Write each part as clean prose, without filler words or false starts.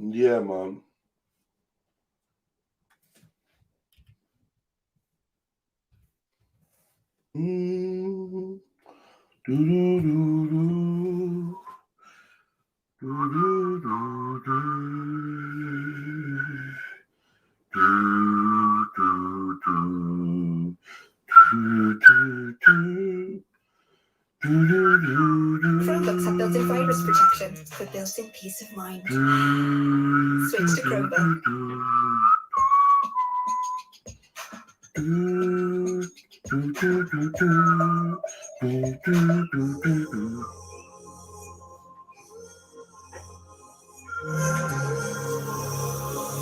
Yeah, man. Chromebooks have built-in virus protection for built-in peace of mind. Switch to Chromebook.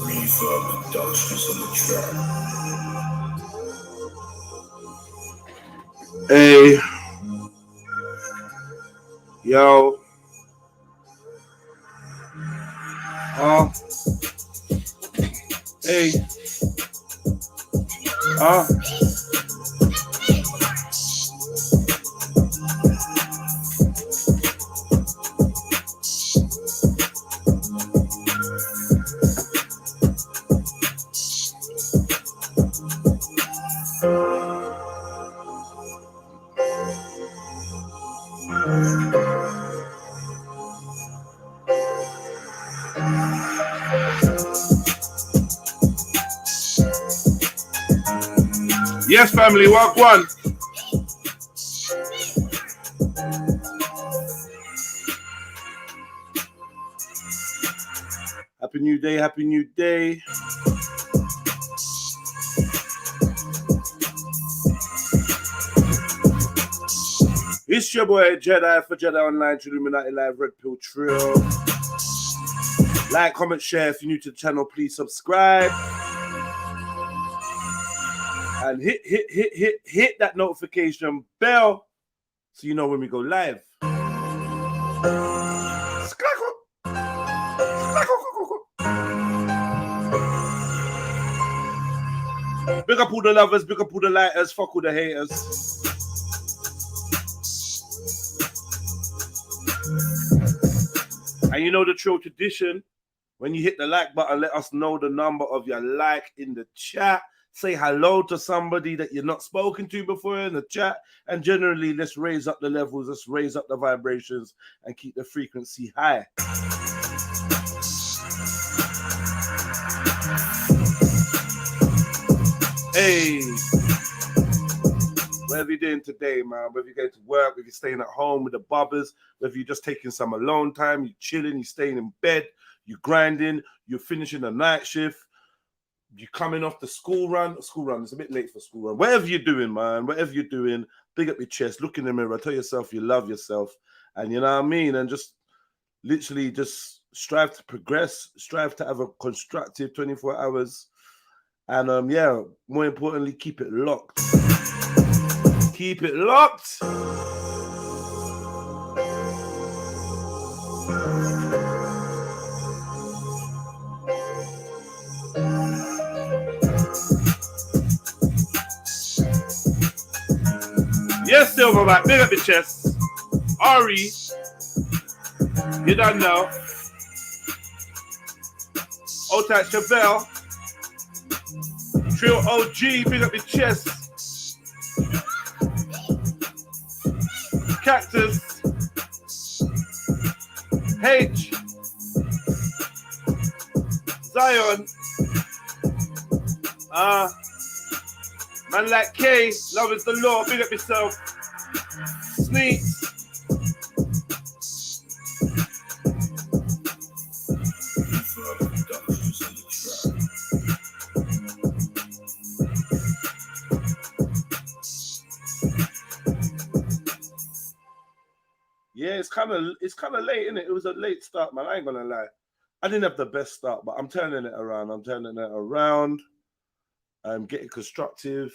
Reverb Productions on the track. Hey, yo. Hey. Yes, family, walk one. Happy New Day, Happy New Day. It's your boy Jedi for Jedi Online, Trilluminati Live, Red Pill Trill. Like, comment, share. If you're new to the channel, please subscribe. And hit that notification bell so you know when we go live. Big up all the lovers, big up all the lighters, fuck all the haters. And you know the Trill tradition. When you hit the like button, let us know the number of your like in the chat. Say hello to somebody that you're not spoken to before in the chat. And generally, let's raise up the levels, let's raise up the vibrations and keep the frequency high. Hey, whatever you're doing today, man, whether you're going to work, whether you're staying at home with the bubbers, whether you're just taking some alone time, you're chilling, you're staying in bed, you're grinding, you're finishing a night shift, you're coming off the school run, it's a bit late for school run. Whatever you're doing, man, whatever you're doing, big up your chest, look in the mirror, tell yourself you love yourself, and you know what I mean, and just literally just strive to progress, strive to have a constructive 24 hours, and yeah, more importantly, keep it locked. Keep it locked. Yes, Silverback, big up your chest. Ari, you don't know. Otat Chevelle, Trill OG, big up your chest. Cactus, H, Zion, man like K, love is the law, big up yourself. Sneaks, yeah, it's kind of late, isn't it? It was a late start, man. I ain't gonna lie. I didn't have the best start, but I'm turning it around. I'm getting constructive,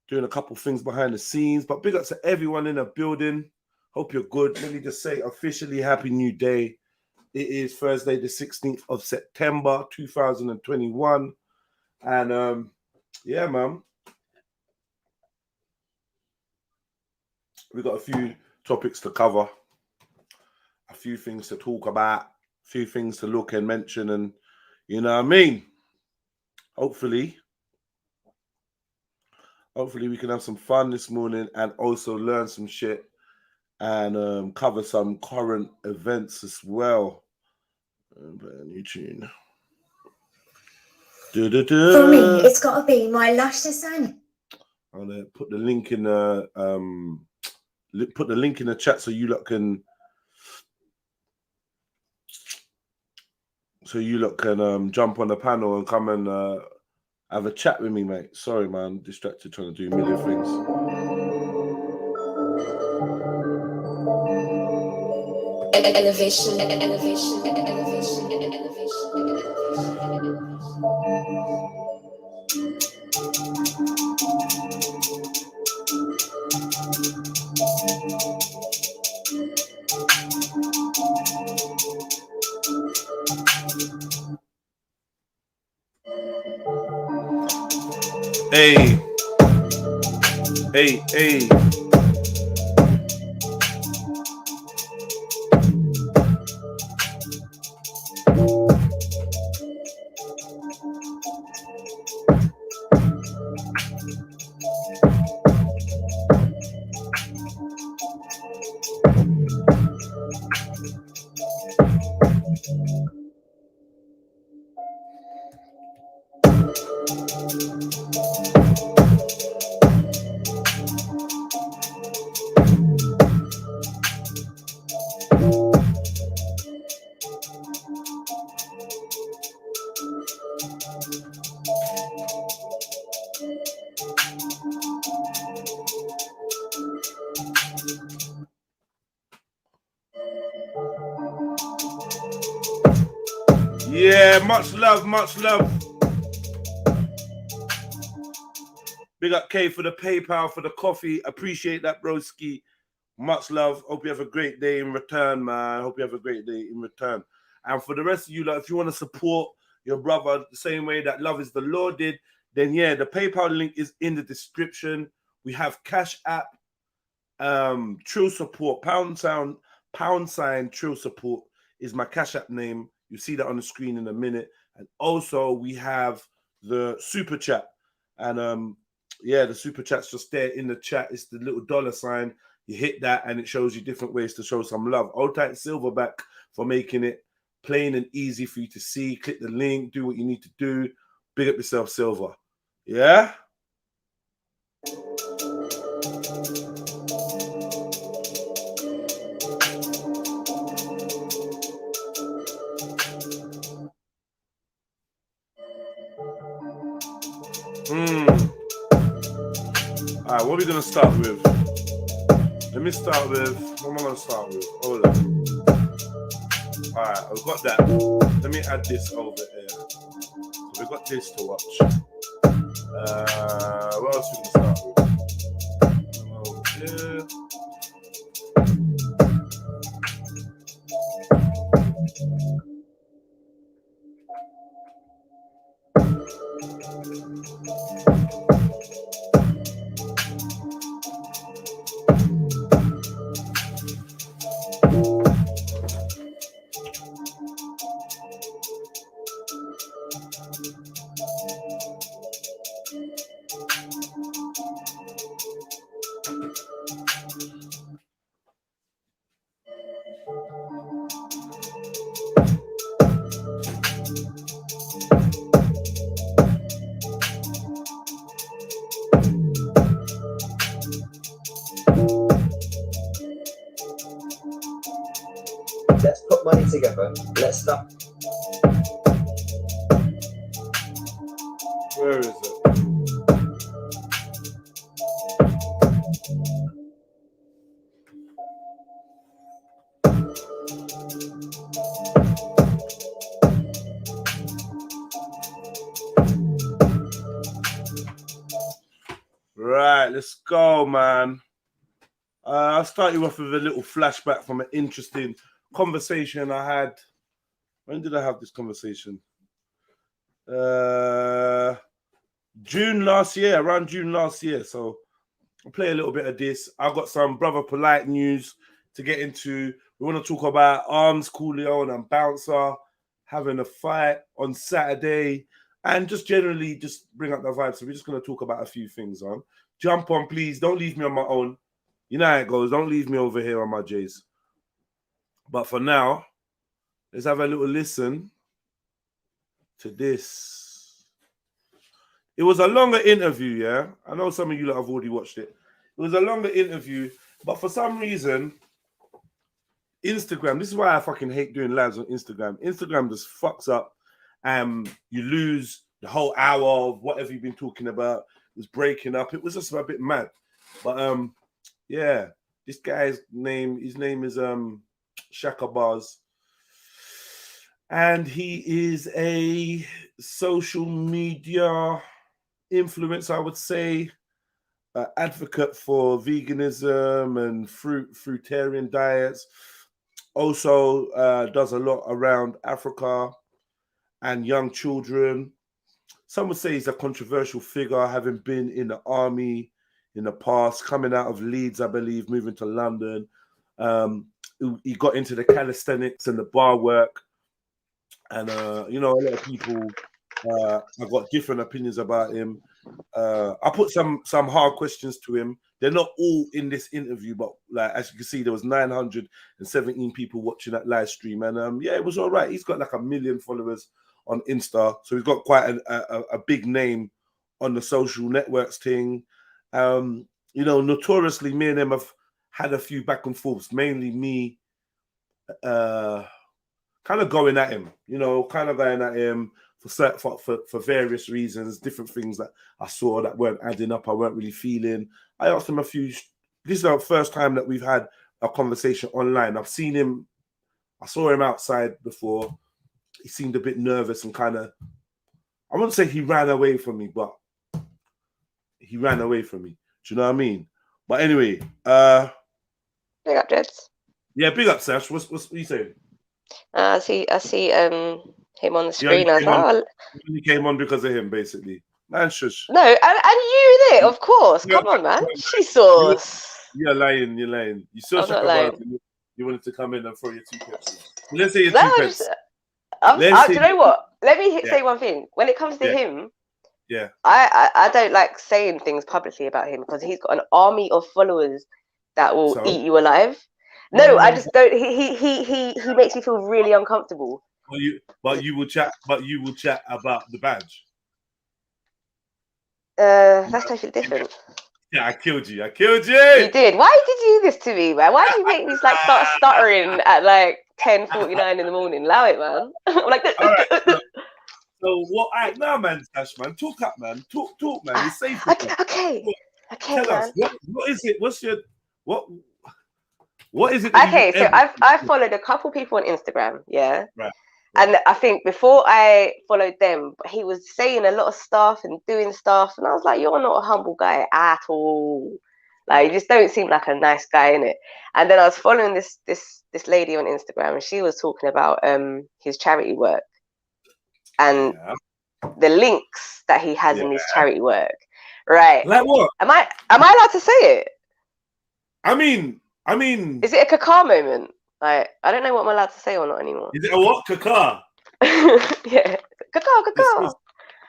doing a couple things behind the scenes. But big up to everyone in the building. Hope you're good. Let me just say officially Happy New Day. It is Thursday, the 16th of September, 2021. And yeah, man. We got a few topics to cover, a few things to talk about. few things to look and mention, and you know what I mean. Hopefully we can have some fun this morning and also learn some shit and cover some current events as well. New tune. For me, it's got to be my lash design. I'm gonna put the link in the chat so you lot can jump on the panel and come and have a chat with me, mate. Sorry, man, distracted trying to do a million things. Elevation. Hey. Yeah, much love. Big up K for the PayPal, for the coffee. Appreciate that, broski. Much love. Hope you have a great day in return, man. Hope you have a great day in return. And for the rest of you, like, if you want to support your brother the same way that Love is the Lord did, then yeah, the PayPal link is in the description. We have Cash App, Trill Support, #sign Trill Support is my Cash App name. You see that on the screen in a minute. And also we have the Super Chat. And yeah, the Super Chat's just there in the chat. It's the little $sign. You hit that and it shows you different ways to show some love. Old Tight Silverback for making it plain and easy for you to see. Click the link, do what you need to do. Big up yourself, Silver. Yeah? All right, what are we going to start with? Let me start with, what am I going to start with? Hold on. All right, I've got that. Let me add this over here. So we've got this to watch. What else we can start with? Yeah. Let's put money together. Let's start. Where is it? Right, let's go, man. I'll start you off with a little flashback from an interesting conversation I had. When did I have this conversation? June last year, around June last year. So I'll play a little bit of this. I've got some Brother Polite news to get into. We want to talk about Arms, Coolio, and Bouncer having a fight on Saturday, and just generally just bring up the vibe. So we're just going to talk about a few things. Jump on, please. Don't leave me on my own. You know how it goes. Don't leave me over here on my J's. But for now, let's have a little listen to this. It was a longer interview, yeah? I know some of you that have already watched it. It was a longer interview, but for some reason, Instagram, this is why I fucking hate doing lives on Instagram. Instagram just fucks up and you lose the whole hour of whatever you've been talking about. It was breaking up. It was just a bit mad. But yeah, this guy's name, his name is Shaka Bars. And he is a social media influencer, I would say, advocate for veganism and fruitarian diets. Also does a lot around Africa and young children. Some would say he's a controversial figure, having been in the army in the past, coming out of Leeds, I believe, moving to London. He got into the calisthenics and the bar work. And, you know, a lot of people have got different opinions about him. I put some hard questions to him. They're not all in this interview, but like as you can see, there was 917 people watching that live stream. And yeah, it was all right. He's got like 1 million followers on Insta. So he's got quite a big name on the social networks thing. You know, notoriously, me and him have had a few back and forths, mainly me kind of going at him, you know, for various reasons, different things that I saw that weren't adding up, I weren't really feeling. I asked him a few. This is the first time that we've had a conversation online. I saw him outside before. He seemed a bit nervous and kind of, I wouldn't say he ran away from me, but he ran away from me. Do you know what I mean? But anyway, Big up, Jeds. Yeah, big up, Sash. What you saying? I see him on the screen. I was like, he came on because of him, basically. Man, shush. no, and you there, of course. Come on, man. She saw. You're lying. You saw I'm not Shaka lying. Bars. You wanted to come in and throw your 2 pence. Let's say your No, 2 pence. do you know what? Let me say one thing. When it comes to Yeah. him, Yeah. I don't like saying things publicly about him because he's got an army of followers that will eat you alive. No, I just don't. He makes me feel really uncomfortable. But you will chat about the badge. That's totally different. Yeah, I killed you. You did. Why did you do this to me, man? Why did you make me like start stuttering at like 10:49 in the morning? Allow it, man. I'm like, all right. So what? Nah, man, Sash, man, talk up, man. Talk, man. You're safe. Okay, Tell man. us what is it? What is it? Okay, so I've followed a couple people on Instagram, yeah. Right. And I think before I followed them, he was saying a lot of stuff and doing stuff, and I was like, "You're not a humble guy at all. Like, you just don't seem like a nice guy, innit?" And then I was following this lady on Instagram, and she was talking about his charity work and the links that he has in his charity work. Right? Like what? Am I allowed to say it? I mean, is it a caca moment? Like, I don't know what I'm allowed to say or not anymore. Is it a what? Caca? Yeah, caca.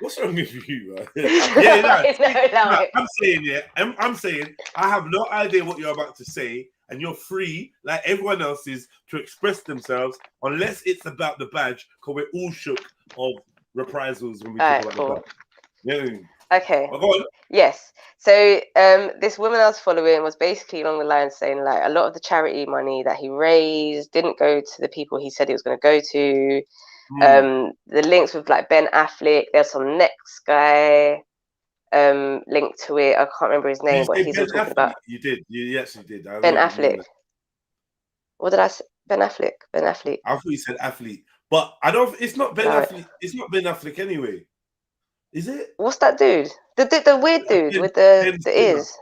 What's wrong with you, man? Yeah, no. I'm saying, yeah. I'm saying, I have no idea what you're about to say, and you're free, like everyone else is, to express themselves, unless it's about the badge, because we're all shook of reprisals when we talk about the badge. Yeah. Okay. Oh, go on. Yes. So this woman I was following was basically along the line saying like a lot of the charity money that he raised didn't go to the people he said it was going to go to. The links with like Ben Affleck, there's some next guy linked to it. I can't remember his name, but he's all talking about. You did. You actually did. Ben Affleck. What did I say? Ben Affleck. I thought you said athlete, but I don't. It's not Ben Affleck. It's not Ben Affleck anyway. Is it? What's that dude? The weird dude with the ears.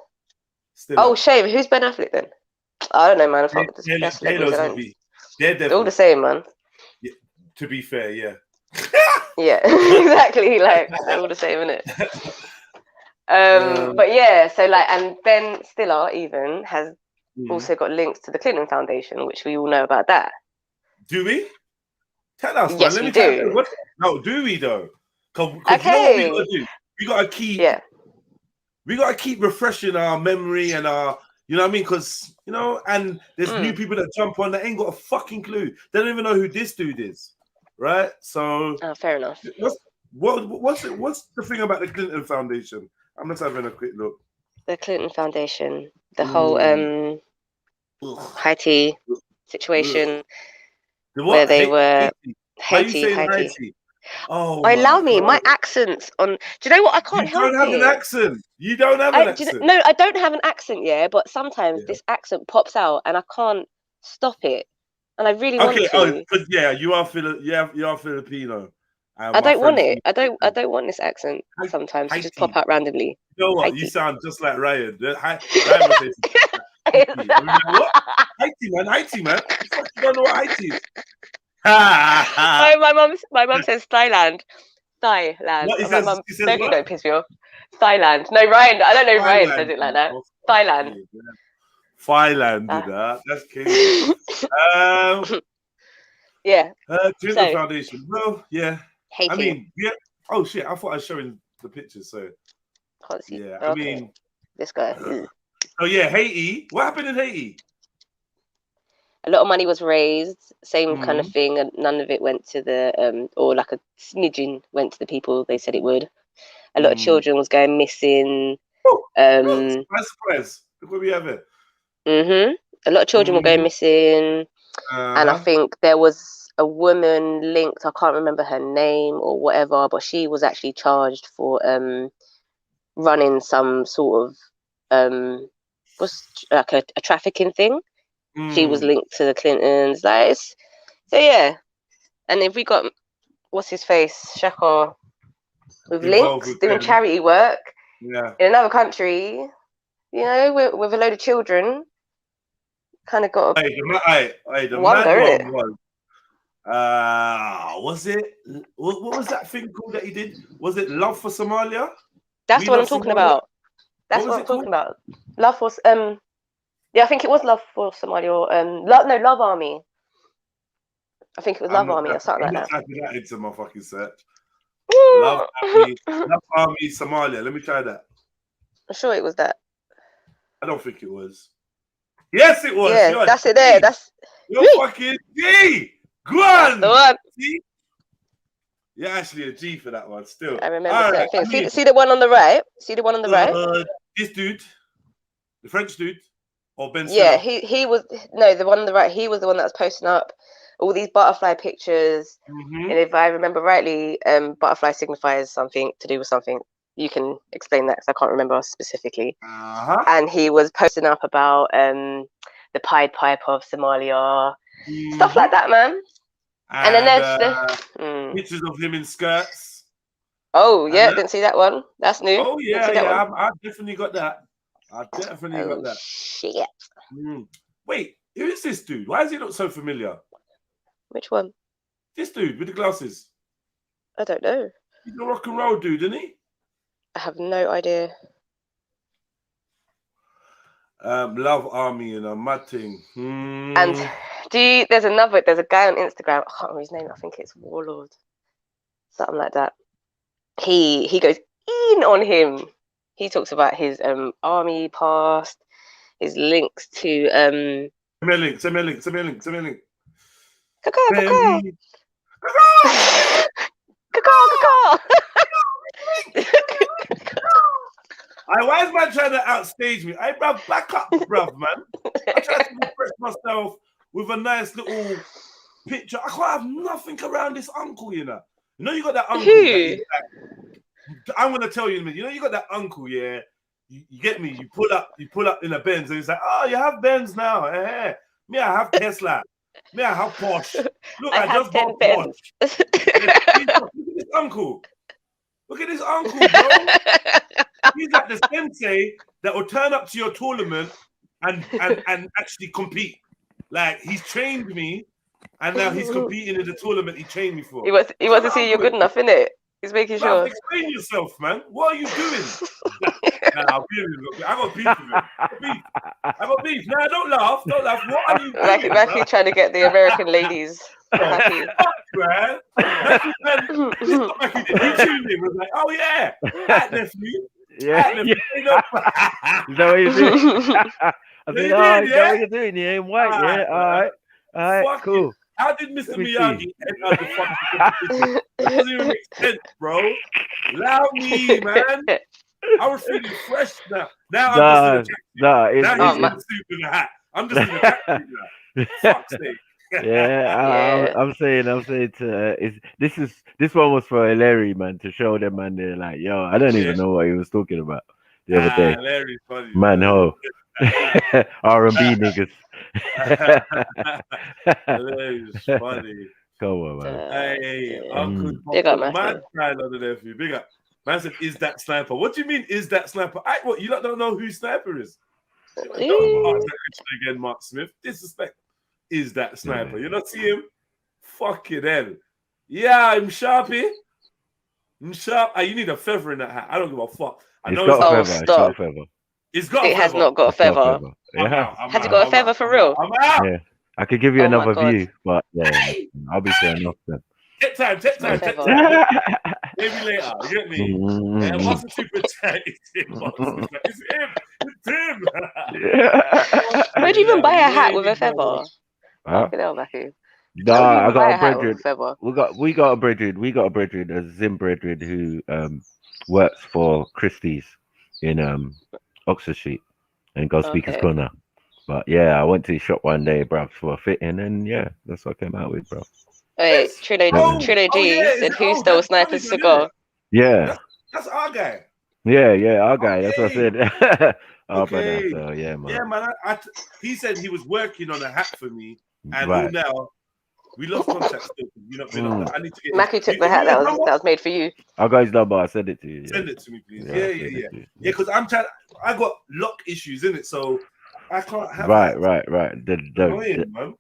Oh, shame. Who's Ben Affleck then? I don't know, man. They're all the same, man. Yeah, to be fair, yeah. Yeah, exactly. Like they're all the same, innit? But yeah, so like, and Ben Stiller even has also got links to the Clinton Foundation, which we all know about that. Do we? Tell us, Yes, man. we do. No, do we though? Because Okay. you know what we gotta do? We gotta keep. Yeah. We gotta keep refreshing our memory and our. You know what I mean? Because and there's new people that jump on that ain't got a fucking clue. They don't even know who this dude is, right? So. Fair enough. What's the thing about the Clinton Foundation? I'm just having a quick look. The Clinton Foundation, the whole Haiti situation, where they were Haiti. Oh, allow me my accents on. Do you know what? I can't help it. You don't have an accent. You don't have an accent. No, I don't have an accent. Yeah, but sometimes this accent pops out and I can't stop it, and I really want to. Because you are Filipino. I don't want it. I don't want this accent sometimes to just pop out randomly. You know what? Haiti. You sound just like Ryan. Ryan would say Haiti. What? Haiti, man. You don't know what Haiti is. my mum says Thailand. Mum, don't piss me off. Thailand. No, Ryan. I don't know if Ryan says it like that. Thailand. Thailand did that. That's crazy. Yeah. Clinton Foundation. Well, yeah. Haiti. I mean, yeah. Oh shit! I thought I was showing the pictures. So. Can't see. Yeah. Okay. I mean. This guy. Oh yeah, Haiti. What happened in Haiti? A lot of money was raised, same kind of thing, and none of it went to the or like a smidgen went to the people they said it would. A lot of children was going missing. Surprise! Look what we have it. A lot of children were going missing, and I think there was a woman linked. I can't remember her name or whatever, but she was actually charged for running some sort of was like a trafficking thing. She was linked to the Clintons. So yeah. And if we got what's his face, Shaka, with links doing charity work in another country, with a load of children, kind of got the mad one was it? What was that thing called that he did? Was it Love for Somalia? That's what I'm talking about. That's what I'm talking about. Love for yeah, I think it was Love for Somalia or Love Army. I think it was Love Army or something like that. I'm typing that into my fucking search. Love Army Somalia. Let me try that. I'm sure it was that. I don't think it was. Yes, it was. Yeah, that's it there. You're fucking G. Go on. The one. See? You're actually a G for that one still. I remember that thing. See the one on the right? See the one on the right? This dude, the French dude. Or Ben yeah, he was the one on the right. He was the one that was posting up all these butterfly pictures, and if I remember rightly, butterfly signifies something to do with something. You can explain that because I can't remember specifically. And he was posting up about the Pied Piper of Somalia, stuff like that, man. And then there's pictures of him in skirts. Oh yeah, didn't see that one. That's new. Oh yeah, I definitely got that. I definitely got that. Shit. Wait, who is this dude? Why does he look so familiar? Which one? This dude with the glasses. I don't know. He's a rock and roll dude, isn't he? I have no idea. Love Army and a mad thing. And there's a guy on Instagram, I can't remember his name, I think it's Warlord. Something like that. He goes in on him. He talks about his army past, his links to Send me a link. Caca. Why is man trying to outstage me? Bruv, back up, bruv, man. I try to express myself with a nice little picture. I can't have nothing around this uncle, you know. You know you got that uncle. I'm gonna tell you, man. You know you got that uncle, yeah. You get me. You pull up in a Benz, and he's like, "Oh, you have Benz now? Me, I have Tesla. Me, I have Porsche. Look, I just bought Porsche. Look at this uncle. Look at this uncle, bro. He's like the sensei that will turn up to your tournament and actually compete. Like he's trained me, and now he's competing in the tournament he trained me for. He wants to see you're good enough, innit? He's making Bruv, sure. explain yourself, man. What are you doing? Nah, I got beef with him. I got beef. Nah, don't laugh. Don't laugh. What are you doing? Mackie trying to get the American ladies. Oh, Mackie. fuck, man. Mackie, man. This is what Mackie did. He tuned in. Was like, oh, yeah. That nephew. Yeah. That nephew. You know? Is that what you're doing? I You said, did, oh, is that yeah? what you're doing? Yeah, in white. Yeah, Alright, all right, Fuck cool. it. How did Mr. Let me Miyagi enter the fucking competition? That doesn't even make sense, bro. Allow me, man. I was feeling fresh now. Now I'm just in the Nah, now he's in it's, the suit and the hat. I'm just in the tracksuit now. Fuck's sake. yeah, I'm saying to this one was for Larry, man, to show them, man. They're like, yo, I don't even know what he was talking about the other day. Larry's funny. Man, ho, R&B niggas. Larry's funny. Come on, man. Hey, Uncle Big up, man, Matthew. trying on the nephew. Big up. Man said, "Is that Sniper?" What do you mean? Is that Sniper? What you don't know who Sniper is? Don't ask that question again, Mark Smith. Disrespect. Is that Sniper? You not see him? Fucking hell. Yeah, I'm Sharpie. I'm sharp. You need a feather in that hat. I don't give a fuck. I It's know got a it's feather. stop. It's got a feather. It's got a It has feather. not got a It's got a feather. feather. I'm Yeah. out, I'm Has it out, got a I'm feather out, for I'm real? out, I'm out. Yeah. I could give you Oh my another God. view, but yeah, I'll be turning off then. Take time. Feather. Maybe later. You get me? Yeah, what's the super chat? It's him. It's him. It's him. Where'd you even buy a hat with a Yeah, feather? bro. Fucking hell, Mackie. Nah, Where'd you I even buy got a a hat with brethren. a feather? We got a brethren, a Zim brethren who works for Christie's in Oxford Street and goes Speaker's Okay. Corner. But yeah, I went to his shop one day, bruv, for a fitting, and yeah, that's what I came out with, bro. Wait, Trillo G yeah, said, who stole that's Sniper's funny, cigar? Yeah, That's our guy. yeah, our guy. That's what I said. Oh, Okay. brother, so yeah, man. Yeah, man. He said he was working on a hat for me, and Right. now we lost contact. Still, I need to get. Mackie took the hat that was made for you. I got his number. I send it to you. Yeah. Send it to me, please. Yeah, Yeah. I'll send it to you. Yeah, because I'm trying. I got lock issues in it, so I can't have. Right. Annoying, man.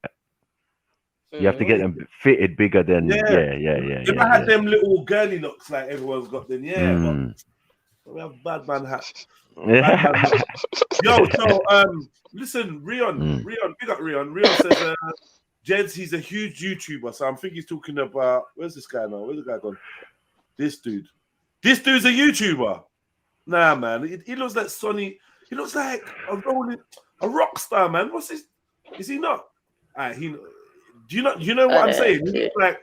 You have to get them fitted bigger than. Yeah. If I had them little girly locks like everyone's got, then but we have bad man hat. Yo, so listen, Rion, big up Rion. Rion says Jeds, he's a huge YouTuber, so I'm thinking he's talking about where's this guy now? Where's the guy gone? This dude. This dude's a YouTuber. Nah, man. He looks like Sonny. He looks like a rock star, man. What's this? Is he not? Do you know what I'm saying? He looks like,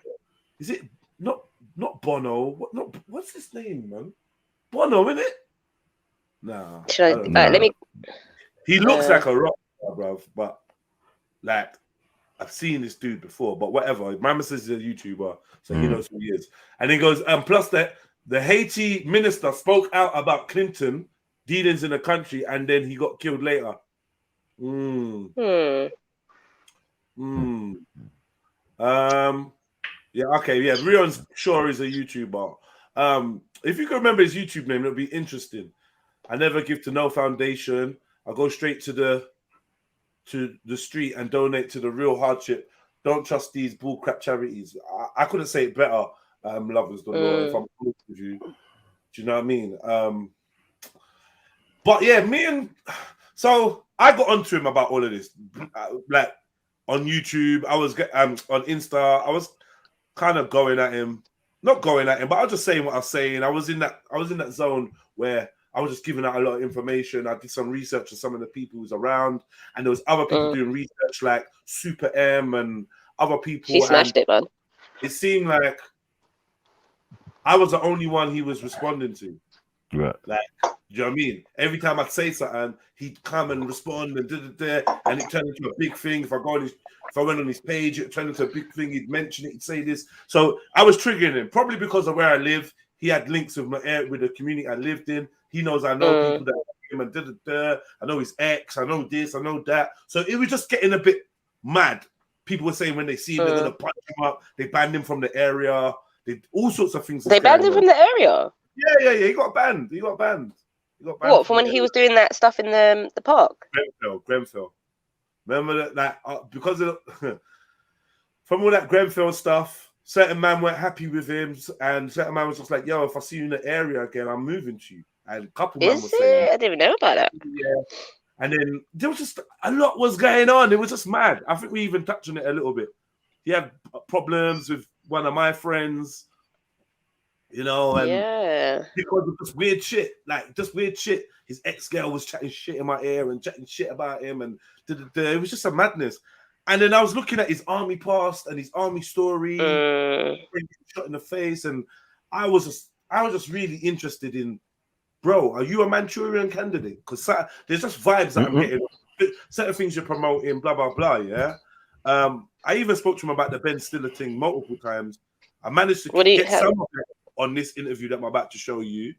is it not Bono? What's his name, man? Bono, isn't it? Nah. Let me. He looks like a rock star, bruv, but like I've seen this dude before, but whatever. Mama says he's a YouTuber, so he knows who he is. And he goes, plus that the Haiti minister spoke out about Clinton dealings in the country, and then he got killed later. Yeah, okay, yeah. Rion's sure is a YouTuber. If you can remember his YouTube name, it'll be interesting. I never give to no foundation. I go straight to the street and donate to the real hardship. Don't trust these bullcrap charities. I couldn't say it better, lovers the law, if I'm honest with you. Do you know what I mean? But yeah, so I got onto him about all of this. Like on YouTube, I was on Insta, I was kind of going at him. Not going at him, but I was just saying what I was saying. I was in that zone where I was just giving out a lot of information. I did some research on some of the people who's around, and there was other people doing research like Super M and other people. She smashed it, man. It seemed like I was the only one he was responding to. Right. Like, do you know what I mean? Every time I'd say something, he'd come and respond and and it turned into a big thing. If I went on his page, it turned into a big thing. He'd mention it, he'd say this. So I was triggering him, probably because of where I live. He had links with the community I lived in. He knows I know people that like him and I know his ex. I know this. I know that. So it was just getting a bit mad. People were saying when they see him, they're gonna punch him up. They banned him from the area. All sorts of things. They banned him from the area. Yeah. He got banned. What, from when he was doing that stuff in the park? Grenfell. Remember that because of from all that Grenfell stuff, certain man weren't happy with him, and certain man was just like, "Yo, if I see you in the area again, I'm moving to you." And a couple man Is was saying, it? I didn't even know about that. "Yeah." And then there was just a lot was going on. It was just mad. I think we even touched on it a little bit. He had problems with one of my friends, you know, and Yeah. because of just weird shit, like just weird shit. His ex-girl was chatting shit in my ear and chatting shit about him, and it was just a madness. And then I was looking at his army past and his army story, shot in the face, and I was just really interested in, bro, are you a Manchurian candidate? Because there's just vibes that I'm getting, certain things you're promoting, blah blah blah. Yeah. I even spoke to him about the Ben Stiller thing multiple times. I managed to get some of it on this interview that I'm about to show you.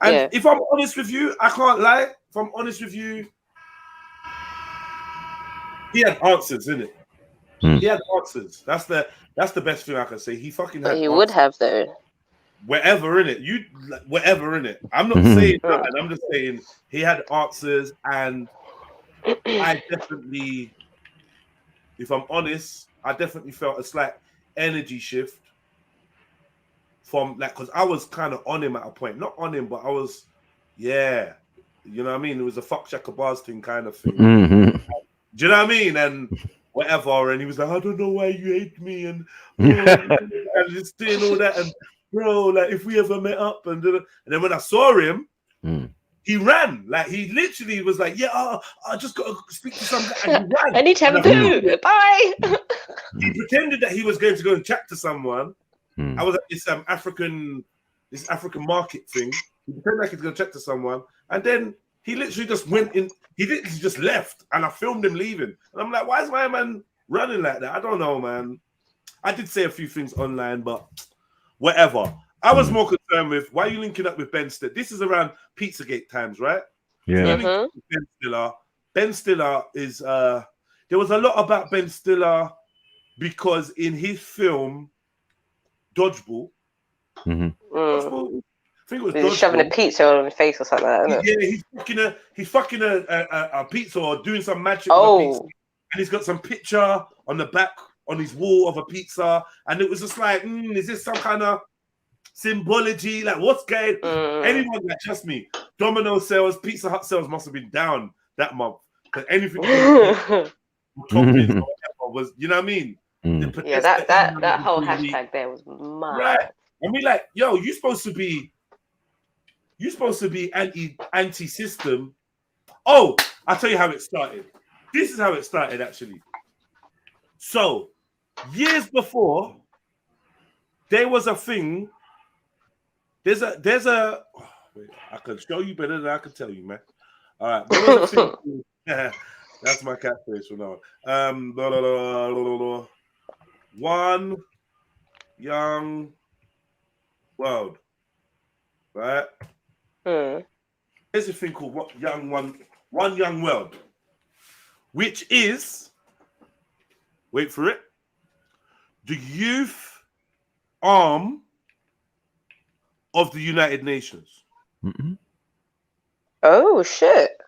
And if I'm honest with you, I can't lie. If I'm honest with you, he had answers, innit? He had answers. That's the best thing I can say. He fucking had. But he answers. would have though. Whatever in it, whatever in it. I'm not saying that. I'm just saying he had answers, and I definitely, if I'm honest, I definitely felt a slight energy shift from like, because I was kind of on him at a point, not on him, but I was, you know what I mean? It was a fuck Shaka Bars thing kind of thing. Do you know what I mean? And whatever, and he was like, I don't know why you hate me, and and just doing all that, and bro, like if we ever met up, and then when I saw him, he ran, like he literally was like, yeah, I just got to speak to some guy, and he ran. I need to have a poo. Bye. He pretended that he was going to go and chat to someone. I was at this African market thing. He pretended like he's going to chat to someone, and then he literally just went in. He literally just left, and I filmed him leaving. And I'm like, why is my man running like that? I don't know, man. I did say a few things online, but whatever. I was more concerned with why are you linking up with Ben Stiller? This is around Pizzagate times, right? Yeah. Ben Stiller is there was a lot about Ben Stiller because in his film Dodgeball, Dodgeball, I think it was He's shoving a pizza on his face or something like that, isn't it? Yeah, he's fucking a pizza or doing some magic with a pizza. And he's got some picture on the back on his wall of a pizza, and it was just like, is this some kind of symbology? Like, what's going? Anyone that, trust me, Domino sales, Pizza Hut sales must have been down that month because anything was, you know what I mean? Yeah, that whole hashtag there was mad. Right. I mean, like, yo, you're supposed to be anti-system. Oh, I'll tell you how it started. This is how it started, actually. So, years before, there was a thing. There's a. Oh, wait, I can show you better than I can tell you, man. All right, there was a thing. That's my catchphrase for now. One young world, right? There's a thing called one young world, which is, wait for it, the youth arm of the United Nations. Oh shit!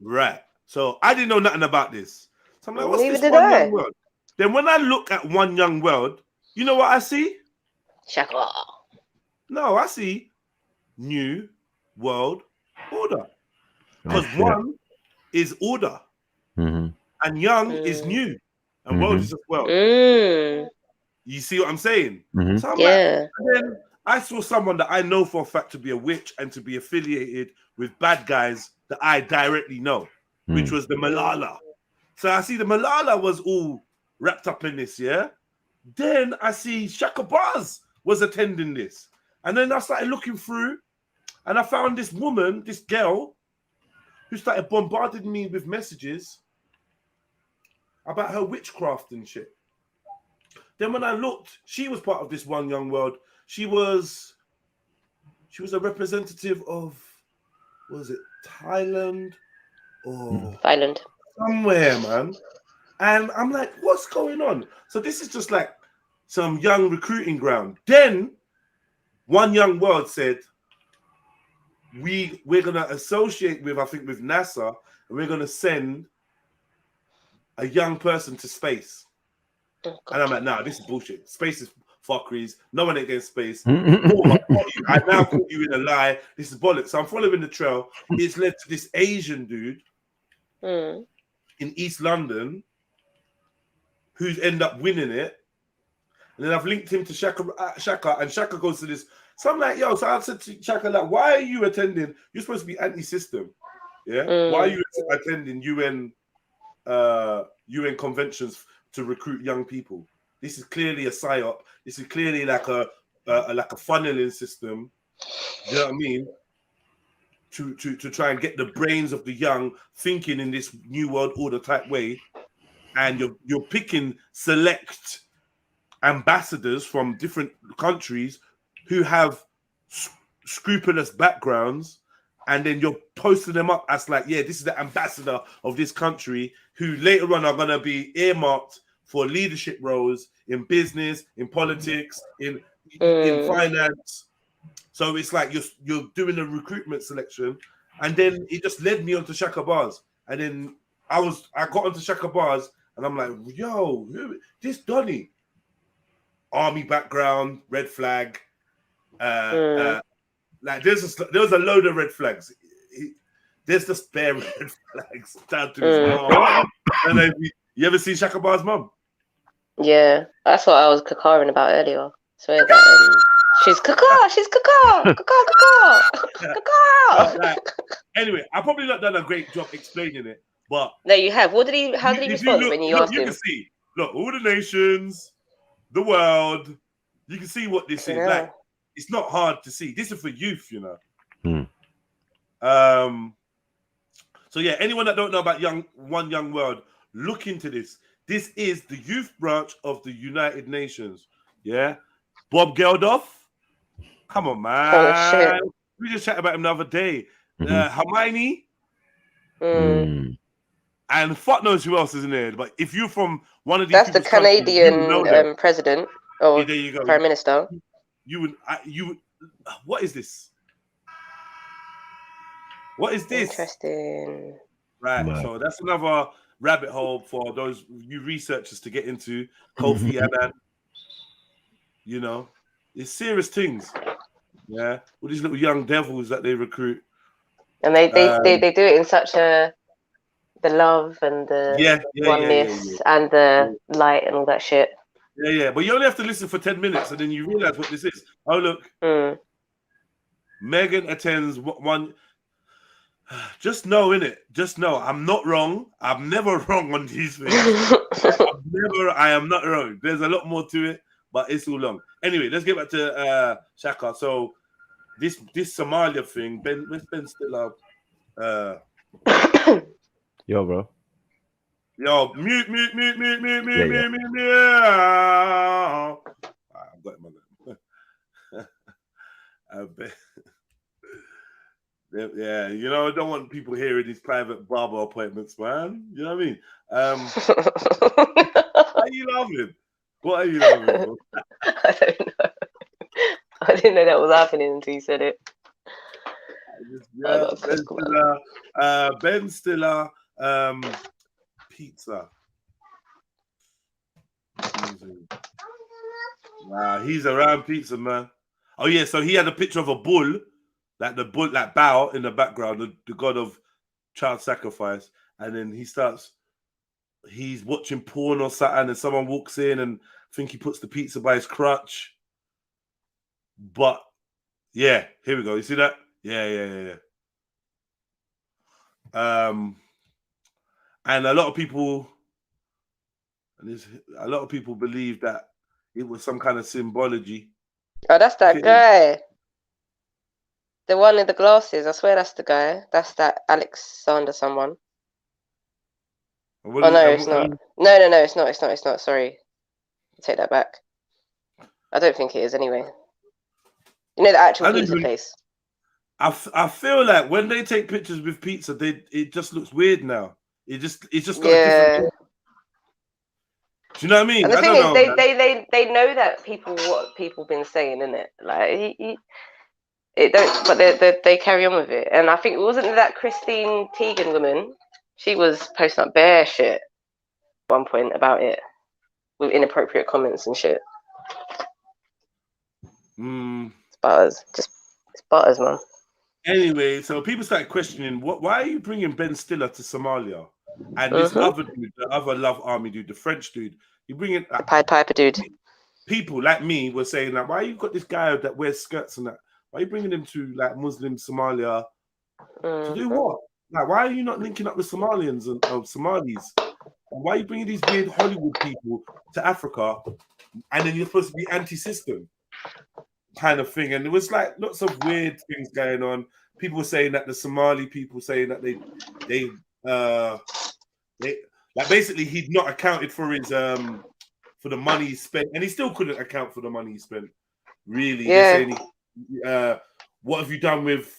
Right. So I didn't know nothing about this. So I'm like, what's Neither this did one I. young world? Then when I look at one young world, you know what I see? Shaka. No, I see new world order. Because one is order, and young is new, and world is just world. You see what I'm saying? So I'm like, and then I saw someone that I know for a fact to be a witch and to be affiliated with bad guys that I directly know, which was the Malala. So I see the Malala was all wrapped up in this, yeah? Then I see Shaka Bars was attending this. And then I started looking through, and I found this woman, this girl, who started bombarding me with messages about her witchcraft and shit. Then when I looked, she was part of this one young world. She was a representative of, what was it, Thailand or Thailand? Somewhere, man. And I'm like, what's going on? So this is just like some young recruiting ground. Then one young world said, we're gonna associate with, I think, with NASA, and we're gonna send a young person to space. And I'm like, nah, this is bullshit. Space is fuckeries. No one against space. I now caught you in a lie. This is bollocks. So I'm following the trail. It's led to this Asian dude in East London who's end up winning it. And then I've linked him to Shaka, and Shaka goes to this. So I'm like, yo, so I said to Shaka, like, why are you attending? You're supposed to be anti-system. Yeah? Why are you attending UN conventions to recruit young people? This is clearly a psyop. This is clearly like a funneling system. You know what I mean? To try and get the brains of the young thinking in this new world order type way, and you're picking select ambassadors from different countries who have scrupulous backgrounds, and then you're posting them up as like, yeah, this is the ambassador of this country, who later on are going to be earmarked for leadership roles in business, in politics, in finance. So it's like you're doing a recruitment selection, and then it just led me onto Shaka Bars, and then I got onto Shaka Bars, and I'm like, yo, this Donny, army background, red flag, like there was a load of red flags. There's just bare red flags down to his mom. And then, you ever seen Shaka Bar's mum? Yeah, that's what I was cacaring about earlier. I swear that she's caca. Anyway, I've probably not done a great job explaining it, but no, you have. How did he respond when you asked him? You can see, look, all the nations, the world. You can see what this is like. It's not hard to see. This is for youth, you know. So yeah, anyone that don't know about One Young World, look into this. This is the youth branch of the United Nations. Yeah, Bob Geldof. Come on, man. Oh, shit. We just chatted about him the other day. Hermione. And fuck knows who else is in there. But if you're from one of these, that's the Canadian president or there you go. prime minister. You would. What is this? What is this? Interesting. Right. So that's another rabbit hole for those you researchers to get into. Kofi Annan. You know, it's serious things. Yeah, all these little young devils that they recruit, and they do it in such the love and the oneness and the light and all that shit. Yeah. But you only have to listen for 10 minutes, and then you realize what this is. Oh look, Megan attends one. Just know, innit? Just know, I'm not wrong. I'm never wrong on these things. I am not wrong. There's a lot more to it, but it's too long. Anyway, let's get back to Shaka. So this Somalia thing, where's Ben Stiller? Yo, bro. Yo, mute. I've got him on that. Yeah, you know, I don't want people hearing these private barber appointments, man. You know what I mean? Why are you laughing? What are you laughing for? I don't know. I didn't know that was happening until you said it. Ben Stiller, pizza. Wow, he's around pizza, man. Oh yeah, so he had a picture of a bull. Like the bull, like Bao in the background, the god of child sacrifice, and then he's watching porn or something, and someone walks in and I think he puts the pizza by his crutch. But yeah, here we go. You see that? Yeah. And a lot of people believe that it was some kind of symbology. Oh, that's that guy. The one in the glasses, I swear that's the guy. That's that Alexander someone. No, it's not. No, it's not. Sorry. I take that back. I don't think it is anyway. You know the actual pizza place. I feel like when they take pictures with pizza, it just looks weird now. It's just got a different. Do you know what I mean? And the thing is, they know that what people been saying, innit? Like it don't, but they carry on with it. And I think, wasn't that Christine Teigen woman? She was posting up bare shit at one point about it with inappropriate comments and shit. It's butters. It's butters, man. Anyway, so people started questioning why are you bringing Ben Stiller to Somalia? And this other dude, the other Love Army dude, the French dude, you bring in The Pied Piper dude. People like me were saying that why you got this guy that wears skirts and that? Why are you bringing him to like Muslim Somalia to do what? Like, why are you not linking up with Somalians and Somalis? And why are you bringing these weird Hollywood people to Africa? And then you're supposed to be anti-system kind of thing. And there was like lots of weird things going on. People were saying that the Somali people saying that they like basically he'd not accounted for his for the money he spent, and he still couldn't account for the money he spent. Really, Yeah. They're saying, what have you done with?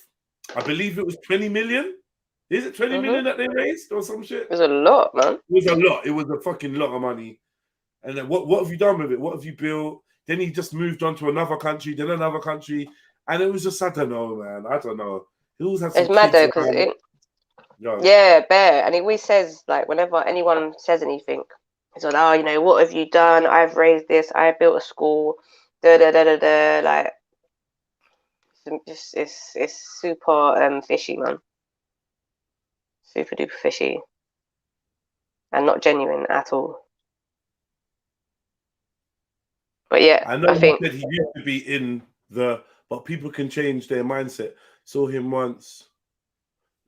I believe it was 20 million. Is it 20 million that they raised or some shit? It was a lot, man. It was a lot. It was a fucking lot of money. And then what have you done with it? What have you built? Then he just moved on to another country, then another country, and it was just I don't know, man. I don't know. He always has. It's mad though because yeah, bear, and he always says like whenever anyone says anything, he's like, oh, you know, what have you done? I've raised this. I built a school. Da da da da da. Like, it's super fishy, man. Super duper fishy, and not genuine at all. But yeah, I know I think he used to be in but people can change their mindset. Saw him once.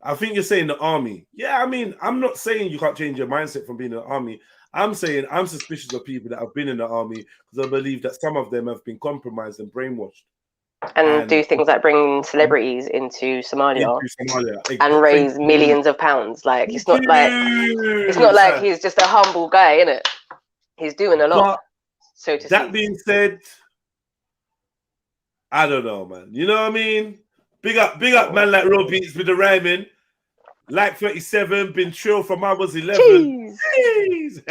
I think you're saying the army. Yeah, I mean, I'm not saying you can't change your mindset from being in the army. I'm saying I'm suspicious of people that have been in the army because I believe that some of them have been compromised and brainwashed. And do things like bring celebrities into Somalia, Exactly. and raise millions of pounds. Like it's not like he's just a humble guy, innit? He's doing a lot. So to that see. being said, I don't know, man. You know what I mean? Big up, man like Raw Beats with the rhyming. Like 37, been trill from I was 11. Jeez.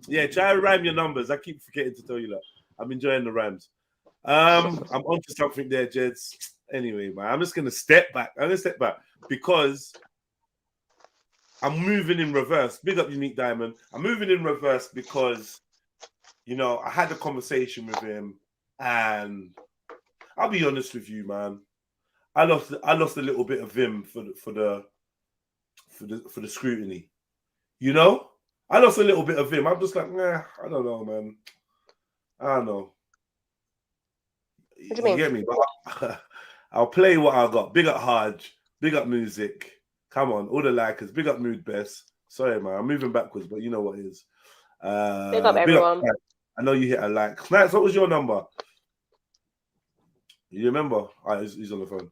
Yeah, try to rhyme your numbers. I keep forgetting to tell you that. I'm enjoying the rhymes. I'm onto something there, Jeds. Anyway, man, I'm just gonna step back. Because I'm moving in reverse. Big up Unique Diamond. I'm moving in reverse because you know I had a conversation with him, and I'll be honest with you, man. I lost a little bit of him for the scrutiny. You know, I lost a little bit of him. I'm just like, nah, I don't know, man. I don't know. What do you mean? Get me? But I'll play what I got. Big up Haj. Big up music. Come on, all the likers. Big up Mood Best. Sorry, man. I'm moving backwards, but you know what it is. Big up everyone. I know you hit a like. Snacks, what was your number? You remember? He's on the phone.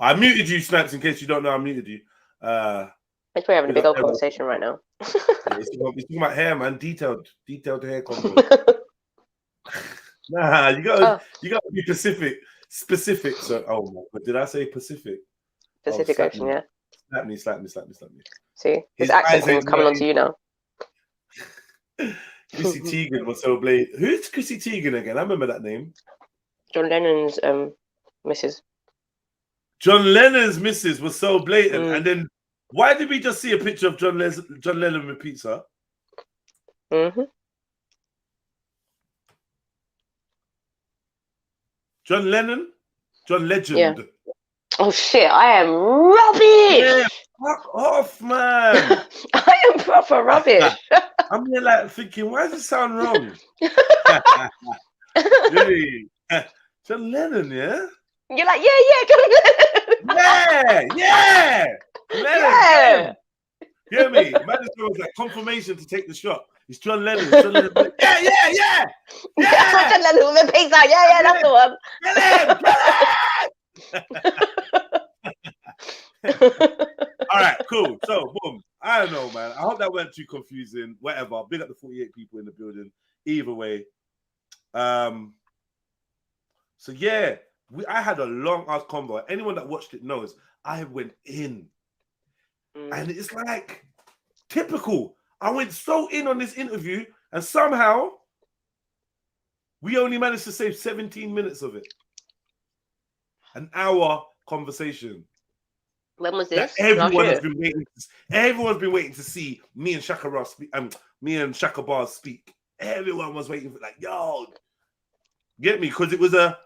I muted you, Snacks, in case you don't know I muted you. I think we're having a big old conversation right now. Yeah, he's talking about hair, man. Detailed hair combo. Nah, you gotta be specific. So, but did I say Pacific? Pacific Ocean, yeah. Slap me. See, his accent thing's coming onto you now. Chrissy Teigen was so blatant. Who's Chrissy Teigen again? I remember that name. John Lennon's missus. John Lennon's missus was so blatant, and then why did we just see a picture of John Lennon with pizza? John Legend. Yeah. Oh shit! I am rubbish. Yeah, fuck off, man. I am proper rubbish. I'm here like thinking, why does it sound wrong? Really? John Lennon, yeah? You're like, yeah, John Lennon. Yeah. Lennon. Yeah. Hear me? Man, this was like confirmation to take the shot. It's John Lennon. Yeah. John Lennon with a pizza. Yeah, that's the one. All right, cool. So, boom. I don't know, man. I hope that weren't too confusing. Whatever. Big up the 48 people in the building. Either way. So yeah, I had a long ass convo. Anyone that watched it knows I went in, and it's like typical. I went so in on this interview, and somehow we only managed to save 17 minutes of it. An hour conversation. When was this? Everyone's been waiting to see me and Shaka Ross speak, me and Shaka Bars speak. Everyone was waiting for like, yo, Get me? Because it was a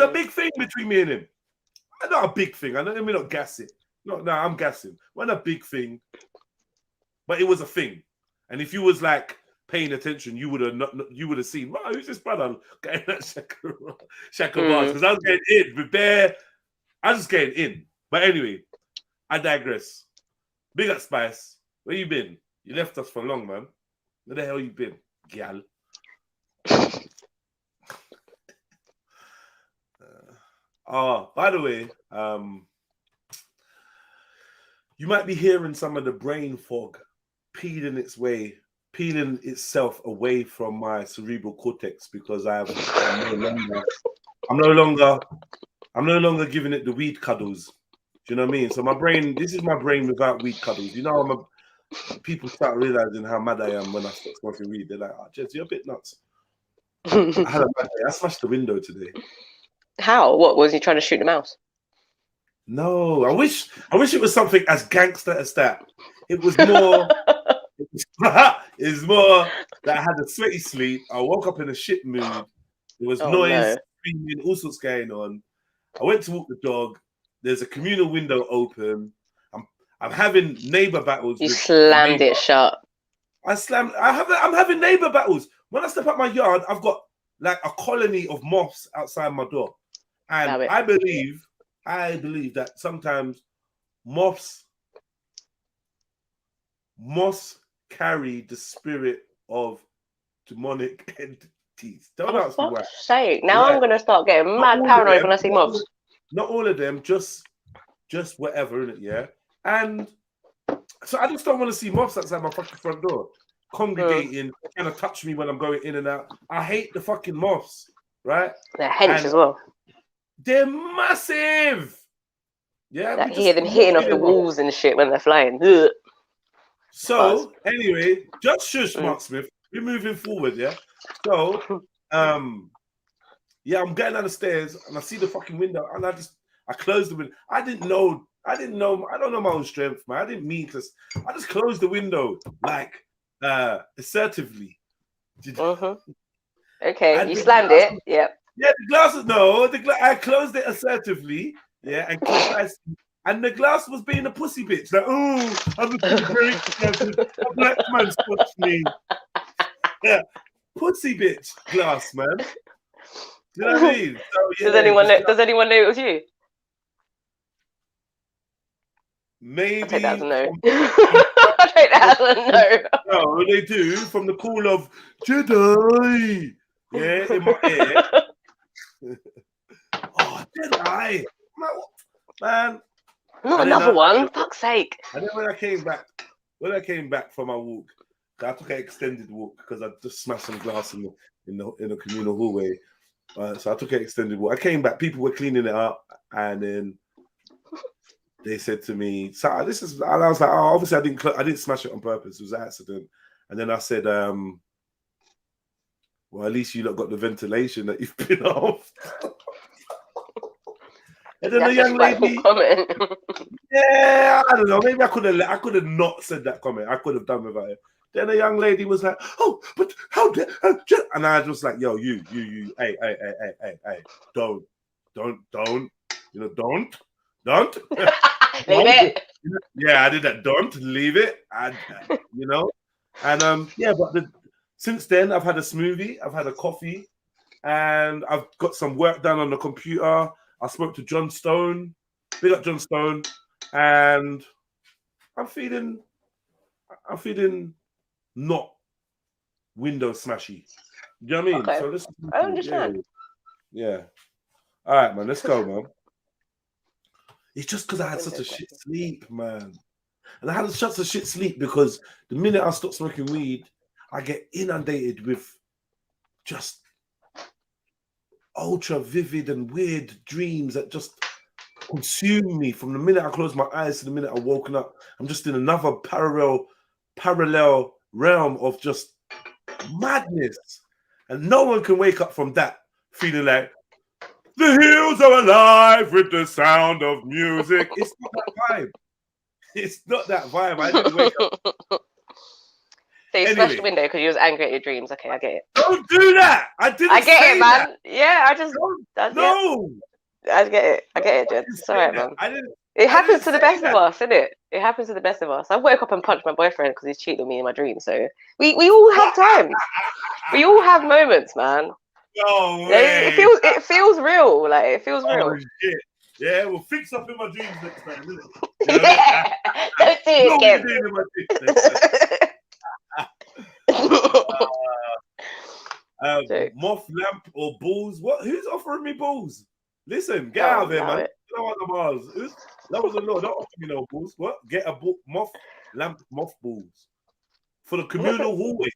big thing between me and him. Not a big thing. I don't mean not gas it. No, I'm gassing. Not a big thing, but it was a thing. And if you was like paying attention, you would have seen. Wow, who's this brother getting that Shaka bars? Because I was getting in with bare. I was just getting in. But anyway, I digress. Big up Spice. Where you been? You left us for long, man. Where the hell you been, gal? By the way, you might be hearing some of the brain fog peeling itself away from my cerebral cortex because I'm no longer giving it the weed cuddles. Do you know what I mean? So my brain, this is my brain without weed cuddles. You know, people start realizing how mad I am when I start smoking weed. They're like, "Oh, Jez, you're a bit nuts." I had a bad day. I smashed the window today. How? What was he trying to shoot the mouse? No, I wish it was something as gangster as that. It was more. It was more that I had a sweaty sleep. I woke up in a shit mood. There was noise, screaming, all sorts going on. I went to walk the dog. There's a communal window open. I'm having neighbor battles. You slammed it shut. I'm having neighbor battles. When I step out my yard, I've got like a colony of moths outside my door. And I believe that sometimes moths carry the spirit of demonic entities. Don't ask me why. Sake. Now I'm gonna start getting mad paranoid when I see moths. Not all of them, just whatever, innit? Yeah. And so I just don't want to see moths outside my fucking front door, congregating, trying to touch me when I'm going in and out. I hate the fucking moths, right? They're hench as well. They're massive. Yeah. I hear them hitting off the walls and shit when they're flying. Ugh. So anyway, just shush, Mark Smith. We're moving forward, yeah. So yeah, I'm getting down the stairs and I see the fucking window and I closed the window. I don't know my own strength, man. I didn't mean to. I just closed the window like assertively. Okay, and you slammed it. Yep. Yeah, the glass was I closed it assertively. Yeah, and the glass was being a pussy bitch. Like, oh, I'm a black man touched me. Yeah, pussy bitch glass, man. Do you know what I mean? So, yeah, does anyone know it was you? Maybe. I take that as a no. I take that as a no. No, they do from the call of Jedi. Yeah, in my ear. Oh, Jedi. Man. Not another one. Fuck's sake. And then when I came back from my walk, I took an extended walk because I just smashed some glass in the communal hallway. So I took an extended walk. I came back, people were cleaning it up, and then they said to me, "So and I was like, oh, obviously I didn't smash it on purpose. It was an accident." And then I said, "Well, at least you lot got the ventilation that you've been off." And then the young lady, yeah, I don't know. Maybe I could have not said that comment. I could have done without it. Then the young lady was like, "Oh, but how dare?" And I was just like, "Yo, you, hey, don't, you know, don't." Leave it. Yeah, I did that. Don't leave it. You know, and yeah, but since then I've had a smoothie, I've had a coffee, and I've got some work done on the computer. I spoke to John Stone, big up John Stone, and I'm feeling not window smashy. You know what I mean? Okay. So this, I understand. Yeah. All right, man. Let's go, man. It's just because I had such a shit sleep, man. And I had such a shit sleep because the minute I stop smoking weed, I get inundated with just ultra vivid and weird dreams that just consume me from the minute I close my eyes to the minute I woken up. I'm just in another parallel realm of just madness. And no one can wake up from that feeling like the hills are alive with the sound of music. It's not that vibe. It's not that vibe. I didn't wake up. So you Anyway. smashed the window because you was angry at your dreams. Okay, I get it. Don't do that. I didn't. I get say it, that. man. Yeah, I just. No. I get it. I get it, Jed. It's alright, man. It happens to the best of us, isn't it? It happens to the best of us. I woke up and punched my boyfriend because he's cheated on me in my dreams. So we all have times. We all have moments, man. No way. It feels real. Like it feels real. Oh, shit. Yeah, we'll fix up in my dreams next time, innit? Yeah. Don't do it again. In my dreams next time. Moth, lamp, or balls? What? Who's offering me balls? Listen, get out of there, man. You know what the balls? That was the Lord. Don't offer me no balls. What? Get a moth, lamp, moth balls for the communal hallway,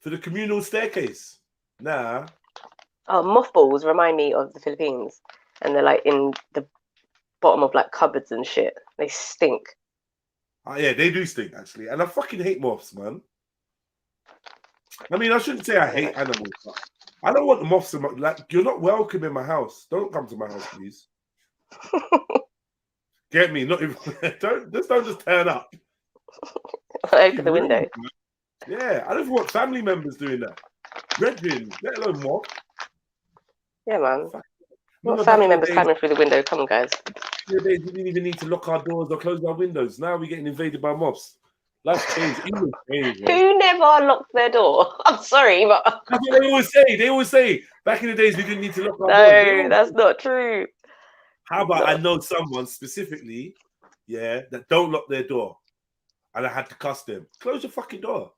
for the communal staircase. Nah. Oh, mothballs remind me of the Philippines, and they're like in the bottom of like cupboards and shit. They stink. Oh, yeah, they do stink actually, and I fucking hate moths, man. I mean, I shouldn't say I hate animals. But I don't want the moths. Like, you're not welcome in my house. Don't come to my house, please. Get me? Not even. don't just turn up. Open the window. Yeah, I don't even want family members doing that. Brethren, let alone moth. Yeah, man. What family members coming through the window? Come on, guys. We didn't even need to lock our doors or close our windows. Now we're getting invaded by moths. Life's changed. England's changed. Who never locked their door? I'm sorry, but that's what they always say. They always say back in the days we didn't need to lock our doors. No, that's not true. How about I know someone specifically, yeah, that don't lock their door, and I had to cuss them. Close your fucking door.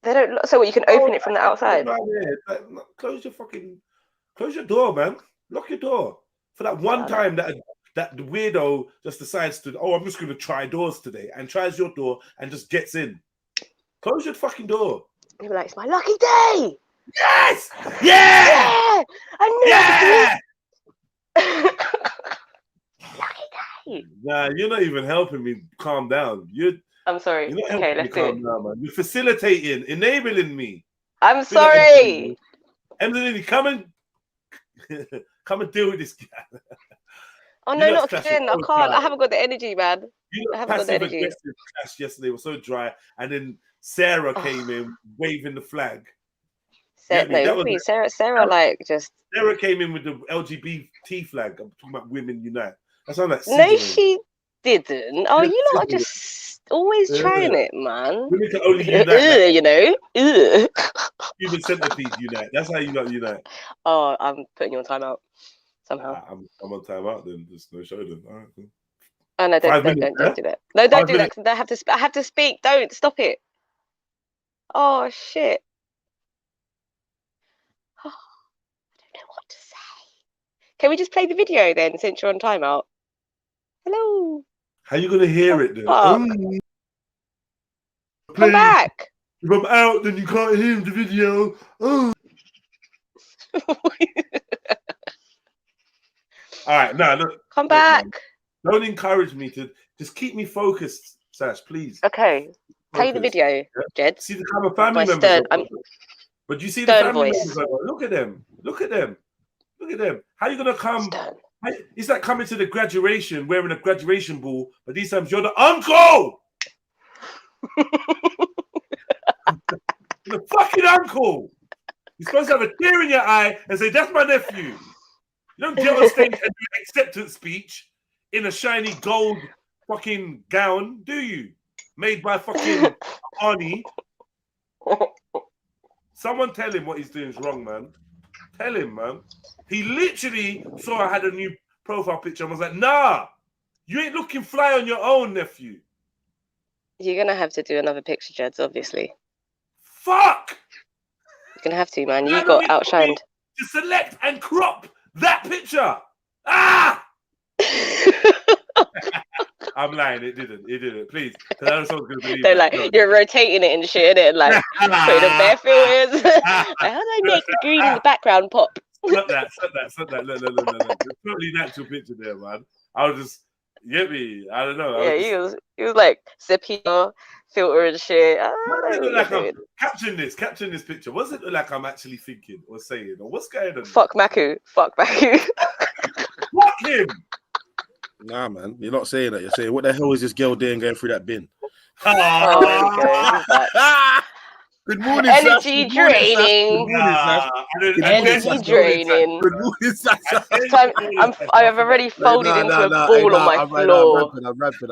They don't. So what? You can open it from the outside. Close your door, man. Lock your door. For that one time that the weirdo just decides to, I'm just going to try doors today, and tries your door and just gets in. Close your fucking door. You're like, it's my lucky day. Yes! Yeah! I knew it. Lucky day. Nah, you're not even helping me calm down. I'm sorry. You're not okay, let's do it. Down, man. You're facilitating, enabling me. I'm sorry. Emily, come and deal with this guy. Oh no, not again. I can't. I haven't got the energy, man. I haven't got the energy. Clash yesterday was so dry, and then Sarah came in waving the flag. Sarah, like just. Sarah came in with the LGBT flag. I'm talking about Women Unite. That sounds like. No, she didn't. Oh, you lot are just always trying it, man. Women can only unite. You know. Human centipede unite. That's how you got unite. Oh, I'm putting you on timeout somehow. I'm on timeout then. There's no show then. All right. Cool. Oh no, don't do that. No, don't do that. Cause I have to speak. Don't stop it. Oh shit. Oh, I don't know what to say. Can we just play the video then, since you're on timeout? Hello. How you gonna hear it then? Come back. If I'm out, then you can't hear the video. Oh. All right, no, look. Come back. Man. Don't encourage me to just keep me focused, Sash, please. Okay. Play the video, Jed. See the kind of family members. But you see the family members. Look at them. Look at them. Look at them. How are you gonna come? It's like coming to the graduation wearing a graduation ball, but these times you're the uncle. You're the fucking uncle. You're supposed to have a tear in your eye and say, "That's my nephew." You don't get on stage and do an acceptance speech in a shiny gold fucking gown, do you? Made by fucking Arnie. Someone tell him what he's doing is wrong, man. Tell him, man. He literally saw I had a new profile picture and was like, nah, you ain't looking fly on your own, nephew. You're going to have to do another picture, Jeds, obviously. Fuck! You're going to have to, man. You got outshined. To select and crop that picture. Ah! I'm lying. It didn't. Please. Because I know someone's going to believe it. Like, you're rotating it and shit, innit? Like, putting the bare filters. Like, how do I make the green in the background pop? Stop that. Look. It's totally natural picture there, man. I was just, you get me? I don't know. Yeah, he was like sepia filter and shit. Capturing this picture. What's it look like I'm actually thinking or saying? Or what's going on? Fuck Maku. Fuck him. Nah, man. You're not saying that. You're saying, what the hell is this girl doing going through that bin? Oh, there we go. He's back. Good morning, Sash. Energy Good morning, Sash. draining. Good morning, Sash. Good morning, Energy Sash. draining. Good morning, Sash. So I have already folded into a ball on my floor. I'm rapping.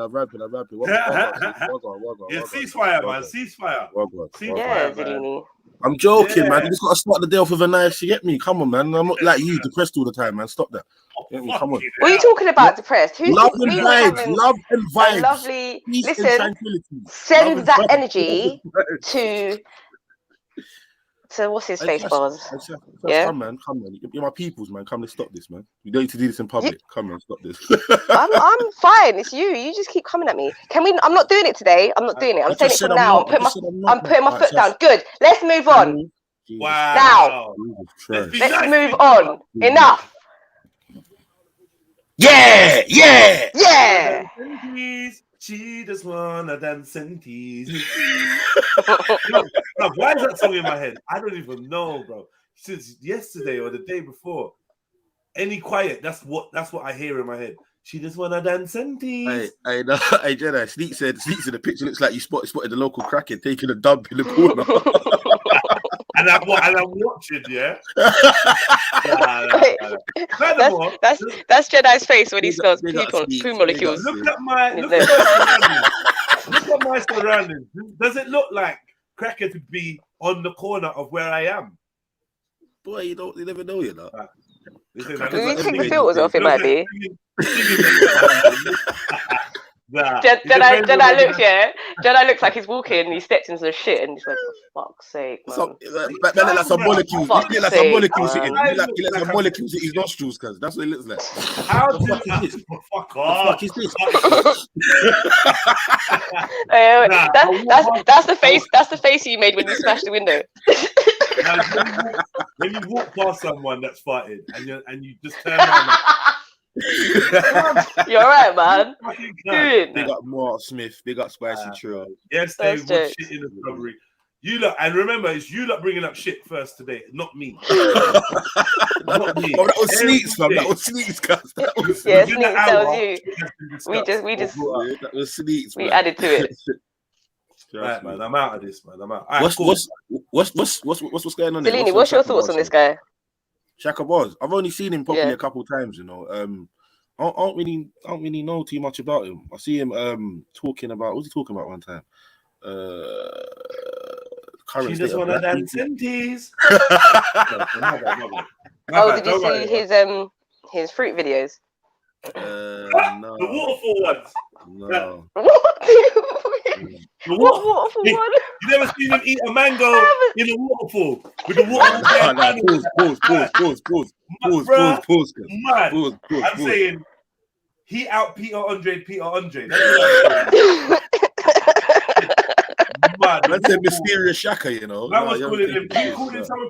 Yeah, ceasefire, man. Ceasefire. Yeah, Ceasefire, man. Zellini. I'm joking, Yeah. man. You just got to start the day off with a nice. You get me? Come on, man. I'm not like you, depressed all the time, man. Stop that. Get me? Come on. What are you talking about, depressed? Who's Love we and were vibes. having Love and a vibes. lovely Peace and listen. tranquility. Love Send and that vibes. energy to what's his face, bars. Yeah? Come, man. You're my peoples, man. Come, let's stop this, man. You don't need to do this in public. Come on, stop this. I'm fine. It's you. You just keep coming at me. Can we? I'm not doing it today. I'm not doing it. I'm saying it from now. I'm putting my foot down. Good. Let's move on. Wow. Let's move on. Enough. Yeah. Yeah. She just wanna dance and tease. Bro, why is that song in my head? I don't even know, bro. Since yesterday or the day before, any quiet, that's what I hear in my head. She just wanna dance and tease. Hey, Jedi. Sneaks in the picture looks like you spotted the local crackhead taking a dump in the corner. And I'm watching, yeah. That's Jedi's face when he smells poo molecules. Look at my surroundings. Does it look like crackhead to be on the corner of where I am? Boy, you never know, you know. Do you think the filters off? It might be. Jedi looks, yeah. Jedi looks like he's walking. He stepped into the shit and he's like, for fuck's sake, man. Man, like some molecules. He like some molecules hitting. He like some molecules hit his nostrils, cuz that's what it looks like. How do you fuck off? What the fuck is this? That's the face. That's the face you made when you smashed the window. When you walk past someone that's farted and you just turn around. You're right, man. Big up Mark Smith. Big up Spicy Trill. Yes, they would shit in the strawberry. You lot, and remember, it's you lot bringing up shit first today, not me. Not me. Oh, that was Sneaks, fam. That was Sneaks, guys. Yeah, Sneaks, that was you. We just. That was Sneaks. We added to it. Right, man. I'm out of this, man. I'm out. What's going on? Zellini, what's your thoughts on this guy? Shaka Boz. I've only seen him properly a couple of times, you know. I don't really know too much about him. I see him talking about, what was he talking about one time? Current she just want to dance and tease. Oh, did you see his fruit videos? No. The waterfall ones. No. What waterfall one? You never seen him eat a mango in a waterfall with the water? Pause. Man, I'm saying he out Peter Andre. That's a mysterious Shaka, you know. Someone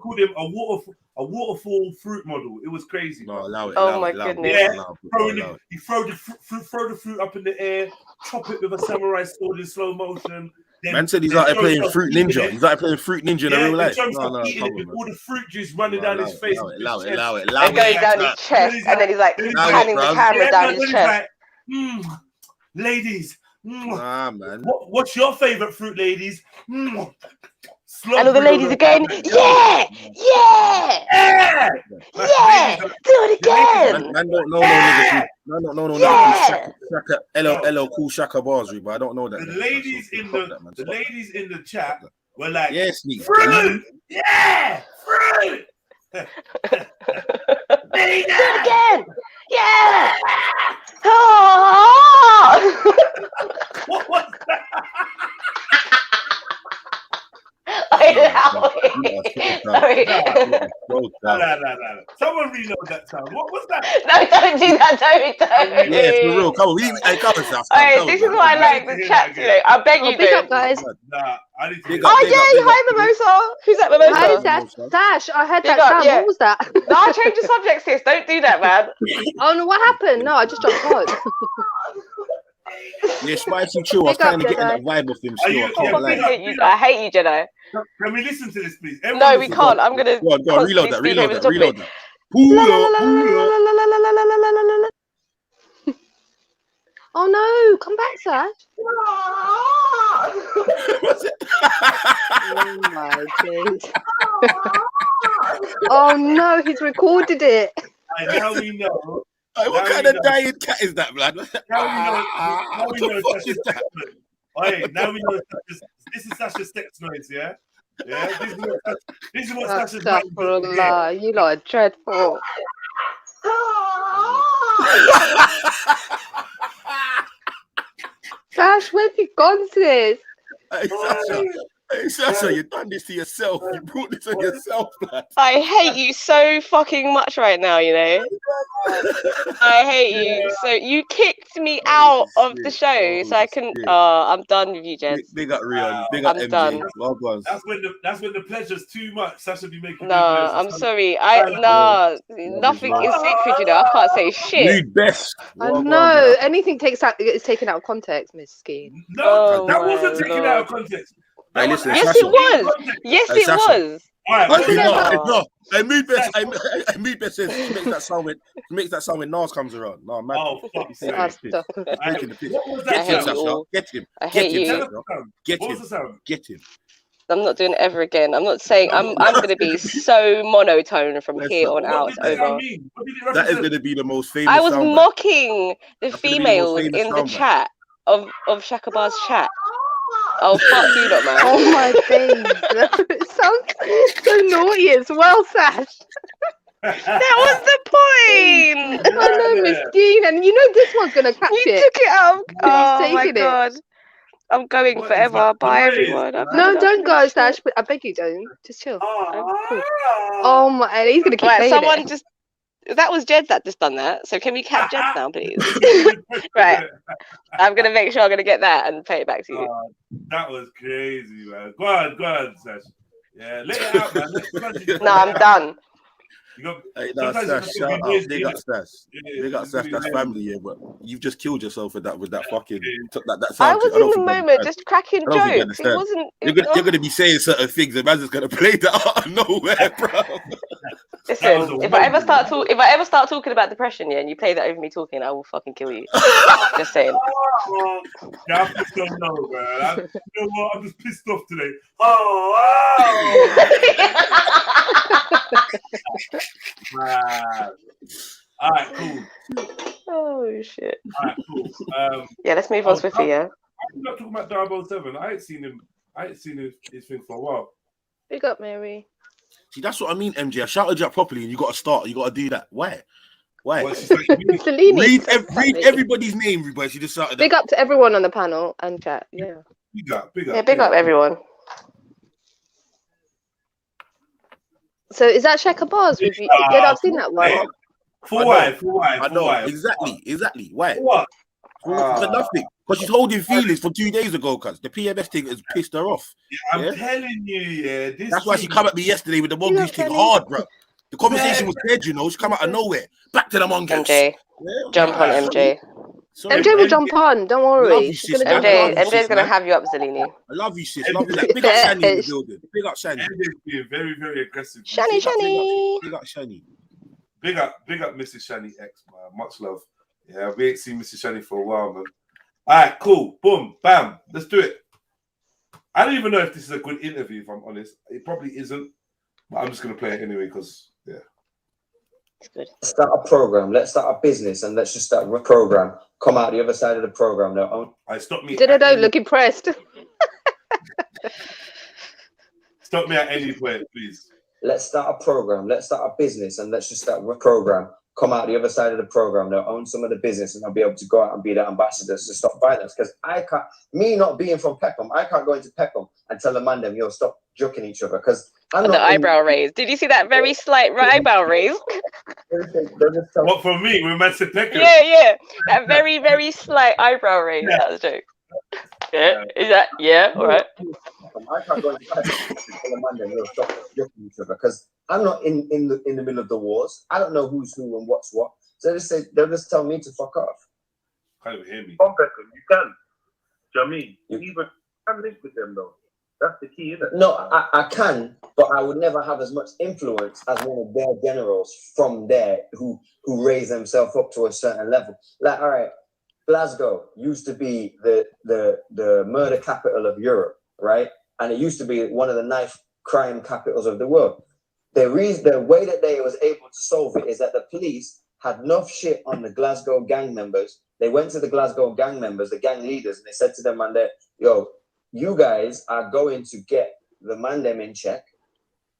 called him a waterfall fruit model. It was crazy. No, allow it. Oh my goodness. Yeah, he throw the fruit up in the air, chop it with a samurai sword in slow motion. Man said he's out there playing Fruit Ninja. He's out there playing Fruit Ninja in real life. No, eating it with all the fruit juice running down his face. Allow it. And going down his chest, and then he's like panning the camera down his chest. Ladies. Nah, man. What's your favorite fruit, ladies? And all the ladies again. Yeah. Do it again. Man don't know no niggas. Shaka, LL cool Shaka Bars, but I don't know that. The ladies in the chat were like, yes, fruit. Yeah, fruit. Do it again. Yeah. Oh. What was that? No. Someone reload that sound. What was that? No, don't do that. Don't. Yeah, for real. Come on. This is why I like the chat today. I beg you, big up, guys. Nah, I need to. Hi, Mimosa. Who's that, Mimosa? Hi, Dash. I heard that sound. What was that? No, I changed the subject, sis. Don't do that, man. Oh no, what happened? No, I just dropped hard. Yeah, Spicy Chill. I was kind of getting that vibe of him still. I hate you, Jedi. Can we listen to this, please? No, we can't. I'm gonna go on, reload that. Oh no, come back, Sash. Oh my days. Oh no, he's recorded it. And now we know. Hey, what Now kind we of know. dying cat is that, blood? Now we know. Now What we the know fuck Sasha's is that? sex noise. Hey, now we know this is Sasha's sex noise, yeah? Yeah, this is what Sasha's mind got to hear. Astaghfirullah, you lot are dreadful. Gosh, where have you gone, sis? Hey, Sasha, you done this to yourself. You brought this on yourself, blood. I hate you so fucking much right now, you know. I hate you. So you kicked me out of the show, so I couldn't. Oh, I'm done with you, Jed. Big up Rion. Big up I'm MJ. done. Well done. That's when the pleasure's too much. Sasha be making. No, I'm sorry. Nothing is sacred, you know. I can't say shit. Mood best. I Well know done, anything is taken out of context, Miss Skeen. No, Oh that my wasn't taken out of context. Hey, listen, Yes, Sasha. it was. Yes, Hey, it Sasha. was. All right, Wasn't Hey, it no, about- hey, no. Hey, Mood best. Hey, Mood best says she makes that sound when Nas comes around. No, man. Oh, fuck's sake. Breaking the piss. What was I that Get him, hate sound? you Sasha. all. Get him. I Get hate him, you. Tell us Sasha. the sound. Get What him. was the sound? Get him. I'm not doing it ever again. I'm not saying I'm going to be so monotone from here on out. What It's did that sound over. mean? What did it That is represent? going to be the most famous I was soundbite. mocking the That's gonna be the most females famous in the soundbite. chat of Shakabar's chat. Oh, fuck you lot, man. Oh my days. It sounds so naughty as well, Sash. That was the point. I know, Miss Skeen, and you know this one's gonna catch You it. took it out. Oh my taking it. god. I'm going What is forever. that? Bye, What is everyone. that? I've had No, enough don't of go, this shit. Sash. I beg you, don't. Just chill. Cool. Oh, Oh my, and he's gonna keep Right, playing someone it. just. That was Jed that just done that. So can we catch Jed now, please? Right. I'm gonna make sure I'm gonna get that and play it back to you. That was crazy, man. Go on, Sash. Yeah, let it out, man. No, I'm done. You got, Hey, no, sometimes Sash, you gotta shout be out. lazy, Big up, innit? Sash. Yeah, Big up, you Sash. gotta That's be family, yeah. But you've just killed yourself with that fucking that I sound. was I don't in the think you moment understand. just cracking I don't think you jokes. It understand. wasn't. You're gonna be saying certain things, and man's just gonna play that out of nowhere, bro. Listen, if I ever start talking about depression, yeah, and you play that over me talking, I will fucking kill you. Just saying. Yeah, I just don't know, man. You know what? I'm just pissed off today. Man. All right, cool. Oh shit. All right, cool. Yeah, let's move on swiftly. Yeah. I'm not talking about Darbo 7. I ain't seen his thing for a while. Big up, Mary. See, that's what I mean, MJ. I shouted you up properly, and you got to start. You got to do that. Why? Fellini. Read everybody's name, but she just shouted. Big up to everyone on the panel and chat. Yeah. Big up. Yeah, big up everyone. So is that Sheka Bars with you? Did I've seen that one? For why? I know exactly. Why? For what? For nothing. Because she's holding feelings from 2 days ago. Cause the PMS thing has pissed her off. I'm telling you, yeah. That's why she come at me yesterday with the mongoose thing hard, bro. The conversation was dead, you know. She come out of nowhere. Back to the mongoose. MJ, jump on MJ. Sorry, MJ will jump on. Don't worry. She's gonna MJ's gonna have you up, Zalini. I love you, sis. Love you. Like, big up Shani in the building. Big up Shani. MJ's being very, very aggressive. Shani. Big up Shani. Big up Mrs. Shani X, man. Much love. Yeah, we ain't seen Mrs. Shani for a while, man. All right, cool. Boom, bam. Let's do it. I don't even know if this is a good interview, if I'm honest. It probably isn't, but I'm just gonna play it anyway because It's good. Start a program. Let's start a business, and let's just start a program. Come out the other side of the program now. I stop me. Don't look impressed. Stop me at any point, please. Let's start a program. Let's start a business, and let's just start a program. Come out the other side of the program. They'll own some of the business, and I'll be able to go out and be the ambassadors to stop violence. Because I can't, me not being from Peckham, I can't go into Peckham and tell the man them, yo, stop joking each other. Because I'm And not the eyebrow raise. Did you see that very slight eyebrow raise? What for me? When man said Peckham. Yeah. That very, very slight eyebrow raise. Yeah. That was a joke. Yeah. Is that? Yeah. All right. I can't go into Peckham and tell the man them, yo, stop joking each other. Because I'm not in the middle of the wars. I don't know who's who and what's what. So they'll just tell me to fuck off. Can't even hear me. From Peckham, you can. Do you know what I mean? You even can link with them though. That's the key, isn't it? No, I can, but I would never have as much influence as one of their generals from there who raise themselves up to a certain level. Like, all right, Glasgow used to be the murder capital of Europe, right? And it used to be one of the knife crime capitals of the world. The way that they was able to solve it is that the police had enough shit on the Glasgow gang members. They went to the Glasgow gang members, the gang leaders, and they said to them, man, that, yo, you guys are going to get the mandem in check.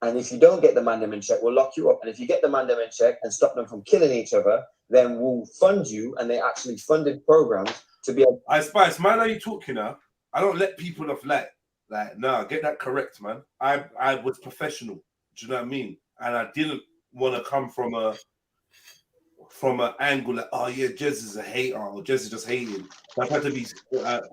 And if you don't get the mandem in check, we'll lock you up. And if you get the mandem in check and stop them from killing each other, then we'll fund you. And they actually funded programs to be able. I Spice, man, are you talking now? I don't let people off light. Like, nah, get that correct, man. I was professional. Do you know what I mean? And I didn't want to come from an angle like, oh yeah, Jez is a hater or Jez is just hating. So I've had to be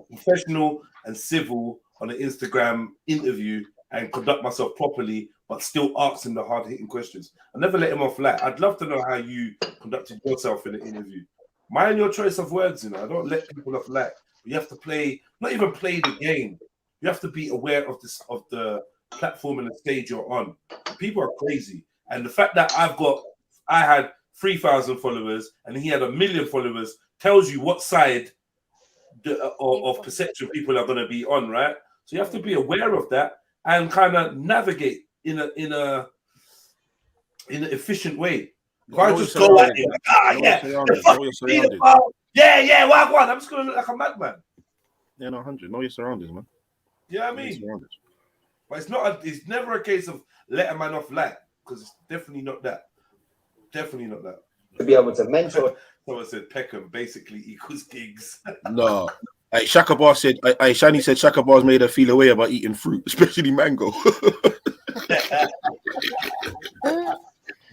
professional and civil on an Instagram interview and conduct myself properly, but still asking the hard-hitting questions. I never let him off light. I'd love to know how you conducted yourself in an interview. Mind your choice of words, you know. I don't let people off light. You have to play, not even play the game. You have to be aware of the platform and the stage you're on. People are crazy. And the fact that I had 3,000 followers and he had 1 million followers tells you what side of perception people are going to be on, right? So you have to be aware of that and kind of navigate in an efficient way. If I just go at it, yeah, wagwan, I'm just going to look like a madman. Yeah, no, 100. Know your surroundings, man. Yeah, I mean, but it's never a case of let a man off light, because it's definitely not that. Definitely not that. To be able to mentor. Someone said Peckham basically equals gigs. No. Hey, Shaka Bar said, Shani said Shaka Bar's made her feel away about eating fruit, especially mango.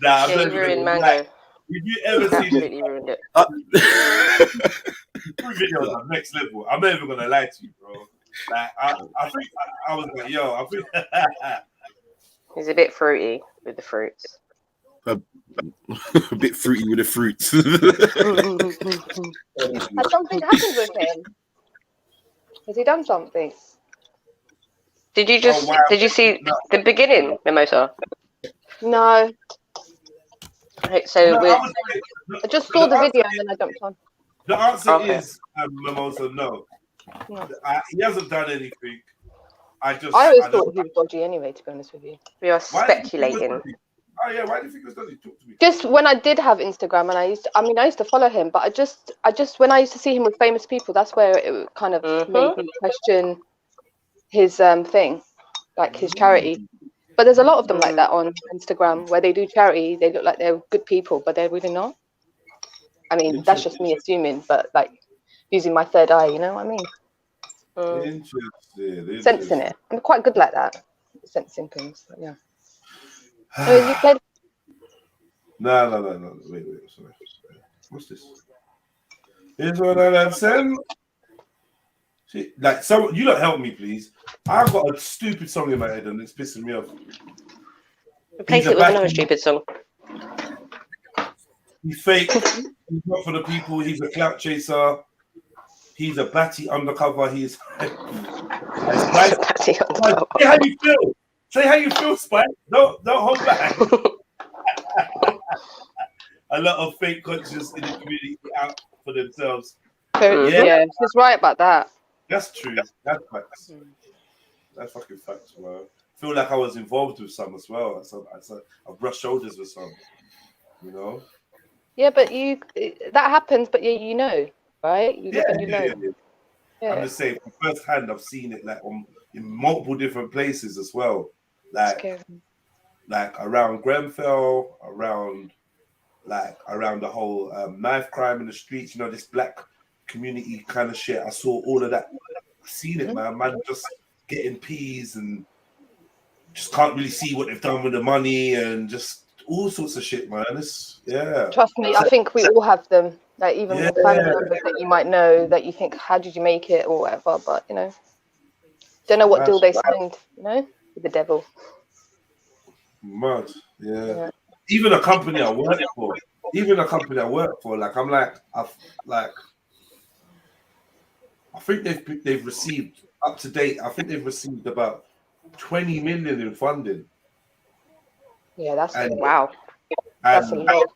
Nah, you ruined mango. Did you ever see Absolutely ruined it. Fruit videos are next level. I'm not even gonna lie to you, bro. Like, I think I was like, yo, I think He's a bit fruity with the fruits. A bit fruity with the fruits. Has something happened with him? Has he done something? Did you see the beginning, Mimosa? No. Right, so I just saw the video and then I jumped on. the answer is Mimosa, no. He hasn't done anything. I always thought he was dodgy anyway, to be honest with you. We are speculating. Oh yeah, why do you think it was dodgy? Talk to me. Just when I did have Instagram, and I used to follow him, but I just when I used to see him with famous people, that's where it kind of made me question his thing, like his charity. But there's a lot of them like that on Instagram where they do charity. They look like they're good people, but they're really not. I mean, that's just me assuming, but like using my third eye, you know what I mean? Interesting. Sensing it. I'm quite good like that, sensing things. But yeah. So you played. No. Wait. Sorry. What's this? Here's what I sent. See, like, you don't help me, please. I've got a stupid song in my head and it's pissing me off. Replace it with another stupid song. He's fake. He's not for the people. He's a clout chaser. He's a batty undercover. He's Batty undercover. Say how you feel. Say how you feel, Spike. Don't hold back. A lot of fake conscious in the community out for themselves. Yeah, she's right about that. That's true. That's facts. That's fucking facts, bro. I feel like I was involved with some as well. I brushed shoulders with some, you know? Yeah, but that happens, but you know, right? You know. Yeah. I'm just saying, from first hand, I've seen it like in multiple different places as well. Like around Grenfell, around the whole knife crime in the streets, you know, this black community kind of shit. I saw all of that. I've seen it, man just getting peas and just can't really see what they've done with the money and just all sorts of shit, man. Trust me, I think we all have them. Like even with family members that you might know that you think, how did you make it or whatever, but you know, don't know what deal they signed, you know, with the devil. Mad, yeah. Even a company I work for, like I'm like, I think they've received up to date. I think they've received about 20 million in funding. Yeah, that's wow. That's a lot.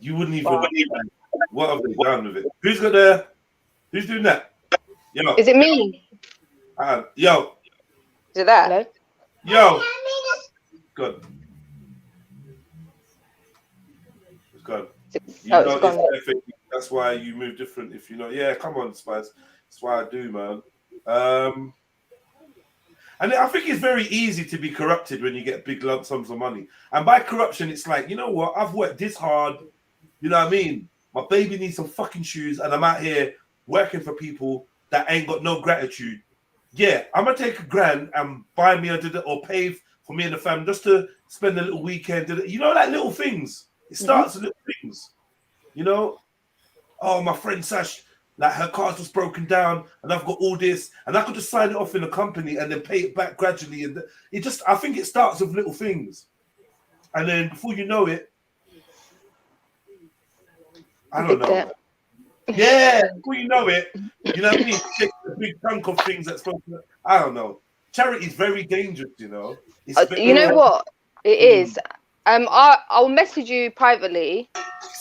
You wouldn't even What have they done with it? Who's doing that? Yo. Is it me? Yo. Is it that? Hello? Yo. Good. It's gone. You know it's perfect. That's why you move different. If you know, yeah, come on, Spice. That's why I do, man. And I think it's very easy to be corrupted when you get big lump sums of money. And by corruption, it's like, you know what? I've worked this hard. You know what I mean? My baby needs some fucking shoes, and I'm out here working for people that ain't got no gratitude. Yeah, I'm gonna take $1,000 and buy me or pay for me and the family just to spend a little weekend. You know, like little things. It starts with little things. You know? Oh, my friend Sash, like her car's just broken down, and I've got all this, and I could just sign it off in a company and then pay it back gradually. And I think it starts with little things, and then before you know it, I don't know. Yeah, before you know it, you know what I mean. Take a big chunk of things that's supposed to. I don't know. Charity is very dangerous, you know. You know what it is. I'll message you privately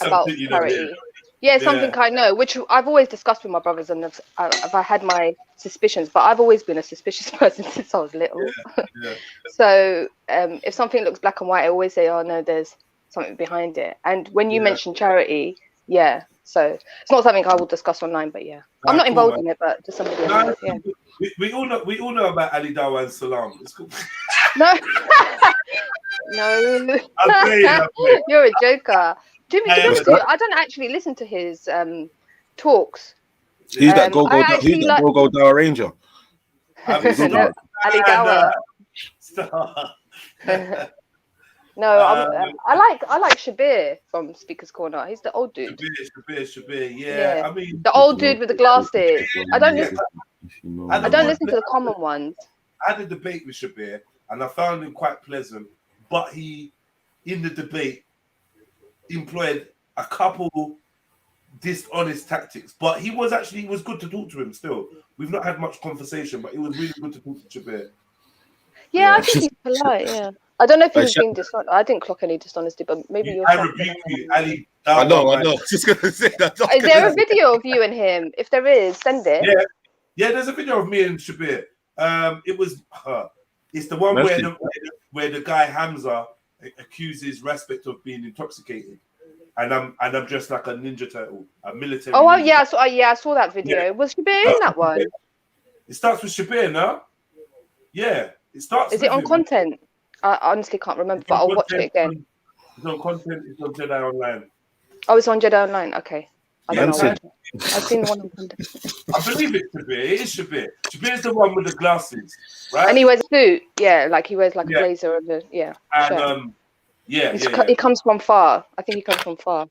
about charity. Yeah, something I know, which I've always discussed with my brothers, and I've had my suspicions, but I've always been a suspicious person since I was little. Yeah. So if something looks black and white, I always say, oh no, there's something behind it. And when you mention charity, yeah, so it's not something I will discuss online, but yeah, I'm not involved in it, but just somebody else. Yeah. We all know about Ali Dawa and Salam. It's cool. No, no, I'm playing. You're a joker. Jimmy, I don't actually listen to his talks. Who's that go Dawa Ranger? Ali Dawa. Stop. No, I like Shabir from Speaker's Corner. He's the old dude. Shabir. Yeah. I mean, the old dude with the glasses. I don't listen to the common ones. I had a debate with Shabir, and I found him quite pleasant. But he, in the debate, employed a couple dishonest tactics. But he was good to talk to him still. We've not had much conversation, but it was really good to talk to Shabir. Yeah, I think he's polite, yeah. I don't know if he was being dishonest. I didn't clock any dishonesty, but maybe you're... I rebuke you, Ali. I know. Just going to say that. Is there a video of you and him? If there is, send it. Yeah, there's a video of me and Shabir. It's the one where the guy Hamza accuses Respect of being intoxicated. And I'm just like a ninja turtle, a military. Oh, yeah, I saw that video. Yeah. Was Shabir in that one? It starts with Shabir, no? Yeah, it starts. Is it on content? I honestly can't remember, but I'll watch it again. It's on content. It's on Jedi Online. Oh, it's on Jedi Online. Okay. I don't know. I've seen the one on content. I believe it's Shabir. It is Shabir. Shabir's the one with the glasses, right? And he wears a suit. Yeah, like he wears like a blazer of a And he comes from far. I think he comes from far.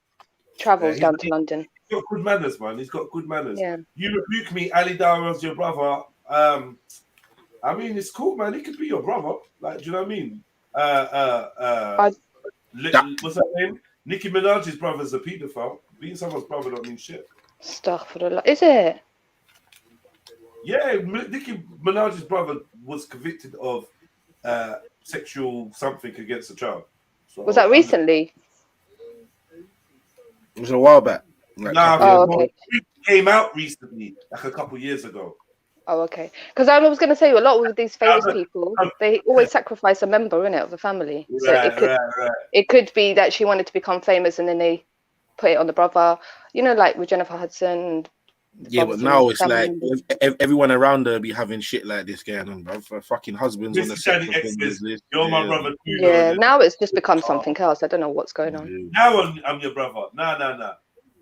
Travels down to London. He's got good manners, man. He's got good manners. Yeah. You rebuke me, Ali Dara's your brother. I mean, it's cool, man. He could be your brother. Like, do you know what I mean? What's that name? Nicki Minaj's brother's a paedophile. Being someone's brother don't mean shit. Stuff for the is it? Yeah, Nicki Minaj's brother was convicted of sexual something against a child. So, was that recently? It was a while back. Okay. It came out recently, like a couple years ago. Oh, okay. Because I was going to say, a lot with these famous people, they always sacrifice a member, innit, of the family. So it could be that she wanted to become famous and then they put it on the brother. You know, like with Jennifer Hudson. Yeah, but now it's like everyone around her be having shit like this going on, bro. Fucking husbands on the set. You're my brother too. Yeah, now it's just become something else. I don't know what's going on. Now I'm your brother. No.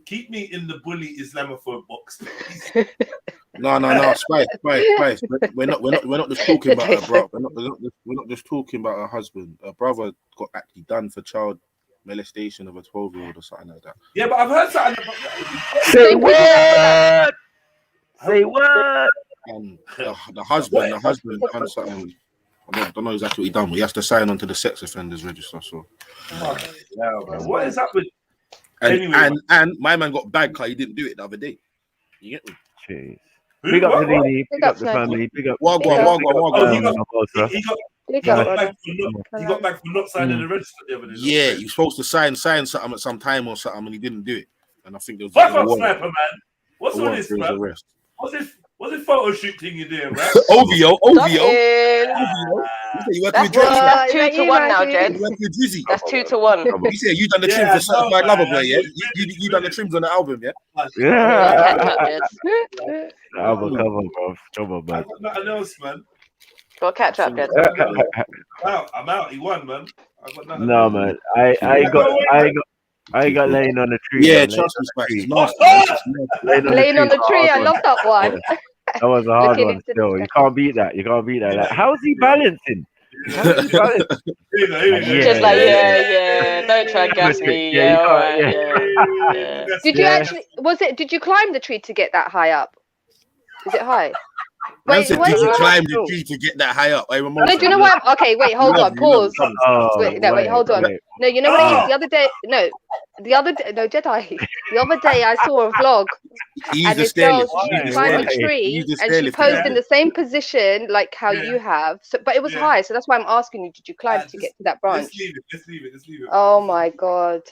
Keep me in the bully Islamophobe box, please. No, Spice. We're not just talking about her, bro. We're not just talking about her husband. Her brother got actually done for child molestation of a 12-year-old or something like that. Yeah, but I've heard something about Say what? Say what? And the husband done something. I don't know exactly what he done, but he has to sign on to the sex offenders register. So, what is up with? And my man got bagged because he didn't do it the other day. You get me? Jeez. Big up the lady, big up the family, big up. He got back for not signing the register the other day. Yeah, he was supposed to sign something at some time or something, and he didn't do it. and I think there was Fuck a off, warrant. sniper, man. What's A all warrant this, for his man? arrest. What's this photo shoot thing you're doing, man? OVO. Talking. You say you working with Drizzy? That's Well, 2 to 1 now, Jed. You working with Drizzy? That's 2 to 1. You say you done the trim Yeah, for Certified no, Lover man, Boy, yeah? it's You done the trims on the album, yeah? Catch up, Jed. Album cover, bro. Come on, I man. got nothing else, man. Go catch up, Jed. I'm out. He won, man. I got nothing No, else. man. I got laying on the tree. Yeah, man. trust me, Spice. It's What's nasty. that? Laying on the tree, I love that one. That was a hard Looking one into the still. sky. You can't beat that. You can't beat that. Like, how's he balancing? How's he balancing? Just like, yeah, don't try and gas me. Yeah, Yeah, you all can't- right, yeah. Did you actually? Did you climb the tree to get that high up? Is it high? Man Wait, said, what did is you it? climb the tree to get that high up? No, do you know what? Okay, wait, hold on, pause. Wait, hold on. wait. No, you know what it is? The other day, no, Jedi. The other day, I saw a vlog, and this girl, she climbed a tree, and she posed in the same position like how you have. So, but it was high, so that's why I'm asking you: did you climb to get to that branch? Let's leave it. Oh my god.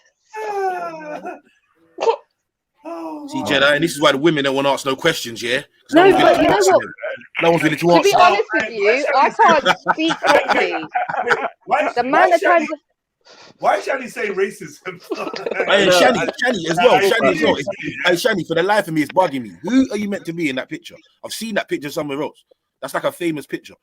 See, Jedi, and this is why the women don't want to ask no questions, yeah? No, but you know what? No one's willing to To answer. be honest with you, I can't speak properly. The man at times. Why is Shani saying racism? Hey, Shani as well. Hey, Shani, for the life of me, it's bugging me. Who are you meant to be in that picture? I've seen that picture somewhere else. That's like a famous picture.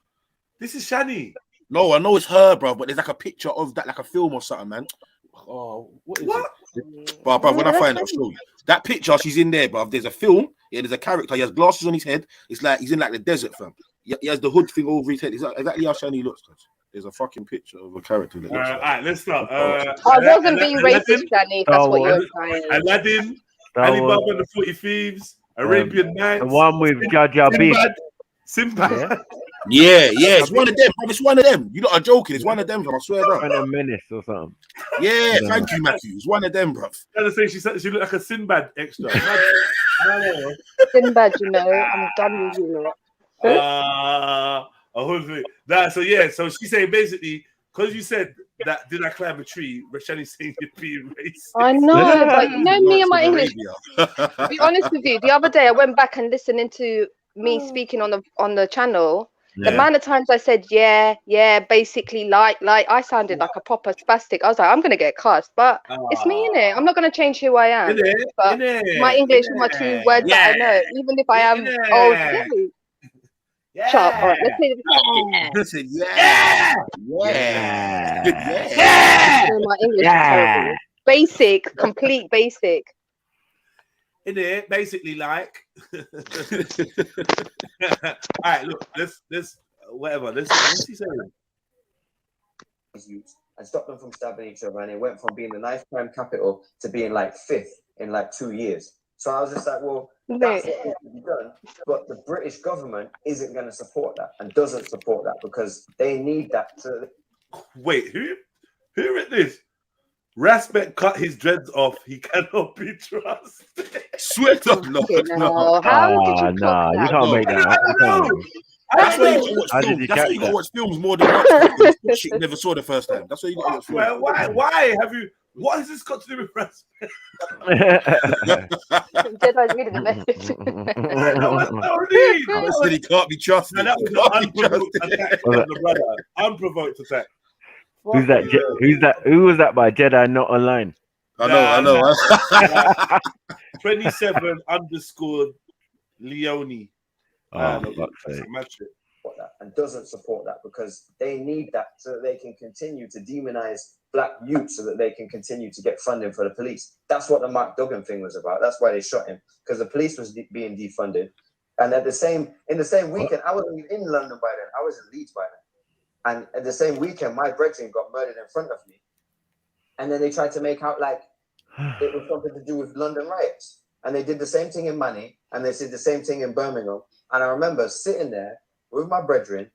This is Shani. No, I know it's her, bro, but there's like a picture of that, like a film or something, man. Oh, what is it? Bro, when I find it, I'll show you. That picture, she's in there, bro. There's a film. Yeah, there's a character. He has glasses on his head. It's like he's in like the desert, fam. He has the hood thing over his head. Is that exactly how Shani looks? There's a fucking picture of a character that looks All right, let's start. I wasn't being racist, Danny. That's what you're saying. Aladdin, Alibaba and the 40 Thieves, Arabian Nights. The one with Jaja Big. Sinbad. Yeah, it's one of them, bro. It's one of them. You're not joking. It's one of them, bro. I swear, bro. Kind of menace or something. Yeah, thank you, Matthew. It's one of them, bro. I was saying she looked like a Sinbad extra. Sinbad, you know, I'm done with you. So she's saying basically, because you said that, did I climb a tree? Shani's saying you're being racist. I know, but you know me and my English. To be honest with you, the other day I went back and listened into me speaking on the channel. The amount of times I said basically like I sounded like a proper spastic. I was like, I'm gonna get cussed, but it's me, innit? I'm not gonna change who I am. But my English is my two words that I know, even if I am old. Shut up. All right, let's play my English is terrible. Basic, complete basic. In there, basically like. All right, look, let's whatever. What's he saying? And stop them from stabbing each other, and it went from being the knife crime capital to being like 5th in like 2 years. So I was just like, well, that's what needs to be done. But the British government isn't going to support that and doesn't support that because they need that to. Wait, who wrote this? Rasbeck cut his dreads off. He cannot be trusted. Swear to God, no. How did you Nah, you can't make that up. That's why you got to watch films more than watch shit you never saw the first time. That's why you got to watch films. Well, why have you? What has this got to do with Rasbeck? Jedi's reading the message. I said he can't be trusted. No, that was an unprovoked attack from the brother. Unprovoked attack. Who's that? Who was that by Jedi not online? I know. 27 _ Leone. And doesn't support that because they need that so that they can continue to demonize black youth so that they can continue to get funding for the police. That's what the Mark Duggan thing was about. That's why they shot him, because the police was being defunded. And in the same weekend, I wasn't even in London by then. I was in Leeds by then. And at the same weekend, my brethren got murdered in front of me. And then they tried to make out like it was something to do with London riots. And they did the same thing in Manny, and they did the same thing in Birmingham. And I remember sitting there with my brethren,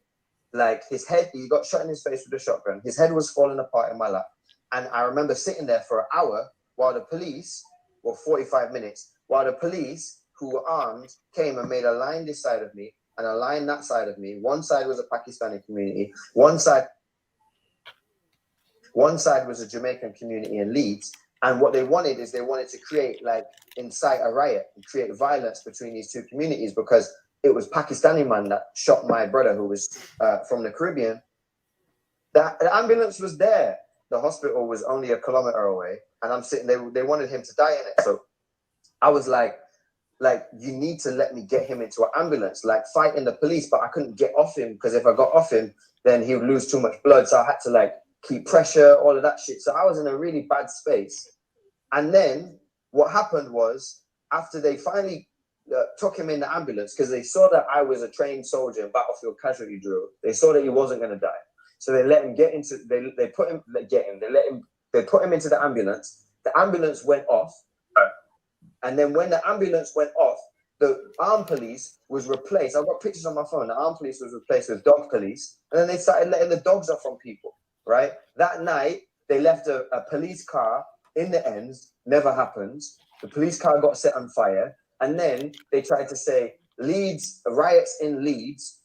like his head, he got shot in his face with a shotgun. His head was falling apart in my lap. And I remember sitting there for an hour while the police, 45 minutes, while the police who were armed came and made a line this side of me and a line that side of me. One side was a Pakistani community. One side was a Jamaican community in Leeds. And what they wanted is they wanted to create, like, incite a riot and create violence between these two communities, because it was Pakistani man that shot my brother who was from the Caribbean. The ambulance was there. The hospital was only a kilometer away, and I'm sitting. They wanted him to die in it. So I was like, you need to let me get him into an ambulance, like fighting the police. But I couldn't get off him, because if I got off him, then he would lose too much blood. So I had to, like, keep pressure, all of that shit. So I was in a really bad space. And then what happened was, after they finally took him in the ambulance, because they saw that I was a trained soldier in battlefield casualty drill, they saw that he wasn't going to die. So they let him get into, they put him into the ambulance. The ambulance went off. And then when the ambulance went off, the armed police was replaced. I've got pictures on my phone. The armed police was replaced with dog police. And then they started letting the dogs off on people, right? That night, they left a police car in the ends. Never happens. The police car got set on fire. And then they tried to say Leeds, riots in Leeds,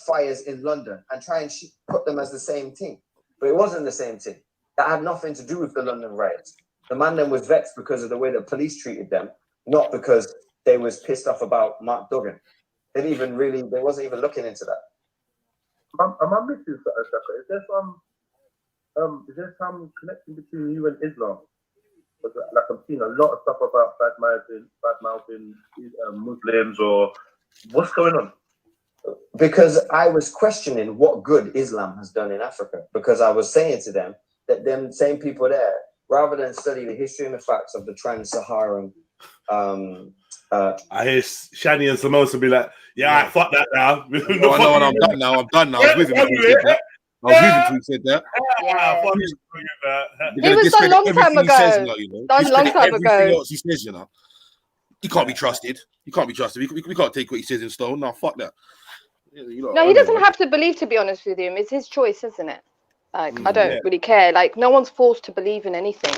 fires in London, and try and put them as the same thing. But it wasn't the same thing. That had nothing to do with the London riots. The man then was vexed because of the way the police treated them, not because they was pissed off about Mark Duggan. They wasn't even looking into that. Am I missing something? Is there some connection between you and Islam? Like, I'm seeing a lot of stuff about bad mouthing Muslims, or what's going on? Because I was questioning what good Islam has done in Africa. Because I was saying to them that them same people there, rather than study the history and the facts of the trans-Saharan, I hear Shani and Samosa be like, "Yeah, fuck that now." No, I'm done now. I was with him until he said that. It was done a long time ago. Done a long time ago. Everything else he says, he can't be trusted. We can't take what he says in stone. No, fuck that. No, he doesn't have to believe, to be honest with you. It's his choice, isn't it? Like, I don't really care. Like, no one's forced to believe in anything.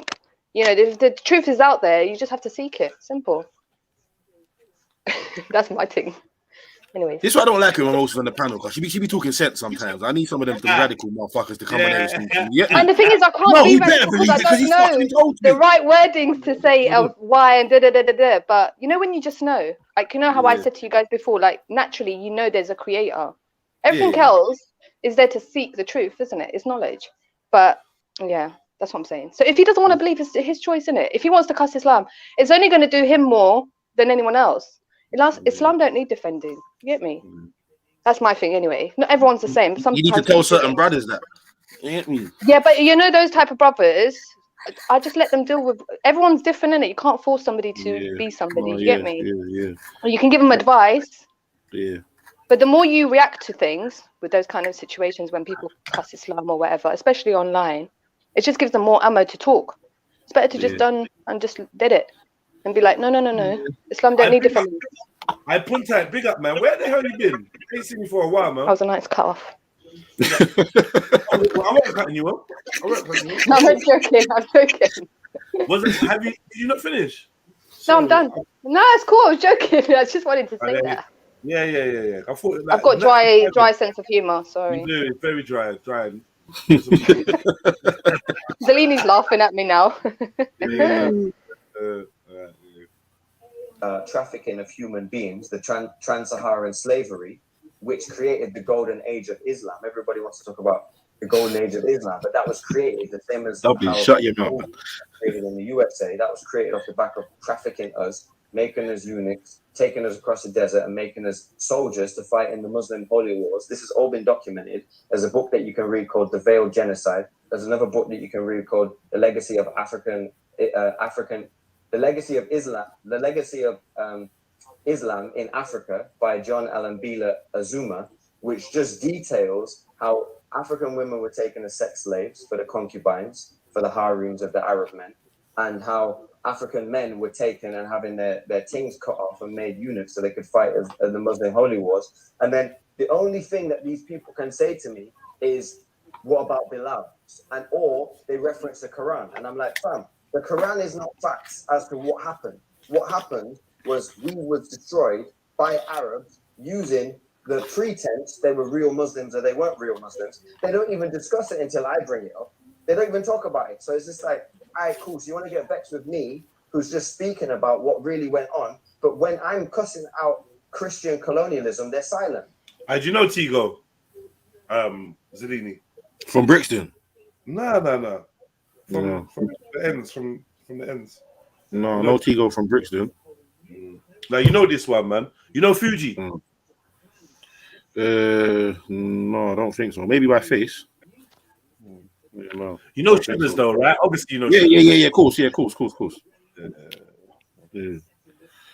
The truth is out there. You just have to seek it. Simple. That's my thing. Anyways. This is why I don't like him when most on the panel, because she be talking sense sometimes. I need some of them radical motherfuckers to come on there and speak. And the thing is, I can't be radical because I don't know the right wordings to say of why and da-da-da-da-da. But when you just know, like, how I said to you guys before, like, naturally, there's a creator. Everything else is there to seek the truth, isn't it? It's knowledge. But yeah, that's what I'm saying. So if he doesn't want to believe, it's his choice, isn't it? If he wants to cuss Islam, it's only going to do him more than anyone else. Islam don't need defending. You get me? That's my thing anyway. Not everyone's the same. Sometimes you need to tell certain brothers that. You get me? Yeah, but those type of brothers, I just let them deal with. Everyone's different, innit? You can't force somebody to be somebody. You get me? Yeah. Or you can give them advice. Yeah. But the more you react to things with those kind of situations when people cuss Islam or whatever, especially online, it just gives them more ammo to talk. It's better to just done and just did it and be like, no. Islam don't need defending. I Punta, big up, man. Where the hell you been? I ain't seen you for a while, man. That was a nice cut off. I wasn't cutting you off. I'm joking. Did you not finish? No, I'm done. No, it's cool. I was joking. I just wanted to say that. Yeah. I thought I've got dry sense of humor. Sorry. You do. It's very dry. Zelini's laughing at me now. Trafficking of human beings, the trans-Saharan slavery, which created the golden age of Islam. Everybody wants to talk about the golden age of Islam, but that was created the same as shut your mouth. Created in the USA. That was created off the back of trafficking us, making us eunuchs, taking us across the desert, and making us soldiers to fight in the Muslim holy wars. This has all been documented. There's a book that you can read called The Veiled Genocide. There's another book that you can read called The Legacy of Islam in Africa by John Alambila Azuma, which just details how African women were taken as sex slaves for the concubines, for the harems of the Arab men, and how African men were taken and having their things cut off and made eunuchs so they could fight in the Muslim holy wars. And then the only thing that these people can say to me is, what about Bilal? Or they reference the Quran. And I'm like, fam, the Quran is not facts as to what happened. What happened was we were destroyed by Arabs using the pretense they were real Muslims or they weren't real Muslims. They don't even discuss it until I bring it up. They don't even talk about it. So it's just like, all right, cool. So you want to get vexed with me, who's just speaking about what really went on, but when I'm cussing out Christian colonialism, they're silent. Do you know Tigo? Zellini. From Brixton? No. From the ends. From the ends. No, no Tigo from Brixton. Now you know this one, man. You know Fuji? No, I don't think so. Maybe by face. Yeah, no. You know Shivers though, right? Obviously you know. Yeah. Of course. Yeah.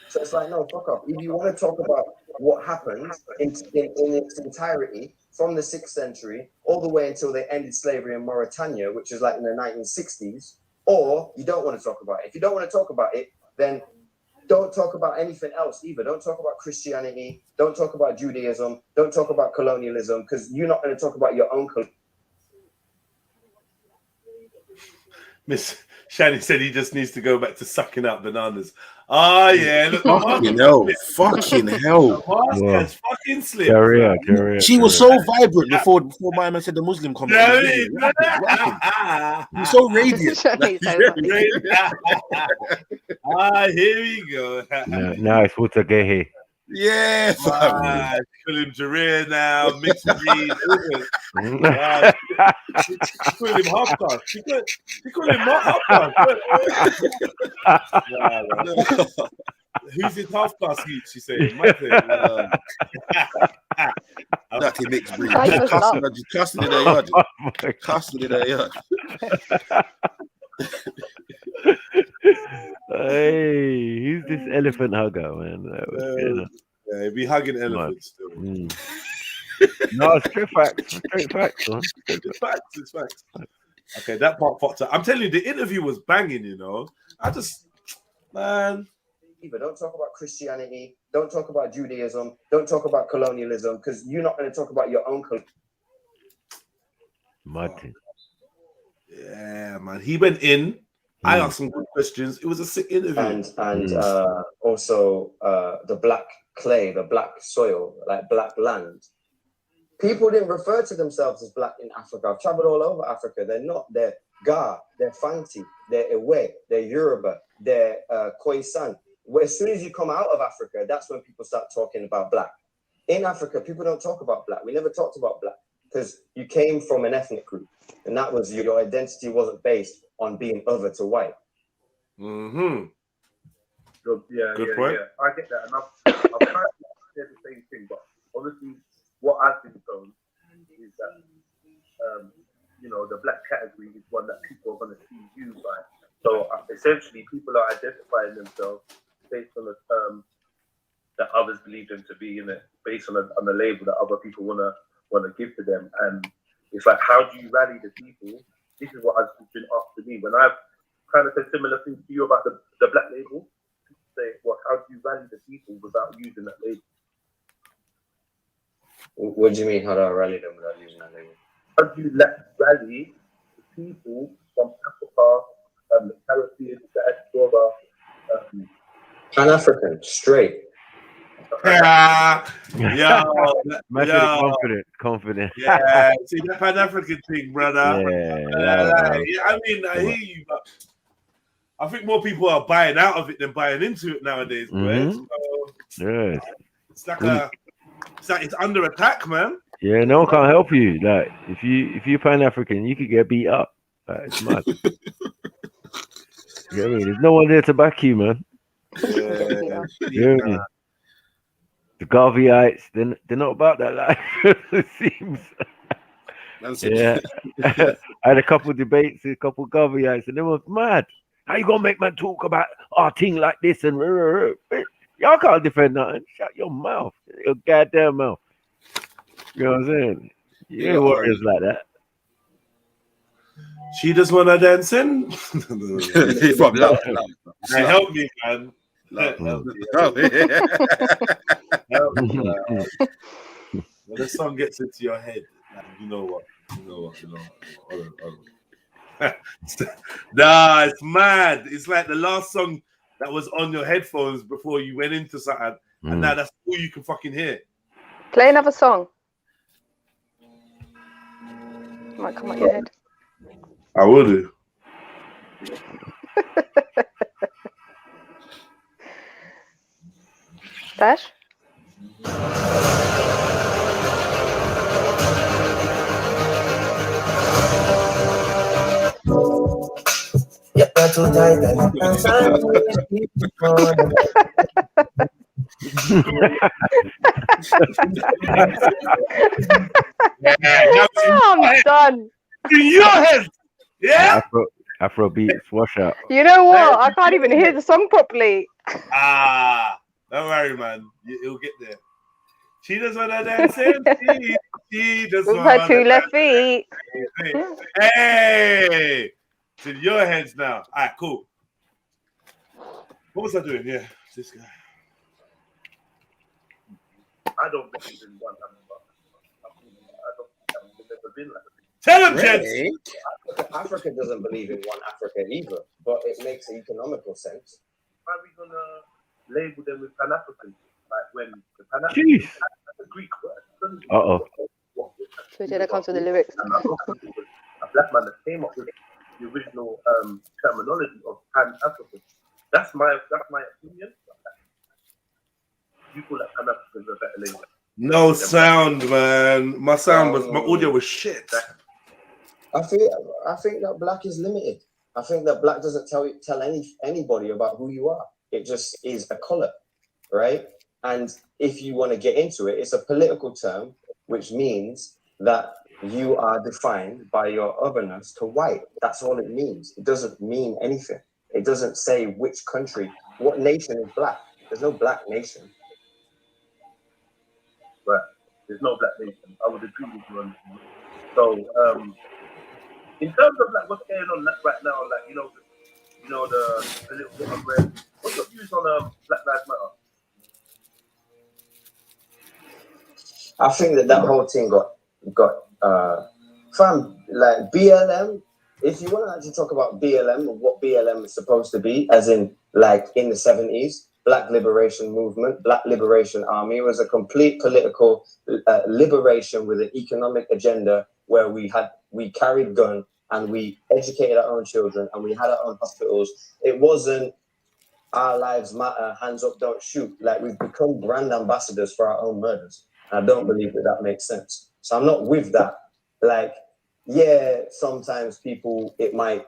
So it's like, no, fuck off. If you want to talk about what happened in its entirety from the 6th century all the way until they ended slavery in Mauritania, which is like in the 1960s, or you don't want to talk about it. If you don't want to talk about it, then don't talk about anything else either. Don't talk about Christianity. Don't talk about Judaism. Don't talk about colonialism, because you're not going to talk about your own Miss Shani said he just needs to go back to sucking out bananas. Oh yeah, look, fucking hell. The mask has fucking slipped. She was so vibrant before my man said the Muslim comment. He's so radiant. Here we go. Now it's Wutagehe. Yeah, call him Jareer now, mixed breed. She call him half caste. She call him not half caste. Who's his half caste? She said, Dirty mixed breed. Casting in their yard. Casting in their yard. Hey, who's this elephant hugger, man? Yeah, he'd be hugging elephants still. No, it's straight facts, man. It's facts. Okay, that part fucked up. I'm telling you, the interview was banging, you know. Man. Don't talk about Christianity. Don't talk about Judaism. Don't talk about colonialism, because you're not going to talk about your own Martin. Yeah, man. He went in. I asked some good questions. It was a sick interview. And also the black clay, the black soil, like black land. People didn't refer to themselves as black in Africa. I've traveled all over Africa. They're not. They're Ga, they're Fanti, they're Ewe, they're Yoruba, they're Khoisan. As soon as you come out of Africa, that's when people start talking about black. In Africa, people don't talk about black. We never talked about black because you came from an ethnic group, and that was your identity wasn't based on being other to white. Yeah, Good point. I get that, and I've tried to say the same thing, but obviously, what I've been told is that the black category is one that people are going to see you by. So essentially, people are identifying themselves based on the term that others believe them to be, in it, based on the label that other people want to give to them. And it's like, how do you rally the people? This is what has been asked to me when I've kind of said similar things to you about the black label. People say, well, how do you rally the people without using that label? What do you mean? How do I rally them without using that label? How do you rally the people from Africa, the Caribbean, the Diaspora, Pan-African, straight. Confident. Yeah, see that Pan-African thing, brother. Yeah, I mean, I hear you, but I think more people are buying out of it than buying into it nowadays, bro. So it's like it's under attack, man. Yeah, no one can't help you. Like if you're Pan-African, you could get beat up. Like, it's mad. You know what I mean? There's no one there to back you, man. Yeah. The Garveyites, they're not about that life. It seems. Yeah. I had a couple of debates, a couple of Garveyites, and they were mad. How you gonna make man talk about our thing like this? And y'all can't defend nothing. Shut your mouth. Your goddamn mouth. You know what I'm saying? You ain't warriors like that. She just wanna dance in. Hey, help me, man. Help me. When the song gets into your head, you know what. Nah, it's mad. It's like the last song that was on your headphones before you went into something, and now that's all you can fucking hear. Play another song. Might come out your head. I will do. Dash? Yep, that's too tight. I'm done. In your head. Yeah. Afrobeats, wash out. You know what? I can't even hear the song properly. Don't worry, man. You'll get there. She does want to dance. She does With want her two left feet. Hey, to your heads now. All right, cool. What was I doing? Yeah, this guy. I don't believe in one Africa. I've never been like that. Tell him, gents. Africa doesn't believe in one Africa either, but it makes economical sense. Why are we gonna label them with Pan African? Like when the Pan African is a Greek word. So that comes with the lyrics. A black man that came up with the original terminology of Pan African. That's my opinion. You call that Pan African a better language. No sound, man. My audio was shit. I think that black is limited. I think that black doesn't tell anybody about who you are. It just is a color, right? And if you want to get into it, it's a political term, which means that you are defined by your otherness to white. That's all it means. It doesn't mean anything. It doesn't say which country, what nation is black. There's no black nation. Right. There's no black nation. I would agree with you on that. So, in terms of like what's going on right now, like the little bit of red. What's your views on Black Lives Matter? I think that whole thing got from like BLM. If you want to actually talk about BLM and what BLM is supposed to be, as in like in the 70s, Black Liberation Movement, Black Liberation Army was a complete political liberation with an economic agenda where we carried guns and we educated our own children and we had our own hospitals. It wasn't our lives matter, hands up, don't shoot. Like we've become brand ambassadors for our own murders. And I don't believe that makes sense. So I'm not with that. Like, yeah, sometimes people, it might,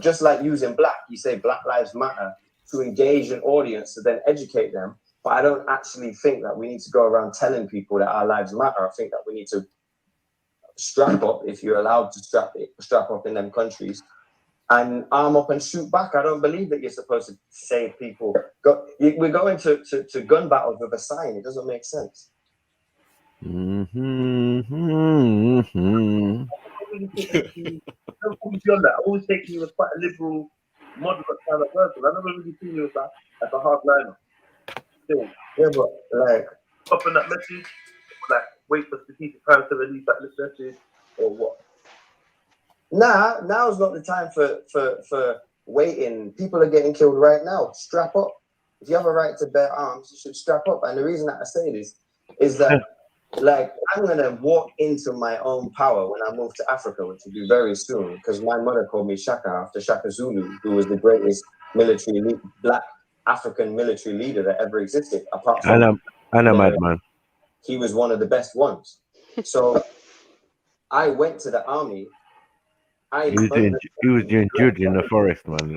just like using black, you say Black Lives Matter to engage an audience to then educate them. But I don't actually think that we need to go around telling people that our lives matter. I think that we need to strap up, if you're allowed to strap up in them countries, and arm up and shoot back. I don't believe that you're supposed to say people, we're going to gun battles with a sign. It doesn't make sense. Beyond that, I always taken you as quite a liberal, moderate kind of person. I never really seen you as like a hardliner. Still, yeah, but like stopping that message, like wait for strategic time to release that message, or what? Nah, now's not the time for waiting. People are getting killed right now. Strap up. If you have a right to bear arms, you should strap up. And the reason that I say this is that like I'm gonna walk into my own power when I move to Africa, which will be very soon, because my mother called me Shaka after Shaka Zulu, who was the greatest black African military leader that ever existed. Apart from and a madman. He was one of the best ones. So I went to the army. He was doing Jude in the forest, man.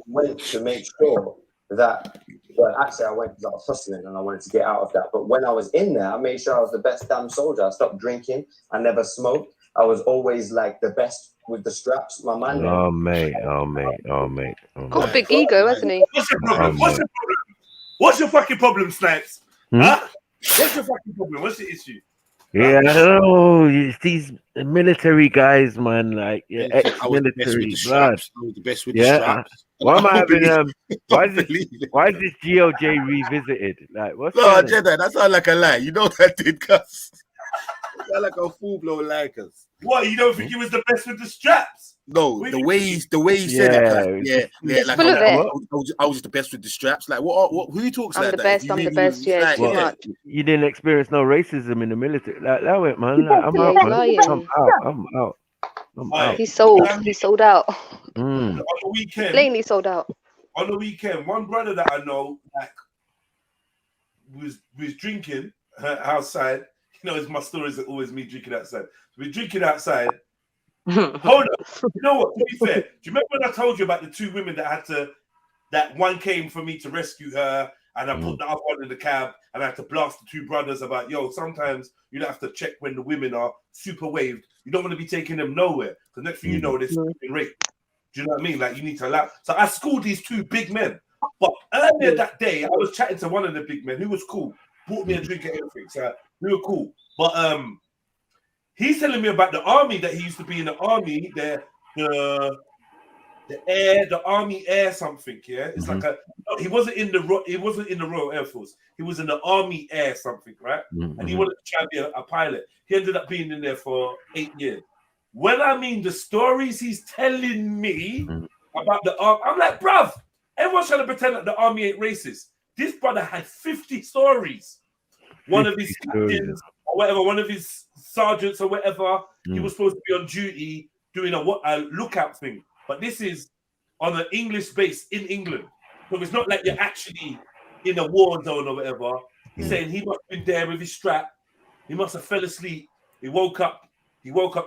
Went to make sure that, well, actually, I went because I was hustling and I wanted to get out of that. But when I was in there, I made sure I was the best damn soldier. I stopped drinking. I never smoked. I was always like the best with the straps. My man. Oh, mate. Got a big ego, hasn't he? What's your problem? What's your fucking problem, Snipes? Huh? What's your fucking problem? What's the issue? Yeah, it's these military guys, man. Like, yeah, ex-military blood. I was the best with the straps. Why am I having why is this GOJ revisited? Like, what's Jedi, that sounds like a lie. You know that did, cuz. Sound like a full-blown lie, cuz. What, you don't think he was the best with the straps? No, the way he said it, like I was just the best with the straps. Like what who talks like that? I'm the best, yeah, too much. You didn't experience no racism in the military. Like that went, man. Like, I'm out. He's sold. He's sold out. On the weekend, Plainly sold out. On the weekend, one brother that I know, like, was drinking outside. You know, it's my stories are always me drinking outside. We're drinking outside. Hold on. You know what? To be fair, do you remember when I told you about the two women that one came for me to rescue her, and I put the other one in the cab, and I had to blast the two brothers about, yo, sometimes you don't have to check when the women are super waved. You don't want to be taking them nowhere. The next thing you know, they're sleeping rape. Do you know what I mean? Like, you need to allow. So I schooled these two big men. But earlier that day, I was chatting to one of the big men who was cool. Bought me a drink and everything. So we were cool. But he's telling me about the army, that he used to be in the army, the army air something. Yeah, it's like he wasn't in the Royal Air Force. He was in the army air something, right? And he wanted to try to be a pilot. He ended up being in there for 8 years. When I mean the stories he's telling me about the army, I'm like, bruv, everyone's trying to pretend that the army ain't racist. This brother had 50 stories. One of his captains or whatever, one of his sergeants or whatever, he was supposed to be on duty doing a lookout thing. But this is on an English base in England. So it's not like you're actually in a war zone or whatever. He's saying he must have been there with his strap. He must have fell asleep. He woke up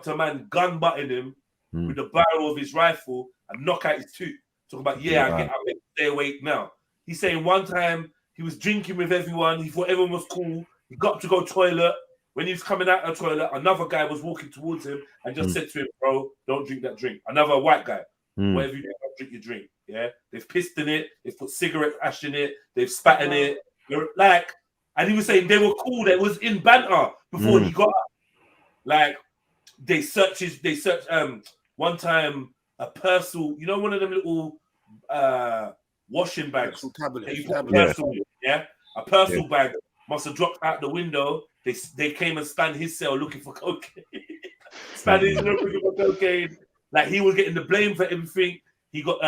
to a man gun butting him with the barrel of his rifle and knock out his tooth. Talk about, I get up and stay awake now. He's saying one time he was drinking with everyone. He thought everyone was cool. He got up to go toilet. When he was coming out of the toilet, another guy was walking towards him and just said to him, bro, don't drink that drink. Another white guy, whatever you do, don't drink your drink. Yeah, they've pissed in it. They've put cigarette ash in it. They've spat in it. Like, and he was saying they were cool. That was in banter before he got up. Like, they searched one time a Persil, you know, one of them little washing bags. A Persil bag must have dropped out the window. They came and spanned his cell looking for cocaine. Looking for cocaine. Like, he was getting the blame for everything. He got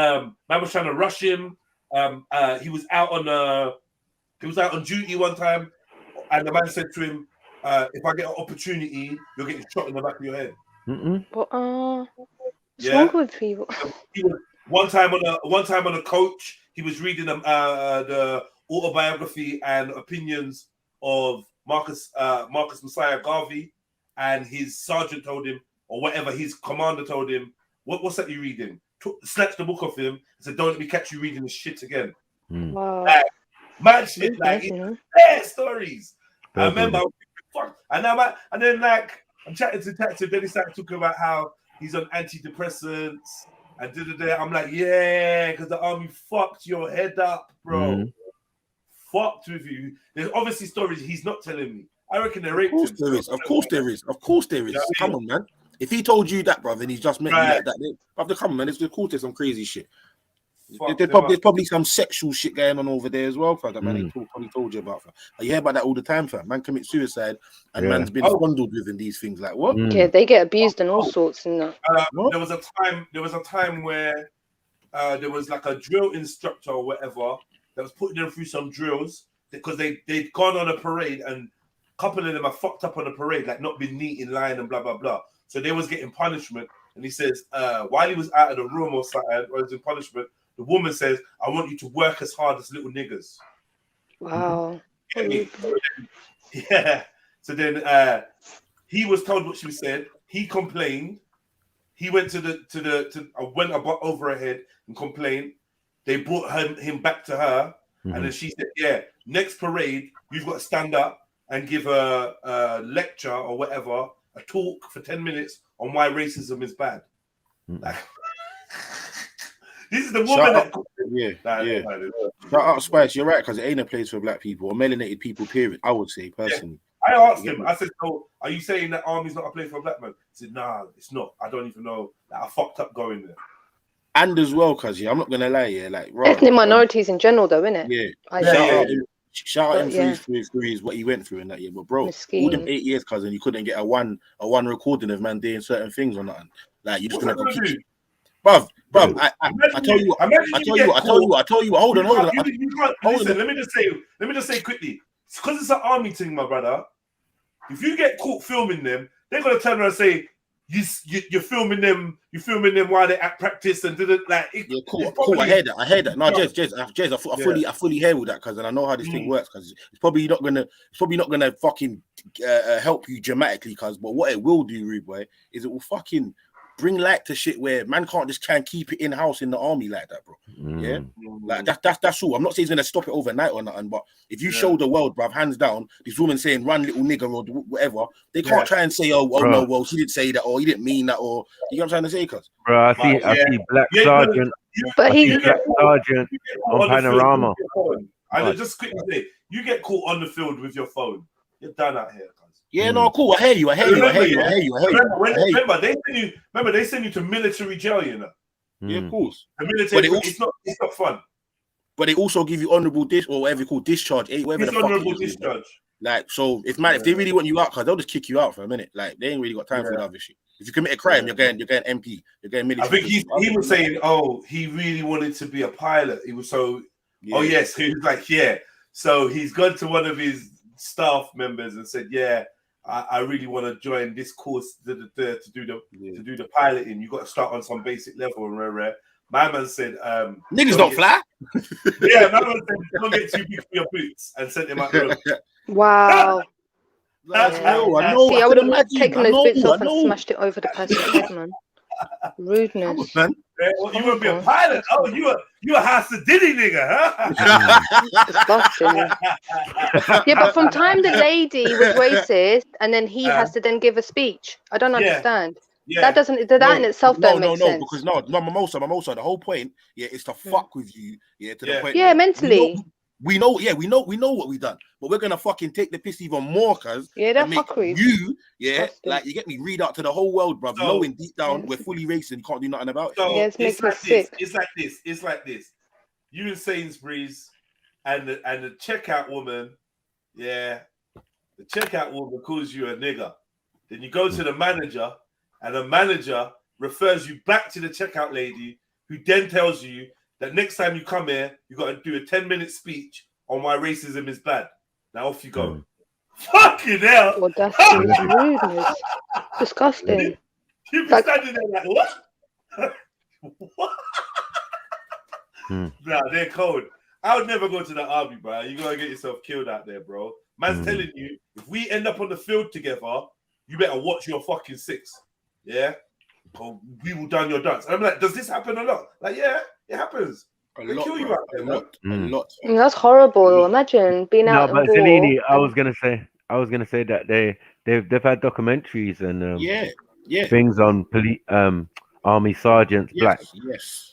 man was trying to rush him. He was out on duty one time, and the man said to him, if I get an opportunity, you're getting shot in the back of your head. What's wrong with people? He was one time on a coach. He was reading the autobiography and opinions of Marcus Messiah Garvey, and his sergeant told him, or whatever his commander told him, what's that you reading? Snatched the book off him and said, don't let me catch you reading this shit again. Wow. Like, mad shit, like, stories. I remember, and then like, I'm chatting to Detective, then he started talking about how he's on antidepressants and I'm like, yeah, because the army fucked your head up, bro. Fucked with you. There's obviously stories he's not telling me. I reckon they're raped him. Of course there is. Come on, man. If he told you that, brother, and he's just meant you like that, brother, come on, man. Of course there's some crazy shit. There's probably some sexual shit going on over there as well, fam. That man ain't probably told you about, fam. You hear about that all the time, fam. Man commits suicide and man's been fondled with in these things. Like, what? Yeah, they get abused and all sorts. And there was a time where there was like a drill instructor or whatever that was putting them through some drills because they'd gone on a parade, and a couple of them are fucked up on the parade, like not been neat in line and blah blah blah. So they was getting punishment, and he says while he was out of the room or something, or was in punishment, the woman says, I want you to work as hard as little niggas. Wow. Yeah. So then he was told what she said. He complained. He went went over her head and complained. They brought him back to her. And then she said, yeah, next parade, you've got to stand up and give a lecture or whatever, a talk for 10 minutes on why racism is bad. Like, this is the woman Shout out Spice, you're right, because it ain't a place for black people or melanated people, period. I would say, personally. I asked him, I said, so are you saying that army's not a place for black men? He said, nah, it's not. I don't even know. Like, I fucked up going there. And as well, because I'm not gonna lie, like ethnic minorities in general, though, innit? Shout out him for his what he went through in that year. But bro, all them 8 years, cousin, you couldn't get a one recording of man doing certain things or nothing. Like, you're just gonna go keep. Bruv, I tell you, hold on. Listen, let me just say quickly, it's because it's an army thing, my brother. If you get caught filming them, they're gonna turn around and say you're filming them. You're filming them while they're at practice and didn't like. Yeah, cool. I heard that. No, Jez, I fully hear all that because I know how this thing works. Because it's probably not gonna fucking help you dramatically. Because but what it will do, rude boy, is it will fucking bring light to shit where man can't just try and keep it in house in the army like that, bro. Yeah, like that's all. I'm not saying it's gonna stop it overnight or nothing, but if you show the world, bruv, hands down, these women saying "run, little nigger" or whatever, they can't try and say, "Oh no, well, she didn't say that," or "he didn't mean that," or you know what I'm trying to say, cuz. Bro, I see Black Sergeant. But he Black Sergeant on Panorama. I just quickly say, you get caught on the field with your phone, you're done out here, cuz. Yeah, no, cool. I hear you. Remember, they send you to military jail, you know. Yeah, of course. The military, it's not fun. But they also give you honorable or whatever you call discharge, whatever the fuck honorable discharge. Like, so if they really want you out, cuz they'll just kick you out for a minute. Like, they ain't really got time for that other shit. If you commit a crime, you're going MP, you're going military. I think he was saying, he really wanted to be a pilot. He was so he was like, so he's gone to one of his staff members and said, I really want to join this course to do the piloting. You got to start on some basic level and rare. My man said, "Niggas don't fly." Yeah, my man said, "Don't get too big for your boots," and sent him out the room. Wow. That's real. I See, I would have taken those bits off and smashed it over the person's head, man. Rudeness. Man. You want to be a pilot? Oh, you a Hasidini nigga, huh? Disgusting. Yeah, but from time the lady was racist, and then he has to then give a speech. I don't understand. That doesn't. That in itself don't make sense. Because Mimosa. The whole point, is to fuck with you, to the point. Yeah, mentally. We know what we done, but we're gonna fucking take the piss even more, cuz. Yeah, that fuckery. You, like you get me, read out to the whole world, bruv. Knowing deep down we're fully racist, you can't do nothing about it. So it's like this. You in Sainsbury's, and the checkout woman, the checkout woman calls you a nigger. Then you go to the manager, and the manager refers you back to the checkout lady, who then tells you that next time you come here, you got to do a 10-minute speech on why racism is bad. Now off you go. Fucking hell! Well, that's rudeness. Disgusting. You've been standing there like, what? What? Nah, they're cold. I would never go to the army, bro. You gotta get yourself killed out there, bro. Man's telling you, if we end up on the field together, you better watch your fucking six. Yeah? Or we will done your dance. And I'm like, does this happen a lot? Like, yeah, it happens. They kill you out there, man. A lot. That's horrible. Imagine being out. No, but Salini, I was gonna say that they've had documentaries and things on army sergeants black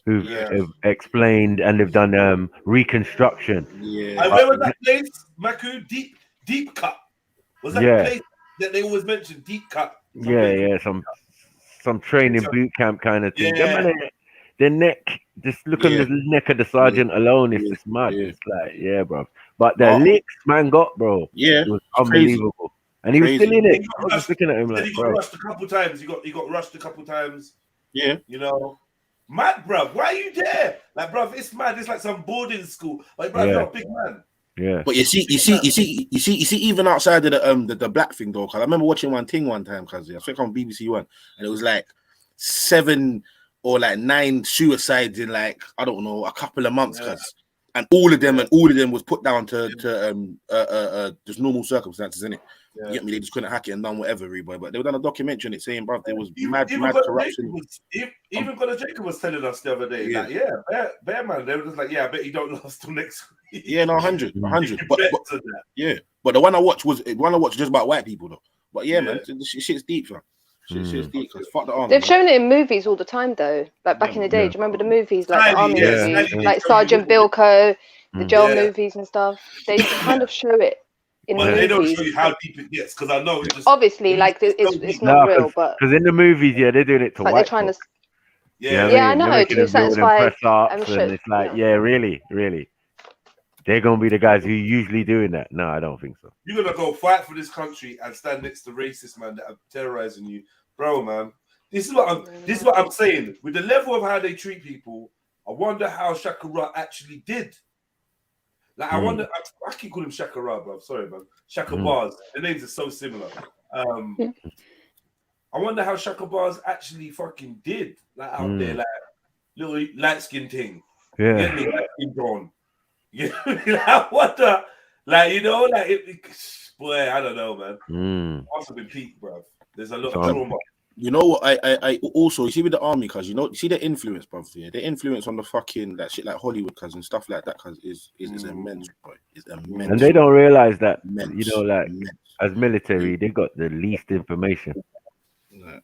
who've explained, and they've done reconstruction. And where was that place, Maku? Deep cut. Was that the place that they always mention? Deep cut. Some training boot camp kind of thing. The neck, just look at the neck of the sergeant alone. It's just mad. It's like, bro. But the licks man got, bro. It was unbelievable. Crazy. And he was still in it. I was just looking at him like, he got rushed a couple times. He got rushed a couple times. Yeah. You know, mad, bro. Why are you there? Like, bro, it's mad. It's like some boarding school. Like, bro, you're a big man. Yeah. But you see, even outside of the black thing though, because I remember watching one thing one time, because I think on BBC One, and it was like 7 or like 9 suicides in like, I don't know, a couple of months, cuz. And all of them was put down to just normal circumstances, innit? You get me? They just couldn't hack it and done whatever, boy. But they were done a documentary on it saying, bruv, there was mad corruption. Even Conor Jacob was telling us the other day, like, bear man, they were just like, I bet you don't last till next week. Yeah, no, 100. But the one I watched was just about white people though. But man, shit's deep, fam. Shit's deep. Fuck the army. They've shown it in movies all the time though. Like back in the day, do you remember the movies like the army movies, like Sergeant Bilko, the jail movies and stuff? They kind of show it. But they don't show you how deep it gets, because I know it just obviously like it's not real, but because in the movies, they're doing it to white. They're trying to. I know to satisfy. I'm sure. And it's like, really, they're gonna be the guys who usually doing that. No, I don't think so. You're gonna go fight for this country and stand next to racist man that are terrorizing you, bro, man. This is what I'm saying. With the level of how they treat people, I wonder how Shakara actually did. Like, I wonder. I keep calling him Shakara, bro. Sorry, man. Shaka Bars. The names are so similar. I wonder how Shaka Bars actually fucking did, like out there, like little light skin thing. Yeah. Get me, light skin drawn. You know, what the, like, you know, like boy, I don't know, man. Must have been peak, bro. There's a lot of trauma. You know what? I also, you see with the army, cuz, you know, see the influence, bro. Yeah, the influence on the fucking that shit like Hollywood, cuz, and stuff like that, cuz, is immense, bro. It's immense. And they don't realize that, immense. you know, like as military, they got the least information. Yeah.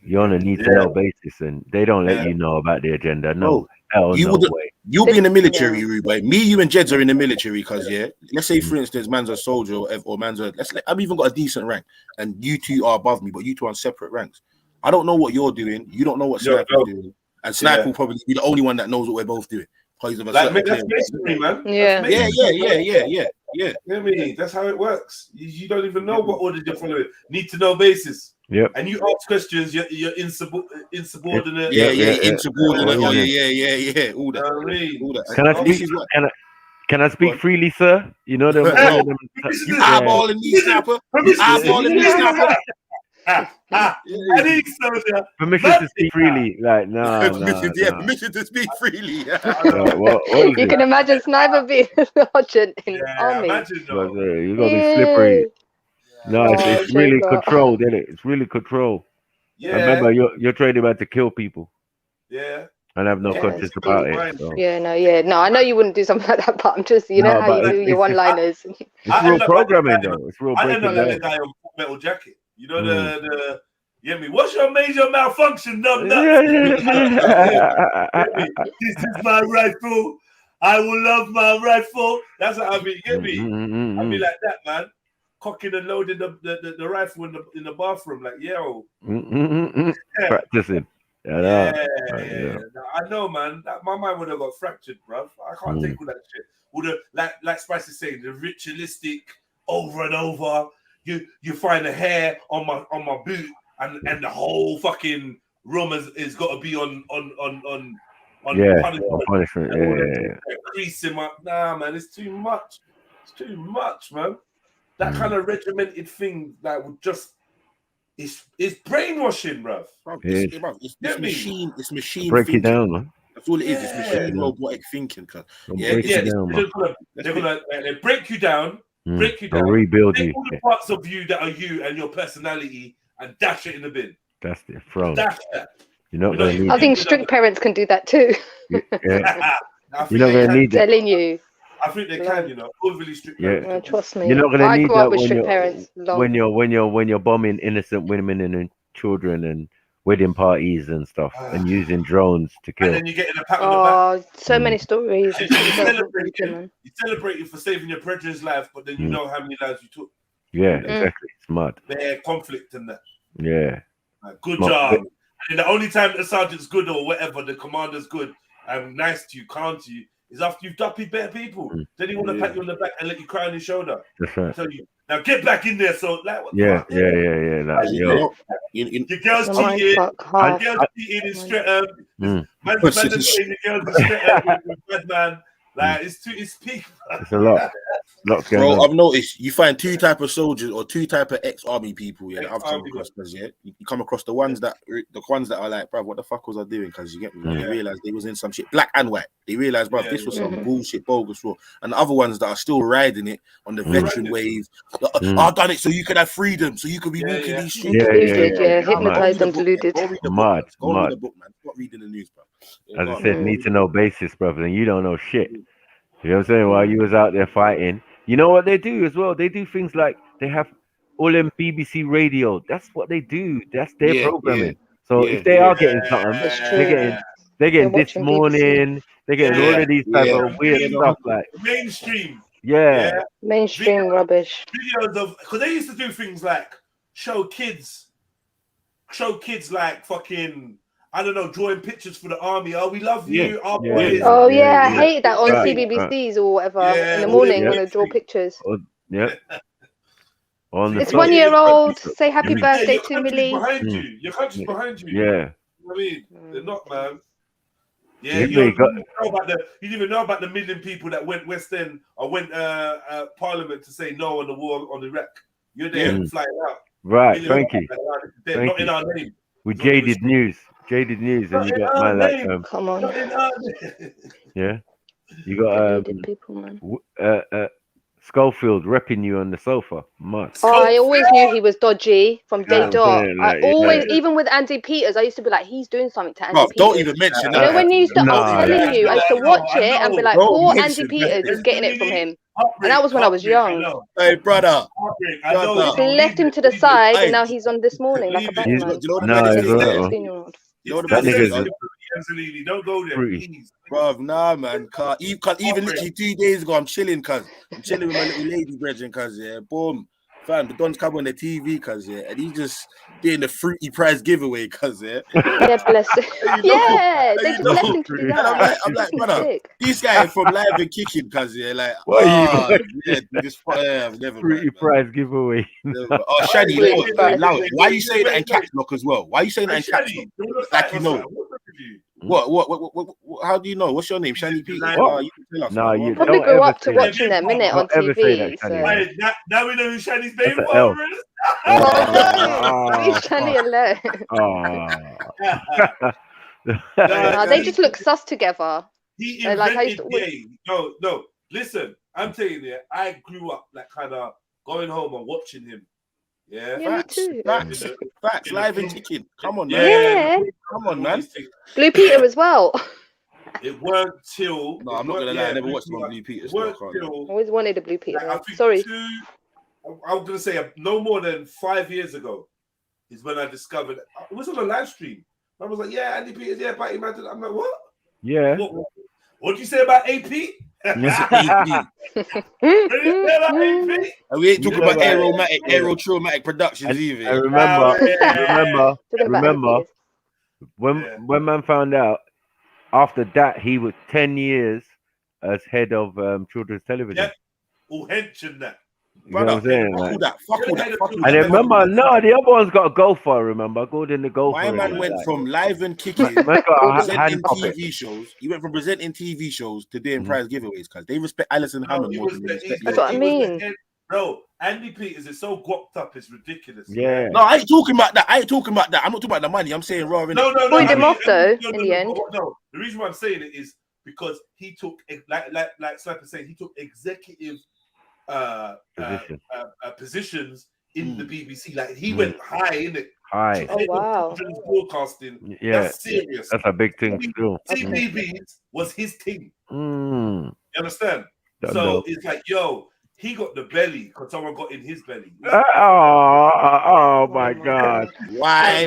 You're on a need to know basis, and they don't let you know about the agenda. No, hell you no would way. You'll be in the military, Rude, right? Me, you, and Jeds are in the military, because let's say for instance, man's a soldier or man's a I've even got a decent rank, and you two are above me, but you two are on separate ranks. I don't know what you're doing. You don't know what Sniper's doing, and Sniper will probably be the only one that knows what we're both doing. Because of a Like, that's masonry, man. Yeah. You know what I mean? That's how it works. You don't even know what orders you're following. Need to know basis. Yep. And you ask questions, you're insubordinate. Insubordinate. Yeah. All that. Can I speak freely, sir? You know them. You eyeballing me, Snapper. You eyeballing me, Snapper. Permission to speak freely, like permission to speak freely. You can imagine Sniper being a sergeant in the army. You gotta be slippery. No, it's really controlled, isn't it? It's really controlled. Yeah. Remember, you're training about to kill people. Yeah. And have no conscience about it. So. No, I know you wouldn't do something like that, but I'm just, you know how you do your one-liners. It's real programming, though. It's real breaking down. The guy on Metal Jacket. You know the you know me. What's your major malfunction, numb nuts? This is my rifle. I will love my rifle. That's how I be. You get me? I be like that, man. Cocking and loading the rifle in the bathroom, like practicing. Yeah. I know, man. My mind would have got fractured, bruv. I can't take all that shit. All the like Spice is saying, the ritualistic over and over. You find a hair on my boot, and the whole fucking room is got to be on punishment. Creasing my man. It's too much. It's too much, man. That kind of regimented thing that would just it's brainwashing, bruv. It's machine. Break thinking. it down, man. That's all it is. It's machine robotic thinking. They're gonna break you down. Break you down. Rebuild take you. all the parts of you that are you and your personality and dash it in the bin. That's the throne. Dash that. I think strict parents can do that too. You're not gonna need it. Telling you. I think they can, overly strict. Yeah, trust me. You're not gonna need that when you're bombing innocent women and children and wedding parties and stuff and using drones to kill. And then you get in a pat on the back. So many stories. You're celebrating for saving your brethren's life, but then you know how many lives you took. Yeah, exactly. It's mad. Their conflict and that. Yeah. Good job. And the only time the sergeant's good or whatever, the commander's good and nice to you, calm to you, is after you've duppied better people. Then he want to pat you on the back and let you cry on his shoulder. That's right. Tell you, now get back in there. So like, what yeah. Your girl's cheating. Your girl's cheating in Streatham. Man's saying the girl's in Streatham with bad man. Like it's peak. It's a lot. Bro, I've noticed you find two type of soldiers or two type of ex-army people. Yeah, that I've come across. You come across the ones that are like, bro, what the fuck was I doing? Because you get me. They realize they was in some shit, black and white. They realize, bro, this was some bullshit, bogus raw. And the other ones that are still riding it on the veteran wave. I've done it so you can have freedom, so you can be walking these streets. Hypnotized and deluded. Mad. Go read the book, man. Stop reading the news, bro. As I said, need to know basis, brother, and you don't know shit. You know what I'm saying? While you was out there fighting, you know what they do as well? They do things like they have all them BBC radio. That's what they do. That's their programming. So if they are getting something, they're getting This Morning. They're getting all of these type of weird stuff like mainstream. Mainstream rubbish. Videos of because they used to do things like show kids like fucking. I don't know, drawing pictures for the army. Oh, we love you. I hate that on CBBCs or whatever in the morning when they draw pictures. It's 1 year old. Say happy birthday to Millie. Your country's behind you. Yeah. You know what I mean? They're not, man. Yeah, you didn't even know about the million people that went West End or went Parliament to say no on the war on Iraq. You're there flying out. Right, Million thank you. they're Thank not in you. our name. With With all due jaded respect. news. Jaded news, and Not you in got our man like name. Come on. Not in our name. yeah. You got Deluded people, man. Schofield repping you on the sofa. Mad. Oh, I always knew he was dodgy from You know day what I'm dot. saying? I Like, always, yeah. even with Andy Peters, I used to be like, he's doing something to Andy Bro, don't Peters. even mention You know, that. when you used to, I'm Nah, telling you, I used to watch it and be like, Don't poor Andy mention Peters is that. getting it from him. And that was when I was young. Hey, brother. I know. Just left him to the side, Hey, and now he's on This Morning like a do you Batman. know the No, maddest it's thing alright, there? man. 16-year-old. You know the That maddest nigga's thing? Angelini, don't go there, fruity. please. Bruv, nah, man. Even literally 2 days ago, I'm chilling, cuz. I'm chilling with my little lady brethren, cuz, yeah. Boom. Fam, the Don's come on the TV, cuz, yeah. And he's just doing the fruity prize giveaway, cuz, yeah. Yeah, bless him. Yeah, they just left him to do And that. I'm like, He's brother, sick. this guy is from Live and Kicking, cuz, yeah. Like, What are you yeah, never fruity mind, man. prize giveaway? Oh, Shani, allow it. Why are you saying that in caps lock as well? Why are you saying that in caps lock? Like you know. What? How do you know? What's your name? Shani Peters. What? You can tell us. Nah, man. you Probably don't grew ever up to say that. watching them, innit, on Don't ever say that, TV. Shani. So. Now we know who Shani's That's name an for. L. Leave Shani alone. Oh. They just look sus together. He They're like, I used invented to gay. No. Listen, I'm telling you, I grew up like kind of going home and watching him. Yeah, Yeah, me too. Facts. Live and Kicking. Come on, man. Yeah. Come on, man. Blue Peter as well. It weren't till. No, I'm not gonna lie. I never watched one Blue Peter. It weren't till. Always wanted a Blue Peter. Like, I think Sorry. I'm gonna say no more than 5 years ago is when I discovered it was on a live stream. I was like, yeah, Andy Peters, yeah, Patty Madden. I'm like, what? Yeah. What did you say about AP? AP. And we ain't talking about Aerotraumatic Productions either. I remember when man found out, after that he was 10 years as head of children's television. Yep. All hench and that. You know what I'm saying? Fuck all that. And I remember, no, the other one's got a go for. I remember, go in the go for. My man went from Live and Kicking, presenting TV shows. He went from presenting TV shows to doing prize giveaways because they respect Alison Hammond more than they respect. That's what I mean. Bro, Andy Peters is so guapped up, it's ridiculous. Yeah. No, I ain't talking about that. I'm not talking about the money. I'm saying raw. No. Point him off though. In the end. No, the reason why I'm saying it is because he took like Sniper saying he took executive positions in the BBC. Like he went high in it. High. Oh wow. Broadcasting. Yeah. That's serious. That's a big thing still. TVBs was his thing. Mm. You understand? Don't so know. it's like, yo, he got the belly because someone got in his belly. Oh my God. Why?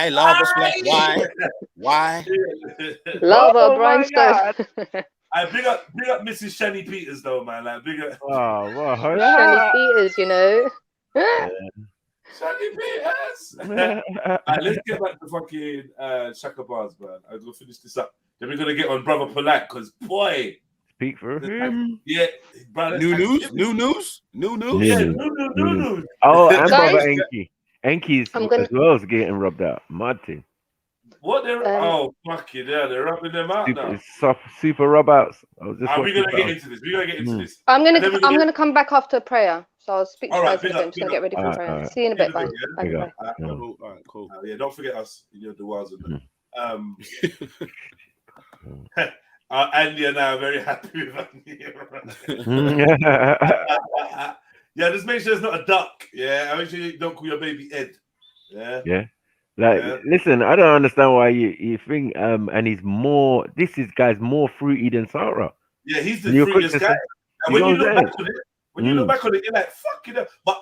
Lava splash. Why? Lava brimstone. I big up Mrs. Shani Peters though, man. Like big up. Oh, wow. Shani Peters, you know. Shani Peters. Alright, let's get back to fucking Shaka Bars, man. I'm gonna finish this up. Then we're gonna get on Brother Polite because boy. Speak for him. Yeah, brother. New news. Yeah, new news. Oh, and Guys, Brother Enki. Enki's as well as getting rubbed out. Mad thing. What they're fuck it, yeah, they're rubbing them out now. It's super rub outs. We're gonna get into this. I'm gonna come back after prayer. So I'll speak to you guys in a bit. I'm just gonna get ready for prayer. Alright. See you in a bit, bye. Bye. All right, cool. Yeah, don't forget us in your duas and Andy and I are very happy with Andy. Yeah, just make sure it's not a duck. Yeah, make sure you don't call your baby Ed. Yeah. Yeah. Like, listen, I don't understand why you think and this guy's more fruity than Sarah. Yeah, he's the fruitiest guy. And when you look back on it, you're like, fuck you know. But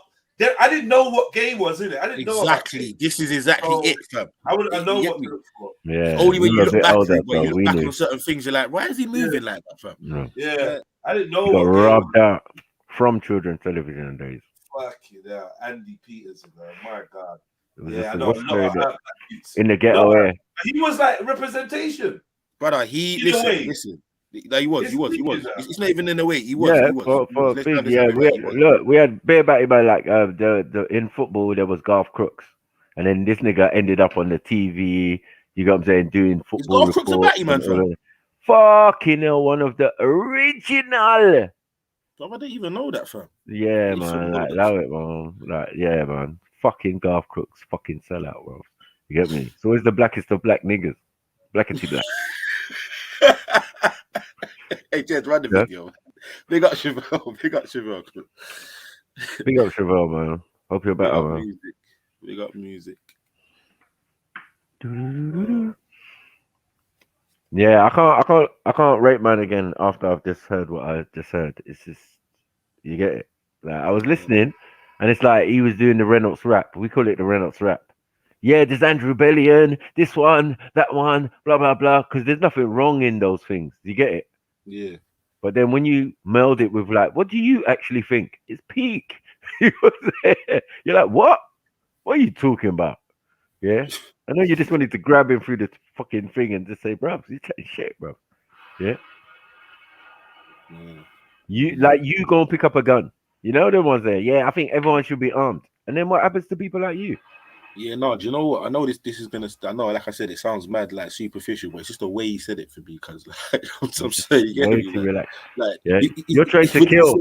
I didn't know what game was in it. I didn't know exactly. This is exactly it, fam. I wouldn't know what to look for. Yeah. Only when you look back, older, when you look back on certain things, you're like, why is he moving like that, fam? Yeah. I didn't know got what rubbed out from children's television days. Fuck you there. Andy Peters, man. My God. It was Yeah, I just know. in the ghetto area. He was like representation. Brother, listen. Like he was. It's not even in a way. He was. Yeah, he was. Big, yeah. We had bare batty by like the in football there was Garth Crooks, and then this nigga ended up on the TV. You got what I'm saying, doing football. Garth Crooks a batty man, fam? Fucking hell, one of the original. I didn't even know that, fam. Yeah, man. Like, love it, man. Like, yeah, man. fucking Garth Crooks, fucking sellout, bro. You get me? It's always the blackest of black niggas, blackety black. Hey, Jed, run the Yeah. video. Big up Chevelle. Big up Chevelle. Big up Chevelle, man. Hope you're Big better, up man. music. Big up music. Yeah, I can't rate man again after I've just heard what I just heard. It's just, you get it. Like, I was listening, and it's like he was doing the Reynolds rap. We call it the Reynolds rap. Yeah, there's Andrew Bellion, this one, that one, blah blah blah. Because there's nothing wrong in those things. You get it. Yeah. But then when you meld it with like, what do you actually think? It's peak. You're like, what? What are you talking about? Yeah. I know you just wanted to grab him through the fucking thing and just say, bro, you chatting shit, bro. Yeah. You go and pick up a gun. You know the ones there. Yeah, I think everyone should be armed. And then what happens to people like you? Yeah, no, do you know what? I know this is gonna. I know, like I said, it sounds mad, like superficial, but it's just the way he said it for me. Because, like, I'm saying, you get Way me? too relaxed. Like, Yeah, you're trained to kill.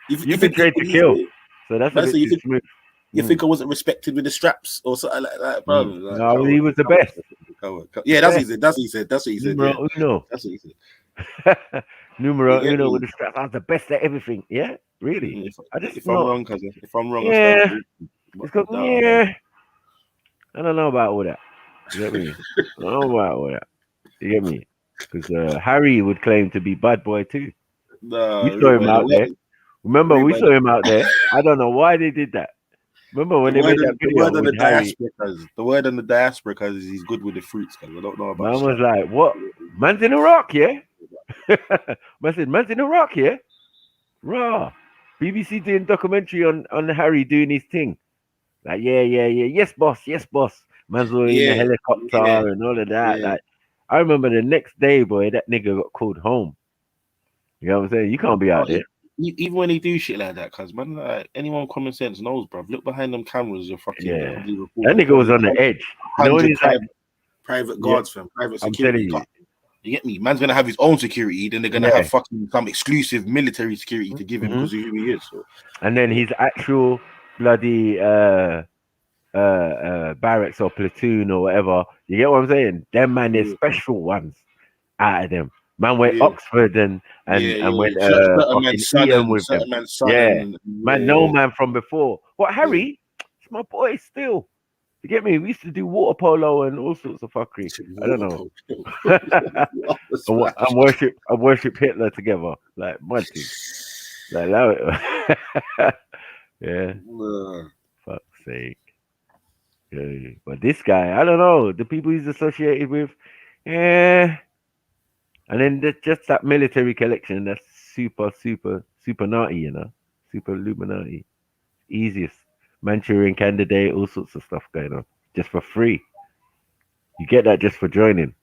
You've been trained to kill. Say, So that's a man, bit so you too think, smooth. you think I wasn't respected with the straps or something like that, bro? Like, No, he was the best. Yeah, that's what he said. That's what he said. That's what he said. Numero Yeah. uno. That's what he said. Numero You get uno me? with the strap. I was the best at everything. Yeah, really. I just If I'm wrong, cousin. If I'm wrong, yeah. I stand It's got, yeah. I don't know about all that. You get me? I don't know about all that. You get me? Because Harry would claim to be bad boy too. No, we saw him out there. Remember, we saw him out there. I don't know why they did that. Remember when they made that video with Harry? The word on the diaspora, because he's good with the fruits. Because I don't know about. Man was like, "What? Man's in Iraq, yeah?" Man said, "Man's in Iraq, yeah." Raw. BBC doing documentary on Harry doing his thing. Like, yeah. Yes, boss. Man's all in the helicopter and all of that. Yeah. Like, I remember the next day, boy, that nigga got called home. You know what I'm saying? You can't be out there. Even when they do shit like that, cause man, like anyone with common sense knows, bruv. Look behind them cameras, you're fucking. Yeah. That nigga was on the edge. You know when he's like, private guards, fam, private I'm security. telling You get me? Man's gonna have his own security, then they're gonna have fucking some exclusive military security to give him because of who he is. So. And then his actual bloody barracks or platoon or whatever. You get what I'm saying? Them man, there's special ones out of them. Man went Oxford and went fucking Eton with them. No man from before. What Harry? It's my boy still. You get me? We used to do water polo and all sorts of fuckery. I don't know. I worship Hitler together. Like mud thing. Like yeah. Fuck's sake. Yeah. But this guy, I don't know. The people he's associated with, yeah. And then there's just that military collection that's super naughty, you know. Super Illuminati. Easiest. Manchurian candidate, all sorts of stuff going on. Just for free. You get that just for joining.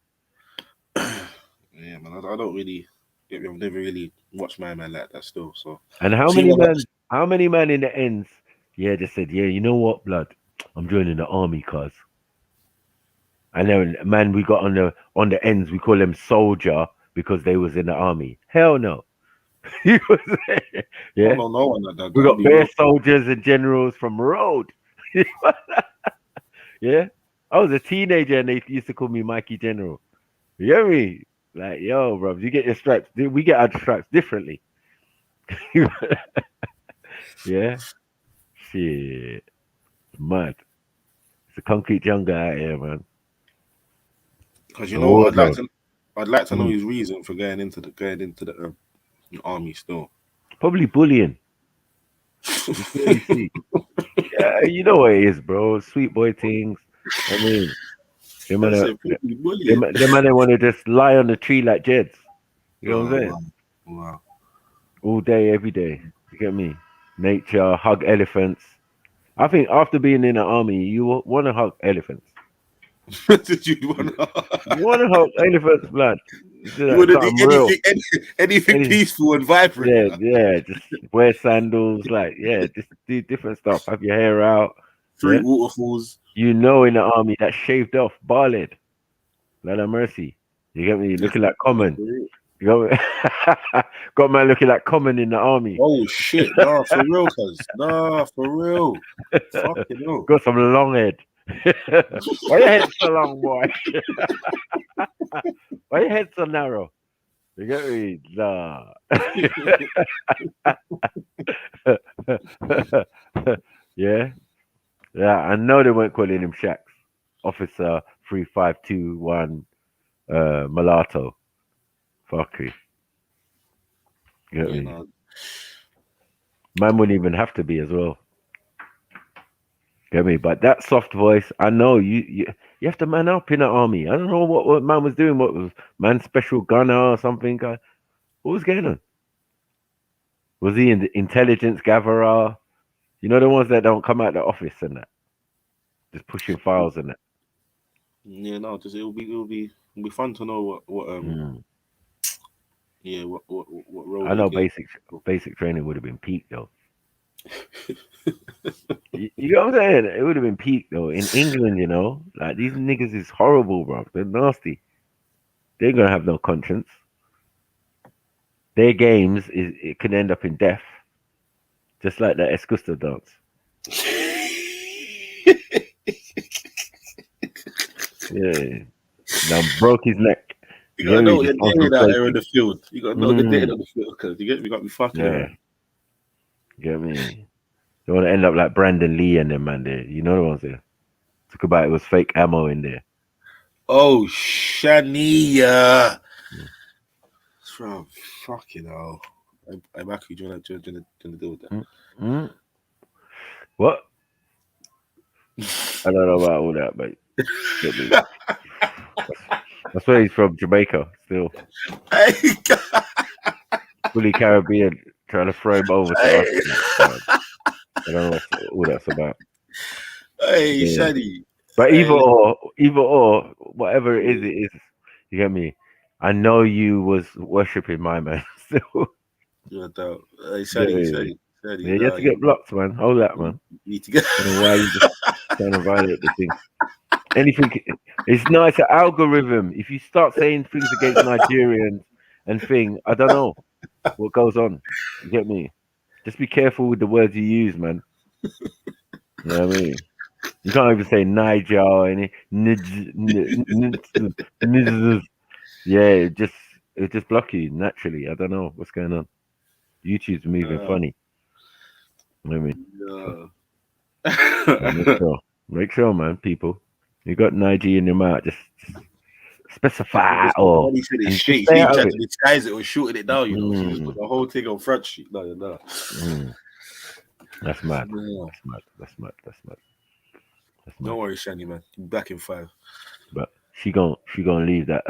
Yeah, man. I don't really I've never really watched my man like that still. So and how many men in the ends, just said, you know what, blood? I'm joining the army, cuz. And then, man, we got on the ends, we call them soldier because they was in the army. Hell no. Yeah. I don't know that. We got bare soldiers and generals from road. Yeah. I was a teenager and they used to call me Mikey General. You hear me? Like, yo, bro, you get your stripes. We get our stripes differently. Yeah. Shit. Mad. It's a concrete jungle out here, man. Because you know, I'd like to know his reason for going into the army still. Probably bullying. Yeah, you know what it is, bro. Sweet boy things. I mean, they man want to just lie on the tree like Jeds. You know what I'm saying? Wow. All day, every day. You get me? Nature, hug elephants. I think after being in the army, you want to hug elephants. Did you want to hug elephants, blood? You want to do anything peaceful and vibrant. Yeah. Just wear sandals, just do different stuff. Have your hair out. Fruit waterfalls. You know, in the army, that shaved off, bald. Lord of mercy. You get me? Looking like Common. You got man looking like Common in the army. Oh shit! Nah, for real, cuz. Nah, for real. Fucking hell. Got some long head. Why your head so long, boy? Why your head so narrow? You get me? Nah. Yeah. Yeah, I know they weren't calling him Shax. Officer 3521 Mulatto. Fuck you. Get me? Nah. Man wouldn't even have to be as well. Get me? But that soft voice, I know you have to man up in the army. I don't know what man was doing. What was man special gunner or something? What was going on? Was he in the intelligence gatherer? You know the ones that don't come out the office and that, just pushing files and that. Yeah, no, just it'll be fun to know what yeah, what role. I know basic training would have been peak though. you know what I'm saying? It would have been peak though. In England, you know, like these niggas is horrible, bro. They're nasty. They're gonna have no conscience. Their games it can end up in death, just like that Escusto dance. Yeah, now broke his neck. You gotta know what you're doing out there in the field. You gotta know the day on the field, because you got me fucking. Yeah, you get me. You want to end up like Brandon Lee and them man there. You know the ones there. Talk about it was fake ammo in there. Oh, Shania. Bro, fucking hell. I'm actually doing to deal with that. What? I don't know about all that, but that's where he's from, Jamaica. Still, fully Caribbean, trying to throw him over to us. I don't know what all that's about. Hey, Shani. But either or, whatever it is. You get me? I know you was worshipping my man. Still. You doubt. Hey, Shani. Yeah, you have to get blocked, man. Hold that, man. You need to get. I don't know why you just trying to violate the thing. Anything. It's not. It's an algorithm. If you start saying things against Nigerians and thing, I don't know what goes on. You get me? Just be careful with the words you use, man. You know what I mean? You can't even say Niger or any. Yeah, it just block you naturally. I don't know what's going on. YouTube's moving funny. You know what I mean? So make sure, man, people. You got Niger in your mouth, just specify or he said it's straight. He tried to disguise it or shooting it down, you know. So just put the whole thing on front street. No. That's mad. That's mad. Don't worry, Shani, man. You're back in 5. But she gonna leave that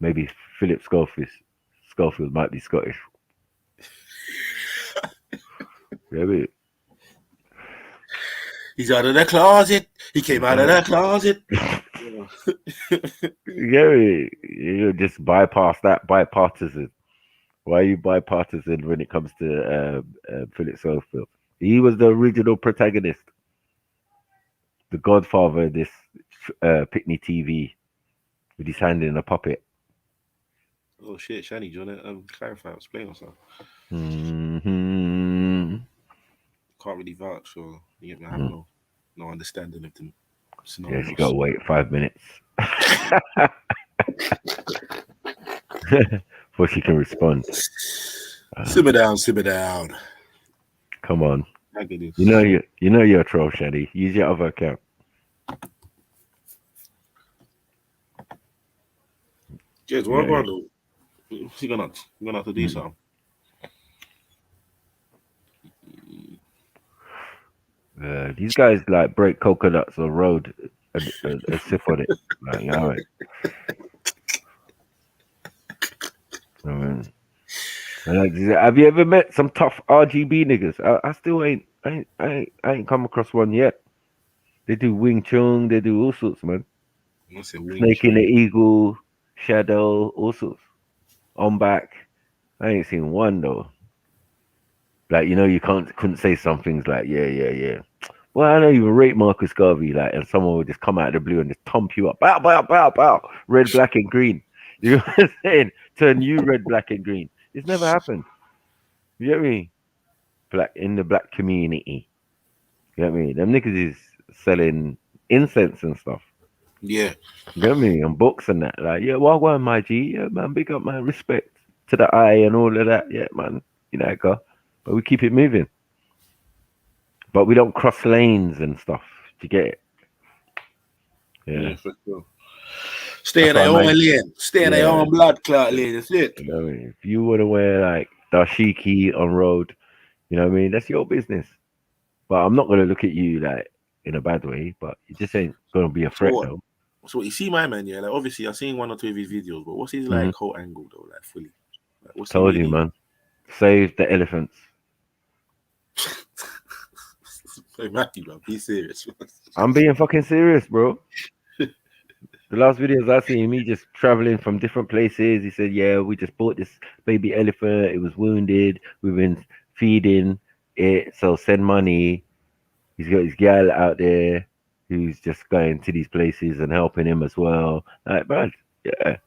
maybe Philip Schofield might be Scottish. Yeah, he's out of the closet. He came out of the closet. Yeah, you just bypass that bipartisan. Why are you bipartisan when it comes to Philip Schofield? He was the original protagonist, the godfather of this Pickney TV with his hand in a puppet. Oh shit, Shani, do you want to clarify, explain yourself? Can't really vouch, or you get me? I have no understanding of them. Yes, you gotta wait 5 minutes before she can respond. Simmer down. Come on. You know you're a troll, Shadi. Use your other account. Jez, what about though? You're gonna have to do something. These guys like break coconuts on road and sip on it. Like, you know, have you ever met some tough RGB niggas? I still ain't come across one yet. They do Wing Chun, they do all sorts, man. Snake in the Eagle, Shadow, all sorts. On back. I ain't seen one though. Like, you know, you couldn't say some things like, yeah. Well, I know you rate Marcus Garvey, like, and someone would just come out of the blue and just thump you up. Bow. Red, black, and green. You know what I'm saying? Turn you red, black, and green. It's never happened. You get me? Black in the black community. You get me? Them niggas is selling incense and stuff. Yeah. You get me? And books and that. Like, yeah, well, my G. Yeah, man, big up, man. Respect to the eye and all of that. Yeah, man. You know, go. But we keep it moving. But we don't cross lanes and stuff. Do you get it? Yeah, for sure. Stay in their own lane. Stay in their own blood clot lane. That's it. You know what I mean? If you want to wear like dashiki on road, you know what I mean? That's your business. But I'm not going to look at you like in a bad way, but it just ain't going to be a threat though. So you see my man, yeah, like obviously I've seen 1 or 2 of his videos, but what's his like whole angle though, like fully? Like, what's Told you, man. Save the elephants. Hey, Matthew, bro, be serious. I'm being fucking serious, bro. The last videos I seen me just traveling from different places. He said, "Yeah, we just bought this baby elephant. It was wounded. We've been feeding it, so send money." He's got his gal out there who's just going to these places and helping him as well. Like, man, yeah.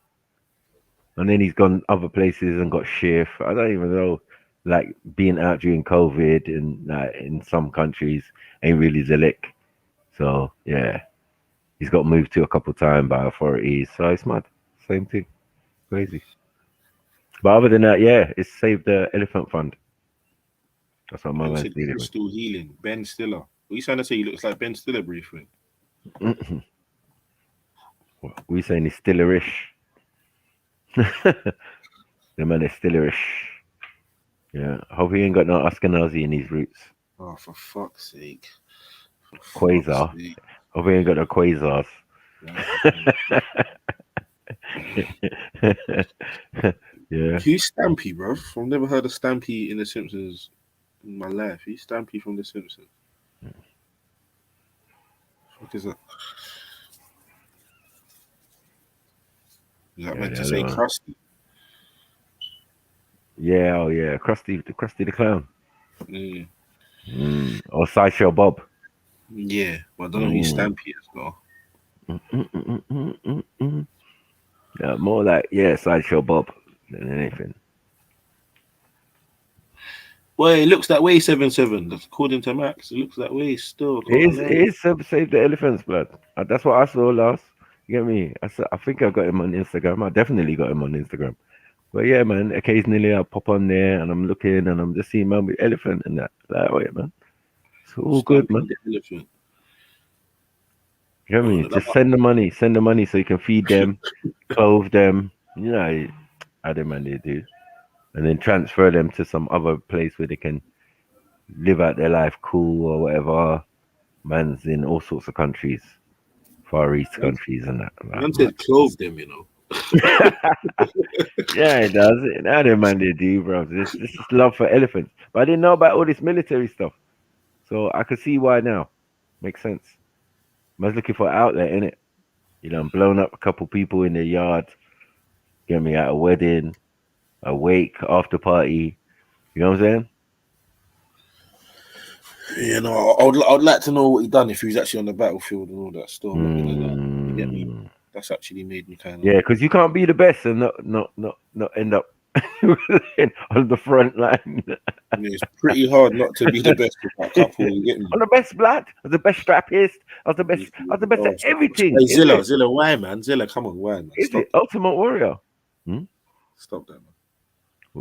And then he's gone other places and got shift. I don't even know. Like being out during COVID and like in some countries ain't really the lick. So yeah. He's got moved to a couple times by authorities, so it's mad. Same thing, crazy. But other than that, yeah, it's saved the elephant fund. That's what my man's dealing with. Crystal healing, Ben Stiller. What are you trying to say? He looks like Ben Stiller briefly. We saying he's Stillerish. The man is Stillerish. Yeah, hope he ain't got no Ashkenazi in his roots. Oh, for fuck's sake! Quasar. Hope he ain't got no quasars. Yeah. Who's Stampy, bro? I've never heard of Stampy in The Simpsons in my life. Who's Stampy from The Simpsons? What is that? Is that meant to say Krusty? Yeah, oh yeah, Krusty the Clown. Or Sideshow Bob. Yeah, but I don't know who Stampy is though. Yeah, more like Sideshow Bob than anything. Well, it looks that way, 7-7. According to Max, it looks that way still. It is Save the Elephants, blood. That's what I saw last. You get me? I think I got him on Instagram. I definitely got him on Instagram. But yeah, man, occasionally I pop on there and I'm looking and I'm just seeing man with elephant and that. Like, wait, man. It's all good, man. You know what I mean? Just send the money so you can feed them, clothe them, you know how the man they do. And then transfer them to some other place where they can live out their life cool or whatever. Man's in all sorts of countries, Far East countries and that. Man said clothe them, you know. Yeah, it does. Now the man they do, bro. This is love for elephants. But I didn't know about all this military stuff. So I could see why now. Makes sense. Man's looking for an outlet, innit? You know, I'm blowing up a couple people in their yard. Get me at a wedding, a wake, after party. You know what I'm saying? You know, I'd like to know what he done if he was actually on the battlefield and all that stuff. You get me? That's actually made me kind of... Yeah, because you can't be the best and not end up on the front line. It's pretty hard not to be the best with that couple. You get me? I'm the best blood. I was the best strappist. I was the best at everything. Hey, Zilla, why, man? Zilla, come on, why, man? Is it Ultimate Warrior? Stop that, man.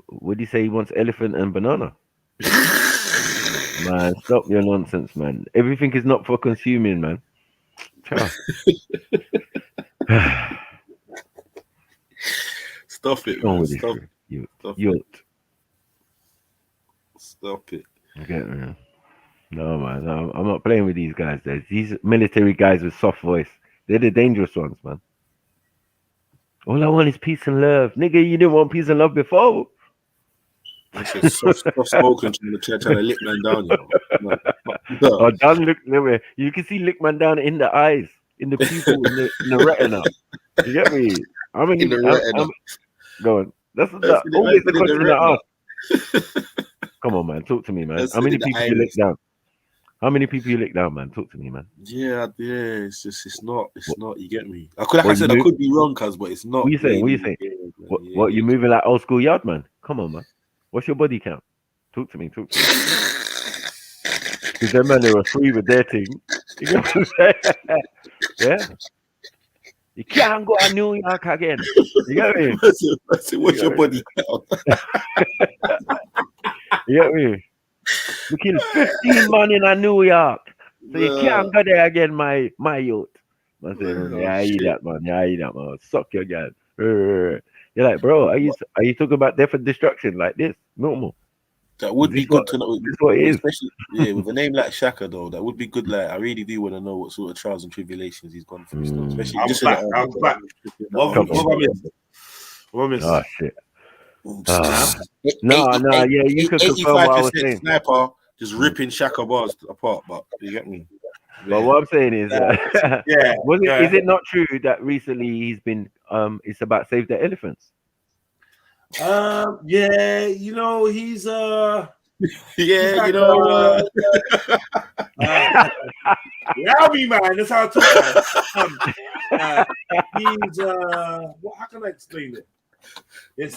What do you say he wants? Elephant and banana? Man, stop your nonsense, man. Everything is not for consuming, man. Stop it, man. Stop it. Okay, man. No, man. I'm not playing with these guys. These military guys with soft voice. They're the dangerous ones, man. All I want is peace and love. Nigga, you didn't want peace and love before. That's just soft spoken trying to lick man down, you know. No. Oh, Dan look, you can see lick man down in the eyes, in the pupil, in the retina. You get me? I mean, in the retina. Go on. That's always the question I ask. Come on, man. Talk to me, man. How many people you lick down? How many people you lick down, man? Talk to me, man. Yeah. It's just, it's not. You get me. I What could be wrong, cuz, but it's not. What you saying? What you saying? What you moving like old school yard, man? Come on, man. What's your body count? Talk to me. Because them man, they were free with their thing. You know what I'm saying? Yeah. You can't go to New York again. You get me? What's your body count? You get me? We killed 15 man in New York. So you can't go there again, my youth. I said, yeah, I eat that, man. Suck your gal. You're like, bro, are you talking about death and destruction like this? Normal. That would be good to know. This is what it is. Especially, with a name like Shaka, though, that would be good. Like, I really do want to know what sort of trials and tribulations he's gone through. Still. Especially I'm back. What I missed? Oh, shit. No, yeah, you could confirm what I was saying. Sniper just ripping Shaka bars apart, but you get me. But what I'm saying is, is it not true that recently he's been it's about Save the Elephants? Yeah, you know, he's Albie, man, that's how I talk. He's how can I explain it? There's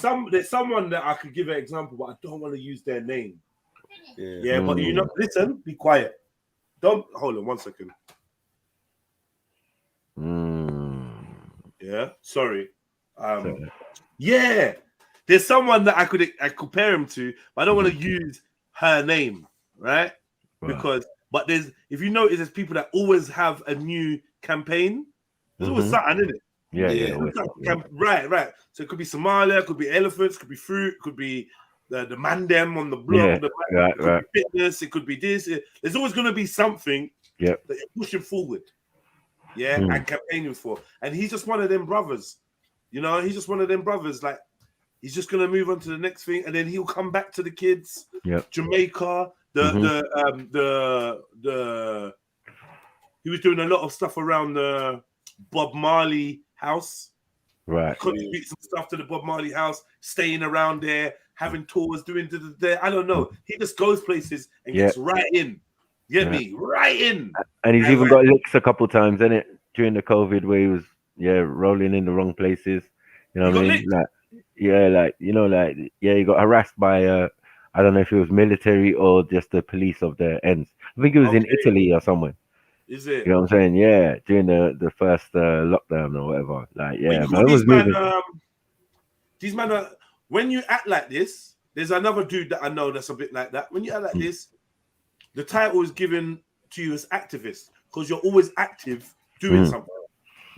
someone that I could give an example, but I don't want to use their name. Yeah, but you know, listen, be quiet. Don't hold on 1 second. Yeah, sorry. Yeah, there's someone that I could compare him to, but I don't want to use her name, right? Because there's, if you notice, there's people that always have a new campaign. There's always something, isn't it? Yeah. Right. So it could be Somalia, it could be elephants, it could be fruit, it could be the mandem on the block, it could be fitness, it could be this. There's always going to be something that you're pushing forward, and campaigning for. And he's just one of them brothers, you know. He's just one of them brothers. Like, he's just going to move on to the next thing, and then he'll come back to the kids. Jamaica, he was doing a lot of stuff around the Bob Marley house. Right. Contribute some stuff to the Bob Marley house, staying around there, having tours, doing I don't know. He just goes places and gets right in. Get me? Right in. And he's even got licks a couple times, isn't it? During the COVID where he was rolling in the wrong places. You know what I mean? He got harassed by I don't know if it was military or just the police of the ends. I think it was in Italy or somewhere. Is it? You know what I'm saying? Yeah, during the first lockdown or whatever. Like, these men are, when you act like this, there's another dude that I know that's a bit like that. When you act like this, the title is given to you as activist because you're always active doing something.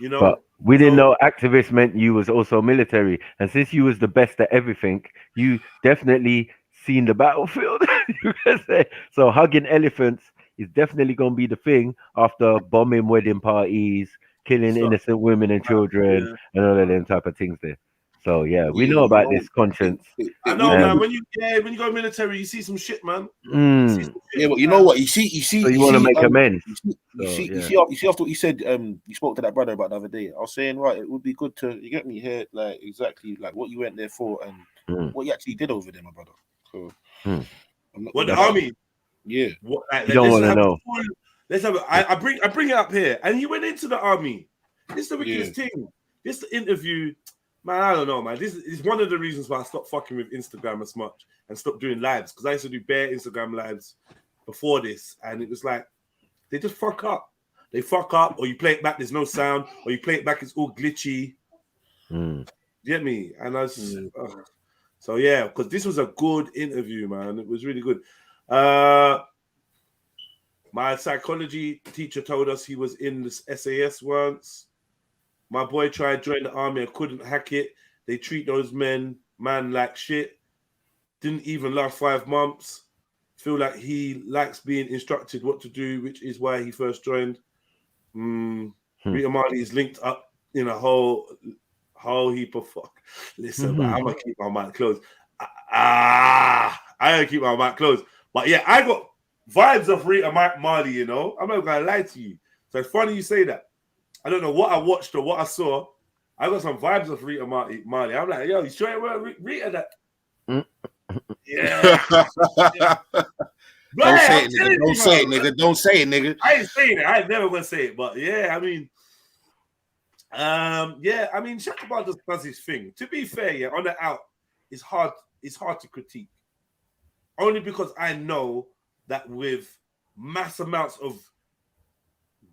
You know? But we didn't know activist meant you was also military. And since you was the best at everything, you definitely seen the battlefield. You can say. So hugging elephants is definitely going to be the thing after bombing wedding parties, killing innocent women and children, and all of them type of things there. So we know about this conscience. I know, man. When you go military, you see some shit, man. But you know what? You see. So you want to make amends. You see after what you said. You spoke to that brother about the other day. I was saying, right, it would be good to get me here, like exactly like what you went there for and what you actually did over there, my brother. So, what the army? Yeah. What, like, you don't want to know. Let's have. I bring it up here, and you went into the army. This is the wickedest thing. This interview. Man, I don't know, man. This is one of the reasons why I stopped fucking with Instagram as much and stopped doing lives, because I used to do bare Instagram lives before this, and it was like they just fuck up. They fuck up, or you play it back, there's no sound, or you play it back, it's all glitchy. You get me? And I was so yeah, because this was a good interview, man. It was really good. My psychology teacher told us he was in the SAS once. My boy tried to join the army and couldn't hack it. They treat those man like shit. Didn't even last 5 months. Feel like he likes being instructed what to do, which is why he first joined. Rita Marley is linked up in a whole heap of fuck. Listen, man, I'm gonna keep my mouth closed. I gotta keep my mouth closed. But yeah, I got vibes of Rita Marley, you know. I'm not gonna lie to you. So it's funny you say that. I don't know what I watched or what I saw. I got some vibes of Rita Marley. I'm like, yo, you sure it was Rita that? Yeah. Don't say it, I'm nigga. telling Don't you, say it, bro. nigga. Don't say it, nigga. I ain't saying it. I ain't never gonna say it, but yeah, I mean, Shaka Bar does his thing. To be fair, yeah, on the out, it's hard to critique. Only because I know that with mass amounts of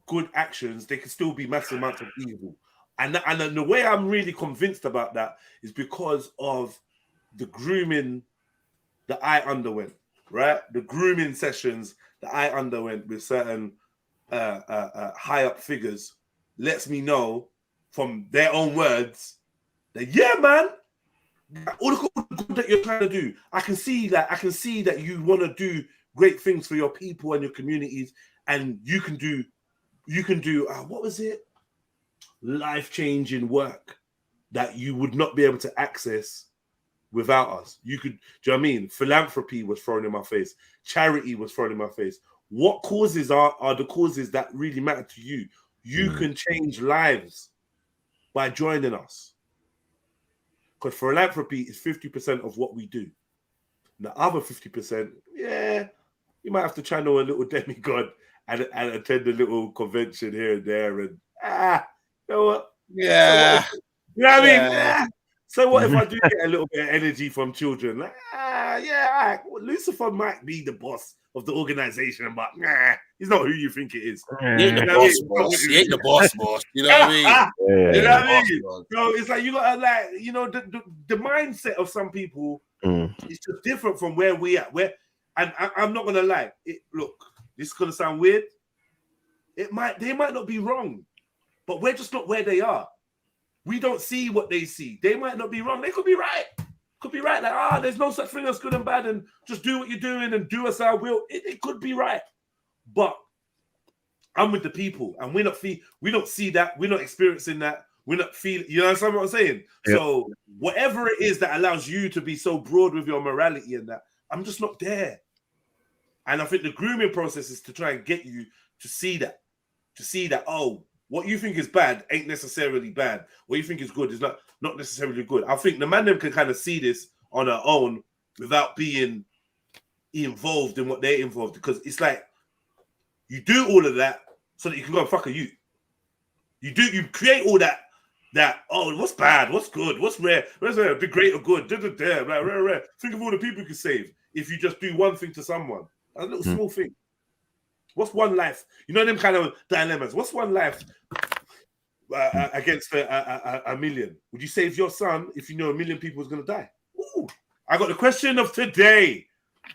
good actions, there can still be massive amounts of evil. And the way I'm really convinced about that is because of the grooming that I underwent, right? The grooming sessions that I underwent with certain high up figures lets me know from their own words that, yeah, man, all the good that you're trying to do, I can see that you want to do great things for your people and your communities, and you can do what was it? Life-changing work that you would not be able to access without us. You could, do you know what I mean? Philanthropy was thrown in my face. Charity was thrown in my face. What causes are the causes that really matter to you? You can change lives by joining us. Because philanthropy is 50% of what we do. The other 50%, yeah, you might have to channel a little demigod and attend a little convention here and there, and you know what? Yeah. You know what I mean? Yeah. So what if I do get a little bit of energy from children? Like, well, Lucifer might be the boss of the organization, but he's not who you think it is. He ain't the boss, boss. He ain't the boss, boss. You know what I mean? You know what I mean? So it's like you gotta, like, you know, the mindset of some people is just different from where we at. And I'm not gonna lie. Look, this is gonna sound weird. They might not be wrong, but we're just not where they are. We don't see what they see. They might not be wrong. They could be right. Could be right. Like, there's no such thing as good and bad, and just do what you're doing and do as I will. It could be right. But I'm with the people, and we don't see that. We're not experiencing that. We're not feeling, you know what I'm saying? Yep. So whatever it is that allows you to be so broad with your morality and that, I'm just not there. And I think the grooming process is to try and get you to see that, oh, what you think is bad ain't necessarily bad. What you think is good is not necessarily good. I think the man them can kind of see this on their own without being involved in what they're involved, because it's like you do all of that so that you can go and fuck a youth. You create all that, oh, what's bad, what's good, what's rare, the great or good, rare. Think of all the people you could save if you just do one thing to someone. A little small thing. What's one life? You know them kind of dilemmas. What's one life against a million? Would you save your son if you know a million people was going to die? Ooh, I got the question of today.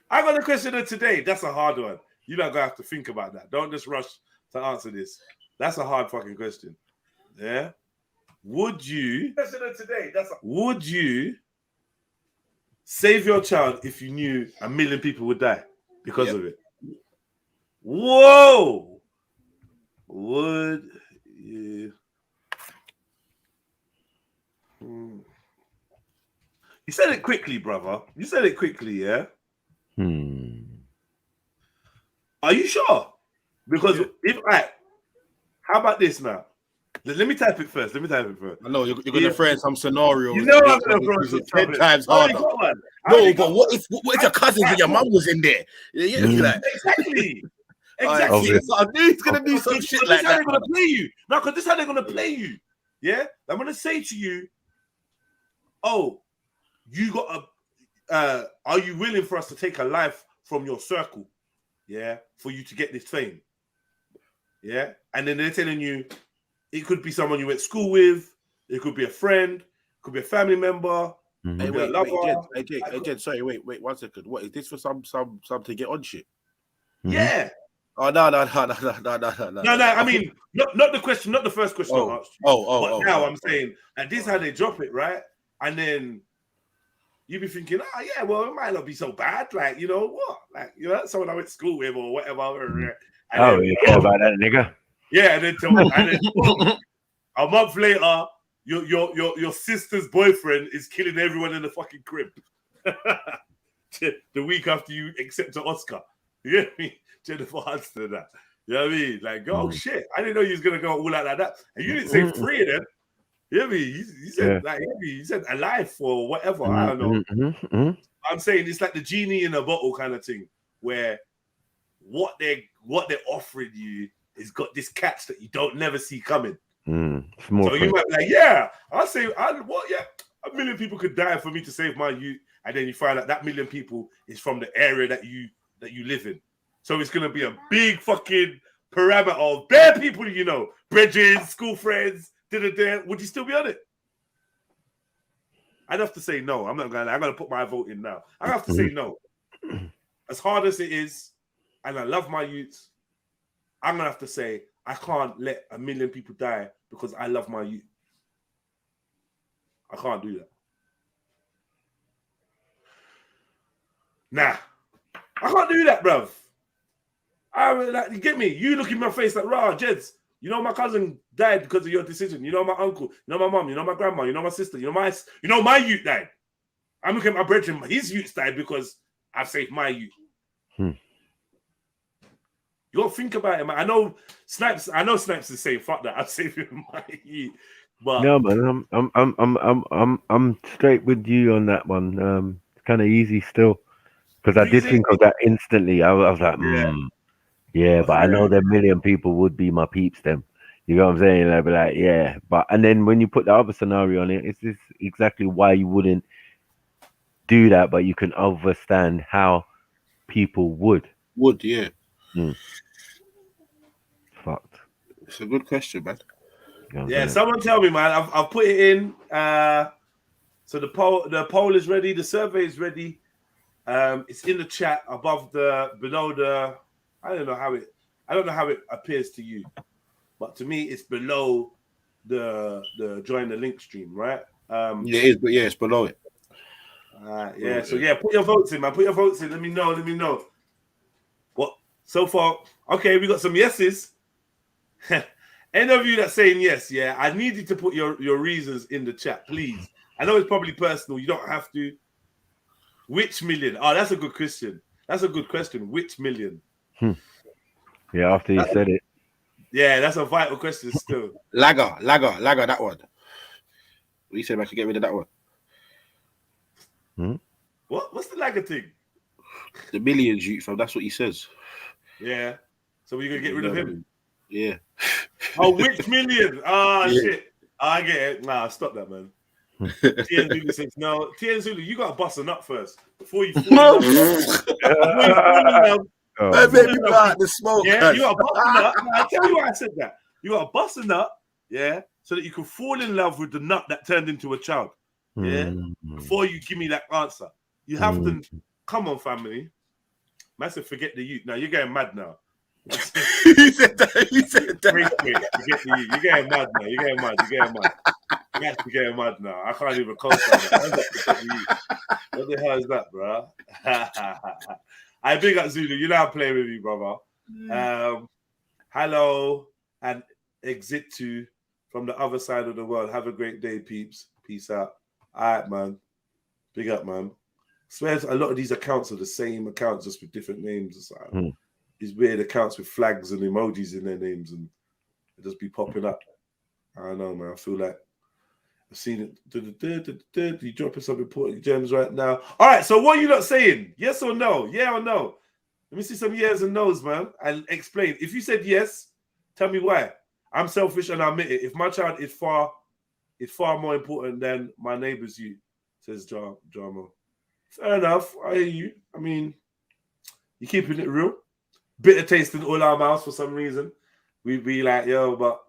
That's a hard one. You're not going to have to think about that. Don't just rush to answer this. That's a hard fucking question. Yeah? Would you save your child if you knew a million people would die because of it? Whoa! Would you? You said it quickly, brother. You said it quickly, yeah? Are you sure? Because how about this now? Let me type it first. I know you're going to throw in some scenario. You know I'm going to throw some 10 times harder. No, but what if your cousins and your mum was in there? Exactly. Exactly. So I knew he's gonna do some shit like that. They're gonna play you. No, because this is how they're gonna play you. Yeah, I'm gonna say to you, "Oh, you got a. Are you willing for us to take a life from your circle? Yeah, for you to get this fame. Yeah, and then they're telling you it could be someone you went to school with, it could be a friend, it could be a family member. Hey, wait, again, sorry, wait, 1 second. What is this for? Some to get on shit? Yeah. Oh no! No. I mean, not the question, not the first question I asked you. But now I'm saying, and this is how they drop it, right? And then you be thinking, yeah, well, it might not be so bad. Like, you know what? Like, you know, someone I went to school with or whatever. And you care about that nigga? Yeah, and then a month later, your sister's boyfriend is killing everyone in the fucking crib. The week after you accept an Oscar. You know what I mean? Jennifer Hudson and that. You know what I mean? Like, oh shit, I didn't know you was gonna go all out like that. And you didn't say 3 of them. You know what I mean? You said you said alive or whatever. I don't know. I'm saying it's like the genie in a bottle kind of thing, where what they're offering you is got this catch that you don't never see coming. Small So you might be like, yeah, I'll say, yeah, 1 million people could die for me to save my youth, and then you find out that 1 million people is from the area that you live in. So it's gonna be a big fucking parameter of bare people, you know, bridges, school friends, would you still be on it? I'd have to say no. I'm gonna put my vote in now. I have to say no. As hard as it is, and I love my youth, I'm gonna have to say I can't let 1 million people die because I love my youth. I can't do that. Nah, I can't do that, bruv. I mean, like, you get me? You look in my face like, rah, Jeds, you know my cousin died because of your decision. You know my uncle, you know my mom, you know my grandma, you know my sister, you know my youth died. I'm looking at my brethren, his youth died because I've saved my youth. You gotta think about it, man. I know Snipes is saying fuck that. I'm saving my youth. But no, man, I'm straight with you on that one. Kind of easy still, because I did think of that instantly. I was like, yeah, but I know that 1 million people would be my peeps. Them, you know what I'm saying? I'd be like, yeah, but and then when you put the other scenario on it, it's just exactly why you wouldn't do that, but you can understand how people would. Yeah. Fucked. It's a good question, man. Yeah, someone tell me, man. I've put it in. So the poll is ready. The survey is ready. It's in the chat below the. I don't know how it appears to you, but to me, it's below the join the link stream, right? Yeah, it is, but yeah, it's below it. Yeah. So yeah, put your votes in, man. Put your votes in. Let me know. What so far? Okay, we got some yeses. Any of you that's saying yes, yeah, I need you to put your reasons in the chat, please. I know it's probably personal. You don't have to. Which million? Oh, that's a good question. Which million? Yeah, after you said it. Yeah, that's a vital question still. Lagger, that one. What you say, man? I should get rid of that one. What's the lagger thing? The millions, you fam. That's what he says. Yeah. So we're gonna get rid of him? Yeah. Oh, which million? Yeah. Shit. I get it. Nah, stop that, man. TN Zulu says no. TN Zulu, you gotta bust a nut first before you fall in love. The smoke. Yeah, you gotta bust a nut. I tell you why I said that. You gotta bust a nut, yeah, so that you can fall in love with the nut that turned into a child. Yeah. Before you give me that answer. You have to come on, family. Massive forget the youth. Now you're getting mad now. He said that. You're getting mad now. You're getting mad. You're actually getting mad now. I can't even co-sign it. What the hell is that, bro? I big up Zulu. You know I'm playing with you, brother. Hello and exit to from the other side of the world. Have a great day, peeps. Peace out. All right, man. Big up, man. I swear a lot of these accounts are the same accounts, just with different names. It's like, these weird accounts with flags and emojis in their names, and it just be popping up. I don't know, man. I feel like I've seen it. You dropping some important gems right now. All right, so what are you not saying? Yes or no? Yeah or no? Let me see some yeahs and no's, man, and explain. If you said yes, tell me why. I'm selfish and I admit it. If my child is far more important than my neighbor's youth, says Jamo. Fair enough. I hear you. I mean, you're keeping it real. Bitter taste in all our mouths for some reason. We be like, yo, but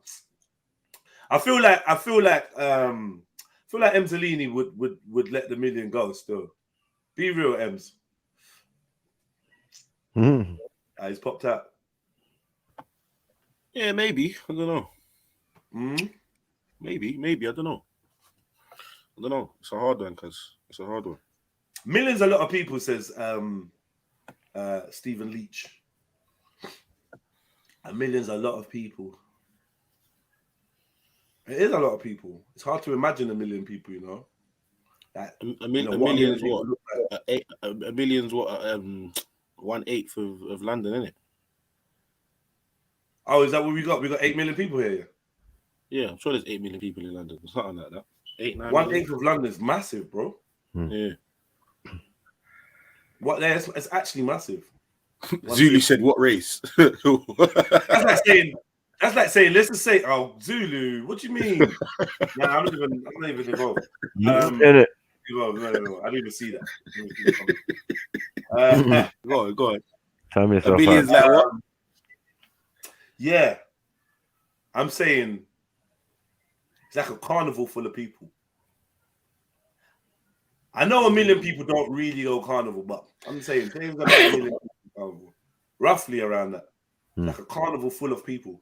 I feel like Emzalini would let the million go still. Be real, Ems. He's popped out. Yeah, maybe. I don't know. Maybe. I don't know. It's a hard one because it's a hard one. Millions, a lot of people, says Stephen Leach. A million's a lot of people. It is a lot of people. It's hard to imagine 1 million people, you know. Like, a million is what? A million's what? 1/8 of London, isn't it? Oh, is that what we got? We got 8 million people here. Yeah, I'm sure there's 8 million people in London. Something like that. 8-9 1/8 of London is massive, bro. Yeah. It's actually massive. Zulu said, "What race?" That's like saying, let's just say, oh, Zulu. What do you mean? Nah, I'm not even involved. No, No, I didn't even see that. Go on. Tell me A yourself million's out. like what? Yeah, I'm saying it's like a carnival full of people. I know a million people don't really go carnival, but I'm saying there's about a million people carnival, roughly around that. Like a carnival full of people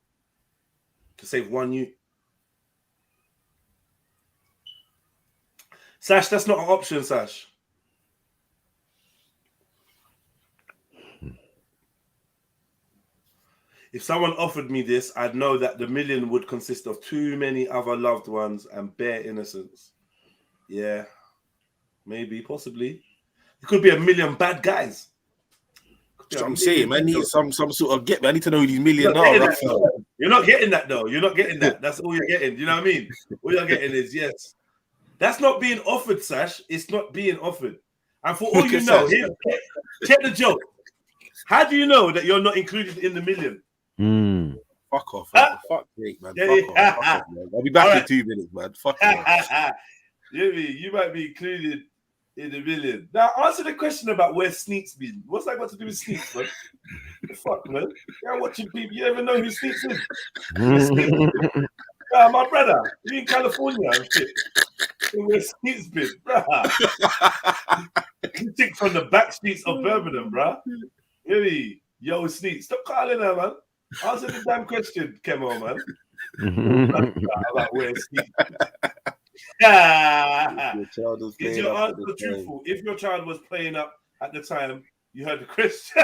to save one youth. Sash, that's not an option, Sash. If someone offered me this, I'd know that the million would consist of too many other loved ones and bare innocence. Yeah, maybe, possibly. It could be a million bad guys. That's what I'm saying, man. I need some sort of get. Man. I need to know who these million are. You're not getting that, though. You're not getting that. That's all you're getting. Do you know what I mean? All you're getting is yes. That's not being offered, Sash. It's not being offered. And for all you know, check the joke. How do you know that you're not included in the million? Fuck off, man. Fuck Jake, man. Fuck off, man. I'll be back in 2 minutes, man. Fuck off. You might be included in the million. Now, answer the question about where Sneaks been. What's that got to do with Sneaks, man? The fuck, man? You're watching people. You never know who Sneaks is. My brother, you in California and shit. Where Sneaks been, bruh. You think from the back streets of Birmingham, bruh. Really? Yo, Sneaks, stop calling her, man. Answer the damn question, Kemo, man. About where Sneaks is your answer truthful? If your child was playing up at the time, you heard the question.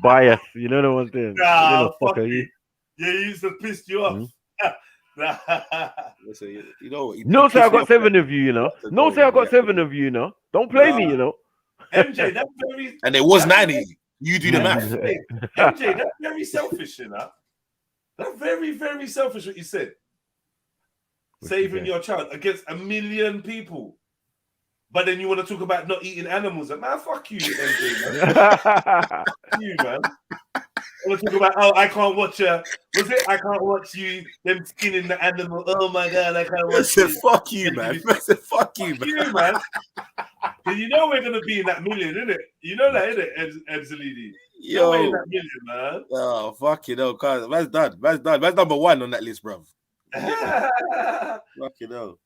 Bias, you know the one thing. Fuck you. Yeah, he used to piss you off. Listen, you know, no, say I got 7 of you, you know. No, say I got 7 of you, you know. Don't play me, you know. MJ, that's very. And there was 90. You do the math. MJ, that's very selfish, you know. That's very, very selfish what you said. Saving your child against a million people. But then you want to talk about not eating animals. Man, fuck you, MJ, man. Fuck you, man. I want to talk about, I can't watch I can't watch you, them skinning the animal. Oh my God, I can't watch you. Fuck you, man. Fuck you, man. Because you know we're going to be in that million, innit? You know that, innit, Edzalidi? Yo. We're in that million, man. Oh, fuck you, know, cuz. Man's done. Man's number 1 on that list, bruv. Fuck you, know.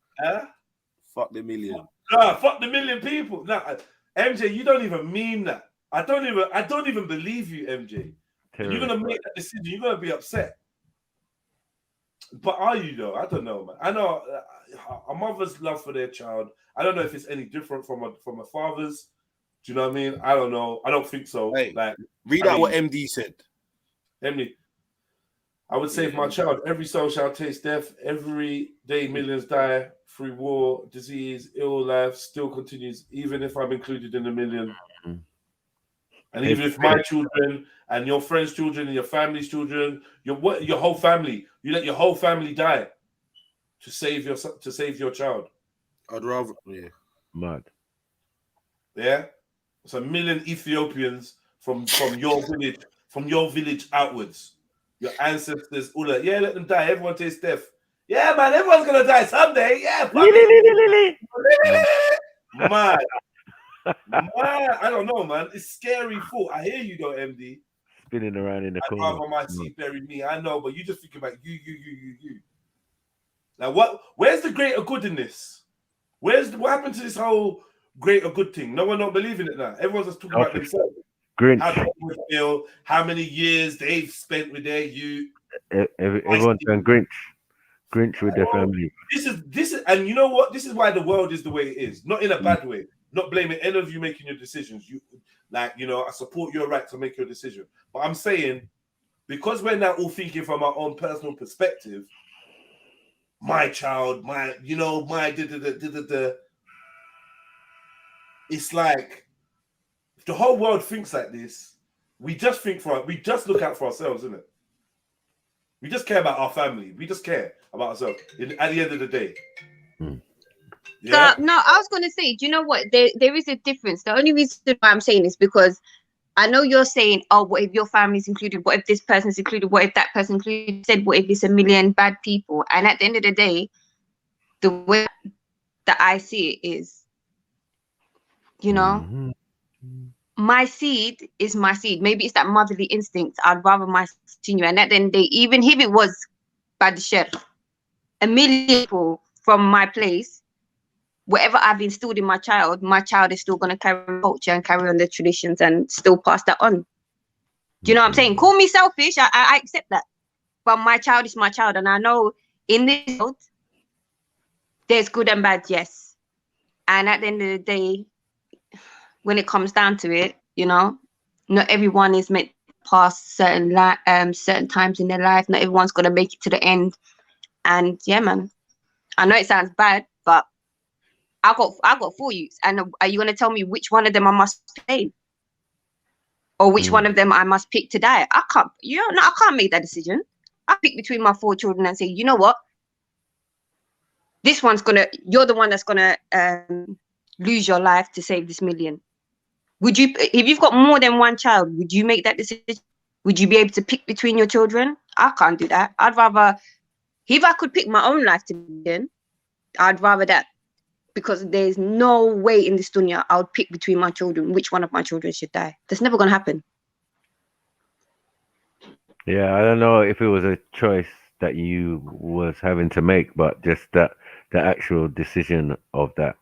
Fuck the million. Nah, fuck the million people. Nah, MJ, you don't even mean that. I don't even believe you, MJ. And you're gonna make that decision. You're gonna be upset. But are you though? I don't know, man. I know a mother's love for their child. I don't know if it's any different from a father's. Do you know what I mean? I don't know. I don't think so. Hey, like, read out what MD said. MD, I would save my child. Every soul shall taste death. Every day millions die through war, disease, ill life still continues, even if I'm included in the million. And even if my children and your friends' children and your family's children, your whole family, you let your whole family die to save your child. I'd rather, mad. Yeah, it's a million Ethiopians from your village outwards. Your ancestors, all that. Yeah, let them die. Everyone tastes death. Yeah, man, everyone's gonna die someday. Yeah, man. Man, I don't know, man. It's scary thought. I hear you though, MD. Spinning around in the corner. I'd rather my seat bury me. I know, but you just think about you. Now, where's the greater good in this? What happened to this whole greater good thing? No one don't believe in it now. Everyone's just talking about themselves. Grinch. How people feel, how many years they've spent with their youth. Everyone's going Grinch with their family. This is, and you know what? This is why the world is the way it is. Not in a bad way. Not blaming any of you making your decisions. I support your right to make your decision. But I'm saying, because we're now all thinking from our own personal perspective, my child, it's like if the whole world thinks like this, we just look out for ourselves, isn't it? We just care about our family. We just care about ourselves at the end of the day. Yeah. So, no, I was going to say, do you know what? There is a difference. The only reason why I'm saying is because I know you're saying, oh, what if your family's included? What if this person's included? What if that person included? Said, what if it's a million bad people? And at the end of the day, the way that I see it is, you know, my seed is my seed. Maybe it's that motherly instinct. I'd rather my seed continue. And at the end of the day, even if it was by the chef, a million people from my place, whatever I've instilled in my child is still going to carry on culture and carry on the traditions and still pass that on. Do you know what I'm saying? Call me selfish. I accept that. But my child is my child. And I know in this world, there's good and bad, yes. And at the end of the day, when it comes down to it, you know, not everyone is meant to pass certain times in their life. Not everyone's going to make it to the end. And yeah, man, I know it sounds bad, but I got 4 youths. And are you going to tell me which one of them I must pay? Or which one of them I must pick to die? I can't, I can't make that decision. I pick between my 4 children and say, you know what? This one's you're the one that's gonna lose your life to save this million. Would you, if you've got more than one child, would you make that decision? Would you be able to pick between your children? I can't do that. I'd rather, if I could pick my own life to begin, I'd rather that. Because there's no way in this dunya I would pick between my children, which one of my children should die. That's never going to happen. Yeah, I don't know if it was a choice that you was having to make, but just that the actual decision of that,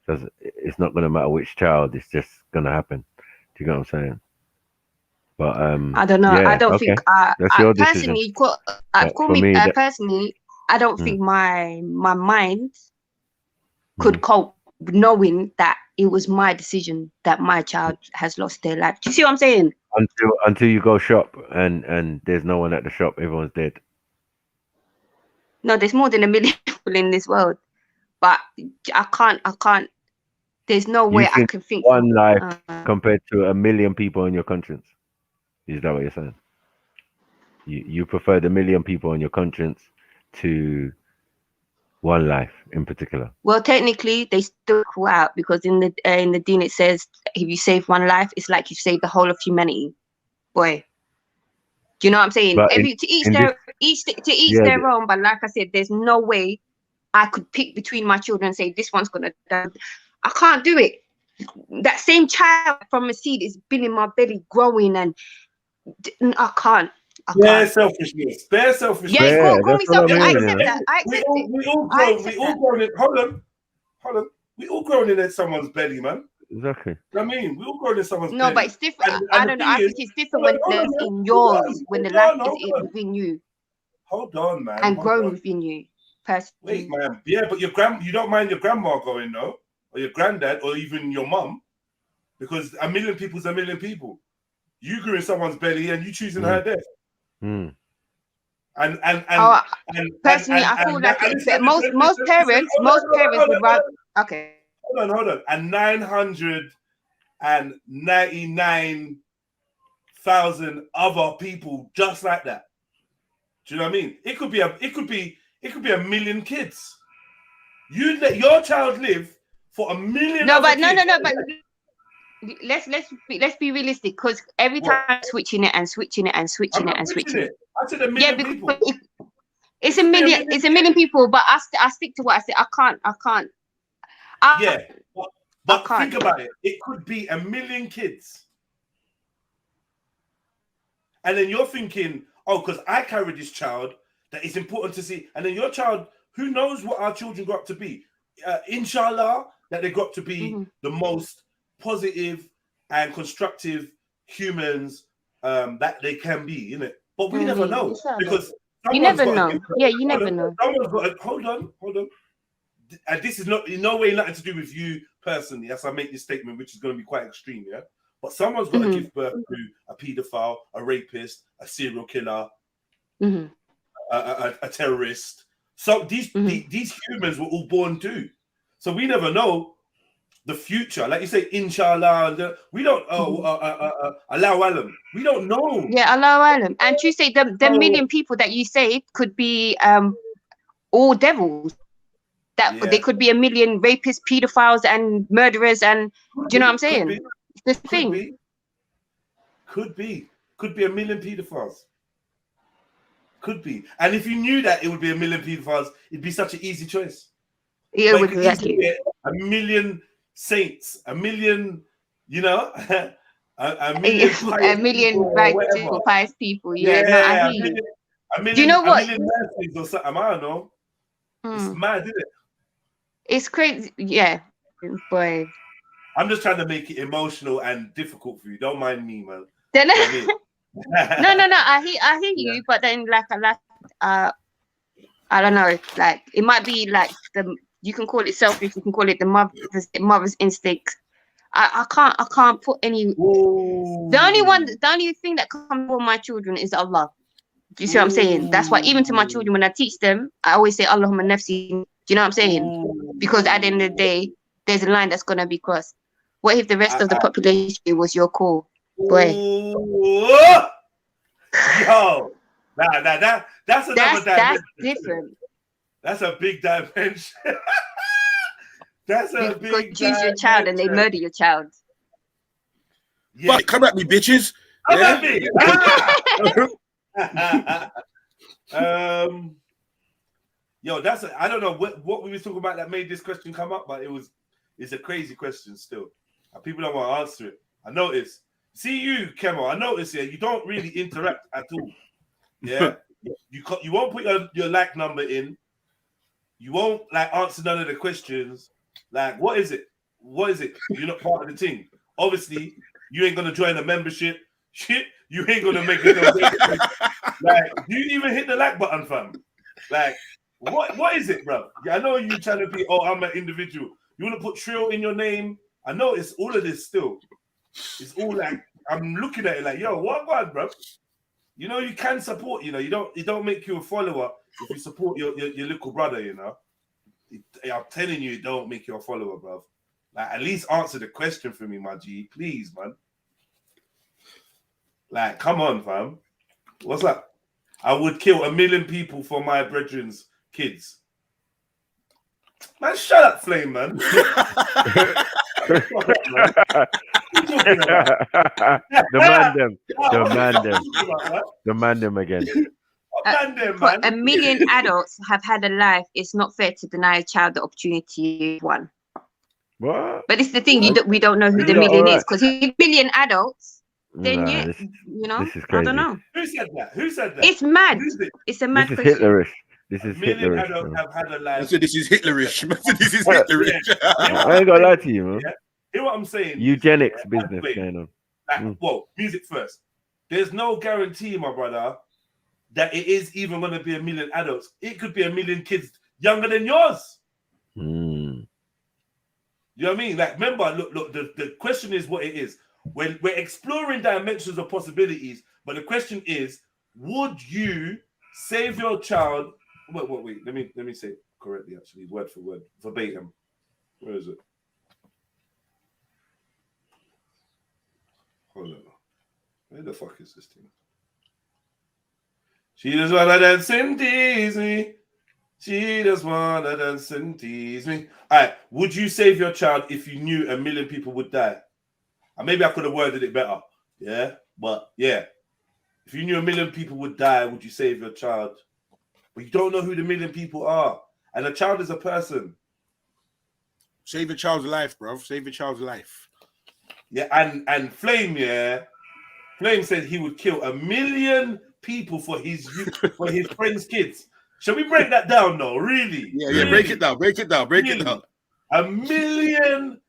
because it's not going to matter which child, it's just going to happen. Do you get what I'm saying? But I don't know. yeah, I don't okay. think That's your decision. personally, call me personally. I don't think my mind could cope knowing that it was my decision that my child has lost their life. Do you see what I'm saying? Until you go shop and there's no one at the shop, everyone's dead. No, there's more than 1 million people in this world, but I can't. There's no way I can think one life compared to 1 million people on your conscience. Is that what you're saying? You prefer the 1 million people on your conscience to one life in particular? Well, technically, they still call out because in the deen it says if you save one life, it's like you saved the whole of humanity. Boy, do you know what I'm saying? But to each their own. But like I said, there's no way I could pick between my children and say this one's gonna die. I can't do it. That same child from a seed is been in my belly growing, and I can't. Bare selfishness. Bare selfishness. Yeah, call me selfish. I accept that. I accept it. We all grown in. Hold on. We all grown in someone's belly, man. Exactly. I mean, we all grown in someone's belly. No, but it's different. I don't know. I think it's different when it's in yours, when the life is within you. Hold on, man. And grown within you. Wait, man. Yeah, but you don't mind your grandma going, no? Or your granddad, or even your mum, because 1 million people is 1 million people. You grew in someone's belly, and you choosing her death. Mm. And personally, I feel like most parents would rather. Okay. Hold on. And 999,000 other people just like that. Do you know what I mean? It could be 1 million kids. You let your child live for 1 million. No, but but let's be realistic, because every time switching it. I said 1 million people. It's a million people, but I stick to what I said. I can't. But think about it. It could be 1 million kids. And then you're thinking, oh, because I carry this child, that it's important to see. And then your child, who knows what our children got to be? Inshallah, that they got to be the most positive and constructive humans that they can be, innit? But we never know, because you never know. You never know. Someone's got to, hold on. And this is not in no way nothing to do with you personally, as I make this statement, which is going to be quite extreme, yeah. But someone's got to give birth to a paedophile, a rapist, a serial killer, a terrorist. So these humans were all born too. So we never know the future. Like you say, inshallah, we don't allow alam. We don't know. Yeah, allow alam. And you say the 1 million people that you saved could be all devils. that there could be a million rapists, pedophiles, and murderers, and do you know what I'm saying? It's the thing. Could be a million pedophiles. Could be. And if you knew that it would be a million pedophiles, it'd be such an easy choice. Yeah, but exactly. A million saints, a million, you know, a million righteous, pious people. Yeah, no, I hear you. A million, do you know what? A million mercies or something. I don't know. It's mad, isn't it? It's crazy. Yeah, boy. I'm just trying to make it emotional and difficult for you. Don't mind me, man. No, I hear you, but then I don't know, like it might be like you can call it selfish, you can call it the mother's instinct. I can't put any. The only thing that comes from my children is Allah. Do you see what I'm saying? That's why even to my children, when I teach them, I always say Allahumma nafsi. Do you know what I'm saying? Because at the end of the day, there's a line that's gonna be crossed. What if the rest of the population was your call? Boy. Yo, that's another dimension. That's different. That's a big dimension. That's a big. Choose your child and they murder your child. Yeah. Come at me, bitches. Come at me. Yo, I don't know what we were talking about that made this question come up, but it's a crazy question still. And people don't want to answer it. I notice. See you, Kemo. I notice here you don't really interact at all. Yeah, you won't put your like number in. You won't like answer none of the questions. Like, what is it? What is it? You're not part of the team. Obviously, you ain't gonna join a membership. Shit, you ain't gonna make it. Like, you didn't even hit the like button, fam. Like, what is it, bro? Yeah, I know you trying to be. Oh, I'm an individual. You want to put Trill in your name? I know it's all of this still. It's all like I'm looking at it like, yo, what God, bro? You know, you can support. You know, it don't make you a follower if you support your little brother. You know, I'm telling you, it don't make you a follower, bro. Like, at least answer the question for me, my G, please, man. Like, come on, fam. What's that? I would kill 1 million people for my brethren's kids. Man, shut up, Flame, man. Demand them again. A million adults have had a life. It's not fair to deny a child the opportunity to one. What? But it's the thing, we don't know who the million is, because if million adults, then you know, I don't know. Who said that? It's mad. It's a mad question. Hitlerish. This is million Hitlerish. Adults have had a life. So this is Hitlerish. This is Hitlerish. I ain't gonna lie to you, man. Hear what I'm saying? Eugenics business going on. Like, well, music first. There's no guarantee, my brother, that it is even going to be 1 million adults. It could be 1 million kids younger than yours. You know what I mean? Like, remember, look. The question is what it is. We're exploring dimensions of possibilities, but the question is, would you save your child? Wait. Let me say it correctly. Actually, word for word, verbatim. Where is it? Hold on. Where the fuck is this thing? She just wanna dance and tease me. She just wanna dance and tease me. All right. Would you save your child if you knew 1 million people would die? And maybe I could have worded it better. Yeah. But yeah. If you knew 1 million people would die, would you save your child? But you don't know who the 1 million people are. And a child is a person. Save your child's life, bro. Save your child's life. Yeah, and Flame, Flame said he would kill 1 million people for his friends' kids. Shall we break that down, though? Really? Yeah, really? Break it down. Break it down. Really? 1 million?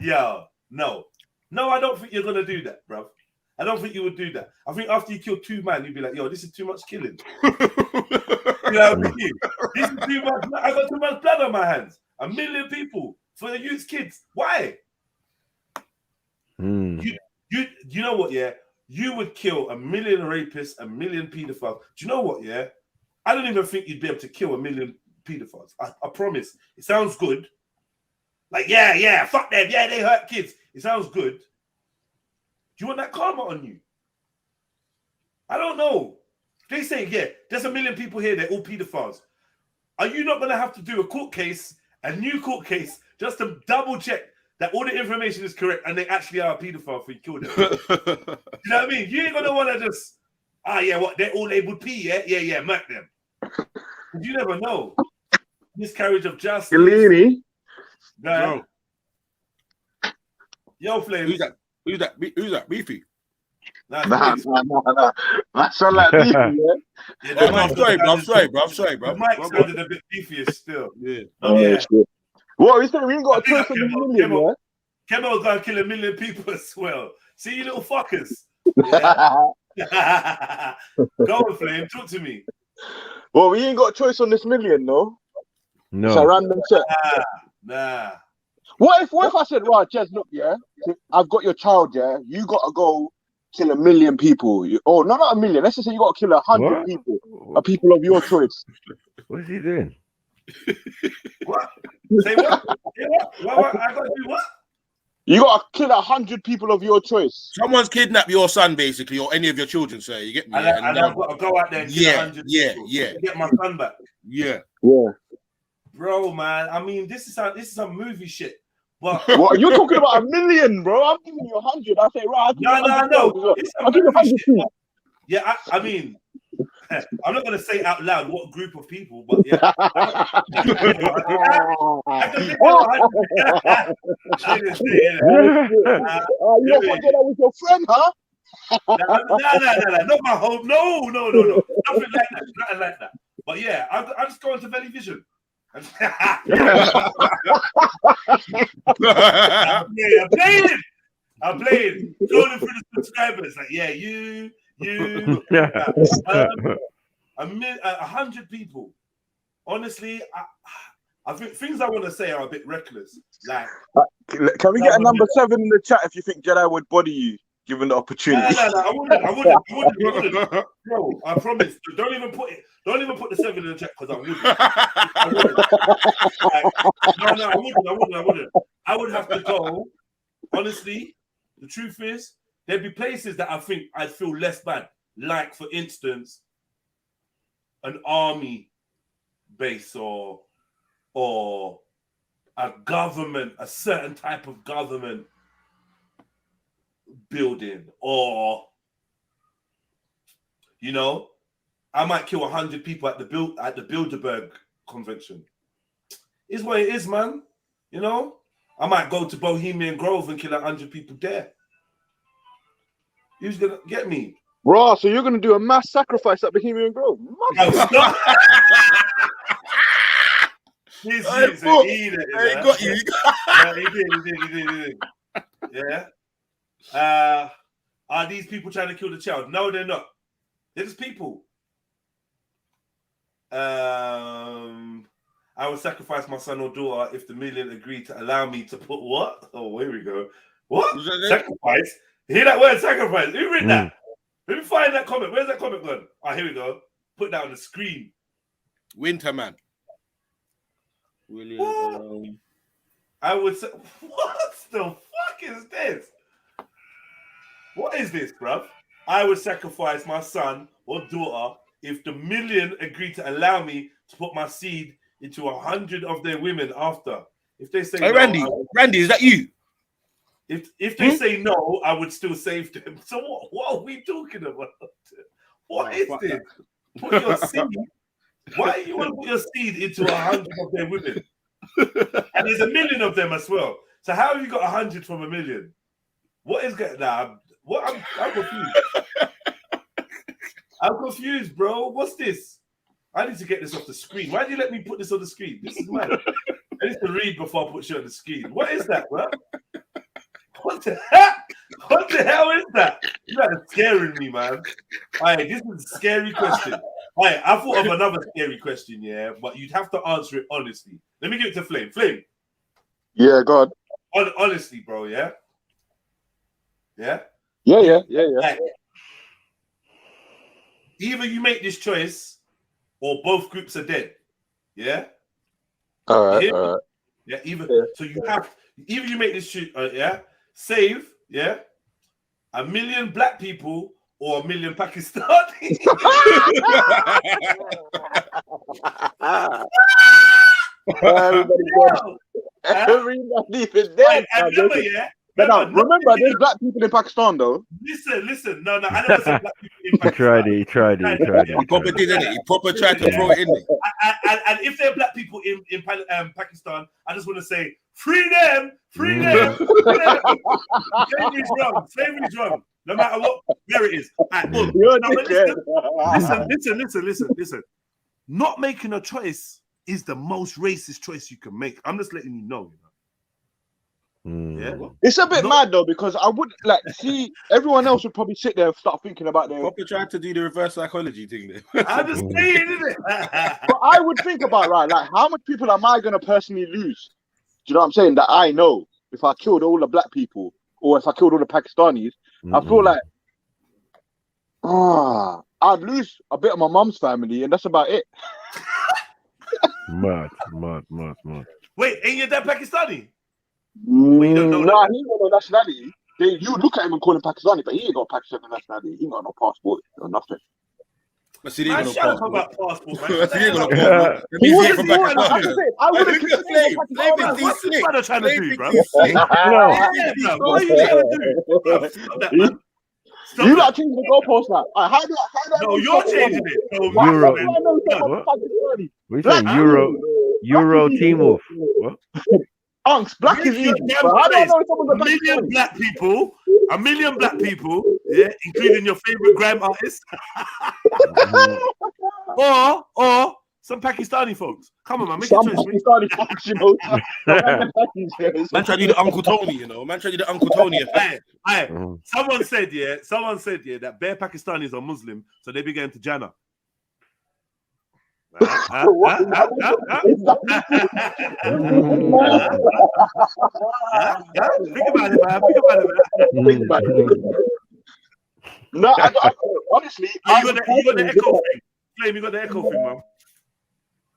Yo, no, I don't think you're gonna do that, bro. I don't think you would do that. I think after you kill 2 men, you'd be like, yo, this is too much killing. You know what I mean? This is too much. I got too much blood on my hands. 1 million people for the youth's kids. Why? You know what? Yeah, you would kill 1 million rapists, 1 million pedophiles. Do you know what? Yeah, I don't even think you'd be able to kill 1 million pedophiles. I promise. It sounds good. Like, yeah, fuck them. Yeah, they hurt kids. It sounds good. Do you want that karma on you? I don't know. They say, yeah, there's 1 million people here. They're all pedophiles. are you not gonna have to do a new court case, just to double check that all the information is correct and they actually are a paedophile if we kill them? You know what I mean? You ain't gonna want to just, what, they're all labeled P, yeah, mark them. You never know. Miscarriage of justice. Galini. Yo, Flame. Who's that? Beefy? Nah. That sound like Beefy, yeah? I'm sorry, bro. The mic sounded a bit beefier still. Yeah. Shit. What, we saying we ain't got a choice of $1 million, yeah? Kemo's gonna kill 1 million people as well. See, you little fuckers. Yeah. Go on, Flame. Talk to me. Well, we ain't got a choice on this million, no? No. It's a random check. Nah. What if I said, right, Jez, look, yeah, I've got your child, yeah, you got to go kill 1 million people. Not 1 million. Let's just say you got to kill 100 people. People of your choice. What is he doing? What? Say what? What? I got to do what? You got to kill 100 people of your choice. Someone's kidnapped your son, basically, or any of your children, sir. You get me? And I've got to go out there and kill 100 people to get my son back. Yeah. Bro, man, I mean, this is some movie shit. But what, you're talking about 1 million, bro? I'm giving you 100. I say, right. No. I'll give you 100 too. Yeah, I mean, I'm not going to say out loud what group of people, but yeah. I can think of 100. You don't want to get that with your friend, huh? No, not my home. No. Nothing like that. But yeah, I'm just going to Valley Vision. I'm playing. Scrolling through the subscribers. Like, yeah, you. 100 people. Honestly, I think things I want to say are a bit reckless. Like, can we get a number 7 in the chat if you think Jedi would body you given the opportunity? No, I wouldn't. Bro, I promise. Don't even put the 7 in the chat because I wouldn't. I wouldn't. I would have to go. Honestly, the truth is, there'd be places that I think I'd feel less bad. Like, for instance, an army base or a government, a certain type of government building, or I might kill 100 people at the Bilderberg convention. Is what it is, man. I might go to Bohemian Grove and kill 100 people there. Who's gonna get me? Bro, so you're gonna do a mass sacrifice at Bohemian Grove? He did. Yeah. Are these people trying to kill the child? No, they're not. They're just people. I would sacrifice my son or daughter if the million agreed to allow me to put what? Oh, here we go. What? Sacrifice? You hear that word, sacrifice? Who read that? Let me find that comment. Where's that comment gone? Oh, here we go. Put that on the screen. Winterman. William. I would say, what the fuck is this? What is this, bruv? I would sacrifice my son or daughter if the million agreed to allow me to put my seed into 100 of their women after. If they say hey, no, Randy, is that you? If they say no, I would still save them. So what are we talking about? What is this? That. Put your seed. Why do you want to put your seed into 100 of their women? And there's 1 million of them as well. So how have you got 100 from 1 million? What is going on? I'm confused. I'm confused, bro. What's this? I need to get this off the screen. Why do you let me put this on the screen? This is mad. I need to read before I put shit on the screen. What is that, bro? What the hell is that? You guys are scaring me, man. Alright, this is a scary question. Alright, I thought of another scary question, yeah, but you'd have to answer it honestly. Let me give it to Flame. Flame. Yeah, God. Honestly, bro, yeah? Yeah? Yeah. Like, either you make this choice or both groups are dead. Yeah? All right. Yeah, so you have either you make this shit, yeah, save, yeah, 1 million black people or a million Pakistanis? Everybody is dead. And remember, yeah. Now, remember, there's black people in Pakistan, though. Listen. No, I never said black people in He Pakistan. tried it. He probably did, didn't it? He probably tried to throw it in there. And if there are black people in Pakistan, I just want to say, free them. Slavery's wrong. Slavery's wrong. No matter what, there it is. Right, listen. Not making a choice is the most racist choice you can make. I'm just letting you know. Yeah. It's a bit mad though, because I would see everyone else would probably sit there and start thinking about their. Probably tried to do the reverse psychology thing there. I'm just saying, isn't it? But I would think about like how much people am I gonna personally lose? Do you know what I'm saying? That I know if I killed all the black people or if I killed all the Pakistanis, I feel like I'd lose a bit of my mum's family, and that's about it. Mad. Wait, ain't your dad Pakistani? No, he ain't got no nationality. You look at him and call him Pakistani, but he ain't got Pakistani nationality. He ain't got no passport or nothing. But see, they ain't got Shut up about passport, man. But see, they ain't got no passport. That means he ain't from Pakistan. I wouldn't Look at Slave. Slave is What's this brother trying to do, bro? No. What are you trying to do? Stop that, man. Stop You that. not changing the goalpost now. How do No, you're changing it. So, Euro. What? We saying Euro team off. What? Unks, black is easy. I don't know if someone's a million black people, yeah, including your favorite grime artist, or some Pakistani folks. Come on, man, make a choice. Pakistani folks, you know. Man tried to do the Uncle Tony, you know. Man tried to do the Uncle Tony effect. Hey, someone said that bare Pakistanis are Muslim, so they began to Jannah. Think about it. No, honestly, you got the echo thing. Flame, you got the echo thing, man.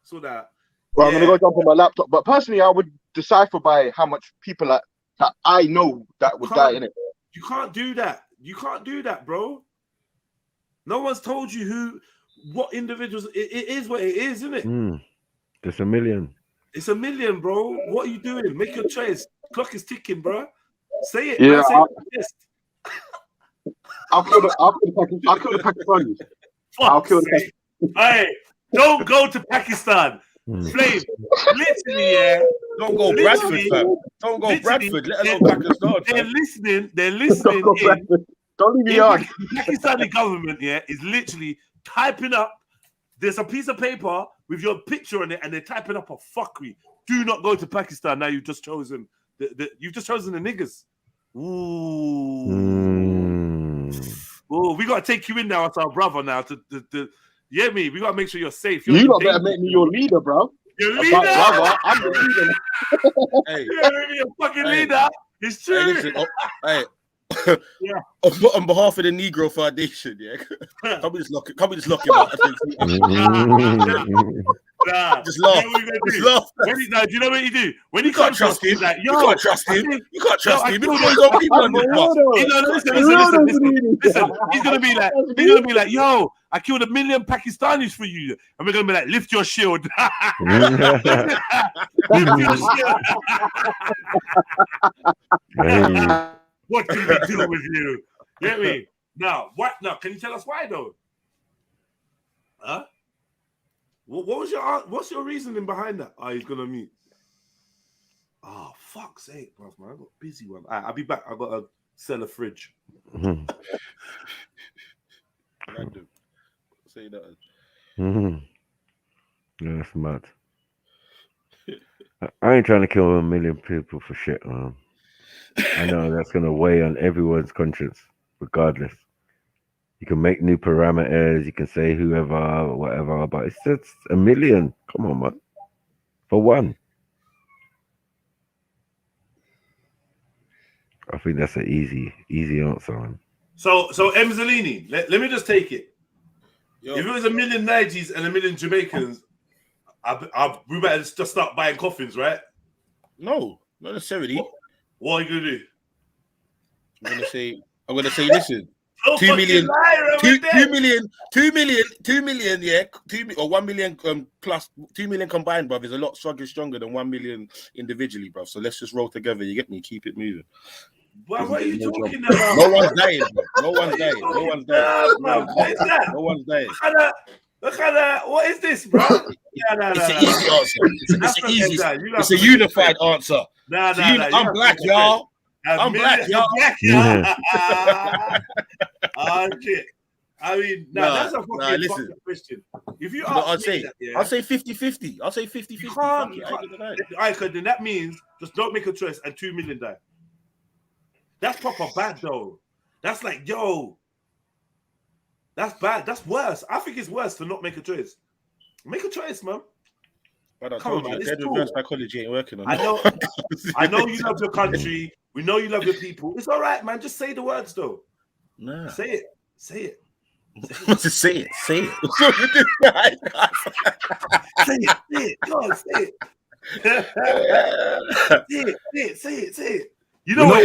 So that. Well, I'm gonna go jump on my laptop. But personally, I would decipher by how much people that I know that would die in it. You can't do that. You can't do that, bro. No one's told you what individuals. It is what it is, isn't it? Just a million. It's a million, bro. What are you doing? Make your choice. Clock is ticking, bro. Say it. Yeah, I'll kill the Pakistanis. I'll kill the. Hey, don't go to Pakistan. Flame, literally, yeah. Don't go Bradford, fam. Don't go Bradford. Let alone Pakistan. They're listening. Don't leave me on. The Pakistani government, yeah, is literally typing up. There's a piece of paper with your picture on it, and they're typing up a fuckery. Do not go to Pakistan. Now you've just chosen the niggas. Oh, we gotta take you in now as our brother now to yeah, me. We gotta make sure you're safe. You not better make me your leader, bro. Your leader, brother. I'm the leader. Hey, you're your fucking leader. It's true. Hey, listen, yeah. On behalf of the Negro Foundation, yeah. Can we just lock him up? Nah. Just laugh. Do you know what you do? When you can't trust him, like, you can't trust him. You can't trust him. Listen. He's gonna be like, yo, I killed 1 million Pakistanis for you, and we're gonna be like, lift your shield. Lift your shield. What can we do with you? Get me? Now, what? Now, can you tell us why though? Huh? What's your reasoning behind that? Oh, he's gonna meet. Oh, fuck's sake, bro, man. I got a busy one. I'll be back. I gotta sell a fridge. Say that. Yeah, that's mad. I ain't trying to kill 1 million people for shit, man. I know that's gonna weigh on everyone's conscience, regardless. You can make new parameters, you can say whoever or whatever, but it's just 1 million. Come on, man. For one. I think that's an easy answer, man. So Emzalini, let me just take it. Yo. If it was 1 million Nigerians and 1 million Jamaicans, we better just start buying coffins, right? No, not necessarily. What are you gonna do? I'm gonna say, listen. 2 million, 2 million, yeah, 1 million plus 2 million combined, bruv, is a lot stronger than 1 million individually, bruv. So let's just roll together. You get me? Keep it moving. Well, what are you talking about? No one's dying, bro. No one's dying. No one's dying. What is that? No one's dying. Look at that. What is this, bro? It's an easy answer. It's a unified answer. I'm black, y'all. I'm black, y'all. Oh shit. I mean, that's a fucking question. If you ask me that, I'll say 50-50. I'll say 50-50. Then that means just don't make a choice and 2 million die. That's proper bad though. That's like, yo, that's bad. That's worse. I think it's worse to not make a choice. Make a choice, man. But I told you, dead reverse psychology ain't working on I know you love your country. We know you love your people. It's all right, man. Just say the words though. Nah. Say it. Say it. Just say it. Say it. Say it. God, say it. Say it. You know what?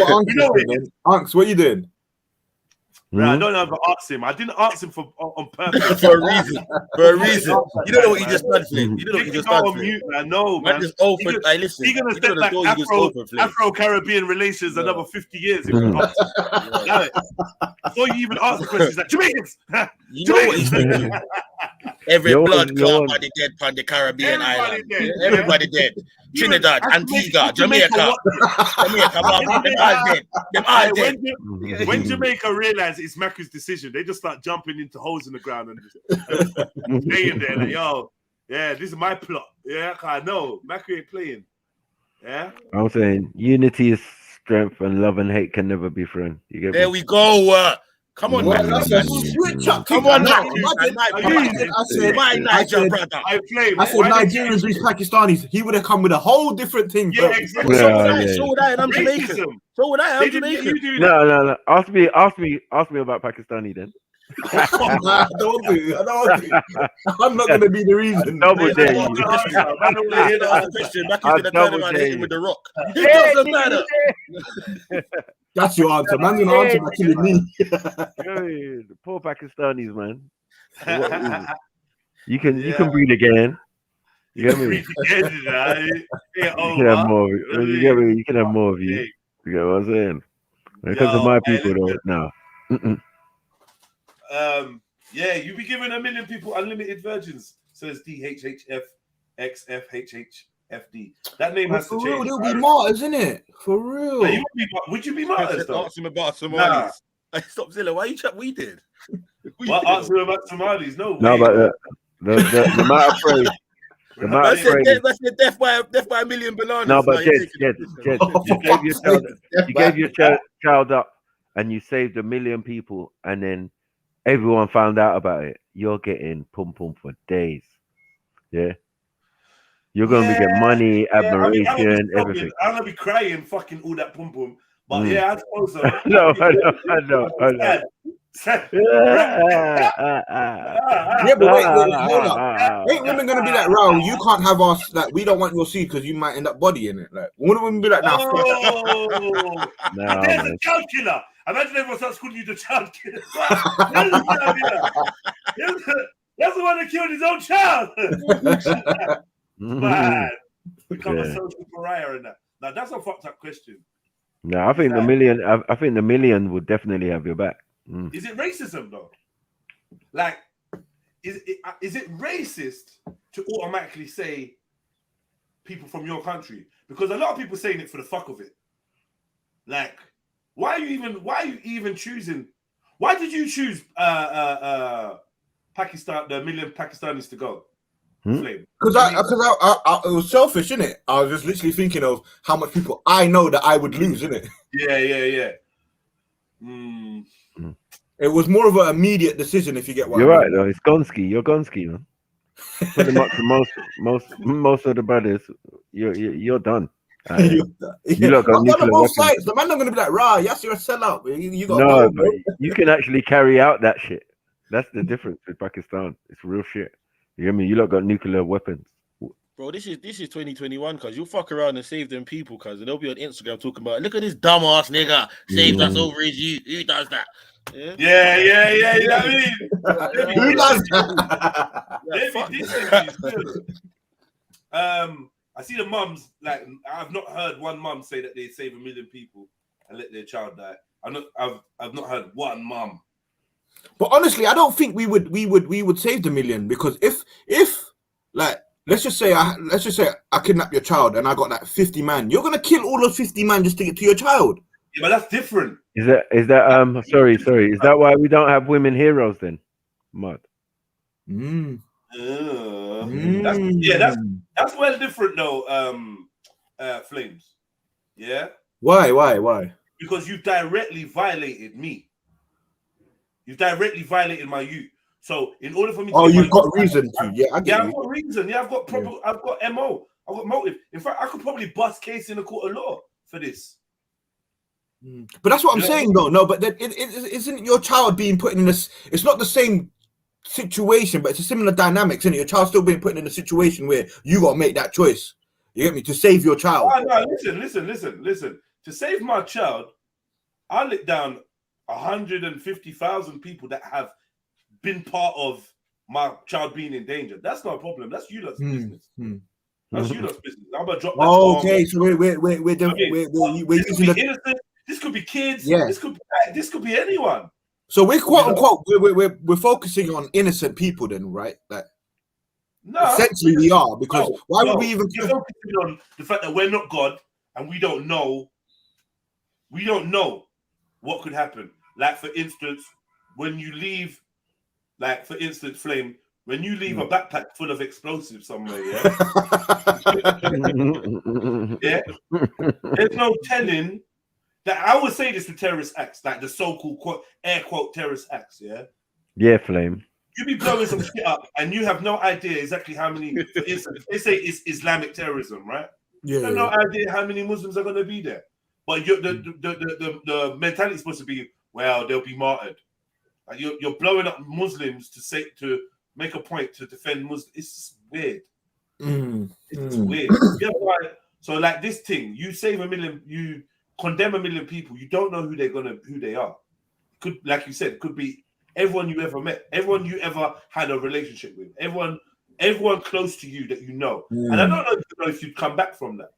Unks, what you doing? No, I don't know if I asked him. I didn't ask him on purpose. For a reason. You don't know what he just done for him. You don't know what he just done for him. I know, man. Just open. Listen. He's gonna step like Afro-Caribbean relations another 50 years. So you even ask the questions like Jamaicans. You know what he's thinking. Every blood clot by the dead on the Caribbean island. Everybody dead. Trinidad, Antigua, Jamaica. Them all dead. When Jamaica realize it's Maku's decision, they just start jumping into holes in the ground and just staying there. Like, yo, yeah, this is my plot. Yeah, I know. Maku ain't playing. Yeah. I'm saying unity is strength and love and hate can never be friends. You get there me? we go. Come on, man. Come on, now. I said Nigerians reach Pakistanis. He would have come with a whole different thing. Yeah, exactly. So would I, and I'm Jamaican. So would I, I'm Jamaican. No. Ask me about Pakistani then. I don't do. I'm not going to be the reason. Double dare you. With the rock. It doesn't matter. That's your answer. Man's going to answer by killing me. The poor Pakistanis, man. You can breathe again. You get me? You can have more. You get me? You can have more of you. You get what I'm saying? When it comes to my people, though, no. Yeah, you be giving 1 million people unlimited virgins. Says DHHFXFHHFD. That name has to change. Real, they'll be martyrs, isn't it? For real. Hey, would you be martyrs though? Ask him about Somalis. Stop, Zilla. Why you chat? We did. Ask him about Somalis. No, but the amount of praise. The amount of praise. That's the death by 1 million bananas. No, but Jed, you gave your child up and you saved 1 million people, and then everyone found out about it. You're getting pum for days. Yeah. You're going to be getting money, admiration, everything. I'm going to be crying fucking all that pum. But yeah, I suppose so. I know. Yeah, but wait, hold up. Ain't women gonna be like, Raul, you can't have us, like, we don't want your seed because you might end up bodying it. Like, wouldn't women be like, nah, there's a child killer. Imagine everyone starts calling you the child killer. That's the one that killed his own child. Man, become a social pariah in that. Now that's a fucked up question. No, I think the million. I think the million would definitely have your back. Is it racism though? Like, is it racist to automatically say people from your country? Because a lot of people saying it for the fuck of it. Like, why are you even choosing? Why did you choose Pakistan, the 1 million Pakistanis to go? Because I it was selfish, innit? I was just literally thinking of how much people I know that I would lose, innit? Yeah. It was more of an immediate decision, if you get what You're I right, though. It's Gonski. You're Gonski, man. Pretty much most of the brothers, you're done. You lot got nuclear weapons. Sides. The man not gonna be like, rah, yes, you're a sellout. You got no, but you can actually carry out that shit. That's the difference with Pakistan. It's real shit. You hear me? You lot got nuclear weapons. Bro, this is 2021, cuz you'll fuck around and save them people, cuz they'll be on Instagram talking about, look at this dumbass nigga saved us over his youth. Who does that? Yeah. Yeah. You know what I mean? Who does I see the mums, like, I've not heard one mum say that they save 1 million people and let their child die. I've not heard one mum. But honestly, I don't think we would save the million, because if like let's just say I kidnap your child and I got like 50 man, you're gonna kill all those 50 man just to get to your child. Yeah, but that's different. Is that sorry, is that why we don't have women heroes then? Mud. That's well different though, Flames. Yeah. Why? Because you directly violated me. You directly violated my youth. So in order for me to you've got reason to. Yeah, I get you. I've got reason. Yeah, I've got MO. I've got motive. In fact, I could probably bust case in a court of law for this. But that's what I'm saying, though. No, but that it isn't your child being put in this. It's not the same situation, but it's a similar dynamics, isn't it? Your child still being put in a situation where you got to make that choice. You get me? To save your child. Oh, no, listen. To save my child, I let down 150,000 people that have been part of my child being in danger. That's not a problem. That's you lot's business. That's you lot's business. I'm gonna drop that. Okay, so we're using the innocent. This could be kids. Yeah. This could be anyone. So we're quote unquote we're focusing on innocent people then, right? Like, no, essentially we are, because why would we even we're focusing on the fact that we're not God and we don't know what could happen. Like, for instance, when you leave, like, for instance, Flame, when you leave a backpack full of explosives somewhere, yeah, there's no telling that. I would say this with terrorist acts, like the so-called air quote terrorist acts, yeah. Yeah, Flame. You be blowing some shit up, and you have no idea exactly how many. For instance, they say it's Islamic terrorism, right? Yeah. You have no idea how many Muslims are going to be there. But the mentality is supposed to be, well, they'll be martyred. Like, you're blowing up Muslims to make a point to defend Muslims. It's weird. It's weird. Yeah, right. So, like, this thing, you save 1 million, you condemn 1 million people. You don't know who they are. Could, like you said, could be everyone you ever met, everyone you ever had a relationship with, everyone close to you that you know. And I don't know if you'd come back from that.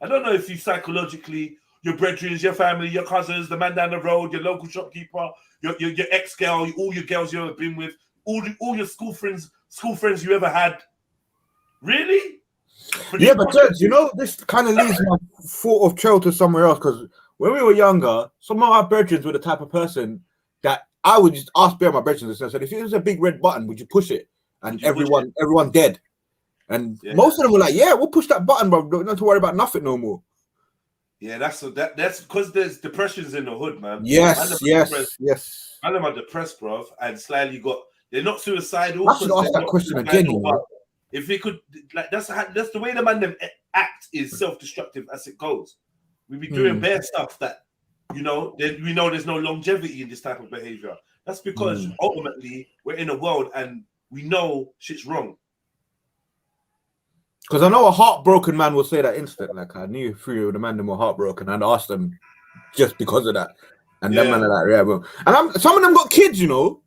I don't know if you psychologically, your brethren, your family, your cousins, the man down the road, your local shopkeeper, your ex-girl, all your girls you ever been with, all your school friends you ever had. Really? Yeah, but Judge, you know, this kind of leads my thought of trail to somewhere else, because when we were younger, some of our brethren were the type of person that I would just ask my brethren and said, if it was a big red button, would you push it? And everyone dead. And most of them were like, yeah, we'll push that button, bro. Don't have to worry about nothing no more. Yeah, that's because there's depressions in the hood, man. Yes. I know, I'm depressed, bro, and slightly they're not suicidal. I should ask that question again. If they could, like, that's the way the man them act is self-destructive as it goes. We be doing bare stuff that, we know there's no longevity in this type of behavior. That's because ultimately we're in a world and we know shit's wrong. Because I know a heartbroken man will say that instant. Like, I knew 3 of the men were heartbroken and asked them just because of that. And them man are like, yeah, bro. And some of them got kids, you know.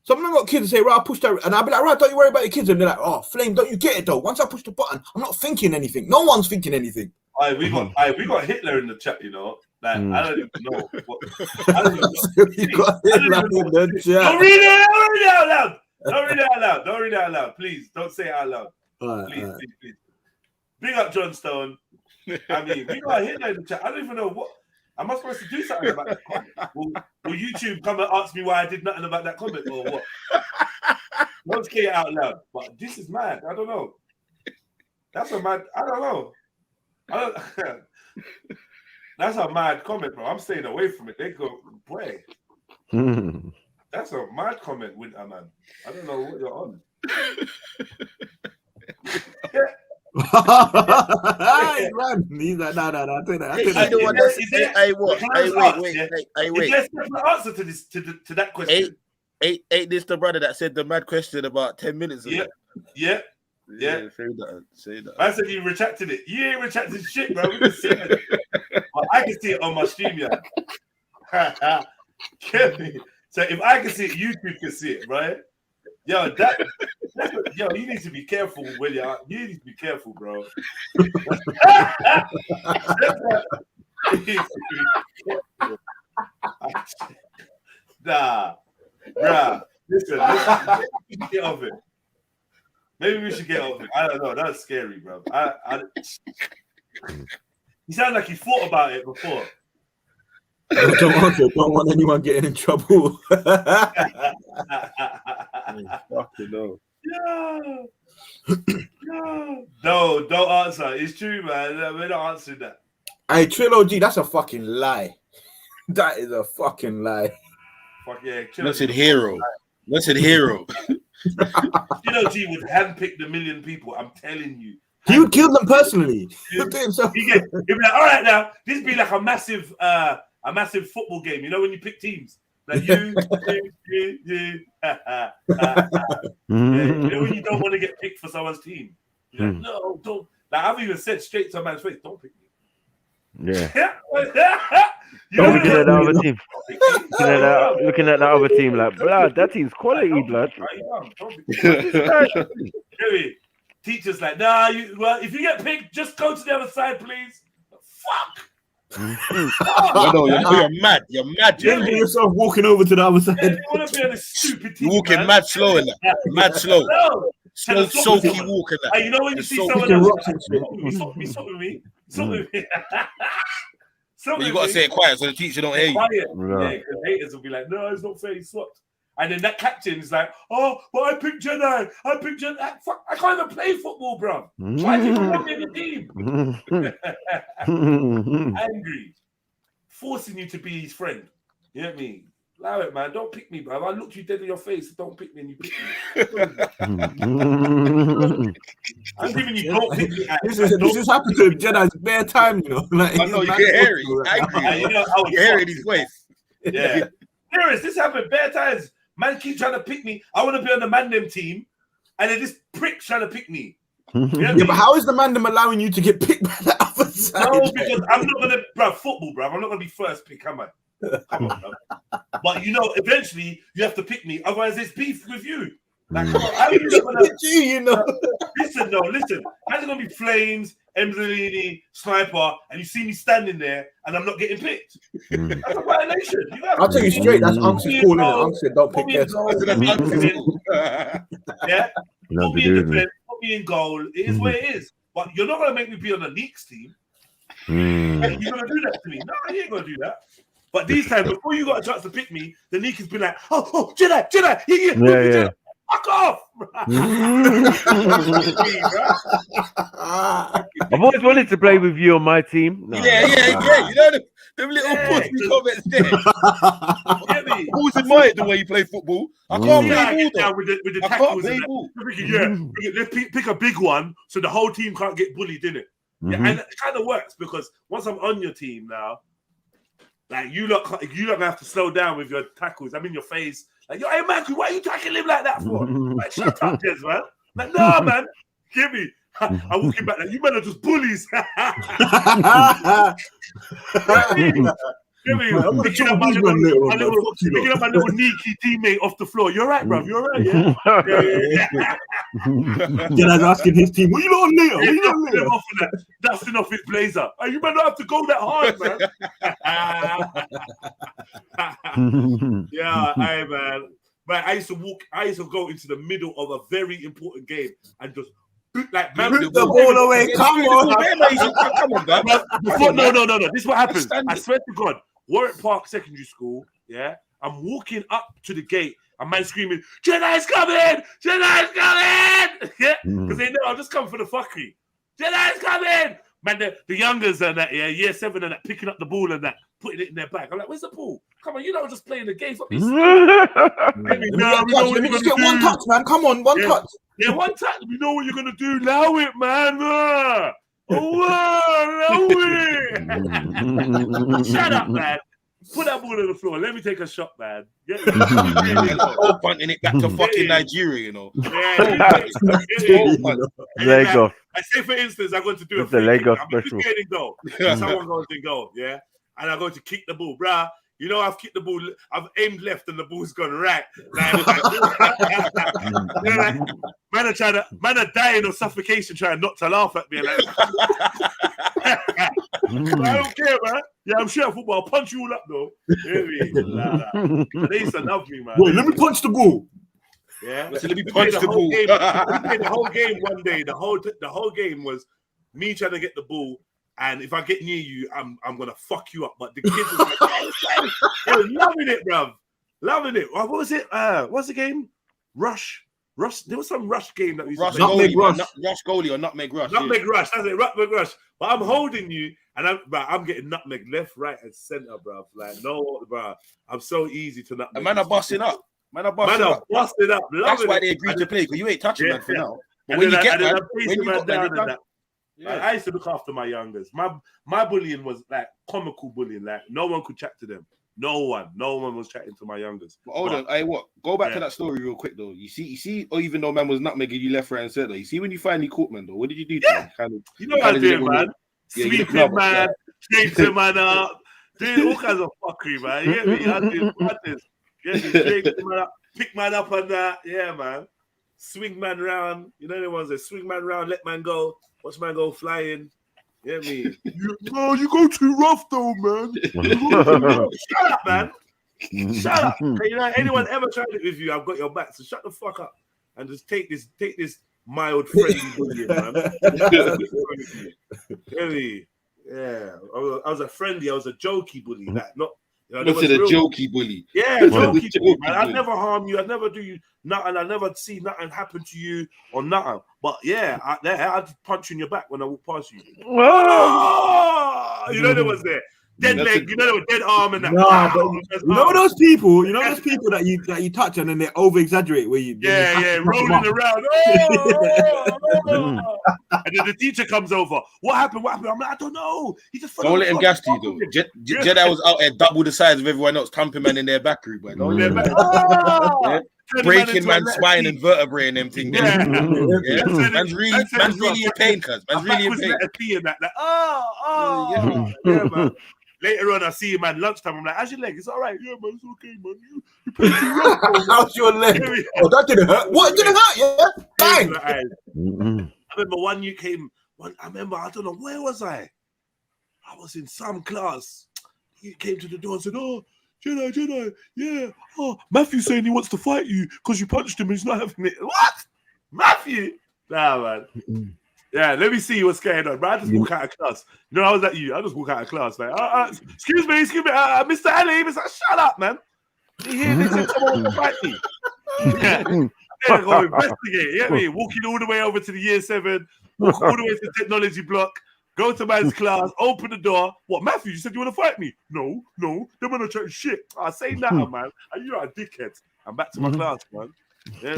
Some of them got kids and say, right, I pushed that. And I'll be like, right, don't you worry about your kids. And they're like, oh, Flame, don't you get it though? Once I push the button, I'm not thinking anything. No one's thinking anything. We got Hitler in the chat, you know. Like, I don't even know. I don't even know. You got Hitler in the chat. Don't read it out loud. Don't read it out loud. Please, don't say it out loud. Please. Big up John Stone. I mean, we got Hitler in the chat. I don't even know what. Am I supposed to do something about that comment? Will YouTube come and ask me why I did nothing about that comment or what? Don't say it out loud. But this is mad. I don't know. That's a mad. I don't know. That's a mad comment, bro. I'm staying away from it. They go, boy. That's a mad comment, Winter Man. I don't know what you're on. He's like, no. I think that. Wait. There's an answer to this to that question. Ain't this the brother that said the mad question about 10 minutes ago? Yeah. Say that. I said you retracted it. You ain't retracted shit, bro. We can see it. But I can see it on my stream, yeah. Get me? So if I can see it, YouTube can see it, right? Yo, yo, you need to be careful when you need to be careful, bro. Nah, bruh. Listen, get off it. Maybe we should get off it. I don't know. That's scary, bro. He sounded like he thought about it before. Don't want anyone getting in trouble. No. No, don't answer. It's true, man. We're not answering that. Hey, Trilogy, that's a fucking lie. That is a fucking lie. Fuck yeah. Listen, hero. Listen, hero. Trilogy would handpick the million people. I'm telling you. He would kill them personally. He'd be like, all right, now this be like a massive football game. You know when you pick teams, like you. Yeah, you know when you don't want to get picked for someone's team. You're like, no, don't. Like I've even said straight to a man's face, don't pick me. Yeah. Looking at the other team. Looking at the other team, like, blood, that team's quality, blood. Teachers like, nah, well, if you get picked, just go to the other side, please. Fuck. No, you're mad. You're mad. You hear yourself walking over to the other side. You want to be on a stupid team. You're walking mad slow in that. Mad slow. No. So keep walking that. You know when you see someone else, stop with me. But you gotta say it quiet so the teacher don't hear you. Quiet. Yeah, because haters will be like, no, it's not fair, he swapped. And then that captain is like, oh, but I picked Jedi. Fuck, I can't even play football, bro. Why do you want me in the team? Angry. Forcing you to be his friend. You know what I mean? Allow it, man. Don't pick me, bro. I looked you dead in your face. Don't pick me and you pick me. I'm giving you don't pick me. This is happened to Jedi's bare time, you know. Like, I know you get hairy. You get hairy in his waist. Yeah. Serious, this happened bare times. Man keep trying to pick me. I want to be on the Mandem team, and then this prick's trying to pick me. Yeah, but how is the Mandem allowing you to get picked by the other side? No, because I'm not gonna, bro. Football, bro. I'm not gonna be first pick, am I? Come on, bro. But you know, eventually you have to pick me. Otherwise, there's beef with you. Like, come on, how are you not gonna? You know. Listen. How's it gonna be Flames, Emzalini, Sniper, and you see me standing there and I'm not getting picked? That's a violation. I'll tell you straight. That's Unc's calling it. Unc said, "Don't pick this." Yeah. Put me in defense. Put me in goal. It is what it is. But you're not gonna make me be on the Neeks team. You're gonna do that to me? No, you ain't gonna do that. But these times, before you got a chance to pick me, the Neek has been like, "Oh, Jedi, yeah. Fuck off!" I've always wanted to play with you on my team. No. Yeah. You know them little pussy comments there. Who's admired the way you play football? I can't play ball with the tackles. Let's pick a big one so the whole team can't get bullied, innit? Yeah, and it kind of works because once I'm on your team now, like you lot have to slow down with your tackles. I'm in your face. Like, yo, hey man, why are you tackling him like that for? Like, shut up, Jez, man. Like, no, man, give me. I'm walking back like, you men are just bullies. Picking up my little sneaky teammate off the floor. You're right, bro. You're right, yeah. Jedi's asking his team, what you on there? What you on there? Off of that, dusting off his blazer. Hey, you better not have to go that hard, man. Yeah, hey, man. But I used to go into the middle of a very important game and just like rip the ball away. Come on, no. This is what happened. I swear to God, Warwick Park Secondary School. Yeah, I'm walking up to the gate. A man screaming, "Jedi's coming! Jedi's coming!" Yeah, because they know I'll just come for the fuckery. Jedi's coming! Man, the youngers and that, yeah, year 7 and that, picking up the ball and that, putting it in their bag. I'm like, where's the ball? Come on, you know, just playing the game. Let me just get one touch, man. Come on, one touch. Yeah, one touch. We know what you're gonna do. Allow it, man. Shut up, man. Put that ball on the floor. Let me take a shot, man. Punting it back to fucking Nigeria, you know. Leg off. I say, for instance, I'm going to do the leg off special. Someone goes in goal, yeah, and I'm going to kick the ball, bruh. You know, I've kicked the ball, I've aimed left and the ball's gone right. Man are dying of suffocation trying not to laugh at me. Like, I don't care, man. Yeah, I'm sure at football. I'll punch you all up, though. They used to love me, man. Wait, let me punch the ball. Yeah, so let me punch the ball. We played the whole game one day. The whole game was me trying to get the ball, and if I get near you, I'm gonna fuck you up. But the kids were like, they were loving it, bruv. Loving it. What was it? What's the game? Rush. There was some Rush game that we used to play. Rush goalie or Nutmeg Rush. Nutmeg Rush. That's it. Nutmeg Rush. But I'm holding you, and I'm getting nutmeg left, right, and center, bruv. Like no, bruv. I'm so easy to nutmeg. And man are busting up. Man are busted up. That's why they agreed to play, because you ain't touching man for now. But when you get man, when you got that, I used to look after my youngers. My bullying was like comical bullying. Like no one could chat to them. No one was chatting to my youngers. But hold on, go back to that story real quick though. You see, or even though man was nutmegging you left, right, and center. You see when you finally caught man though, what did you do to him? Kind of, you know what I did, man. Sweeping man, chasing man up, doing all kinds of fuckery, man. You get me? I did. Pick man up on that, yeah, man. Swing man round, you know the ones that swing man round, let man go, watch man go flying. You get me? You go too rough though, man. Shut up, man. Shut up. You know, anyone ever tried it with you, I've got your back. So shut the fuck up and just take this mild friendly bullying, man. Really? Yeah, I was a friendly, I was a jokey bully, like not. You know, a jokey bully. Yeah, jokey bully, man. I'd never harm you. I'd never do you nothing. I'd never see nothing happen to you or nothing. But yeah, I'd punch you in your back when I walk past you. Oh! You know there was there. Dead leg, you know, there was dead arm and that. Nah, but you know those people that you touch and then they over exaggerate where you rolling around. And then the teacher comes over. What happened? I'm like, I don't know. He just don't let him gas to you though. Jedi was out there double the size of everyone else, thumping man in their back room, but breaking man's spine and vertebrae and them things. Yeah. Man's really in pain, cuz. Man's really in pain. Yeah, man. Later on, I see him at lunchtime. I'm like, how's your leg? It's all right. Yeah, man, it's okay, man. You pretty rough, bro. How's your leg? Oh, that didn't hurt. What? It didn't hurt, yeah? Bang! I remember one you came, I don't know, where was I? I was in some class. He came to the door and said, oh, Jedi, yeah. Oh, Matthew's saying he wants to fight you because you punched him and he's not having it. What? Matthew? Nah, man. Yeah, let me see what's going on. But I just walk out of class. You know, I was at you. I just walk out of class. Like, excuse me, Mr. Ali. Mr. Shut up, man. You hear this? Someone wants to fight me. Yeah. Then go investigate. You get me? Walking all the way over to the year 7, walk all the way to the technology block, go to man's class, open the door. What, Matthew? You said you want to fight me? No. They're going to try shit. I say now, man. You're a dickhead. I'm back to my class, man. Yeah,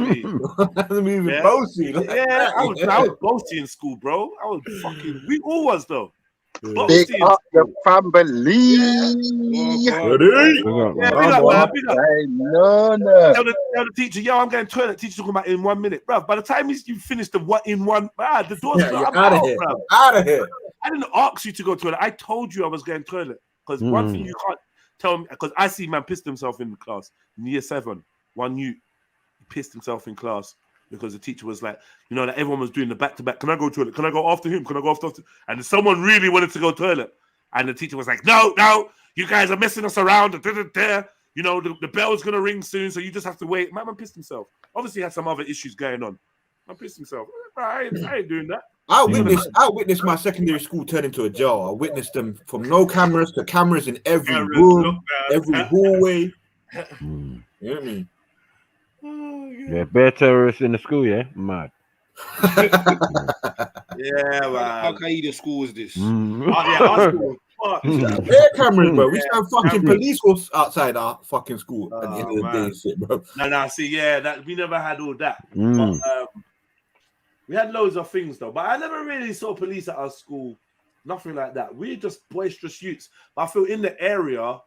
bossy. Yeah, I was bossy in school, bro. I was fucking. We all was though. Big up the family. Tell the teacher, yo, I'm going to toilet. Teacher talking about in 1 minute, bro. By the time you finish the what in one, the door's out of here. Out of here. I didn't ask you to go to toilet. I told you I was going to toilet because one thing you can't tell me, because I see man pissed himself in the class in year 7. One you. Pissed himself in class because the teacher was like, you know, that everyone was doing the back-to-back. Can I go to toilet? Can I go after him? Can I go after? And someone really wanted to go to toilet. And the teacher was like, no, you guys are messing us around. You know, the bell's going to ring soon, so you just have to wait. Man pissed himself. Obviously, he had some other issues going on. Man pissed himself. I ain't doing that. I witnessed my secondary school turn into a jail. I witnessed them from no cameras to cameras in every room, every hallway. You know what I mean? Yeah, bear terrorists in the school, yeah? Mad. Yeah, man. How kind of school is this? Air cameras, bro. We should have fucking police force outside our fucking school at the end of the day, shit, bro. No, see, yeah, that we never had all that. But, we had loads of things though, but I never really saw police at our school. Nothing like that. We just boisterous youths. But I feel in the area,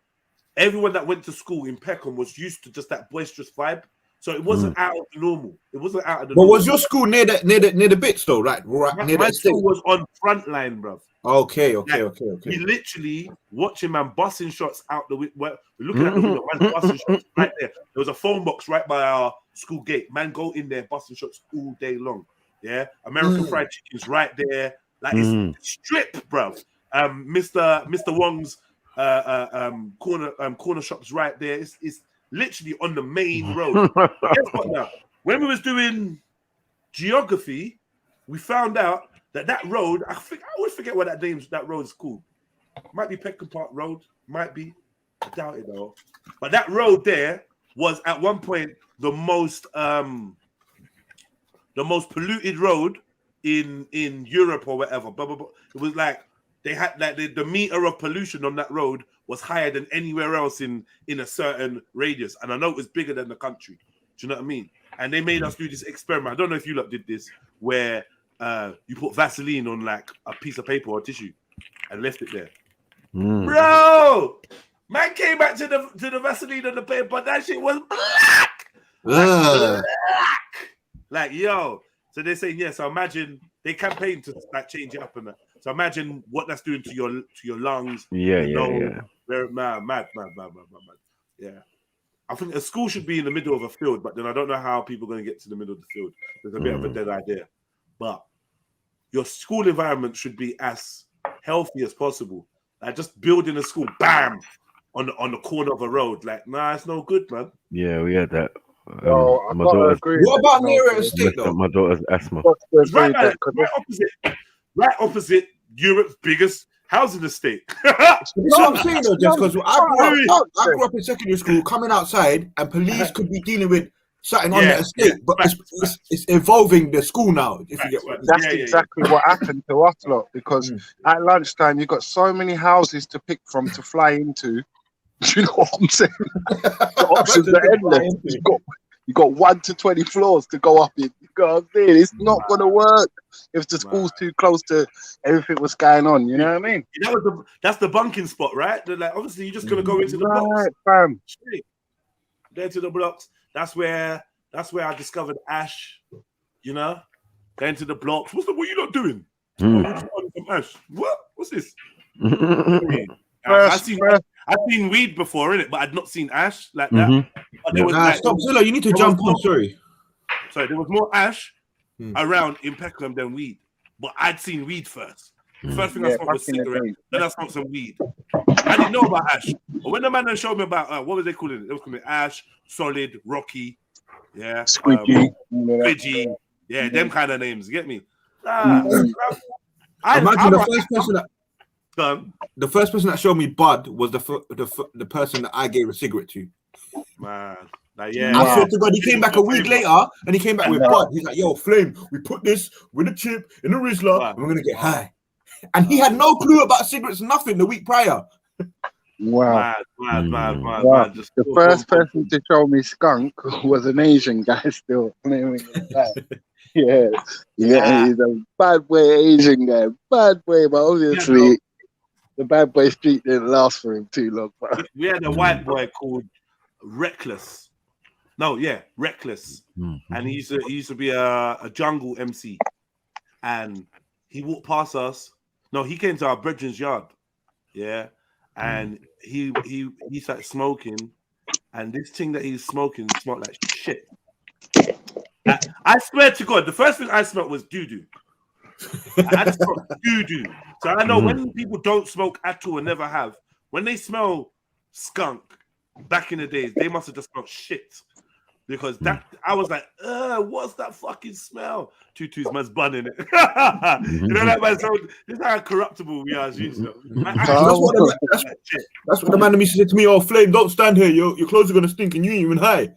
everyone that went to school in Peckham was used to just that boisterous vibe. So it wasn't out of the normal. It wasn't out of the But normal. was your school near the bits though, right? Near My the school estate? was on front line, bruv. Okay. We literally watching man busting shots out the window. We're looking at the window, man busting shots right there. There was a phone box right by our school gate. Man go in there busting shots all day long. Yeah, American Fried Chicken's right there. Like it's strip, bruv. Mr. Wong's corner shop's right there. It's literally on the main road. Guess what now? When we was doing geography, we found out that road, I always forget what that road is called. Might be Peckham Park Road, might be. I doubt it though. But that road there was at one point the most polluted road in Europe or whatever. But it was like they had like the meter of pollution on that road was higher than anywhere else in a certain radius. And I know it was bigger than the country. Do you know what I mean? And they made us do this experiment. I don't know if you lot did this, where you put Vaseline on like a piece of paper or tissue and left it there. Bro, man came back to the Vaseline on the paper. That shit was black. Like, yo. So they're saying, yeah. So imagine they campaign to like change it up and that. So imagine what that's doing to your lungs. Yeah. Very mad. Yeah. I think a school should be in the middle of a field, but then I don't know how people are going to get to the middle of the field. There's a bit of a dead idea. But your school environment should be as healthy as possible. Like just building a school, bam, on the corner of a road. Like, nah, it's no good, man. Yeah, we had that. I my gotta daughter's, agree. What about near a estate though? my daughter's asthma. It's right opposite Europe's biggest housing estate. That's what I'm saying though, just because I grew up in secondary school, coming outside, and police could be dealing with something on the estate, but it's evolving the school now. If you get what That's exactly what happened to us lot, because at lunchtime you got so many houses to pick from to fly into. Do you know what I'm saying? The options are endless. You got 1 to 20 floors to go up in. You know what I'm saying? It's not gonna work if the school's too close to everything what's going on. You know what I mean? That's the bunking spot, right? They're like, obviously, you're just gonna go into the blocks, fam. Go to the blocks. That's where I discovered Ash. You know, going to the blocks. What are you not doing? Oh, just some Ash. What? What's this? I've seen weed before, innit? But I'd not seen Ash like that. But there was stop, Zilla. You need to jump on. Sorry, there was more Ash around in Peckham than weed. But I'd seen weed first. First thing I smoked was cigarette. Then I smoked some weed. I didn't know about Ash. But when the man showed me about what was they calling it? They was calling it Ash, Solid, Rocky, Squidgy, Squidgy, them kind of names. Get me? Imagine the first person that showed me bud was the person that I gave a cigarette to. Man, I swear to God, he came back a week later and he came back with bud. He's like, "Yo, Flame, we put this with a chip in the Rizla and we're gonna get high." And he had no clue about cigarettes, nothing the week prior. Wow. Man. The first person to show me skunk was an Asian guy still. Yeah, he's a bad boy Asian guy. Bad boy, but obviously the bad boy street didn't last for him too long. We had a white boy called Reckless. Reckless. And he used to be a jungle MC. And he walked past us. No, he came to our brethren's yard. Yeah. And he started smoking. And this thing that he's smoking smelled like shit. I swear to God, the first thing I smelled was doo-doo. I smelled doo-doo. So I know when people don't smoke at all and never have, when they smell skunk back in the days, they must have just smelled shit. Because I was like, what's that fucking smell? Tutu's man's bun in it. You know that man. So this is how corruptible we are as usual. That's what the man used to say to me. "Oh, Flame, don't stand here. Your clothes are gonna stink, and you ain't even high."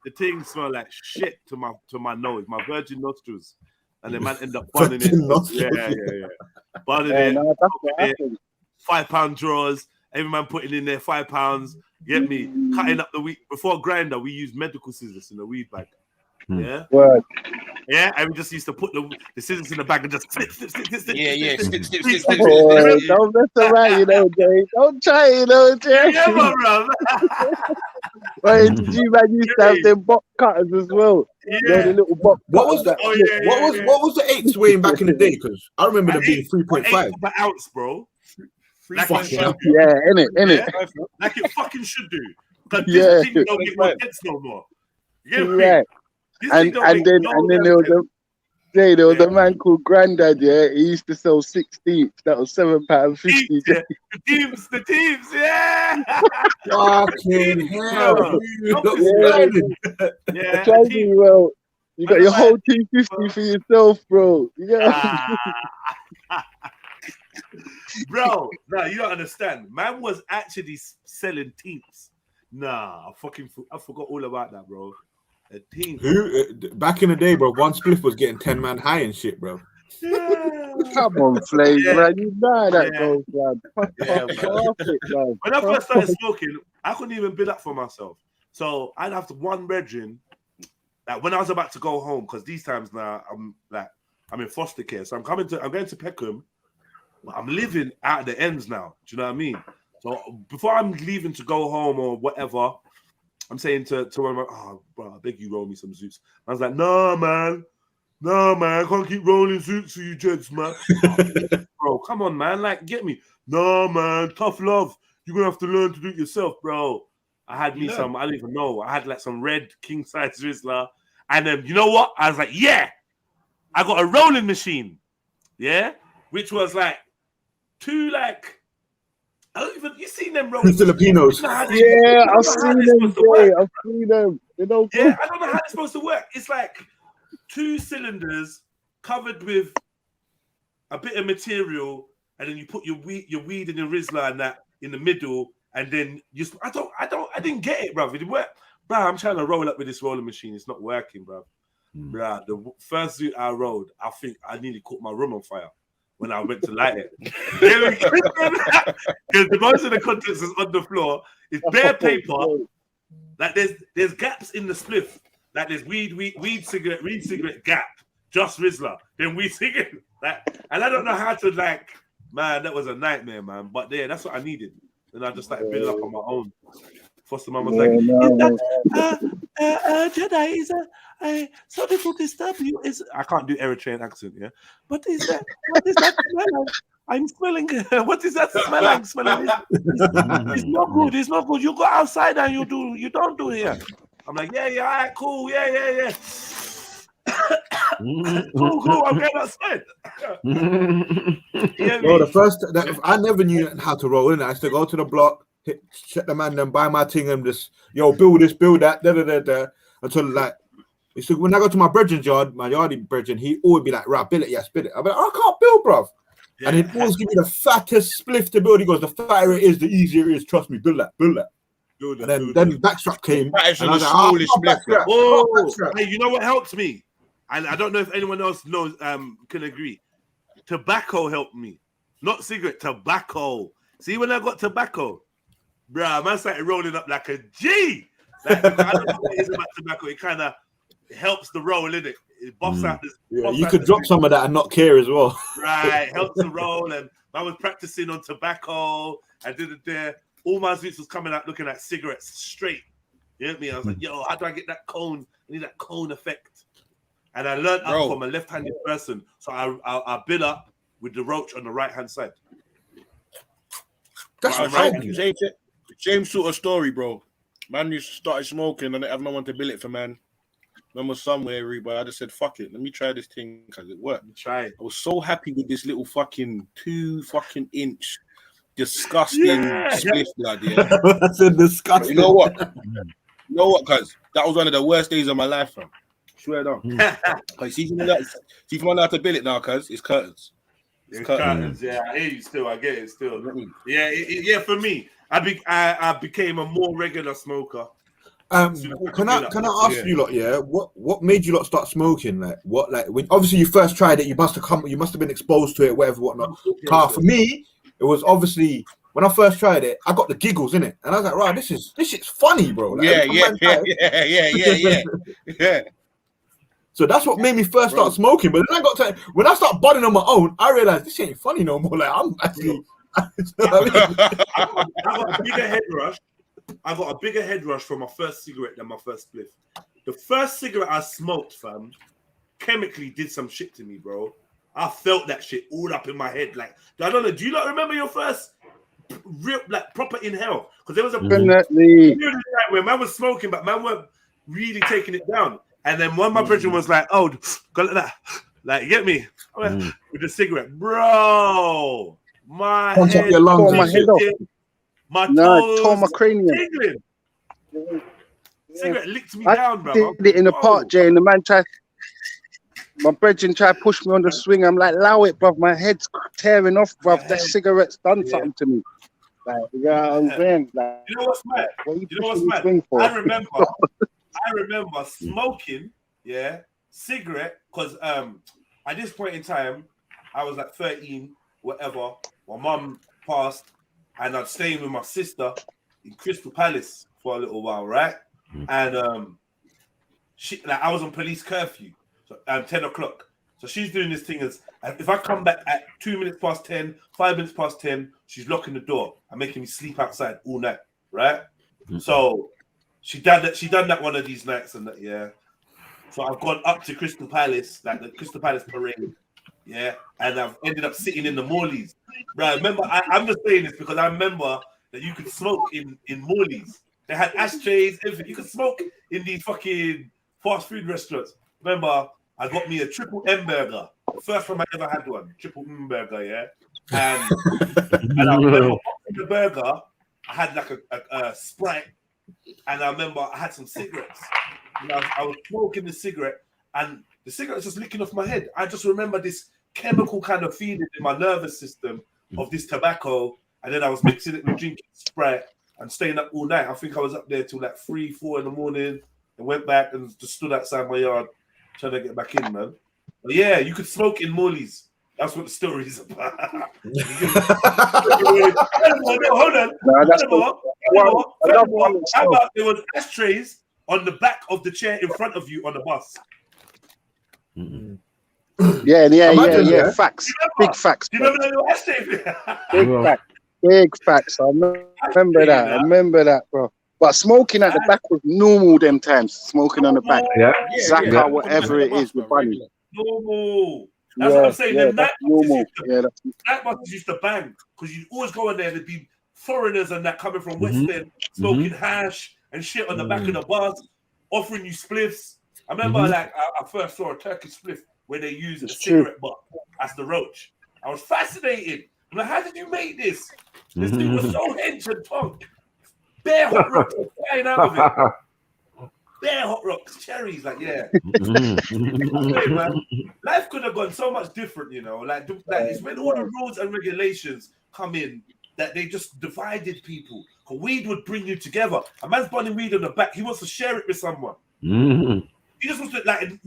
The thing smelled like shit to my nose, my virgin nostrils, and the man ended up bunning it. Yeah. Bunning it. £5 drawers. Every man putting in there £5. Get me? Cutting up the weed before grinder. We used medical scissors in the weed bag. Yeah. Word. Yeah, and we just used to put the scissors in the bag and just snip. Don't mess around, Jay. Don't try, Jay. Yeah, bro. Hey, did you man used to have them box cutters as well? Yeah. You know, the little box What cutters was the that Oh, flip. yeah. what was the eighths weighing back in the day? Because I remember them being An 3.5. eighth of an ounce, bro. Like Fucking it hell. should do. Yeah, innit? Yeah? Like it fucking should do. Because Yeah. this thing don't make no sense no more. You get me? Right. This thing And don't make then no and then damn there was sense. there was a man called Grandad, yeah. He used to sell 16. That was £7.50. Yeah. The teams, yeah. Fucking hell. Yeah. Trust me, well, you got your whole 250 for yourself, bro. You get Bro, no, you don't understand. Man was actually selling teams. Nah, I forgot all about that, bro. A team. Back in the day, bro, one spliff was getting 10 man high and shit, bro. Yeah. Come on, Flames, Yeah. man. You know that Yeah. goes, man. Yeah, Man. when I first started smoking, I couldn't even build up for myself. So I'd have to one brethren. Like when I was about to go home, because these times now I'm in foster care, so I'm going to Peckham, but I'm living out at the ends now. Do you know what I mean? So before I'm leaving to go home or whatever, I'm saying to one of my, oh, bro, I beg you roll me some Zoots. I was like, nah, man, I can't keep rolling Zoots for you gents, man. Bro, come on, man, like, get me. Nah, man, tough love. You're gonna have to learn to do it yourself, bro. I had me some, I don't even know. I had like some red king size Rizzler. And then, you know what? I was like, yeah, I got a rolling machine. Yeah, which was like two, like, I don't even, you seen them rolling Filipinos. Yeah, I've seen them, Jay. I've seen them. You know, yeah, I don't know how it's supposed to work. It's like 2 cylinders covered with a bit of material, and then you put your weed in your Rizzler and that in the middle, and then you. I didn't get it, bro. It didn't work, bro. I'm trying to roll up with this rolling machine. It's not working, bro. Bro, the first Zoot I rolled, I think I nearly caught my room on fire when I went to light it. Because the most of the contents is on the floor. It's bare paper. Like there's gaps in the spliff. Like there's weed cigarette gap. Just Rizzler. Then weed cigarette. Like, and I don't know how to like. Man, that was a nightmare, man. But yeah, that's what I needed. And I just started building up on my own. Foster mum was like, Jedi is sorry to disturb you. I can't do Eritrean accent, yeah. What is that smell like? I'm smelling. What is that smell like? It's not good. It's not good. You go outside and you don't do here. I'm like, yeah, all right, cool, yeah. cool. I'm going outside. Bro, I never knew how to roll in. I used to go to the block, check the man, then buy my thing, and just build this, build that, until like. So when I go to my brethren's yard, my yardie brethren, he always be like, right, build it, yeah, spit it. I'm like, I can't build, bruv. Yeah. And he'd always give me the fattest spliff to build. He goes, the fatter it is, the easier it is. Trust me, build that. And then backstrap came. And I was like, hey, you know what helps me? And I don't know if anyone else knows, can agree. Tobacco helped me. Not cigarette, tobacco. See, when I got tobacco, bruh, man started rolling up like a G. Like, I don't know what it is about tobacco. It kind of helps the roll, innit? It buffs out this. Yeah, you could drop some of that and not care as well. Right, helps the roll. And I was practicing on tobacco. I did it there. All my Zoots was coming out looking like cigarettes straight. You know what I mean? I was like, yo, how do I get that cone? I need that cone effect. And I learned up from a left-handed person. So I build up with the roach on the right-hand side. That's same sort of story, bro. Man used to start smoking and I didn't have no one to bill it for, man. Man was somewhere, but I just said, fuck it, let me try this thing because it worked. Try it. I was so happy with this little fucking 2-inch disgusting spliff blood, yeah. That's a disgusting. You know what, cuz that was one of the worst days of my life, fam. Swear down. See if you want out to bill it now, cuz it's curtains. It's curtains, yeah. I hear you still. I get it still. Yeah, for me, I became a more regular smoker. Can I ask you lot, what made you lot start smoking? Like when obviously you first tried it, you must have been exposed to it, whatnot. For me, it was obviously when I first tried it, I got the giggles in it, and I was like, right, this shit's funny, bro. Like, yeah. So that's what made me first start smoking. But then when I start budding on my own, I realized this ain't funny no more. Like I'm actually, I got a bigger head rush I got a bigger head rush from my first cigarette than my first spliff. The first cigarette I smoked, fam, chemically did some shit to me, bro. I felt that shit all up in my head. Like, I don't know. Do you not remember your first real, like, proper inhale? Because there was a period of time where man was smoking, but man weren't really taking it down. And then one of my brethren was like, "Oh, go like that." Like, you get me? With the cigarette, bro. My Punch up head, your lungs, my head off. my No, toes, tore my cranium. tingling. Cigarette licked me I down, bro. did it in the park, Jay, and the man tried. My brethren tried to push me on the swing. I'm like, allow it, bruv. My head's tearing off, bruv. That cigarette's done something to me. Like, you know what I'm saying? Like, you know what's mad? What are you know what's pushing the mad? swing for? I remember smoking, cigarette, because at this point in time, I was like 13, whatever. My mum passed, and I'd staying with my sister in Crystal Palace for a little while, right? And I was on police curfew, so 10 o'clock. So she's doing this thing as if I come back at 2 minutes past 10, 5 minutes past 10, she's locking the door and making me sleep outside all night, right? So she done that one of these nights and that, yeah. So I've gone up to Crystal Palace, like the Crystal Palace parade, yeah, and I've ended up sitting in the Morleys. Right, remember, I'm just saying this because I remember that you could smoke in Morleys. They had ashtrays, everything. You could smoke in these fucking fast food restaurants. Remember, I got me a triple M burger. The first time I ever had one, triple M burger, yeah. And I remember the burger, I had like a Sprite, and I remember I had some cigarettes. And I was smoking the cigarette, and the cigarette was just licking off my head. I just remember this chemical kind of feeling in my nervous system of this tobacco, and then I was mixing it with drinking Sprite and staying up all night. I think I was up there till like 3, 4 in the morning, and went back and just stood outside my yard trying to get back in, man. But yeah, you could smoke in Morleys. That's what the story is about. Hold on. How about there was ashtrays on the back of the chair in front of you on the bus? Yeah. Facts. Big facts. Do you remember that little ashtray? Big facts. Big facts. I remember that. I remember that, bro. But smoking at the back was normal them times. Smoking on the back. Zappa, whatever it is, with bunny. Normal. That's what I'm saying. Yeah, Them night normal. buses used to bang because you'd always go in there. There'd be foreigners and that coming from West End smoking hash and shit on the back of the bus, offering you spliffs. I remember like I first saw a Turkish spliff where they used a cigarette butt as the roach. I was fascinated. I'm like, how did you make this? This thing was so hench and tonk. Bare hot rocks flying out of it. Bare hot rocks, cherries, like man, life could have gone so much different, you know. Like it's when all the rules and regulations come in that they just divided people. Cause weed would bring you together. A man's burning weed on the back, he wants to share it with someone. He just wants to and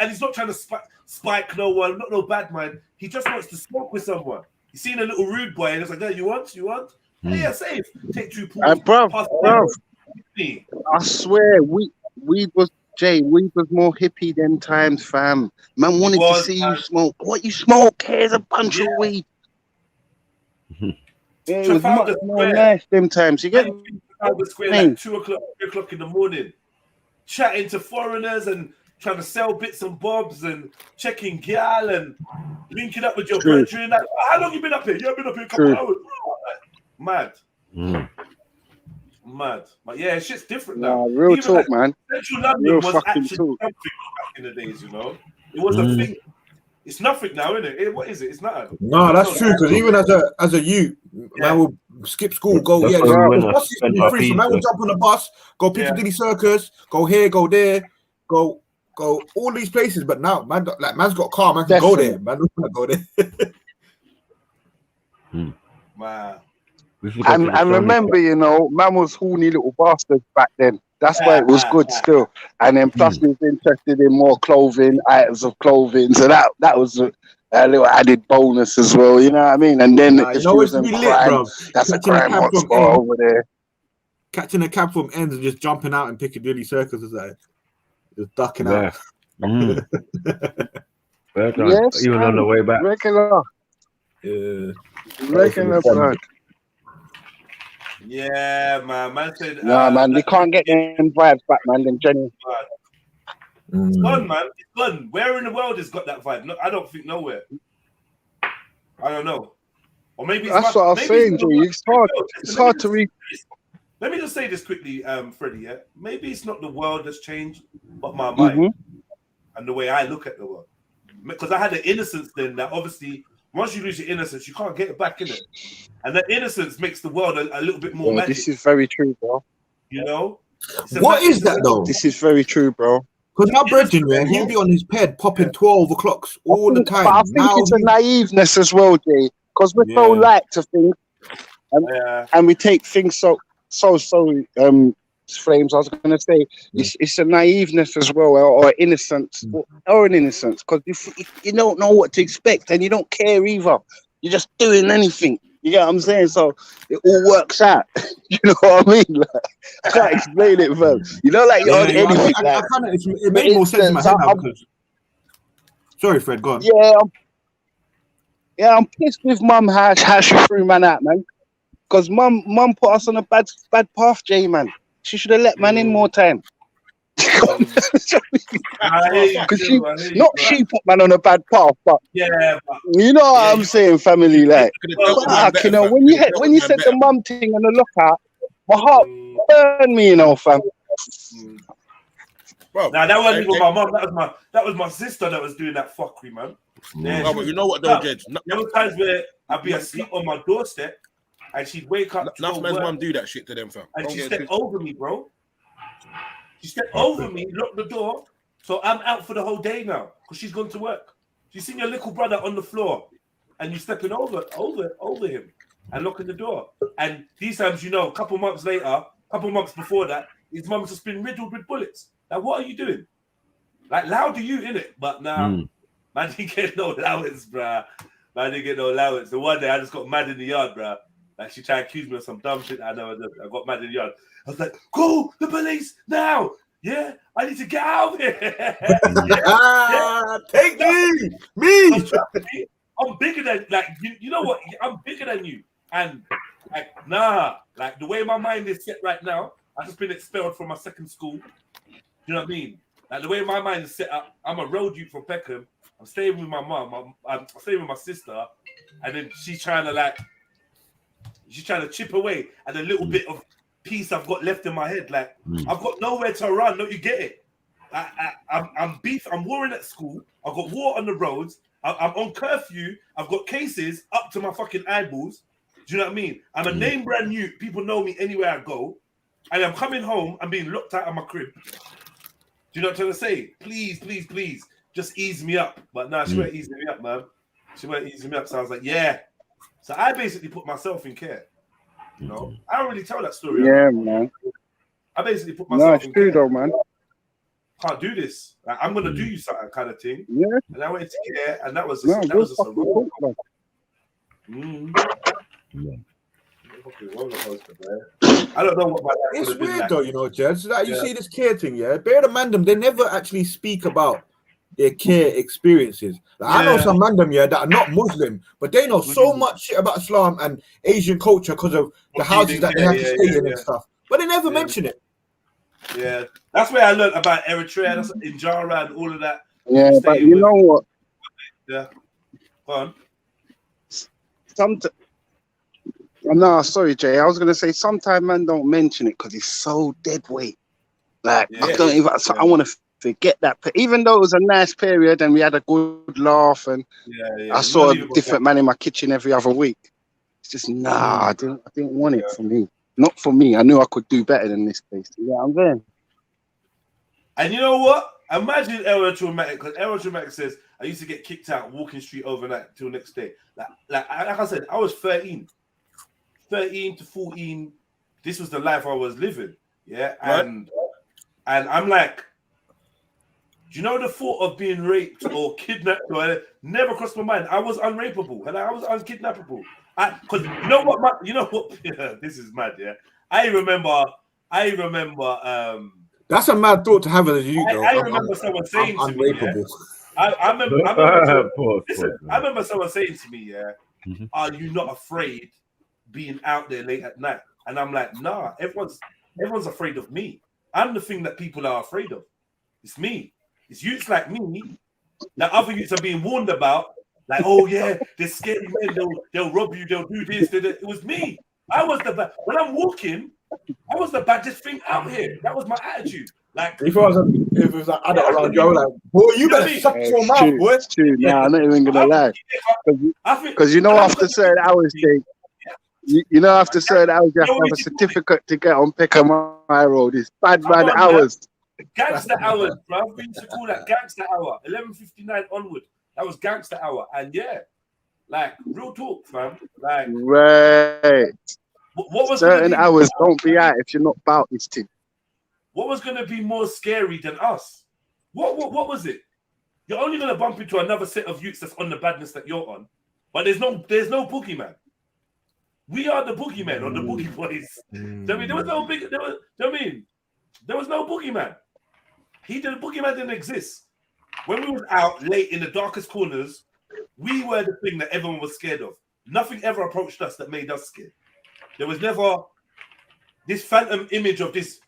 he's not trying to spike no one, not no bad man. He just wants to smoke with someone. He's seen a little rude boy and it's like, "Hey, you want? Yeah, safe. Take 2 pulls." Bro, I swear, weed was more hippie them times, fam. Man wanted to see you smoke. What you smoke? Here's a bunch of weed. It was much more nice them times. You get Square, like 2 o'clock, 3 o'clock in the morning, chatting to foreigners and trying to sell bits and bobs and checking gal and linking up with your brethren. Like, how long you been up here? You've been up here a couple hours. Mad. But yeah, shit's different now. Real even talk, man. Central London Real was fucking actually talk. something back in the days, you know. It was a thing. It's nothing now, isn't it? What is it? It's not. No, that's true. Because even as a youth, man will skip school, go bus used to be free. So man will jump on the bus, go Piccadilly Circus, go here, go there, go all these places. But now, man, man's got a car, man can go there. Man don't want to go there. Wow. And remember, you know, man was horny little bastards back then. That's why it was good still. And then plus he was interested in more clothing, items of clothing. So that was a little added bonus as well. You know what I mean? And then if you was in crime, that's a crime hotspot over there. Catching a cab from ends and just jumping out in Piccadilly Circus is like just ducking out. Yes, even on the way back. Regular. Yeah. Regular blood. Yeah, man said. Nah, man, we can't get them vibes back, man. Them genuine. It's gone, man. It's gone. Where in the world has got that vibe? No, I don't think nowhere. I don't know. Or maybe it's That's what I was saying, Joey. It's hard. It's hard to read. Let me just say this quickly, Freddie. Yeah, maybe it's not the world that's changed, but my mind and the way I look at the world. Because I had an innocence then that obviously once you lose your innocence, you can't get it back in it, and that innocence makes the world a little bit more magic. This is very true, bro. You know, what is that though? This is very true, bro. Because my brethren, man, he'll be on his ped popping 12 o'clocks all the time. But I think it's a naiveness as well, Jay, because we're so light to things, and we take things so Flames. I was going to say it's a naiveness as well, or innocence, or an innocence, because you don't know what to expect and you don't care either. You're just doing anything. You get what I'm saying? So it all works out. You know what I mean? Like, I can't explain it, man. You know, like you're on anything. It makes more sense in my head now. Sorry, Fred, go on. Yeah, I'm pissed with Mum how she threw man out, man. Because mum put us on a bad path, Jay, man. She should have let man in more time. Because she put man on a bad path, but you know what I'm saying, family. Like, you know, when you said the mum thing on the lookout, my heart burned me, you know, fam. Bro, now that wasn't even my mum. That was my sister that was doing that fuckery, man. Yeah, but you know what though, Jed? There were times where I'd be asleep on my doorstep, and she'd wake up. Enough man's mum do that shit to them, fam. And she stepped over me, bro. She stepped over me, locked the door, so I'm out for the whole day now because she's gone to work. She's seen your little brother on the floor, and you stepping over him and locking the door. And these times, you know, a couple months before that, his mum's just been riddled with bullets. Like, what are you doing? Like, loud to you, innit? But now, man didn't get no allowance, bruh. Man didn't get no allowance. The one day I just got mad in the yard, bruh. Like, she tried to accuse me of some dumb shit. I know I got mad in the yard. I was like, call the police now. Yeah, I need to get out of here. Take me. I'm bigger than, like, you know what? I'm bigger than you. And, like, nah. Like, the way my mind is set right now, I've just been expelled from my second school. You know what I mean? Like, the way my mind is set up, I'm a road youth from Peckham. I'm staying with my mum. I'm staying with my sister. And then she's trying to chip away at a little bit of peace I've got left in my head. Like, I've got nowhere to run. Don't you get it? I'm beef. I'm warring at school. I've got war on the roads. I'm on curfew. I've got cases up to my fucking eyeballs. Do you know what I mean? I'm a name brand new. People know me anywhere I go. And I'm coming home. I'm being locked out of my crib. Do you know what I'm trying to say? Please, just ease me up. But nah, she won't ease me up, man. She won't ease me up. So I was like, yeah. So I basically put myself in care. You know, I don't really tell that story. Yeah, man. I basically put myself in care. No, it's true though, man. Can't do this. Like, I'm gonna do you something, kind of thing. Yeah. And I went to care, and that was just a roll. I don't know what my life It's would have been weird like. though, you know, Jed. So that you see this care thing, yeah. Bear the mandem, they never actually speak about their care experiences. Like, I know some mandem, that are not Muslim, but they know so much shit about Islam and Asian culture because of the houses that they have to stay in and stuff. But they never mention it. Yeah, that's where I learned about Eritrea, that's Injara, and all of that. Yeah, but you know what? Yeah, go on. No, sorry, Jay. I was gonna say sometimes man don't mention it because it's so dead weight. Like I want to forget that. Even though it was a nice period and we had a good laugh and I saw a different man in my kitchen every other week. It's just I didn't want it for me. Not for me. I knew I could do better than this place. Yeah, I'm there. And you know what? Imagine Trilluminati, because Trilluminati says I used to get kicked out walking street overnight till next day. Like I said, I was 13 to 14. This was the life I was living. Yeah, and I'm like, do you know the thought of being raped or kidnapped? Never crossed my mind. I was unrapeable and I was unkidnappable. Because you know what? This is mad. Yeah, I remember. That's a mad thought to have as a youth. I remember someone saying to me, I remember someone saying to me, are you not afraid being out there late at night? And I'm like, nah, everyone's afraid of me. I'm the thing that people are afraid of. It's me. It's youths like me that other youths are being warned about. Like, oh yeah, they're scary men. They'll rob you. They'll do this. It was me. I was the bad. When I'm walking, I was the baddest thing out here. That was my attitude. Like, if it was like adult around you, I was like, boy, you better shut your mouth, boy. It's true. Nah, I'm not even gonna lie. Because you know, after certain hours, you know, after certain hours, you have to have a certificate to get on Peckham High Road. It's bad man hours. Gangster hours, bro. We used to call that gangster hour. 11:59 onward. That was gangster hour. And yeah, like real talk, fam. Like Right. What was certain hours? Don't be out if you're not about this thing. What was going to be more scary than us? What was it? You're only going to bump into another set of youths that's on the badness that you're on, but there's no boogeyman. We are the boogeyman or the boogie boys. I mean, there was no big. There was no boogeyman. The boogeyman didn't exist. When we was out late in the darkest corners, we were the thing that everyone was scared of. Nothing ever approached us that made us scared. There was never this phantom image of these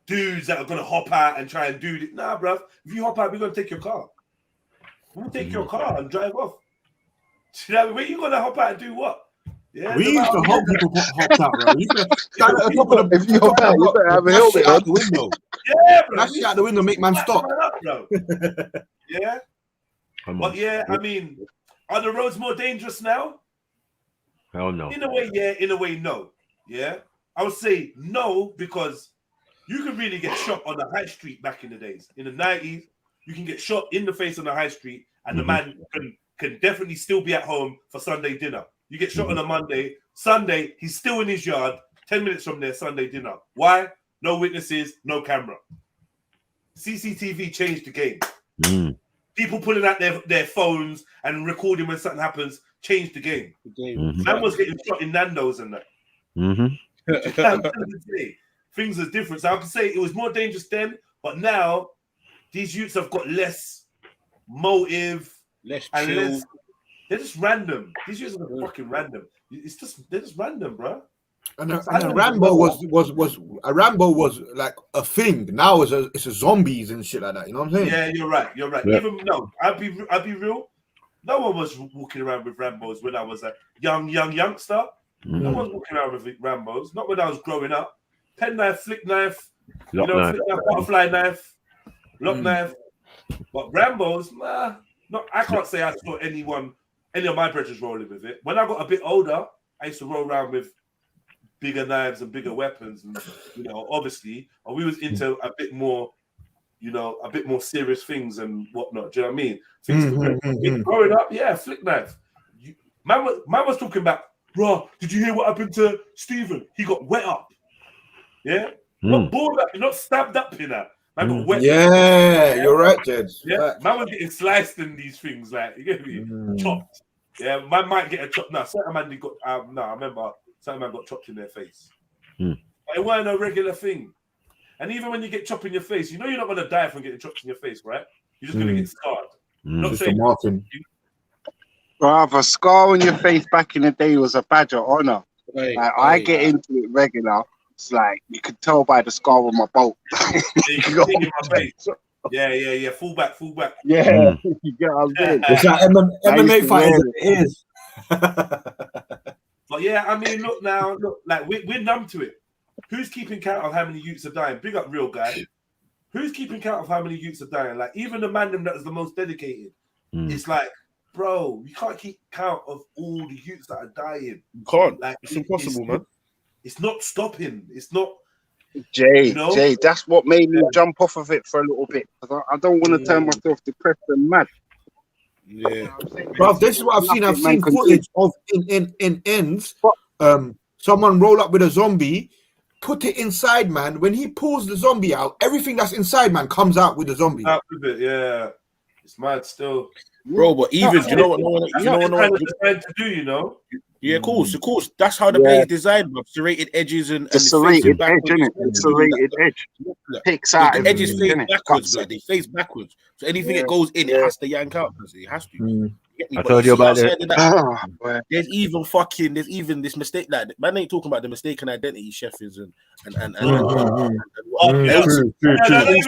dudes that are gonna hop out and try and do this. Nah, bruv. If you hop out, we're gonna take your car. We'll take your car and drive off. You know, where you gonna hop out and do what? Yeah, we used to help people hop out, bro. You could stand at the top of the if you hop out, you better have a helmet out the window. Yeah, bro. That shit out the window make man stop. Up, bro. Yeah. But yeah, I mean, are the roads more dangerous now? Hell no. In a way, yeah. In a way, no. Yeah. I would say no, because you could really get shot on the high street back in the days. In the 90s, you can get shot in the face on the high street, and the man can definitely still be at home for Sunday dinner. You get shot on a Monday, Sunday, he's still in his yard, 10 minutes from there, Sunday dinner. Why? No witnesses, no camera. CCTV changed the game. People pulling out their phones and recording when something happens changed the game. Man was getting shot in Nando's and that. Things are different. So I can say it was more dangerous then, but now these youths have got less motive, less and chill. They're just random. These youths are fucking random. They're just random, bro. And a Rambo was like a thing. Now it's a zombies and shit like that. You know what I'm saying? Yeah, you're right. You're right. Yeah. Even no, I'll be real. No one was walking around with Rambos when I was a young youngster. No one was walking around with Rambos. Not when I was growing up. Pen knife, flick knife, Lock knife. flick knife, butterfly knife, lock knife. But Rambos, nah. Not. I can't say I saw any of my brothers rolling with it. When I got a bit older, I used to roll around with bigger knives and bigger weapons, and obviously, we was into a bit more, a bit more serious things and whatnot. Do you know what I mean? Things growing up, yeah, flick knife. Man was talking about, bro. Did you hear what happened to Stephen? He got wet up. Yeah, not bored up, not stabbed up in that. Man got wet. Yeah, you're right, Jed. Yeah, man was getting sliced in these things, like you get me, chopped. Yeah, man might get a chop. No, certain man got. No, I remember certain man got chopped in their face. But it wasn't a regular thing. And even when you get chopped in your face, you're not gonna die from getting chopped in your face, right? You're just gonna get scarred. Not Just saying a marking. Bruv, a scar on your face back in the day was a badge of honor. I get into it regular. It's like you could tell by the scar on my bolt. you can see in my face. Yeah. Full back. Yeah, you get what I'm saying. It's like MMA fighters. It is. But yeah, I mean, look, like we're numb to it. Who's keeping count of how many youths are dying? Big up, real guy. Who's keeping count of how many youths are dying? Like even the man that is the most dedicated. It's like, bro, you can't keep count of all the youths that are dying. You can't. Like it's impossible, man. It's not stopping. It's not. Jay, that's what made me jump off of it for a little bit. I don't want to turn myself depressed and mad. Yeah, bro, this is what I've seen. I've seen footage of in ends. Someone roll up with a zombie, put it inside, man. When he pulls the zombie out, everything that's inside, man, comes out with the zombie. Out with it, yeah. It's mad still, bro. But even you know what? Trying to do, Yeah, of course. That's how the blade is designed, bro. Serrated edges and the serrated edge, isn't it? The serrated edge picks out. The edges face backwards, blood. They face backwards. So anything that goes in, it has to yank out. It has to. Get me? I But told you see, about it. outside of that, there's even this mistake. Like, man ain't talking about the mistaken identity chef is and Okay, I was True.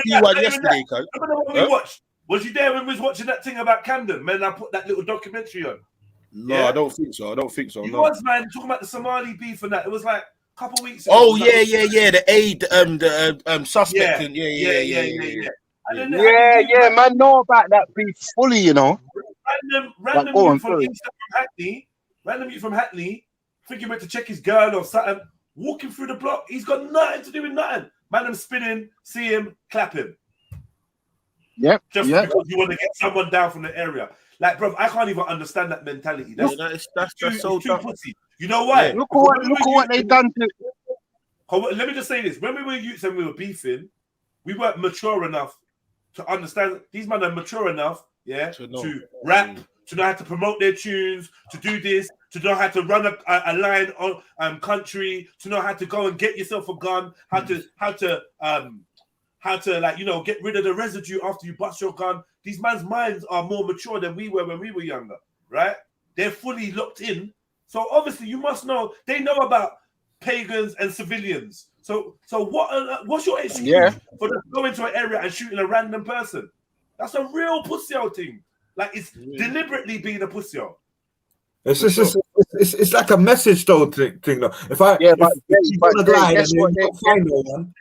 see one yesterday, cuz. Remember the one we watched? Was you there when we was watching that thing about Camden? Man, I put that little documentary on. No, I don't think so. It No. was, man, talking about the Somali beef and that. It was like a couple weeks ago. Oh It was yeah, like- The aid, the suspect. And yeah. And then Yeah, man, know about that beef fully, you know. Random go on, youth from sorry. East from Hackney, think he went to check his girl or something, walking through the block. He's got nothing to do with nothing. Man, I'm spinning, see him, clap him. Yep. Just because you want to get someone down from the area. Like, bro, I can't even understand that mentality. That's so too pussy. You know why? Yeah. Look at what they done to. Let me just say this: when we were youths and we were beefing, we weren't mature enough to understand. These men are mature enough, to rap, to know how to promote their tunes, to do this, to know how to run a line on country, to know how to go and get yourself a gun, how to like, you know, get rid of the residue after you bust your gun. These man's minds are more mature than we were when we were younger, right? They're fully locked in. So obviously you must know, they know about pagans and civilians. So what's your excuse for just going to an area and shooting a random person? That's a real pussy-o thing. Like, it's deliberately being a pussy-o. It's like a message though thing though. If you on a glide and you don't find no one,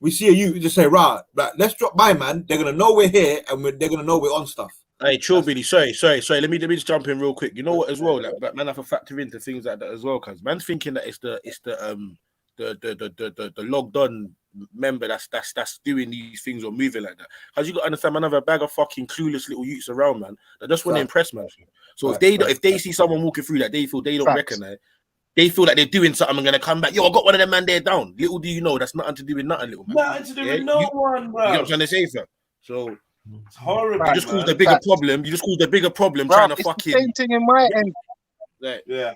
we see you just say, right, let's drop by, man. They're gonna know we're here and they're gonna know we're on stuff. Hey, chill, Billy. Sorry. Let me just jump in real quick. You know what, as well, like, man, have to factor into things like that as well, because man's thinking that it's the logged on member that's doing these things or moving like that. Because you got to understand, man, have a bag of fucking clueless little youths around, man, that just want to impress, man. So if they see someone walking through that they feel they don't recognize, they feel like they're doing something and gonna come back. Yo, I got one of them man there down. Little do you know, that's nothing to do with nothing, little man. Nothing to do with no one, bro. You know what I'm trying to say, fam? So it's horrible. You just caused a bigger problem. You just caused a bigger problem Bro, trying to it's fucking. the same thing in my end. Yeah.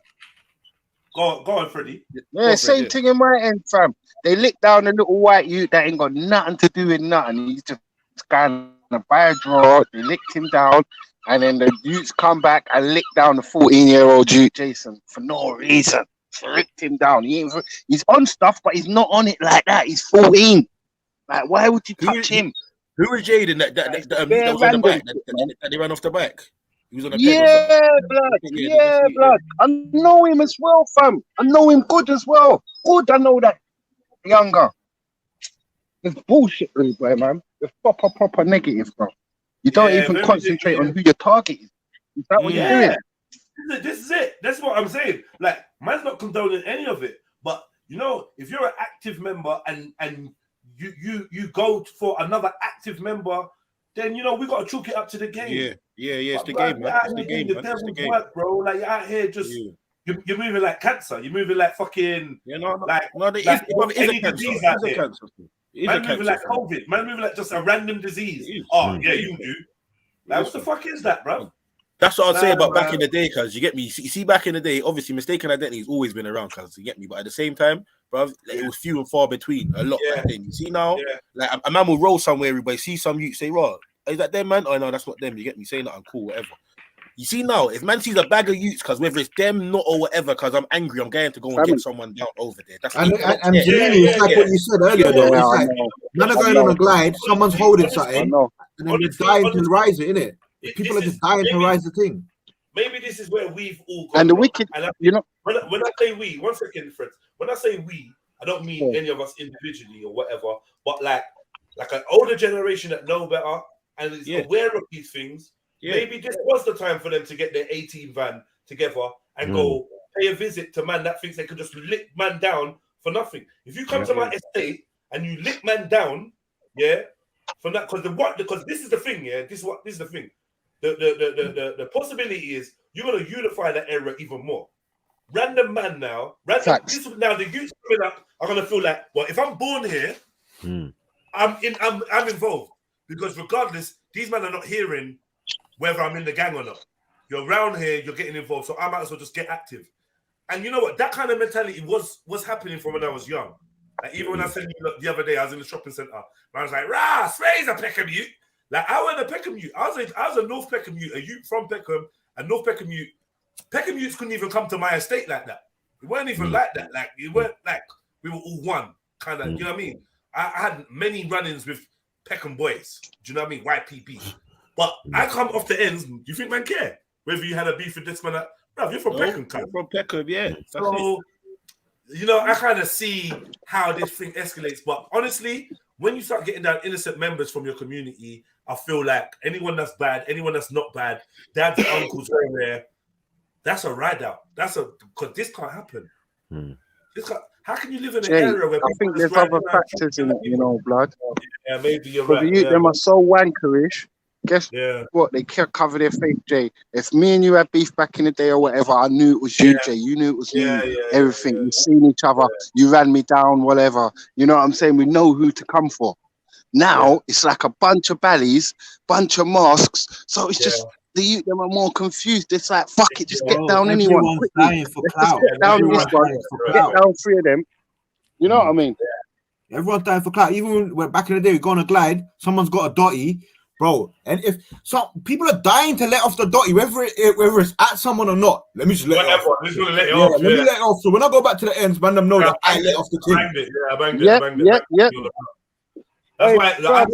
Go on, Freddie. Yeah, same thing in my end, fam. They lick down a little white youth that ain't got nothing to do with nothing. He's just kind of buy a draw. They licked him down, and then the youths come back and lick down the 14-year-old youth, Jason, for no reason. Licked him down. He's on stuff, but he's not on it like that. He's 14. Like, why would you touch him? Who was Jaden that was on the bike? That they ran off the bike? He was on a blood. I know him as well, fam. I know him good as well. Good, I know that younger. It's bullshit, really, boy, man. It's proper negative, bro. You don't even concentrate on who your target is. Is that what you're doing? This is it. That's what I'm saying. Like, man's not condoning any of it. But, you know, if you're an active member and you go for another active member, then, you know, we got to chalk it up to the game. Yeah, it's the game, man. It's the game, the devil's work, bro. Like, you're out here just you're moving like cancer. You're moving like fucking any disease out there. Man moving like COVID. Man moving like just a random disease. Oh yeah, you do. Like, what the fuck is that, bro? That's what I'd say about back in the day, cuz you get me. You see, back in the day, obviously, mistaken identity has always been around, cuz you get me. But at the same time, bro, like, it was few and far between. A lot back then. You see now, like a man will roll somewhere, everybody see some you say, "Raw, is that them, man?" Oh no, that's not them. You get me? Say nothing cool, whatever. You see now, if man sees a bag of youths, cuz whether it's them, not or whatever, cuz I'm angry, I'm going to go and get someone down over there. That's it's like what you said earlier, though. It's like men are going on a glide, someone's holding something, and then they're dying to rise it, innit? People are just dying to rise the thing. Maybe this is where we've all gone. And the wicked, you know. When I say we, 1 second, friends. When I say we, I don't mean any of us individually or whatever, but like an older generation that know better and is aware of these things. Maybe this was the time for them to get their 18 van together and go pay a visit to man that thinks they could just lick man down for nothing. If you come to my estate and you lick man down, from that, because this is the thing, this is the thing. The possibility is you're gonna unify that area even more. Random man now, now the youths coming up are gonna feel like, well, if I'm born here, I'm involved, because regardless, these men are not hearing whether I'm in the gang or not. You're around here, you're getting involved, so I might as well just get active. And you know what? That kind of mentality was happening from when I was young. Like, even when I said the other day, I was in the shopping centre, I was like, "Rah, Sway's a Peckham youth." Like, I went to Peckham youth. I was a North Peckham youth, a youth from Peckham, And North Peckham Youths couldn't even come to my estate like that. It weren't even like that. Like, it weren't like we were all one kind of, you know what I mean? I had many run-ins with Peckham boys. Do you know what I mean? YPP. But I come off the ends. Do you think man care? Whether you had a beef with this man, bro, you're from Peckham, I'm from Peckham, yeah. So, you know, I kind of see how this thing escalates. But honestly, when you start getting down innocent members from your community, I feel like anyone that's bad, anyone that's not bad, dads and uncles everywhere, that's a ride out. Because this can't happen. How can you live in an area where I think there's other factors in it, you know, blood. Yeah, maybe you're Because right. the youth, them are so wankerish. Guess what? They can't cover their face, Jay. If me and you had beef back in the day or whatever, I knew it was you, Jay. You knew it was me. Everything. We've seen each other. You ran me down, whatever. You know what I'm saying? We know who to come for. Now it's like a bunch of baddies, bunch of masks. So it's just the youth them are more confused. It's like fuck it, just get down anyone. Everyone's dying for Let's clout. just get down this one. Get down 3 of them. You know what I mean? Everyone's dying for clout. Even when back in the day we go on a glide, someone's got a dotty, bro. And if some people are dying to let off the dotty, whether it's at someone or not, let me just let it off. Let me let it off. So when I go back to the ends, man, them know that I let off the thing. I banged it. That's why I'm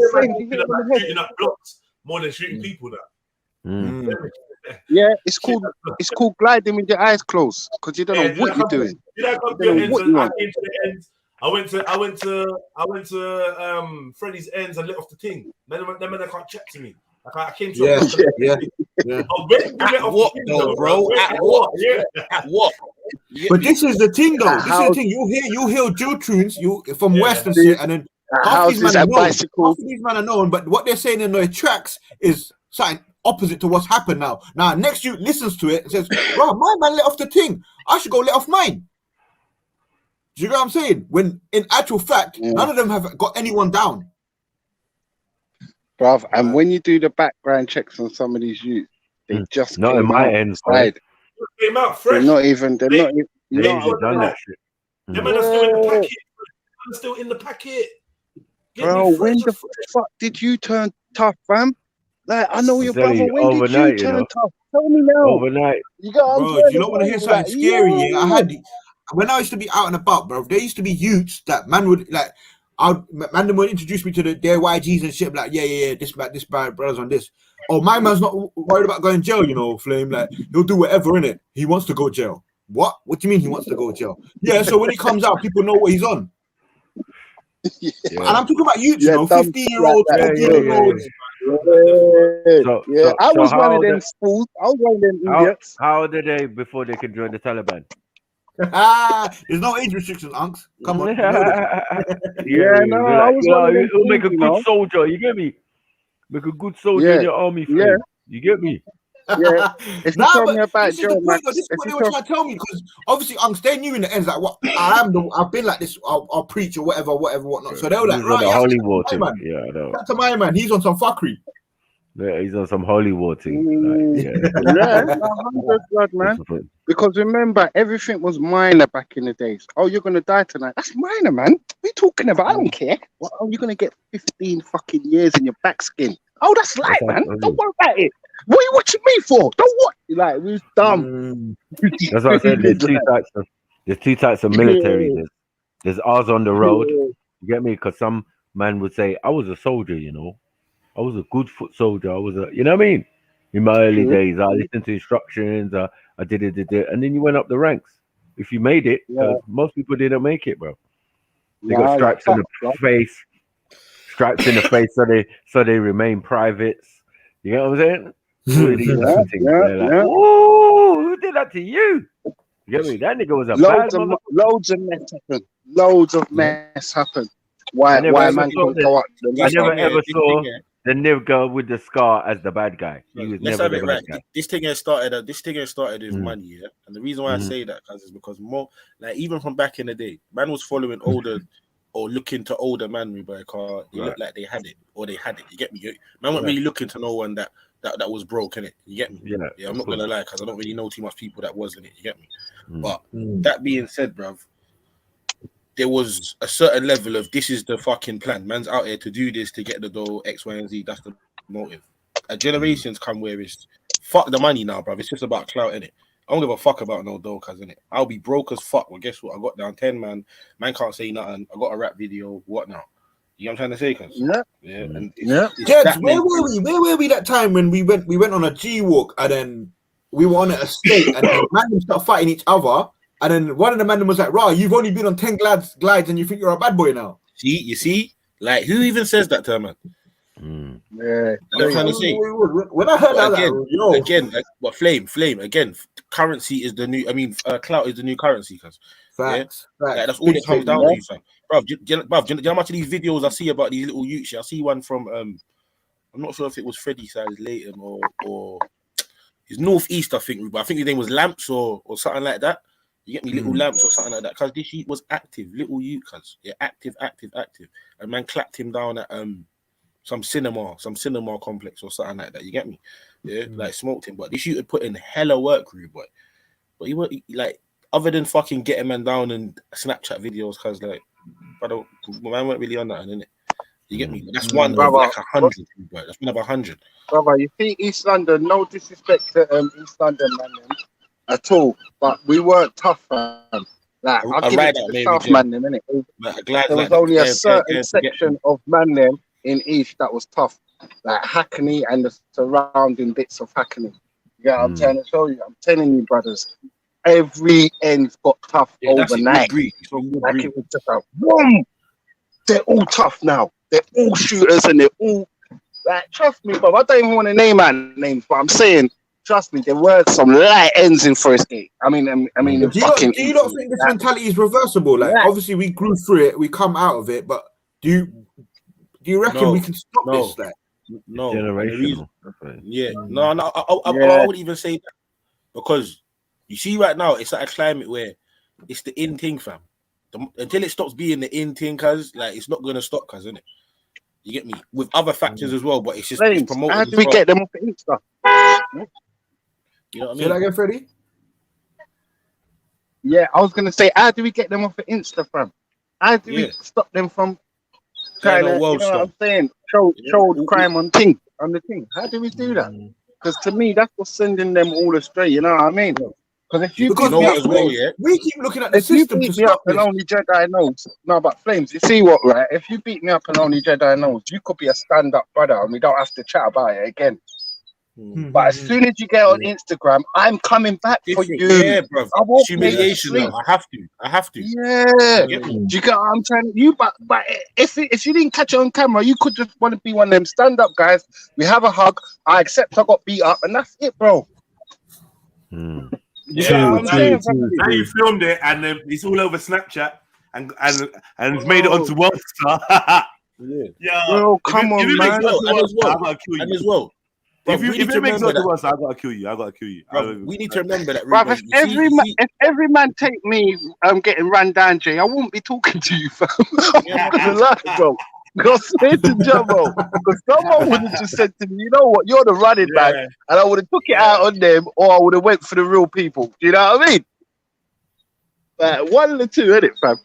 shooting up blocks more than shooting people now. Yeah, it's called gliding with your eyes closed because you don't know what you're doing. I went to Freddie's ends and let off the thing. Then I can't chat to me. I came to At what? But this is the thing, though. This is the thing. You hear drill tunes, from West and shit, and then half these men are known, but what they're saying in their tracks is something opposite to what's happened now. Now, next you listens to it and says, "Bro, my man let off the thing. I should go let off mine." Do you know what I'm saying? When in actual fact, none of them have got anyone down. Bruv, and when you do the background checks on some of these youths, they just not in my ends. Came out fresh. They're not even. You know done that shit. Them men are still in the packet. I'm still in the packet. Bro, when the fuck did you turn tough, fam? Like, I know your brother. When did you turn tough? Tell me now. Overnight. You got. Bro, you don't want to hear something scary. Yeah, I had when I used to be out and about, bro. There used to be youths that man would like. Man would introduce me to their YGs and shit. Like, yeah, this bad brothers on this. Oh, my man's not worried about going to jail, you know, Flame. Like, he'll do whatever in it. He wants to go to jail. What? What do you mean he wants to go to jail? Yeah, so when he comes out, people know what he's on. And I'm talking about youths, you know, 15-year-olds, 14-year-olds. I was one of them fools. I was one of them idiots. How old are they before they can join the Taliban? There's no age restrictions, unks. Come on. It'll make a good soldier. You get me? Make a good soldier in your army. Yeah. You get me? Yeah. If you tell me about Joe, man, this is what they were trying to tell me, because obviously unks, they knew in the ends like what I've been like this. I'll preach or whatever, whatnot. So they were like, right, holy war thing. Man. Yeah, I know. That's to my man. He's on some fuckery. Yeah, he's on some holy war thing. Yeah, 100 blood, man. Because remember, everything was minor back in the days. Oh, you're gonna die tonight. That's minor, man. What are you talking about? I don't care. What? Oh, you're gonna get 15 fucking years in your back skin. Oh, that's light, man. Don't worry about it. What are you watching me for? Don't watch. Like, we was dumb. That's what I said. There's two types of military. There's ours on the road. You get me? Because some man would say, I was a soldier, you know. I was a good foot soldier. I was you know what I mean? In my early days, I listened to instructions. I did it, and then you went up the ranks. If you made it, most people didn't make it, bro. They got stripes in the face, so they remain privates. You know what I'm saying? Oh, who did that to you? You get me? That nigga was a loads of mess happened. Loads of mess happened. Why man couldn't go up? I never ever saw the nigga with the scar as the bad guy. He was Let's never have it the right. bad guy. This thing has started with money, yeah. And the reason why I say that is because more like even from back in the day, man was following older or looking to older man with a car. It looked like they had it or they had it. You get me? Man wasn't really looking to no one that was broke, innit? You get me? Yeah, I'm not gonna lie, because I don't really know too much people that wasn't it. You get me? But that being said, bruv, there was a certain level of this is the fucking plan. Man's out here to do this to get the dough, X, Y, and Z. That's the motive. a generation's come where it's fuck the money now, bruv. It's just about clout, innit? I don't give a fuck about no dough, cuz, innit? I'll be broke as fuck. Well, guess what? I got down 10, man. Man can't say nothing. I got a rap video. What now? You know what I'm trying to say, cuz? Yeah. Yeah. And Jeds, where were we? Where were we that time when we went on a G walk and then we were on an estate and the man started fighting each other, and then one of the men was like, "Rah, you've only been on 10 glides and you think you're a bad boy now." You see? Like, who even says that to a man? Yeah. I'm trying to say. When I heard that, again, what flame again? Currency is the new. I mean, clout is the new currency, cuz. Facts. Like, that's all it comes down to, fam. Bruv, do you know how much of these videos I see about these little youths? I see one from I'm not sure if it was Freddie size Leighton or his Northeast, I think, but I think his name was Lamps or something like that. You get me, little Lamps or something like that. Cause this youth was active, little youth, cuz. Yeah, active. And man clapped him down at some cinema complex or something like that. You get me? Yeah, like smoked him. But this youth had put in hella work, rude boy. But he weren't like, other than fucking getting man down and Snapchat videos, cuz like, brother, man weren't really on that, innit? You get me? That's one of like 100, bro. That's one of 100. Brother, you see East London, no disrespect to East London, man, at all, but we weren't tough, man. Like, I'll give it to the South, man, innit? There was only a certain section of man them in East that was tough, like Hackney and the surrounding bits of Hackney. Yeah, I'm trying to show you. I'm telling you, brothers. Every end got tough overnight. Like it was just a boom. They're all tough now. They're all shooters and they're all like, trust me, bro. I don't even want to name man names, but I'm saying, trust me, there were some light ends in first gate. I mean, do you not think this mentality is reversible? Like, obviously, we grew through it, we come out of it, but do you reckon we can stop this? Like, no, generational. Yeah, no, I wouldn't even say that, because you see right now it's at a climate where it's the in thing, fam. Until it stops being the in thing, cuz like it's not gonna stop, cuz, innit? You get me? With other factors as well, but it's just it's promoted. How do we get them off the Insta? You know what I mean? Say that again, Freddie? Yeah, I was gonna say, how do we get them off the Insta, fam? How do we stop them from trying to, you know what I'm saying? Show the crime on the thing. How do we do that? Because to me, that's what's sending them all astray. You know what I mean? Because if you beat me up, we keep looking at the system to stop and only Jedi knows. No, but Flames, you see what, right? If you beat me up and only Jedi knows, you could be a stand-up brother, and we don't have to chat about it again. But as soon as you get on Instagram, I'm coming back for you. Yeah, bro. Humiliation. I have to. Yeah. Do you get what I'm trying to? But if you didn't catch it on camera, you could just want to be one of them stand-up guys. We have a hug. I accept I got beat up, and that's it, bro. Yeah, now you filmed it and it's all over Snapchat and it's made it onto Worldstar. Yeah, bro, come on, man. I gotta kill you. And as well, if it makes it onto Worldstar, I gotta kill you. Bro, we need to remember that. Bro, if every man take me, getting run down, Jay, I wouldn't be talking to you, fam. Bro. Because someone would have just said to me, you know what, you're the running man, and I would have took it out on them, or I would have went for the real people. Do you know what I mean? One of the two, innit, fam?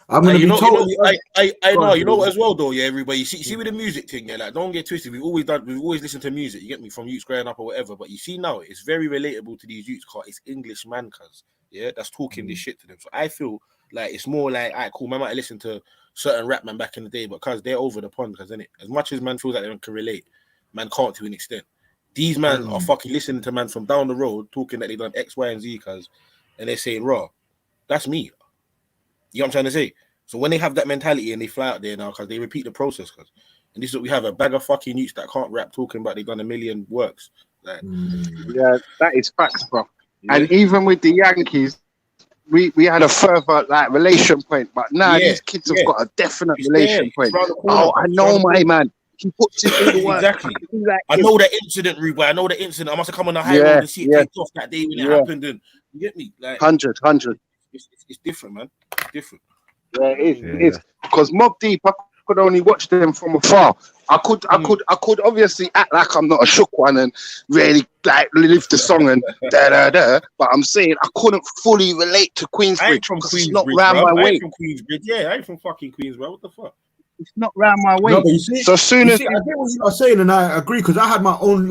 I'm gonna be told. I know. You know what as well, though. Yeah, everybody. You see with the music thing. Yeah, like don't get twisted. We've always listened to music. You get me, from youths growing up or whatever. But you see now, it's very relatable to these youths. Cause it's English man, cuz that's talking this shit to them. So I feel like it's more like, alright, cool. Man might listen to certain rap man back in the day, but cuz they're over the pond, cuz, innit? As much as man feels like they can relate, man can't to an extent. These man are fucking listening to man from down the road talking that they done X, Y, and Z, cuz, and they're saying, raw, that's me. You know what I'm trying to say? So when they have that mentality and they fly out there now, cuz they repeat the process, cuz. And this is what we have, a bag of fucking youths that can't rap talking about they've done a million works. Like, yeah, that is facts, bro. Yeah. And even with the Yankees, we had a further relation point, but now these kids have got a definite relation point. Oh, I know my man. He puts it in exactly. I know the incident, Ruben. I know the incident. I must have come on the high road and see it take off that day when it happened. And you get me? Like 100. It's different, man. It's different. Yeah, it is. Because Mob Deep, I could only watch them from afar. I could obviously act like I'm not a shook one and really live the song and da. But I'm saying I couldn't fully relate to Queensbridge because it's not round my way. From Queensbridge, I ain't from fucking Queensbridge. What the fuck? It's not round my way. No, but you see, So as soon as I get what you're saying, and I agree because I had my own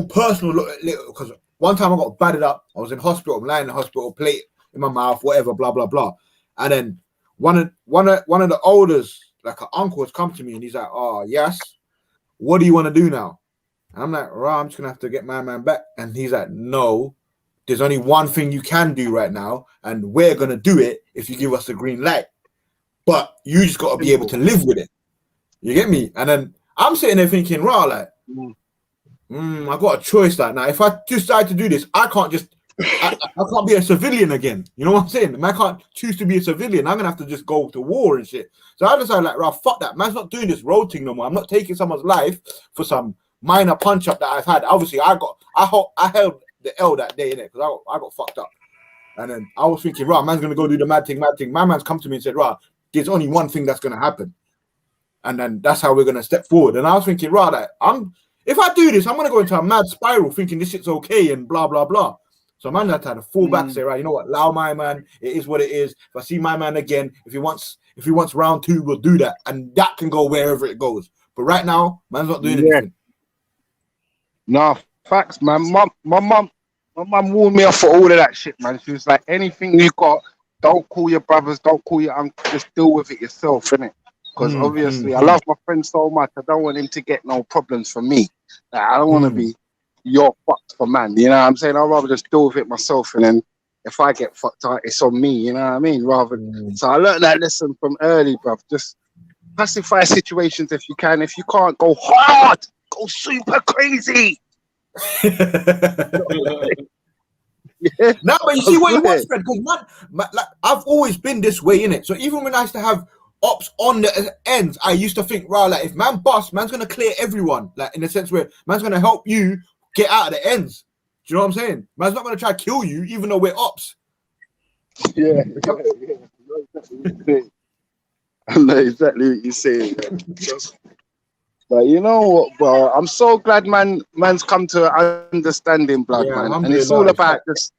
personal because one time I got battered up. I was in hospital, I'm lying in the hospital, plate in my mouth, whatever, blah blah blah. And then one of the elders, like an uncle, has come to me and he's like, "Oh yes, what do you want to do now?" And I'm like, "Right, I'm just gonna have to get my man back." And he's like, "No, there's only one thing you can do right now, and we're gonna do it if you give us the green light. But you just got to be able to live with it." You get me? And then I'm sitting there thinking, "Raw, like, I got a choice. Like, now, if I decide to do this, I can't just, I can't be a civilian again. You know what I'm saying? I can't choose to be a civilian. I'm gonna have to just go to war and shit." So I decided, like, "Raw, fuck that. Man's not doing this road thing no more. I'm not taking someone's life for some minor punch up that I've had." Obviously, I held the L that day in it because I got fucked up. And then I was thinking, "Raw, man's gonna go do the mad thing." My man's come to me and said, "Raw, there's only one thing that's gonna happen, and then that's how we're gonna step forward." And I was thinking, "Raw, like, if I do this, I'm gonna go into a mad spiral thinking this shit's okay and blah blah blah." So man had to fall back and say, "Right, you know what? Allow my man. It is what it is. If I see my man again, if he wants round 2, we'll do that, and that can go wherever it goes. But right now, man's not doing anything." No, facts, man. My mum warned me off for all of that shit, man. She was like, "Anything you got, don't call your brothers, don't call your uncle, just deal with it yourself, innit?" Because obviously, I love my friend so much. I don't want him to get no problems from me. Like, I don't want to be your fucked for man. You know what I'm saying? I'd rather just deal with it myself, and then if I get fucked out, it's on me. You know what I mean? So I learned that lesson from early, bruv. Just pacify situations if you can. If you can't, go hard, go super crazy. Yeah. No, but you see what it was, Fred? Because man, like, I've always been this way, innit? So even when I used to have ops on the ends, I used to think, "Right, like, if man busts, man's gonna clear everyone, like, in the sense where man's gonna help you get out of the ends." Do you know what I'm saying? Man's not gonna try to kill you, even though we're ops. Yeah. I know exactly what you're saying. But you know what, bro? I'm so glad man's come to an understanding, blood, man. And it's all about this.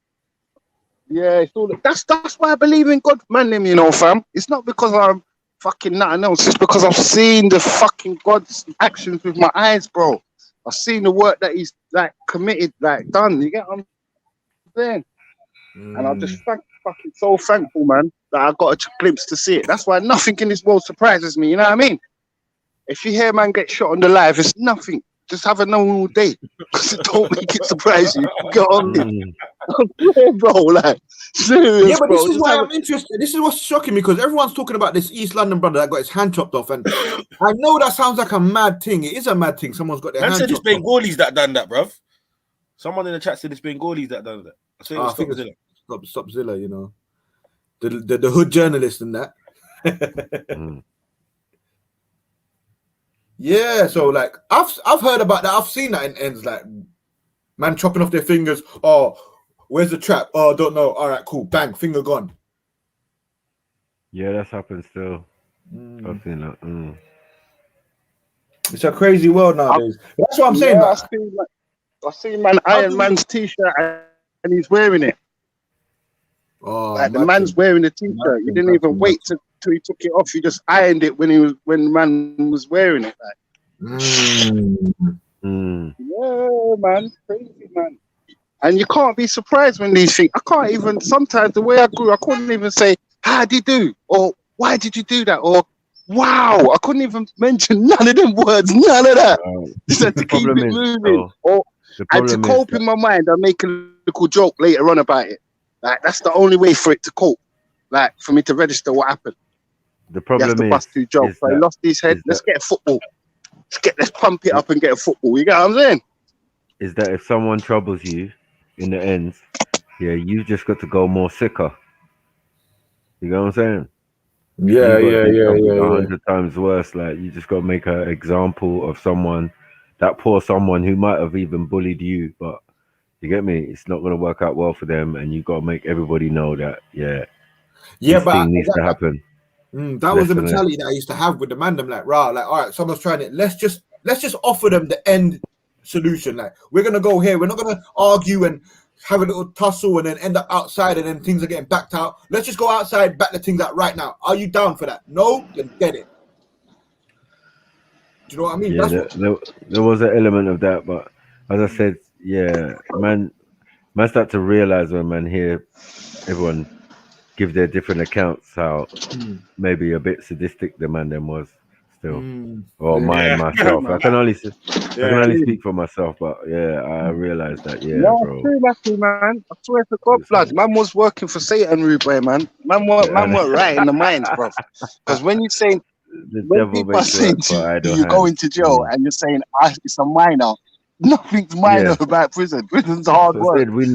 Yeah, it's all that's why I believe in God, man, them, you know, fam. It's not because I'm fucking nothing else, it's because I've seen the fucking God's actions with my eyes, bro. I've seen the work that he's like committed, like done. You get what I'm saying? And I'm just fucking so thankful, man, that I got a glimpse to see it. That's why nothing in this world surprises me, you know what I mean? If you hear man get shot on the live, it's nothing. Just have a normal day. Because it don't make it surprise you. Get on it. Bro, like, serious, yeah, but bro. this is why I'm interested. This is what's shocking me, because everyone's talking about this East London brother that got his hand chopped off. And I know that sounds like a mad thing. It is a mad thing. Someone's got their hand said chopped it's off. Bengalis that done that, bruv. Someone in the chat said it's Bengalis that done that. I say I think it's Stop Zilla, you know. The hood journalist and that. Yeah, so like I've heard about that. I've seen that in ends, like man chopping off their fingers. "Oh, where's the trap? Oh, don't know. All right, cool. Bang, finger gone." Yeah, that's happened still. I've seen that. It's a crazy world nowadays. That's what I'm saying. Yeah, I see man Iron Man's t-shirt and he's wearing it. Oh, like the man's wearing the t-shirt. He didn't even wait till he took it off. He just ironed it when the man was wearing it. Like. Yeah, man, crazy, man. And you can't be surprised when these things. I can't even. Sometimes the way I grew, I couldn't even say "How did you do?" or "Why did you do that?" or "Wow." I couldn't even mention none of them words. None of that. Just had to keep it moving. And to cope in my mind, I make a little joke later on about it. Like that's the only way for it to cope. Like for me to register what happened. The problem you have to bust two jokes. So he lost his head. Let's get a football. Let's pump it up and get a football. You get what I'm saying? Is that if someone troubles you in the ends, yeah, you've just got to go more sicker. You know what I'm saying? Yeah. 100 times worse. Like you just got to make an example of someone, that poor someone who might have even bullied you, but you get me? It's not going to work out well for them, and you got to make everybody know that, this thing needs to happen. That was the mentality that I used to have with the man. I'm like, all right, someone's trying it. Let's just offer them the end solution. Like, we're gonna go here. We're not gonna argue and have a little tussle and then end up outside and then things are getting backed out. Let's just go outside, back the things out right now. Are you down for that? No, then get it. you know what I mean? Yeah, That's there was an element of that, but as I said, yeah, man start to realize when man hear everyone give their different accounts how maybe a bit sadistic the man then was still, or mine myself. I can only speak for myself, but yeah, I realized that bro. True, lucky, man. I swear to God, blood. Man was working for Satan, Ruben, man. Man weren't right in the mind, bro. Because when you saying when people are saying you're going to jail and you're saying it's a minor, nothing's minor about prison. Prison's hard work. Said, we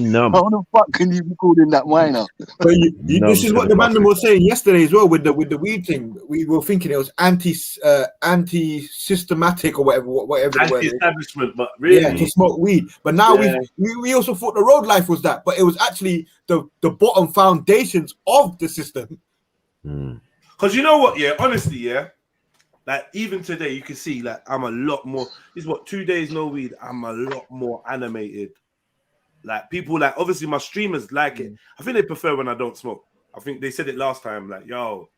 numb. How the fuck can you be calling that minor? But this is what the man was saying yesterday as well with the weed thing. We were thinking it was anti-systematic or whatever. Anti-establishment, but really, to smoke weed. But now we also thought the road life was that, but it was actually the bottom foundations of the system. Because you know what, honestly, like even today, you can see like I'm a lot more. It's 2 days no weed. I'm a lot more animated. Like people like obviously my streamers like it. I think they prefer when I don't smoke. I think they said it last time. Like, yo,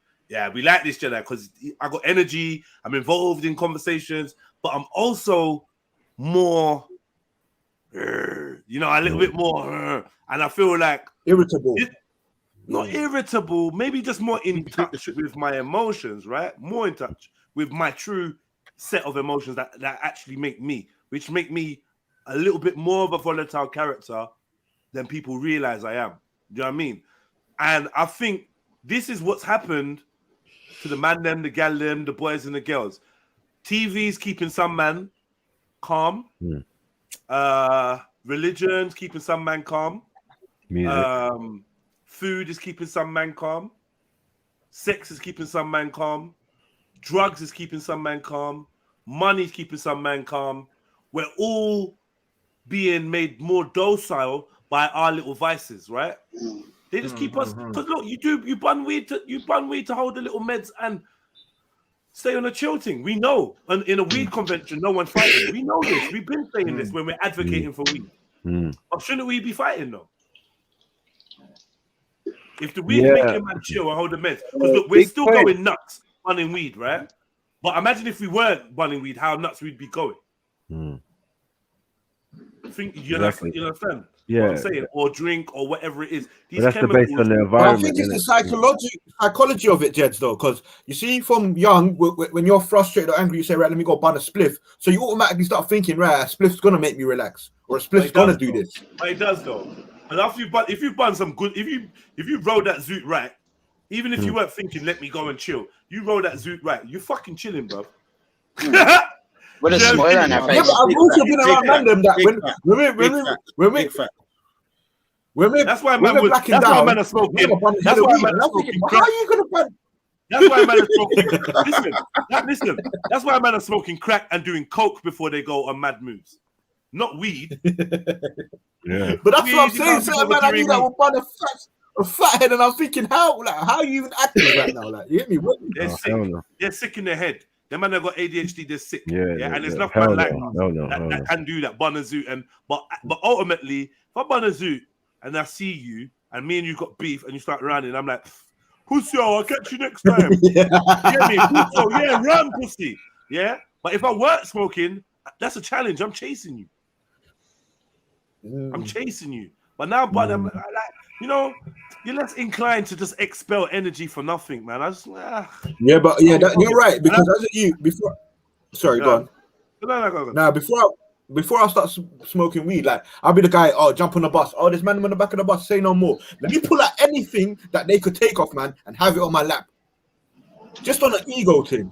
we like this Jedi because I got energy. I'm involved in conversations, but I'm also more, a little bit more, and I feel like irritable. Not irritable, maybe just more in touch with my emotions, right? More in touch with my true set of emotions that actually make me a little bit more of a volatile character than people realize I am. Do you know what I mean? And I think this is what's happened to the man them, the gal them, the boys and the girls. TV's keeping some man calm. Religion's keeping some man calm. Music. Food is keeping some man calm. Sex is keeping some man calm. Drugs is keeping some man calm. Money is keeping some man calm. We're all being made more docile by our little vices, right? They just keep us. Because look, you bun weed to hold the little meds and stay on a chill thing. We know, and in a weed convention, no one's fighting. We know this. We've been saying this when we're advocating for weed. But shouldn't we be fighting though? If the weed make a man chill and hold the meds, because look, we're still going nuts bunning weed, right? But imagine if we weren't bunning weed, how nuts we'd be going. Think you understand? Yeah, what I'm saying, or drink or whatever it is. These that's chemicals, based on the I environment. think it's the psychology of it, Jeds, though, because you see, from young, when you're frustrated or angry, you say, right, let me go bun a spliff. So you automatically start thinking, right, a spliff's gonna make me relax, or a spliff's gonna do this. But it does though. And after if you bun some good, if you roll that zoot right, even if you weren't thinking, let me go and chill, you roll that zoot right, you fucking chilling, bro. With a smile on their face. Yeah, but I've also been around random that when we're that's why man we're blacking down, man are smoking. That's why man are smoking. How are you gonna ban? That's why man are smoking. Listen. That's why man are smoking crack and doing coke before they go on mad moves, not weed. Yeah, but that's what I'm saying. Certain man I knew that would ban a fat head, and I'm thinking, how are you even acting right now? Like, you hit me? What? They're sick. They're sick in their head. Them man that got ADHD, they're sick. Yeah, and there's nothing like that can do that. Bun a zoot, but ultimately, if I bun a zoot and I see you and me and you got beef and you start running, I'm like, pussy, I'll catch you next time. Run, pussy. Yeah, but if I weren't smoking, that's a challenge. I'm chasing you. I'm chasing you. But now, I'm like, you're less inclined to just expel energy for nothing, man. I just yeah, but you're right, because before. Sorry, go on. No. Now, before I start smoking weed, like I'll be the guy. Oh, jump on the bus. Oh, this man on the back of the bus. Say no more. Let me pull out anything that they could take off, man, and have it on my lap. Just on an ego thing.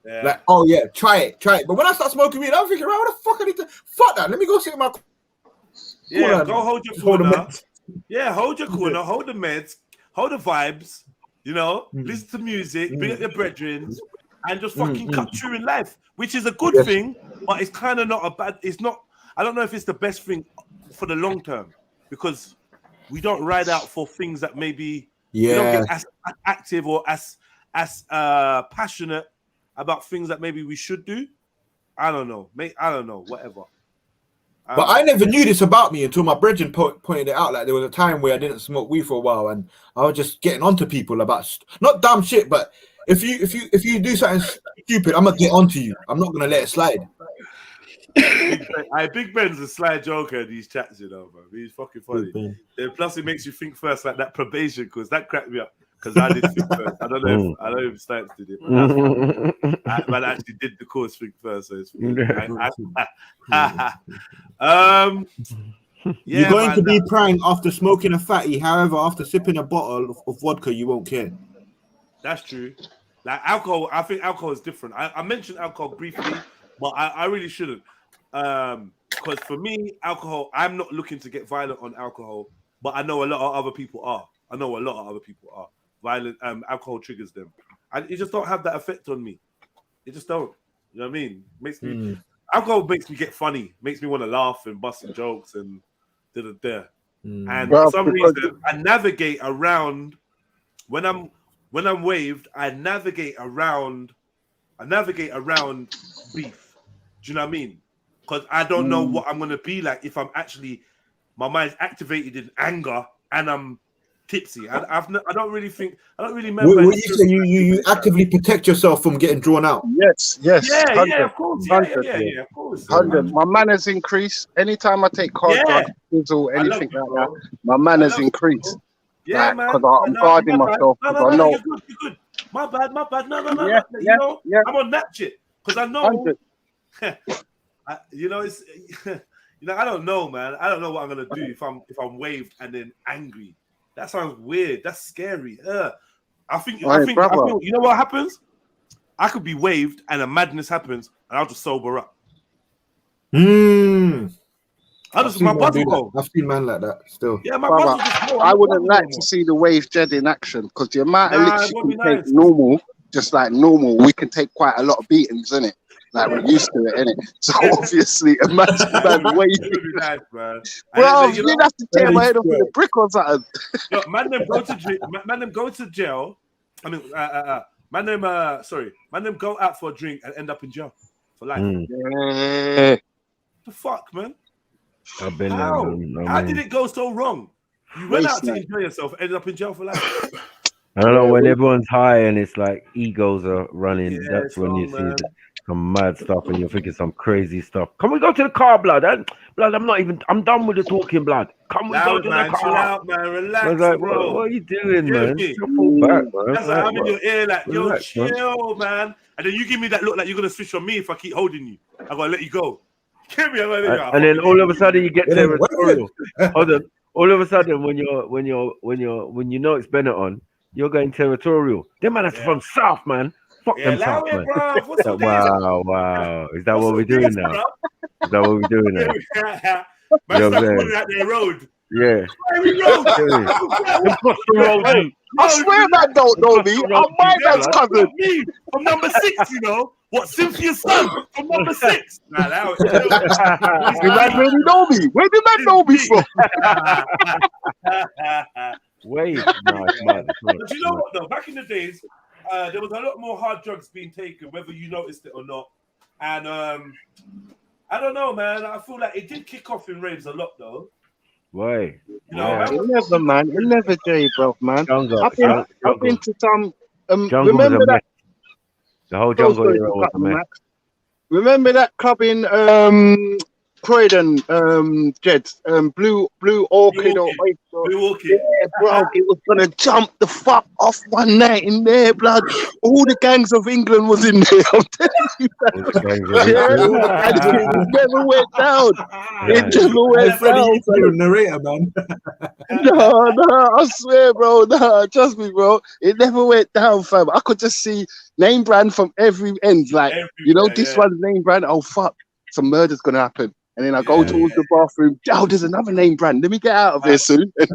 Yeah. Like, oh yeah, try it. But when I start smoking weed, I'm thinking, right, what the fuck I need to fuck that? Let me go sit in my. Yeah, go hold your corner. Yeah, hold your corner, hold the meds, hold the vibes, listen to music, bring up your brethren, and just fucking cut through in life, which is a good thing, but it's kind of not a bad, it's not, I don't know if it's the best thing for the long term, because we don't ride out for things that maybe we don't get as active or as passionate about things that maybe we should do. I don't know, whatever. But I never knew this about me until my brethren pointed it out. Like, there was a time where I didn't smoke weed for a while, and I was just getting onto people about not dumb shit, but if you do something stupid, I'm gonna get onto you. I'm not gonna let it slide. Big Ben's a sly joker in these chats, you know, bro. He's fucking funny. Then plus it makes you think first, like that probation, because that cracked me up. Because I did think first. I don't know if Stipes did it, but man actually did the course think first. So it's You're going to be prime after smoking a fatty. However, after sipping a bottle of vodka, you won't care. That's true. Like alcohol, I think alcohol is different. I mentioned alcohol briefly, but I really shouldn't. Because for me, alcohol, I'm not looking to get violent on alcohol, but I know a lot of other people are. Violent, alcohol triggers them. It just don't have that effect on me. It just don't. You know what I mean? Alcohol makes me get funny, makes me want to laugh and bust some jokes and da. And for some reason, I navigate around when I'm waved. I navigate around beef. Do you know what I mean? Because I don't know what I'm gonna be like if I'm actually my mind's activated in anger and I'm tipsy. I don't really remember. What you say? You actively protect yourself from getting drawn out. Yes. Yeah, of course. Yeah, of course. 100. My manners increase anytime I take hard drugs or anything like that. My manners increase. Yeah, man. Because I'm guarding myself. No, I know. You're good. My bad. No. Yeah. I'm on that shit because I know. It's I don't know, man. I don't know what I'm gonna do if I'm waved and then angry. That sounds weird. That's scary. I think you know what happens? I could be waved and a madness happens and I'll just sober up. I've seen man like that still. Yeah, my brother, I wouldn't like to see the wave Jed in action because the amount of licks you can take normal, just like normal, we can take quite a lot of beatings, innit? Like we're used to it, innit? So obviously, imagine man waving. Nice, man. Bro, you'd have to tear my head off with a brick or something. Look, man, them go to jail. I mean, man, them go out for a drink and end up in jail for life. Yeah. The fuck, man. I've been How did it go so wrong? You went out to enjoy yourself, ended up in jail for life. I don't know, when everyone's high and it's like egos are running, that's when you see some mad stuff and you're thinking some crazy stuff. Can we go to the car, blood? I'm done with the talking, blood. Can we go to the car? Chill out, man. Relax, I was like, bro. what are you doing, man? Pull back, man. That's like I'm in your ear, like, yo, relax, chill, man. And then you give me that look like you're gonna switch on me if I keep holding you. I gotta let you go. Give me, and then all of a sudden you get territorial. Hold on. All of a sudden when you know it's Bennett on, you're going territorial. Them man are from South, man. Fuck them South, man. Wow. Is that what we're doing now? Is that what we're doing now? Man, stop running out their road. Yeah. I swear man don't know me. I'm my man's cousin. Me from number 6, you know. What, Cynthia's son from number 6? Nah, that was you man really know me. Where do man know me from? Wait, but you know what though? Back in the days, there was a lot more hard drugs being taken, whether you noticed it or not. And I don't know, man. I feel like it did kick off in raves a lot though. Why? It never, man. It never, J, bro, man. I've been to some. Remember that? The whole jungle era was a mess. Remember that club in Croydon, Jed, Blue Orchid or Blue Orchid. Yeah, bro, it was gonna jump the fuck off one night in there, blood. All the gangs of England was in there. I'm telling you that. And it never went down. It never went down. You're a narrator, man. No, I swear, bro. No, trust me, bro. It never went down, fam. I could just see name brand from every end. Like, this one's name brand. Oh, fuck. Some murder's gonna happen. And then I go towards the bathroom. Oh, there's another name brand. Let me get out of here soon. I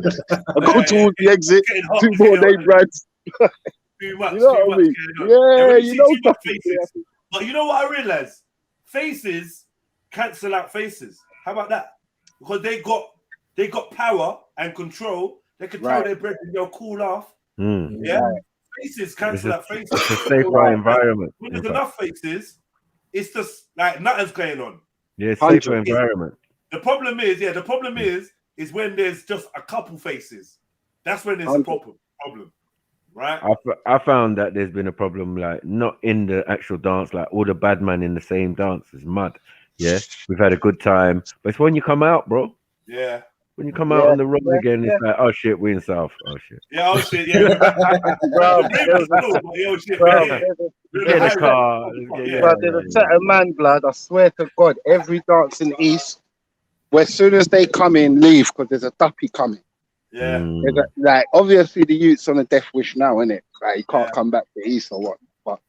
go towards the exit. 2 more name brands. Too much. You know what I mean? Yeah, you know stuff. But you know what I realized? Faces cancel out faces. How about that? Because they got power and control. They can tell their breath and they'll cool off. Yeah. Faces cancel out faces. It's a safer environment. When there's enough faces, it's just like nothing's going on. Yeah, safer environment. The problem is when there's just a couple faces. That's when there's a problem. right? I found that there's been a problem, like not in the actual dance, like all the bad man in the same dance is mud. Yeah, we've had a good time, but it's when you come out, bro. Yeah. When you come out on the road again, it's like, oh shit, we're in South. Oh shit. Yeah, oh shit, yeah. Bro, There's Get in the car. There's a set of man, blood. I swear to God, every dance in the East, where as soon as they come in, leave because there's a duppy coming. Yeah. Like obviously the youth's on a death wish now, innit? Like you can't come back to East or what. But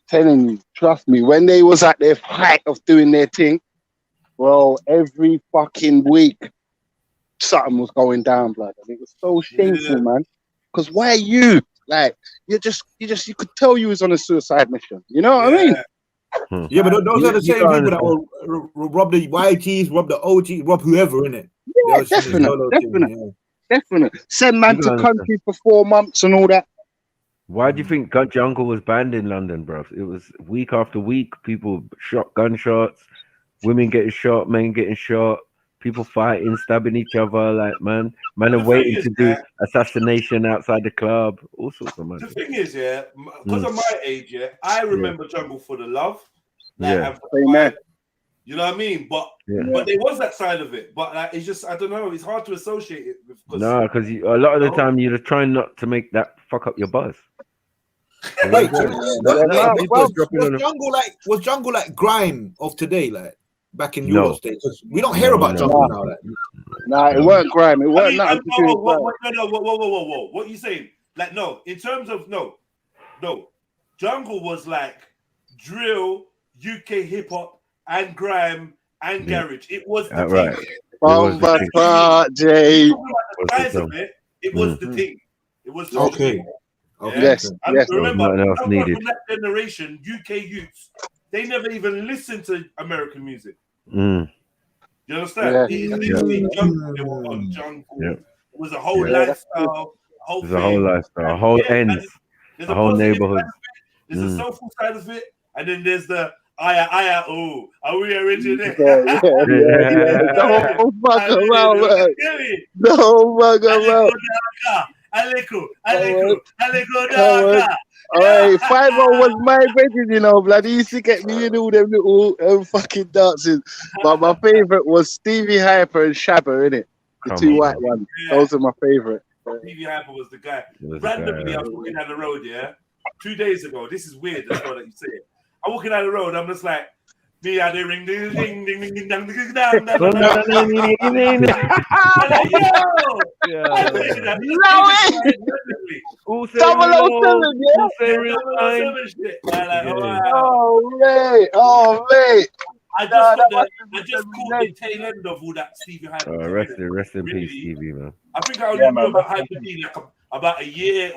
telling you, trust me, when they was at their height of doing their thing, bro, every fucking week something was going down, blood. And it was so shameful, man. Because why are you? Like, you could tell you was on a suicide mission. You know what I mean? Yeah, but those are the same people that will rob the YGs, rob the OGs, rob whoever, innit? Yeah, definitely. Send man to country for 4 months and all that. Why do you think Jungle was banned in London, bro? It was week after week, people shot gunshots, women getting shot, men getting shot, people fighting, stabbing each other, like man are waiting to do assassination outside the club, all sorts of man. The thing is, yeah, because of my age, yeah, I remember Jungle for the love. Like, Yeah. and for the vibe, you know what I mean? But there was that side of it. But like, it's just, I don't know, it's hard to associate it with. No, because a lot of the time you're just trying not to make that fuck up your buzz. Wait, was Jungle like grime of today, like back in your state? Because we don't hear about Jungle now. Like. Nah, it weren't grime. It weren't nothing to do with whoa. What you saying? Like, no, in terms of no. Jungle was like drill, UK hip hop, and grime and garage. It was the right. thing. The size of it, it was the thing. It was the thing. Okay. Yes. Remember, nothing else needed. From that generation, UK youths, they never even listened to American music. You understand? Yeah. It was a whole lifestyle. There's a whole lifestyle, a whole ends, a whole neighborhood. There's a soulful side of it, and then there's the oh, are we original? Don't fuck around, man. Don't fuck around. Aleko. Alright, 5 was my bedroom, you know, blood. He used to get me in all them little fucking dances. But my favorite was Stevie Hyper and Shabba, innit? The two white ones. Those are my favorite. Stevie Hyper was the guy. Randomly, I was walking down the road, 2 days ago. This is weird, that's all that you say it. I'm walking down the road, I'm just like, me out there ring ding ding ding ding ding ding ding. Oh mate. I just caught the tail end of all that Stevie Hyper. Rest in peace, Stevie, man. I think I only knew about Hyper D like about a year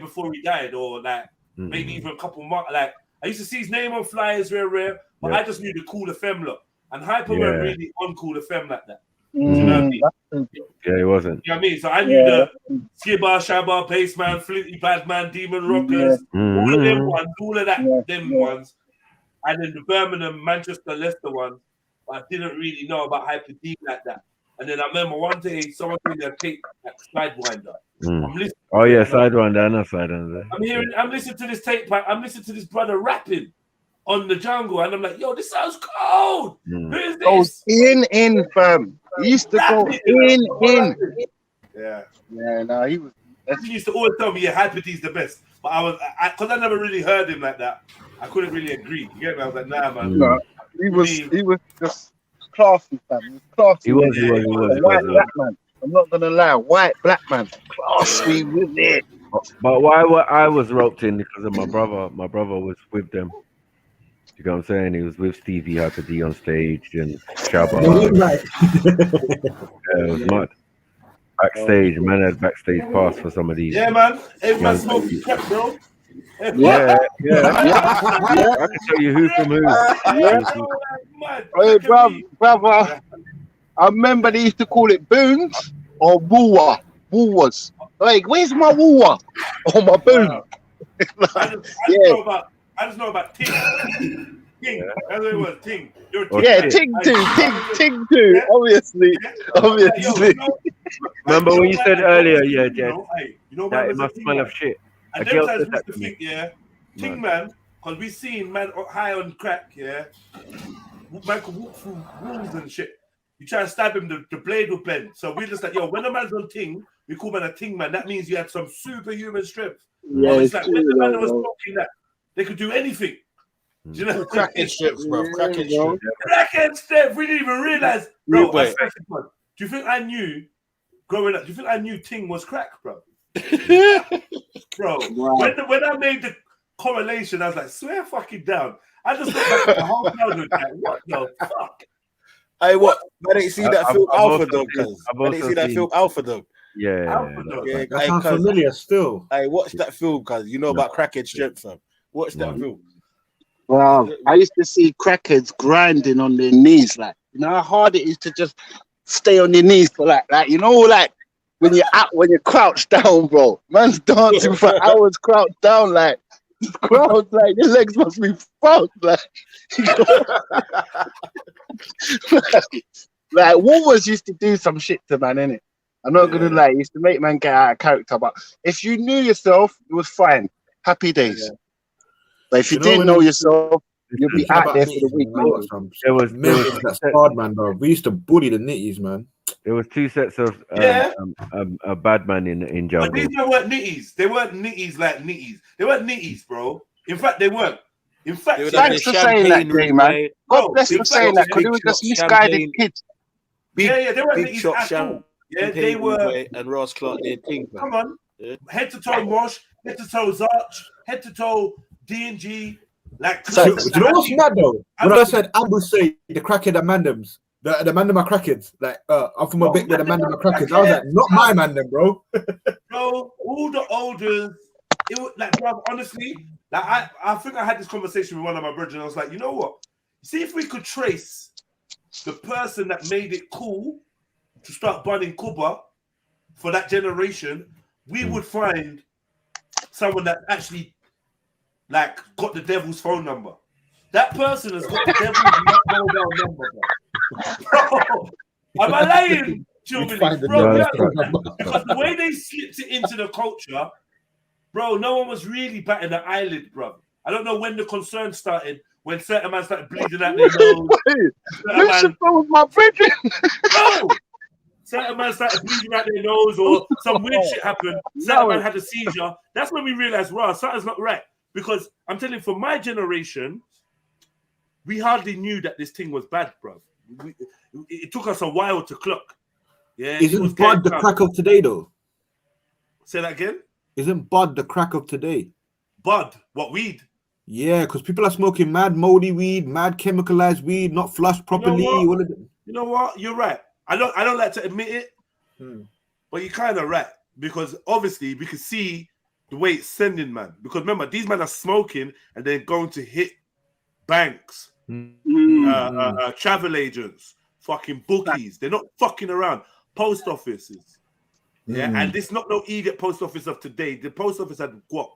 before he died, or like maybe even a couple months. Like I used to see his name on flyers, rare, but I just knew the Cool FM look. And Hyper weren't really on Cool FM like that. Do you know what I mean? Yeah, he wasn't. You know what I mean? So I knew the Skibber, Shabba, Bassman, Flinty, Badman, Demon Rockers, all of them ones, them ones. And then the Birmingham, Manchester, Leicester ones. But I didn't really know about Hyper D like that. And then I remember one day someone gave me a tape like Sidewinder. I'm listening. Oh yeah, Sidewinder. I know Sidewinder. I'm listening to this tape. I'm listening to this brother rapping on the Jungle, and I'm like, yo, this sounds cold. Who is this? In, fam. He used to go in. Yeah. Yeah, no, he was. He used to always tell me, Hyper D's the best. But because I never really heard him like that, I couldn't really agree. You get me? I was like, nah, man. No, he was just classy, fam. Classy. He was. White black man. I'm not gonna lie, white black man. Classy with it. But why I was roped in because of my brother. My brother was with them. You know what I'm saying? He was with Stevie Hyper D on stage and Shabba. It was mad. Backstage, man had backstage pass for some of these. Yeah, man. Everyone smoking crack, bro. Yeah. I can tell you who from who. Hey, brother. I remember they used to call it Boons or Woowa. Woowas. Like, where's my Woowa? Or my Boon? I just know about Tim. Ting. That's what it was. Ting. You're a Or ting Yeah, man. Ting Like, too, Ting too. yeah, Obviously, yeah. Yo, obviously. you know, remember you when know you why said that earlier, was a yeah, ting, Jed, Hey, you know why that it was a must ting smell man? of shit. A And them girl times said we that used to to me. think, yeah, ting Man. man, because we seen man high on crack, yeah. Man could walk through walls and shit. You try to stab him, the blade will bend. So we just like, yo, when a man's on ting, we call man a ting man. That means you had some superhuman strength. Yeah, So it's it's like true, when the man was bro. talking that, they could do anything. Do you know what I Crackhead mean? strips, bro. Yeah, Crackhead bro. strips. Crackhead strength. We didn't even realize, Rude bro. boy. I swear to God, do you think I knew growing up? Do you think I knew ting was crack, bro? Bro, Wow. when I made the correlation, I was like, swear fucking down. I just looked back at my whole childhood, like, what the fuck? Hey, what? I didn't see that film I've Alpha also Dog, seen- cuz. I've I didn't also see that seen- film Alpha Dog. Yeah, Alpha Dog. Yeah, That hey, sounds cuz. familiar still. Hey, watch that film, cuz. You know about crackhead strength, fam. Watch that film. Wow. I used to see crackheads grinding on their knees, like, you know how hard it is to just stay on your knees for like you know, like when you're crouched down, bro. Man's dancing for hours crouched down, like crouched, like your legs must be fucked, like. Like Woolworths used to do some shit to man, innit? I'm not gonna lie, it used to make man get out of character, but if you knew yourself, it was fine. Happy days. But if you didn't know yourself, you'd be out there for the week, man. There was That's hard, man, bro. We used to bully the nitties, man. There was two sets of Yeah. bad man in But jungle. these men weren't nitties. They weren't nitties like nitties. They weren't nitties, bro. In fact, they weren't. In fact, Thanks for saying that, Jay, man. God bless for saying that, because it was just misguided kids. Yeah, they weren't Big nitties shot at all. Yeah, they champagne were. and Ross Clark did thing. Come on, head to toe Mosh, head to toe Zarch, head to toe D&G. Like, So, do you know what's mad though? When I said Abu say the crackhead and mandems, the mandem are crackheads. Like, I'm from a bit where the mandem are crackheads. I was like, not my mandem, bro. Bro, all the olders, it was like, bro, honestly, like I think I had this conversation with one of my brothers, and I was like, you know what? See if we could trace the person that made it cool to start burning Kuba for that generation, we would find someone that actually like got the devil's phone number. That person has got the devil's mobile number, bro. Am I lying, children? Bro, yeah, because the way they slipped it into the culture, bro, no one was really batting an eyelid, bro. I don't know when the concern started, when certain man started bleeding out their nose. Was my brethren. Bro, certain man started bleeding out their nose, or some weird shit happened. Certain man had a seizure. That's when we realized, wow, something's not right. Because I'm telling you, for my generation, we hardly knew that this thing was bad, bro. It took us a while to clock. Yeah, Isn't Bud the crack of today, though? Say that again? Isn't Bud the crack of today? Bud? What, weed? Yeah, because people are smoking mad moldy weed, mad chemicalized weed, not flushed properly. You know what? You're right. I don't like to admit it, but you're kind of right. Because obviously we can see the way it's sending, man. Because remember, these men are smoking and they're going to hit banks, travel agents, fucking bookies. They're not fucking around. Post offices. Yeah, and this not no idiot post office of today. The post office had guap.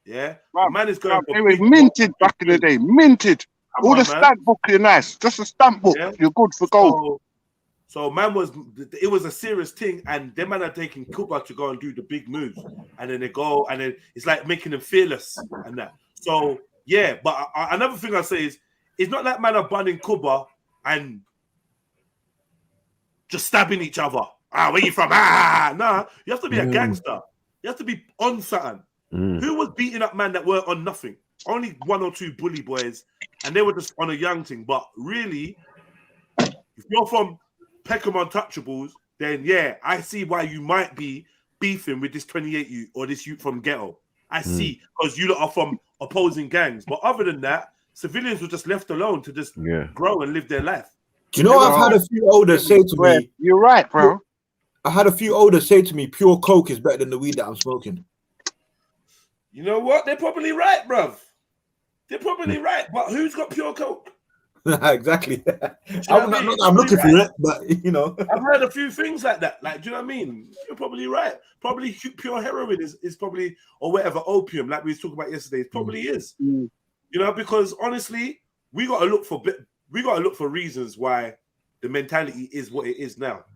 Yeah, the man is going. It was minted back in the day. Minted. Come All on, the man. stamp book are nice. Just a stamp book. Yeah. You're good for gold. So man it was a serious thing, and them man are taking Cuba to go and do the big moves, and then they go, and then it's like making them fearless and that. So yeah, but another thing I say is, it's not like man are banning Cuba and just stabbing each other. Where you from? Nah, you have to be a gangster. You have to be on something. Who was beating up man that were on nothing? Only one or two bully boys, and they were just on a young thing. But really, if you're from Peckham Untouchables, then yeah, I see why you might be beefing with this 28 youth or this youth from ghetto. I see, because you lot are from opposing gangs. But other than that, civilians were just left alone to just grow and live their life. Do you know I've had a few elders say to me? You're right, bro. I had a few elders say to me, pure coke is better than the weed that I'm smoking. You know what? They're probably right, bruv. They're probably right. But who's got pure coke? Exactly. Do you know what I mean? I'm looking for it, but you know. I've heard a few things like that. Like, do you know what I mean? You're probably right. Probably pure heroin is probably, or whatever, opium, like we was talking about yesterday, it probably is. You know, because honestly, we got to look for reasons why the mentality is what it is now.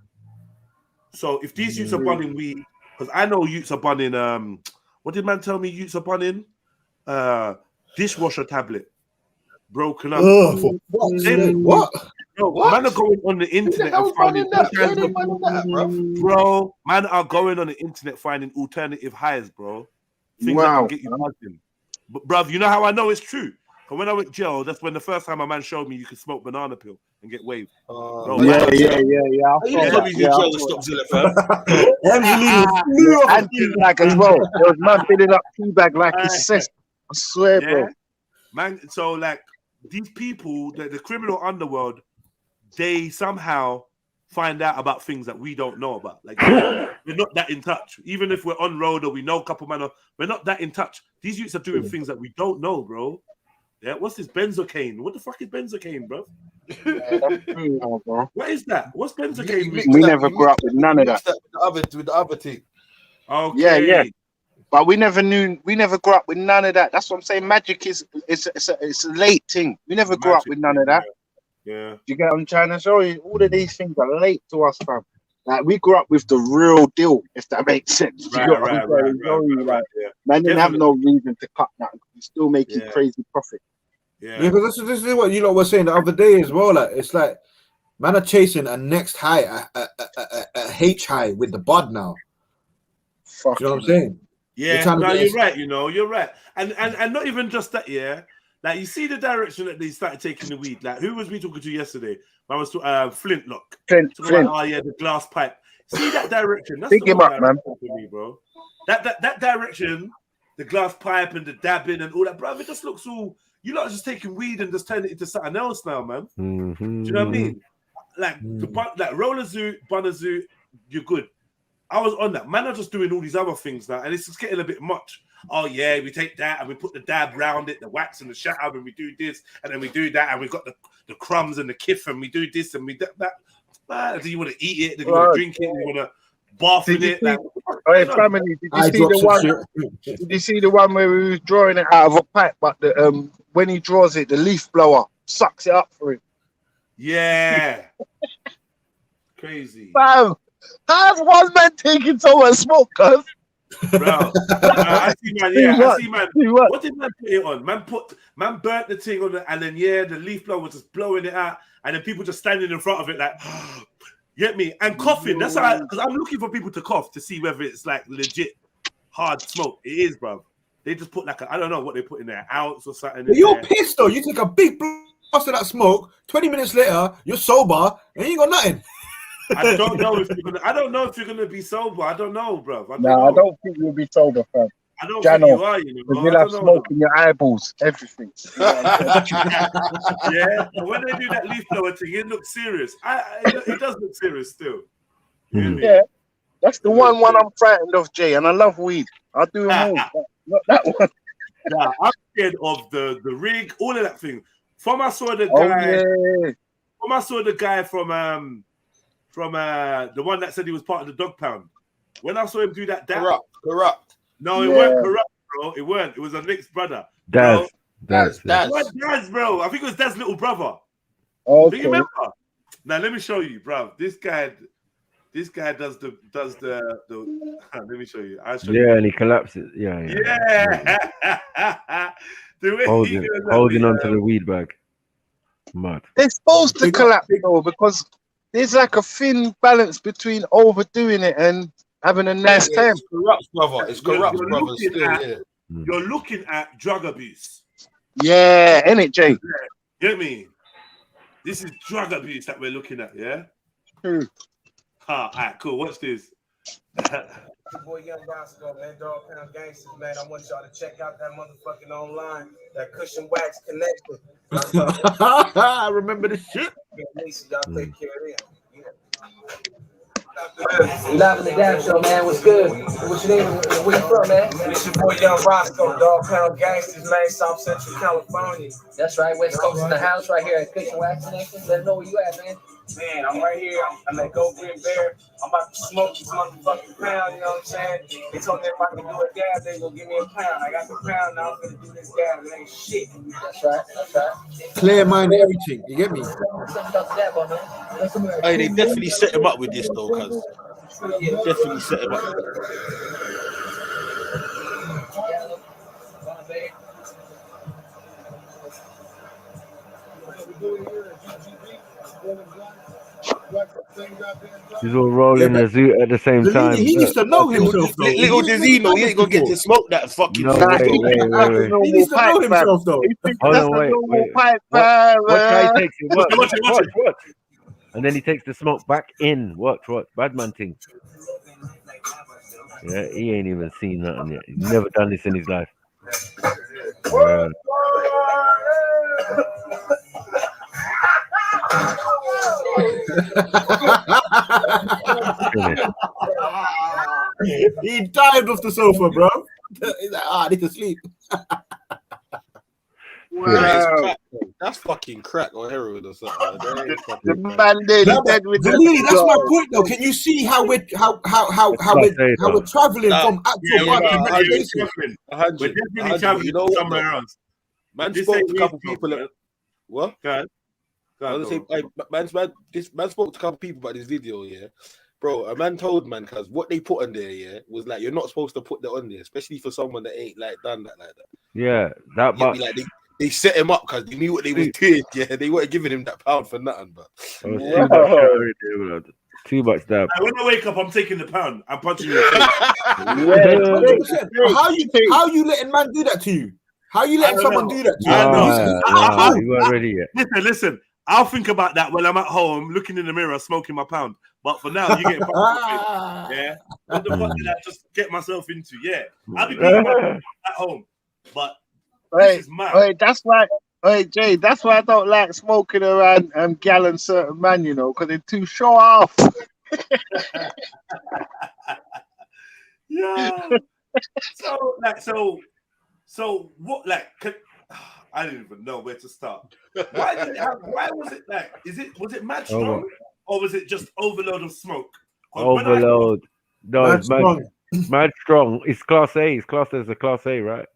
So if these youths are bunning weed, because I know youths are bunning what did man tell me youths are bunning? Dishwasher tablet. Broken up. What? No, man are going on the internet and finding bro. Man are going on the internet finding alternative highs, bro. Things that can get you buzzing. But bruv, you know how I know it's true? Because when I went jail, that's when the first time a man showed me you could smoke banana pill and get waved. Bro, Yeah. You told me you jail to stop Zilla, fam. And teabag as well. There was man filling up teabag like it's cess. I swear, bro. Man, so like these people, the criminal underworld, they somehow find out about things that we don't know about. Like we're not that in touch. Even if we're on road or we know a couple man, we're not that in touch. These youths are doing things that we don't know, bro. Yeah, what's this benzocaine? What the fuck is benzocaine, bro? What is that? What's benzocaine? We never grew up with none of that. With the other thing. Okay. Yeah. But we never grew up with none of that. That's what I'm saying. Magic it's a late thing. We never grew up with none of that. Yeah. You get what I'm trying to show you? All of these things are late to us, fam. Like we grew up with the real deal, if that makes sense. Right. Man didn't have no reason to cut that. You're still making crazy profit. Yeah, because this is what you lot were saying the other day as well. Like it's like man are chasing a next high, a H high with the bud now. You know what I'm saying? Yeah, no, you're right. You're right. And not even just that. Yeah, like you see the direction that they started taking the weed. Like who was we talking to yesterday? I was Flintlock. Flint. Oh yeah, the glass pipe. See that direction? That's Big him up, man. For me, bro. That direction, the glass pipe and the dabbing and all that, bro. It just looks all. You lot are just taking weed and just turning it into something else now, man. Mm-hmm. Do you know what I mean? Like roller zoo, bunner zoo, you're good. I was on that. Man are just doing all these other things now, and it's just getting a bit much. Oh yeah, we take that and we put the dab round it, the wax and the shut up, and we do this, and then we do that, and we got the crumbs and the kiff, and we do this and we that. Do you want to eat it? Do you want to drink it? Do you want to bath in it? Hey, family, did you see the one where we was drawing it out of a pipe, but when he draws it, the leaf blower sucks it up for him? Yeah. Crazy. Wow. How's one man taking so much smoke, cuz? Bro, I see man. Yeah, I see man. What did man put it on? Man burnt the thing on and then the leaf blower was just blowing it out, and then people just standing in front of it like, get me, and coughing. That's how because I'm looking for people to cough to see whether it's like legit hard smoke. It is, bro. They just put like I don't know what they put in there, ounce or something. You're pissed though. You take a big blast of that smoke. 20 minutes later, you're sober and you ain't got nothing. I don't know if you're gonna be sober. I don't know, bro. I don't think you'll be sober, fam. I don't think you are, because you'll have smoke in your eyeballs, everything. Yeah, but when they do that leaf blower thing, it looks serious. It does look serious still. Yeah, that's the one I'm frightened of, Jay, and I love weed. I'll do them all. Not that one. Nah, I'm scared of the rig, all of that thing. From I saw the guy. From I saw the guy from the one that said he was part of the dog pound. When I saw him do that, corrupt. No, it weren't corrupt, bro. It weren't. It was a Nick's brother. Daz, bro. I think it was Dad's little brother. Okay. Do you remember? Now let me show you, bro. This guy does the. Let me show you. I'll show you. And he collapses. Yeah. The way holding onto the weed bag. Mad. They're supposed to collapse though, because there's like a thin balance between overdoing it and having a nice time. It's corrupt, brother. It's corrupt, brother. You're looking at drug abuse. Yeah, innit, Jay? Get me? This is drug abuse that we're looking at, yeah? All right, cool. Watch this. Boy, Young Roscoe, man, Dog Pound Gangsters, man. I want y'all to check out that motherfucking online, that Cushion Wax Connection. I remember this shit. Y'all take care of them. Live in the Dab Show, man. What's good? What's your name? Where you from, man? It's your boy Young Roscoe, Dog Pound Gangsters, man. South Central California. That's right. West Coast in the house right here at Cushion Wax Connection. Let them know where you at, man. Man, I'm right here. I'm at Go Green Bear. I'm about to smoke this motherfucking pound, you know what I'm saying? They told me if I can do a dab, they gonna give me a pound. I got the pound, now I'm gonna do this dab. It ain't shit. That's right, that's right. Clear mind, everything. You get me? Hey, they definitely set him up with this though, cuz. Definitely set him up. He's all rolling a zoot at the same time. He needs to know himself, though. Little does he know, he ain't gonna get to smoke that fucking No, shit. wait. He needs to know himself, though. Hold on, wait. Watch how he takes it. Watch. And then he takes the smoke back in. Watch. Bad man thing. Yeah, he ain't even seen nothing yet. He's never done this in his life. Yeah. He dived off the sofa, bro. He's like, I need to sleep. Wow. That's fucking crack or heroin or something. The man there, he's dead with the That's my point, though. Can you see how we're traveling from actual fucking medication? We're definitely traveling somewhere else. Man spoke to a couple people. What? Man spoke to a couple people about this video, yeah. Bro, a man told man, cause what they put on there, yeah, was like you're not supposed to put that on there, especially for someone that ain't like done that like that. Yeah, that much. Like they set him up because they knew what they was doing. Yeah, they weren't giving him that pound for nothing. But too much dab. When I wake up, I'm taking the pound. I'm punching you. How you letting man do that to you? How you letting someone do that to you? You weren't ready yet. Listen. I'll think about that when I'm at home, looking in the mirror, smoking my pound. But for now, you get yeah. What the fuck did I just get myself into? Yeah, I'll be at home, but this is mad. Wait, that's why. Wait, Jay, that's why I don't like smoking around gal and certain man, you know, because they're too show off. Yeah. So what? I didn't even know where to start. Why was it like? Was it mad strong or was it just overload of smoke? Overload. No, it's mad strong. It's class A. It's classed as a class A, right?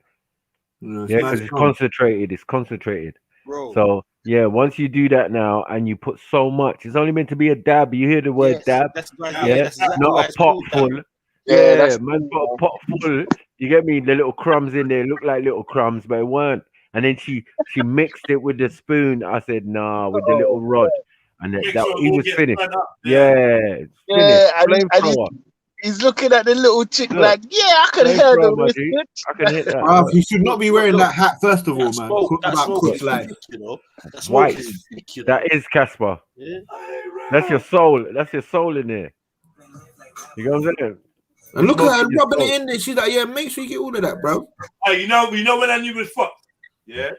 Yeah, because it's concentrated. It's concentrated. Bro. So yeah, once you do that now and you put so much, it's only meant to be a dab. You hear the word dab? That's not a pot full. Yeah, man, got a pot full. You get me? The little crumbs in there look like little crumbs, but it weren't. And then she mixed it with the spoon. I said, nah, with the little rod. And that he was finished. Yeah. He's looking at the little chick like, yeah, I can handle this. I can hit that. He should not be wearing that hat, first of all, man. That's white. That is Casper. Yeah. That's your soul. That's your soul in there. You know what I'm saying? And look at her rubbing it in there. She's like, yeah, make sure you get all of that, bro. Hey, you know when I knew it was fucked? Yeah,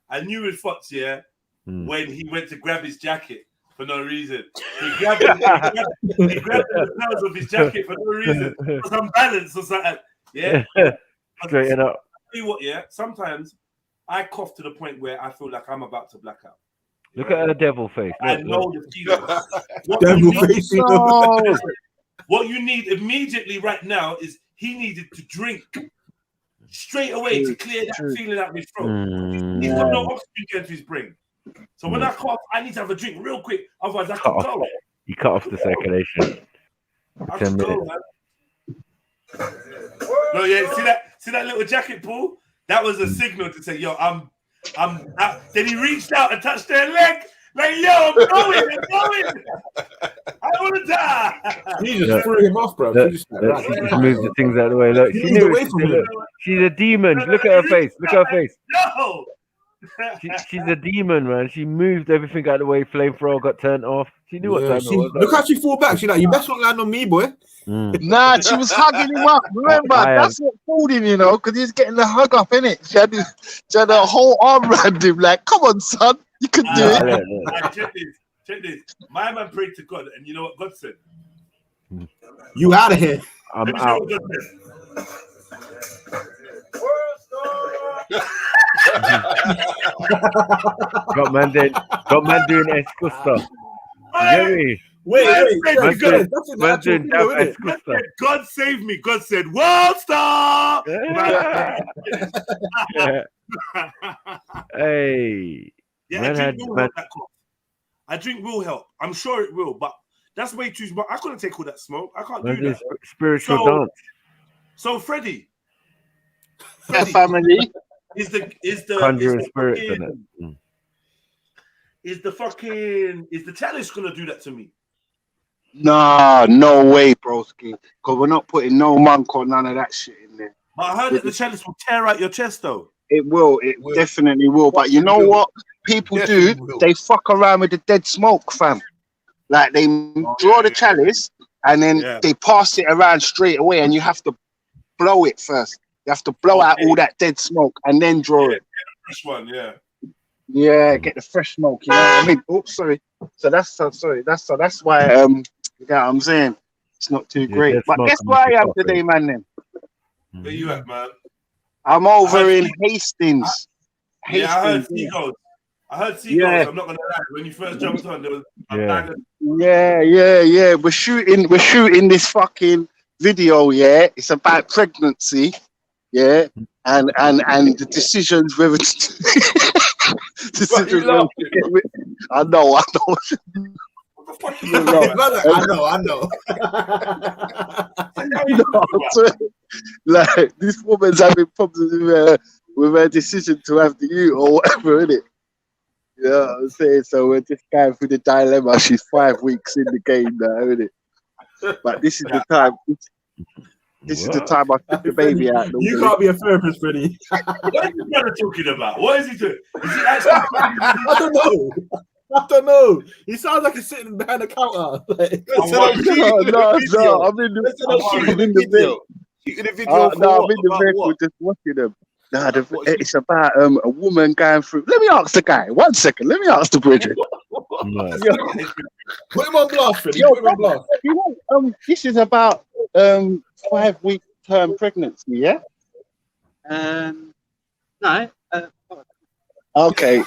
I knew it was fucked. Yeah, when he went to grab his jacket for no reason. He grabbed the lapels of his jacket for no reason, for some balance or something. Yeah, straighten up. Tell you what, yeah. Sometimes I cough to the point where I feel like I'm about to black out. Look at her devil face. I know the feeling. Devil face. What you need immediately right now is he needed to drink straight away to clear that feeling out of his throat. He's got no oxygen going to his brain. So when I cough, I need to have a drink real quick. Otherwise, I can go. You cut off the circulation. 10 minutes. No, yeah, see that little jacket pull? That was a signal to say, yo, I'm out. Then he reached out and touched their leg. Like, yo, I'm going. I want to die. He just threw him off, bro. She just moved the things out of the way. Look, she knew it. She's a demon. Look at her face. Look at her face. No. She's a demon, man. She moved everything out of the way. Flamethrower got turned off. She knew what time it was. Look how she fall back. She's like, you best not land on me, boy. Nah, she was hugging him up. Remember, that's what fooled him, you know, because he's getting the hug up, innit? She had a whole arm around him, like, come on, son. You can do it. Check this. My man prayed to God, and you know what God said? You out of here. I'm out. Got man doing esco stuff. Gary. Wait, Man said, that's in the man actual said, video, dab isn't it? Escusta. God save me. God said, World Star. Hey, Yeah, man a drink had will man. help that cough. A drink will help. I'm sure it will, but that's way too small. I couldn't take all that smoke. I can't Man do did that. spiritual So, dance. so Freddie, Yeah, family. is the Conjuring spirits and it. is the challenge gonna do that to me? Nah, no way, broski. Because we're not putting no monk or none of that shit in there. But I heard that the challenge will tear out your chest though. It will. It definitely will. But you know what people do? They fuck around with the dead smoke, fam. Like they draw the chalice and then they pass it around straight away, and you have to blow it first. You have to blow out all that dead smoke and then draw it. Fresh one, yeah. Yeah, get the fresh smoke. You know what I mean? Oh, sorry. So that's why you know what I'm saying? It's not too great. But guess where I am today, man? Then where you at, man? I'm over in Hastings. Yeah, I heard Hastings, seagulls. I heard seagulls. Yeah. I'm not gonna lie. When you first jumped on, there was a bag of Yeah. We're shooting this fucking video. Yeah, it's about pregnancy. Yeah, and the decisions whether decisions. I know. I know. Like this woman's having problems with her decision to have the youth or whatever, isn't it? You know what I'm saying? So we're just going through the dilemma. She's 5 weeks in the game now, isn't it? But this is the time. This is the time I took the baby out. You can't be a therapist, Freddie. What is this brother talking about? What is he doing? Is he actually? I don't know. He sounds like he's sitting behind the counter. Like, No. I'm in the video. We're just watching them. Nah, it's about a woman going through. Let me ask the guy. 1 second. Let me ask the Bridget. Put him on blast, Freddie. Put him on blast. You know, this is about 5-week term pregnancy, yeah? No. Okay.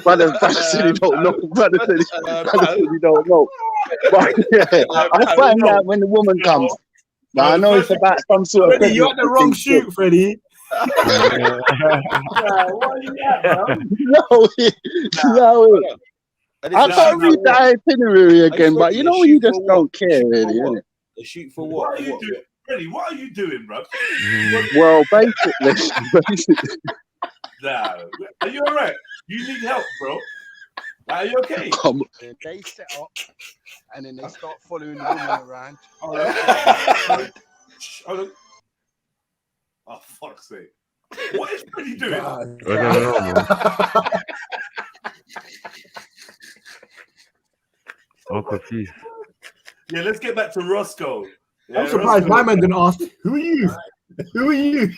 Brother said he don't know. Brother said he don't know. But yeah, I'll find out when the woman comes. But I know it's about some sort of. Freddie, you're on the wrong shoot, Freddie. No. I can't read the itinerary again, but you know when you just don't care, really, isn't it? A shoot for What what? are you doing, Freddie? What are you doing, bro? Well, basically. Nah. Are you alright? You need help, bro. Are you okay? They set up and then they start following the woman around. Oh, fuck's sake. What is Freddie doing? I don't know, man. I'm confused. Yeah, let's get back to Roscoe. Yeah, I'm surprised Roscoe. my man didn't ask, who are you? Who are you?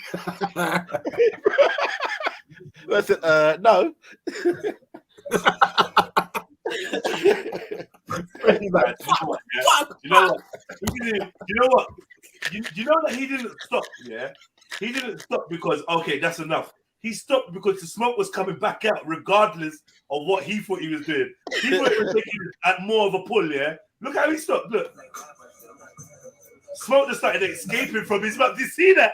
Listen, no. You know what? You know what? You know that he didn't stop, yeah? He didn't stop because, okay, that's enough. He stopped because the smoke was coming back out regardless of what he thought he was doing. He thought he was taking it at more of a pull, yeah? Look how he stopped, look. Smoke just started escaping from his mouth. Did you see that?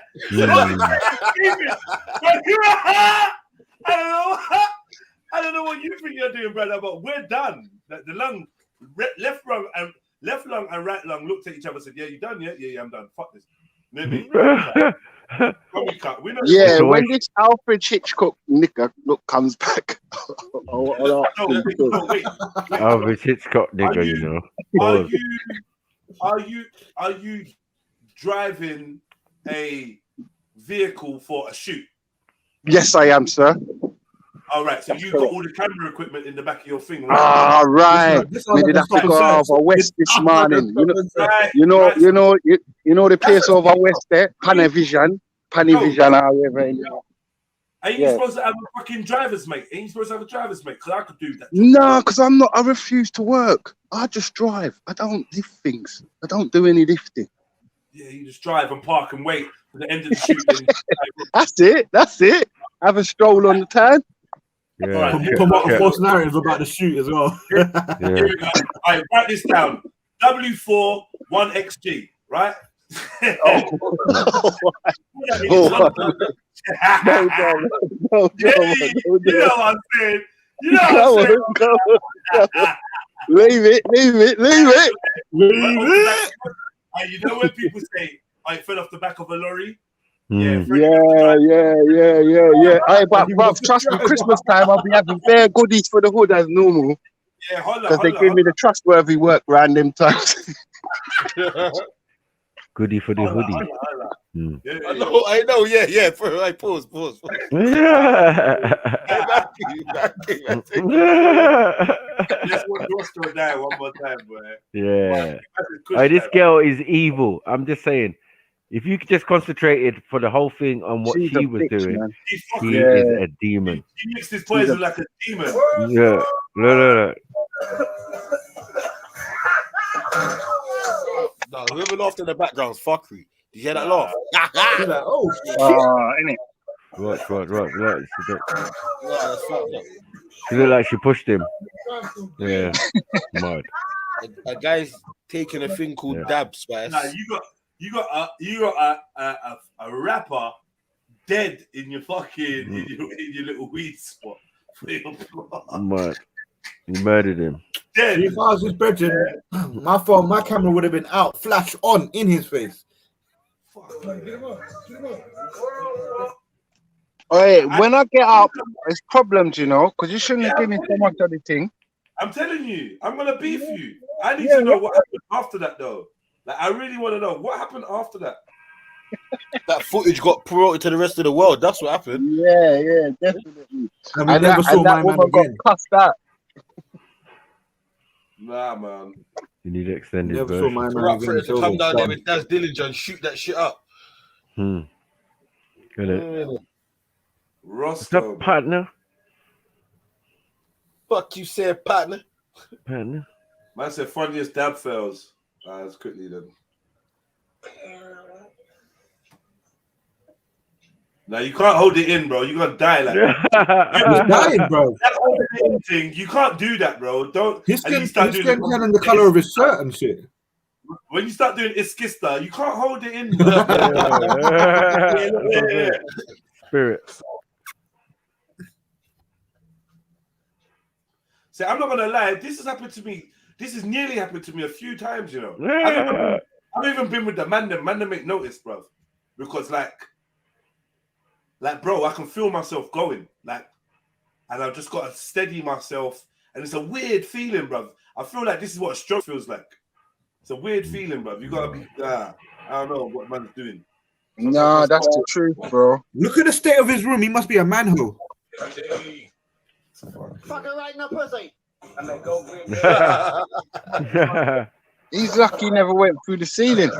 I don't know what you think you're doing, brother, but we're done. The lung, left lung and right lung looked at each other and said, yeah, you done, yeah? Yeah, I'm done. Fuck this. Maybe. Yeah, when this Alfred Hitchcock nigger comes back, I'll ask him. Alfred Hitchcock nigga, you know. Are you driving a vehicle for a shoot? Yes, I am, sir. All right, so you've got all the camera equipment in the back of your thing, right? Ah, right. We did have to go over west this morning. You know the place over west there, Panavision, however. Ain't you supposed to have a fucking driver's mate? Ain't you supposed to have a driver's mate? Because I could do that. No, because I'm not. I refuse to work. I just drive. I don't lift things. I don't do any lifting. Yeah, you just drive and park and wait for the end of the shoot. That's it. Have a stroll on the town. Yeah. Promote a false narrative about the shoot as well. Here we go. All right, write this down. W4 1XG, right? No, You know what I'm saying? You know what I'm saying? Leave it. You know when people say, I fell off the back of a lorry? Yeah. Hey, but bruv, trust me, Christmas time I'll be having bare goodies for the hood as normal. Yeah, because they give me the trustworthy work around them times. Goodie for the hoodie. I know. Yeah. Right, pause. Let's watch Roscoe die one more time, boy. Yeah. This girl is evil. I'm just saying. If you just concentrated for the whole thing on what she was doing, man. She is a demon. She mixed his poison like a demon. Yeah. No. No, whoever laughed in the background is fuckery. Did you hear that laugh? She's like, oh, innit? What? That's fucked up. She looked like she pushed him. Yeah. Mad. A guy's taking a thing called dab spice. Nah, you got a rapper dead in your fucking in your little weed spot. Mad. You murdered him. Dead. If I was his brethren, my camera would have been out, flash on in his face. Hey, when I get up, it's problems, you know, because you shouldn't have given me so much of the thing. I'm telling you, I'm gonna beef you. I need to know what happened after that, though. Like, I really want to know what happened after that. That footage got promoted to the rest of the world. That's what happened. Yeah, definitely. And that woman got cussed out. Nah, man. You need extended Never saw my version. man For it to come down there with Daz Dillinger and shoot that shit up. Get it? What's Roscoe. up, partner? Fuck you, said partner. Partner. Man said funniest dab fails. Let's quickly then. Now you can't hold it in, bro. You're gonna die like that. He's dying, bro. That holding it in thing, you can't do that, bro. Don't. His skin telling the color of his shirt and shit. When you start doing iskista, you can't hold it in, bro. Spirit. See, I'm not gonna lie. This has happened to me. This has nearly happened to me a few times, you know. I've even been with the man. The man that make notice, bro. Because like, bro, I can feel myself going, like, and I've just got to steady myself, and it's a weird feeling, bro. I feel like this is what a stroke feels like. It's a weird feeling, bro. You gotta be. I don't know what man's doing. No, that's the truth, bro. Look at the state of his room. He must be a manhole. Fucking right now, pussy. And then go He's lucky he never went through the ceiling.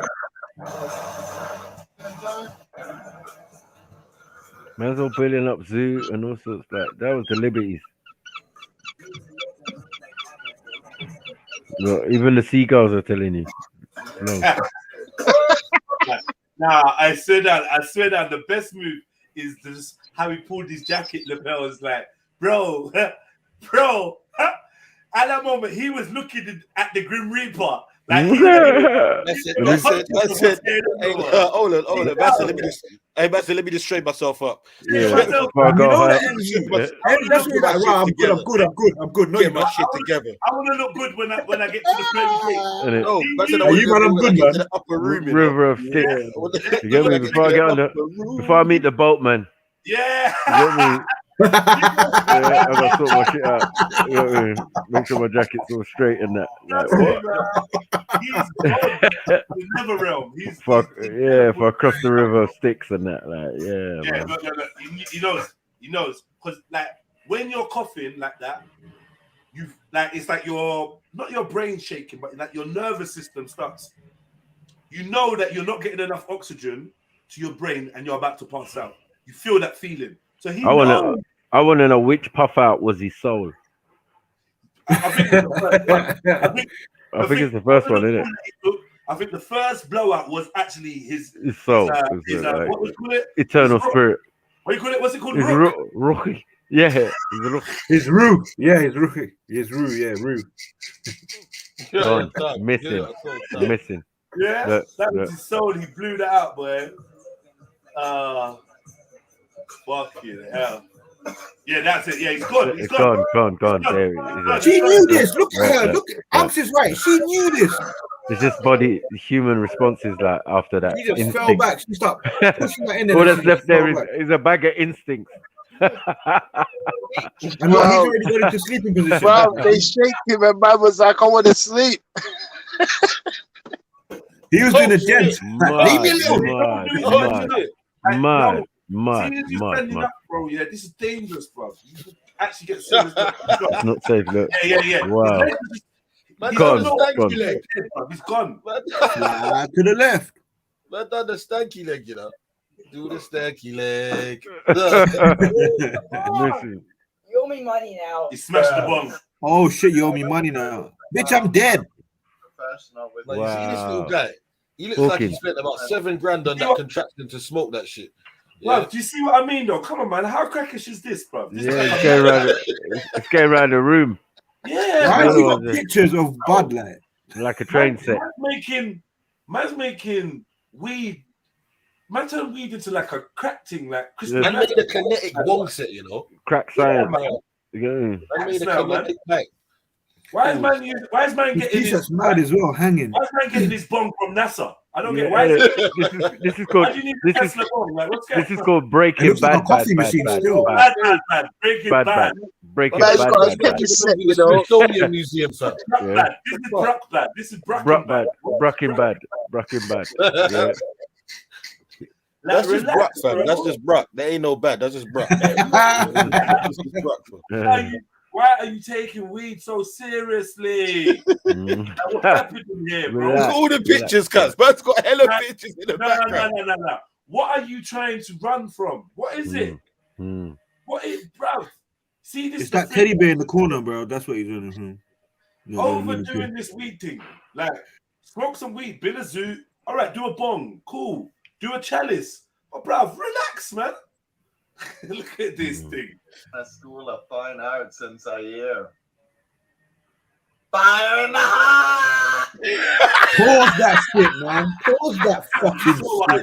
Man's all building up zoo and all sorts like that was the liberties. No, even the seagulls are telling you. No. Nah, I swear that the best move is just how he pulled his jacket lapels. Like, bro. At that moment, he was looking at the Grim Reaper. Like, That's it. Hey, hold on. Master, let me just straighten myself up. Yeah, that's really like, wow, I'm good. Get my shit together. I want to look good when I get to the pearly gate. I'm good, man. To the upper room, River of sticks. You get me? Before I meet the boatman. Yeah. You get me? I gotta sort my shit out. You know what I mean? Make sure my jacket's all straight and that. Like, He's never realm. If I cross the river of sticks and that, like, man. No. He knows. Because like when you're coughing like that, it's like not your brain shaking, but like your nervous system starts. You know that you're not getting enough oxygen to your brain and you're about to pass out. You feel that feeling. So I want to know which puff out was his soul. I think it's the first one, isn't it? I think the first blowout was actually his soul. What do you call it? Eternal spirit. What do you call it? What's it called? Rocky. Yeah, His Roo. Yeah, his Roo. His Roo. Yeah, Roo. Gone. Missing. Missing. Yeah, Look, that look. was his soul. He blew that out, boy. Fucking hell. Yeah, that's it. Yeah, he's gone. He's It's gone. There it is. She knew this. Look at her. Right, Look, Amps is right. She knew this. It's just body human responses like after that. She just fell instinct. back. She stopped pushing that in there. All and that's she left just there fell back. is a bag of instincts. And he's already got into sleeping position. Bro, they shake him and man was like, I want to sleep. He was doing the dance. Leave me alone. Mad. See, as you're standing up, bro. Yeah, this is dangerous, bro. You could actually get serious. It's not safe. Look. Yeah. Wow. He's Gone. He's gone. To the left. Man done the stanky leg, you know. Do the stanky leg. Listen. You owe me money now. He smashed the bomb. Oh shit! You owe me money now, bitch. I'm dead. Like, you see this little guy? He looks like he spent about $7,000 on that contraption to smoke that shit. Bro, do you see what I mean, though? Come on, man. How crackish is this, bro? This Yeah, is it's going around the room. Yeah. Why have you got pictures of Bud Light? Like a train set. Man's making weed. Man turned weed into like a crack thing, like Christmas. Man made a kinetic wong set, you know. Crack science. Man made a kinetic bag. Why is man getting He's his just mad as well, hanging. Why is man getting this bomb from NASA? I don't get Yeah, why. Is this is called why do you need a Tesla bomb? Like, what's this is called Breaking Bad. Breaking Bad. Breaking Bad. Bad. Smithsonian Museum, sir. This is Brock Bad. This is Brock Bad. Breaking Bad. Yeah. That's just Brock, fam. That's just Brock. That ain't no bad. That's just Brock. Why are you taking weed so seriously? What's happening here, bro? Look at all the pictures, cuz. Man's got hella pictures in the background. No. What are you trying to run from? What is it? What is, bro? See this? It's that teddy bear in the corner, bro. That's what he's doing. Overdoing this weed thing. Like, smoke some weed, build a zoo. All right, do a bong. Cool. Do a chalice. But, bro, relax, man. Look at this thing. A school of fine arts since a year. Fire in the heart! Pause that shit, man. Pause that fucking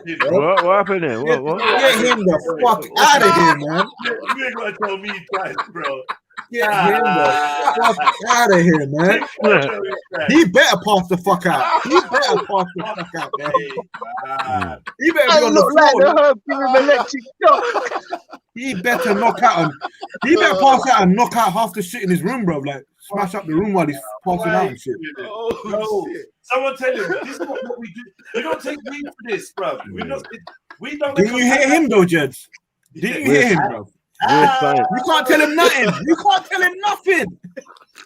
shit, bro. What happened there? What? Get him the fuck out of here, man. You ain't gonna tell me twice, bro. Get him the fuck out of here, man. He better pass the fuck out. He better pass the fuck out, man. He better be on the floor. He better knock out and he better pass out and knock out half the shit in his room, bro. Like smash up the room while he's passing out and shit. No. Someone tell him this is what we do. We don't take weed for this, bro. We don't. Didn't you hear him though, Jeds? Didn't you hear him, bro? You can't tell him nothing. You can't tell him nothing.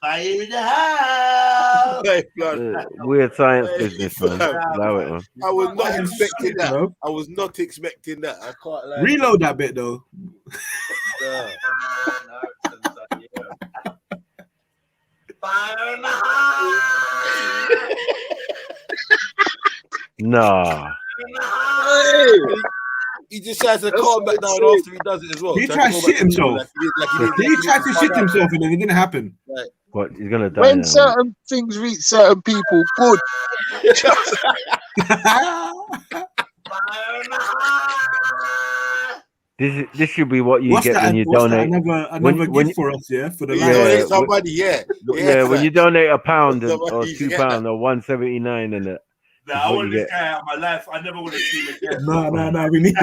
Fire in the house. Weird science business, man. Allow it, man. I was not expecting that. I was not expecting that. I can't lie. Reload that bit though. Fire in the house. Nah. He just has to calm back down after he does it as well. He tried to shit himself. He tried to shit himself and then it didn't happen. What? He's gonna die When now. certain things reach certain people, good. This should be what you get when you donate. Another gift for us, yeah, for the donate somebody, yeah. When you donate £1 or £2 or 179 and it. Nah, I want this guy out of my life. I never want to see him again. No. We need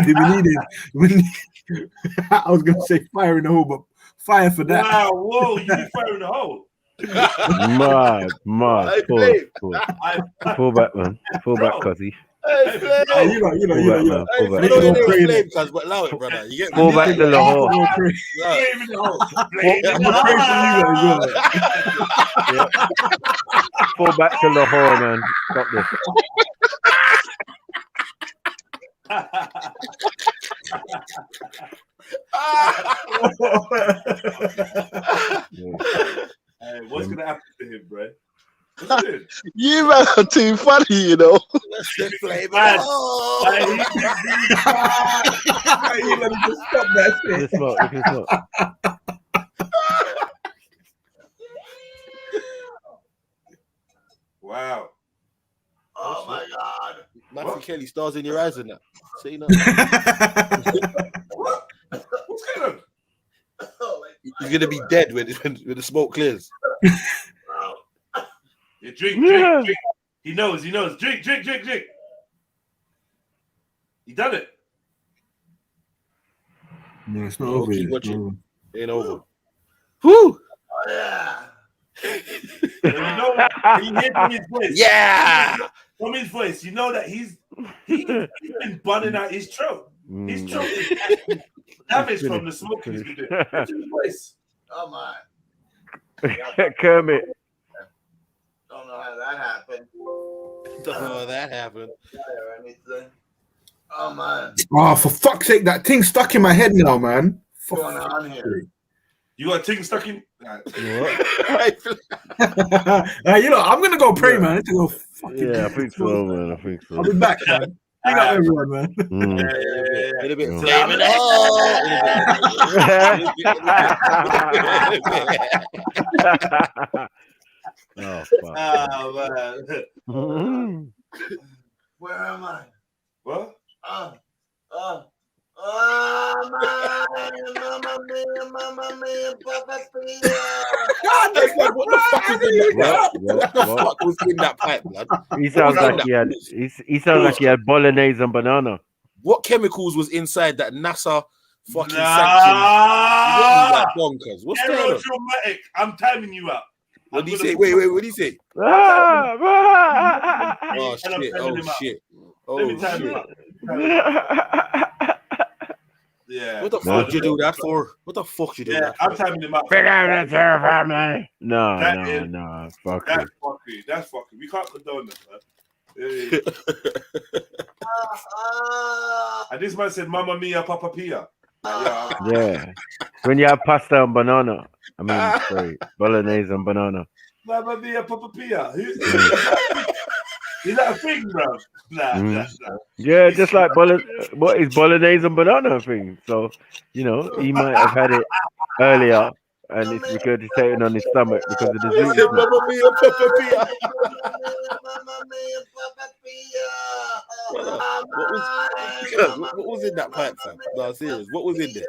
it. I was gonna say fire in the hole, but fire for that. Wow, whoa, you need fire in the hole. Mad. Pull back, man. Pull back, cuzzy. You know. But allow it, brother. You get Pull back to Lahore. Pull back to Lahore, man. Stop this. Hey, what's gonna happen to him, bro? You man are too funny, you know. Man. You let me just stop that shit. Look at this smoke. Kelly, stars in your eyes and that. Say no. What's going on? You're gonna be dead when the smoke clears. Yeah, drink. He knows. Drink. He done it. No, it's not We'll over. keep Yet. watching. Ain't over. Whoo! Yeah. Can you hear from his voice? Yeah. From his voice, you know that he's been bunning out his throat. His throat is damaged from the smoke he's been doing. Listen to his voice. Oh my. Kermit. Don't know how that happened. Don't know how that happened. Or anything. Oh man. Oh, for fuck's sake, that thing stuck in my head now, man. What's going on here? You got a thing stuck in? You know, I'm gonna go pray, man. To go fucking I think so, man. I think so. I'll be back, man. Big up everyone, man. A little bit Flame in the Oh, fuck. Man. Where am I? What? Mamma mia, Papa Pia. What the fuck is in that? What the fuck was in that pipe, blood? He sounds like he sounds like he had bolognese and banana. What chemicals was inside that NASA fucking sanctioned? You get me, like bonkers. What's going on? Aerodramatic. I'm timing you out. What did he say? Wait, what did he say? Oh, shit. Oh, shit. Let me Oh, time you shit. out. Yeah. What the fuck did you do that for? What the fuck did you do that for? I'm timing him out. No, fuck it. That's fuckery. That's fuckery. We can't condone that, man. And this man said, "Mamma mia, Papa Pia." Yeah. When you have pasta and banana. I mean, sorry, bolognese and banana. Mamma mia, Papa Pia. Is that a thing, bro? Nah. Yeah, just like what is bolognese and banana thing. So, you know, he might have had it earlier and it's regurgitating on his stomach because of the disease. Mamma mia, Papa Pia. What was in that pipe, fam? No, serious. What was in there?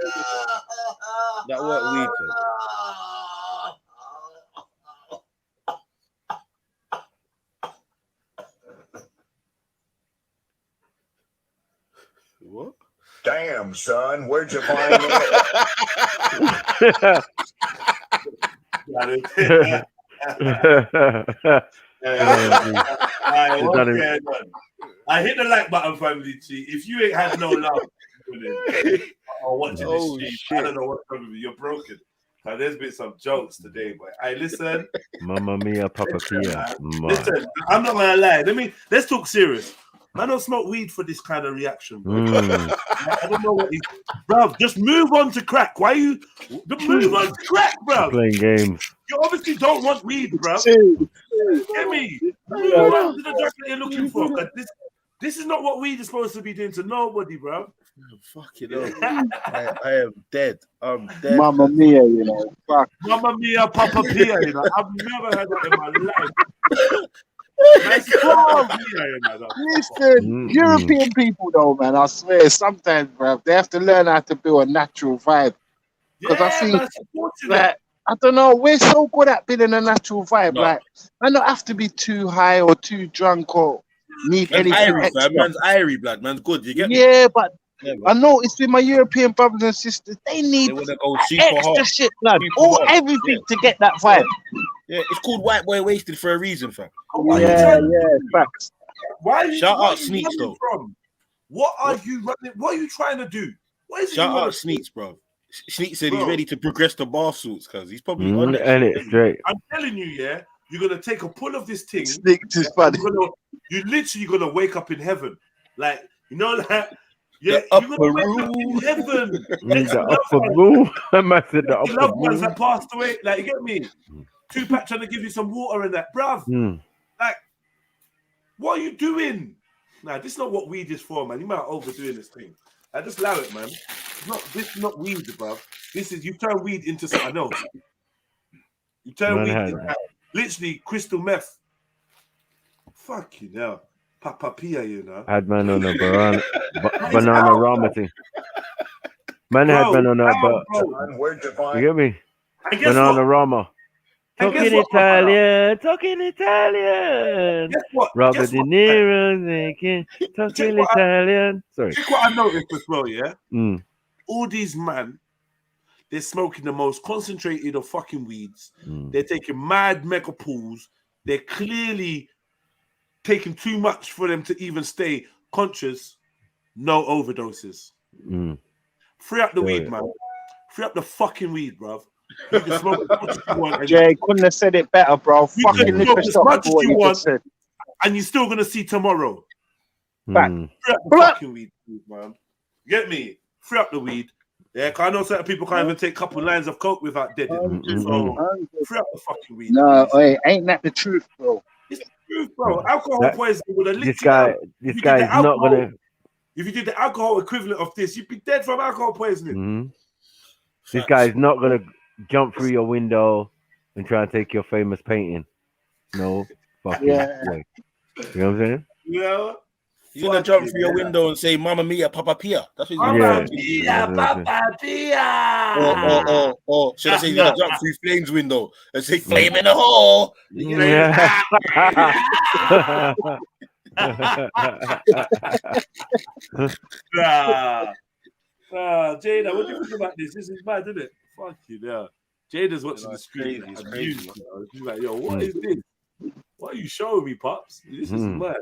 That weren't weed, fam. What? Damn, son, where'd you find it? I hit the like button, family. If you ain't had no love or watching this shit, I don't know what's wrong with you. You're broken. Now, there's been some jokes today, but I listen. Mamma mia, Papa Pia. Listen, I'm not gonna lie. Let's talk serious. I don't smoke weed for this kind of reaction, bro. I don't know what bro. Just move on to crack. Why you move on to crack, bro? Playing games. You obviously don't want weed, bro. Get me. Move on to the drug that you're looking for. This is not what weed is supposed to be doing to nobody, bro. Fucking hell. I am dead. I'm dead. Mamma mia, you know. Fuck. Mamma mia, Papa Pia, you know. I've never heard that in my life. Listen, European people though, man, I swear, sometimes, bro, they have to learn how to build a natural vibe. Because I think that, I don't know, we're so good at building a natural vibe. No. Like, I don't have to be too high or too drunk or need anything extra. Man's Irie, blood. Man's good. You get me? Yeah, but I noticed with my European brothers and sisters, they need They wanna go super extra hard. shit, blood. Super hard. Everything to get that vibe. Yeah, it's called White Boy Wasted for a reason, fam. Facts. Why are you Shout where out are you Sneaks, running though. from? What are you running? What are you trying to do? What is it? Shout you out wanna- Sneaks, bro. Sneaks said Bro. he's ready to progress to bar suits because he's probably on that And shit. it's straight. I'm telling you, yeah, you're gonna take a pull of this thing. Sneaks is funny. You literally gonna wake up in heaven, like you know, like yeah, The you're gonna upper wake up in heaven. The upper room. I might say the Your upper loved ones room. that passed away, like you get me. Tupac trying to give you some water and that, bruv. Like, what are you doing? Nah, this is not what weed is for, man. You might overdoing this thing. I just allow it, man. This is not weed, bruv. This is you turn weed into something else. You turn weed into literally crystal meth. Fucking hell. Papa Pia, you know. Had man on a banana rama thing. Man had Bro, man on a bro. you get me? And guess Banana what? rama. And guess Talking what, Papa? Talking Italian. Guess what? Robert Guess De what? Niro thinking, talking Italian. Sorry. Check what I noticed as well, yeah? Mm. All these man, they're smoking the most concentrated of fucking weeds. Mm. They're taking mad mega pools. They're clearly taking too much for them to even stay conscious. No overdoses. Mm. Free up the Oh, weed, yeah. man. Free up the fucking weed, bruv. You can smoke as much as you want. Jay couldn't have said it better, bro. You Fucking can lick smoke a as shot much for as what you you want, just said. and you're still gonna see tomorrow. Mm. Free up the fucking weed, man. Get me? Free up the weed. Yeah, 'cause I know certain people can't even take a couple lines of coke without dead. So free up the fucking weed. No, please. hey, ain't that the truth, bro? It's the truth, bro. Alcohol That- poisoning would have This licked you guy, out. this If you guy did is the not alcohol- gonna. If you did the alcohol equivalent of this, you'd be dead from alcohol poisoning. Mhm. This guy is not gonna jump through your window and try and take your famous painting. No fucking Yeah. way. You know what I'm saying? Yeah. You're gonna jump through your window and say, "Mamma mia, Papa Pia." That's what you're Yeah. gonna do. Or should I say, you're gonna jump through Flame's window and say, "Flame in the hole." Yeah. Jada, what do you think about this? This is mad, isn't it? Fuck you, yeah. Jada's watching the screen. crazy, it's amused, crazy. you know. She's like, yo, what is this? What are you showing me, Pops? This is mad.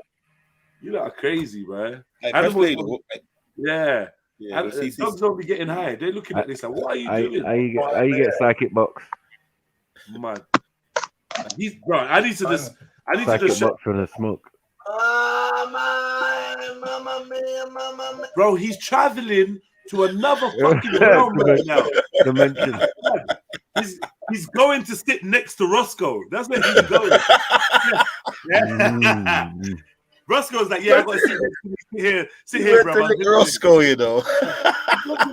You lot are crazy, man. Hey, Animals press play, don't- though. yeah. Yeah, And, let's see- dogs don't be getting high. They're looking at this like, what are you doing? How you get psychic box? Man. He's bro. I need to just Psychic show, box from the smoke. bro. He's traveling to another fucking realm right now. Dimension. He's going to sit next to Roscoe. That's where he's going. Yeah. Roscoe's like, yeah, I got to sit here, bro. Roscoe, you know.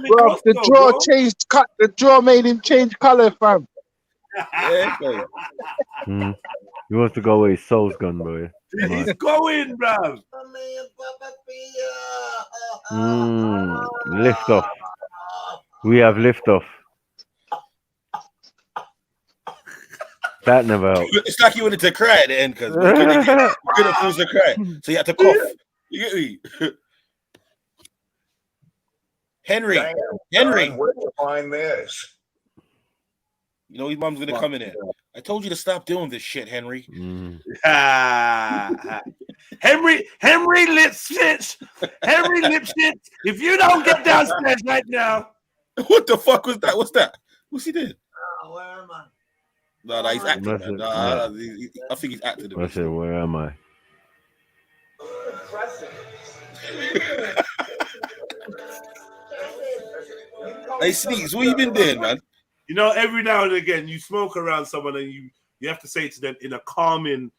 Bro, the draw changed cut. The draw made him change color, fam. Yeah, bro. He wants to go where his soul's gone, bro. He's going, bro. Lift off. We have lift off. That never helped. It's like he wanted to cry at the end because he couldn't force to cry, so he had to cough. You get me? Henry, Where do you find this? you know his mom's gonna come in here. I told you to stop doing this shit, Henry. Henry Lipschitz. Henry Lipschitz. If you don't get downstairs right now. What the fuck was that? What's that? What's he did? Where am I? No, he's acting. That's Man. it, Nah, I think he's acting. I said, where am I? Hey, Sneaks, what you been doing, man? You know, every now and again, you smoke around someone and you have to say to them in a calming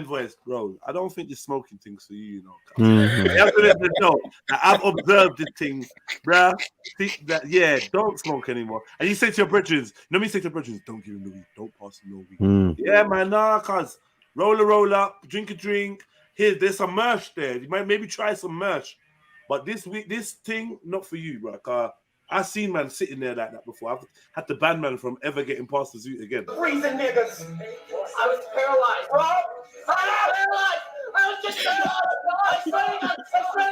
voice, bro, I don't think this smoking thing's for you, you know. Mhm. You have to let them know that I've observed this thing, bruh. Think that, yeah, don't smoke anymore. And you say to your brethren, you know me say to your brethren, don't give him the weed, don't pass him no weed. Yeah, man, nah, cuz roll up, drink a drink. There's some merch there. You might maybe try some merch. But this thing, not for you, bro. I've seen man sitting there like that before. I've had to ban man from ever getting past the zoot again. Freezing niggas. I was paralyzed, bro. I was paralyzed. I was just paralyzed. I swear to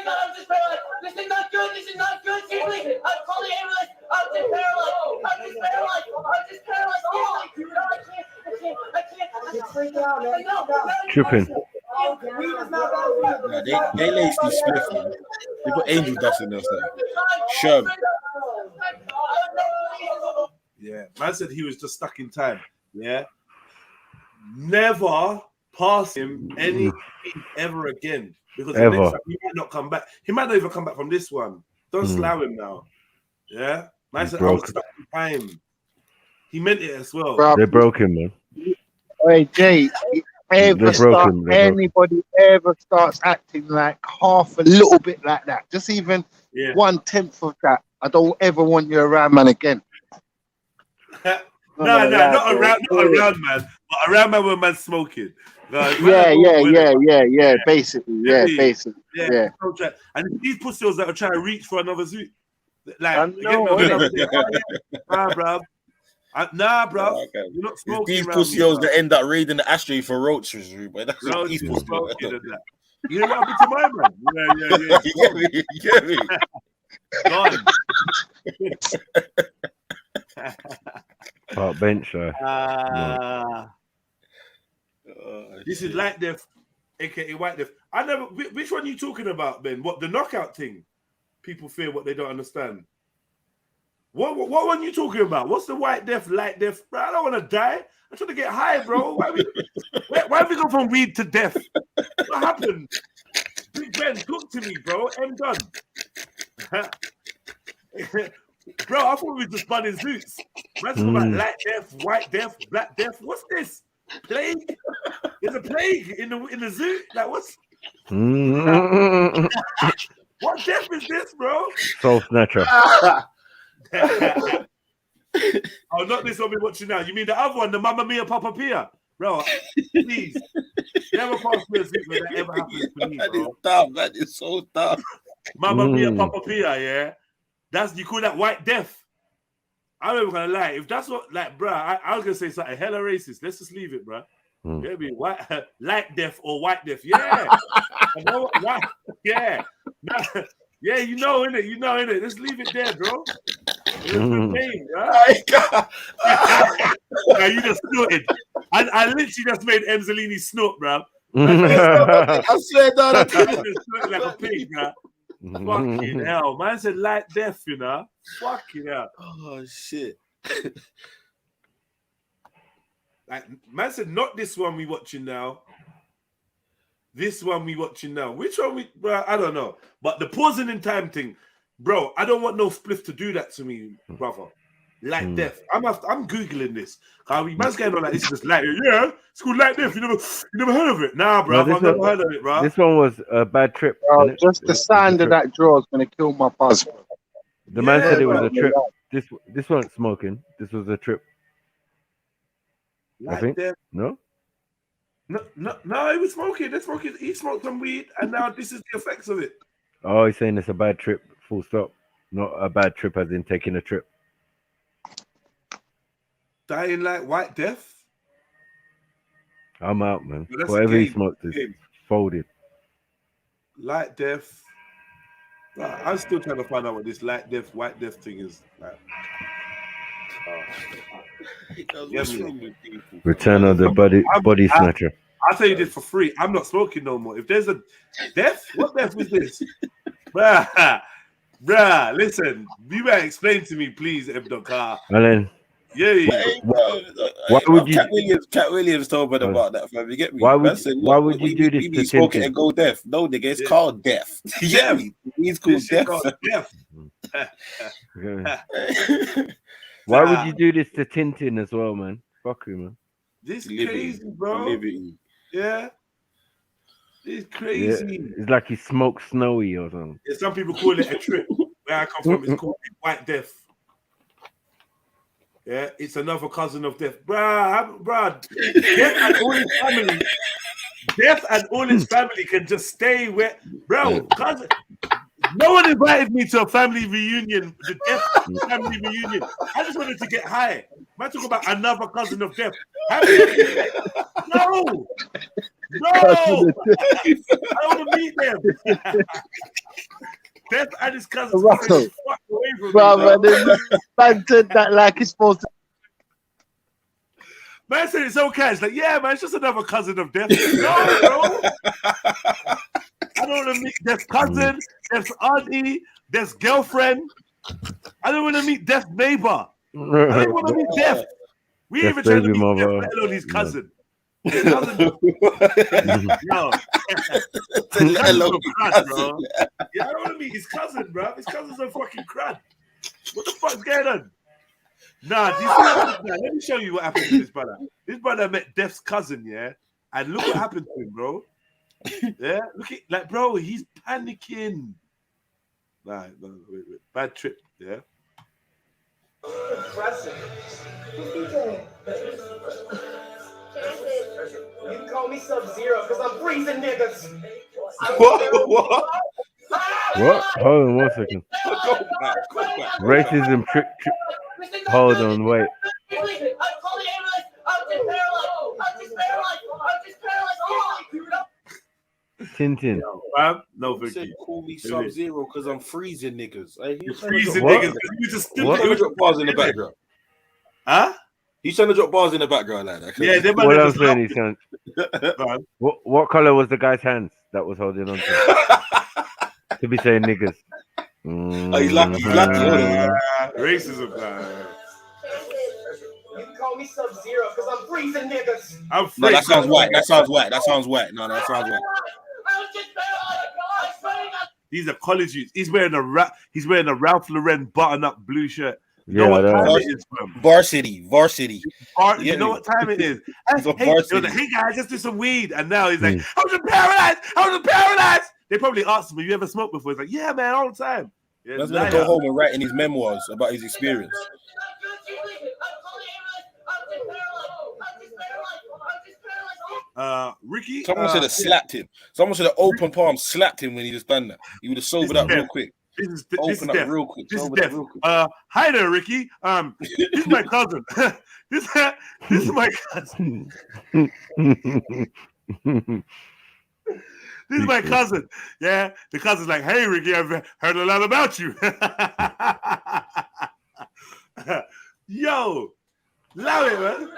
God, I was just paralyzed. This is not good. Seriously. I'm calling the ambulance. I'm just paralyzed. Seriously. I can't. You're freaking out, man. Tripping. Nah, they laced these spliff, man. They put angel dust in there. Sure. Yeah, man said he was just stuck in time. Yeah, never pass him any ever again because the next time he might not come back. He might not even come back from this one. Don't slow him now. Yeah, man said I was stuck in time. He meant it as well. Bro. They're broken, man. Hey, Jay, anybody ever starts acting like half a little bit like that, just even 1/10 of that, I don't ever want you around, man, again. No, not around, man. But around man when man's smoking. Like, Yeah. Basically, yeah. And these pussies that are trying to reach for another suit. Like, I you get me? know, Another innit? day, oh, yeah. Nah, bruv. Nah, bruv. Okay. You're not It's smoking these around me, pussies bruv. that end up raiding the ashtray for roaches, but that's what Roaches these pussies smoking do. and that. You hear what happened to my man? Yeah. You get me? Gone. Park bench, This is Light Death, aka White Death. I never. Which one are you talking about, Ben? What, the knockout thing? People fear what they don't understand. What one are you talking about? What's the White Death, Light Death? Bro, I don't want to die. I'm trying to get high, bro. Why have we gone from weed to death? What happened? Big Ben, talk to me, bro. I'm done. Bro, I thought we just spun in suits. Man's talking about Light Death, White Death, Black Death. What's this? Plague? There's a plague in the zoo. Like, what's what death is this, bro? Soul Snatcher. Oh, not this one we're watching now. You mean the other one, the Mamma Mia Papa Pia? Bro, please. Never pass me a suit when that ever happens to me, bro. That is dumb. That is so dumb. Mamma Mia Papa Pia, yeah? You call that White Death. I'm never gonna lie. If that's what, like, bro, I was gonna say something hella racist. Let's just leave it, bro. Yeah, be Light Death or White Death. Yeah. Yeah. Yeah, you know, innit? Let's leave it there, bro. It's a good name, bro. Now, you just snorted. I literally just made Emzalini snort, bro. I swear down. I just snorted like a pig, bro. Fucking hell. Man said Light Death, you know? Fucking hell. Oh, shit. Like, man said, not this one we watching now. This one we watching now. Which one bro, I don't know. But the pausing in time thing, bro, I don't want no spliff to do that to me, brother. Light Death. I'm Googling this. Man's going on like this is just like, yeah, it's called Light Death. You never heard of it? Nah, bro, I've never heard of it, bro. This one was a bad trip. Just the sound of that draw is going to kill my buzz. The man said it was a trip. This wasn't smoking. This was a trip. Light I think. Death. No, he was smoking. He smoked some weed, and now this is the effects of it. Oh, he's saying it's a bad trip. Full stop. Not a bad trip as in taking a trip. Dying like White Death. I'm out, man. Well, Whatever he smoked is folded. Light Death. I'm still trying to find out what this Light Death, White Death thing is like. Return of the body snatcher. I'll tell you this for free. I'm not smoking no more. If there's a death, what death is this? Bruh, listen. You better explain to me, please, Ebdoka. And then, why would you? Cat Williams told me about that, fam. You get me? Why would you do this to smoke it and go deaf? No, nigga, it's called death. You get me? It's called death. Why would you do this to Tintin as well, man? Fuck you, man. This is crazy, bro. Yeah. It's crazy. Yeah. It's like he smoked Snowy or something. Yeah, some people call it a trip. Where I come from, it's called White Death. Yeah, it's another cousin of death. Bruh, Death and all his family. Death and all his family can just stay where, bro, cousin. No one invited me to a family reunion, the Death family reunion. I just wanted to get high. Man, talk about another cousin of death. No! I don't want to meet them. Death and his cousins. Brother, they bantered that like it's supposed to. Man said it's okay. It's like, yeah, man, it's just another cousin of death. No, bro. I don't want to meet Death's cousin, Death's auntie, Death's girlfriend. I don't want to meet Death's neighbor. I don't want to meet Death. We even trying to meet Death, let alone his cousin. His cousin. No. Hello, crud, bro. Yeah, I don't want to meet his cousin, bro. His cousin's a fucking crud. What the fuck's going on? Nah, let me show you what happened to this brother. This brother met Death's cousin, yeah? And look what happened to him, bro. Yeah, look at, like, bro, he's panicking. Nah, no, wait. Bad trip, yeah? Impressive. You can call me Sub-Zero because I'm freezing niggas. What? What? Hold on 1 second. Racism trick. Hold on, wait. I'm calling the ambulance. I'm just paralyzed. I'm just paralyzed. Tintin. No, You said Vicky. call me Sub-Zero because I'm freezing niggas. You're freezing What? niggas. You just He's trying to drop bars in the background. Huh? He's trying to drop bars in the background like that. Yeah, them What man I'm just saying, he's saying. What color was the guy's hands that was holding on to? To be saying niggas. Oh, he's lucky. He's lucky. Racism. You can call me Sub-Zero because I'm freezing niggas. I'm No, that sounds white. That sounds white. That sounds white. No, that sounds white. These are college youths. He's wearing a Ralph Lauren button-up blue shirt. You know Yeah, what that time was- it is, fam? Varsity. You know what time it is? Hey, hey guys, let's do some weed. And now he's like, I was in paradise. They probably asked him, have you ever smoked before? He's like, yeah, man, all the time. Yeah, He's gonna go home and write in his memoirs about his experience. Ricky. Someone should have slapped him. Someone should have open palm slapped him when he just done that. He would have sobered up real quick. This is Open up death. real quick. This is Sobered up death. real quick. Hi there, Ricky. This is my cousin. this is my cousin. This is my cousin. Yeah, the cousin's like, hey, Ricky, I've heard a lot about you. Yo, love it, man.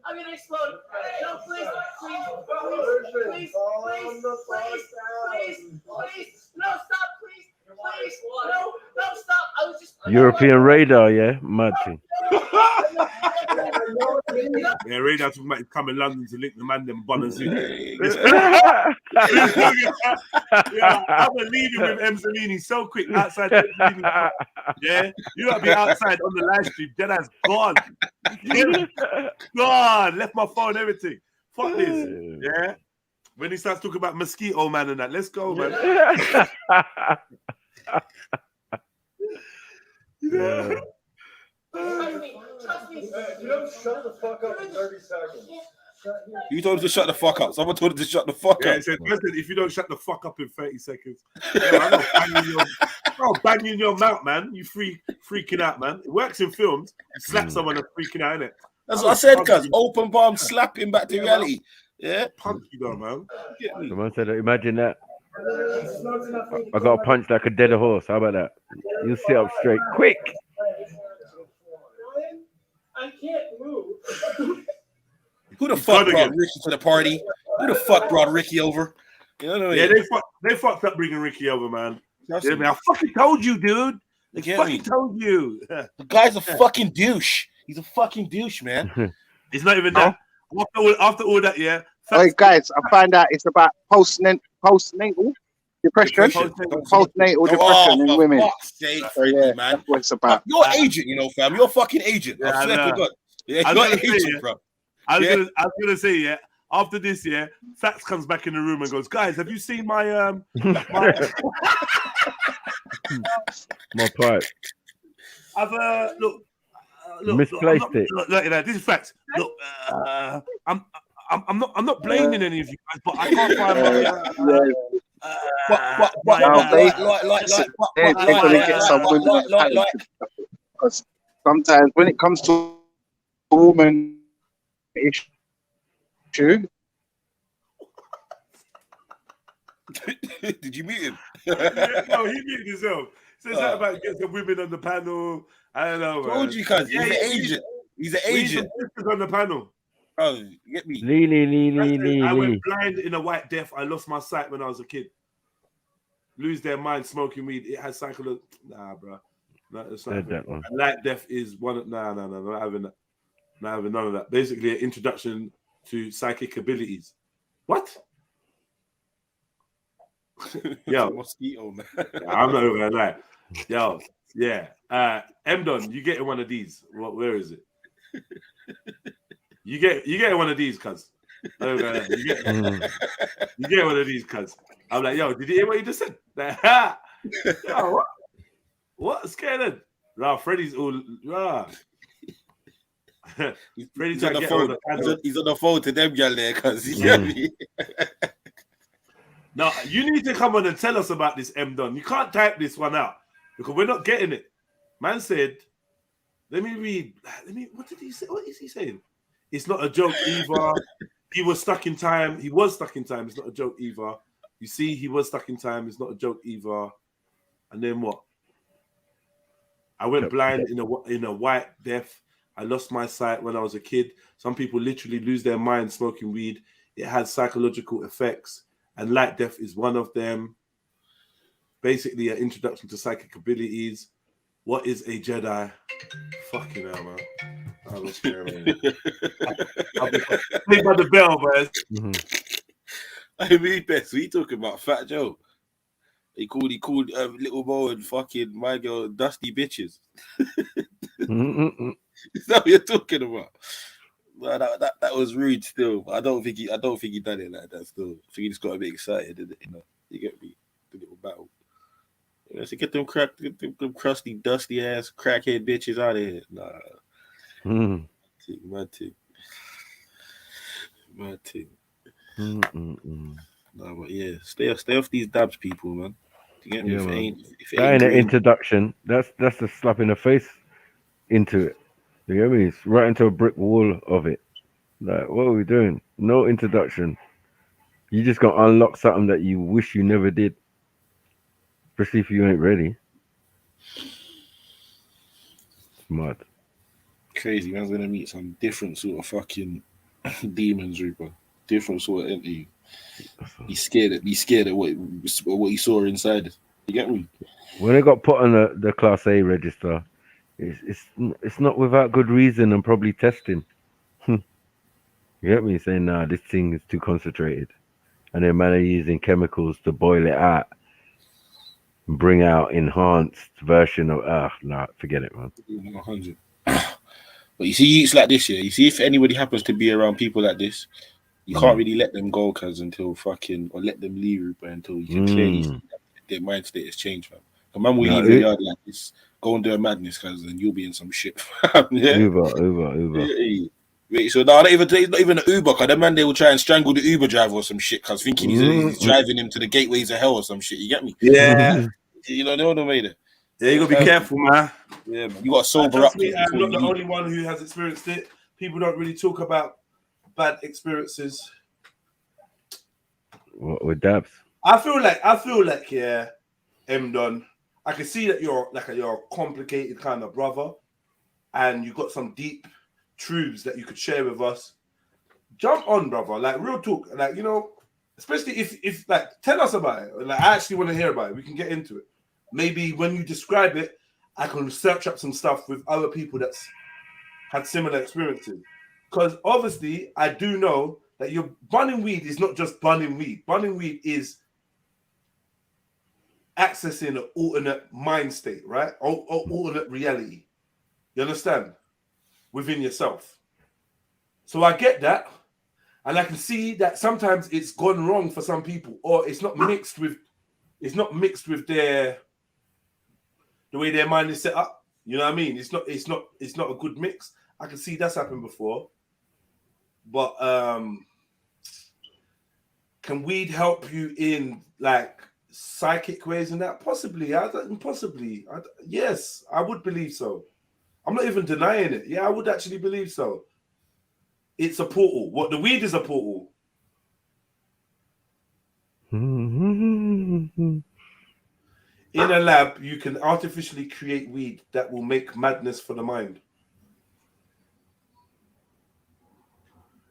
I'm gonna explode. No, please. No, stop, please. No, stop. I was just. European radar, yeah? Mad thing. Yeah, radar talking about coming London to link the man them bun and suit. Yeah, I'm leaving with M. Salini so quick outside. Yeah, you gotta be outside on the live stream. Jedi's gone. Gone. Left my phone, everything. Fuck this. Yeah. When he starts talking about mosquito man and that, let's go, man. Yeah. Trust me. You don't shut the fuck up in 30 seconds. You told him to shut the fuck up. Someone told him to shut the fuck Yeah, up. he said, listen, if you don't shut the fuck up in 30 seconds, I'm not banging your mouth, man. You freaking out, man. It works in films. Slap someone and freaking out, innit? That's what I said, cuz. Open palm, slap him back to reality. Yeah. Punch you though, man. Get me. Someone said, imagine that. I got a punch like a dead horse. How about that? You sit up straight, quick. I can't move. Who the fuck brought Ricky to the party? Who the fuck brought Ricky over? You know what I mean? Yeah, they fucked up bringing Ricky over, man. Yeah, man. I fucking told you, dude. I fucking told you. The guy's a fucking douche. He's a fucking douche, man. It's not even that. After all that, yeah. Hey guys, I find out it's about postnatal depression. Postnatal depression in women. Sake, So yeah, man. that's what it's about. You're agent, you know, fam. You're fucking agent. Yeah, I swear I to know. God. Yeah, I was you're gonna say, agent, yeah. bro. I was gonna say, yeah. After this, yeah, Fax comes back in the room and goes, "Guys, have you seen my My pipe. I've look, Misplaced it. Look, this is facts. Look, I'm not blaming any of you guys, but I can't find my. Because sometimes when it comes to a woman issue, Did you meet him? No, he muted himself. Says that about getting some women on the panel. I don't know. Told man. you, cuz he's an agent. He's an agent. He's on the panel. Oh, get me. I went blind in a white death. I lost my sight when I was a kid. Lose their mind smoking weed. It has psychological. Nah, bro. No, it's not. That one. Light death is one. No, not having that. Not having none of that. Basically, an introduction to psychic abilities. What? Yo, mosquito, man. I'm not even gonna lie. Yo, yeah. Mdon, you getting one of these? Where is it? You get one of these, cuz. You get one of these cuz. I'm like, yo, did you hear what you just said? Like, yo, what? Scared of? Nah, Freddie's all Freddie's He's on the phone. He's on the phone to them girl there, cuz you get me. Now you need to come on and tell us about this M Don. You can't type this one out because we're not getting it. Man said, let me read. What did he say? What is he saying? It's not a joke either. He was stuck in time. He was stuck in time. It's not a joke either. You see, he was stuck in time. It's not a joke either. And then what? I went blind in a white death. I lost my sight when I was a kid. Some people literally lose their mind smoking weed. It has psychological effects, and light death is one of them. Basically, an introduction to psychic abilities. What is a Jedi? Fucking hell, man. I was scared, man. Play by the bell, man. I mean, Bess, what are you talking about? Fat Joe. He called Little Mo and fucking my girl dusty bitches. Is that what you're talking about? Well, that was rude still. I don't think he done it like that still. I think he just got a bit excited, you know. You get me? The little battle. You know, so get them crusty, dusty ass crackhead bitches out of here. Nah. Mad thing. No, but yeah, stay off these dabs, people, man. You get me? Yeah, if it man. ain't That ain't an green- introduction. That's a slap in the face into it. You get me? It's right into a brick wall of it. Like, what are we doing? No introduction. You just gonna unlock something that you wish you never did. Especially if you ain't ready. It's mad. Crazy, man's gonna meet some different sort of fucking demons, Reaper. Different sort of entity. Be scared of what you saw inside. You get me? When it got put on the Class A register, it's not without good reason and probably testing. You get me? Saying, nah, this thing is too concentrated. And then man are using chemicals to boil it out and bring out enhanced version of nah, forget it, man. 100. But you see, it's like this, yeah. You see, if anybody happens to be around people like this, you can't really let them go, cuz until fucking, or let them leave, Rupert, until you can clearly see that their mind state has changed, man. A man will leave your yard like this, go and do a madness, cuz then you'll be in some shit. Yeah? Uber. Wait, so no, it's not even an Uber, cuz the man, they will try and strangle the Uber driver or some shit, cuz thinking he's driving him to the gateways of hell or some shit. You get me? Yeah. You know, they don't made it. Yeah, you gotta be careful, man. Yeah, man. You gotta sober Trust up. me, I'm before not you the leave. only one who has experienced it. People don't really talk about bad experiences. What with dabs? I feel like, yeah, M Don. I can see that you're a complicated kind of brother, and you got some deep truths that you could share with us. Jump on, brother. Like real talk. Like, you know, especially if like tell us about it. Like I actually want to hear about it. We can get into it. Maybe when you describe it, I can search up some stuff with other people that's had similar experiences. Because obviously, I do know that your bunning weed is not just bunning weed. Bunning weed is accessing an alternate mind state, right? Or alternate reality. You understand? Within yourself. So I get that. And I can see that sometimes it's gone wrong for some people, or it's not mixed with the way their mind is set up. You know what I mean? It's not a good mix. I can see that's happened before. But can weed help you in like psychic ways and that? Possibly. Yes, I would believe so. I'm not even denying it. Yeah, I would actually believe so. It's a portal. What the weed is a portal. In a lab, you can artificially create weed that will make madness for the mind.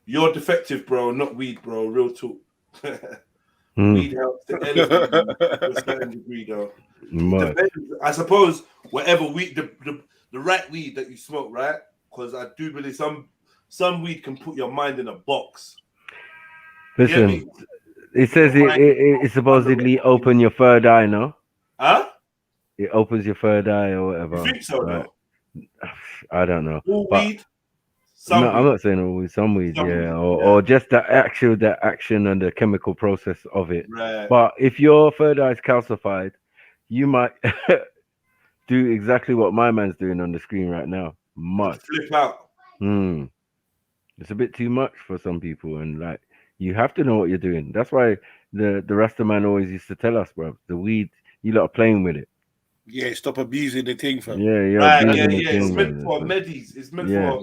You're defective, bro, not weed, bro. Real talk. Weed helps to elevate you to a certain degree, though. I suppose whatever weed, the right weed that you smoke, right? Because I do believe some weed can put your mind in a box. Listen, it says it supposedly open your third eye, no? Huh? It opens your third eye or whatever. You think so, right? I don't know. All But weed, No, I'm not saying always. Some weed, yeah, or just the action and the chemical process of it. Right. But if your third eye is calcified, you might do exactly what my man's doing on the screen right now. Much. Flip out. It's a bit too much for some people, and like you have to know what you're doing. That's why the Rasta man always used to tell us, bro, the weed, you lot are playing with it. Yeah, stop abusing the thing, fam. Yeah, yeah, Right, abusing the it's thing, meant man. for medis. It's meant Yeah. for.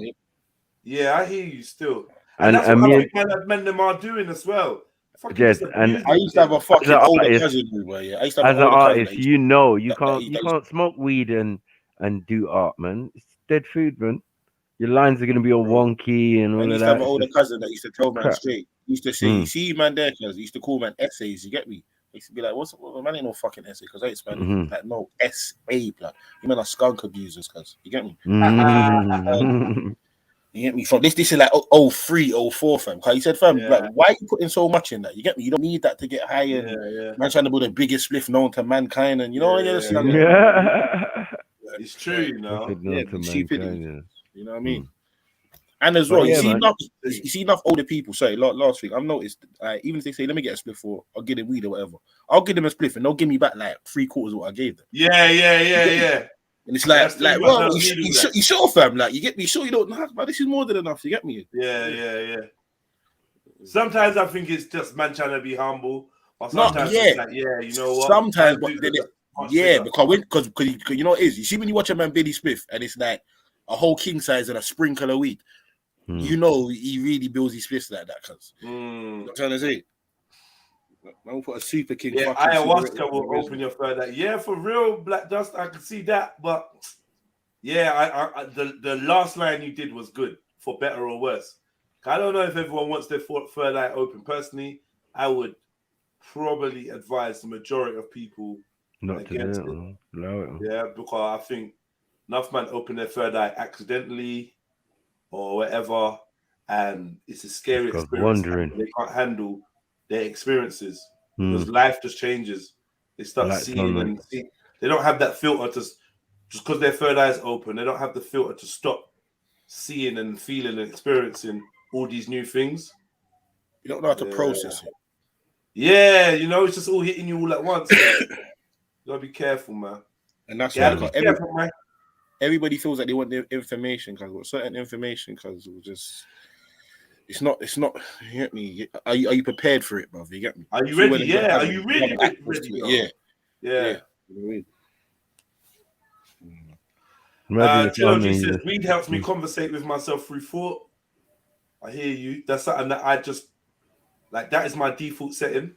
Yeah, I hear you still, And- and that's and what me I and- think men them are doing as well. Fucking Yeah, just and abusing I used to have a it. fucking an older artist- cousin, bro. Yeah, I used to have as an an older cousin. artist, that used you know you that- that can't used- you that used- can't smoke weed and do art, man. It's dead food, man. Your lines are gonna be all wonky and I all of used to that. have an It's older just cousin that used to tell man crap. straight. He used to say, "You see, man, there, cuz he used to call man essays." You get me? He used to be like, "What's man? Ain't no fucking essay, cuz I ain't spending like no SA, blood. You man are skunk abusers, cuz you get me?" You get me? From this is like 03, 04, fam. Cause he said, fam, like, why are you putting so much in that? You get me? You don't need that to get high. And man trying to build the biggest spliff known to mankind, and you know, It's true, you know. Yeah, to stupidity. mankind, You know what I mean? And as But well, yeah, you man. see enough older people. Sorry, last week I've noticed, even if they say, "Let me get a spliff," or "I'll give them weed" or whatever, I'll give them a spliff, and they'll give me back like 3/4 of what I gave them. Yeah. And it's That's like, too much. well, I don't you need all that. sure, fam? Like, you get me? Sure, you don't know, but this is more than enough. You get me? Yeah. Sometimes I think it's just man trying to be humble, or No, sometimes yeah. it's like, you know what? Sometimes, I but do then that. because you know what it is. You see when you watch a man Billy Smith, and it's like a whole king size and a sprinkle of weed. You know he really builds his spliffs like that, cuz. You know what I'm trying to say? I'll put a super king. Yeah, fucking ayahuasca cigarette will in the open your further. Yeah, for real, Black Dust, I can see that. But yeah, the last line you did was good, for better or worse. I don't know if everyone wants their third eye open. Personally, I would probably advise the majority of people Not to against do it. it. Allow it. Yeah, because I think enough man open their third eye accidentally or whatever, and it's a scary Goes experience. wandering. They can't handle their experiences because Mm. life just changes. They start Lights seeing on, and see. They don't have that filter to just because their third eye is open. They don't have the filter to stop seeing and feeling and experiencing all these new things. You don't know how to process it. Yeah, you know, it's just all hitting you all at once. So you gotta be careful, man. And that's Yeah, why be careful, man. everybody feels like they want the information, because certain information, because it will just it's not you get me. Are you prepared for it, brother? You get me? Are you So when ready? you Yeah. have Are you really have access ready? to it, Bro? Yeah. Yeah. Imagine if Trilogy I'm says in weed helps me conversate with myself through thought. I hear you. That's something that I just like. That is my default setting.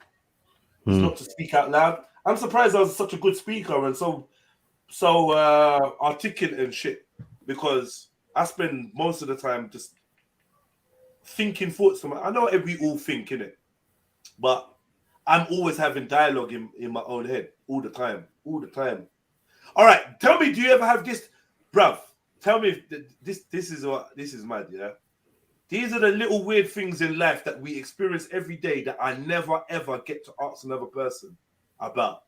It's not to speak out loud. I'm surprised I was such a good speaker and so articulate and shit, because I spend most of the time just thinking thoughts. I know we all think, innit? But I'm always having dialogue in my own head all the time. All right, tell me, do you ever have this, bruv? Tell me if this is mad, yeah? These are the little weird things in life that we experience every day that I never ever get to ask another person about.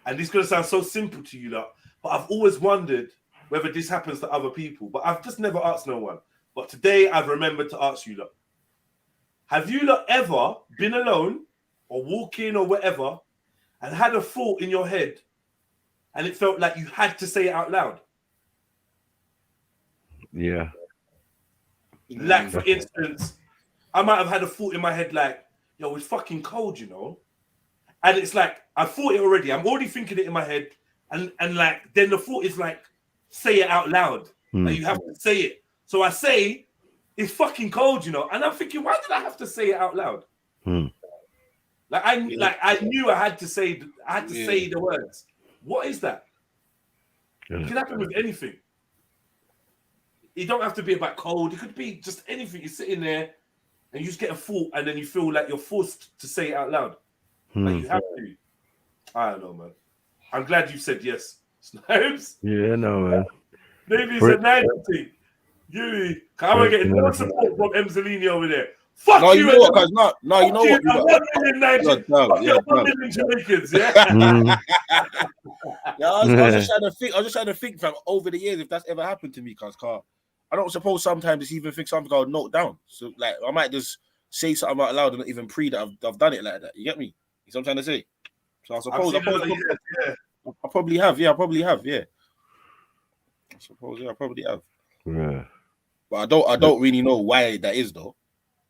And this is gonna sound so simple to you lot, but I've always wondered whether this happens to other people, but I've just never asked no one. But today I've remembered to ask you lot. Have you lot ever been alone or walking or whatever and had a thought in your head and it felt like you had to say it out loud? Yeah. Like, for instance, I might have had a thought in my head like, yo, it's fucking cold, you know? And it's like, I thought it already. I'm already thinking it in my head. And like, then the thought is like, say it out loud. Like, you have to say it. So I say, it's fucking cold, you know? And I'm thinking, why did I have to say it out loud? Like, I knew I had to say the words. What is that? It can happen with anything. It don't have to be about cold. It could be just anything. You're sitting there and you just get a thought and then you feel like you're forced to say it out loud. Like you have to. I don't know, man. I'm glad you said yes. Snipes? Yeah, no, man. Maybe it's a 90. You, I'm going to get no support from Emzalini over there. Fuck no, you, know what, cause no, you know what? I'm 1 million Nigerians. Fuck you, 1 million Jamaicans, yeah? I was just trying to think, fam, over the years, if that's ever happened to me, cause car, I don't suppose sometimes it's even think something I'll note down. So like I might just say something out loud and not even pre that I've done it like that. You get me? You know what I'm trying to say? So I suppose I probably have. Yeah, I probably have. Yeah. I suppose I probably have. Yeah. But I don't really know why that is though.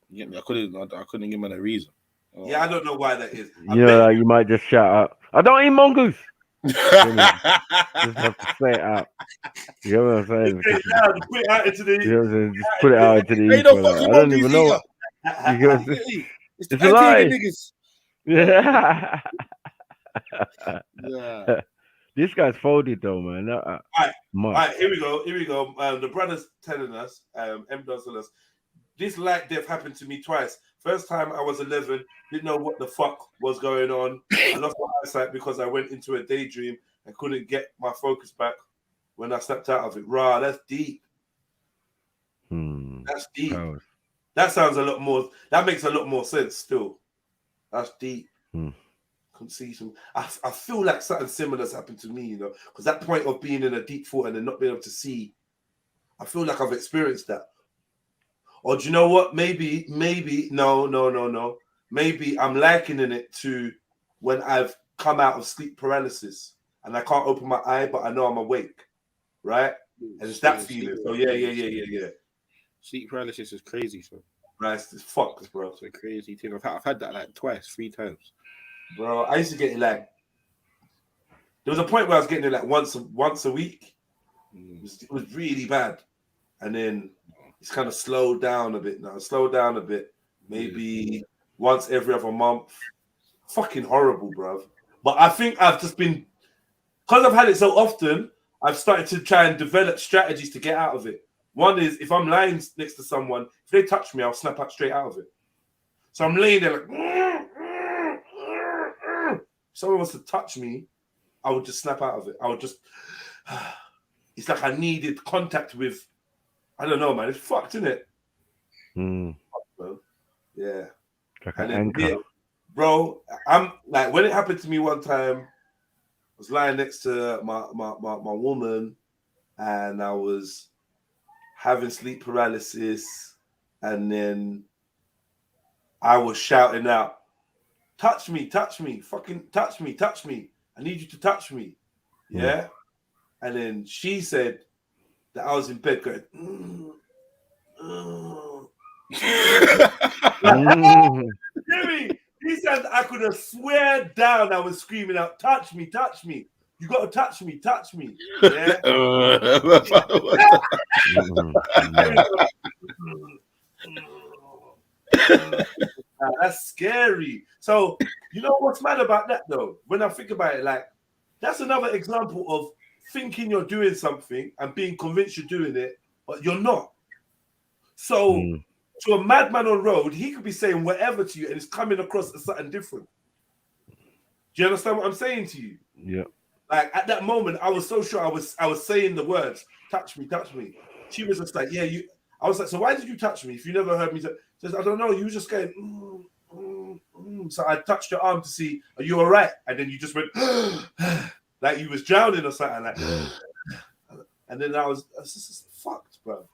You get me? I couldn't give man a reason. Yeah, I don't know why that is. You might just shout out, I don't eat mongoose. Just have to say it out. You know what I'm saying? Put it out into the. You know what I'm saying? Just put it out into the Ain't no ether. fucking I don't even know. It's It's a lie. niggas. Yeah. Yeah. This guy's folded though, man. All right, here we go. The brother's telling us, M does tell us, this light death happened to me twice. First time I was 11, didn't know what the fuck was going on. I lost my eyesight because I went into a daydream and couldn't get my focus back when I stepped out of it. Rah, that's deep. That's deep. That sounds a lot more. That makes a lot more sense still. That's deep. Can see some. I feel like something similar has happened to me, you know, because that point of being in a deep thought and then not being able to see, I feel like I've experienced that. Or do you know what? Maybe, no. Maybe I'm likening it to when I've come out of sleep paralysis and I can't open my eye, but I know I'm awake, right? And it's that feeling. So yeah. Sleep paralysis is crazy, so. Right, it's fucked, bro. It's a crazy thing. I've had that like twice, 3 times. Bro, I used to get it like, there was a point where I was getting it like once a week. It was really bad. And then it's kind of slowed down a bit now. Maybe once every other month. Fucking horrible, bro. But I think I've just been, because I've had it so often, I've started to try and develop strategies to get out of it. One is, if I'm lying next to someone, if they touch me, I'll snap out straight out of it. So I'm laying there like, if someone wants to touch me, I would just snap out of it. I would just, it's like I needed contact with, I don't know, man. It's fucked, isn't it? Yeah. Like And an then, anchor. yeah, bro, I'm like, when it happened to me one time, I was lying next to my woman and I was having sleep paralysis, and then I was shouting out, touch me, fucking touch me. I need you to touch me. Yeah. And then she said that I was in bed going, Jimmy, he said I could have swear down I was screaming out, touch me. You got to touch me. Yeah. That's scary. So, you know what's mad about that, though? When I think about it, like, that's another example of thinking you're doing something and being convinced you're doing it, but you're not. So, to a madman on road, he could be saying whatever to you and it's coming across as something different. Do you understand what I'm saying to you? Yeah. Like, at that moment, I was so sure I was saying the words, touch me. She was just like, yeah, you. I was like, so why did you touch me if you never heard me? She says, I don't know. You were just going, So I touched your arm to see, are you all right? And then you just went, like you was drowning or something. Like, and then I was just fucked, bro.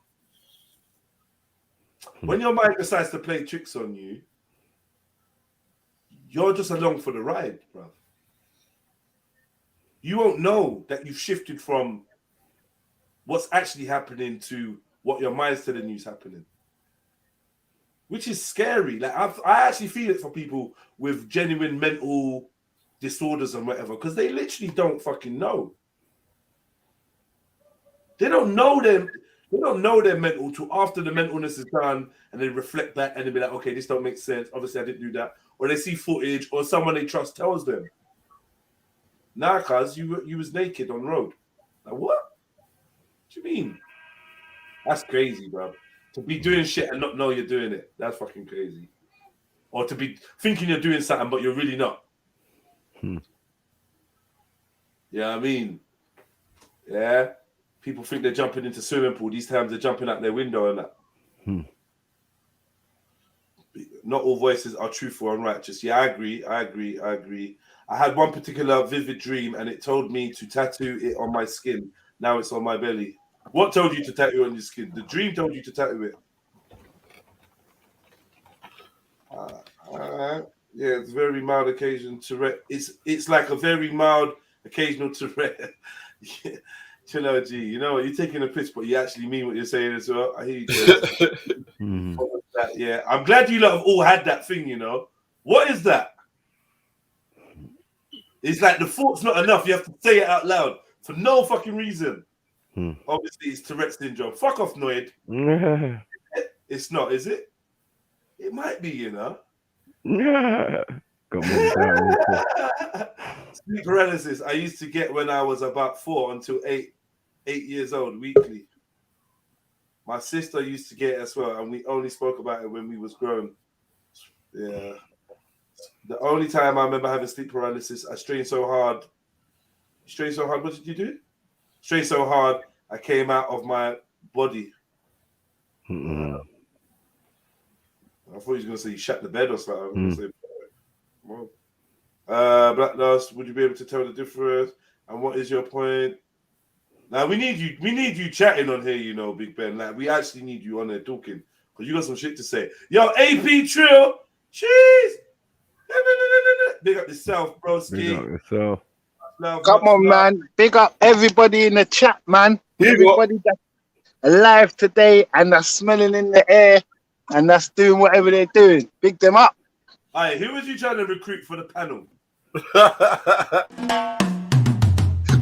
When your mind decides to play tricks on you, you're just along for the ride, bro. You won't know that you've shifted from what's actually happening to what your mind's telling you is happening, which is scary. Like I actually feel it for people with genuine mental disorders and whatever, because they literally don't fucking know. They don't know them. They don't know they're mental till after the mentalness is done, and they reflect back and they be like, okay, this don't make sense. Obviously, I didn't do that. Or they see footage, or someone they trust tells them, nah, cuz you was naked on road. Like, what? What do you mean? That's crazy, bro. To be doing shit and not know you're doing it. That's fucking crazy. Or to be thinking you're doing something, but you're really not. Yeah, I mean, yeah. People think they're jumping into swimming pool. These times they're jumping out their window and that. Not all voices are truthful and righteous. Yeah, I agree. I had one particular vivid dream and it told me to tattoo it on my skin. Now it's on my belly. What told you to tattoo on your skin? The dream told you to tattoo it. Yeah, it's very mild occasion Tourette. It's like a very mild occasional Tourette. Trilogy. You know, you're taking a piss, but you actually mean what you're saying as well. I hear you. Yeah, I'm glad you lot have all had that thing. You know, what is that? It's like the thought's not enough. You have to say it out loud for no fucking reason. Obviously, it's Tourette's syndrome. Fuck off, Noid. It's not, is it? It might be, you know. Sleep paralysis. I used to get when I was about 4 until 8 years old weekly. My sister used to get it as well, and we only spoke about it when we was grown. Yeah. The only time I remember having sleep paralysis, I strained so hard. What did you do? Strained so hard, I came out of my body. I thought he was going to say you shut the bed or something. Black Lost, would you be able to tell the difference? And what is your point? Now we need you chatting on here, you know, Big Ben. Like we actually need you on there talking because you got some shit to say. Yo, AP Trill, cheese. Big up yourself, broski. Big up yourself. Come on, man. Big up everybody in the chat, man. Everybody that's alive today and that's smelling in the air and that's doing whatever they're doing. Big them up. All right, who was you trying to recruit for the panel?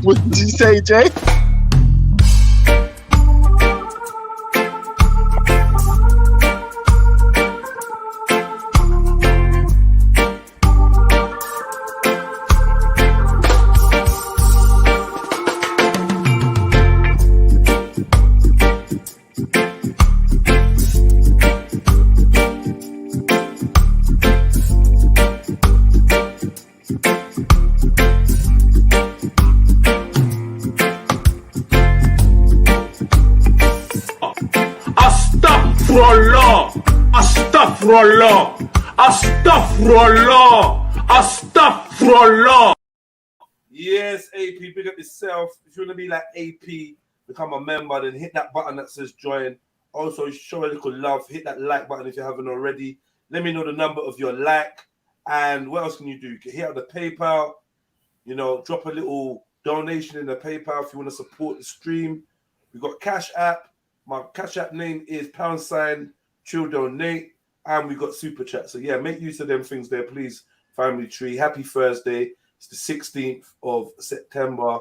What did you say, Jay? Astaghfirullah. Yes, AP, big up yourself. If you want to be like AP, become a member, then hit that button that says join. Also, show a little love. Hit that like button if you haven't already. Let me know the number of your like. And what else can you do? You can hit out the PayPal. You know, drop a little donation in the PayPal if you want to support the stream. We've got Cash App. My Cash App name is #ChillDonate. And we got Super Chat. So, yeah, make use of them things there, please. Family Tree. Happy Thursday. It's the 16th of September.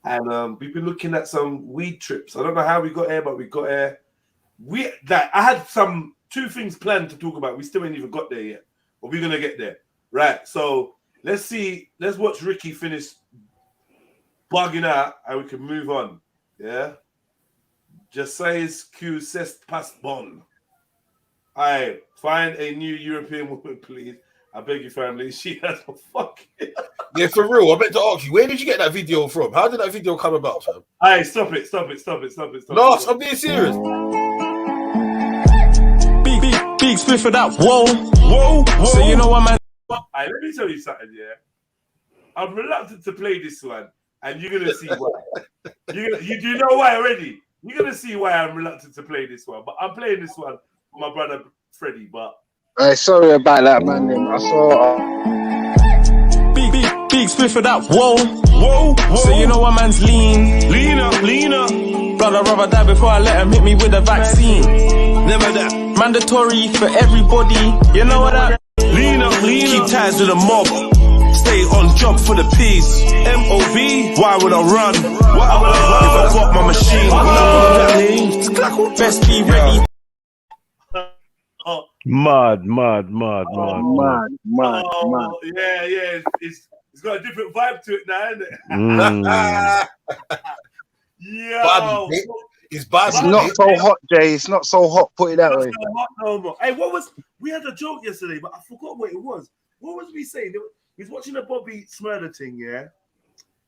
And we've been looking at some weed trips. I don't know how we got here, but we got here. I had two things planned to talk about. We still ain't even got there yet. But we're going to get there. Right. So, let's see. Let's watch Ricky finish bugging out and we can move on. Yeah? Just says Q c'est pas bon. I find a new European woman, please. I beg you, family. She has a fucking. Yeah, for real. I meant to ask you, where did you get that video from? How did that video come about, fam? Hey, stop it. No, I'm being serious. Big split for that. Whoa. So you know what, man? Hey, let me tell you something, yeah. I'm reluctant to play this one, and you're gonna see why. You do know why already? You're gonna see why I'm reluctant to play this one, but I'm playing this one for my brother Freddie. But sorry about that, man. I saw big split for that. Whoa. So you know what, man's leaner. Blood, I'd rather die before I let him hit me with a vaccine. Never that. Mandatory for everybody. You know what that? Leaner. Keep ties to the mob. Stay on job for the peace. MOB. Why would I run? If I got my machine. Best be ready. Mad. Yeah. It's got a different vibe to it now, isn't it? Yo, it's not so hot, Jay. It's not so hot. Put it that way. So hot no more. Hey, we had a joke yesterday, but I forgot what it was. What was we saying? We was watching a Bobby Smurder thing, yeah,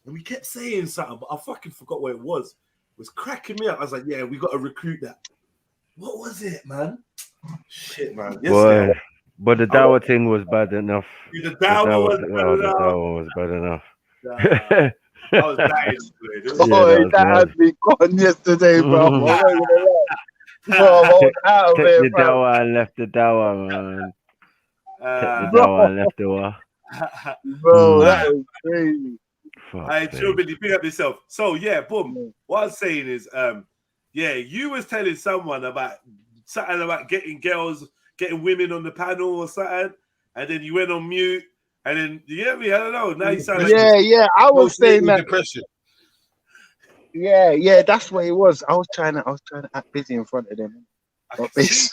and we kept saying something, but I fucking forgot what it was. It was cracking me up. I was like, yeah, we got to recruit that. What was it, man? Shit, man. Boy, but the Dawa thing was bad enough. The Dawa was bad enough. I was dying. Oh, that had me gone yesterday, bro. I'm not gonna lie. Bro, I was out of Took it, the bro. dawa and left the dawa, man. Took the Bro. dawa and left the wa. Bro, that was crazy. I chill, Billy. Pick up yourself. So yeah, boom. What I'm saying is, yeah, you was telling someone about something about getting girls, getting women on the panel or something, and then you went on mute, and then you get me? I don't know. Now you sound like Yeah, I was saying that. Depression. Yeah, that's what it was. I was trying to act busy in front of them. I can see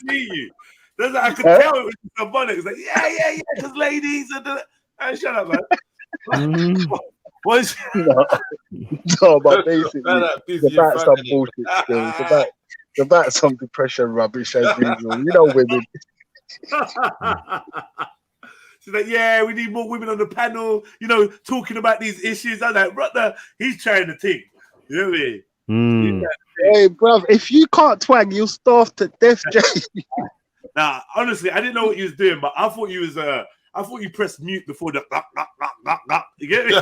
you. That's like, I could tell it was symbolic. It's like, yeah, because ladies and hey, shut up, man. What's No, but basically, it's about some bullshit still. It's about some depression rubbish as usual. You know, women. She's like, yeah, we need more women on the panel, you know, talking about these issues. I'm like, brother, he's trying to think. You know what I mean? Hey, bruv, if you can't twang, you'll starve to death, Jay. Nah, honestly, I didn't know what you was doing, but I thought you was I thought you pressed mute before the You get me?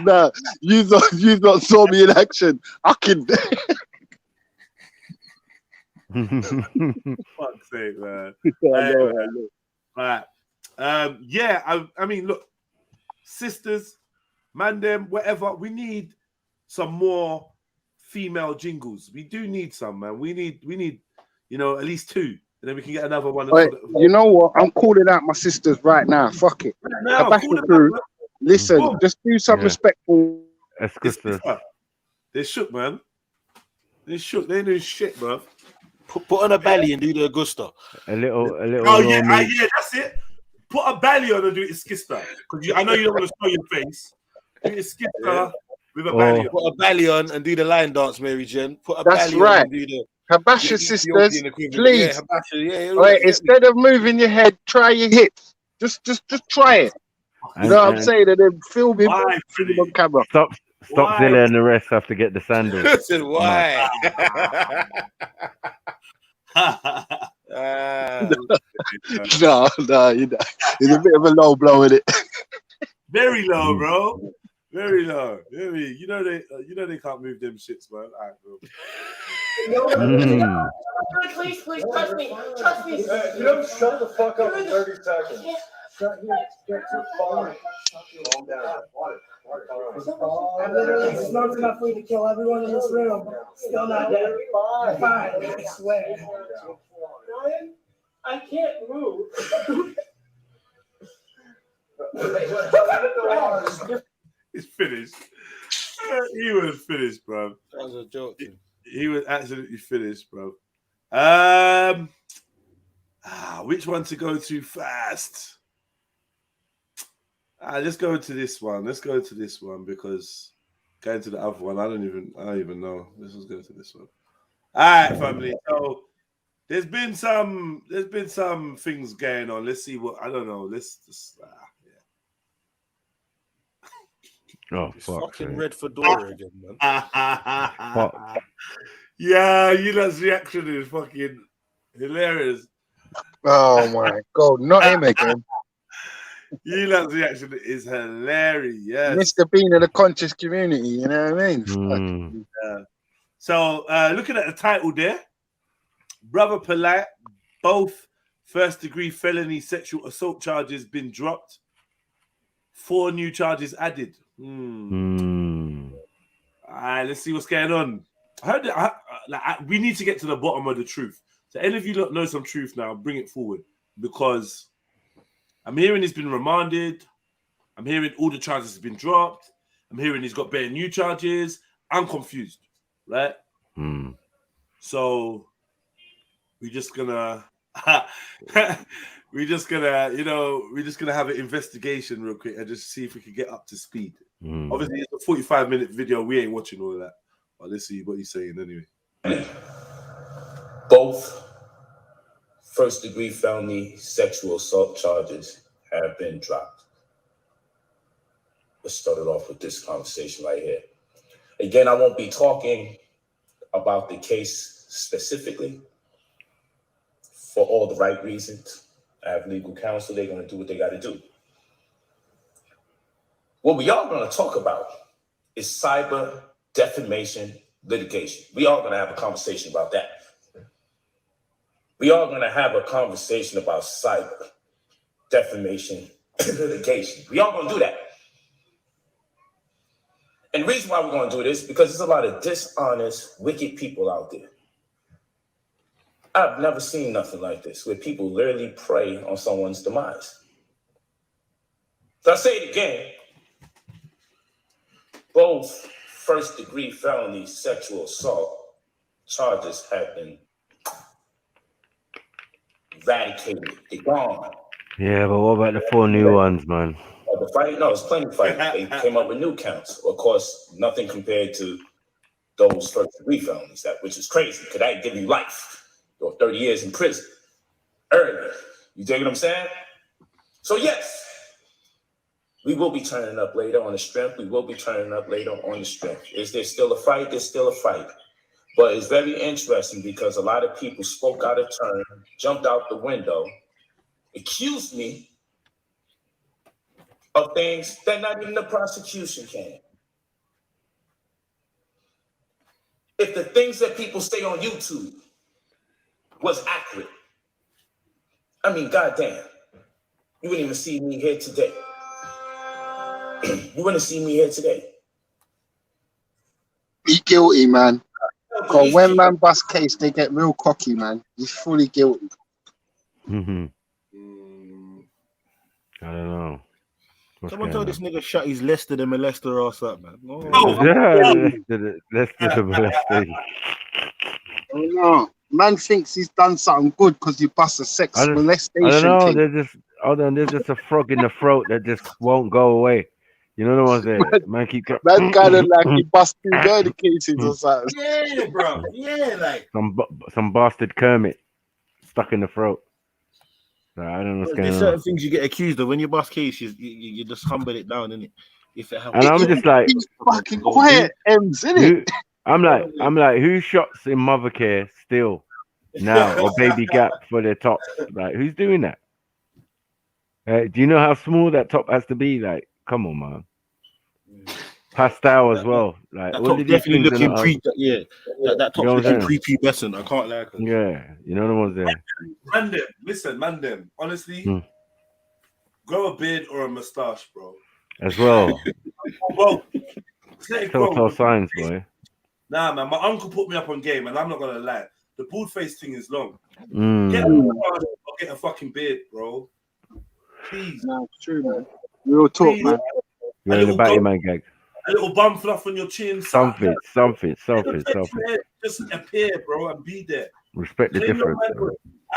No. You not saw me in action. I can. Fuck's sake, man. I know. Right. Yeah, I mean, look, sisters, man, them, whatever. We need some more female jingles. We do need some, man. We need, you know, at least 2, and then we can get another one. Wait, you know what? I'm calling out my sisters right now. Fuck it. Now, listen, just do some respectful. They shook, man. They shook. They knew shit, bro. Put on a belly and do the Augusta. A little. Oh yeah, that's it. Put a belly on and do it skista. Because I know you don't want to show your face. Do it skista with a belly on. Put a belly on and do the line dance, Mary Jen. Put a That's belly right. on and do the Habasha sisters, please. Yeah, Wait, instead of moving your head, try your hips. Just try it. You know what I'm saying? And then film it on camera. Stop Zilla and the rest have to get the sandals. I said, why? No, you know, it's a bit of a low blow in it. Very low, bro. Very low. You know they can't move them shits, man. All right, bro. Please, trust me. You don't shut the fuck up in 30 seconds. Calm down. I literally smoked enough weed to kill everyone in this room. Still not dead. Fine, I swear. Ryan, I can't move. He's finished. He was finished, bro. That was a joke. He was absolutely finished, bro. Which one to go to first? Let's go to this one. Let's go to this one because going to the other one, I don't even know. Let's just go to this one. All right, family. So there's been some things going on. Let's see what I don't know. Let's just Oh, fucking red fedora again, man. Yeah, you lot's reaction is fucking hilarious. Oh my god, not him again. You lot's reaction is hilarious. Mr. Bean of the conscious community, you know what I mean? So looking at the title there, Brother Polite, both first-degree felony sexual assault charges been dropped. 4 new charges added. All right, let's see what's going on. I heard that we need to get to the bottom of the truth. So any of you lot know some truth now, bring it forward. Because I'm hearing he's been remanded. I'm hearing all the charges have been dropped. I'm hearing he's got bare new charges. I'm confused, right? So we're just gonna we're just gonna have an investigation real quick and just see if we can get up to speed. Obviously, it's a 45-minute video. We ain't watching all of that. But let's see what he's saying anyway. Both first-degree felony sexual assault charges have been dropped. Let's start it off with this conversation right here. Again, I won't be talking about the case specifically for all the right reasons. I have legal counsel. They're going to do what they got to do. What we are going to talk about is cyber defamation litigation. We are going to have a conversation about that. We are going to have a conversation about cyber defamation litigation. We are going to do that. And the reason why we're going to do this is because there's a lot of dishonest, wicked people out there. I've never seen nothing like this, where people literally prey on someone's demise. So I say it again. Both first-degree felony sexual assault charges have been eradicated. They're gone. Yeah, but what about the 4 new ones, man? The fight? No, it's plenty of fight. They came up with new counts. Of course, nothing compared to those first-degree felonies, which is crazy, because that give you life or 30 years in prison early. You dig what I'm saying? So yes, we will be turning up later on the strength. We will be turning up later on the strength. Is there still a fight? There's still a fight. But it's very interesting because a lot of people spoke out of turn, jumped out the window, accused me of things that not even the prosecution can. If the things that people say on YouTube was accurate, I mean, goddamn, you wouldn't even see me here today. You wouldn't see me here today. Be guilty, man. Because when man bust case, they get real cocky, man. He's fully guilty. I don't know. Someone told this nigga shut his Leicester the molester ass up, man. Oh, Leicester the molester. Oh no, man thinks he's done something good because he bust a sex molestation. I don't know. Case. There's just a frog in the throat that just won't go away. You know the ones there. Man keep man kind of like he bust 2 murder cases or something. Yeah, bro. Yeah, like some bastard Kermit stuck in the throat. I don't know what's going There's on. certain things you get accused of when you bust cases. You just humble it down, innit? If it happens. And I'm just like, he's fucking quiet, M's, innit? I'm like, who shots in Mothercare still now or Baby Gap for their top? Like, who's doing that? Do you know how small that top has to be? Like, come on, man. Pastel as well. Like, that top definitely looking that top looking prepubescent. I can't lie. Yeah, you know the ones there. Man, honestly, grow a beard or a mustache, bro. As well. Well, tell signs, boy. Nah, man, my uncle put me up on game, and I'm not gonna lie. The bald face thing is long. Get a fucking beard, bro. Please. No, it's true, man. Real talk, man. You're in the Batman gag. A little bum fluff on your chin. Something. Just appear, bro, and be there. Respect the difference.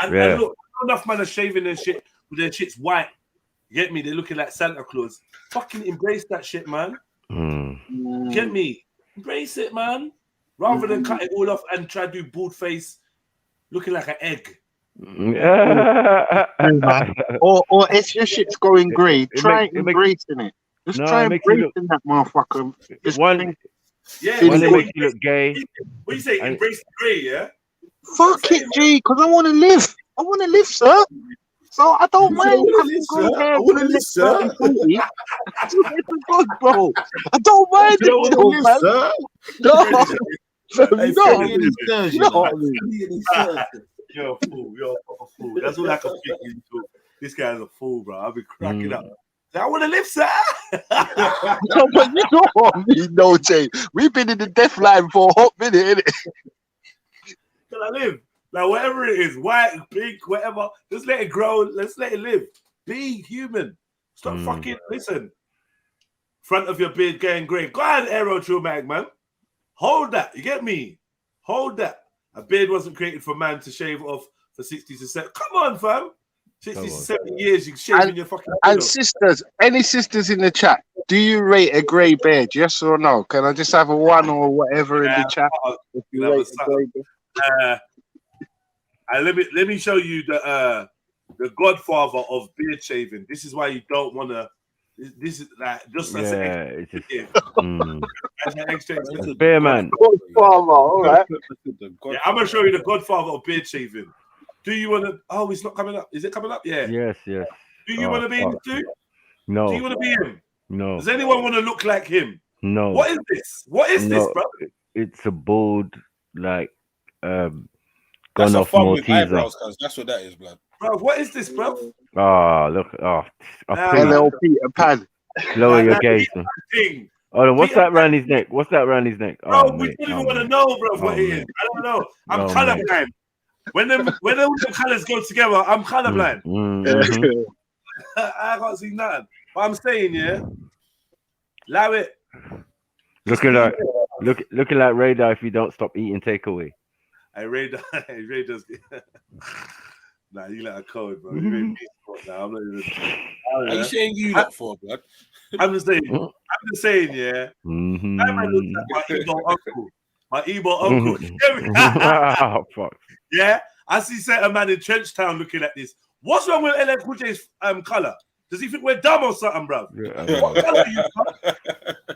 And look, enough man are shaving their shit with their shits white. You get me? They're looking like Santa Claus. Fucking embrace that shit, man. Get me? Embrace it, man. Rather than cut it all off and try to do bald face looking like an egg. or if your shit's going grey, try embracing it. Just try embracing that motherfucker. When they make you look gay. What you say? Embrace the grey, yeah? Fuck it, G, because I want to live. I want to live, sir. So I don't mind. I want to live, sir. It's good, bro. I don't mind it, man. You're a fool. You're a fool. That's all I can fit into. This guy's a fool, bro. I've been cracking up. I want to live, sir. No, but you know what I mean, no, Jay. We've been in the death line for a hot minute, innit? Can I live? Like, whatever it is, white, pink, whatever, just let it grow. Let's let it live. Be human. Stop fucking, listen. Front of your beard getting grey. Go ahead, Aero Trilluminati, man. Hold that. You get me? Hold that. A beard wasn't created for man to shave off for 60 to 70. Come on, fam. 60 to 70 years, you can shave in your fucking And sisters, any sisters in the chat, do you rate a grey beard? Yes or no? Can I just have a 1 or whatever in the chat? If you rate a grey beard? Let me show you the godfather of beard shaving. This is why you don't want to. This is like just as an extra. Bear man. Godfather, all right. Yeah, I'm gonna show you the godfather of beard shaving. Do you want to? Oh, it's not coming up. Is it coming up? Yeah. Yes. Do you want to be him too? No. Do you want to be him? No. Does anyone want to look like him? No. What is this? What is this, No. bro? It's a bald, like, That's gone a off fun with Malteser. eyebrows, cuz that's what that is, blood. Bro, what is this, bro? Oh, look. Oh, Nah, please. LL Peter Pan. Lower your Nah, gaze, man. thing. Hold on, what's Peter that round his neck? What's that round his neck? Bro, Oh, we mate. don't even Oh, want to mate. know, bro, what Oh, it is. mate. I don't know. I'm Oh, mate. colorblind. When all them colors go together, I'm colorblind. Mhm. I can't see nothing. But I'm saying, yeah, allow it. Looking like Radar if you don't stop eating takeaway. I Ray does. Nah, you like a code, bro. You made me now. I'm not even. Are you saying you lot for, blood? I'm just saying, yeah. Mm-hmm. That man looks like my Igbo uncle. My Igbo uncle. Oh, fuck. Yeah, I see certain man in Trenchtown looking at this. What's wrong with LL Cool J's color? Does he think we're dumb or something, bro? What color are you, bro?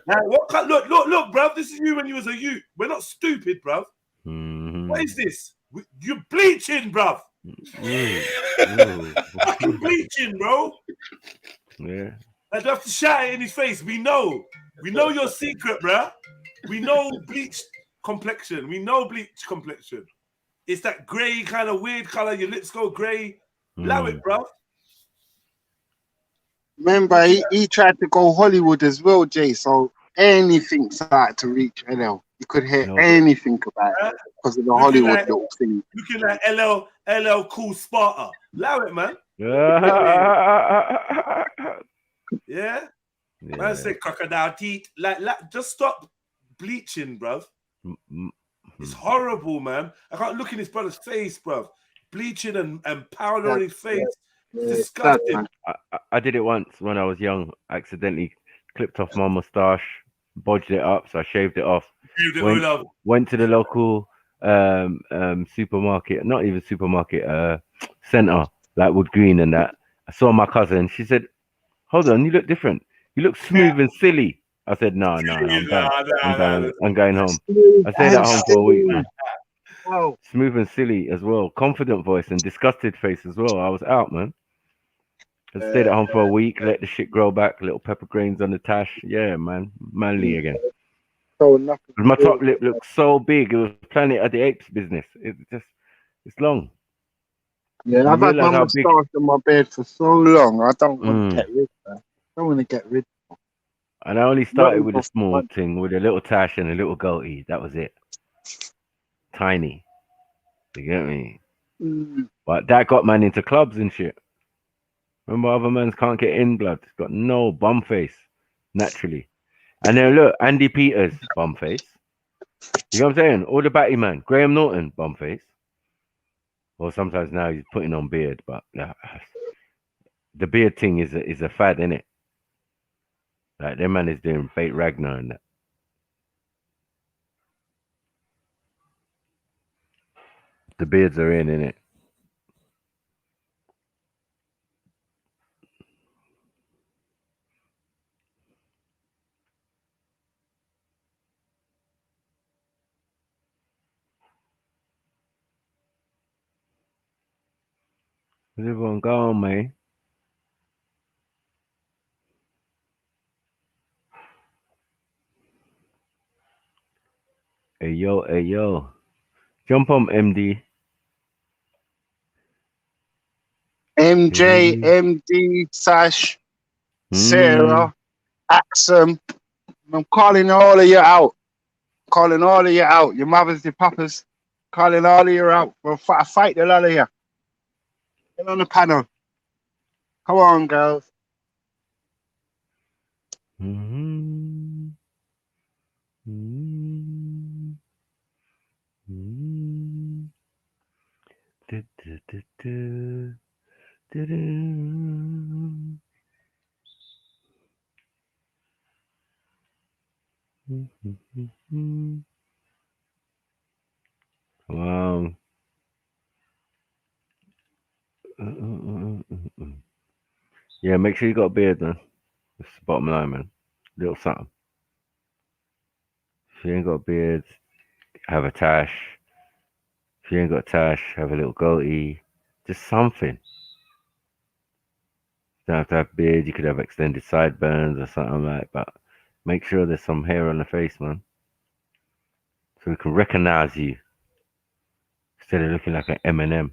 Like, what color? Look, bro. This is you when you was a youth. We're not stupid, bro. What is this? You're bleaching, bro. Fucking bleaching, bro. Yeah. Like, you have to shout it in his face. We know your secret, bro. We know bleached complexion. We know bleached complexion. It's that grey kind of weird color. Your lips go grey. Allow it, bro. Remember, he tried to go Hollywood as well, Jay. So anything started to reach LL. You could hear anything about it because of the Hollywood little thing. Looking like LL Cool Sparta. Allow it, man. Yeah. Man say crocodile teeth. Like, just stop bleaching, bruv. It's horrible, man. I can't look in his brother's face, bruv. Bleaching and powder on his face. It's disgusting. I did it once when I was young. Accidentally clipped off my mustache, bodged it up, so I shaved it off. Went to the local supermarket, not even supermarket, center, like Wood Green and that. I saw my cousin. She said, "Hold on, you look different. You look smooth and silly." I said, "No, I'm done. I'm going home." I stayed at home for a week, man. Smooth and silly as well. Confident voice and disgusted face as well. I was out, man. I stayed at home for a week, let the shit grow back, little pepper grains on the tash. Yeah, man. Manly again. So nothing. My top lip looked so big. It was Planet of the Apes business. It's long. Yeah, I've had my moustache on my bed for so long. I don't want to get rid of that. I don't want to get rid of it. And I only started with a small thing, with a little tash and a little goatee. That was it. Tiny. You get me? But that got man into clubs and shit. Remember, other mans can't get in, blood. It's got no bum face, naturally. And then look, Andy Peters, bum face. You know what I'm saying? All the batty man. Graham Norton, bum face. Well, sometimes now he's putting on beard, but the beard thing is a fad, innit? Like, their man is doing Fate Ragnar and that. The beards are in, innit? Where's everyone going, man? Hey, yo. Jump on, MD. MJ, MD, Sash, Sarah, Axum. I'm calling all of you out. Calling all of you out. Your mothers, your papas. Calling all of you out. We'll fight the lot of you. Get on the panel. Come on, girls. Wow. Yeah, make sure you got a beard, man. That's the bottom line, man. Little something. If you ain't got a beard, have a tash. If you ain't got a tash, have a little goatee. Just something. don't have to have beard. You could have extended sideburns or something like. But make sure there's some hair on the face, man, so we can recognize you instead of looking like an M&M.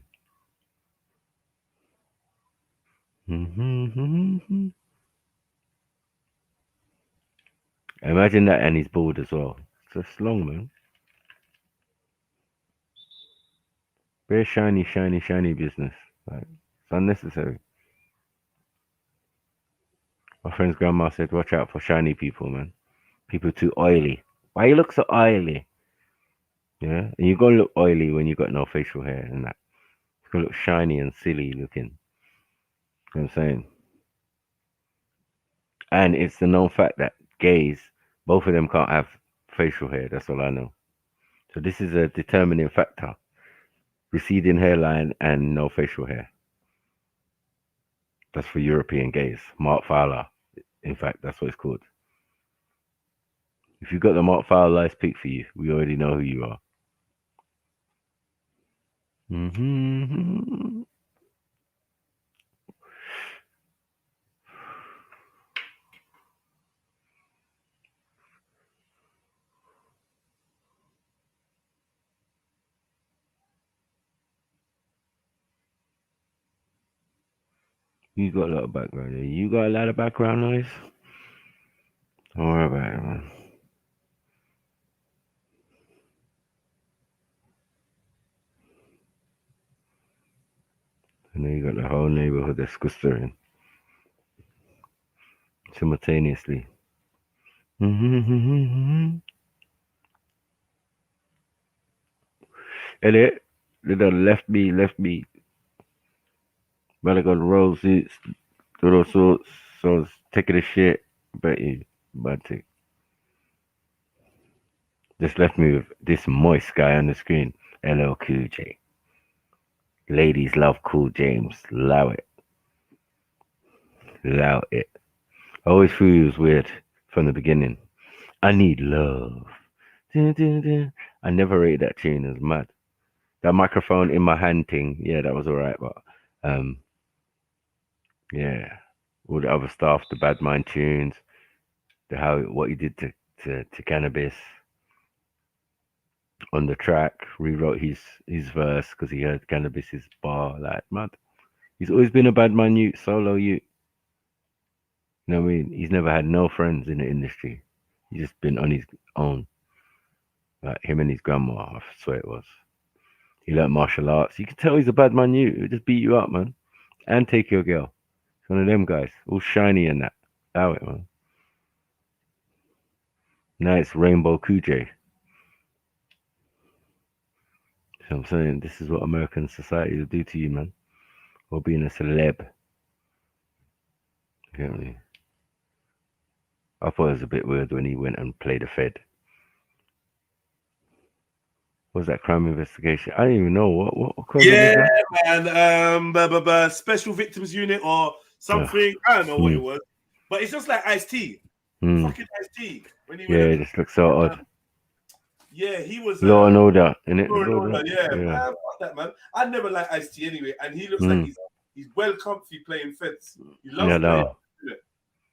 Imagine that, and he's bald as well. It's just long, man. Very shiny, shiny, shiny business. Like, it's unnecessary. My friend's grandma said, "Watch out for shiny people, man. People too oily. Why you look so oily? Yeah, and you're gonna look oily when you got no facial hair and that. It's gonna look shiny and silly looking. You know what I'm saying? And it's the known fact that gays, both of them can't have facial hair. That's all I know. So this is a determining factor: receding hairline and no facial hair. That's for European gays. Mark Fowler. In fact, that's what it's called. If you've got the Mark Fowler, I speak for you. We already know who you are. You got a lot of background. You got a lot of background noise. Don't worry about it, man. I know you got the whole neighborhood that's clustering simultaneously. Elliot, they done left me. But I got roses, all sorts, so I was taking a shit. Bet you, bad tick. Just left me with this moist guy on the screen. LL Cool J. Ladies love Cool James. Allow it. Allow it. I always thought he was weird from the beginning. I need love. Dun, dun, dun. I never rated that tune. It was mad. That microphone in my hand thing, yeah, that was alright, but yeah, all the other stuff, the Bad Mind tunes, what he did to Cannabis on the track, rewrote his verse because he heard Cannabis's bar, like mad. He's always been a Bad Man youth, solo youth. You know what I mean? He's never had no friends in the industry. He's just been on his own. Like him and his grandma, I swear it was. He learned martial arts. You can tell he's a bad man youth. He'll just beat you up, man. And take your girl. He's one of them guys. All shiny and that. Allow it, man. Now it's Rainbow Cool J. So I'm saying this is what American society will do to you, man. Or being a celeb. You get me? I thought it was a bit weird when he went and played a Fed. What was that crime investigation? I don't even know what crime Yeah, was that? man. Special Victims Unit or something. I don't know what it was. But it's just like Ice-T. Fucking Ice-T. Yeah, it just looks so odd. Yeah, he was Law and Order, innit? Law and Order, yeah. Man, fuck that, man. I never liked Ice-T anyway, and he looks like he's well comfy playing fence. He loves playing.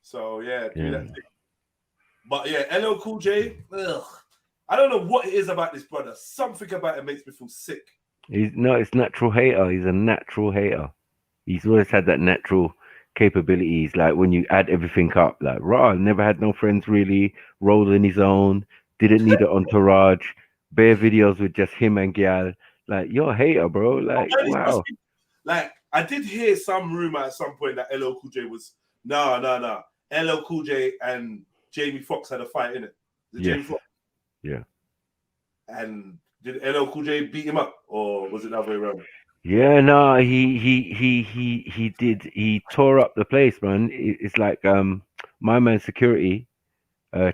So yeah, do that thing. But yeah, LL Cool J, I don't know what it is about this brother. Something about it makes me feel sick. It's natural hater. He's a natural hater. He's always had that natural capabilities. Like when you add everything up, like raw, never had no friends really, rolled on his own, didn't need an entourage, bare videos with just him and gal. Like you're a hater, bro. Like wow. Like I did hear some rumor at some point that LL Cool J was no. LL Cool J and Jamie Foxx had a fight in it. Jamie Foxx. Yeah. And did LL Cool J beat him up, or was it the other way around? Yeah, no, he did. He tore up the place, man. It's like my man security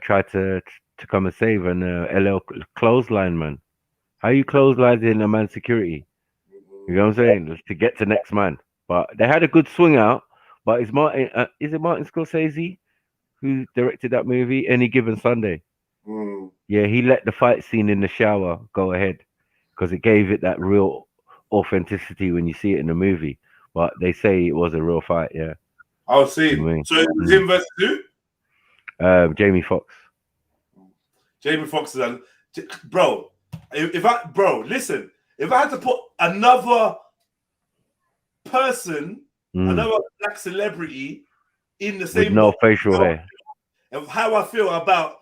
tried to come and save an LL clothesline, man. How you clotheslining a man security? You know what I'm saying? To get to next man. But they had a good swing out. But is it Martin Scorsese who directed that movie? Any Given Sunday. Yeah, he let the fight scene in the shower go ahead because it gave it that real authenticity when you see it in the movie. But they say it was a real fight. Yeah. I'll see. Me. So it was him versus who? Jamie Foxx. Jamie Foxx is bro. Listen, if I had to put another person, another black celebrity in the same With no facial hair. Of how I feel about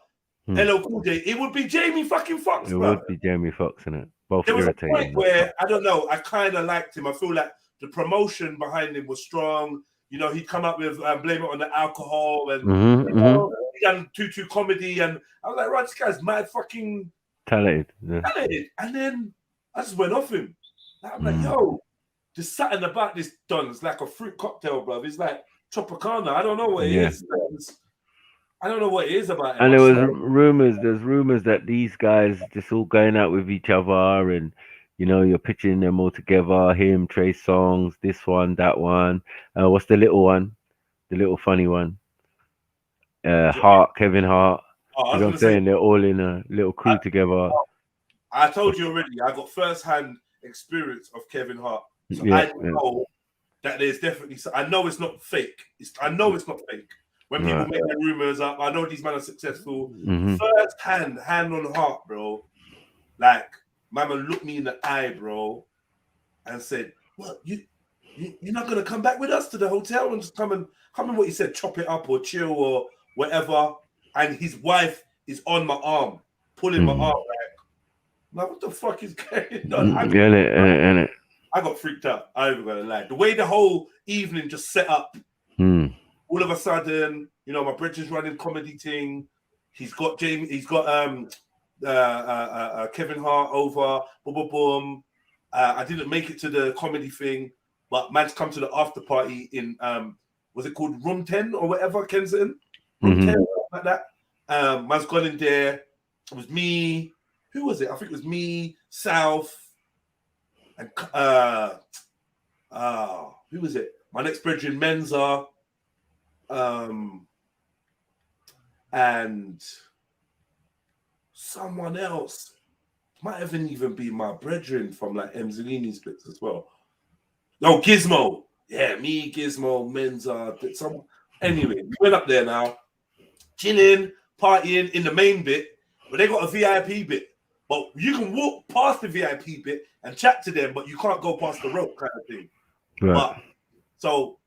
LL Cool J, it would be Jamie fucking Foxx, It bro. would be Jamie Foxx, innit? Both There was a irritating. point where I don't know, I kind of liked him. I feel like the promotion behind him was strong. You know, he'd come up with blame it on the alcohol and you know, he done tutu comedy, and I was like, right, this guy's mad fucking Talented. Yeah. talented. And then I just went off him. I'm like, yo, there's something about this Don. It's like a fruit cocktail, bro. It's like Tropicana. I don't know what it is. I don't know what it is about it. And there's rumors that these guys just all going out with each other, and you know, you're pitching them all together, him, Trey Songz, this one, that one. What's the little one? The little funny one. Kevin Hart. Oh, you know what I'm saying? They're all in a little crew together. I told you already, I got first-hand experience of Kevin Hart. So I know that there's definitely, I know it's not fake. I know it's not fake. When people make their rumors up, I know these men are successful. First-hand, hand on heart, bro. Like, mama looked me in the eye, bro, and said, "What, you're not gonna come back with us to the hotel and just come and what he said, chop it up or chill or whatever." And his wife is on my arm, pulling my arm like, what the fuck is going on? I got freaked out. I ain't gonna lie. The way the whole evening just set up, all of a sudden, you know, my brother's running comedy thing. He's got Jamie. He's got Kevin Hart over. Boom, boom, boom. I didn't make it to the comedy thing, but man's come to the after party in was it called Room 10 or whatever, Kensington? Room 10, like that. Man's gone in there. It was me. Who was it? I think it was me, South, and who was it? My next brethren, Menza, and someone else. Might even be my brethren from like Emzalini's bits as well. No, Gizmo. Yeah, me, Gizmo, Menza. Anyway, we went up there now, chilling, partying in the main bit, but they got a VIP bit. But you can walk past the VIP bit and chat to them, but you can't go past the rope kind of thing. Right. But, so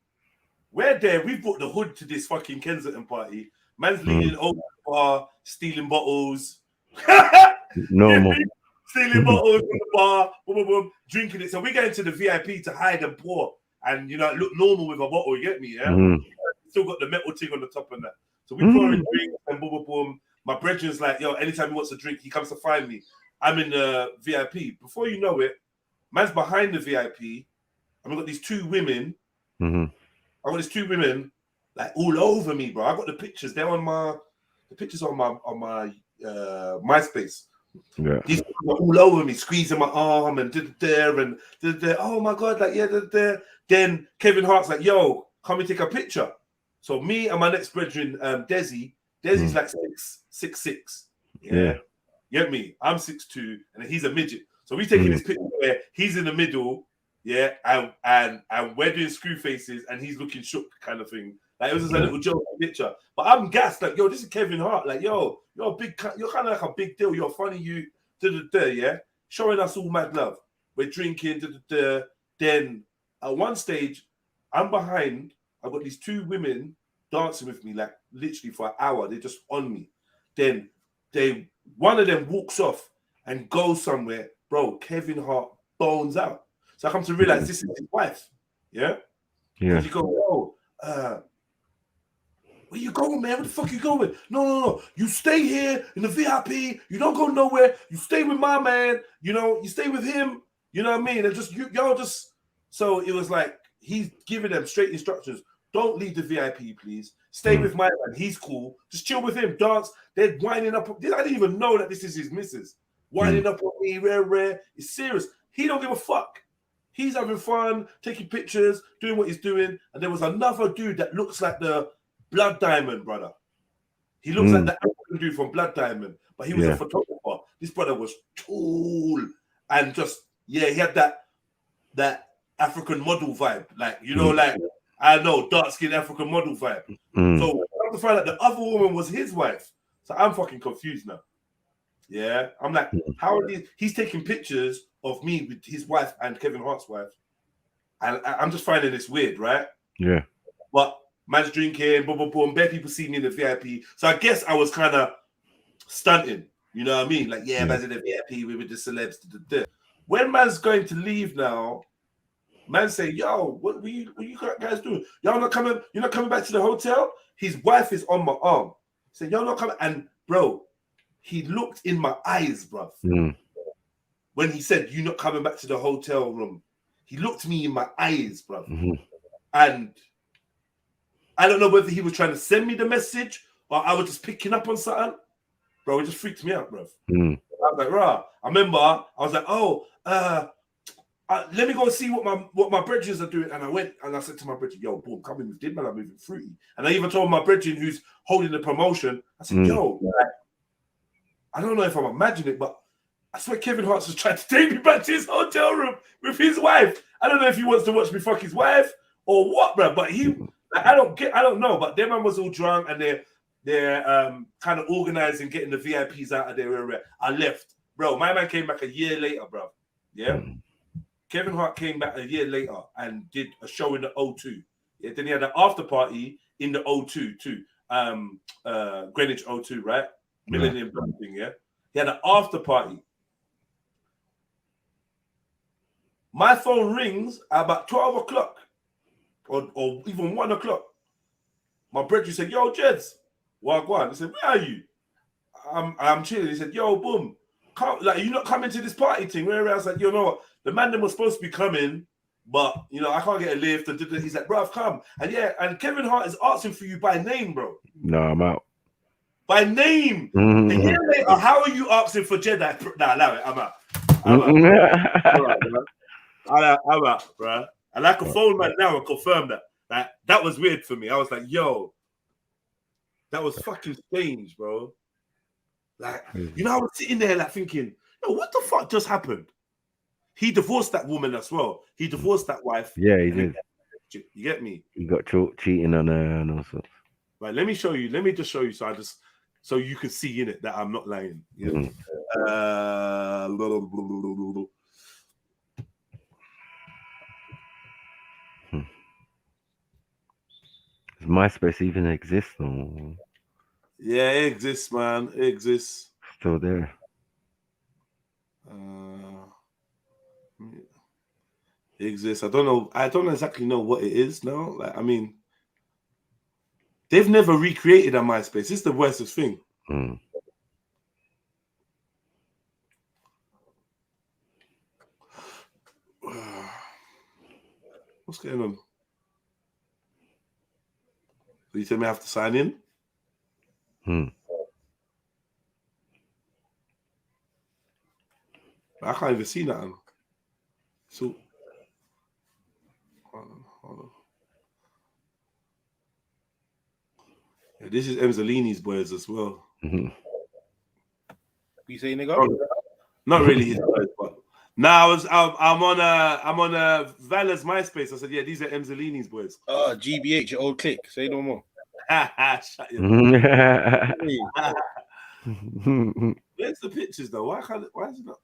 we're there. We brought the hood to this fucking Kensington party. Man's leaning over the bar, stealing bottles. Normal. Stealing bottles from the bar, boom, boom, boom, drinking it. So we get into the VIP to hide and pour, and you know, look normal with a bottle. You get me? Yeah. Still got the metal thing on the top and that. So we pour in drinks and boom, boom, boom. My brethren's like, yo, anytime he wants a drink, he comes to find me. I'm in the VIP. Before you know it, man's behind the VIP. And we've got these two women. I got these two women like all over me, bro. I got the pictures. They're on my MySpace. Yeah. These people are all over me, squeezing my arm and there and there. Oh my god, like yeah, there. Then Kevin Hart's like, yo, come and take a picture. So me and my next brethren, Desi's like 6'6". Yeah. You get me? I'm 6'2", and he's a midget. So we taking this picture where he's in the middle, yeah, and we're doing screw faces, and he's looking shook, kind of thing. Like it was just a little joke picture. But I'm gassed, like, yo, this is Kevin Hart. Like, yo, you're kind of like a big deal. You're funny, yeah. Showing us all mad love. We're drinking, Then at one stage, I'm behind. I've got these two women dancing with me, like literally for an hour. They're just on me. Then one of them walks off and goes somewhere. Bro, Kevin Hart bones out. So I come to realize this is his wife. Yeah? Yeah. You go, where you going, man? Where the fuck you going? No. You stay here in the VIP. You don't go nowhere. You stay with my man. You know, you stay with him. You know what I mean? And just y'all just. So it was like he's giving them straight instructions. Don't leave the VIP, please. Stay with my man. He's cool. Just chill with him. Dance. They're winding up. I didn't even know that this is his missus. Winding up on me, rare. It's serious. He don't give a fuck. He's having fun, taking pictures, doing what he's doing. And there was another dude that looks like the Blood Diamond brother. He looks like the African dude from Blood Diamond, but he was a photographer. This brother was tall and just, he had that African model vibe. Like, you know, like, I know, dark-skinned African model vibe. Mm. So I have to find out the other woman was his wife. So I'm fucking confused now. Yeah, I'm like, how are these? He's taking pictures of me with his wife and Kevin Hart's wife, and I'm just finding this weird, right? Yeah. But man's drinking, boom, boom, boom. Bare people see me in the VIP, so I guess I was kind of stunting. You know what I mean? Like, yeah, man's in the VIP with the celebs. When man's going to leave now, man say, "Yo, what you guys doing? Y'all not coming? You're not coming back to the hotel?" His wife is on my arm. He said, "Y'all not coming?" And bro, he looked in my eyes, bruv. When he said, "You're not coming back to the hotel room," he looked me in my eyes, bruv. And I don't know whether he was trying to send me the message or I was just picking up on something. Bro, it just freaked me out, bruv. I was like, rah. I remember I was like, oh, let me go and see what my brethren are doing. And I went and I said to my brethren, yo, boom, come in with this man, I'm moving fruity. And I even told my brethren who's holding the promotion, I said, yo, I don't know if I'm imagining it, but I swear Kevin Hart's just trying to take me back to his hotel room with his wife. I don't know if he wants to watch me fuck his wife or what, bro. But he, like, I don't know. But their man was all drunk and they're kind of organizing, getting the VIPs out of their area. I left, bro. My man came back a year later, bro. Yeah. Kevin Hart came back a year later and did a show in the O2. Yeah. Then he had an after party in the O2 too. Greenwich O2, right? Millennium thing, yeah. He had an after party. My phone rings at about 12 o'clock or even 1 o'clock. My brother said, yo, Jeds, Wagwan. I said, where are you? I'm chilling. He said, yo, boom. Come, like, you're not coming to this party thing. Where I was like, you know what? The man them was supposed to be coming, but, you know, I can't get a lift. He's like, bruv, come. And yeah, and Kevin Hart is asking for you by name, bro. No, I'm out. By name. A year later, how are you asking for Jedi? Nah, allow it. I'm out. I'm out, bro. And I can phone man now and confirm that. That was weird for me. I was like, yo, that was fucking strange, bro. Like, you know, I was sitting there like thinking, yo, what the fuck just happened? He divorced that woman as well. He divorced that wife. Yeah, he did. You get me? He got cheating on her and all sorts. Right, let me show you. Let me just show you so you can see in it that I'm not lying. Yeah. Does MySpace even exist? Or... Yeah, it exists, man. It exists. Still there. It exists. I don't exactly know what it is now. Like, I mean, they've never recreated a MySpace. It's the worstest thing. What's going on? So you tell me I have to sign in? I can't even see nothing. So, hold on. Yeah, this is Emzalini's boys as well. You say nigga? Oh, not really his boys, but now I'm on Vala's MySpace. I said, yeah, these are Emzalini's boys. Oh, GBH, your old clique. Say no more. Shut your mouth. Where's the pictures though? Why is it not?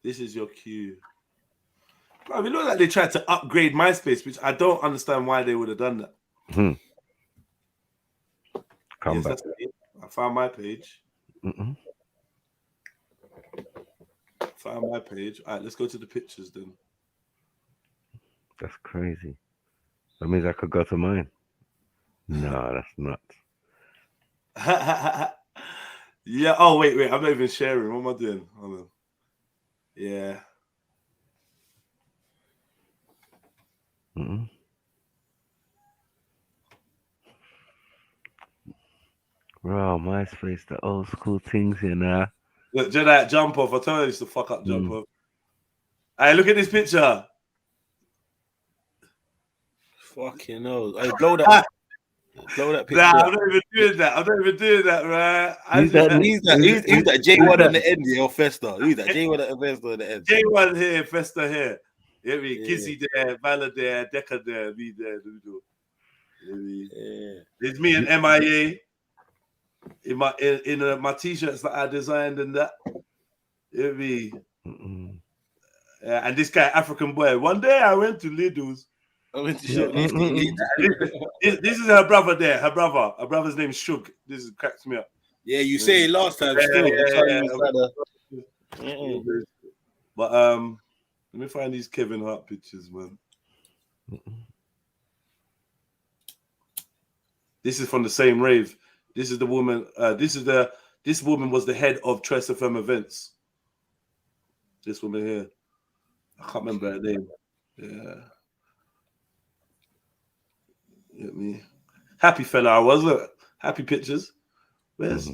This is your cue. Bro, it looks like they tried to upgrade MySpace, which I don't understand why they would have done that. Come back. I found my page. Found my page. All right, let's go to the pictures then. That's crazy. That means I could go to mine. No, that's nuts. Yeah. Oh, wait. I'm not even sharing. What am I doing? Hold on. Yeah. Bro, MySpace, the old school things here now. Look, do that jump off. I told you it's the fuck up jump off. Hey, look at this picture. Fucking hell. Hey, blow that. Blow that picture. Nah, up. I'm not even doing that. I'm not even doing that, man. Who's that J1 on the end here or Festa? Who's that J1 at the Festa on the end? J1 here, Festa here. You know me? Yeah. Kizzy there, Vala there, Deca there, me there, Ludo. You know me? Yeah. It's me and MIA in my t-shirts that I designed and that. You know me? Yeah, and this guy, African boy. One day I went to Lidl's. I went to shop Lifty. This is her brother there. Her brother's name is Shug. This is cracks me up. Yeah, you say it last time. But let me find these Kevin Hart pictures, man. This is from the same rave. This is the woman. This woman was the head of Choice FM events. This woman here. I can't remember her name. Yeah. Get me. Happy fella, I was. Look. Happy pictures. Where's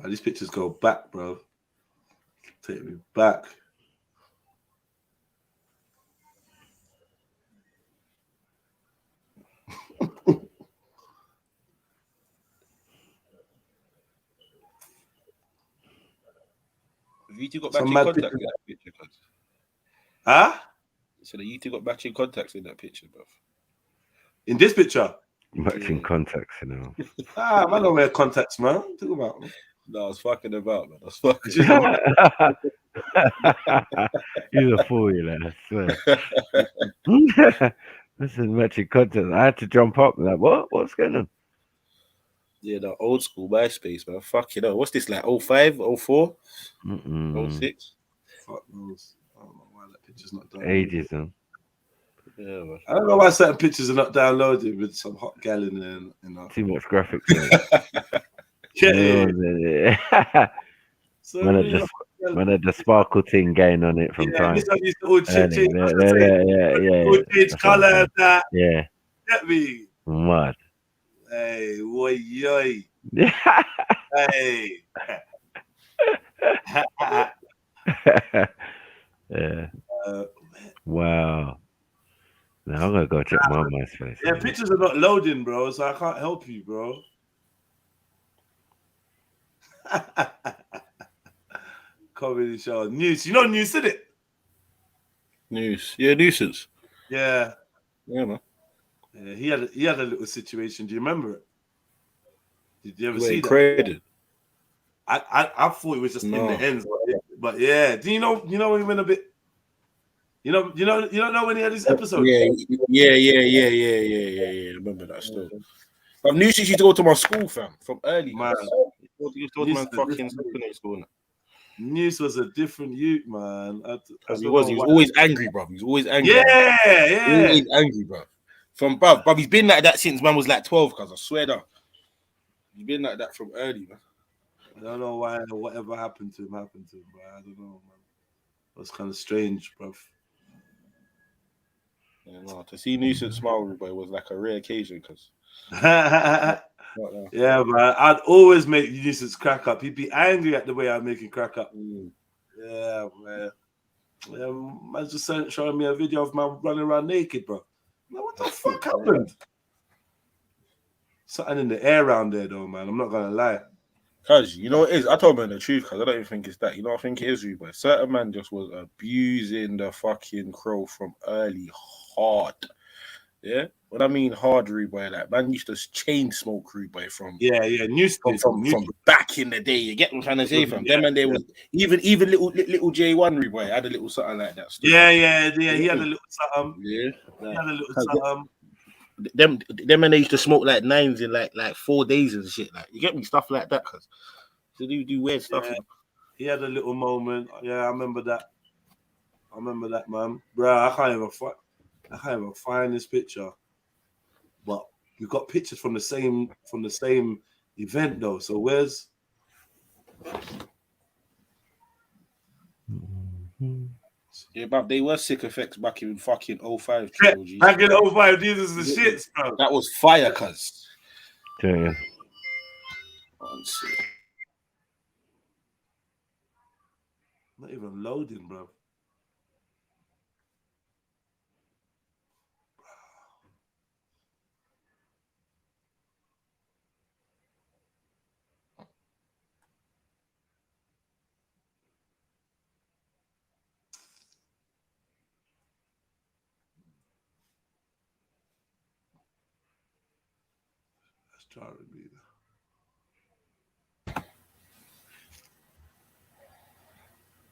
these pictures go back, bro. Take me back. Have you two got matching contacts in that picture, cuz? Huh? So that you two got matching contacts in that picture, bro. In this picture? Matching contacts, you know. I don't wear contacts, man. What talk about? No, I was fucking about, man. I was fucking You're a fool, you know. I swear. This is matching contacts. I had to jump up. Like, what? What's going on? Yeah, the old school MySpace, man. Fuck you know. What's this like? 05, 04? 06? Fuck knows. I don't know why that picture's not done. Ages, man. Yeah, man. I don't know why certain pictures are not downloaded with some hot gal in there. You know. Too much graphics. When had the sparkle thing going on it from time. This one used to all change That's color and that. Yeah. Get me. Mad. Hey, boy, yoy. Hey. Yeah. Wow. Now I'm gonna go check my MySpace. Yeah, pictures are not loading, bro, so I can't help you, bro. Comedy show. News. You know News, did it? News. Yeah, nuisance. Yeah. Yeah, man. Yeah, he had a little situation. Do you remember it? Did you ever see that? Created. I thought it was just in the ends, but yeah. Do you know when he went a bit? You don't know when he had his episode? Yeah. I remember that still. I've new since you used to go to my school, fam, from early. Man. You used to go to my fucking secondary school. News was a different youth, man. He was always angry, bro. He was always angry. Yeah. Always angry, bro. From bruv, he's been like that since man was like 12, cuz I swear that. He's been like that from early, man. I don't know why whatever happened to him, bro. I don't know, man. It was kind of strange, bruv. Yeah, no, to see Nuisance smile, boy, was like a rare occasion, cuz. Yeah, man. I'd always make Nuisance crack up. He'd be angry at the way I make him crack up. Yeah, man. Yeah, man's just showing me a video of man running around naked, bro. Like, what the fuck happened? Something in the air around there, though, man. I'm not gonna lie. Cuz, you know what it is? I told him the truth, cuz I don't even think it's that. You know what I think it is, boy? Certain man just was abusing the fucking crow from early hard. Yeah? What I mean hard, rude boy, like man used to chain smoke rude boy from from back in the day. You get what I'm trying to say from them, and there was even little J1 rude boy had a little something like that. Still. Yeah. He had a little something. Yeah, he had a little something. Them and they used to smoke like nines in like 4 days and shit. Like you get me stuff like that, cuz so do weird stuff. Yeah. He had a little moment. Yeah, I remember that. Man. Bro, I can't even find this picture. But we got pictures from the same event though. So where's yeah, but they were sick effects back in fucking 05. Back in 05, these is the shits, bro. That was fire, cuz. Yeah. Not even loading, bro.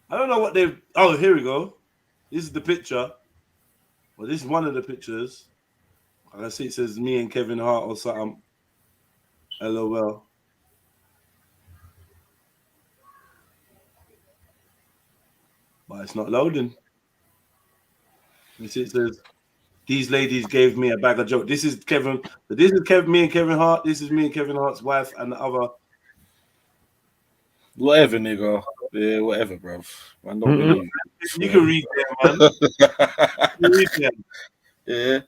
I don't know what they've. Oh, here we go. This is the picture. Well, this is one of the pictures. I can see it says me and Kevin Hart or something. LOL. But it's not loading. You see, it says these ladies gave me a bag of jokes. This is Kevin. This is me and Kevin Hart. This is me and Kevin Hart's wife and the other. Whatever, nigga. Yeah, whatever, bro. I don't believe you can read them, man. You can read them. Yeah.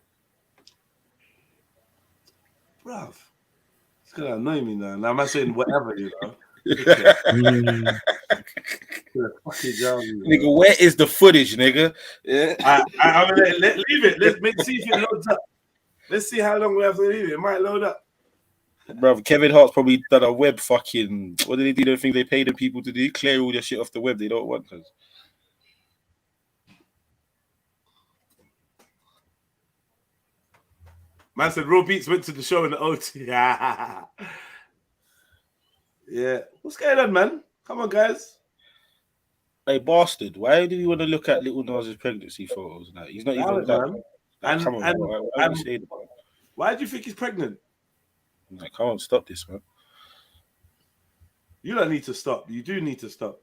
Bruv. It's gonna annoy me now. Now am I saying whatever, you know? Nigga, where is the footage, nigga? Yeah. I'm gonna leave it. Let's see if it loads up. Let's see how long we have to leave it. It might load up. Bro, Kevin Hart's probably done a web fucking. What do they do? The thing they pay the people to do? Clear all their shit off the web. They don't want us. Man said Raw Beats went to the show in the OT. Yeah. What's going on, man? Come on, guys. Hey, bastard. Why do you want to look at Little Nas's pregnancy photos? Like, he's not even that. Like, come on, why do you say that? Why do you think he's pregnant? Like, come on, stop this, man. You don't need to stop. You do need to stop.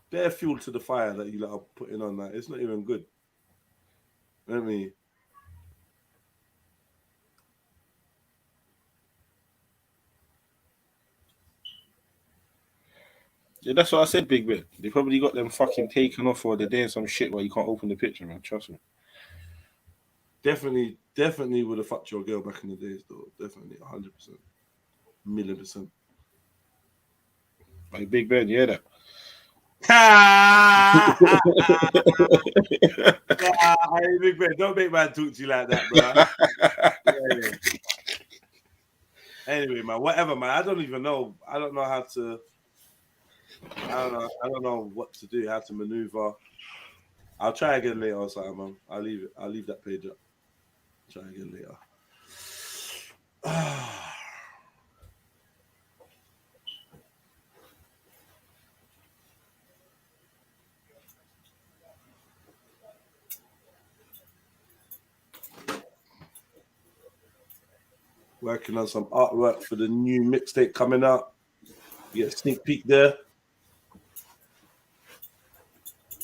They're fuel to the fire that you are putting on that. It's not even good. I mean, yeah, that's what I said, Big Ben. They probably got them fucking taken off or they're doing some shit where you can't open the picture, man. Trust me. Definitely would have fucked your girl back in the days, though. Definitely, 100%. $1,000,000%. Like Big Ben, you hear that? Hey, Big Ben, don't make man talk to you like that, bro. Yeah. Anyway, man, whatever, man. I don't even know. I don't know how to. I don't know what to do. How to maneuver. I'll try again later or something, man. I'll leave it. I'll leave that page up. Try again later. Working on some artwork for the new mixtape coming out. You get a sneak peek there.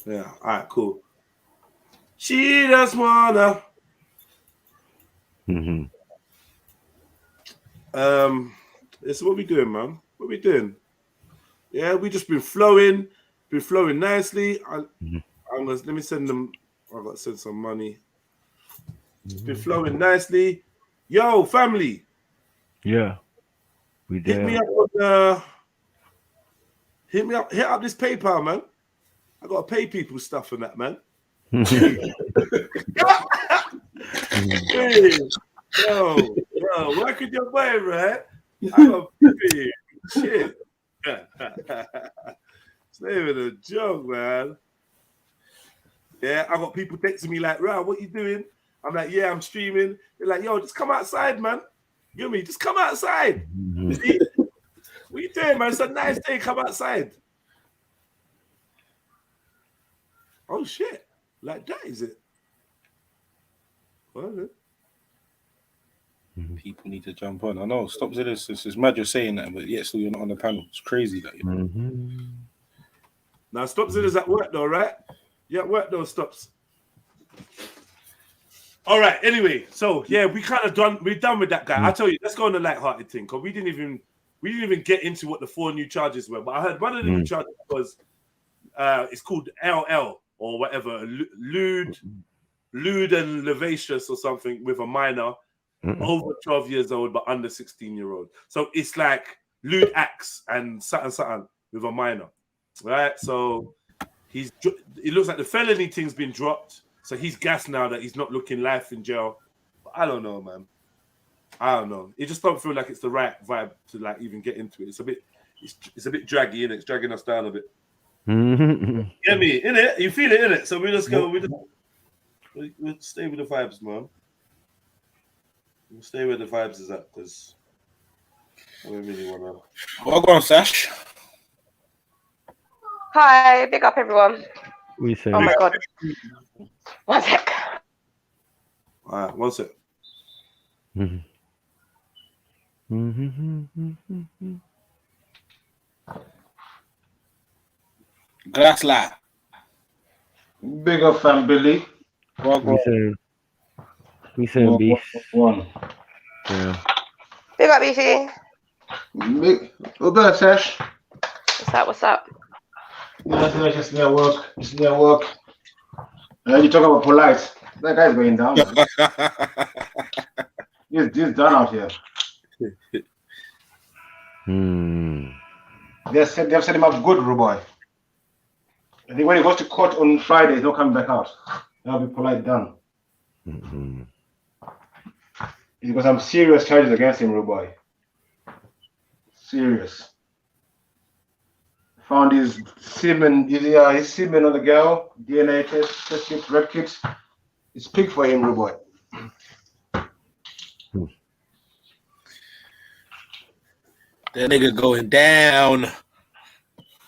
Yeah, all right, cool. She just wanna. It's what we doing, man. What we doing? Yeah, we just been flowing nicely. Let me send them. I got to send some money. It's been flowing nicely. Yo, family. Yeah, we did. Hit me up on hit up this PayPal, man. I gotta pay people stuff and that, man. Hey, yo, work with your boy, right? I'm a baby. Shit. It's not even a joke, man. Yeah, I got people texting me like, "Rah, what you doing?" I'm like, "Yeah, I'm streaming." They're like, "Yo, just come outside, man. You know me? Just come outside." You see? What you doing, man? It's a nice day. Come outside. Oh shit! Like that, is it? Well, people need to jump on. I know. Stop this. It's mad you're saying that, but yet still you're not on the panel. It's crazy that you. Now, Stops is at work though, right? Yeah, at work though, Stops. All right. Anyway, so yeah, we're done with that guy. I tell you, let's go on the light-hearted thing because we didn't even get into what the 4 new charges were. But I heard one of the new charges was it's called LL or whatever, lewd and lascivious or something with a minor over 12 years old but under 16-year-old. So it's like lewd acts and something with a minor, right? So it looks like the felony thing's been dropped. So he's gassed now that he's not looking life in jail. But I don't know, man. I don't know. It just don't feel like it's the right vibe to like even get into it. It's a bit draggy, innit? It's dragging us down a bit. You get me? Innit? You feel it, innit? So we just go. We'll stay with the vibes, man. We'll stay where the vibes is at because We really wanna. Well, go on, Sash. Hi, big up everyone. We say. Oh my god. One sec. All right, one sec. Glass light. Big up, fam, Billy. We say beef. One. Yeah. Big up, Beefy. Big. What's that, Sash? What's up? What's up? Nothing, just near work. Just near work. You talk about polite. That guy's going down, man. He's done out here. They've set him up good, Ruboy. I think when he goes to court on Friday, he's not coming back out. That'll be polite done. He's got some serious charges against him, Ruboy. Serious. Found his semen, his semen on the girl, DNA test kit, red kit. It's pig for him, Ruboy. That nigga going down.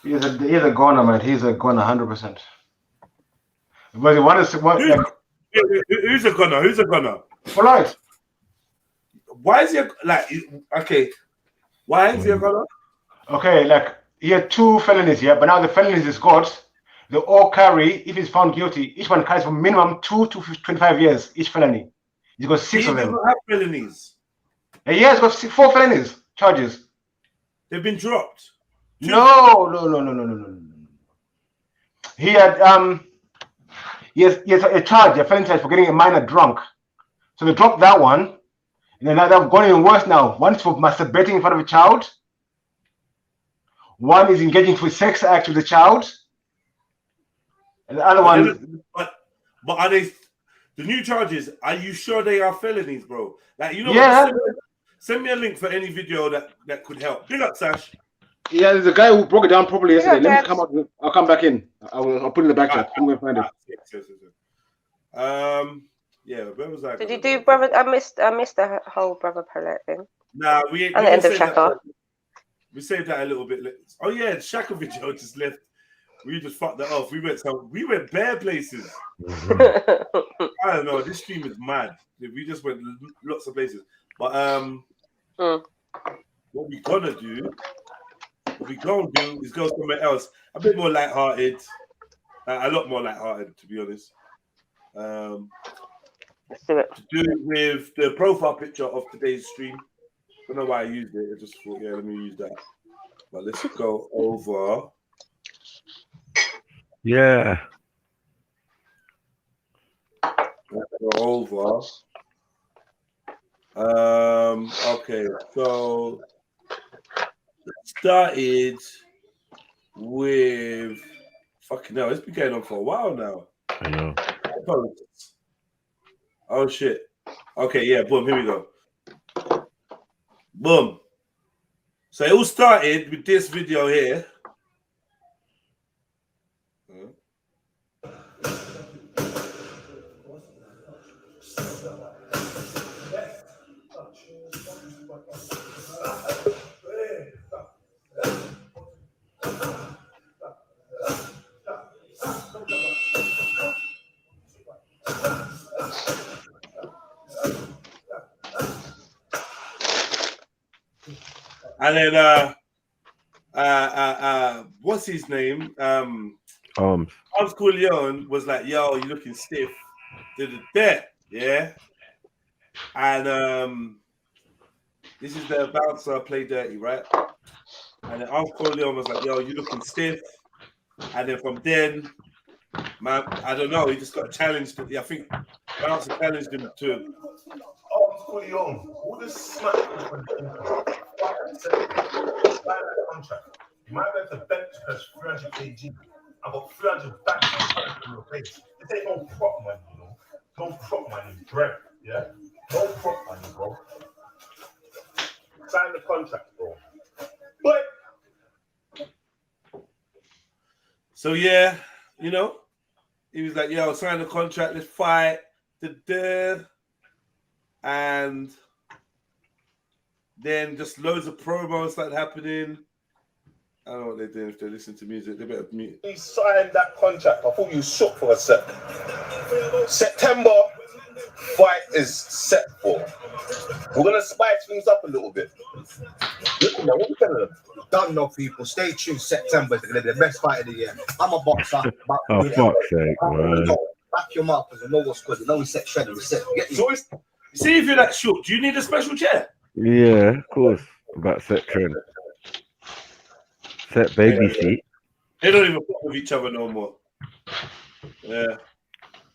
He's a goner, man. He's a goner, 100%. But he wanted to Who's a gunner? Who's a gunner? Polite. Why is he like? Okay, why is he a gunner? Okay, like he had 2 felonies here, but now the felonies he's got, they all carry. If he's found guilty, each one carries from minimum 2 to 25 years each felony. He's got 6 of them. He doesn't have felonies. And he has got 4 felonies charges. They've been dropped. No. He had he has a charge, a felony charge for getting a minor drunk. So they dropped that one, and then now they've gone even worse now. One is for masturbating in front of a child. One is engaging in sex acts with a child. And the other one. But are they the new charges? Are you sure they are felonies, bro? Like, you know, Yeah. Send me a link for any video that could help. Big up, Sash. Yeah, there's a guy who broke it down properly yesterday. Yeah, Let me come out. I'll come back in. I'll put it in the back chat. I'm going to find it. Yeah, where was I? Did you do brother? I missed the whole brother palette thing. Nah, we And the end of Shaka. We saved that a little bit. Oh yeah, the Shaka video just left. We just fucked that off. We went bare places. I don't know. This stream is mad. We just went lots of places. But what we gonna do is go somewhere else. A bit more lighthearted. A lot more lighthearted, to be honest. Let's do it. To do it with the profile picture of today's stream. I don't know why I used it. I just thought, yeah, let me use that. But let's go over. Yeah. Let's go over. Okay, so started with fucking hell. It's been going on for a while now. I know. Oh shit. Okay, yeah, boom, here we go. Boom. So it all started with this video here. And then what's his name? Arms Leon was like, yo, you looking stiff. Did it there, yeah. And this is the bouncer play dirty, right? And then Arms Leon was like, yo, you looking stiff. And then from then, man, I don't know, he just got challenged. I think bouncer challenged him to All this smack contract. You might have to bench press 300 kg. I got 300 back in your face. This ain't no prop money, you know. No prop money, bread, yeah. No prop money, bro. Sign the contract, bro. But so yeah, you know, he was like, yo, sign the contract, let's fight. And Then just loads of promos started happening. I don't know what they're doing. If they listen to music, they better mute. He signed that contract. I thought you shook for a sec. September fight is set for. We're gonna spice things up a little bit. Listen, now, what you telling them? Don't know, people. Stay tuned. September is gonna be the best fight of the year. I'm a boxer. But Oh, fuck's sake, man. back your mouth because I know what's good. You know we set shredded. We set. Get So see if you're that short. Do you need a special chair? Yeah, of course. About set trend. Set baby seat. They don't even fuck with each other no more. Yeah.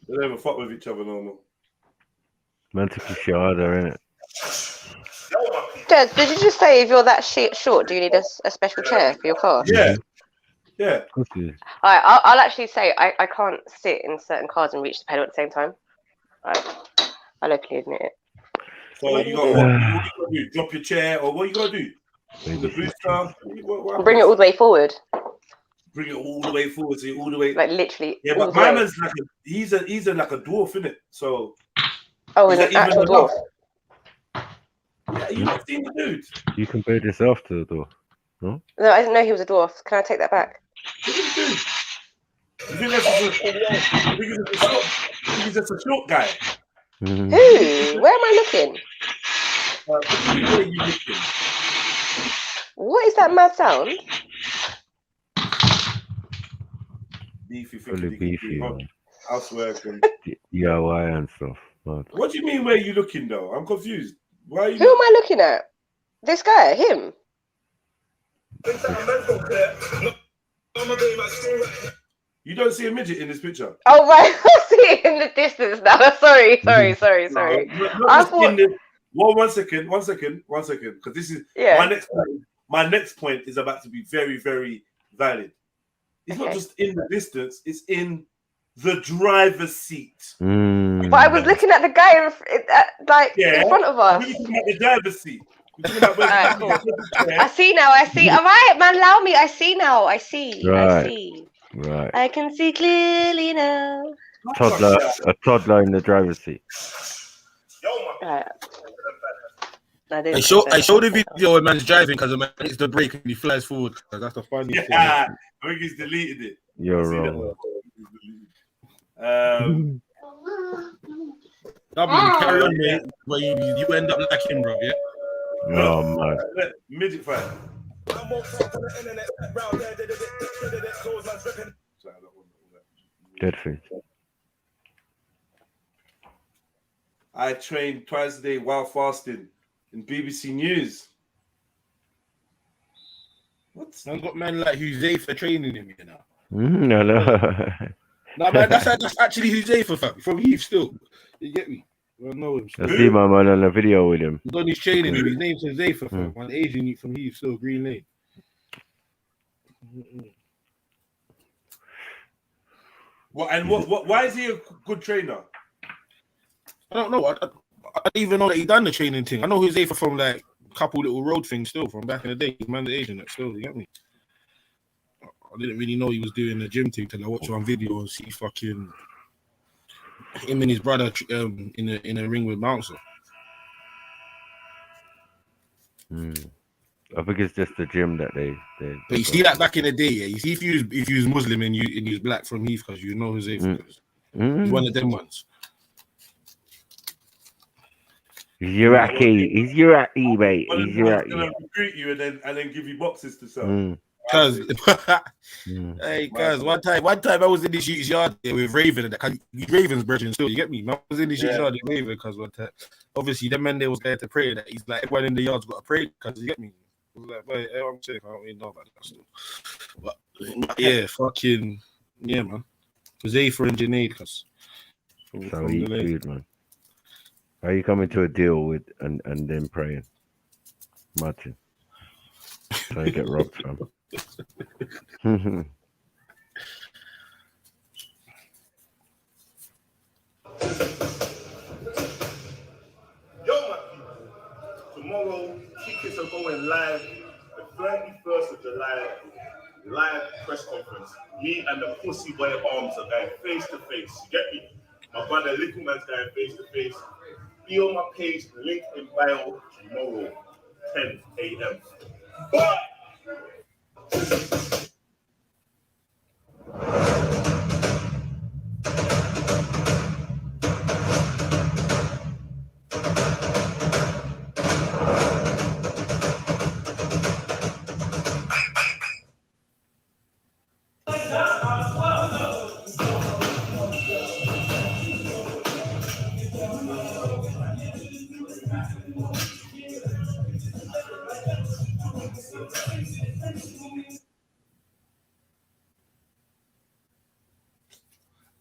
They don't even fuck with each other no more. Man took a shahada, innit? Des, did you just say if you're that short, do you need a special chair for your car? Yeah. Yeah. Of course you do. Alright, I'll actually say I can't sit in certain cars and reach the pedal at the same time. Alright, I'll openly admit it. So you got what you gotta do? Drop your chair, or what you gotta do? The booster. Bring it all the way forward. Bring it all the way forward, so you're all the way. Like literally. Yeah, all but the my way. man's like he's like a dwarf, innit? So. Oh, is an that actual even dwarf. Yeah, you not seen the dude. You compared yourself to the door. No? No, I didn't know he was a dwarf. Can I take that back? You think that's he's just a short guy. Mm-hmm. Who? Where am I looking? Where are you looking? What is that mad sound? Beefy, Fully beefy, man. Housework and DIY and stuff. Man. what do you mean where are you looking though? I'm confused. Why are you Who am I looking at? This guy, him. You don't see a midget in this picture. Oh right, I see it in the distance now. Sorry. No, I thought. One second, because this is Yeah. my next point. My next point is about to be very, very valid. It's not just in the distance; it's in the driver's seat. Mm. But I was looking at the guy in front of us. We're looking at the driver's seat. We're talking about Alright, cool. I see now. I see. All right, man. Allow me. I see now. I see. Right. I see. Right. I can see clearly now. A toddler in the driver's seat. Right. I showed the video when man's driving because the man hits the brake and he flies forward. That's the funniest thing. Yeah, I think he's deleted it. You're wrong. Carry on, mate. But you end up like him, bro. Yeah. Oh man. Midget fight. Dead thing. I trained twice a day while fasting in BBC News. What? I've got man like Huzaifa training him, you know. No. No, man, that's actually Huzaifa, fam. From Heath still. You get me? I know him. I see my man on a video with him. He's on his training. His name's Huzaifa, fam. One Asian youth from Heath still, Green Lane. Why is he a good trainer? I don't know. I didn't even know that he done the training thing. I know Huzaifa from like a couple little road things still from back in the day. He's man the Asian that still, you get me? I didn't really know he was doing the gym thing till I watched one video and see fucking him and his brother in a ring with Bouncer. I think it's just the gym that they But you see that back in the day, yeah. You see if you was Muslim and you was black from Heath because you know Huzaifa. He's one of them ones. He's Iraqi, mate. He's Iraqi. Gonna recruit you and then give you boxes to sell. Cause hey, cause one time I was in this shit's yard there with Raven, and Raven's brethren still, you get me? I was in this shit's yard with Raven because one time, obviously, the man there was there to pray. That he's like everyone in the yard's got to pray because you get me. I was like, wait, I'm saying I don't really know about that still, but yeah, fucking yeah, man. Huzaifa and Junaid, cause So eat food, man. How are you coming to a deal with and then praying? Martin. Trying to get robbed from. Tomorrow, tickets are going live. The 31st of July, live press conference. Me and the Pussy Boy Arms are going face to face. You get me? My brother Little Man's going face to face. Be on my page, link in bio tomorrow. 10 a.m. Boy!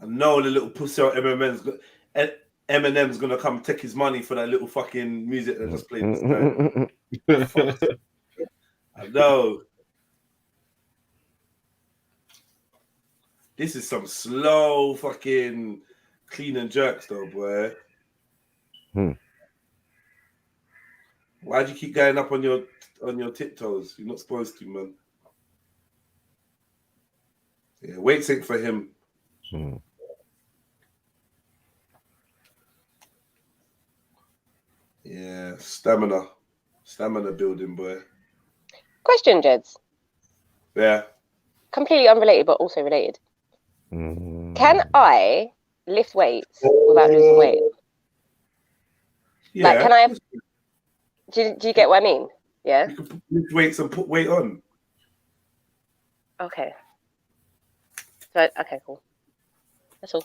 I know the little pussy out Eminem's gonna come take his money for that little fucking music that just played this time. Fuck. I know. This is some slow fucking clean and jerks though, boy. Why'd you keep going up on your tiptoes? You're not supposed to, man. Yeah, weight sync for him. Yeah, stamina building, boy. Question, Jeds. Yeah. Completely unrelated, but also related. Can I lift weights without losing weight? Yeah. Like, can I? Do you get what I mean? Yeah. You can lift weights and put weight on. Okay. So, okay, cool. That's all.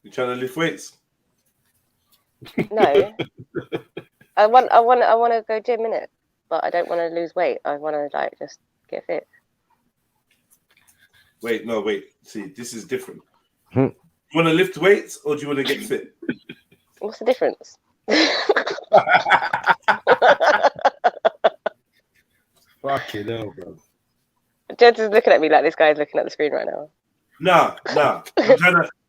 You trying to lift weights? No. I want to go gym in it, but I don't want to lose weight. I want to like just get fit. Wait. See, this is different. You want to lift weights or do you want to get fit? What's the difference? Fucking hell, bro. Jed is looking at me like this guy's looking at the screen right now. Nah.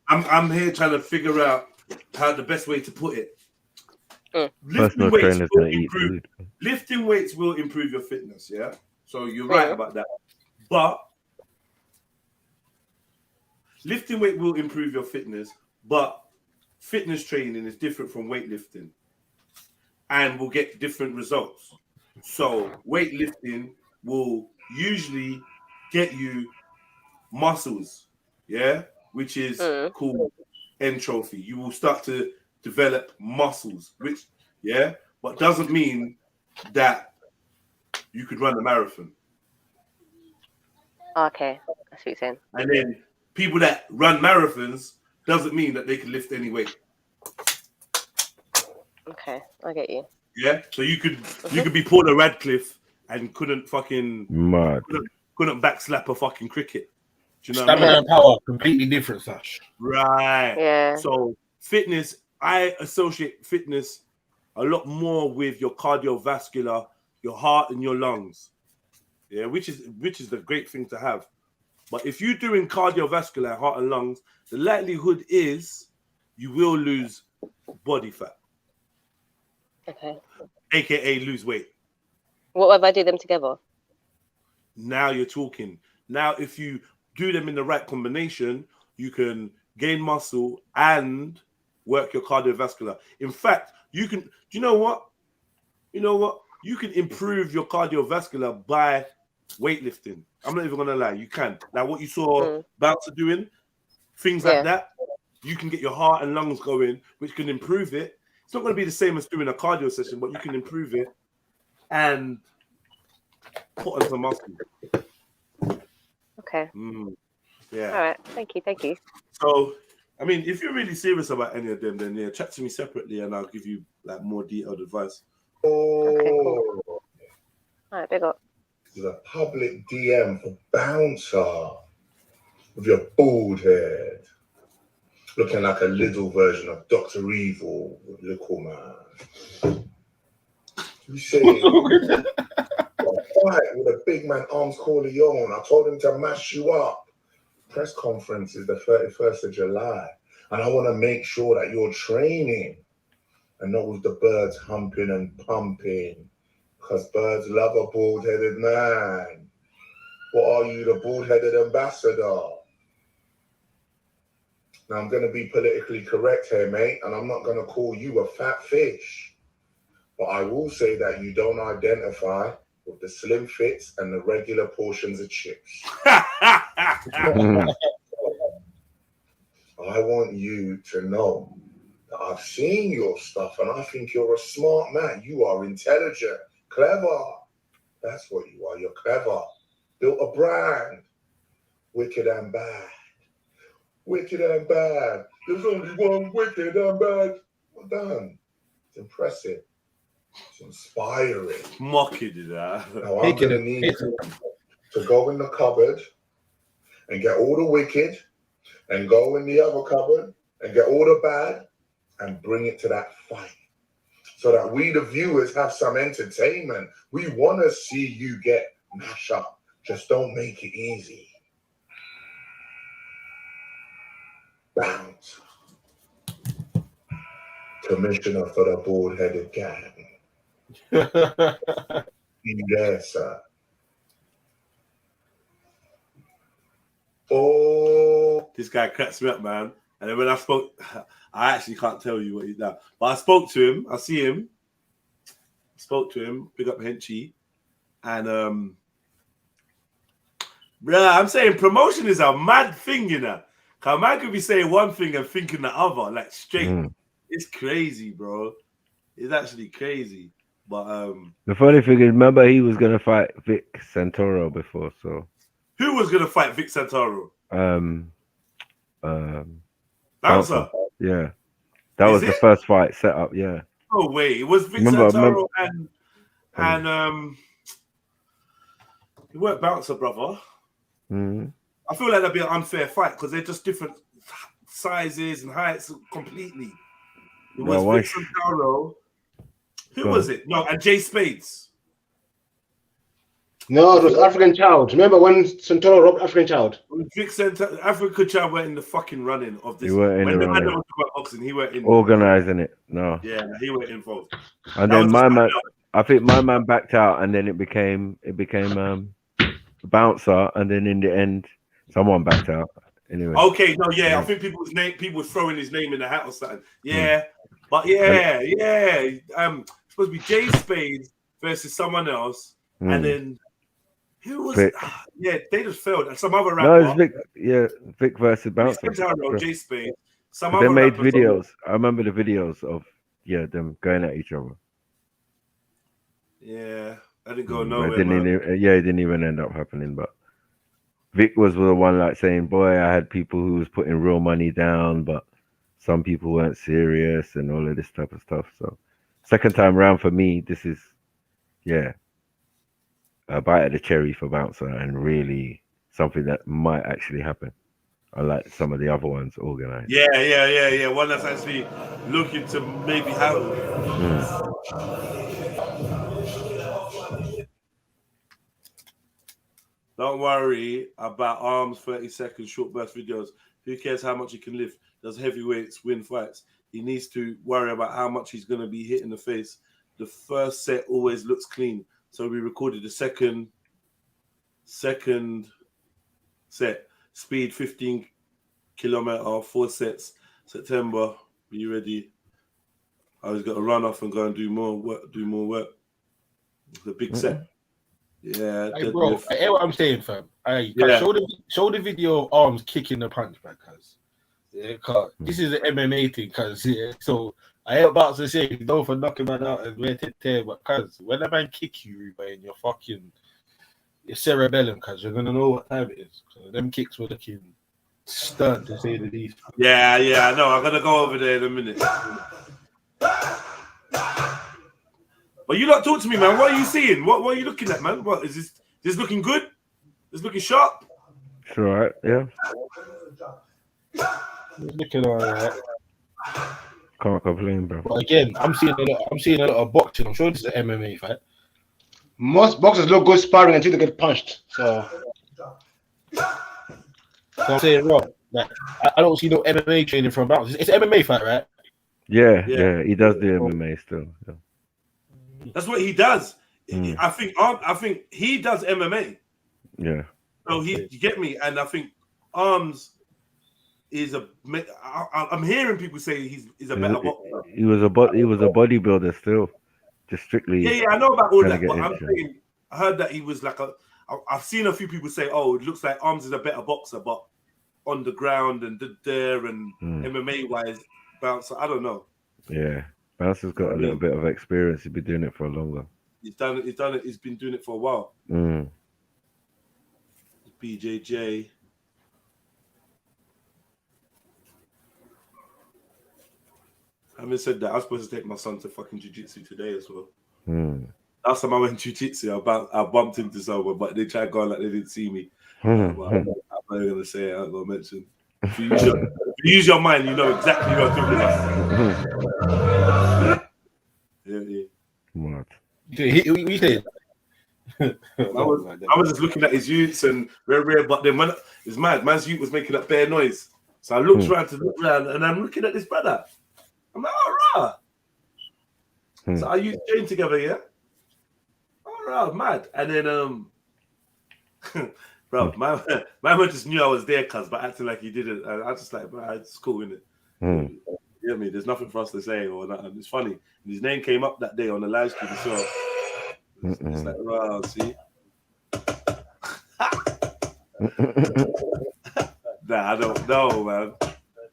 I'm here trying to figure out how the best way to put it. Personal trainer's gonna eat food. Lifting weights will improve your fitness, yeah? So you're right about that. But lifting weight will improve your fitness, but fitness training is different from weightlifting and will get different results. So weightlifting will usually get you muscles, yeah, which is called entrophy. You will start to develop muscles, which, yeah, but doesn't mean that you could run a marathon. Okay, I see what you're saying. And then people that run marathons doesn't mean that they can lift any weight. Okay, I get you. Yeah, so you could be Paula Radcliffe and couldn't fucking couldn't backslap a fucking cricket. Do you know what I mean? And power, completely different, Sash. Right. Yeah. So fitness, I associate fitness a lot more with your cardiovascular, your heart and your lungs. Yeah, which is the great thing to have. But if you're doing cardiovascular, heart and lungs, the likelihood is you will lose body fat. Okay. AKA lose weight. What if I do them together? Now you're talking. Now, if you do them in the right combination, you can gain muscle and work your cardiovascular. In fact, you can. Do you know what? You can improve your cardiovascular by weightlifting. I'm not even gonna lie. You can. Like what you saw Bouncer doing, things like that. You can get your heart and lungs going, which can improve it. It's not going to be the same as doing a cardio session, but you can improve it and put on some muscle. Okay. Yeah. All right. Thank you. So, I mean, if you're really serious about any of them, then yeah, chat to me separately, and I'll give you like more detailed advice. Okay, cool. All right, big up. The public DM for Bouncer with your bald head, looking like a little version of Dr. Evil with Little Man. You say fight with a big man, Arms Corleone. I told him to mash you up. Press conference is the 31st of July, and I want to make sure that you're training and not with the birds humping and pumping, because birds love a bald-headed man. What are you, the bald-headed ambassador? Now, I'm going to be politically correct here, mate, and I'm not going to call you a fat fish. But I will say that you don't identify with the slim fits and the regular portions of chips. I want you to know that I've seen your stuff and I think you're a smart man. You are intelligent, clever. That's what you are. You're clever. Built a brand. Wicked and bad. Wicked and bad. There's only one wicked and bad. Well done. It's impressive. It's inspiring. Mocking that. Now I'm going to need you to go in the cupboard and get all the wicked and go in the other cupboard and get all the bad and bring it to that fight so that we, the viewers, have some entertainment. We want to see you get mashed up. Just don't make it easy. Bounce. Commissioner for the bald-headed gang. Yes, sir. Oh, this guy cracks me up, man. And then when I spoke, I actually can't tell you what he's done. But I spoke to him. I see him. Spoke to him. Big up Henchy. And bruh, I'm saying promotion is a mad thing, you know. Cause man could be saying one thing and thinking the other, like straight. It's crazy, bro. It's actually crazy. But the funny thing is, remember he was gonna fight Vic Santoro before, so who was gonna fight Vic Santoro? Bouncer. Yeah, that was the first fight set up. Yeah. Oh wait, it was Vic Santoro and he weren't Bouncer, brother. I feel like that'd be an unfair fight because they're just different sizes and heights completely. It was Vic Santoro. Who was it? No, and Jay Spades. No, it was African Child. Remember when Santoro robbed African Child? Vic Santoro, African Child were in the fucking running of this. He weren't in when the the man running. was about boxing, he were in Organizing it. No. Yeah, he were involved. And then my man, I think my man backed out, and then it became Bouncer, and then in the end, someone backed out. Anyway. Okay, no, yeah, I think people were throwing his name in the hat or something. Yeah, but yeah. Supposed to be Jay Spades versus someone else, and then who was? Vic. Yeah, they just failed. And some other rapper. No, it's Vic. Yeah, Vic versus Bouncer. Jay Spades. Some They other made rappers videos. I remember the videos of them going at each other. Yeah, I didn't go But nowhere. it didn't even end up happening. But Vic was the one like saying, "Boy, I had people who was putting real money down, but some people weren't serious and all of this type of stuff." So, second time round for me, this is, a bite of the cherry for Bouncer and really something that might actually happen. Unlike some of the other ones organized. Yeah. One that's actually looking to maybe happen. Don't worry about Arms 30-second short burst videos. Who cares how much he can lift? Does heavyweights win fights? He needs to worry about how much he's going to be hit in the face. The first set always looks clean. So we recorded the second set. Speed 15 kilometer, 4 sets. September. Be ready. I was going to run off and go and do more work. The big set. Yeah, Hey, bro, I hear what I'm saying, fam. Show the video of Arms kicking the punch back, cuz. This is an MMA thing, cuz. So I ain't about to say no for knocking man out and where to tear, but cuz when a man kick you, Reba, in your cerebellum, cuz you're gonna know what time it is. So them kicks were looking stern to say the least. Yeah, I know. I'm gonna go over there in a minute. But you not talk to me, man. What are you seeing? What are you looking at, man? What is this looking good? This looking sharp? It's all right, yeah. It's looking all right. Can't complain, bro. But again, I'm seeing a lot of boxing. I'm sure this is an MMA fight. Most boxers look good sparring until they get punched. So I'm saying, Rob, like, I don't see no MMA training from Bounce. It's an MMA fight, right? Yeah, he does the MMA still. Yeah. That's what he does. I think he does MMA. Yeah. So you get me, and I think Arms is I'm hearing people say he's a better boxer. He was a bodybuilder still. just strictly. Yeah, I know about all trying to that, get but I'm into. saying I heard that he was like I've seen a few people say, "Oh, it looks like Arms is a better boxer," but on the ground and there and MMA wise, bouncer. I don't know. Yeah, Bouncer's got a little bit of experience. He's been doing it for longer. He's done it. He's been doing it for a while. BJJ. Having said that, I was supposed to take my son to fucking jiu-jitsu today as well. Last time I went jiu-jitsu, I bumped into someone, but they tried going like they didn't see me. I'm not even gonna say it. I'm not gonna mention. If you use your mind, you know exactly what I'm talking about. Yeah. What? We did. I was just looking at his youths and rare, but then when it's mad, man's youth was making that bare noise. So I looked around to look around, and I'm looking at this brother. I'm like, all right. So I used train together, yeah. All right, mad. And then bro, my man just knew I was there, but acting like he didn't. And I just like, bro, it's cool, innit? You know me? There's nothing for us to say or nothing. It's funny. His name came up that day on the live stream, so it's like, wow, see. Nah, I don't know, man.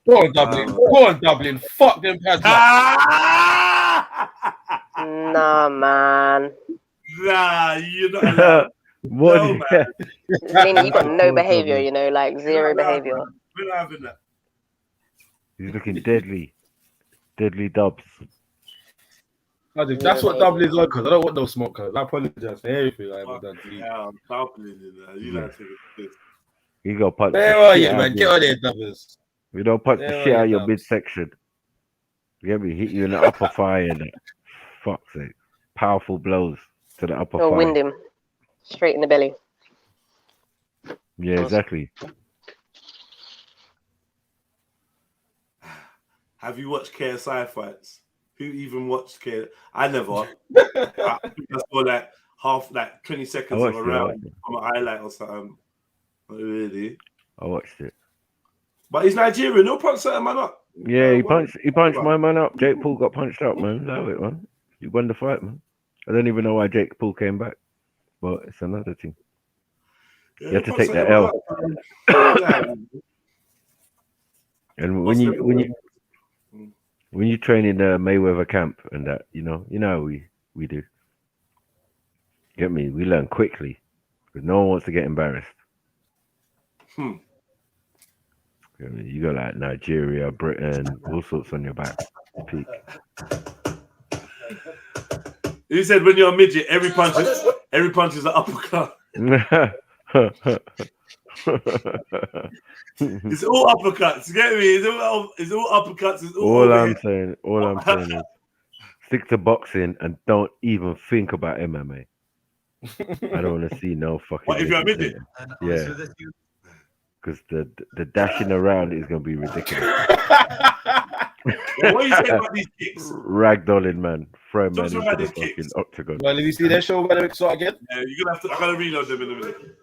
Go on, Dublin. Go on, Dublin. Fuck them pads. Nah, man. Nah, you're not allowed. What? No, man. Meaning you got no behavior, you know, like zero behavior. We're not having that. He's looking deadly. Deadly Dubs. That's what Dublin's on, because I don't want no smoke, cuz. I apologize for everything I haven't done to you. Yeah, I'm Dublin in there. You like to take You got punch. Where are you, man? Get on there, Dublins. We don't punch the shit out of your midsection. You get me? Hit you in the upper thigh and that. Fuck's sake. Powerful blows to the upper Or thigh. wind him straight in the belly. Yeah, exactly. Have you watched KSI fights? Who even watched KSI? I never. I think I saw like 20 seconds of a round on a highlight or something. Not really. I watched it. But he's Nigerian. No punch certain man up. Yeah, he punched my man up. Jake Paul got punched up, man. Allow it, man. He won the fight, man. I don't even know why Jake Paul came back, but it's another thing. Yeah, you have to take the L. And when you train in the Mayweather camp and that, you know how we do. Get me? We learn quickly because no one wants to get embarrassed. You go like Nigeria, Britain, all sorts on your back. Peak. He said when you're a midget, every punch is an uppercut. It's all uppercuts. You get me? It's all uppercuts. It's all I'm saying is stick to boxing and don't even think about MMA. I don't want to see no fucking. What if you're a midget? Yeah. Because the dashing around is going to be ridiculous. What do you say about these kicks? Ragdolling, man. Throw man into about the these fucking kicks. octagon. Well, have you seen their show when they start again? Yeah, you're gonna have to. I gotta reload them in a minute.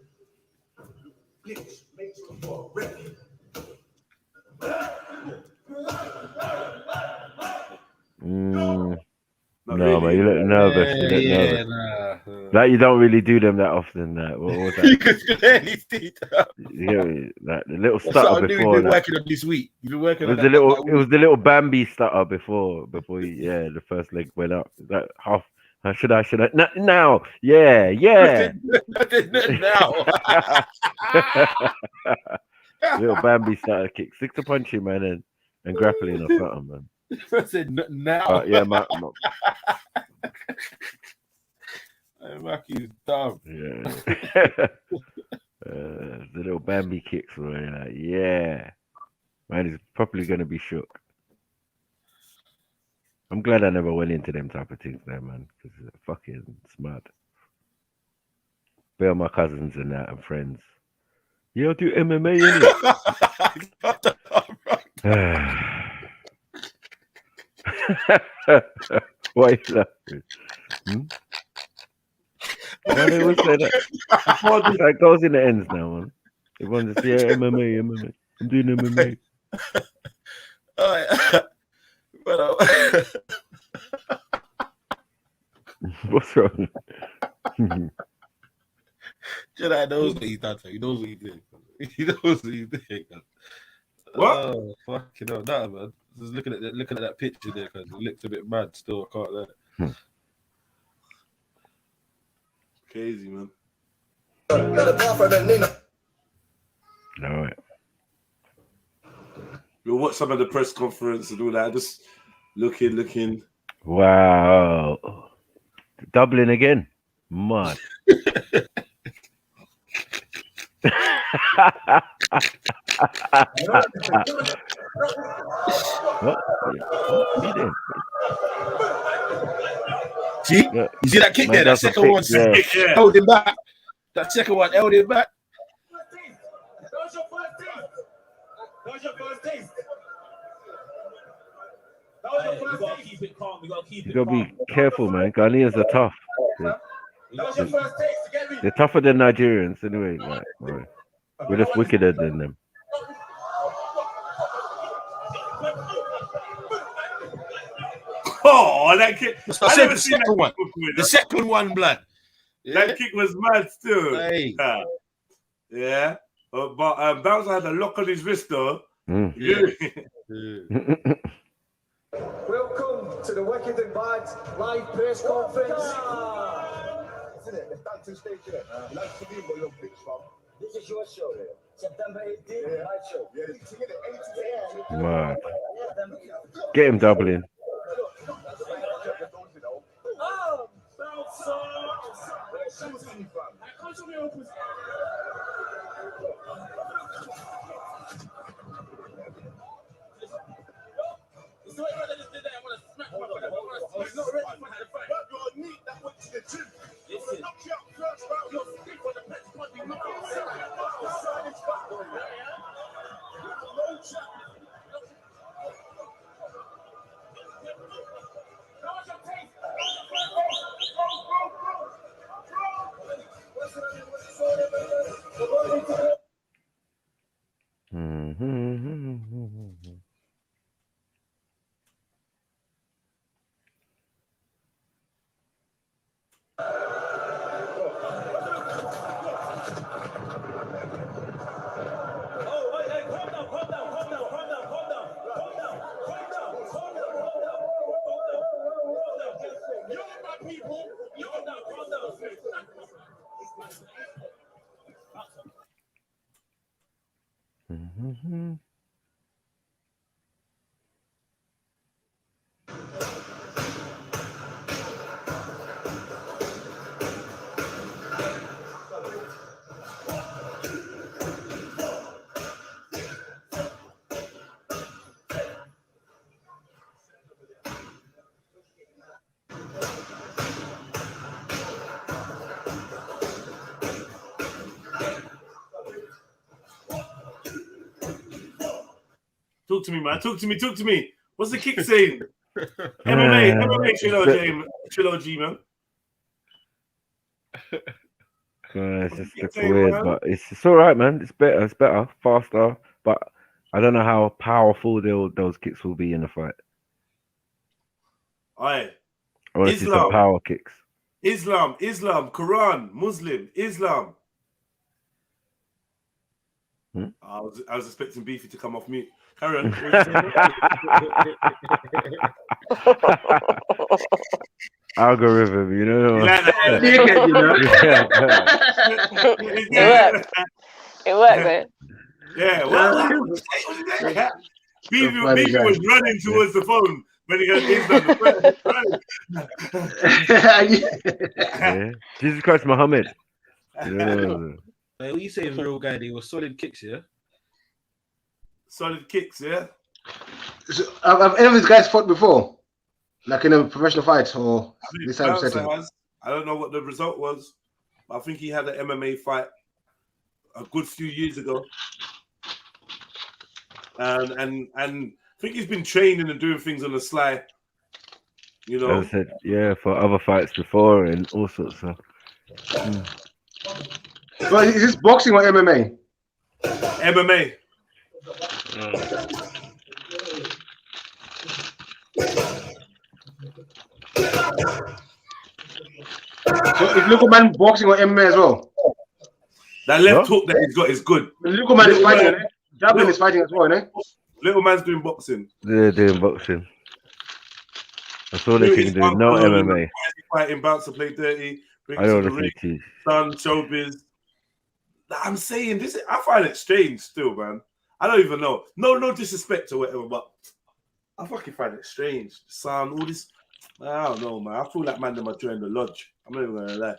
No, man, you look nervous. You look nervous. Like you don't really do them that often. What was that? You could clearly see that. Like the little stutter before. You've been working on this week. You've been working on It was the little Bambi stutter before the first leg went up. That half. Should I? Now. Yeah. Now. Little Bambi stutter kick. Stick to punching, man, and grappling or something, man. I said now. Yeah, Mackie's dumb. Yeah. The little Bambi kicks were like, yeah. Man, he's probably going to be shook. I'm glad I never went into them type of things there, man, because it's fucking smart. Bear my cousins and that and friends. Yeah, I'll do MMA, innit? Why are you laughing? Why they always say that? That goes in the ends now, man. Everyone just MMA. I'm doing MMA. What's wrong? Jedi knows what he's done. He knows what he did. He knows what he did. What? Oh, fucking hell, nah, man. Just looking at that picture there, because it looks a bit mad. Still, I can't let. Crazy, man. All right. We'll watch some of the press conference and all that. Just looking. Wow. Dublin again. Mad. What? See? You see that kick there? That second one held him back. That second one held him back. You gotta be careful, man. Ghanaians are tough. They're tougher than Nigerians, anyway. Right. We're just wickeder than them. Oh, that kick! I said the second one. The second one, blood. That kick was mad still. Hey. Yeah. But Bowser had a lock on his wrist, though. Yeah. Welcome to the Wicked and Bad live press conference. This is your show. September 18th, live show. Wow. Get him Dublin. Talk to me, man. Talk to me. What's the kick saying? MMA trilogy, man. It's just looks weird, man? But it's all right, man. It's better, faster. But I don't know how powerful those kicks will be in the fight. Aye. Or it's some power kicks. Islam, Quran, Muslim, Islam. I was expecting Beefy to come off mute. Carry on. Algorithm, you know. It worked, man. Yeah. Beefy was running towards the phone when he got Islam. Jesus Christ, Muhammad. What you saying, real guy? They were solid kicks, yeah. Solid kicks, yeah. So, have any of these guys fought before, like in a professional fight or this type of setting? I don't know what the result was. I think he had an MMA fight a good few years ago, and I think he's been training and doing things on the sly. You know, as I said, yeah, for other fights before and all sorts of. Well, is this boxing or MMA? MMA. So is Little Man boxing or MMA as well? That left hook that he's got is good. Little Man is fighting, eh? Javelin is fighting as well, eh? Little Man's doing boxing. They're doing boxing. That's all they can do. No MMA. Fighting, bouncer, play dirty. I don't listen to you. Son, showbiz. I'm saying this. I find it strange still, man. I don't even know. No disrespect or whatever, but I fucking find it strange. Son, all this. I don't know, man. I feel like man them are joining the lodge. I'm not even gonna lie.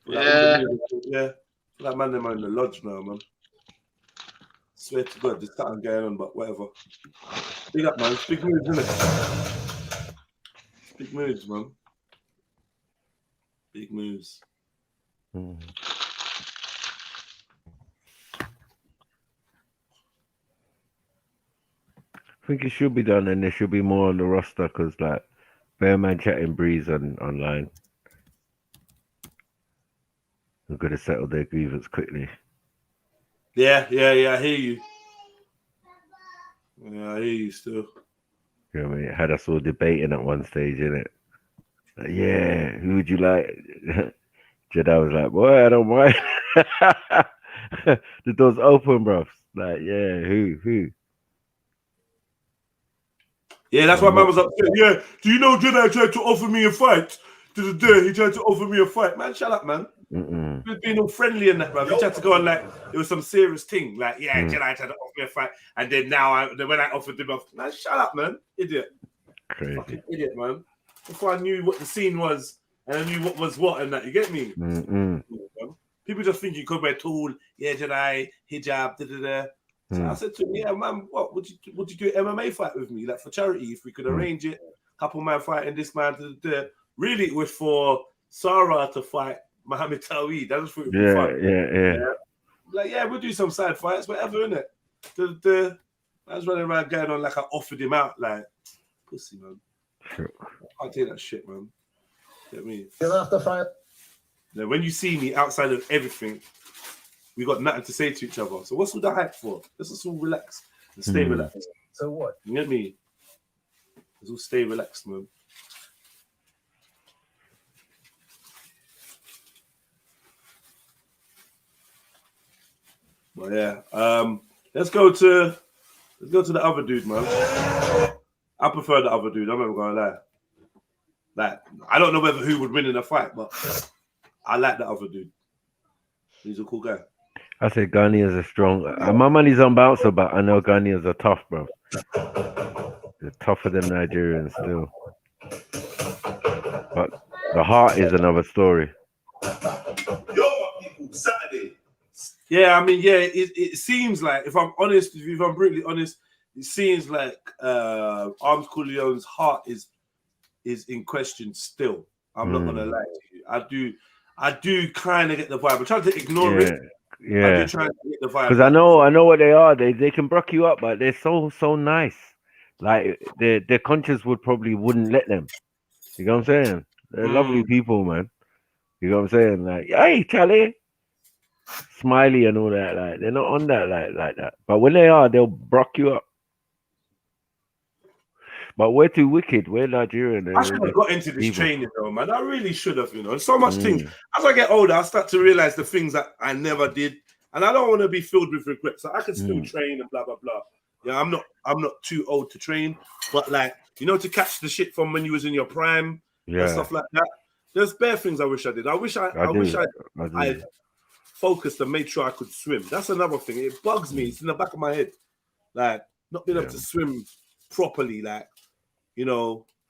Yeah. Yeah. I feel like man them are in the lodge now, man. Swear to God, there's something going on, but whatever. Big up, man. Big moves, isn't it? Big moves, man. Big moves. I think it should be done, and there should be more on the roster because, like, Bear Man chatting Breeze online. We're going to settle their grievance quickly. Yeah. I hear you. Yeah, I hear you still. You know what I mean? It had us all debating at one stage, innit? Like, yeah, who would you like? Jedi was like, boy, I don't mind. The door's open, bruv. Like, yeah, who? Yeah, that's why man was upset. Yeah, do you know Jedi tried to offer me a fight? He tried to offer me a fight. Man, shut up, man. He was being all friendly and that, bruv. He tried to go on like it was some serious thing. Like, yeah, Jedi tried to offer me a fight. And then when I offered him, man, shut up, man. Idiot. Crazy. Fucking idiot, man. Before I knew what the scene was and I knew what was what and that. You get me? People just think you could wear tall, yeah, Jedi, hijab, da-da-da. So I said to him, yeah, man, what would you do an MMA fight with me, like for charity, if we could arrange it, couple man fighting this man, da-da-da. Really, it was for Sarah to fight Muhammad Tawhid. That was for fun. Yeah. Like, yeah, we'll do some side fights, whatever, innit? I was running around going on like I offered him out, like, pussy, man. Sure. I can't take that shit, man. Get me? You'll have to fight. Now, when you see me outside of everything, we got nothing to say to each other. So what's all the hype for? Let's just all relax and stay relaxed. So what? You get me? Let's all stay relaxed, man. But yeah, let's go to the other dude, man. I prefer the other dude. I'm never gonna lie. Like, I don't know who would win in a fight, but I like the other dude. He's a cool guy. I say Ghanaians are strong. My money's on Bouncer, but I know Ghanaians are tough, bro. They're tougher than Nigerians still. But the heart is another story. Yeah, I mean, yeah, it seems like, if I'm brutally honest, it seems like Arms Coolio's heart is in question still. I'm not gonna lie to you. I do kind of get the vibe. I'm trying to ignore it. Yeah. I do try to get the vibe. Because I know what they are. They can brook you up, but they're so nice. Like their conscience wouldn't let them. You know what I'm saying? They're lovely people, man. You know what I'm saying? Like, hey, Charlie. Smiley and all that, like they're not on that like that. But when they are, they'll brock you up. But we're too wicked. We're Nigerian. I should have got into this training though, man. I really should have, so much things. As I get older, I start to realize the things that I never did. And I don't want to be filled with regret. So I can still train and blah blah blah. Yeah, I'm not too old to train, but like, to catch the shit from when you was in your prime and stuff like that. There's bare things I wish I did. I wish I focused and made sure I could swim. That's another thing. It bugs me. It's in the back of my head. Like, not being able to swim properly, like,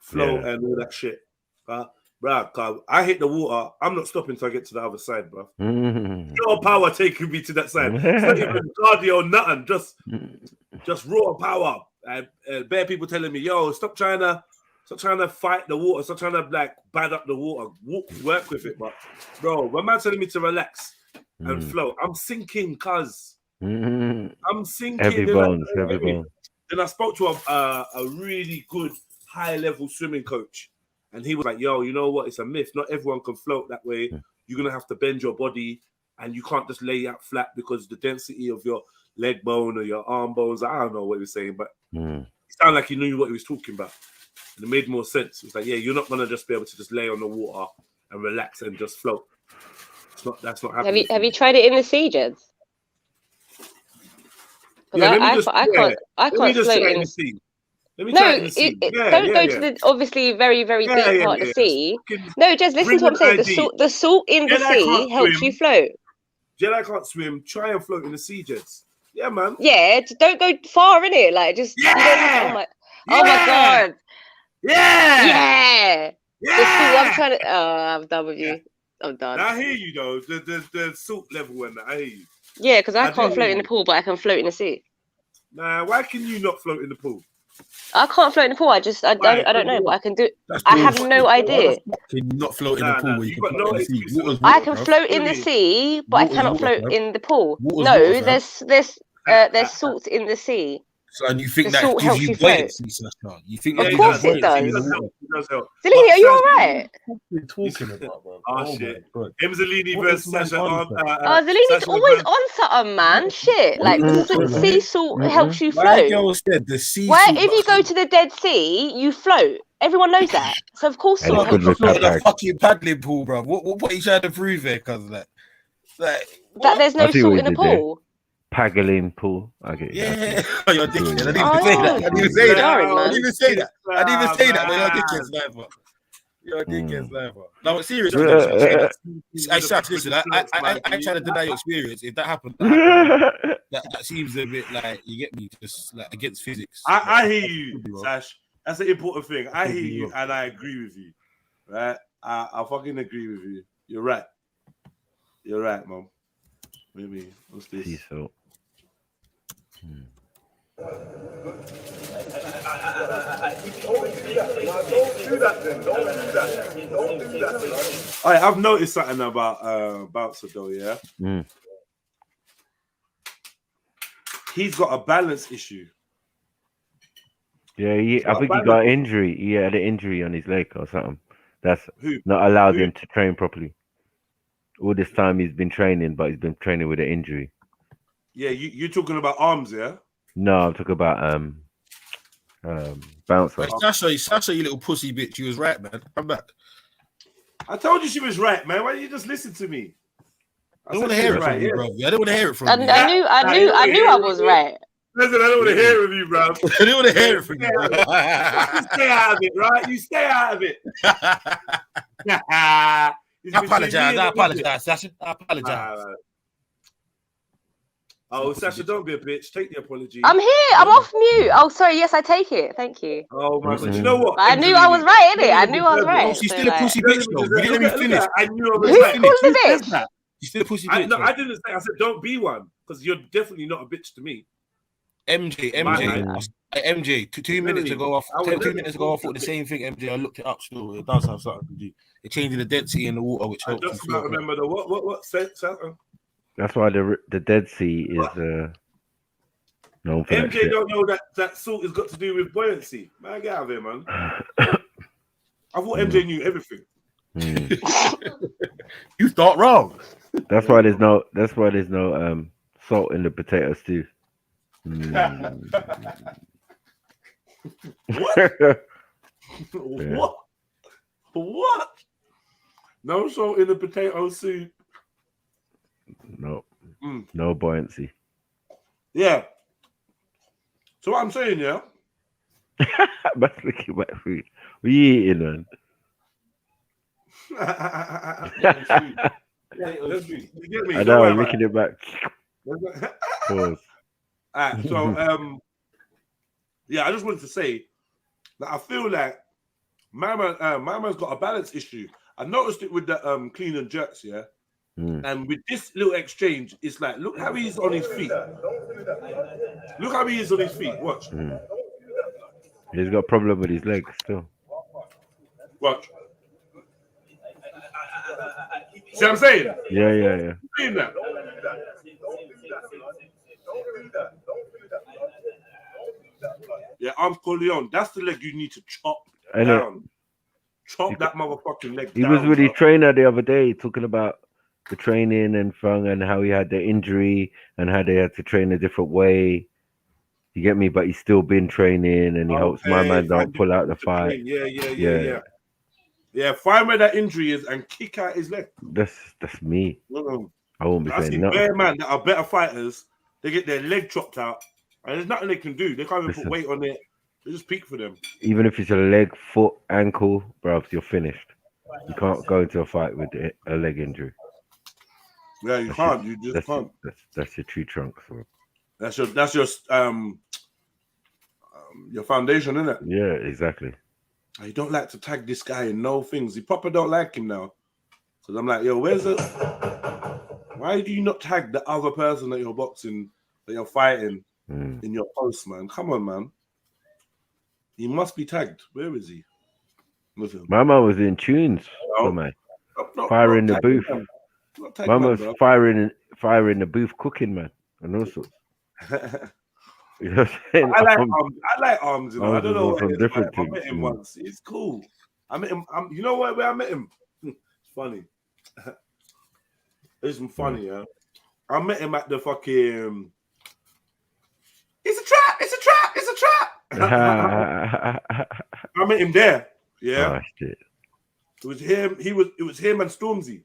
float and all that shit. Bruh, I hit the water. I'm not stopping till I get to the other side, bro. No power taking me to that side. It's not even cardio, nothing. Just raw power. Bare people telling me, yo, stop trying to fight the water. Stop trying to like bad up the water. Work with it, but bro, when man telling me to relax and float, I'm sinking, cuz. I'm sinking. Heavy bones. Then I spoke to a really good high-level swimming coach, and he was like, yo, you know what? It's a myth. Not everyone can float that way. You're going to have to bend your body, and you can't just lay out flat because the density of your leg bone or your arm bones, I don't know what he was saying, but it sounded like he knew what he was talking about. And it made more sense. It was like, yeah, you're not going to just be able to just lay on the water and relax and just float. That's not happening. Have you tried it in the sea, Jeds? Yeah, let me just. I can't float in the sea. Let me try it in the sea. Don't go to the obviously very, very deep part of the sea. No, just listen to what I'm saying. The salt in the sea helps you float. Jedi can't swim. Try and float in the sea, Jets. Yeah, man. Yeah, don't go far in it. Like just you don't, oh my god. Yeah. The salt. I'm trying to. Oh, I'm done with you. I'm done. I hear you though. The salt level and that. I hear you. Yeah, because I can't float in the pool, but I can float in the sea. Nah, why can you not float in the pool? I can't float in the pool. I don't know, but I can do. I have no idea. Can you not float in the pool? Where you can float in the sea? Water, I can float in the sea, but I cannot float in the pool. No, there's salt in the sea. So, and you think The that salt gives helps you you float. buoyancy, Sasha? You think Of course it does. It does help. Zelini, are you alright? What are you talking about, bro? Oh shit. Zelini versus Sasha. Zelini's always on something, man. Shit. Like the sea salt helps you float. My girl said the sea Why, salt. if you go to the Dead Sea, you float. Everyone knows that. So of course salt helps you float. The fucking paddling pool, bro. What are you trying to prove here, cuz like that there's no salt in the pool. Paddling pool. Okay. Yeah. You're dickhead. I didn't even say that. I didn't even say that. I didn't even say that. But you're dickhead, sniper. You're dickhead, sniper. No, seriously. Listen, I ain't trying to deny your experience. If that happened, that seems a bit like, you get me, just like against physics. I hear you, Sash. That's an important thing. I hear you and I agree with you. Right? I fucking agree with you. You're right. You're right, Mom. Maybe. What's this? Sea salt. Alright, I've noticed something about Bouncer though, yeah. He's got a balance issue. Yeah, I think he got an injury. He had an injury on his leg or something. That's not allowed him to train properly. All this time he's been training, but he's been training with an injury. Yeah, you're talking about arms, yeah? No, I'm talking about Bouncer. Wait, Sasha, you little pussy bitch. You was right, man. Come back. I told you she was right, man. Why didn't you just listen to me? I don't want to hear it from you, bro. I don't want to hear it from you. I knew I was right. Listen, I don't want to hear it from you, bro. I don't want to hear it from you. You stay out of it, right? You stay out of it. I apologize, Sasha. I apologize. Oh, Sasha, don't be a bitch. Take the apology. I'm here. I'm off mute. Oh, sorry. Yes, I take it. Thank you. Oh my god. You know what? I knew I was right, innit? I knew I was right. Oh, she's still a pussy bitch, though. You didn't let me finish. I knew I was Who right. calls me bitch? She's still a pussy bitch. No, I didn't say. I said don't be one because you're definitely not a bitch to me. MJ. 2 minutes ago, I thought the same thing. MJ, I looked it up. Still, it does have something to do. It's changing the density in the water, which helps. I just about remember the what sense. That's why the Dead Sea is known for that MJ shit. don't know that salt has got to do with buoyancy. Man, get out of here, man. I thought MJ knew everything. You thought wrong. That's why there's no salt in the potato stew. What? What? No salt in the potato soup. No. No buoyancy. Yeah. So what I'm saying, yeah. That's looking at food. What are you eating, man? I know, I'm looking it back. Pause. Alright, so yeah, I just wanted to say that I feel like Mama's got a balance issue. I noticed it with the clean and jerks, yeah. And with this little exchange, it's like, look how he's on his feet. Look how he is on his feet. Watch. He's got a problem with his legs still. Watch. See what I'm saying? Yeah. Seeing that? Yeah, arms Corleone. That's the leg you need to chop down. Chop that motherfucking leg down. He was with his trainer the other day talking about the training and thing and how he had the injury and how they had to train a different way. You get me? But he's still been training and he hopes my man don't pull out the fight. Yeah. Yeah, find where that injury is and kick out his leg. That's me. I won't be I see saying nothing. bare man that are better fighters. They get their leg chopped out, and there's nothing they can do. They can't even put weight on it. They just peak for them. Even if it's a leg, foot, ankle, bro, you're finished. You can't go into a fight with a leg injury. Yeah, you can't. You just can't. That's your tree trunk. So. That's your foundation, isn't it? Yeah, exactly. I don't like to tag this guy in no things. He proper don't like him now. Because I'm like, yo, where's the... Why do you not tag the other person that you're boxing, that you're fighting in your post, man? Come on, man. He must be tagged. Where is he? My man was in tunes for me. Fire in the booth. My man was firing the booth, cooking, man. And all sorts. You know what I'm saying? I like arms, you know. I don't know what it is, different things. I met him once. It's cool. I met him. You know where I met him? It's funny. It's funny, yeah. I met him at the fucking. It's a trap! It's a trap! It's a trap! I met him there. Yeah. Oh, shit. It was him. It was him and Stormzy,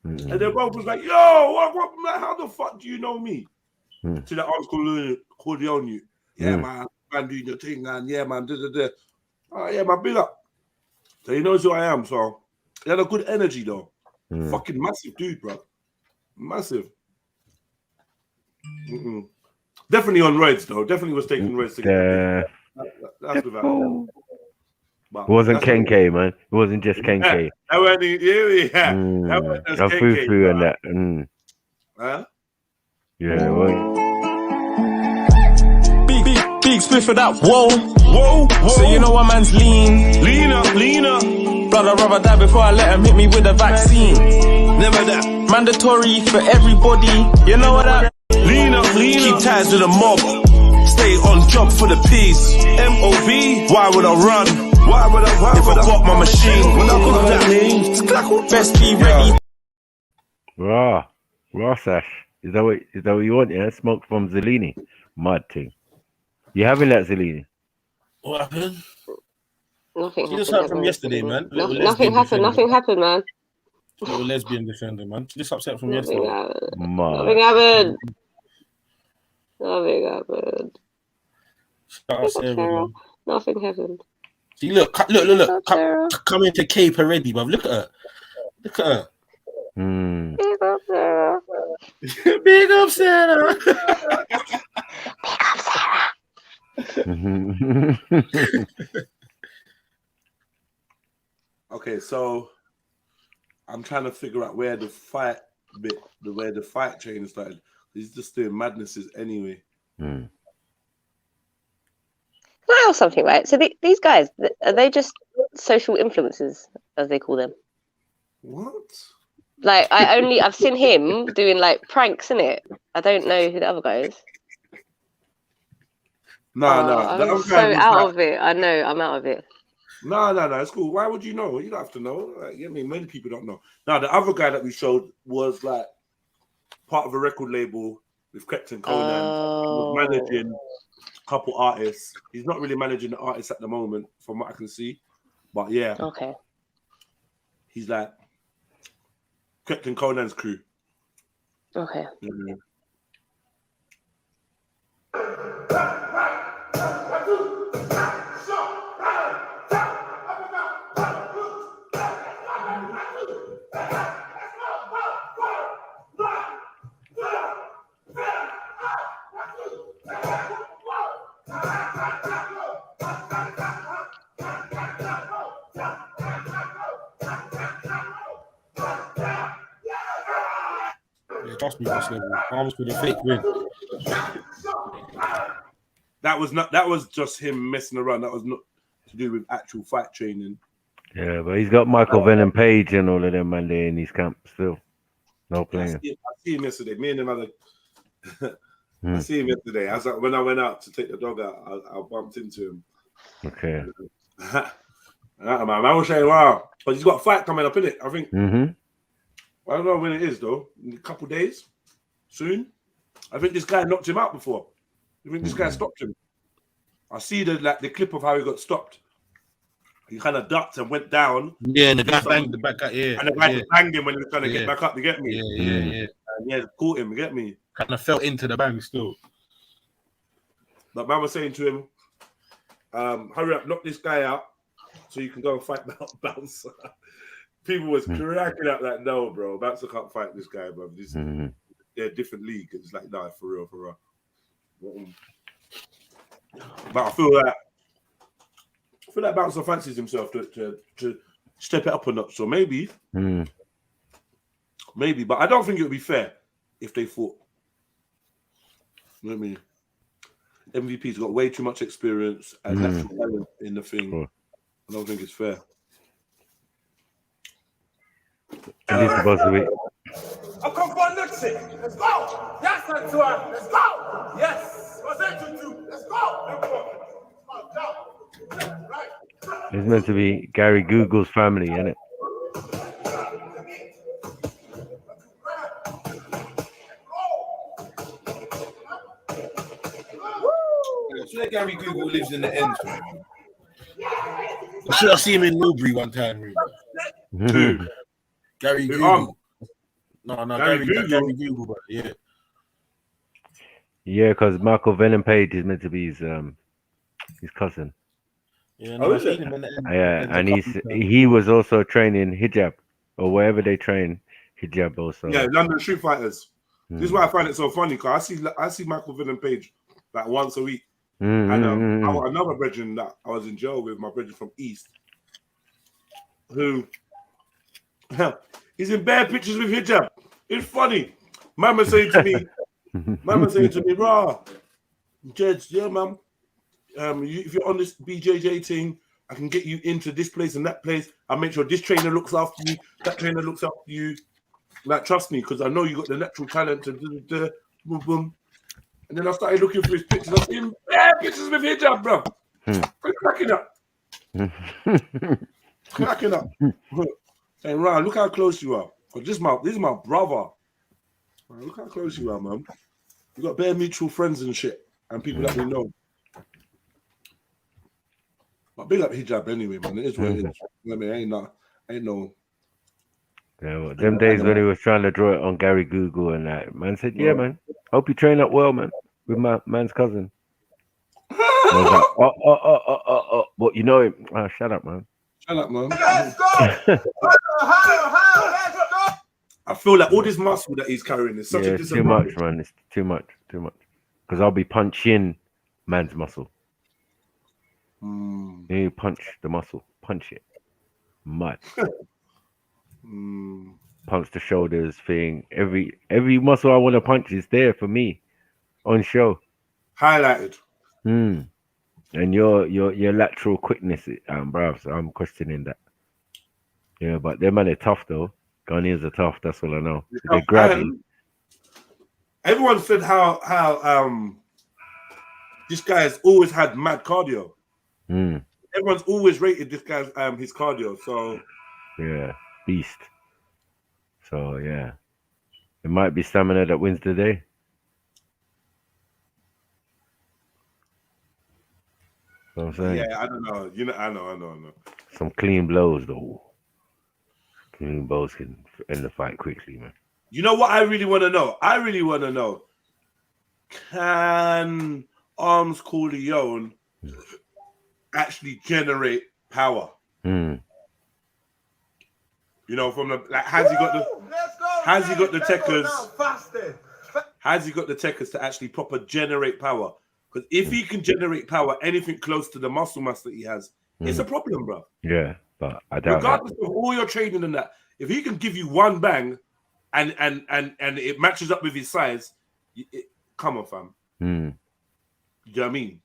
and they both was like, "Yo, what? How the fuck do you know me?" To the arms called you. Yeah, man, doing your thing, man. Yeah, man. Oh, yeah, man, big up. So he knows who I am. So he had a good energy, though. Fucking massive dude, bro. Massive. Definitely on Reds, though. Definitely was taking Reds. That's without doubt. It wasn't Ken K, man. It wasn't just Ken K. That wasn't, yeah. That wasn't just Ken K. And that. Huh? Yeah, well. Big spliff for that. Whoa. So you know what man's leaner. Brother, rather die before I let him hit me with the vaccine. Never that. Mandatory for everybody. You know what I leaner. Keep ties with the mob. Stay on job for the peace. MOB. Why would I run? If I bought my machine, when I got that best be ready. Raw Sash. Is that what you want? Yeah, smoke from Zellini. Mad thing. You having that, Zellini? What happened? Nothing. She just heard from yesterday, man. Nothing happened. Nothing happened, man. Little lesbian defender, man. She just upset from yesterday. Nothing happened. Nothing happened. Nothing happened. See, look. Come into Cape already, bruv. Look at her. Big up, Sarah. Big up, Sarah. Okay, so I'm trying to figure out where the fight chain started. He's just doing madnesses anyway. Can I ask something, right? So these guys, are they just social influencers, as they call them? What? Like, I've seen him doing like pranks, innit? I don't know who the other guy is. No. I'm so out of it. I know, I'm out of it. No, it's cool. Why would you know? You don't have to know. Like, I mean, many people don't know. Now, the other guy that we showed was like part of a record label with Captain Conan. He was managing a couple artists. He's not really managing the artists at the moment, from what I can see. But yeah. Okay. He's like Captain Conan's crew. Okay. Trust me, this level. Arms with a fake win. That was just him messing around. That was not to do with actual fight training. Yeah, but he's got Michael Venom Page and all of them man there in his camp still. No playing. I see him yesterday. Me and him had I see him yesterday. When I went out to take the dog out, I bumped into him. Okay. Man, I was saying, wow. But he's got a fight coming up, innit? I think. I don't know when it is, though. In a couple of days. Soon. I think this guy knocked him out before. I think this guy stopped him. I see the clip of how he got stopped. He kind of ducked and went down. Yeah, and the guy banged the back. Yeah, And the guy banged him when he was trying to get back up. You get me? Yeah. And yeah, caught him. You get me? Kind of fell into the bang still. But man was saying to him, hurry up, knock this guy out so you can go and fight Bouncer. People was cracking up like, no, bro, Bouncer can't fight this guy, bro. This they're a different league. It's like, nah, for real. But I feel like Bouncer fancies himself to step it up a notch. So maybe, but I don't think it would be fair if they fought. You know what I mean? MVP's got way too much experience and natural talent in the thing. Sure. I don't think it's fair. And he's supposed to be. I'll come for next thing. Let's go. Yes, Antoine. Let's go. Yes. What's that to do? Let's go. Right. He's meant to be Gary Google's family, isn't it? So that Gary Google lives in the ends. I should have seen him in Newbury one time. Gary Google. No, Gary Google, but yeah. Yeah, because Michael Venom Page is meant to be his cousin. Yeah, no, I've seen him in the end. Yeah, and he was also training hijab or wherever they train hijab also. Yeah, London Street Fighters. This is why I find it so funny because I see Michael Venom Page like once a week. And I got another brethren that I was in jail with, my brethren from East, who he's in bare pictures with hijab. It's funny. Mama saying to me, rah, Judge, yeah, ma'am. If you're on this BJJ thing, I can get you into this place and that place. I'll make sure this trainer looks after you, that trainer looks after you. Like, trust me, because I know you got the natural talent to do boom, boom. And then I started looking for his pictures. I seen pictures with hijab, bro. Cracking up. Saying, Ryan, look how close you are. This is my brother. Man, look how close you are, man. You got bare mutual friends and shit, and people that we know. But big up hijab anyway, man. It is what it is. I mean, ain't no. Yeah, well, them days when he was trying to draw it on Gary Google and that, man said, yeah, man, hope you train up well, man, with my man's cousin. I was like, but you know him. Oh, shut up, man. Shut up, man. Let's go. I feel like all this muscle that he's carrying is such a too much, man. It's too much. Because I'll be punching man's muscle. You punch the muscle. Punch it. Mad. Punch the shoulders thing. Every muscle I want to punch is there for me on show. Highlighted. And your lateral quickness, bro. So I'm questioning that. Yeah, but them man are tough though. Ghanaians are tough. That's all I know. They grab you. Everyone said how this guy has always had mad cardio. Everyone's always rated this guy's his cardio. So yeah, beast. So yeah, it might be stamina that wins the day. You know what I'm saying? Yeah, I don't know. I know. Some clean blows though. Clean blows can end the fight quickly, man. You know what I really want to know? Can Arms Corleone actually generate power? You know, from the has he got the techers to actually proper generate power? Because if he can generate power, anything close to the muscle mass that he has, it's a problem, bro. Yeah, but I doubt regardless of all your training and that, if he can give you one bang and it matches up with his size, come on, fam. You know what I mean?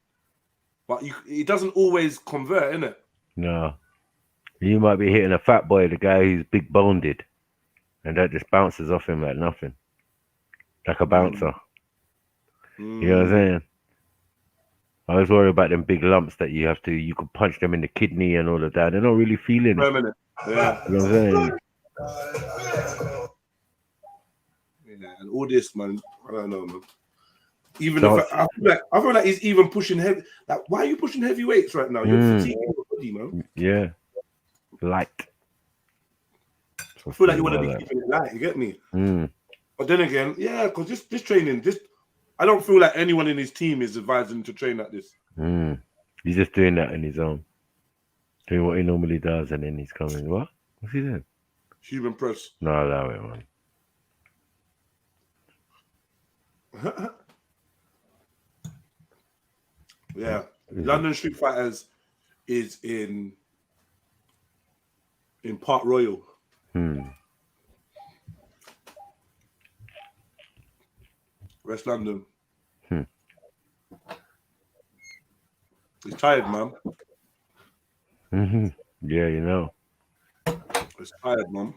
But it doesn't always convert, innit? No. You might be hitting a fat boy, the guy who's big boned, and that just bounces off him like nothing. Like a bouncer. You know what I'm saying? I was worried about them big lumps that you could punch them in the kidney and all of that. They're not really feeling it. Permanent. Yeah. You know what I'm saying? Yeah, and all this, man, I don't know, man. Even So if I feel like he's even pushing heavy. Like, why are you pushing heavy weights right now? You're fatiguing your body, man. yeah, light. I feel like you want to be keeping it light. You get me? But then again, yeah, because this training, I don't feel like anyone in his team is advising him to train like this. He's just doing that on his own, doing what he normally does, and then he's coming. What? What's he doing? Human press. No, allow it, man. Yeah, London Street Fighters is in Park Royal. West London. He's tired, man. Yeah, you know. He's tired, man.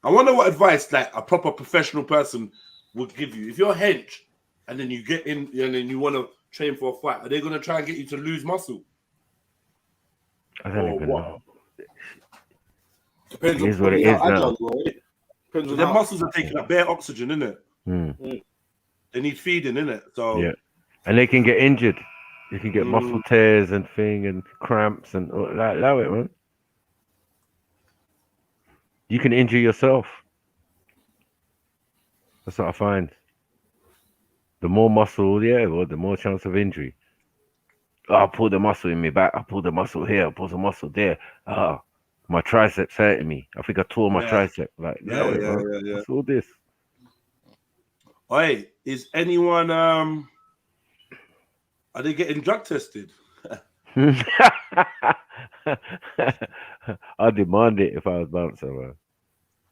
I wonder what advice like a proper professional person would give you. If you're hench and then you get in and then you want to train for a fight, are they going to try and get you to lose muscle? I don't even know. Depends It is on what it how is now. agile you are, innit? Depends on Their how- muscles are taking up bare oxygen, innit? They need feeding, innit? So Yeah, and they can get injured. You can get muscle tears and thing and cramps and like, allow it, man. You can injure yourself. That's what I find. The more muscle, yeah, well, the more chance of injury. Oh, I pulled the muscle in my back. I pulled the muscle here. I pulled the muscle there. My triceps hurting me. I think I tore my tricep. Like, yeah. What's all this? Oi, is anyone are they getting drug tested? I demand it if I was bouncer, man.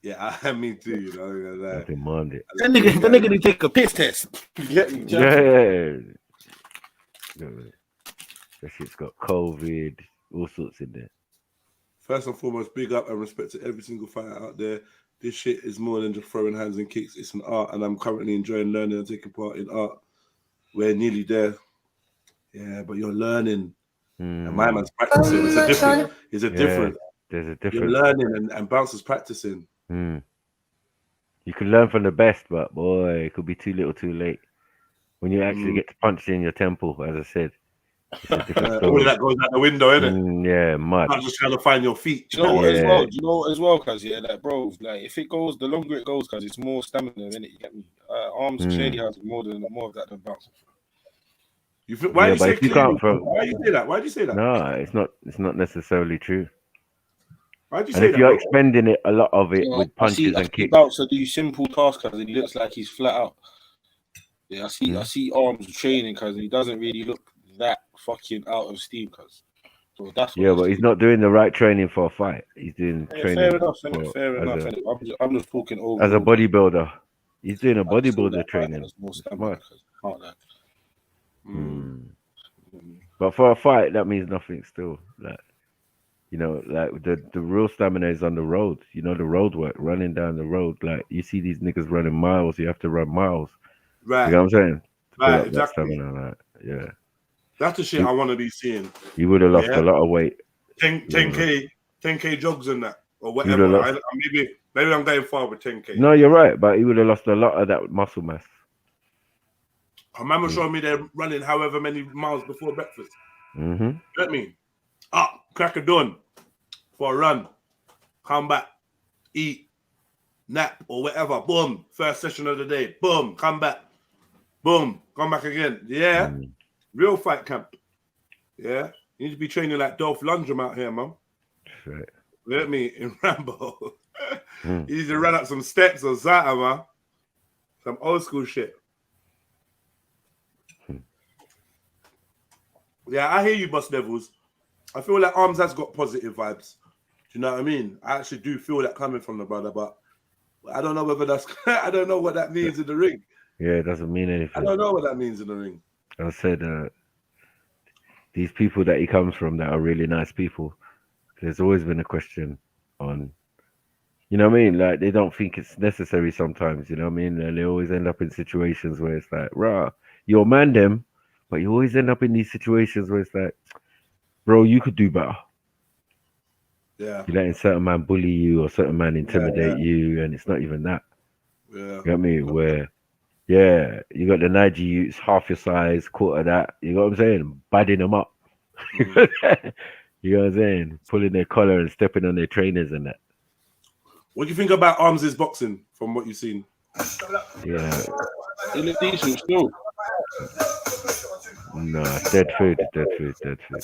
Yeah, I me too. You know, I demand it. That nigga need to take a piss test. Yeah. That shit's got COVID, all sorts in there. First and foremost, big up and respect to every single fighter out there. This shit is more than just throwing hands and kicks. It's an art, and I'm currently enjoying learning and taking part in art. We're nearly there. Yeah, but you're learning. And my man's practicing. It's a different. There's a difference. You're learning and bouncers practicing. You can learn from the best, but boy, it could be too little, too late. When you actually get to punch in your temple, as I said, it's a different story. All of that goes out the window, innit? Yeah, mud. Not just trying to find your feet. Do you know what as well? Do you know what as well, cuz like bro, like if it goes, the longer it goes, cuz it's more stamina, innit? You get me? Arms clearly has more of that than bounce. Why do you say that? Why do you say that? No, it's not necessarily true. Why do you and say if that? you're expending it a lot of it with punches and kicks, bouncer do simple tasks because he looks like he's flat out. Yeah, I see arms training because he doesn't really look that fucking out of steam, cuz. So that's what but he's not doing the right training for a fight. He's doing training. Fair enough. I'm just talking over as a bodybuilder. He's doing a bodybuilder training. But for a fight, that means nothing still. Like, you know, like the real stamina is on the road. You know, the road work, running down the road. Like you see these niggas running miles, you have to run miles. Right. You know what I'm saying? Right, exactly. Stamina, like, yeah. That's the shit I want to be seeing. You would have lost a lot of weight. 10K jogs and that, or whatever. Maybe I'm going far with 10K. No, you're right, but he would have lost a lot of that muscle mass. A man was showing me they're running however many miles before breakfast. Mm-hmm. Let me up, crack of dawn for a run, come back, eat, nap or whatever. Boom, first session of the day. Boom, come back. Boom, come back again. Yeah, real fight camp. Yeah, you need to be training like Dolph Lundgren out here, man. Right. Let me in Rambo. You need to run up some steps or something, man. Some old school shit. Yeah, I hear you, Boss Devils. I feel like Arms has got positive vibes. Do you know what I mean? I actually do feel that coming from the brother, but I don't know whether that's. I don't know what that means in the ring. Yeah, it doesn't mean anything. I don't know what that means in the ring. I said, these people that he comes from that are really nice people. There's always been a question on, you know what I mean? Like they don't think it's necessary sometimes. You know what I mean? And they always end up in situations where it's like, rah, you'll man them. But you always end up in these situations where it's like, bro, you could do better. Yeah. You're letting certain man bully you or certain man intimidate you, and it's not even that. Yeah. You get me? Where Yeah, you got the Niger youths, half your size, quarter that. You know what I'm saying? Badding them up. You know what I'm saying? Pulling their collar and stepping on their trainers and that. What do you think about Arms' boxing from what you've seen? Yeah. He look decent still. No, dead food, dead food, dead food.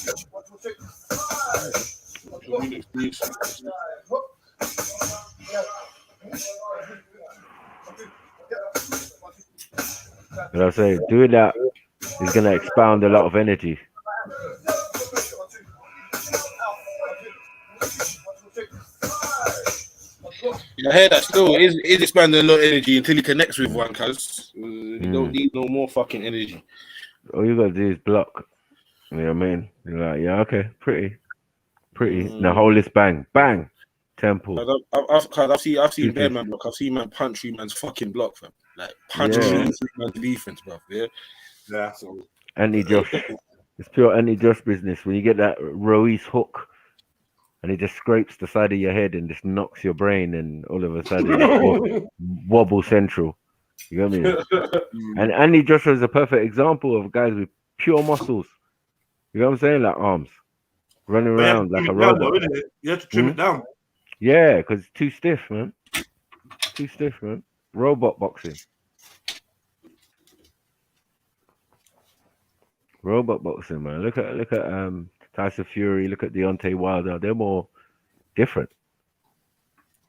He looks decent. But I say, doing that is going to expound a lot of energy. Yeah, I hear that still. It is expanding a lot of energy until he connects with one, cuz you don't need no more fucking energy. All you got to do is block. You know what I mean? You're like, yeah, okay, pretty. Now hold this bang, bang, temple. I've seen bare man block. I've seen man punch through man's fucking block, fam. Like punch through man's defense, bro. Yeah. So Anti-Josh. It's pure anti-Josh business. When you get that Ruiz hook and it just scrapes the side of your head and just knocks your brain and all of a sudden wobble central. You know what I mean? And anti-Josh is a perfect example of guys with pure muscles. You know what I'm saying? Like arms. Running around like a robot. You have to trim it down. Yeah, because it's too stiff, man. Too stiff, man. Robot boxing. Robot boxing, man. Look at Tyson Fury. Look at Deontay Wilder. They're more different.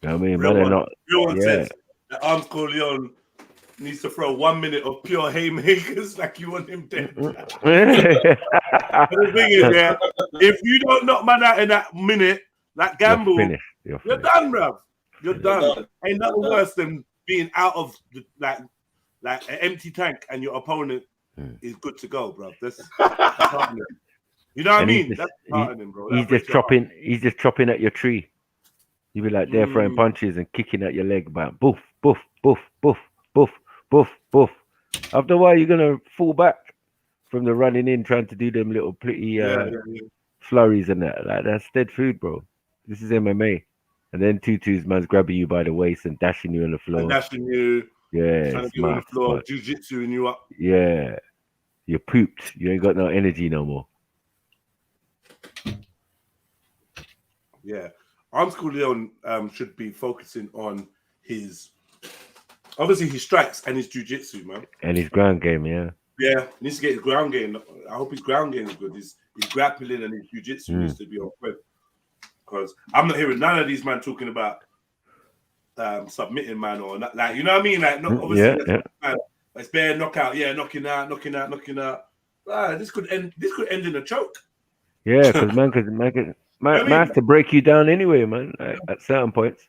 You know what I mean? Real They're one. not. Real one says that Arms Corleone needs to throw 1 minute of pure haymakers like you want him dead. The thing is, yeah, if you don't knock man out in that minute, like gamble, you're done, bruv. You're done. Ain't nothing worse than being out of like an empty tank and your opponent is good to go, bruv. That's heartening. You know what I mean? That's heartening, bro. He's just chopping at your tree. You be like there throwing punches and kicking at your leg, but boof, boof, boof, boof, boof, boof, boof. After a while, you're gonna fall back from the running in, trying to do them little pretty flurries and that. Like that's dead food, bro. This is MMA. And then Tutu's man's grabbing you by the waist and dashing you on the floor. And dashing you. Yeah. Trying to get on the floor, jiu-jitsuing you up. Yeah. You're pooped. You ain't got no energy no more. Yeah. Arms Corleone should be focusing on his strikes and his jiu-jitsu, man. And his ground game, yeah. Yeah, he needs to get his ground game. I hope his ground game is good. His grappling and his jiu-jitsu needs to be on point. Because I'm not hearing none of these man talking about submitting man or not, like, you know what I mean? Like, not obviously man, it's bare knockout, knocking out. This could end in a choke. Yeah, because man has to break you down anyway, man. Like, at certain points,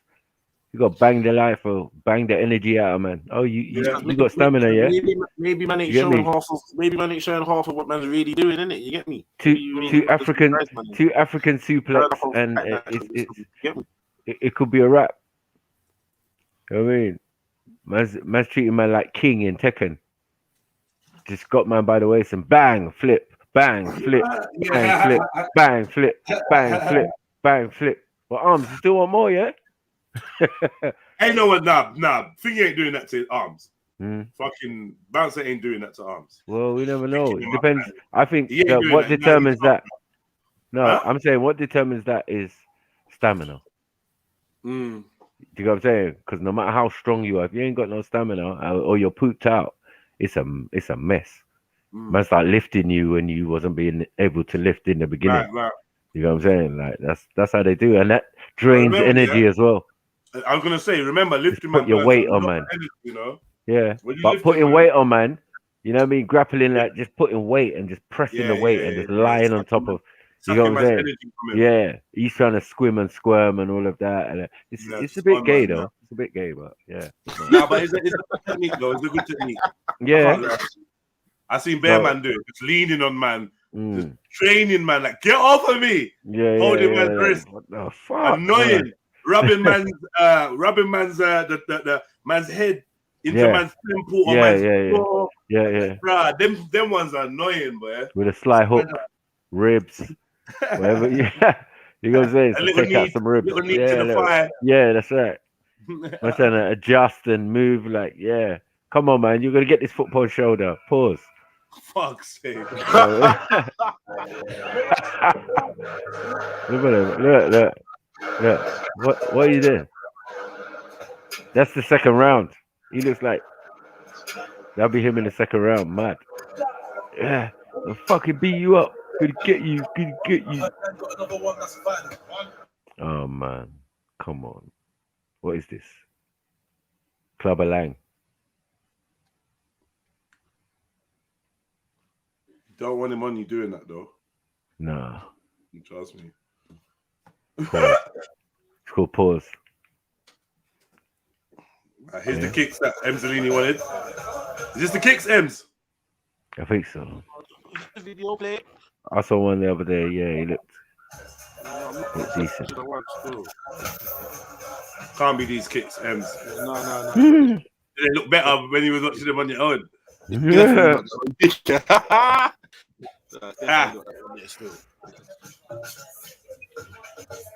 you got to bang the life or bang the energy out of man. Oh, you got stamina, yeah. Maybe man ain't showing half of. Maybe man ain't showing half of what man's really doing, innit? You get me? Two African suplex, and it could be a wrap. You know what I mean? Man's treating man like king in Tekken. Just got man by the waist and bang, flip, bang, flip, bang, flip, bang, flip, bang, flip, bang, flip. But Arms, you still want more, yeah? Ain't no one, nah. Thingy ain't doing that to Arms. Fucking Bouncer ain't doing that to Arms. Well, we never know. It depends. I think what determines that. No, I'm saying what determines that is stamina. Do you know what I'm saying? Because no matter how strong you are, if you ain't got no stamina or you're pooped out, it's a mess. Man start lifting you when you wasn't being able to lift in the beginning. Right. You know what I'm saying? Like that's how they do, and that drains energy as well. I was gonna say, remember lifting put your weight on, man. Energy, you know? Yeah, but putting weight on, man. You know what I mean? Grappling, like just putting weight and just pressing the weight and just lying on top of. You know what I'm saying? Yeah, he's trying to squim and squirm and all of that, and it's a bit gay though. It's a bit gay, but yeah. No, but it's a good technique though. It's a good technique. Yeah. I seen Bear Man do it. Just leaning on man, just training man. Like, get off of me. Holding man's wrist. What the fuck? Annoying. Man. Rubbing man's the man's head into man's temple or man's floor. Yeah. Bruh, them ones are annoying, boy. With a sly hook, ribs, whatever. Yeah, you gonna say take out some ribs. Yeah, that's right. I'm trying to adjust and move, like Come on, man. You're gonna get this football shoulder. Pause. Fuck's sake. Look at him. Look. What are you doing? That's the second round. He looks like that'll be him in the second round. Mad. Yeah. I'll fucking beat you up. Gonna get you. Oh man. Come on. What is this? Clubber Lang. Don't want him on you doing that though. Nah. Trust me. Pause. It's called pause. Here's the kicks that Emzalini wanted. Is this the kicks, Ems? I think so. Video play. I saw one the other day. Yeah, he looked decent. Can't be these kicks, Ems. No. They look better when you was watching them on your own. Yeah.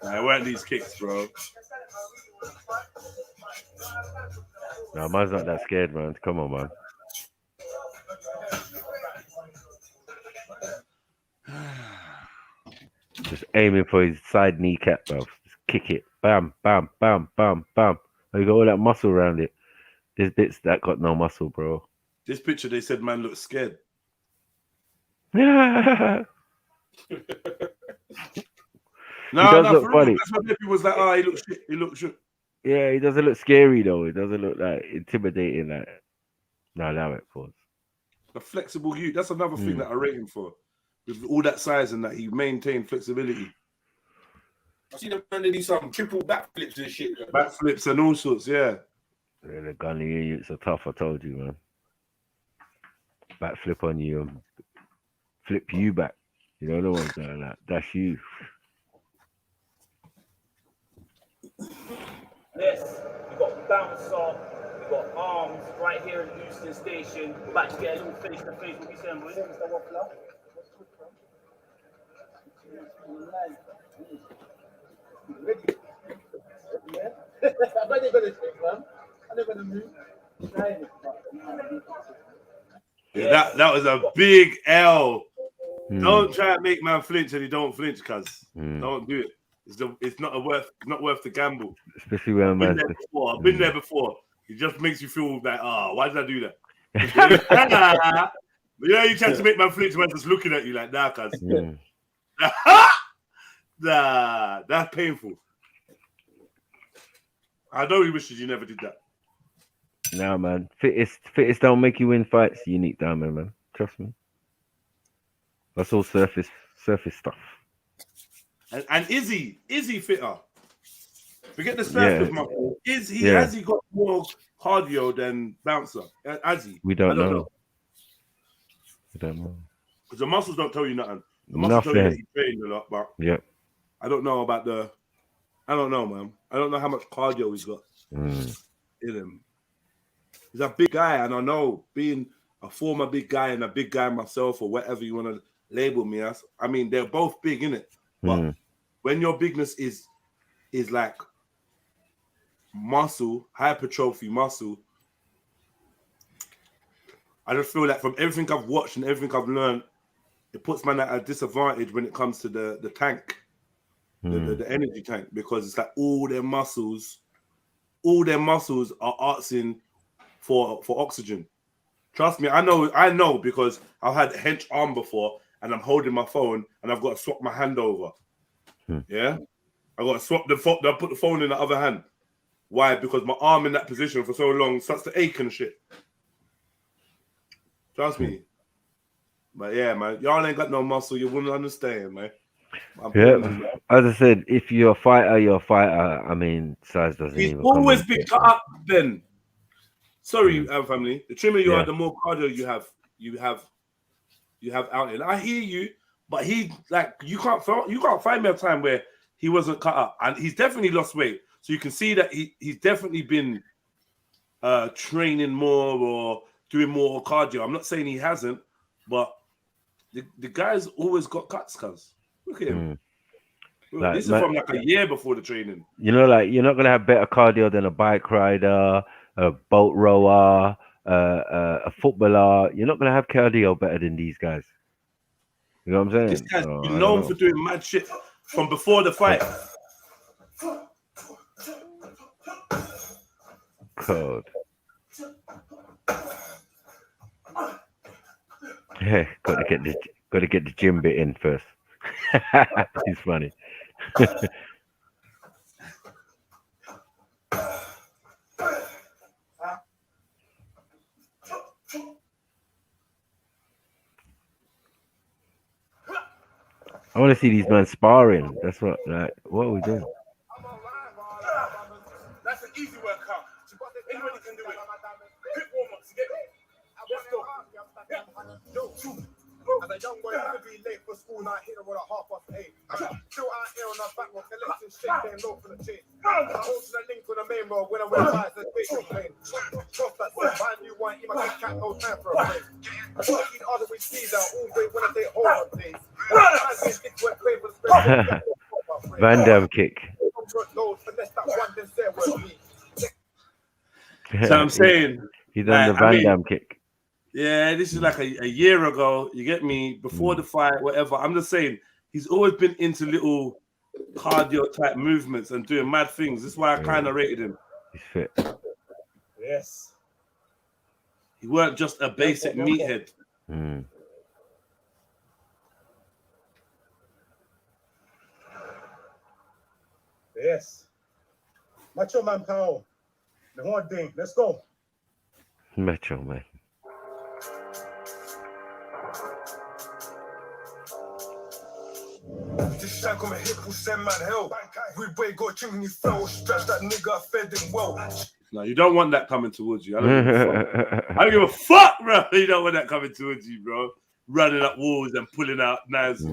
Nah, it weren't these kicks, bro. No, man's not that scared, man. Come on, man. Just aiming for his side kneecap, bro. Just kick it. Bam, bam, bam, bam, bam. Oh, you got all that muscle around it. There's bits that got no muscle, bro. This picture, they said man looks scared. Yeah. No, look funny. That's what people was like, oh, he looks shit. He looks shit. Yeah, he doesn't look scary though. He doesn't look like intimidating. Like, no, allow it, pause. The flexible youth. That's another thing that I rate him for. With all that size and that, he maintained flexibility. I see them man do some triple backflips and shit. Backflips and all sorts, yeah. Yeah, the Ghanaian youths are tough, I told you, man. Backflip on you, flip you back. You know the ones that are like, that's you. Yes, we got bouncer, we got arms right here in Euston Station. We're about to get a little face to face. What we saying, boys? Mr. Waffler? I'm not going to take one. I'm not going to move. Yeah, that was a big L. Don't try and make man flinch and he don't flinch, cuz. Don't do it. It's not worth the gamble. Especially when I've been there before. It just makes you feel like, why did I do that? Yeah, you try to make man flinch, man just looking at you like, nah, cuz. Nah, that's painful. I know he wishes you never did that. Nah, man. Fittest don't make you win fights. Unique diamond, man. Trust me. That's all surface stuff. And Izzy fitter. Forget the surface muscle. Has he got more cardio than Bouncer? Has he? We don't know. We don't know. Because the muscles don't tell you nothing. The muscles tell you that he trained a lot, but I don't know about I don't know, man. I don't know how much cardio he's got in him. He's a big guy, and I know being a former big guy and a big guy myself, or whatever you want to label me as. I mean, they're both big, innit? But when your bigness is like muscle, hypertrophy muscle, I just feel like from everything I've watched and everything I've learned, it puts man at a disadvantage when it comes to the tank, the energy tank, because it's like all their muscles are asking for oxygen. Trust me, I know because I've had a hench arm before and I'm holding my phone and I've got to swap my hand over. Yeah? I got to swap the phone, put the phone in the other hand. Why? Because my arm in that position for so long starts to ache and shit. Trust me. But yeah, man, y'all ain't got no muscle, you wouldn't understand, man. As I said, if you're a fighter, you're a fighter. I mean, size doesn't even come. He's always been cut up then. Sorry, family. The trimmer you are, the more cardio you have out in. I hear you, but he like you can't find me a time where he wasn't cut up, and he's definitely lost weight. So you can see that he's definitely been training more or doing more cardio. I'm not saying he hasn't, but the guy's always got cuts, cuz. Look at him. Like, this is from like a year before the training. You know, like you're not gonna have better cardio than a bike rider, a boat rower, a footballer, you're not gonna have cardio better than these guys. You know what I'm This saying? guy's So, been I don't known know. for doing mad shit from before the fight. God. Yeah, got to get the gym bit in first. It's funny. I want to see these men sparring. That's what are we doing? That's an easy workout. Anybody can do it. Quick warm-ups, you get it? Let's go. Yo, as a young boy, I could be late for school, now I hit her with a 8:30. Still out here on the back road, collecting shit, getting low for the chain. I hold to the link with the main road when I wear ties and bacon plane. Trust that said, buy a new one, eat my cat, no time for a break. I should eat other with Caesar, all day when I say hold on, please. Van Damme kick. So I'm saying He done the Van Damme kick. Yeah, this is like a year ago. You get me? Before the fight, whatever. I'm just saying he's always been into little cardio type movements and doing mad things. This is why I kind of rated him. He's fit. Yes. He weren't just a basic meathead. Yes. Macho Man Power. The whole thing. Let's go. Metro Man. This shank on my hip will send man hell. Rude boy got drinking his flow. Stretch that nigga, fed him well. No, you don't want that coming towards you. I don't give a fuck. I don't give a fuck, bro. You don't want that coming towards you, bro. Running up walls and pulling out knives.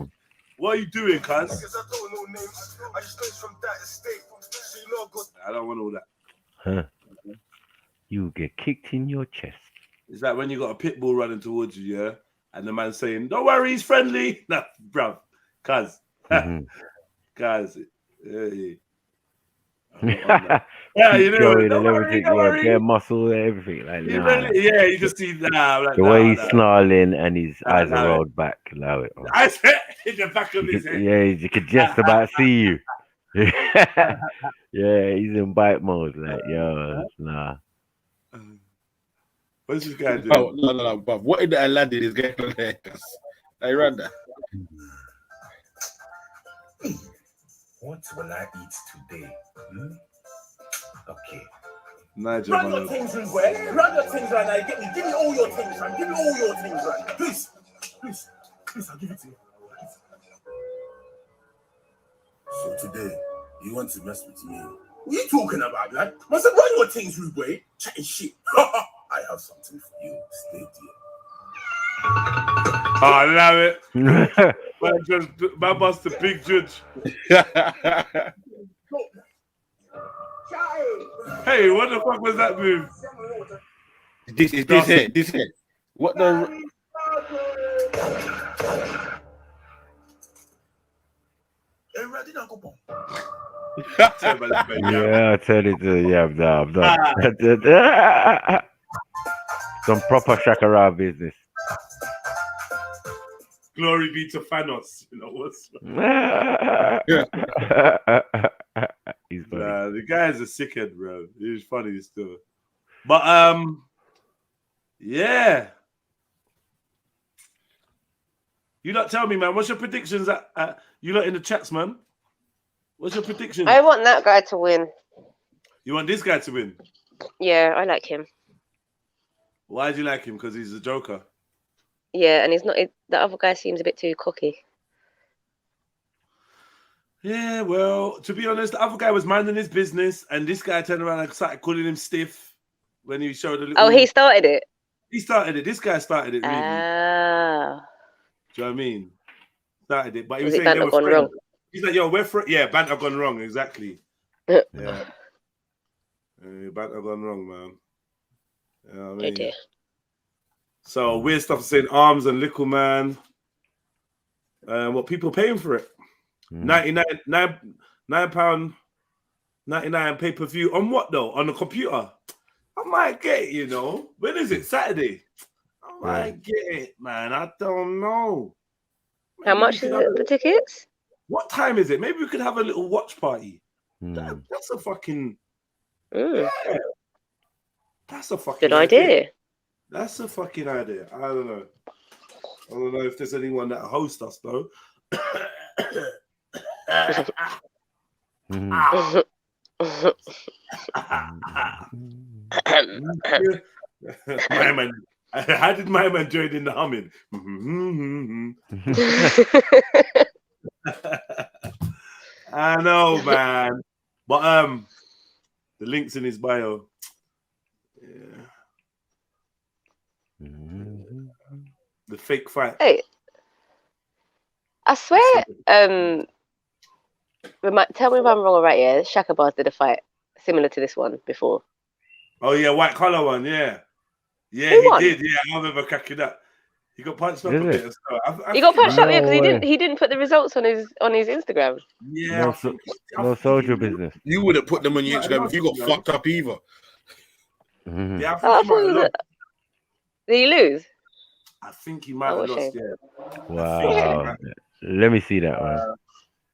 What are you doing, cuz? I don't know names. I just know it's from that estate. So you know good. I don't want all that. Huh. You get kicked in your chest. It's like when you got a pit bull running towards you, yeah, and the man saying, "Don't worry, he's friendly." Nah, bruv, cuz, guys, yeah, you know, don't worry, don't worry. Bare muscle, everything. Like, You really, yeah, you just see like, the way he's snarling and his eyes are rolled back. Allow it. I said in the back of his head. Yeah, you could just about see you. Yeah, he's in bite mode. Like, yo, nah. What's this guy doing? Oh, no, but what in the Aladdin is going on there? I ran that. What will I eat today? Okay. Nigel, Run your things, Rude boy. Run your things right now. Give me all your things, man. Give me all your things right now. Please, I'll give it to you. So today, you want to mess with me? What are you talking about, man? I said, run your things, Rude boy. Chatting shit. I have something for you. Stay there. Oh, I love it. My boss, the big judge. Hey, what the fuck was that move? This here. What the? Yeah, I tell it to you. I'm done. Some proper Shakara business. Glory be to Thanos. You know what's He's funny. the guy's a sickhead, bro. He's funny still. But yeah. You not tell me, man. What's your predictions? You lot in the chats, man. What's your prediction? I want that guy to win. You want this guy to win? Yeah, I like him. Why do you like him? Because he's a joker. Yeah, and he's not. The other guy seems a bit too cocky. Yeah, well, to be honest, the other guy was minding his business, and this guy turned around and started calling him stiff when he showed a little. Oh, he started it. He started it. This guy started it. Really. Ah. Do you know what I mean? Started it, but he was Was it saying they banter were gone friends. wrong? He's like, "Yo, we're friends." Yeah, banter gone wrong. Exactly. Yeah. Banter gone wrong, man. You know what I mean? Okay. So weird stuff saying arms and little man. What people paying for it? £99 pay-per-view on what though? On the computer? I might get it, you know. When is it? Saturday? I Yeah. might get it, man. I don't know. How Maybe we much could is have it, the tickets? What time is it? Maybe we could have a little watch party. Hmm. That's a fucking Mm, yeah. That's a fucking good idea. That's a fucking idea. I don't know. I don't know if there's anyone that hosts us though. My man, how did my man join in the humming? I know, man. But the link's in his bio. Yeah. The fake fight. Hey, I swear. Tell me if I'm wrong or right. Yeah, Shaka Bars did a fight similar to this one before. Oh yeah, white collar one. Yeah, yeah, Who he won? did. Yeah, I remember cracking that. He got punched up a bit. And stuff. He got punched up, yeah, because No way. he didn't put the results on his Instagram. Yeah, No soldier business. You wouldn't put them on your Might have Instagram if lost, you got you know. fucked up either. Yeah, I think Oh, I he thought might it have was. lost. Did he lose? I think he might Oh, have what a lost. shame. Yeah. Wow. Let me see that, man.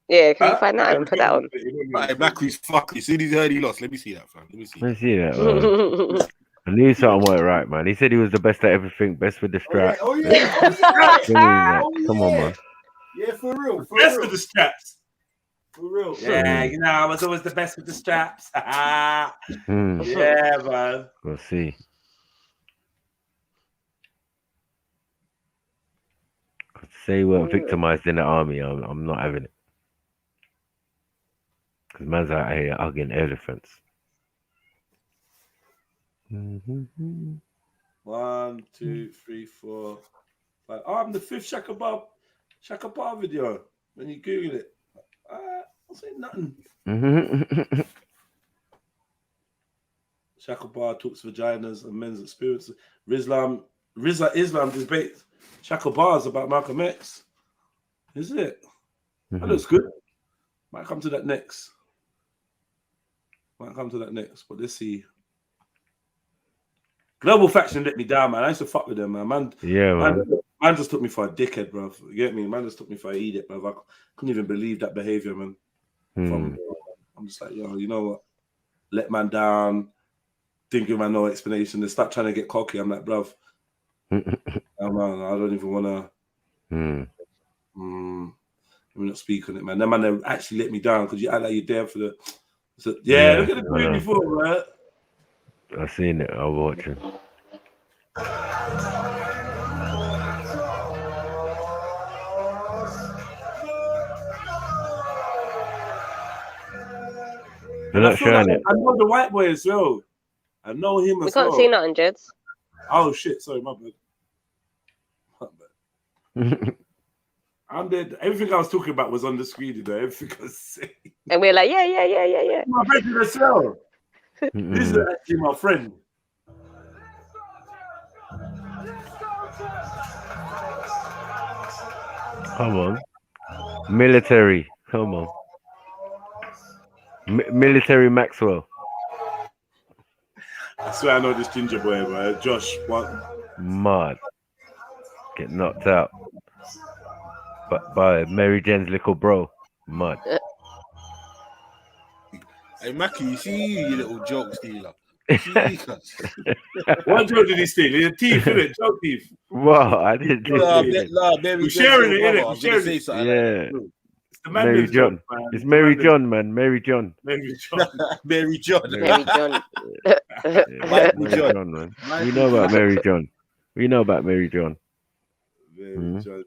Yeah, can you find that and put that on? Like, Macri's fuck. As soon as he heard he lost, let me see that, fam. Let me see. Let me see that, man. I knew something went right, man. He said he was the best at everything, best with the strap. Oh yeah. Come on, man. Yeah, for real. Best with the straps. For real. Yeah, you know, I was always the best with the straps. Yeah, man. We'll see. Say you weren't victimized in the army. I'm not having it. Because man's out here hugging elephants. 1, 2, 3, 4, 5. Oh, I'm the 5th Shaka Bar video. When you Google it, I'll say nothing. Shaka Bar talks vaginas and men's experiences. Rizla Islam debates Shaka Bars about Malcolm X. Is it? That looks good. Might come to that next. But let's see. Global Faction let me down, man. I used to fuck with them, man. Man just took me for a dickhead, bro. You get me? Man just took me for an idiot, bro. I couldn't even believe that behavior, man. I'm just like, yo, you know what? Let man down. Thinking man no explanation. They start trying to get cocky. I'm like, bruv. Man, I don't even want to. Let me not speak on it, man. That man, they actually let me down because you act like you're there for the. So, yeah, look at the queen before, right? I've seen it. I'll watch it. They're not showing it. I know the white boy as well. I know him as well. We can't see nothing, Jeds. Oh shit! Sorry, my bad. I'm dead. Everything I was talking about was on the screen, you know. Everything I was saying. And we're like, yeah. My friend as well. This is actually my friend. Come on. Military. Come on. Military Maxwell. I swear I know this ginger boy, bro. Josh, what? Mad. Get knocked out. But by Mary Jane's little bro. Mad. Hey, Mackie, you see you little joke stealer. What joke did he steal? His teeth, innit? Joke teeth. Wow, I didn't. We're sharing it, innit? We're sharing it. Yeah. It's the man Mary John. joke, man. It's Mary John, man. Mary John. Mary John. Mary John. Mary John. Mary John, man. We know about Mary John. We know about Mary John. Mary John.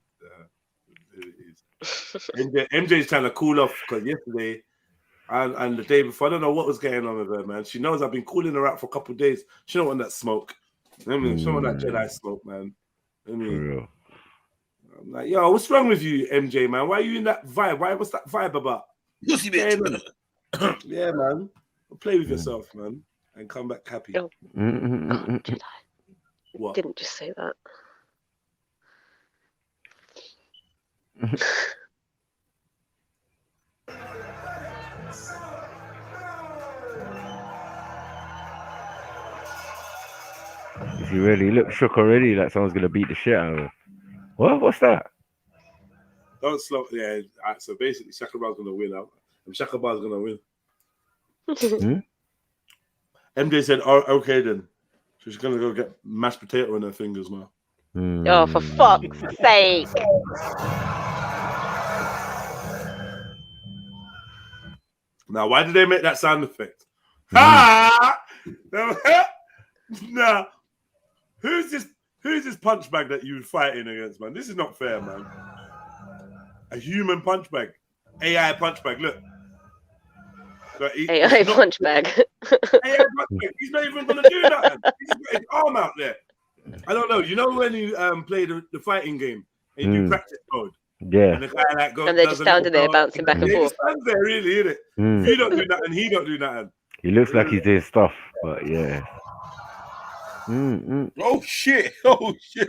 MJ's trying to cool off because yesterday and the day before, I don't know what was going on with her, man. She knows I've been calling her out for a couple of days. She don't want that smoke. I mean, she don't want that Jedi smoke, man. I mean, I'm like, yo, what's wrong with you, MJ, man? Why are you in that vibe? What's that vibe about? Yeah, man. Play with yourself, man, and come back happy. Oh, Jedi. What? Didn't just say that. Is he really? He looks shook already, like someone's gonna beat the shit out of him. What? What's that? Don't slow. Yeah. So basically, Shakabar's gonna win out. And Shakabar's gonna win. MJ said, "Oh, okay then." So she's gonna go get mashed potato in her fingers now. Oh, for fuck's sake! Now, why did they make that sound effect? Ha! Now, who's this punch bag that you're fighting against, man? This is not fair, man. A human punch bag, AI punch bag. Look, AI punch bag. AI punch bag. He's not even gonna do nothing. He's got his arm out there. I don't know. You know when you play the fighting game and you do practice mode. Yeah. And the guy like goes, And they're just standing there bouncing back and he forth. stands there, really, isn't it? If you don't do nothing, he don't do nothing. He looks like he's doing stuff, but yeah. Oh shit! Oh shit!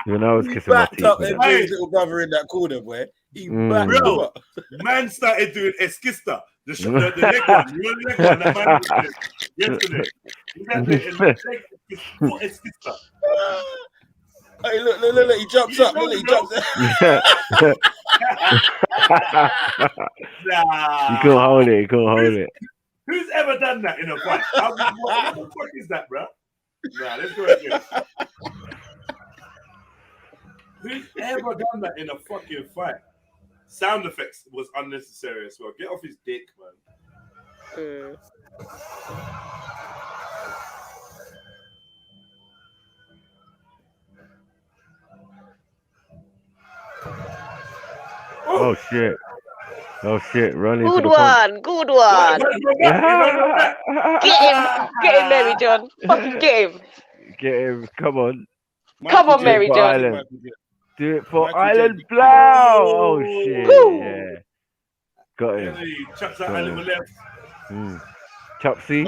You know, I was He kissing my backed teeth. up with and that. his little brother in that corner, boy. He backed Bro, up. man started doing Eskista. The leg one. You know the leg one that man was doing yesterday. He started doing Eskista. Hey, look, he jumps up. Look, he jumps up. You couldn't hold it. You couldn't hold it. Who's ever done that in a fight? What the fuck is that, bro? Nah, let's go again. Who's ever done that in a fucking fight? Sound effects was unnecessary as well. Get off his dick, man. Oh shit. Oh shit. Run into Good the punch. one. Good one. Get him. Get him, Mary John. Fucking get him. Get him. Come on. Come on, Mary for John. Ireland. Do it for Ireland Blow. Oh shit. Woo. Yeah. Got him. Chucks that animal left. Chopsy.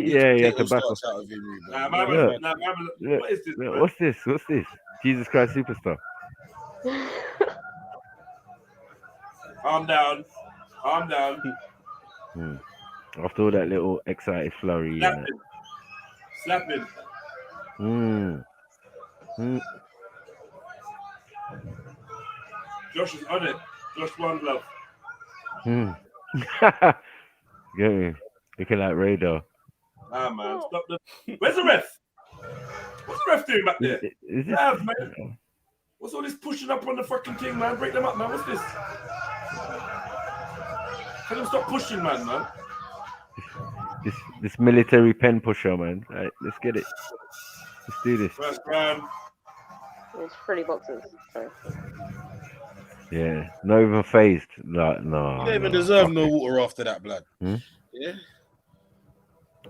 Yeah, yeah, tobacco. Look, What is this? look, what's this? What's this? Jesus Christ Superstar. Calm down. Calm down. After all that little excited flurry. Slap him. Slap him. Josh is on it. Josh one glove. Get me. Looking like radar. Ah, man. Stop the. Where's the ref? What's the ref doing back there? Is this... Man. What's all this pushing up on the fucking thing, man? Break them up, man. What's this? Tell them stop pushing, man. This military pen pusher, man. All right, let's get it. Let's do this. First round. It's pretty boxes. Sorry. Yeah, not even phased. Like, no. You don't even deserve no water after that, blood. Yeah.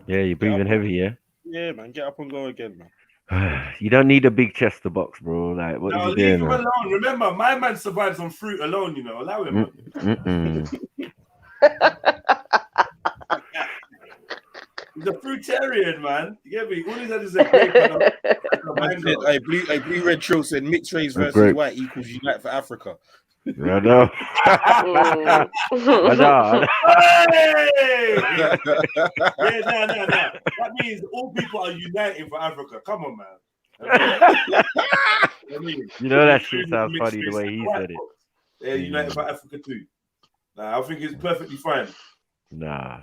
Yeah, you're breathing heavy, yeah? Yeah, man. Get up and go again, man. You don't need a big chest to box, bro. Like, what No, is he leave doing? him alone. Remember, my man survives on fruit alone, you know. Allow him. He's a fruitarian, man. You get me? All he's had is a grape and a Blue Red Trill said mixed race versus white equals unite for Africa. I know. I know. Hey! Yeah, no. That means all people are uniting for Africa. Come on, man. You know that shit sounds funny the way he said it. Yeah, united for Africa too. Nah, I think it's perfectly fine. Nah.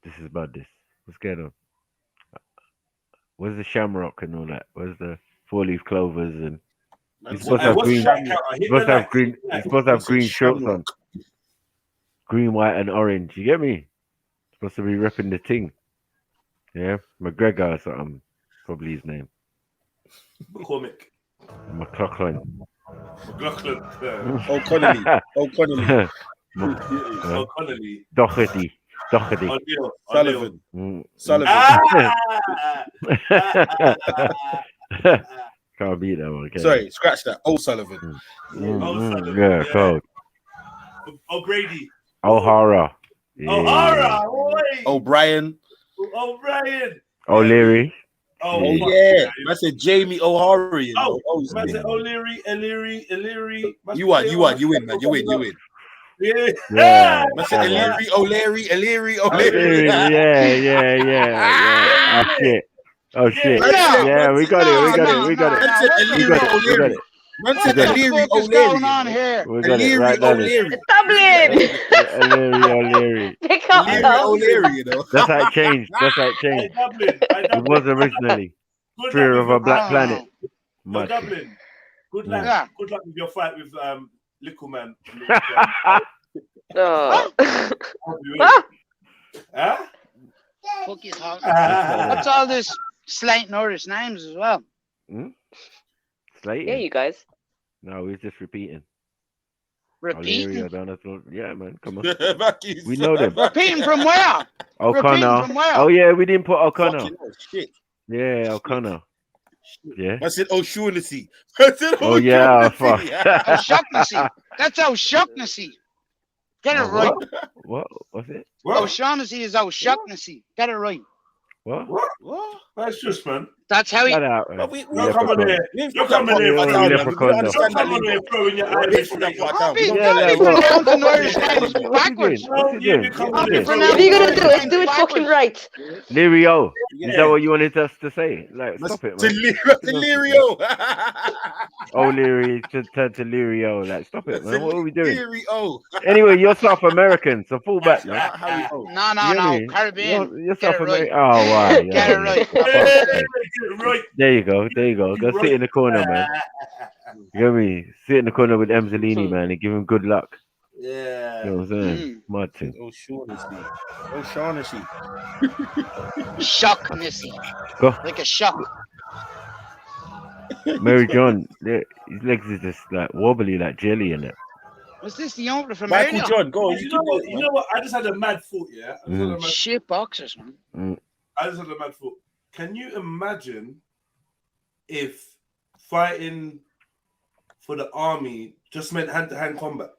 This is madness. What's going on? Where's the shamrock and all that? Where's the four-leaf clovers and he's supposed to have green. He's supposed to have green. He's supposed to have green shorts on. Green, white, and orange. You get me? Supposed to be repping the ting. Yeah, McGregor or something. Probably his name. McCormick. McLaughlin. O'Connelly. Doherty. Sullivan. Can't beat that one. Sorry, scratch that. O'Sullivan. Yeah, cold. O'Grady. O'Hara. Yeah. O'Hara. O'Brien. O'Leary. Oh yeah. I said Jamie O'Hara. You know? I said O'Leary. You win, man. You win. Yeah. I said O'Leary. Yeah. Oh shit. Oh shit. Man said- Yeah, we got it. We got it. We got it. Man said We got Illyria it. We got O'Leary. it. Man We said got it. Illyria What is O'Leary. going on here? We got it. Illyria Right done it. O'Leary. Dublin. O'Leary. Pick up Illyria now. O'Leary, you know. That's how it changed. That's how it changed. Dublin. It was originally Good Fear luck of with a Black your- Planet. Yo, Much. Dublin. Good luck. Yeah. Good luck with your fight with Little Man. Oh. Huh? Fuck you talking. What's all this slanting Irish names as well? Slating? Yeah, you guys. No, we're just repeating. Repeating? O'Leary, O'Donoghue. Yeah, man, come on. Bucky's- We know them. Repeating from where? Repeating O'Connor. from where? Oh yeah, we didn't put O'Connor. Fucking hell, shit. Yeah, O'Connor. Yeah. I said O'Shaughnessy. I said Oh yeah, fuck. O'Shaughnessy. That's O'Shaughnessy. Get it right. What? What's it? O'Shaughnessy is O'Shaughnessy. Get it right. What? What? That's just, man. That's how he. Shut out, man. We You're coming here. You're coming here. You're a leprechaun, though. You're coming here throwing your Irish flag. Don't be Yeah, like, pronouncing what? Irish names What's he backwards. doing? What's he doing? What's he doing? If you're gonna do it, do it fucking right. Lirio. Is that what you wanted us to say? Like, stop it, man. Delirio. Oh, Leary, to Lirio. Like, stop it, man. What are we doing? Delirio. Anyway, you're South American, so fall back, man. No, You know what I no, mean? Caribbean. You're Get South it right. American. Oh, wow. Get it right. Right. There you go. There you go. Go sit in the corner, man. You know what I mean? Sit in the corner with Emzalini, man, and give him good luck. Yeah. You know what I'm saying? Mad thing. O'Shaughnessy. O'Shaughnessy. Shocknessy. Go. Like a shock. Mary John, his legs is just like wobbly, like jelly in it. Was this the owner from Michael earlier? John, go on. You know what? You know what? I just had a mad thought. Yeah. I just had a mad- Shit boxers, man. I just had a mad thought. Can you imagine if fighting for the army just meant hand-to-hand combat?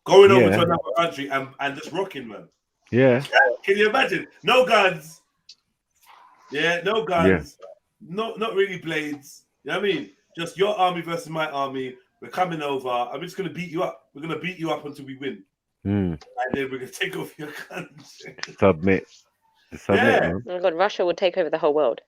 Going over to another country and just rocking, man. Yeah. Can you imagine? No guns. Yeah, no guns. No, not really blades. You know what I mean? Just your army versus my army. We're coming over. I'm just gonna beat you up. We're gonna beat you up until we win. And then we're gonna take off your guns. Submit. Submit, Yeah. man. Oh my god, Russia would take over the whole world.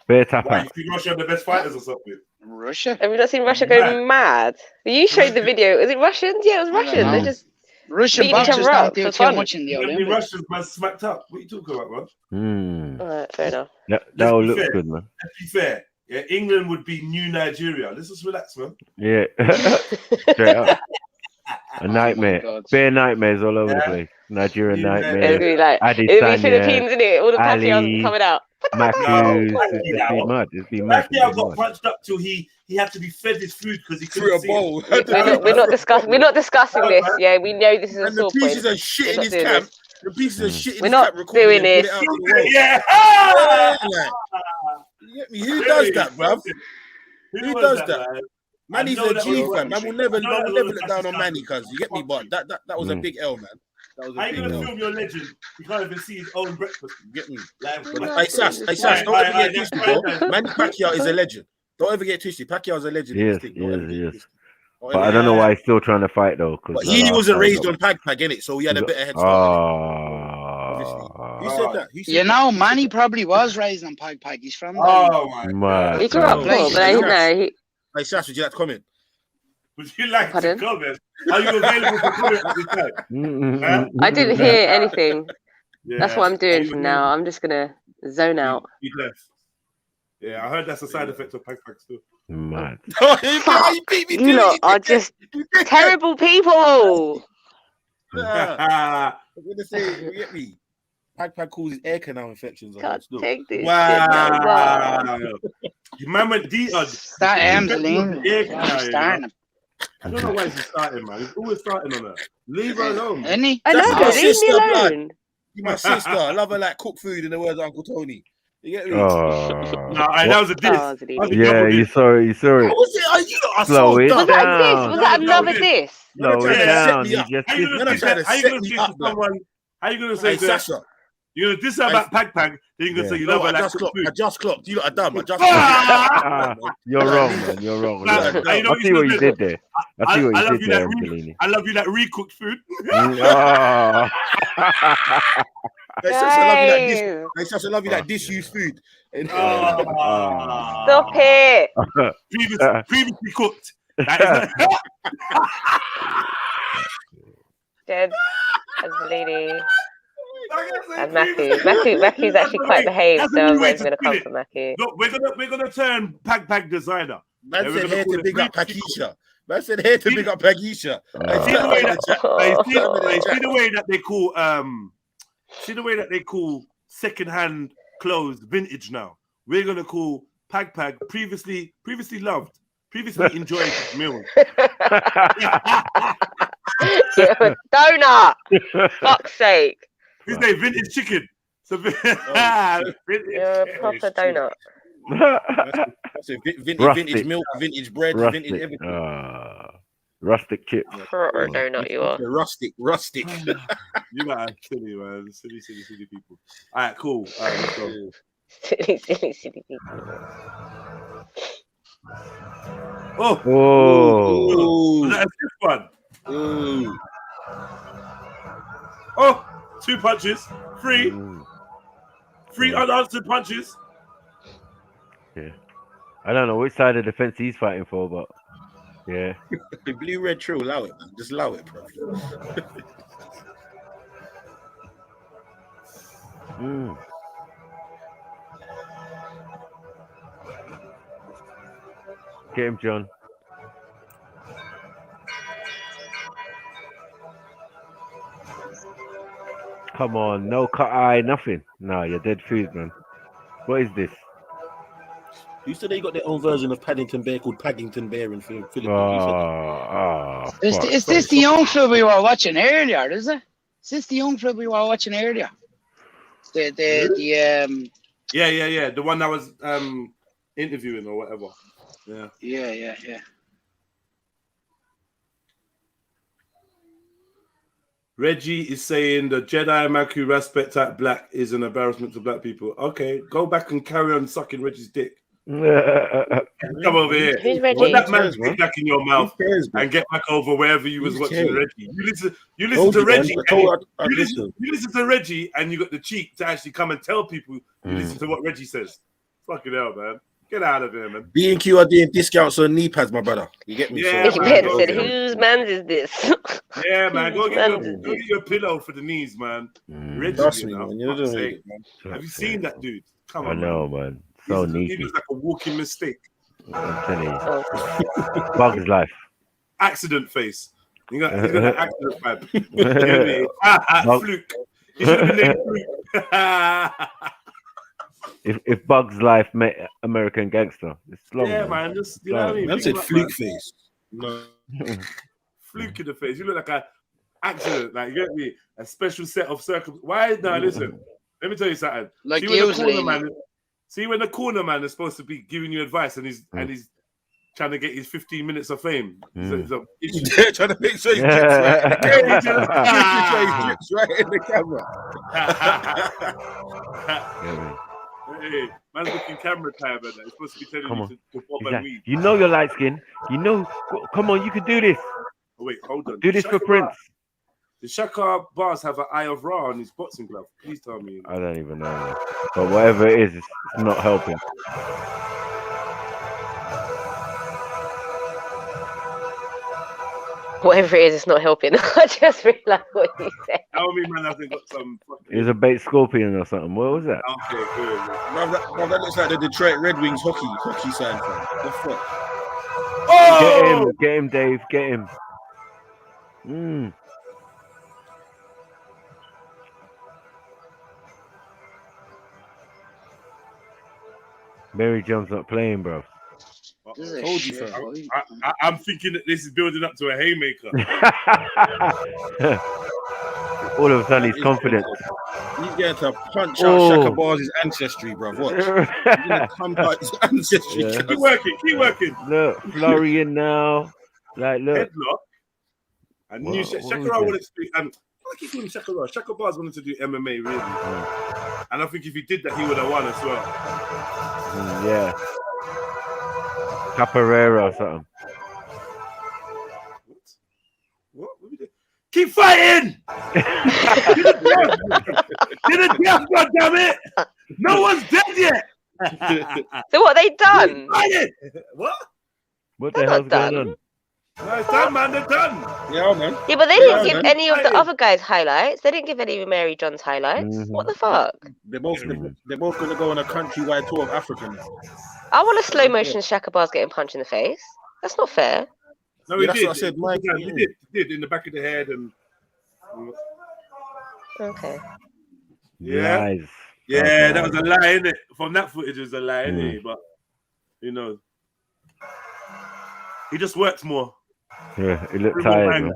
Bear tap Why, out. you think Russia are the best fighters or something? Russia? Have you not seen Russia go mad? You showed the video. Is it Russians? Yeah, it was Russians. They just Russian beating each boxers other don't up do for too fun. much in the The Olympics. Russians man smacked up. What are you talking about, man? Alright, fair enough. That all Let's be looks fair. good, man. Let's be fair. Yeah, England would be new Nigeria. Let's just relax, man. Yeah. Straight up. A nightmare. Bare nightmares all over the place. Nigerian It'd nightmares. be like it'd be Philippines, isn't it? All the Pacquiaos coming out. Macus. It'd be mad. It'd be mad. Pacquiao got punched up till he had to be fed his food because he couldn't see bowl. it. We're not discussing this. Yeah, we know this is a And the sore point. pieces of shit We're in not his doing camp. this. The pieces of shit in We're his not camp recording doing it, this. put it out to the world. Yeah. You get me? Who does that, bruv? Who was does that, that? man? Manny's I know a that G was fan. Man will never look down on Manny, cuz you get me, but that was a big L, man. That was a How you big gonna L. film your legend? You can't even see his own breakfast. You get me? Like, Hey Sass, don't ever get twisted, bro. Manny Pacquiao is a legend. Don't ever get twisted. Pacquiao's a legend. in this thing. Don't ever get twisted. But I don't know why he's still trying to fight though. But he wasn't raised on Pag, innit? So he had a better head start. Who said that? Who said You know, Manny probably was raised on Pag. He's from my He grew up poor, but I didn't know. Hey Sass, would you like to comment? Would you like to comment? Are you available for comment at this time? I didn't hear anything. Yeah. That's what I'm Are doing you from now. I'm just gonna zone out. He left. Yeah, I heard that's a side effect of Pag too. Mad. You lot are just terrible people. I'm gonna say, you get me? Pag causes air canal infections. Can't take this. Wow. Your man went deep on that Emmeline. I don't know why he's starting, man. He's always starting on her. Leave her alone. Any? I know, That's my leave me sister, blood. alone. You my sister. I love her like cook food in the words of Uncle Tony. You get me? That was a diss. Yeah, you saw it. You saw it. Was it? Slow it Was that a diss? down. Was that another diss? Slow it down. You just How you gonna diss someone? How you gonna say Hey, that? Sasha. You're gonna diss her about Pag, then you're gonna say you love her I like just cook clocked. food. I just clocked. You lot are dumb. I just You're wrong, man. You're wrong. Nah, You're wrong. you know I see what you did there. I see what you love did you there, that Angelini. I love you that recooked food. They such a love you like this. Guys. They such a love you like disused food. Stop it. Previously cooked. That is not... Jed and the lady. And Mackie's actually quite behaved, so I'm not even gonna come for Mackie. Look, we're gonna turn Pag Designer. Man said here to big up Pakisha. Man said here to big up Pakisha. See the way that they call second-hand clothes vintage now. We're gonna call Pag previously loved, previously enjoyed meals. Donut. Fuck's sake. His name vintage chicken. So You're a proper donut. That's a vintage milk, vintage bread, vintage everything. Rustic chips. Proper donut you are. Rustic. You guys are silly, man. Silly people. All right, cool. All right, let's go. Silly people. Oh. That's a good one. Oh, 2 punches. 3 unanswered punches. Yeah. I don't know which side of the fence he's fighting for, but yeah. Blue, red, true. Allow it, man. Just allow it, bro. Get him, John. Come on, no cut eye, nothing. No, you're dead food, man. What is this? You said they got their own version of Paddington Bear called Paddington Bear in Philippines. Is this the young club we were watching earlier? Is it? Is this the young club we were watching earlier? Yeah. The one that was interviewing or whatever. Yeah. Reggie is saying the Jedi Maku respect type black is an embarrassment to black people. Okay, go back and carry on sucking Reggie's dick. Come over here. Who's Reggie? Put that man's dick back in your mouth and get back over wherever you was watching Reggie. You listen to Reggie. You listen to Reggie, and you got the cheek to actually come and tell people you listen to what Reggie says. Fucking hell, man. Get out of here, man. B&Q are doing discounts on knee pads, my brother. You get me? Yeah, Big Ben said, whose man's is this? Yeah, man. Go get your pillow for the knees, man. Reggie, Trust me, man. man. You know Sake, man. Have you seen that dude? Come on, I know, man. So neat. He looks like a walking mistake. I'm telling you. Bug's life. Accident face. He's got that accident vibe. Fluke. He should have been named Fluke. If Bug's Life met American Gangster, it's long. Yeah, man. Just, you know what I mean? Man said fluke face. No. Fluke in the face. You look like an accident. Like, you get me? A special set of circumstances. Why? No, listen. Let me tell you something. Like See when the corner man is supposed to be giving you advice and he's trying to get his 15 minutes of fame. He's trying to make sure he drips right. Making sure he drips right in the camera. Hey, man's looking camera time, and it's supposed to be telling you to bob and weave. You know you're light skin. You know. Come on, you can do this. Oh, wait, hold on. Do this for Prince. Does Shaka Bars have an Eye of Ra on his boxing glove? Please tell me. I don't even know, man. But whatever it is, it's not helping. Whatever it is, it's not helping. I just realized what you said. Tell me, man, hasn't got some. It was a bait scorpion or something. What was that? Okay, good. Bro, that looks like the Detroit Red Wings hockey sign. What the fuck? Oh! Get him, Dave. Get him. Mary John's not playing, bro. I'm thinking that this is building up to a haymaker. All of a sudden, he's confident. He's going to punch out Shaka Bars' ancestry, bro. Watch. He's going to come out his ancestry. Yeah. Keep working. Look, Flurry in now. Like, look. Headlock. I knew Shaka wanted to speak. I keep calling Shaka Ra. Shaka Bars wanted to do MMA, really. And I think if he did that, he would have won as well. Yeah. Capoeira or something. What we did? Keep fighting. Didn't death, God damn it. No one's dead yet. So what they done? What? What They're the hell's not going done. on? No, it's done, man. They're done. Yeah, man. Yeah, but they Yeah, didn't give man. any of the other guys highlights. They didn't give any of Mary John's highlights. Mm-hmm. What the fuck? They're both going to go on a countrywide tour of Africa now. I want a slow motion Shaka Bars getting punched in the face. That's not fair. No, Yeah, he that's did. what I said, Mike. He did in the back of the head and. Okay. Yeah. Lies. Yeah, that was a lie, innit? From that footage, it was a lie, innit? But you know, he just works more. Yeah, he looked Threw more tired, bangs. man.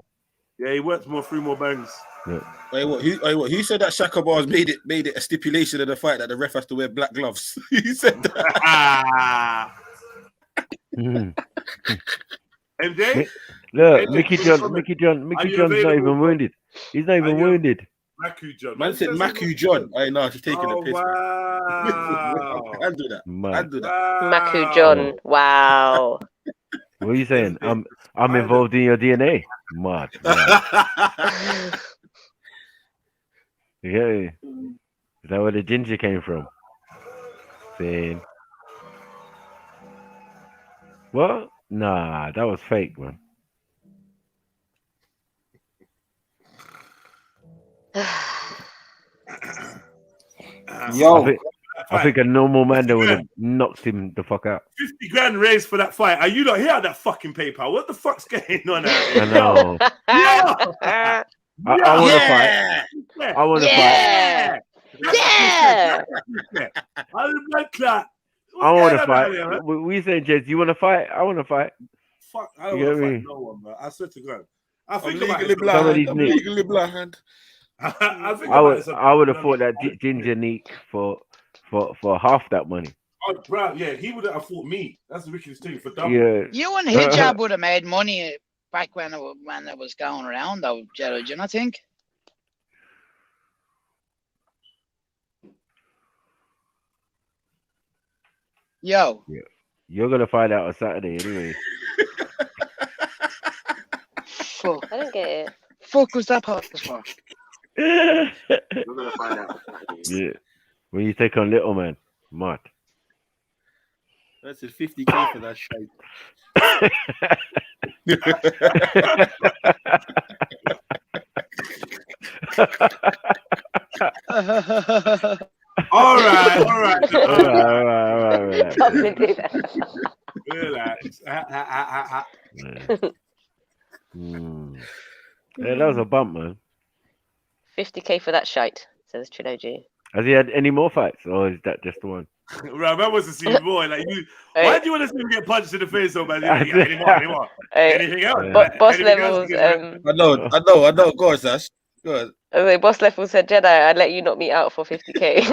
Yeah, he works more, threw more bangs. Yeah. Wait, what? Who said that Shaka Bars made it a stipulation of the fight that the ref has to wear black gloves? He said that. MJ? Look, MJ, Mickey John's not available? even wounded. He's not even wounded. Maku John. Man said Maku John. I know she's taking a piss. Wow. I'll do that. I'll do that. Maku John. Wow. What are you saying? I'm involved in your DNA. Mad. Yeah. Is that where the ginger came from? Saying. What? Nah, that was fake, man. Yo, I think a normal man that would have knocked him the fuck out. 50 grand raised for that fight. Are you not here at that fucking PayPal? What the fuck's going on out here? I know. Yeah. I want to fight. I want to fight. Yeah. I want to fight. We saying, Jez, you want to fight? I want to fight. Fuck, I don't You want get to me? fight no one, man. I swear to God. I I'm think about legally it. blind. I'm legally blind. I would have fought that ginger neek for half that money. Oh, bro, yeah, he would have fought me. That's the richest thing for double. Yeah. You and Hijab would have made money back when it was going around, though, Gerald. Do you not think? Yo. Yeah. You're gonna find out on Saturday anyway. Fuck. I don't get it. Fuck was that part for? we're gonna find out. Yeah. When you take on little man, mad. That's a 50K for that shit. All right. Stop me do that. Relax. Yeah, that was a bump, man. 50k for that shite, says Trilogy. Has he had any more fights, or is that just the one? Right, man wants to see more. Like you, why do you want to see him get punched in the face so bad? Anymore? Anything else? Boss Anything levels. else? I know. Go on, Sash. Go on. Boss level said, Jedi, I'd let you knock me out for 50k.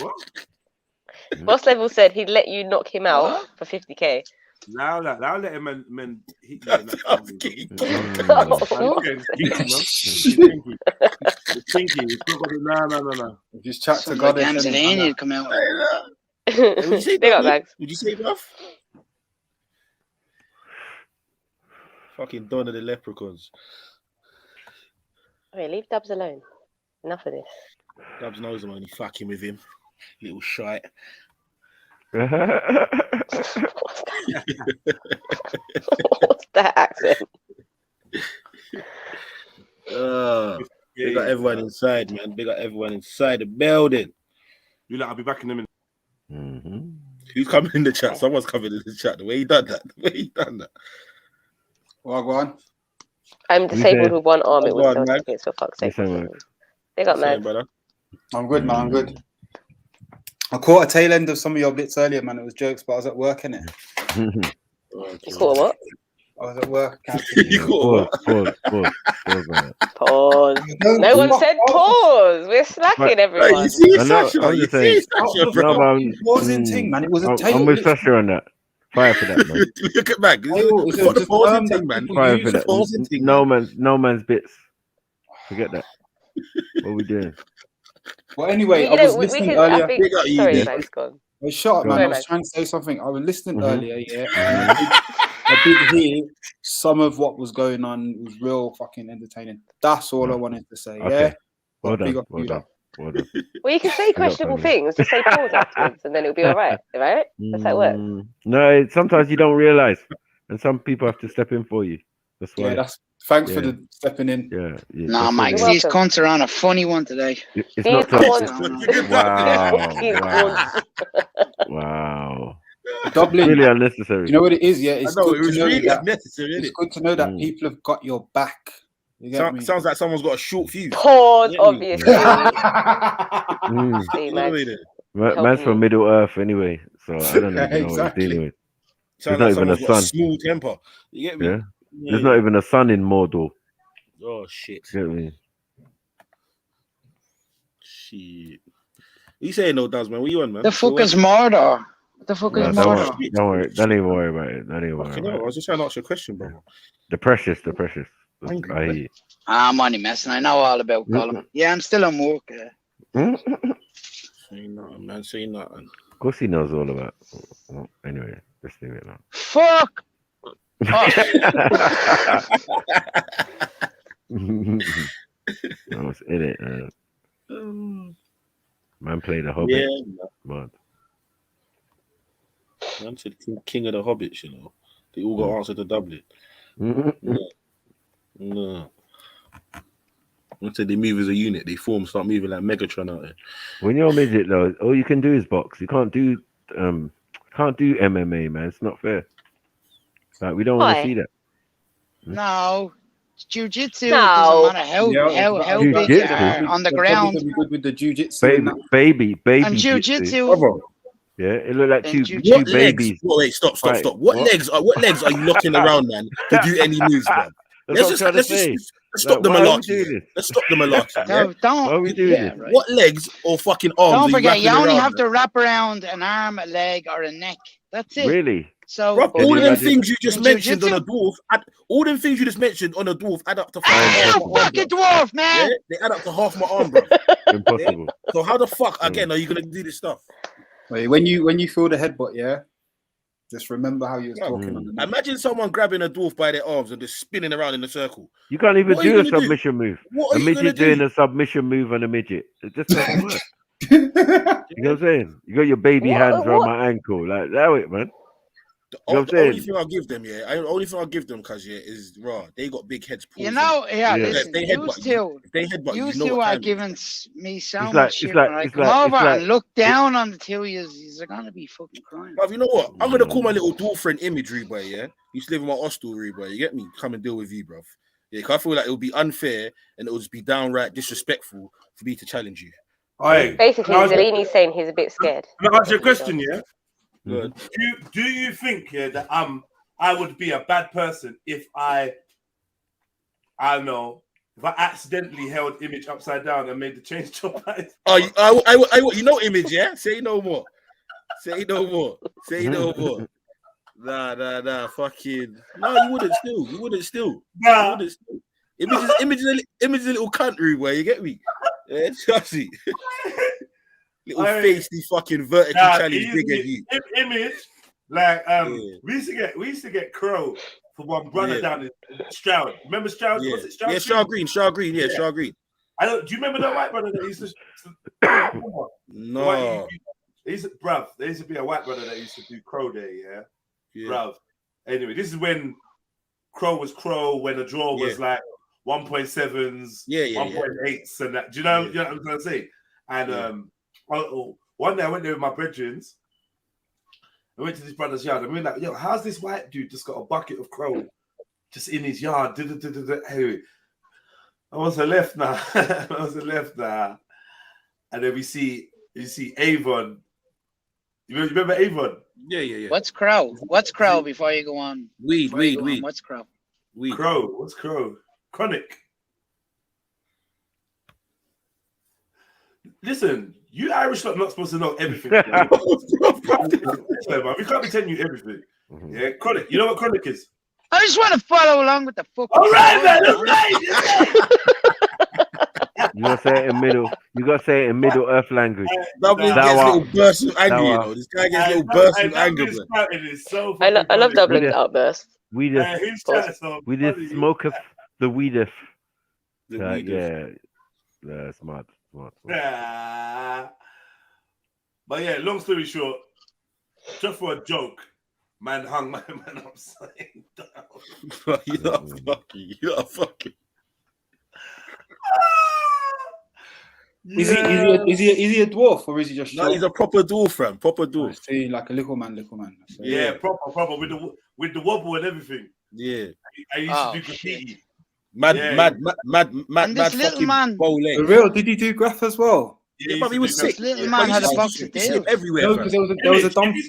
What? Boss level said he'd let you knock him out for 50k. Now let him men hit you. No. Just chat to Some God. Tanzania come out. They got bags. Would you say enough? Fucking Dawn of the Leprechauns. Okay, leave Dubs alone. Enough of this. Dubs knows I'm only fucking with him. Little shite. What's that accent? They got everyone inside, man. They got everyone inside the building. You like, I'll be back in a minute. Who's coming in the chat? Someone's coming in the chat. The way he done that. Well, go on. I'm disabled with one arm. It Go was on, so man. tickets for fuck's sake. Yes, I They got Sorry, mad. brother. I'm good, man. I'm good. I caught a tail end of some of your bits earlier, man. It was jokes, but I was at work, innit? You caught what? I was at work. You caught Pause. No one said pause. We're slacking, everyone. You see, I know, Sasha, I'm you just see, saying. Sasha, bro. No, but It wasn't thing, man. It was a tail. I'm with Sasha on that. Fire for that, man. Look at Mag. It's It's the just pausing that thing, man. people Fire use for the that. pausing thing, No man's bits. Forget that. What are we doing? Well, anyway, You I know, was we listening can, earlier. I think, Big up you, sorry, yeah. Max, go on. I was shut up, man. Sorry, I was Max. trying to say something. I was listening Mhm. earlier, yeah. I did hear some of what was going on. It was real fucking entertaining. That's all I wanted to say. Okay. Yeah. Well But big done. up Well you, done. Well done. Well, you can say questionable things. Just say pause afterwards, and then it'll be all right. Right? That's how it works. No, sometimes you don't realize, and some people have to step in for you. That's why. Yeah, that's thanks for the stepping in. Yeah. Nah, that's Max, it. these cunts are on a funny one today. It's These not to... cunts. Wow. Wow. Dublin, Really unnecessary. You know what it is? Yeah, it's I know, good it was to know really that. unnecessary, It's innit? good to know that people have got your back. You get me? Sounds like someone's got a short fuse. Pause, You get me? obviously. See, You know what I Max. mean? Man's from Middle Earth anyway, so I don't even know what he's dealing with. There's Sounds not like even a someone's got a sun. small temper. You get me? Yeah. There's not even a sun in Mordor. Oh shit. You get me? Shit. You saying no, Daz, man? What you on, man? The fuck is Mordor? What the fuck is Don't Mordor? worry. Don't even worry about it. Don't even worry Fucking hell, about I it. was just trying to ask you a question, bro. The precious. I hear you. I'm only messing. I know all about Gollum. Yeah, I'm still on work. Say nothing, man. Say nothing. Of course he knows all about. Well, anyway, let's leave it now. Fuck. I was in it. Man played the Hobbit. Yeah, Man. Man said king of the Hobbits, you know. They all got answered to Dublin. No. Once they move as a unit, they start moving like Megatron out there. When you're a midget, though, all you can do is box. You can't do MMA, man. It's not fair. Like, we don't want to see that. No. Jiu-jitsu No. doesn't matter how big you are on the ground. Be good with the jiu-jitsu. Baby And jiu-jitsu. Yeah, it looked like two What babies. legs? Wait, stop. Right, What legs are you locking around, man, to do any moves, man? That's what I'm Let's trying to just stop the Like, why are we malarkey. doing this? Let's stop the malarkey. No, Yeah? don't. Why are we doing this? Right. What legs or fucking arms? Don't are forget, you wrapping only around, have man? to wrap around an arm, a leg, or a neck. That's it. Really? So, Bruv, Can all you of them imagine? things you just In mentioned on a jiu-jitsu? dwarf, all them things you just mentioned on a dwarf add up to I'm half a my arm. fucking bruv. dwarf, man. Yeah, they add up to half my arm, bro. Impossible. So how the fuck again are you gonna do this stuff? Wait, when you feel the headbutt, yeah, just remember how you was talking on the mic. Imagine someone grabbing a dwarf by their arms and just spinning around in a circle. You can't even What are you do a gonna do? submission move. What A are you gonna midget do? doing a submission move on a midget. It just doesn't work. You know what I'm saying? You got your baby hands around my ankle. Like, that it, man. The You know what I'm only saying? thing I'll give them, the only thing I'll give them, cuz is raw. They got big heads. You know, yeah, Yeah. listen, If they you headbutt two, if they headbutt you you know two what are time it is. giving me so It's much like- shit it's like- when I it's come like- over it's like- and look down on the two of you. You're gonna be fucking crying. Bruv, you know what? I'm gonna call my little dwarf friend Imagery, boy. Yeah, he used to live in my hostelry, boy. You get me? Come and deal with you, bruv. Yeah, cause I feel like it would be unfair and it would just be downright disrespectful for me to challenge you. Basically, Zellini's saying he's a bit scared. Can I ask you a question, yeah? Good. Do you think that I would be a bad person if I don't know, if I accidentally held Image upside down and made the change to eyes? You know Image, yeah? Say no more. Say no more. Say no more. Nah. Fucking no, you wouldn't still. You wouldn't still. Nah. You wouldn't still. Image is a little country boy. You get me? Yeah, trust me. Little feisty fucking vertically challenged bigger you. Image, like we used to get Crow for one brother down in Stroud. Remember Stroud? Yeah, Was it Stroud? yeah, Stroud Green. Yeah, Stroud Green. Do you remember that white brother that used to? No. They used to be a white brother that used to do Crow there, yeah? Bruv. Anyway, this is when Crow was Crow, when the draw was like 1.7s, 1.8s, and that. Do you know what I'm trying to say? And one day I went there with my brethren. I went to this brother's yard and we were like, yo, how's this white dude just got a bucket of Crow just in his yard? Anyway, I was left now. And then you see Avon. You remember Avon? Yeah. What's crow? What's crow before you go on? Weed. What's crow? Weed. Crow. What's Crow? Chronic. Listen, you Irish lot not supposed to know everything. Man. We can't be telling you everything. Yeah, Chronic. You know what Chronic is? I just want to follow along with the fuck. All right, man. All right. You gotta say it in middle. You gotta say it in Middle Earth language. Dublin gets little bursts of anger, you know. This guy gets little bursts of anger, bro. I love Dublin's outburst. We just His chat's so we just funny. smoke the weedeth. The Yeah, yeah, smart. Ah. But yeah, long story short, just for a joke, man hung my man upside down. You're not fucking. You're not fucking. Is he a dwarf or is he just No, short? he's a proper dwarf, fam. Proper I dwarf. see, like a little man. So, Yeah, proper with the wobble and everything. Yeah. I used to do graffiti. Mad And this little fucking man, bow legs. For real, did he do graph as well? Yeah, but he was sick. this little Yeah, man but had a you box see of him deals. everywhere. No, fam. because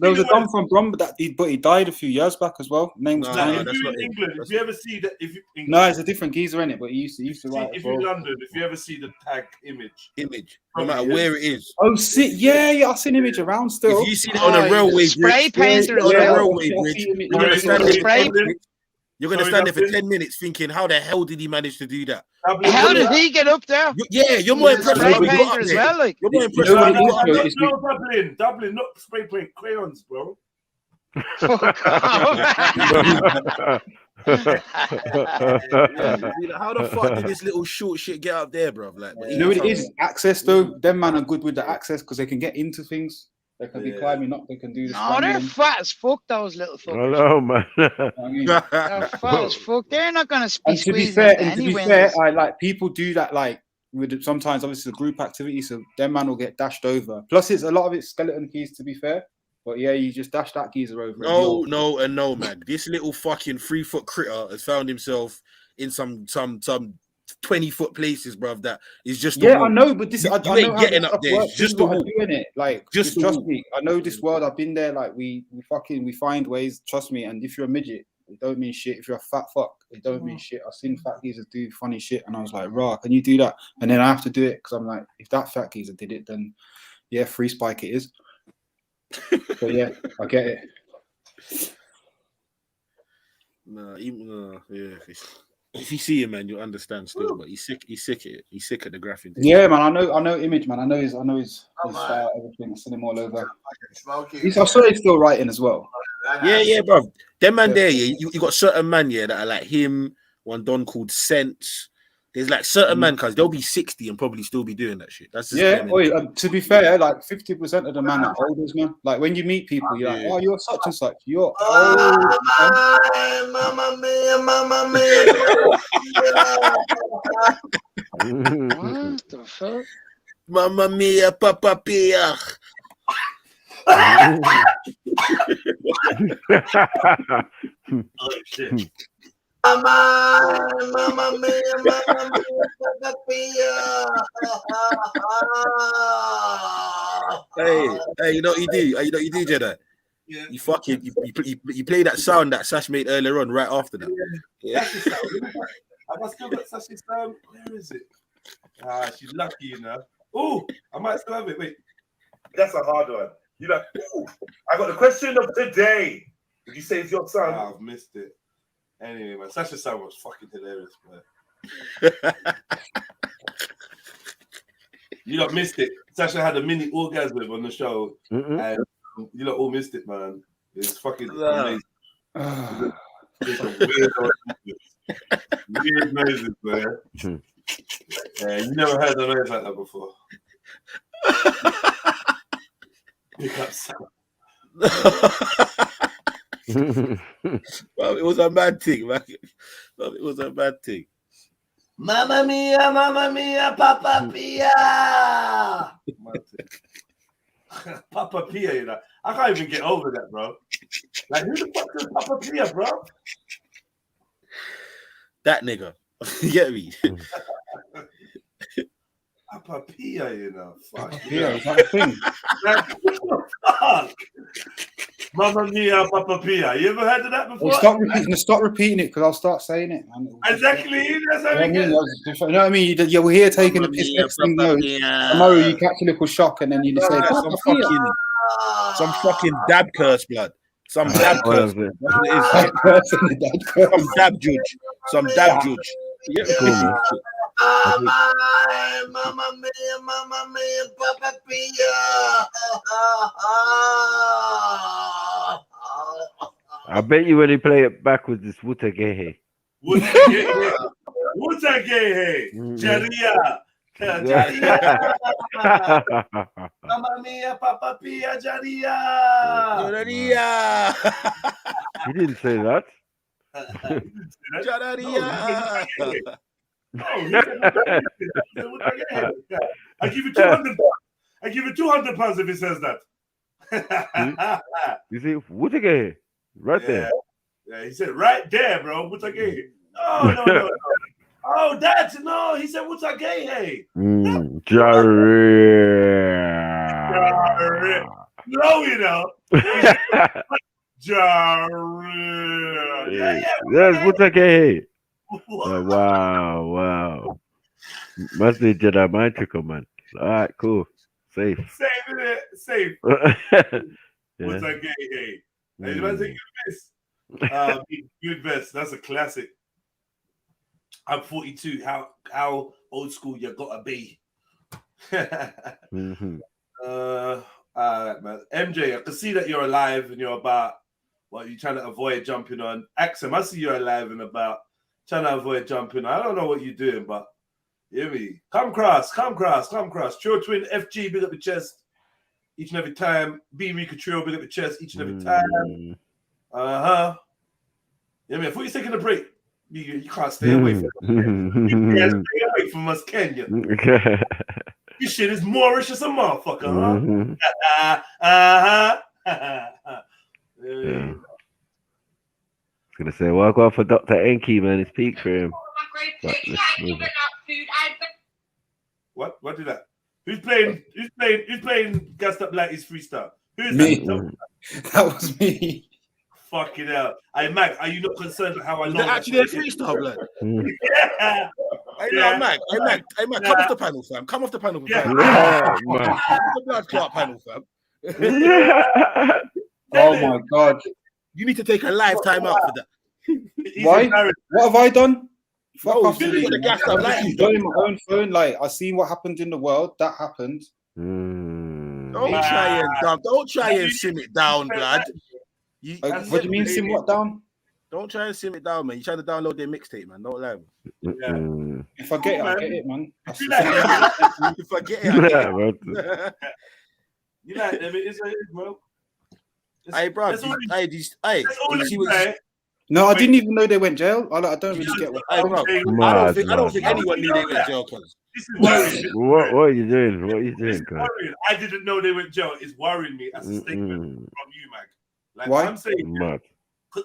there was a Dom from Brom, but he died a few years back as well. Name was No, Tiny. no, If that's you're not in him. England, if you ever see that, No, it's a different geezer in it, but he used to write if as you're in well. London, if you ever see the tag image, no Probably matter him. where it is. Oh, see, yeah, I've seen image around still. If you see it on a railway spray bridge, painter as on a well. railway bridge, you're gonna stand there for Spray- 10 minutes. You're gonna Sorry, stand there for Dublin. 10 minutes thinking, how the hell did he manage to do that? How did he get up there? You're more impressed Spray how he got painter up as there. well, like. You're more You impressed know how what he it got up is, there. though? It's Dublin, not spray paint crayons, bro. How the fuck did this little short shit get up there, bro? Like, but You know what it is? Access though. Them man are good with the access because they can get into things. They can be climbing up. They can do the No, they're scrambling. fat as fuck, those little fuckers. Hello, man. I mean, They're fat as fuck. They're not going to be and to be squeezing fair, into any I wins. like people do that like with sometimes obviously the group activity, so them man will get dashed over. Plus, it's a lot of it's skeleton keys to be fair. But yeah, you just dash that geezer over. No, man. This little fucking 3-foot critter has found himself in some 20-foot places, bruv. That is just Yeah, I know, but this you I ain't know how getting this up stuff there. works. It's This just is the what I walk. do in it. Like, Just just the trust walk. me. I know this world. I've been there. Like, we find ways. Trust me. And if you're a midget, it don't mean shit. If you're a fat fuck, it don't mean shit. I've seen fat geezers do funny shit, and I was like, "Raw, can you do that?" And then I have to do it because I'm like, if that fat geezer did it, then yeah, free spike it is. But yeah, I get it. Yeah. If you see him, man, you'll understand still. But he's sick. He's sick at the graphing. Yeah, man. I know image, man. I know his style, everything. I've seen him all over. I saw he's still writing as well. Yeah, bro. Them man there, yeah. You got certain man, yeah, that are like him. One don called Sense. There's like certain man, cause they'll be 60 and probably still be doing that shit. That's just Yeah. To be fair, like 50% of the man are olders, man. Like when you meet people, you're like, oh, you're such and such. You're old. Mamma mia. What the fuck? Mamma mia, Papa Pia. Oh shit. Mamma mia, Papa Pia. Hey, you know what you do? You know what you do, Jedi? Yeah. You fucking you play that sound that Sash made earlier on right after that. Yeah. I must still got Sassy's sound. Where is it? She's lucky, you know. Oh, I might still have it. Wait, that's a hard one. You know, I got the question of the day. Did you say it's your son? I've missed it. Anyway, man, Sasha's sound was fucking hilarious, man. You lot missed it. Sasha had a mini orgasm on the show, and you lot all missed it, man. It's fucking amazing. It's a weird noises, man. Yeah, you never heard a noise like that before. Pick up sound. Well, it was a bad thing, man. Well, it was a bad thing. Mamma mia, Papa Pia. Papa Pia, you know. I can't even get over that, bro. Like, who the fuck is Papa Pia, bro? That nigga. You get me? Papa Pia, you know. Fuck. Yeah, is that a thing? Like, what the fuck? Mamma mia, Papa Pia. You ever heard of that before? Well, stop repeating it because I'll start saying it. Man. Exactly. That's how You know what I mean? We're here taking the piss. Next thing you know, tomorrow you catch a little shock and then you just say, some fucking dab curse, blood. Some dab curse. Some dab judge. Some dab judge. Yeah, cool, man. Mamma mia, Papa Pia. bet you when he play it backwards, it's Wutagehe. Wutagehe. Jaria. Jaria. Mamma mia, Papa Pia, Jaria. Jaria. He didn't say that. Jaria. I give you 200. I give you 200 pounds if he says that. You see, Wutagehe, right there. Yeah, he said right there, bro. Wutagehe. No. Oh, that's no. He said Wutagehe. Jaria. No, you know. Jaria. Yeah. Yes, Wutagehe. Wow. Must be Jedi mind trickle, man. All right, cool. Safe. Safe. Yeah. Wutagehe. Hey, you might take your best. Good best. That's a classic. I'm 42. How old school you gotta be? Mm-hmm. All right, man. MJ, I can see that you're alive and you're about. Well, you're trying to avoid jumping on. Axum, I see you're alive and about. Trying to avoid jumping on. I don't know what you're doing, but you hear me? Come cross. True Twin FG, big up the chest. Each and every time. B Rika Trio, big up the chest each and every time. Yeah, man. Before you're taking a break, you can't stay away from us. You can't stay away from us, can you? This shit is Moorish as a motherfucker, huh? Yeah. I was gonna say, well, go for Dr. Enki, man. It's peak for him. But let's move it. What did that? Who's playing Gassed Up Like his freestyle? Who's Me. that? That was me. Fucking hell. Hey, Mac, are you not concerned with how I know? Is that actually a freestyle, blood? Yeah. Hey, no, Mac, come off the panel, fam. Come off the panel, fam. Yeah, man. The blood clot panel, fam. Oh my god. You need to take a lifetime out for that. Why? What have I done? Fuck No, off. you got the gas up like I'm on my own phone. Like, I seen what happened in the world. That happened. Don't try and sim it down, blood. What do you mean sim what down? Don't try and sim it down, man. You try to download their mixtape, man. Don't lie. Yeah. If I get it, I get it, man. If I get it, I get it. You like them? It's bro. Hey, bro. Hey, did you see what? No, I didn't even know they went jail. I don't really get what. I don't think anyone knew they went jail, cuz. What are you doing? What are you doing, guys? I didn't know they went jail. It's worrying me as a statement from you, Mag. Like, why? I'm saying, Mad.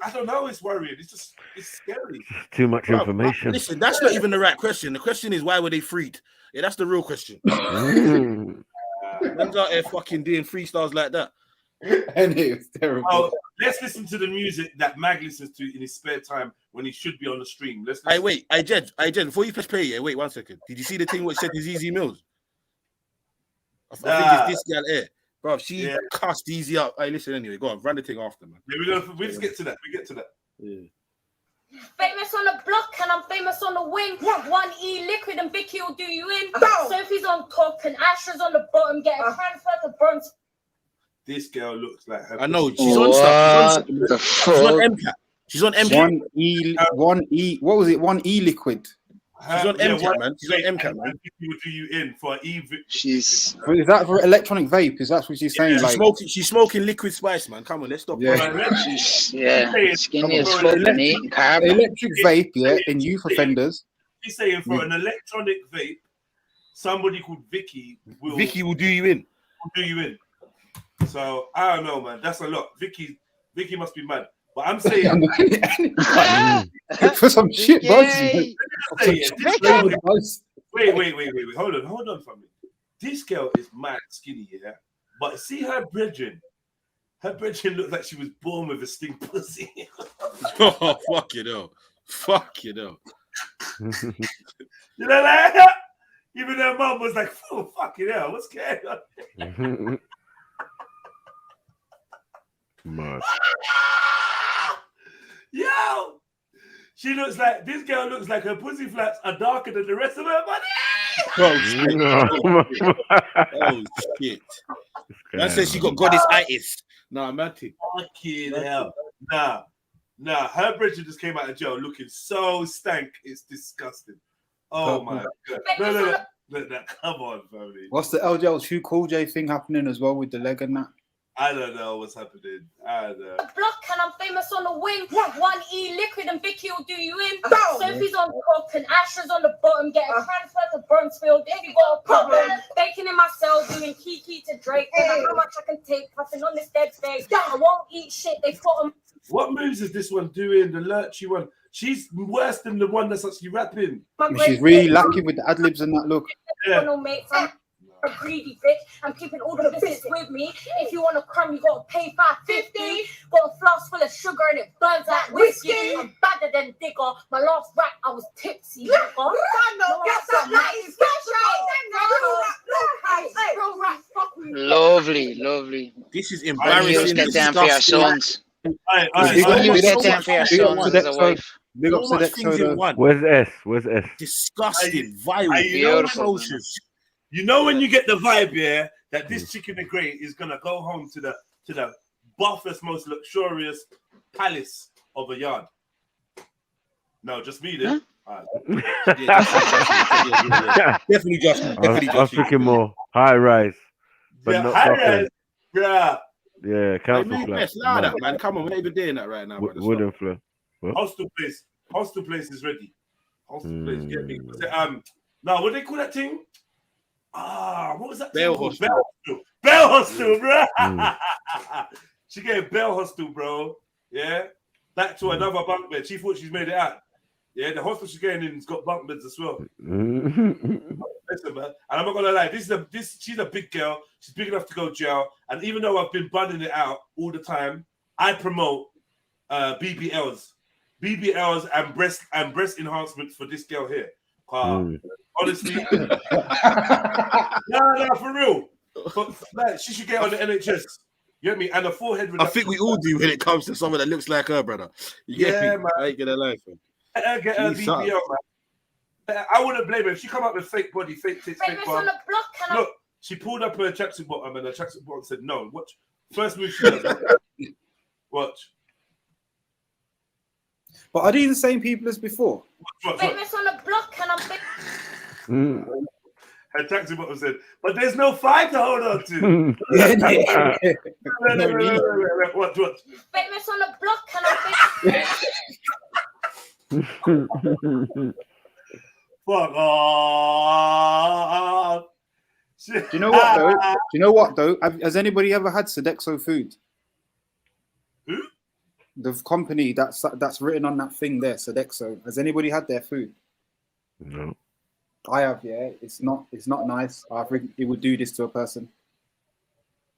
I don't know. It's worrying. It's scary. Too much information. Listen, that's not even the right question. The question is, why were they freed? Yeah, that's the real question. Men's out there fucking doing freestyles like that. And it was terrible. Oh, let's listen to the music that Mag listens to in his spare time when he should be on the stream. Let's listen. Hey, Jed, before you press play, wait 1 second. Did you see the thing which said is Easy Mills? I think it's this girl here. Bro, she cussed Easy up. Hey, listen anyway. Go on, run the thing after, man. Yeah, we just get to that. We get to that. Yeah. Famous on the block and I'm famous on the wing. 1E liquid and Vicky will do you in. Sophie's on top and Asher's on the bottom. Get a transfer to bronze. This girl looks like her. I know she's on stuff. She's on MCAT. She's on MCAT. 1E. What was it? 1E liquid. She's on MCAT, man. She's on MCAT, man. Vicky will do you in for E. Is that for electronic vape? Is that what she's saying? She's smoking liquid spice, man. Come on, let's stop. Skinny as fuck and eating carbon. Electric vape, yeah, in youth offenders. She's saying for an electronic vape, somebody called Vicky will do you in. Will do you in. So I don't know, man. That's a lot. Vicky must be mad. But I'm saying for some shit bugs. Wait. Hold on for me. This girl is mad skinny, yeah. But see her brethren. Her brethren looked like she was born with a stink pussy. Oh, fuck you know. You know like even her mom was like, oh, fucking hell, what's going on? Mad. Yo, this girl looks like her pussy flaps are darker than the rest of her body. Oh shit. That says she got goddess itis. Nah, Matty. Fucking hell. Nah. Nah, her Bridget just came out of jail looking so stank. It's disgusting. Oh my god. No, come on, family. What's the LJL Too Cool J thing happening as well with the leg and that? I don't know what's happening. I don't know. Block and I'm famous on the wing. 1E liquid and Vicky will do you in. Sophie's on top and Asher's on the bottom. Get a transfer to Bronxfield if you got a problem. Baking in my cell, doing Kiki to Drake. How much I can take, puffing on this dead stage. I won't eat shit. They put them. What moves is this one doing? The lurchy one. She's worse than the one that's actually rapping. She's really lacking with the ad libs and that look. Yeah. A greedy bitch. I'm keeping all the biscuits with me. If you want a crumb, you gotta pay $5.50. Got a flask full of sugar and it burns like whiskey. I'm badder than Digger. My last rap, I was tipsy. Lovely, lovely. This is When embarrassing. you get down for your sons. When you get down for your sons as a wife. Big up Sodexo. Where's S? Where's S? Disgusting, vile, atrocious. You know when you get the vibe, yeah, that this chicken and grey is gonna go home to the buffest, most luxurious palace of a yard. No, just me then. Huh? Definitely just. I was thinking more high rise, but not high proper. rise, bruh. Yeah, council flat. That, man. Come on, we're not even doing that right now. Wooden floor. Hostel place is ready. Hostel place, get me. Now what they call that thing? What was that? Bell Hostel. Bell Hostel, bro. She gave Bell Hostel, bro. Yeah, back to another bunk bed. She thought she's made it out. Yeah, the hostel she's getting in has got bunk beds as well. Listen, man, and I'm not gonna lie. She's a big girl. She's big enough to go jail. And even though I've been bunning it out all the time, I promote BBLs and breast enhancement for this girl here. Honestly, no, for real. Like, she should get on the NHS. You get me? And the forehead. I think we all do when it comes to someone that looks like her, brother. You get me? Man. I ain't gonna lie, man. Get her BBL, man. I wouldn't blame her if she come up with fake body, fake tits, fake bum. Look, she pulled up her tracksuit bottom, and the tracksuit bottom said no. Watch. First move she does. Watch. But are these the same people as before? Famous on the block and I'm Her taxi bottom said, but there's no fight to hold on to. Watch. famous on the block and I'm Fuck off. Do you know what though? Has anybody ever had Sodexo food? Who? The company that's written on that thing there, Sodexo. Has anybody had their food? No. I have, yeah. It's not nice. I think it would do this to a person.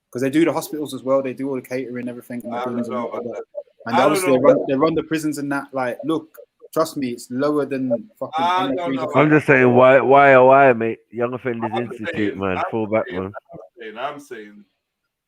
Because they do the hospitals as well. They do all the catering and everything. And obviously they run the prisons and that. Like, look, trust me, it's lower than fucking. I'm just saying, why, mate? Young Offenders Institute, man. Fall back, man. I'm saying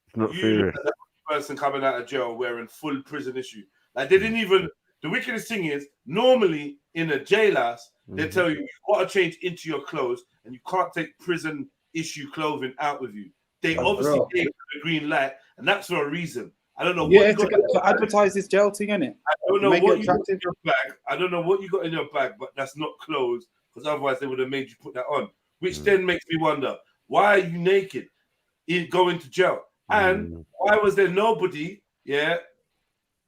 it's not serious. That person coming out of jail wearing full prison issue. Like, they didn't even. The wickedest thing is, normally in a jailhouse, they tell you got to change into your clothes and you can't take prison issue clothing out with you. They obviously gave the green light, and that's for a reason. I don't know. Yeah, to advertise this jail thing, innit? I don't know what you got in your bag. I don't know what you got in your bag, but that's not clothes, because otherwise they would have made you put that on. Which then makes me wonder, why are you naked going to jail? And why was there nobody,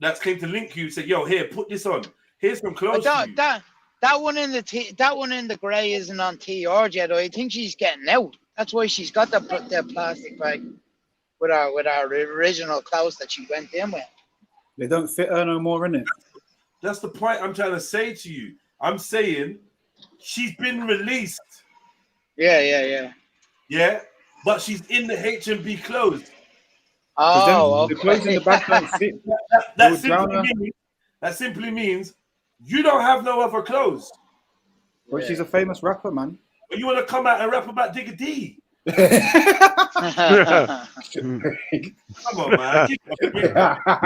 that came to link you, say, yo, here, put this on. Here's some clothes. That one in the grey isn't on TR yet. I think she's getting out. That's why she's got the plastic bag with our original clothes that she went in with. They don't fit her no more, innit? That's the point I'm trying to say to you. I'm saying she's been released. Yeah. Yeah, but she's in the H&B clothes. Oh, the clothes in the back don't fit. That simply means you don't have no other clothes. But she's a famous rapper, man. But you want to come out and rap about Digga D? Come on, man.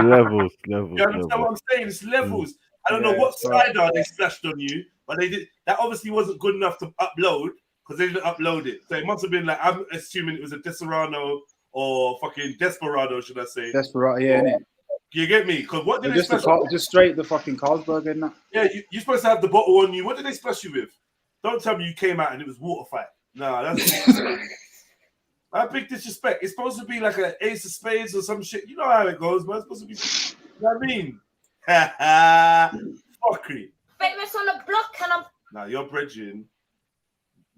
Levels. You understand what I'm saying? It's levels. I don't know what cider they splashed on you, but they did. That obviously wasn't good enough to upload because they didn't upload it. So it must have been like, I'm assuming it was a Desperado or fucking Desperado, should I say? Desperado, yeah, innit? You get me? Because what did they Just splash? just straight the fucking Carlsberg in that. Yeah, you're supposed to have the bottle on you. What did they splash you with? Don't tell me you came out and it was water fight. No, that's that big disrespect. It's supposed to be like an ace of spades or some shit. You know how it goes, man. It's supposed to be. You know what I mean? Fuckery. Famous on the block, and I'm. Now your brethren,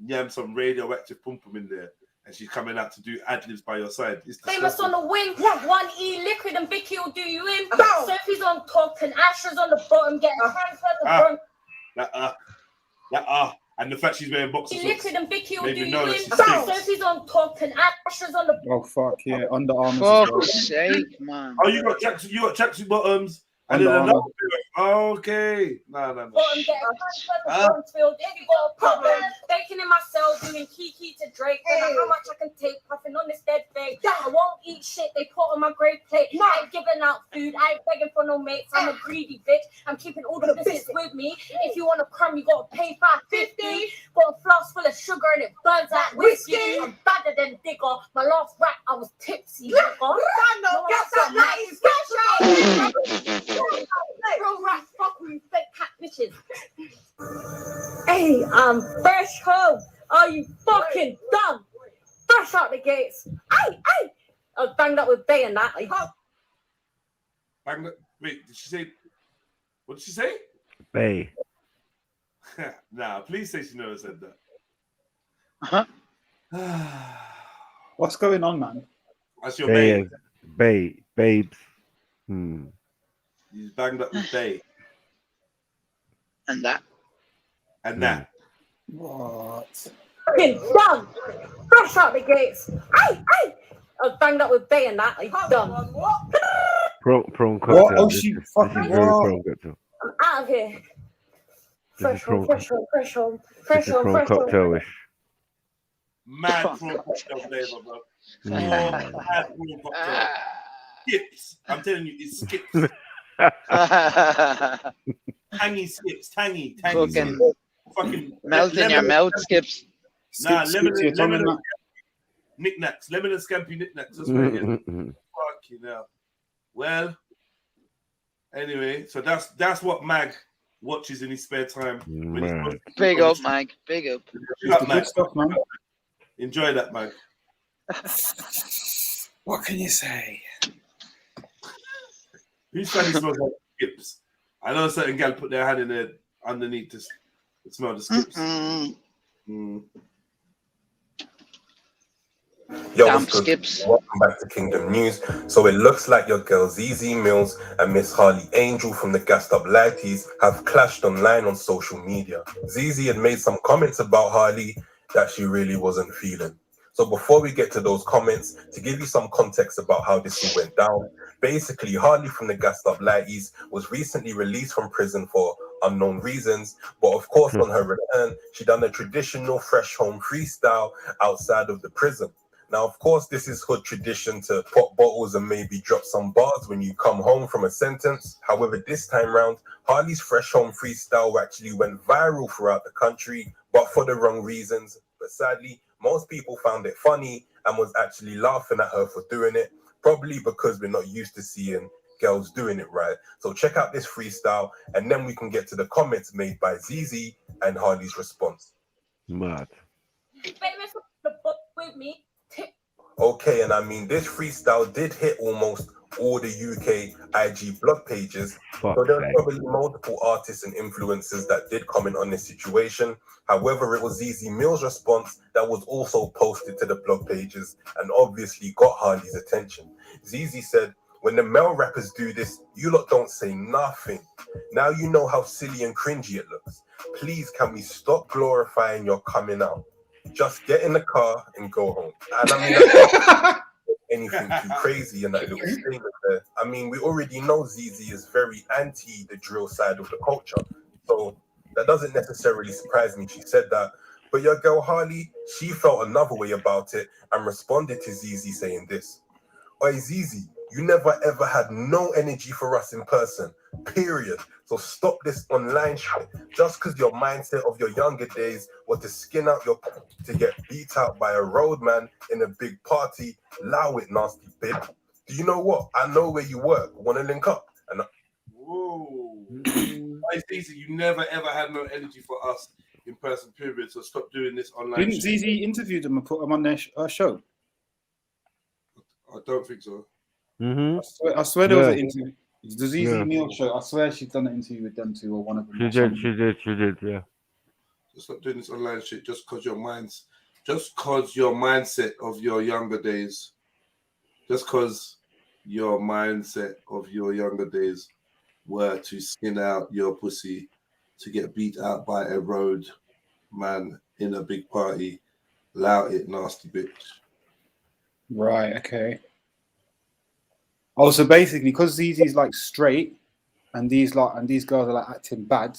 yam some radioactive pum pum in there, and she's coming out to do ad-libs by your side. It's Famous disgusting. on the wing, 1E liquid and Vicky will do you in. Sophie's on top and Asher's on the bottom, getting transferred to front. And the fact she's wearing boxers. Liquid and Vicky will made do me you know that in. she stinks. Sophie's on top and Asher's on the. Oh fuck yeah, Under Armour. Fuck's sake, man. Oh, you got tracksuit bottoms. And Under then Armour. Okay. No. Bottom getting transferred to Bronxfield. If you got a problem, baking in my cell, doing Kiki to Drake. Don't know how much I can take, puffing on this dead thing. I won't eat shit they put on my grey plate. I ain't giving out food. I ain't begging for no mates. I'm a greedy bitch. I'm keeping all the biscuits with me. If you want a crumb, you gotta pay $5.50. Got a flask full of sugar and it burns like whiskey. I'm badder than Digger. My last rap, I was tipsy. Real rap, fuck with you fake cat bitches. Hey, I'm fresh home. Are you fucking dumb? Fresh out the gates. Ay. I was banged up with Bay and that. Wait, did she say? What did she say? Bay. Nah, please say she never said that. What's going on, man? That's your babe. Babes. He's banged up with Bay. And that. What? Fucking dumb. Fresh out the gates. Ay. I was banged up with Bay and that. Dumb. Prawn cocktail. What? Oh, This she is fucking very prawn cocktail. I'm out of here. This is prawn Fresh home. cocktail-ish. Mad prawn cocktail flavor, bro. Mad prawn cocktail. Skips. I'm telling you, it's skips. Tangy skips. Tangy Fucking fucking melt in your mouth, Skips. Nah, lemon knickknacks. Lemon and scampi knickknacks. That's right. Fucking hell. Well, anyway, so that's what Mag watches in his spare time. Big up, Mike. Big up. Good stuff, man. Enjoy that, Mag. What can you say? Who's trying to smell like skips? I know a certain gal put their hand in there underneath to smell the skips. Yo, what's good? Skips. Welcome back to Kingdom News. So it looks like your girl ZZ Mills and Miss Harley Angel from the Gassed Up Lighties have clashed online on social media. ZZ had made some comments about Harley that she really wasn't feeling. So before we get to those comments, to give you some context about how this all went down, basically Harley from the Gassed Up Lighties was recently released from prison for unknown reasons, but of course on her return, she done a traditional fresh home freestyle outside of the prison. Now, of course, this is hood tradition to pop bottles and maybe drop some bars when you come home from a sentence. However, this time round, Harley's fresh home freestyle actually went viral throughout the country, but for the wrong reasons. But sadly, most people found it funny and was actually laughing at her for doing it, probably because we're not used to seeing girls doing it right. So check out this freestyle, and then we can get to the comments made by ZZ and Harley's response. Mad. With me. Okay, and I mean, this freestyle did hit almost all the UK IG blog pages. So there were probably multiple artists and influencers that did comment on this situation. However, it was ZZ Mills' response that was also posted to the blog pages and obviously got Harley's attention. ZZ said, "When the male rappers do this, you lot don't say nothing. Now you know how silly and cringy it looks. Please, can we stop glorifying your coming out? Just get in the car and go home." And I mean, anything too crazy in that little statement there. I mean, we already know ZZ is very anti the drill side of the culture, so that doesn't necessarily surprise me she said that. But your girl Harley, she felt another way about it and responded to ZZ saying this: "Oi ZZ, you never ever had no energy for us in person, period. So stop this online shit. Just because your mindset of your younger days was to skin out your to get beat out by a roadman in a big party, allow it, nasty bitch. Do you know what? I know where you work. Want to link up? And Whoa. It's easy. You never ever had no energy for us in person, period. So stop doing this online. Didn't ZZ interview them and put them on their show? I don't think so. I swear there was an interview. The ZZ Meal show. I swear she's done an interview with them two or one of them. She did, yeah. So stop doing this online shit just because your mindset of your younger days, were to skin out your pussy to get beat out by a road man in a big party, loud it, nasty bitch. Right, okay. Oh, so basically, because ZZ's like straight, and these girls are like acting bad,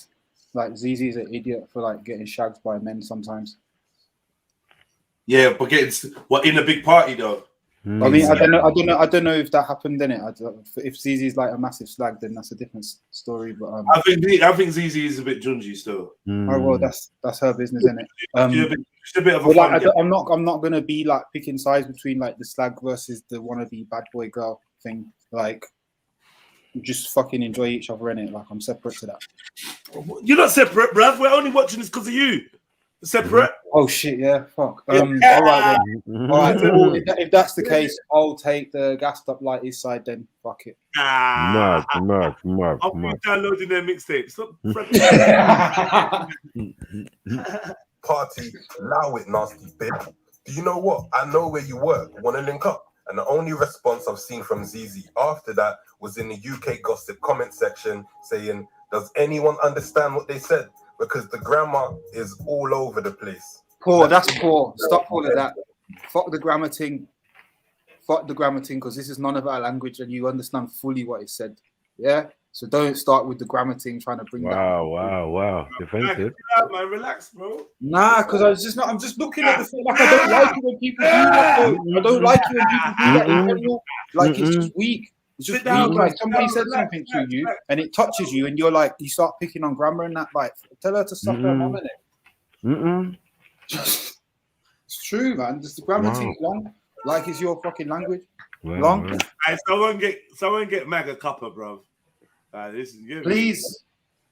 like ZZ's an idiot for like getting shagged by men sometimes. Yeah, but in a big party though. I mean, I don't know if that happened in it. If ZZ's like a massive slag, then that's a different story. But I think ZZ is a bit jungy still. Oh well, that's her business, isn't it? Just a bit of a like, I'm not gonna be like picking sides between like the slag versus the wannabe bad boy girl thing. Like, just fucking enjoy each other in it. Like, I'm separate to that. You're not separate, bruv. We're only watching this because of you. Separate. Oh shit, yeah, fuck. All right then. All right. Cool. If that's the case, I'll take the gassed up light east side then. Fuck it. Mad. I'll be downloading their mixtapes. Party, allow it, nasty bitch. Do you know what? I know where you work. Want to link up? And the only response I've seen from ZZ after that was in the UK gossip comment section saying, "Does anyone understand what they said? Because the grammar is all over the place." Poor, that's poor. Stop all of that. Fuck the grammar thing. Fuck the grammar thing, because this is none of our language and you understand fully what it said. Yeah? So don't start with the grammar thing trying to bring that. Wow. Defensive. Man, relax, bro. Nah, because I'm just looking at the thing. Like, I don't like it when people do that. Though. I don't like it when people do that in general. Like, it's just weak. It's just weak. Like, somebody said something to you and it touches you and you're like, you start picking on grammar and that. Like, tell her to suck her mum in it. It's true, man. Just the grammar thing's long. Like, it's your fucking language. Long. Hey, someone get Mag a cuppa, bro. This is good. Please.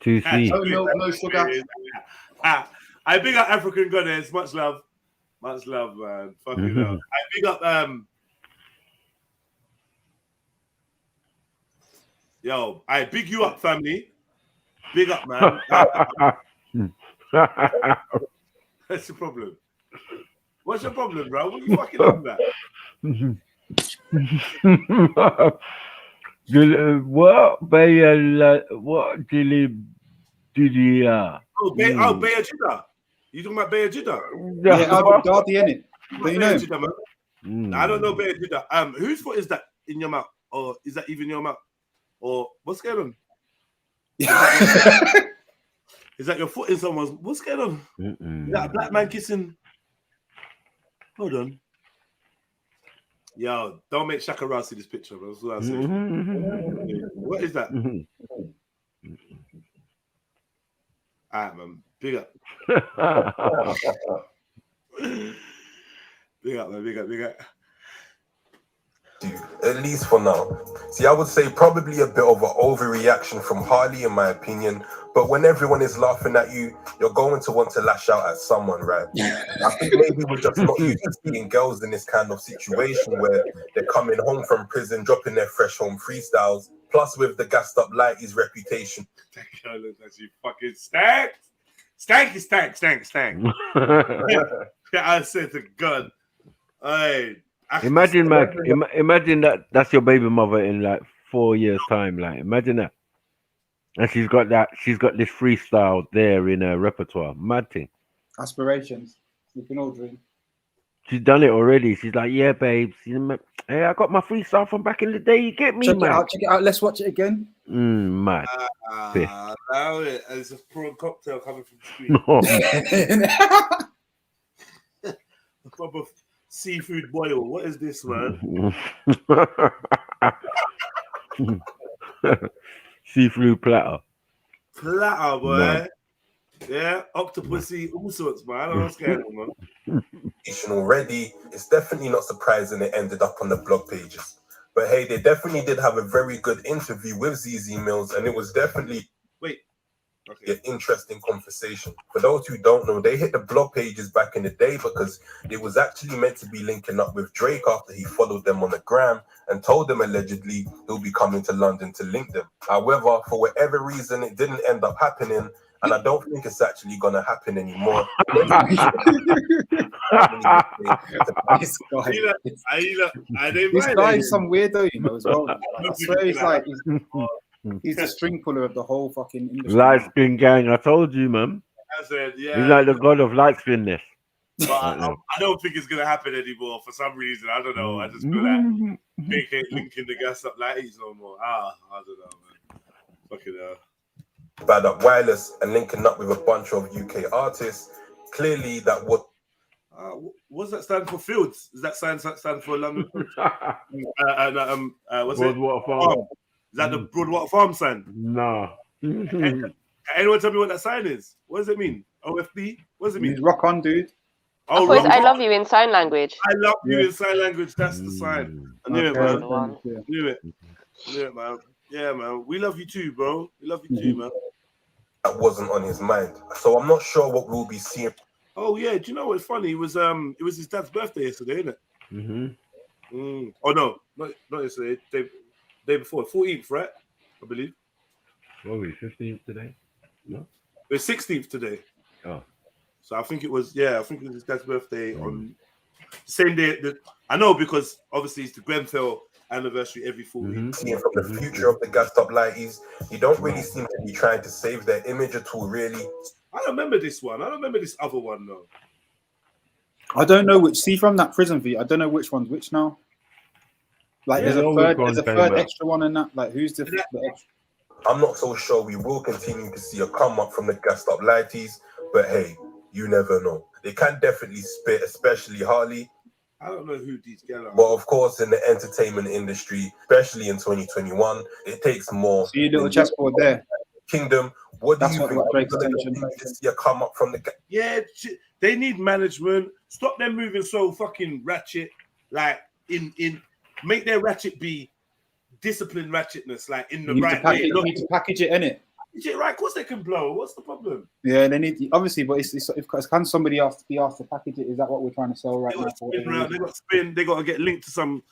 No sugar. I big up African goddess. Much love, man. Fucking love. I big up yo, I big you up, family. Big up, man. That's the problem. What's your problem, bro? What are you fucking on about? What did Oh, Bayajida. You talking about Bayajida? Yeah, Abu Dhabi, innit? Do you know him? I don't know Bayajida. Whose foot is that in your mouth? Or is that even your mouth? Or what's going on? Is that your foot in someone's? What's going on? Is that a black man kissing? Hold on. Yo, don't make Shaka Ra see this picture, bro. That's what I say. What is that? Alright, man. Big up. Big up, man. Big up. At least for now. See, I would say probably a bit of an overreaction from Harley, in my opinion. But when everyone is laughing at you, you're going to want to lash out at someone, right? I think maybe we're just not used to seeing girls in this kind of situation where they're coming home from prison, dropping their fresh home freestyles, plus with the gassed up lighty's reputation. Look at you fucking stank. Yeah, I said to God. Hey. Imagine, Mac. Imagine that's your baby mother in like 4 years' time. Like, imagine that, and she's got this freestyle there in her repertoire. Mad thing. Aspirations. We can all dream. She's done it already. She's like, yeah, babes. Hey, I got my freestyle from back in the day. You get me, man. Check it out. Let's watch it again. Mad. Allow it. There's a prawn cocktail coming from the street. Proper seafood boil. What is this, man? Seafood platter. Platter, boy. Man. Yeah, octopusy, all sorts, man. I don't know what's going on, man. Already, it's definitely not surprising it ended up on the blog pages. But hey, they definitely did have a very good interview with ZZ Mills, and it was definitely an interesting conversation. For those who don't know, they hit the blog pages back in the day because it was actually meant to be linking up with Drake after he followed them on the gram and told them allegedly he'll be coming to London to link them. However, for whatever reason, it didn't end up happening, and I don't think it's actually going to happen anymore. This guy is some weirdo, you know, as well. Like, I swear he's like he's the string puller of the whole fucking industry. Light spin gang, I told you, man. I said, yeah. He's like the god of light spinness. But I don't think it's gonna happen anymore for some reason. I don't know. I just feel like they can't linking the gas up like he's no more. I don't know, man. Fucking hell. Bad Up Wireless and linking up with a bunch of UK artists. Clearly, that what does that stand for? Fields? Is that stand for London? What's Broadwater it? Farm. Is that the Broadwater Farm sign? No. Can anyone tell me what that sign is? What does it mean? OFB? What does it mean? Rock on, dude. Oh, I love you in sign language. I love you in sign language. That's the sign. I knew it, man. Knew it, man. Yeah, man. We love you too, bro. We love you too, man. That wasn't on his mind, so I'm not sure what we'll be seeing. Oh yeah, do you know what's funny? It was his dad's birthday yesterday, isn't it? Oh no, not yesterday. Day before, 14th, right? I believe. What were we, 15th today? No. It's 16th today. Oh. So I think it was his dad's birthday on the same day. I know because obviously it's the Grenfell anniversary every 4 weeks. Seeing from the future of the gassed up lighties, you don't really seem to be trying to save their image at all, really. I don't remember this one. I don't remember this other one though. I don't know which. See, from that prison video, I don't know which one's which now. Like, there's a third extra one in that. Like, who's the extra? I'm not so sure. We will continue to see a come up from the gassed up lighties, but hey, you never know. They can definitely spit, especially Harley. I don't know who these guys are. But of course, in the entertainment industry, especially in 2021, it takes more. See your little chessboard there. Kingdom, what do you think? To see a come up from the Yeah, they need management. Stop them moving so fucking ratchet. Like in make their ratchet be disciplined ratchetness, like in the right way. You need to package it, innit? Yeah, right. Of course they can blow. What's the problem? Yeah, they need obviously, but can somebody be asked to package it? Is that what we're trying to sell right now? They got spin. They got to get linked to some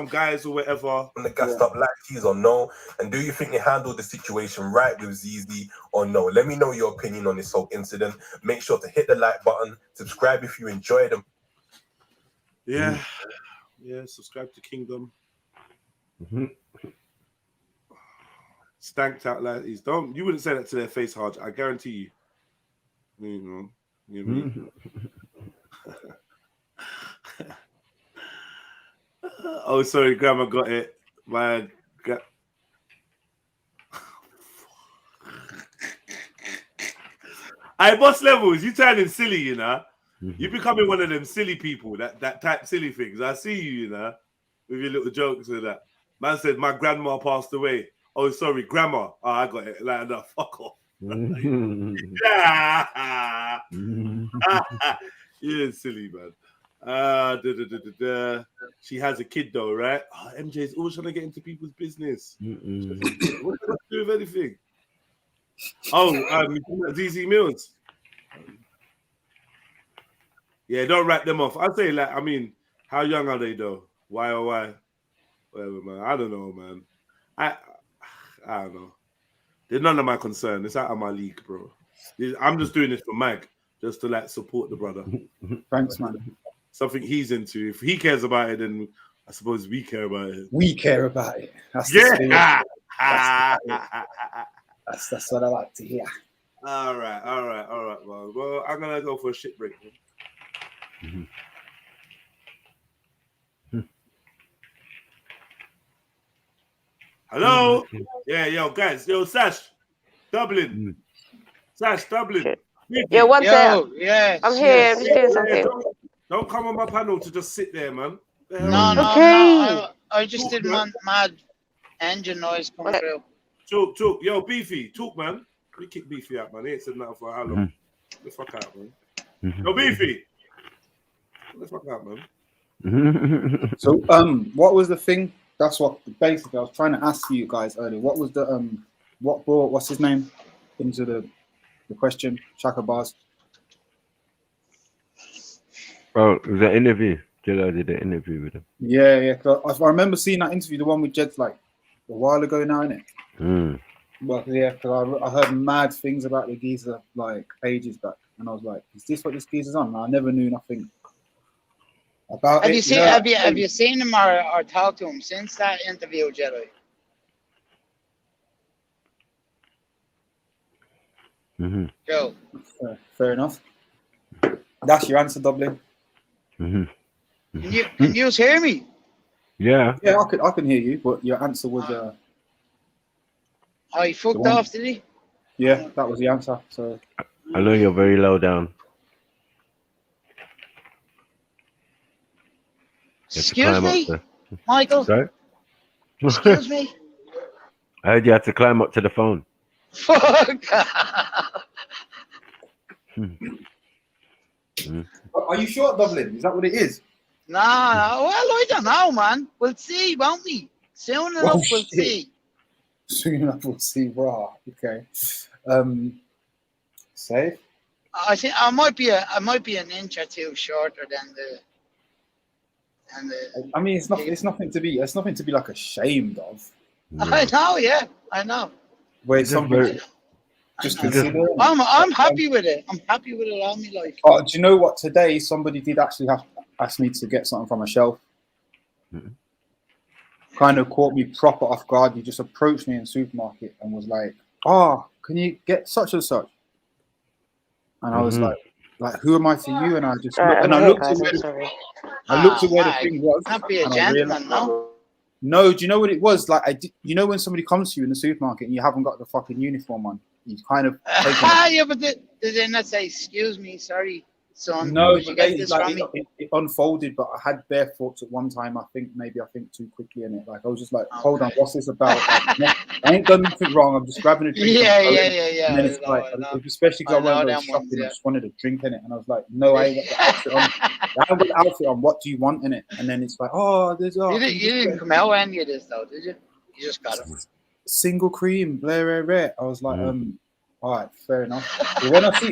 guys or whatever. On the gassed up lighties or no? And do you think they handled the situation right with ZZ or no? Let me know your opinion on this whole incident. Make sure to hit the like button. Subscribe if you enjoyed them. Yeah, yeah. Subscribe to Kingdom. Stanked out lighties. You wouldn't say that to their face, Hard. I guarantee you. You know Oh, sorry, Grandma got it. Hey, boss levels, you turning silly, you know. You becoming one of them silly people, that type silly things. I see you, you know, with your little jokes and that. Man said my grandma passed away. Oh, sorry, grandma. Oh, I got it. Like, no, fuck off. You're silly, man. She has a kid though, right? Oh, MJ's always trying to get into people's business. What does that do with anything? Oh, ZZ Mills. Yeah, don't write them off. I'd say, like, I mean, how young are they though? Why or why? Whatever, man. I don't know, man. I don't know. They're none of my concern. It's out of my league, bro. I'm just doing this for Mag, just to like support the brother. Thanks, man. Something he's into. If he cares about it, then I suppose we care about it. We care about it. That's that's what I like to hear. All right. Well, I'm gonna go for a shit break. Hello? Yeah, yo, guys. Yo, Sash. Dublin. Sash, Dublin. Yo, what's up? Yes. I'm here. I'm just doing something. Don't come on my panel to just sit there, man. No. I just did mad engine noise come through. Talk. Yo, Beefy. Talk, man. We kick Beefy out, man. He ain't said nothing for how long. Get the fuck out, man. Yo, Beefy. Get the fuck out, man. So, what was the thing that's what basically I was trying to ask you guys earlier. What was the what brought what's his name into the question? Shaka Bars. Oh, it was an interview. Jello did an interview with him. Yeah. I remember seeing that interview, the one with Jed's like a while ago now, innit? Well, yeah, because I heard mad things about the geezer like ages back, and I was like, "Is this what this geezer's on?" And I never knew nothing about it. Have you seen him or talked to him since that interview, Jello? Joe. Fair enough. That's your answer, Dublin. Can you hear me? Yeah. Yeah, I can hear you, but your answer was Oh, he fucked off, did he? Yeah, that was the answer. So I know you're very low down. Excuse me, Michael. Sorry? Excuse me. I heard you had to climb up to the phone. Fuck. Are you sure, Dublin? Is that what it is? No, well, I don't know, man. We'll see, won't we? Soon enough, we'll see. Soon enough, we'll see. Wow. Okay. Safe. I think I might be an inch or two shorter than the. I mean, it's nothing to be like ashamed of. I know, yeah, I know. Wait, something. Just consider. I'm happy with it. I'm happy with it all my life. Oh, do you know what? Today, somebody did actually ask me to get something from a shelf. Kind of caught me proper off guard. He just approached me in the supermarket and was like, "Oh, can you get such and such?" And I was like, who am I to you? And I just looked at where the thing was. Can't be a gentleman, no. No, do you know what it was? Like, you know when somebody comes to you in the supermarket and you haven't got the fucking uniform on, you kind of. Yeah, but did they not say, "Excuse me, sorry, son"? No, did you get this from me? It unfolded, but I had bare thoughts at one time. I think too quickly in it. Like I was just like, hold on, what's this about? Like, I ain't done nothing wrong. I'm just grabbing a drink. Yeah. And then it's like, especially because I went shopping, I just wanted a drink in it, and I was like, no, I ain't got the outfit on. I haven't got the outfit on. What do you want in it? And then it's like, You didn't come out any of this though, did you? You just got it. Single cream, rare. I was like, all right, fair enough. But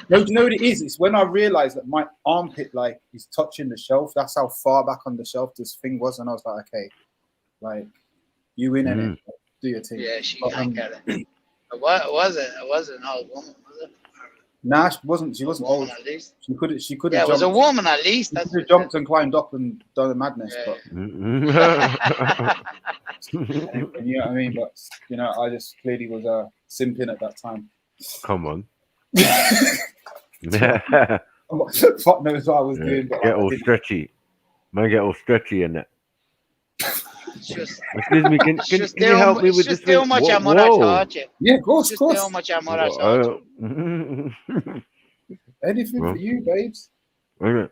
do you know what it is? It's when I realized that my armpit like is touching the shelf. That's how far back on the shelf this thing was, and I was like, okay, like you win in it, do your thing. Yeah, she can't get it. What was it? It wasn't an old woman, was it? Nah, she wasn't old. At least. She could have. Yeah, it was a woman at least. She could have jumped and climbed up and done the madness, but you know what I mean. But you know, I just clearly was simping at that time. Come on. Fuck knows what I was doing. But get all stretchy. Man, get all stretchy in it. Excuse me, can you help me with this? Just too much I'm gonna charge you. Yeah, of course. Too much I'm gonna charge you. Anything for you, babes. Well,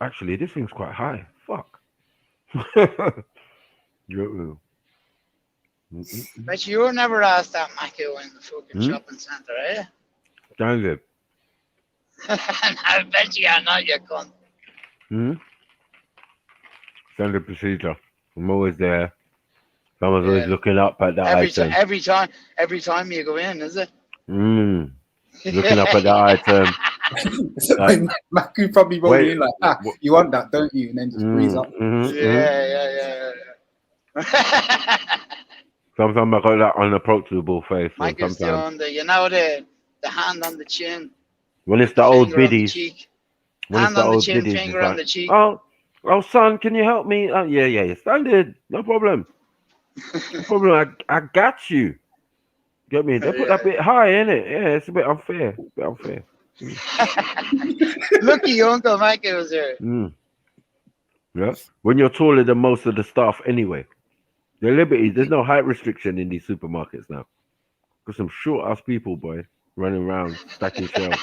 actually, this thing's quite high. Fuck. But you were never asked that Mako in the fucking shopping centre, eh? Standard. I bet you are not, you cunt. Standard procedure. I'm always there. Someone's always looking up at that item. Every time you go in, is it? Looking up at that item. Mako probably rolled in like, you want that, don't you? And then just breeze up. Yeah. Sometimes I got that unapproachable face. Mike is doing the hand on the chin. When it's the old biddies. Hand on the chin, finger on the cheek. Oh, son, can you help me? Yeah, standard. No problem. No problem. I got you. Get me? They put that bit high, innit? Yeah, it's a bit unfair. Lucky your Uncle Mike was there. Yeah. When you're taller than most of the staff anyway. The liberties, there's no height restriction in these supermarkets now. Got some short ass people, boy, running around stacking shelves.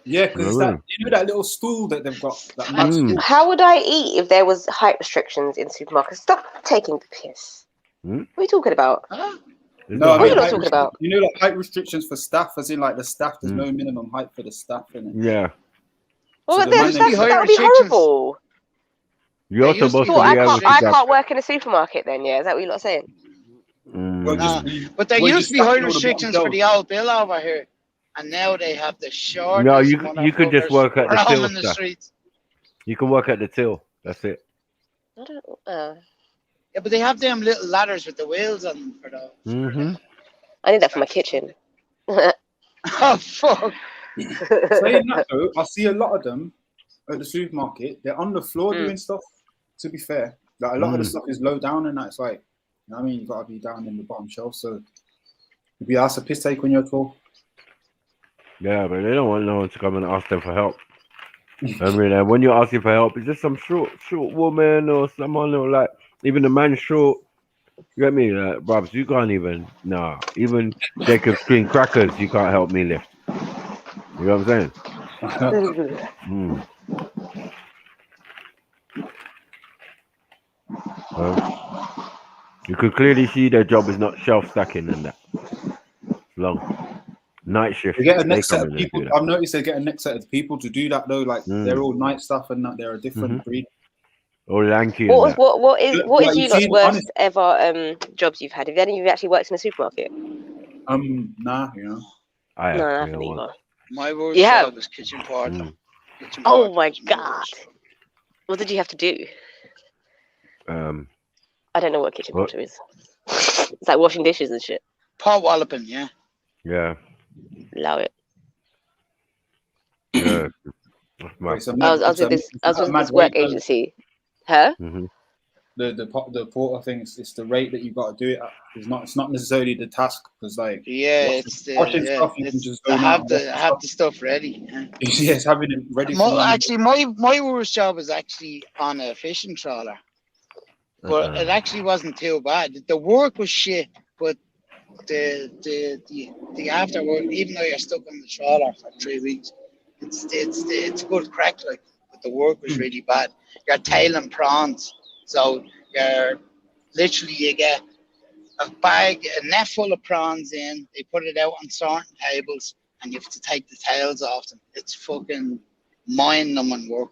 Yeah, because you know that little stool that they've got. That How would I eat if there was height restrictions in supermarkets? Stop taking the piss. What are you talking about? No, what are you not talking about? You know, like height restrictions for staff, as in like the staff. There's no minimum height for the staff, innit? Yeah. Well, So that would be horrible. You're used to supposed be to Well, be able to I grab. can't work in a supermarket then. Yeah, is that what you're not saying? Nah, but there used to be height restrictions for the old bill over here, and now they have the shortest No, you can just motherfuckers work at the till roaming the stuff. streets. You can work at the till. That's it. I don't. Yeah, but they have them little ladders with the wheels on them for those. Mm-hmm. I need that for my kitchen. Oh fuck! Saying that though, I see a lot of them at the supermarket. They're on the floor doing stuff. To be fair, like a lot of the stuff is low down, and that's like, you know what I mean, you gotta be down in the bottom shelf. So you'd be asked a piss take on your tour. Yeah, but they don't want no one to come and ask them for help. I mean, when you're asking for help, it's just some short woman or someone or like even the man short. You get me, Bobs? You can't even. Nah, even Jacob's Green Crackers, you can't help me lift. You know what I'm saying? You could clearly see their job is not shelf stacking and that. It's long. Night shift. They get a next come set of in and people. do that. I've noticed they get a next set of people to do that though. Like they're all night stuff and that. They're a different breed. Or lanky. What is Like, you you lot's see, worst ever jobs you've had? Have any of you actually worked in a supermarket? Nah, you know. No, I haven't either. My worst You have? job was kitchen porter. Oh my god! What did you have to do? I don't know what kitchen porter is. It's like washing dishes and shit. Pot walloping, yeah. Yeah. Allow it. Yeah. I was with this work agency. Huh? The porter thing is the rate that you got to do it at. It's not necessarily the task because like washing stuff you can just go have the stuff ready. Yeah. Yes, having it ready. Actually, my worst job was actually on a fishing trawler, but it actually wasn't too bad. The work was shit, but the after work, even though you're stuck on the trawler for 3 weeks, it's good crack like. But the work was really bad. You're tailing prawns. So you're literally, you get a net full of prawns in, they put it out on sorting tables, and you have to take the tails off them. It's fucking mind-numbing work.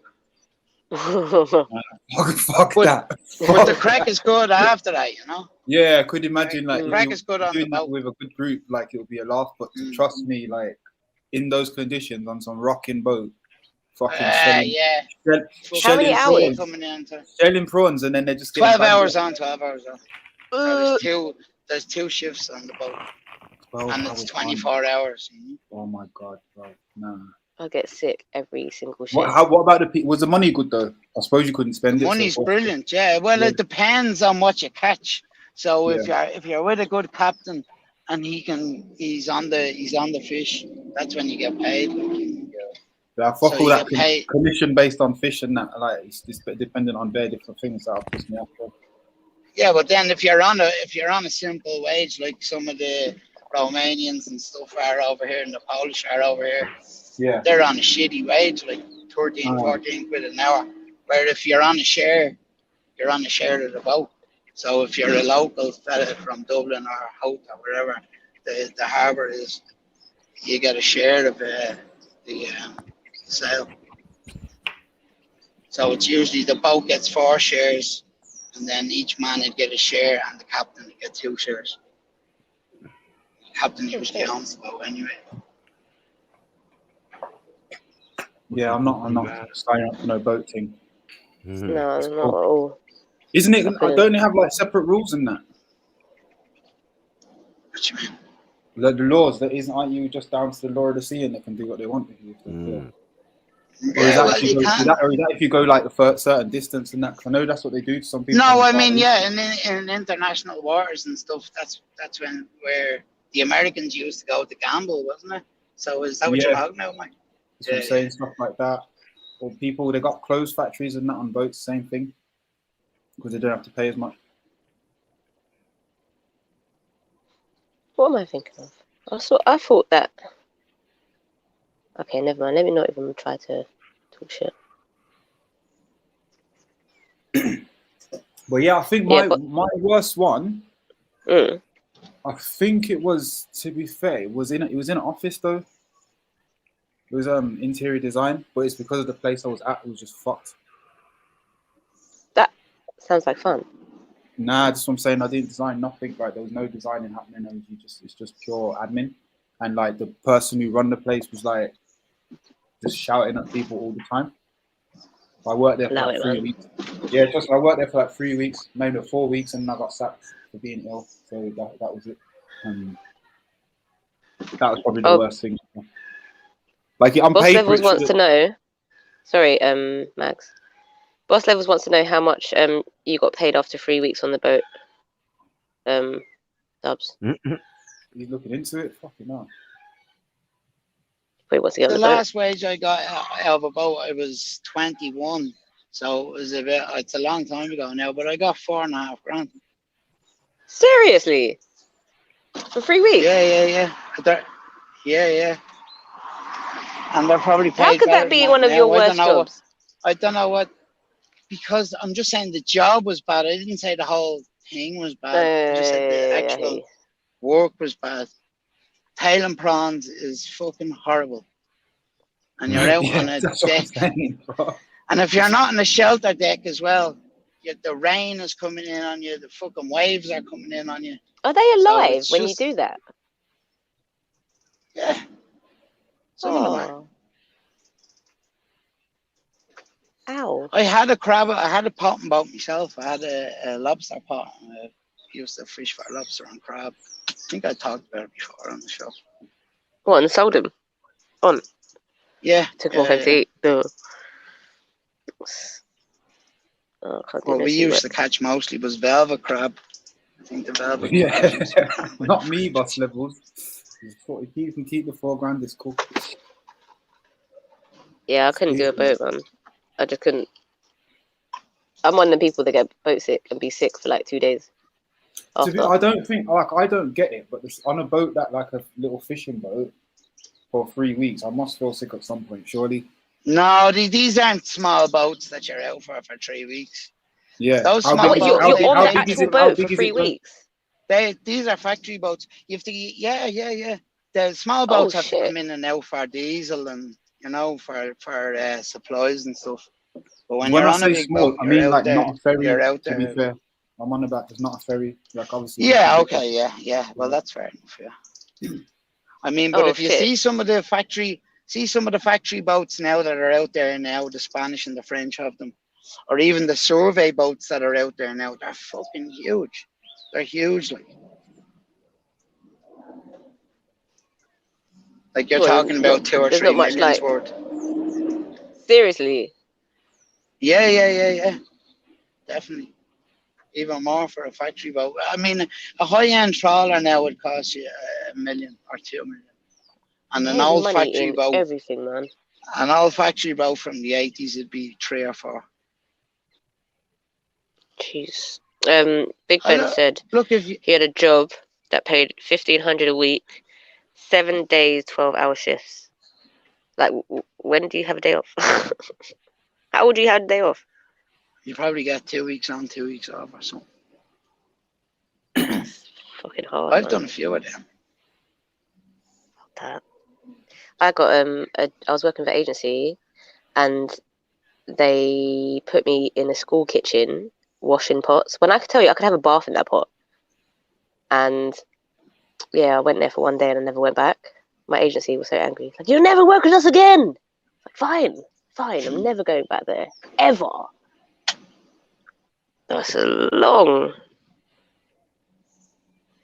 Fuck that. But the crack is good after that, you know? Yeah, I could imagine like crack is good on doing the that boat. with a good group, like it would be a laugh. But trust me, like in those conditions on some rocking boat, fucking How many hours? Shelling prawns, and then they're just 12 hours on, 12 hours on. So there's two shifts on the boat, and it's 24 hours. Oh my god, bro, no. I get sick every single shift. What about the was the money good though? I suppose you couldn't spend The it. money's brilliant, yeah. Well, it depends on what you catch. So if you're with a good captain and he's on the fish, that's when you get paid. Yeah, fuck all that commission based on fish and that. Like it's dependent on very different things that piss me off. Bro. Yeah, but then if you're on a simple wage like some of the Romanians and stuff are over here and the Polish are over here, they're on a shitty wage, like 13, 14 quid an hour. Where if you're on a share, you're on a share of the boat. So if you're a local fella from Dublin or Howth or wherever the harbour is, you get a share of the sale. So it's usually the boat gets 4 shares, and then each man would get a share, and the captain would get 2 shares. The captain usually owns the boat anyway. Yeah, I'm not signing up for no boat thing. No, not at all. Isn't it? Don't they have like separate rules in that? What you mean? The laws that aren't you just down to the law of the sea and they can do what they want with you? Or is that if you go like a certain distance and that? Cause I know that's what they do to some people. No, I mean in international waters and stuff. That's where the Americans used to go to gamble, wasn't it? So is that what you're talking about, Mike? That's what I'm saying, stuff like that. Or people, they got clothes factories and that on boats, same thing. Because they don't have to pay as much. What am I thinking of? I thought that. Okay, never mind. Let me not even try to talk shit. But yeah, I think my worst one. I think it was. To be fair, it was in an office though. It was interior design, but it's because of the place I was at. It was just fucked. Sounds like fun. Nah, that's what I'm saying. I didn't design nothing. Like there was no designing happening, and it's just pure admin. And like the person who run the place was like just shouting at people all the time. I worked there for like 3 weeks. Yeah, I worked there for like 3 weeks, maybe 4 weeks, and I got sacked for being ill. So that was it. That was probably the worst thing. Like I'm Boss paid Levels wants to know. Sorry, Max. Boss Levels wants to know how much you got paid after 3 weeks on the boat. Dubs. He's looking into it. Fucking hell. Wait, what's the last wage I got out of a boat, I was 21. So it was it's a long time ago now, but I got 4.5 grand. Seriously? For 3 weeks? Yeah. Yeah. And they're probably paid. How could that be one of your worst jobs? I don't know what, because I'm just saying the job was bad. I didn't say the whole thing was bad. I just said the actual work was bad. Tailing prawns is fucking horrible. And you're out on a deck. And if you're not on a shelter deck as well, the rain is coming in on you, the fucking waves are coming in on you. Are they alive when you do that? Yeah. Some of them are. Ow. I had a crab, I had a potting boat myself. I had a lobster pot. I used to fish for lobster and crab. I think I talked about it before on the show. What, and sold them? On? Yeah. Took them home to eat. No. Oh, what we used to catch mostly was velvet crab. I think the velvet crab. Not me, Boss Levels. If you can keep the 4 grand, it's cool. Yeah, I couldn't do a boat, man. I just couldn't. I'm one of the people that get boat sick and be sick for like 2 days. I don't think, I don't get it, but on a boat that like a little fishing boat for 3 weeks, I must feel sick at some point, surely. No, these aren't small boats that you're out for 3 weeks. Yeah. Those small boats. You're on the actual boat for 3 weeks. These are factory boats. You have to, yeah. The small boats have to come in and out for diesel and for supplies and stuff. But when you're on a big boat, I mean like not a ferry. You're out there. To be fair, I'm on about there's not a ferry. Like obviously. Yeah. Okay. Yeah. Well, that's fair enough. Yeah. I mean, but if you see some of the factory boats now that are out there now, the Spanish and the French have them, or even the survey boats that are out there now, they're fucking huge. They're huge, like you're talking about 2 or 3 million worth. Seriously? Yeah. Definitely. Even more for a factory boat. I mean, a high-end trawler now would cost you $1 million or $2 million. And an old factory boat. Everything, man. An old factory boat from the 80s would be 3 or 4. Jeez. Big Ben said he had a job that paid $1,500 a week, 7 days, 12-hour shifts. Like, when do you have a day off? How would you have a day off? You probably get 2 weeks on, 2 weeks off or something. Fucking hard. I've done a few of them. That. I got I was working for agency, and they put me in a school kitchen washing pots. When I could tell you, I could have a bath in that pot. And yeah, I went there for 1 day and I never went back. My agency was so angry. Like, you'll never work with us again. Like, fine. I'm never going back there ever. That's long.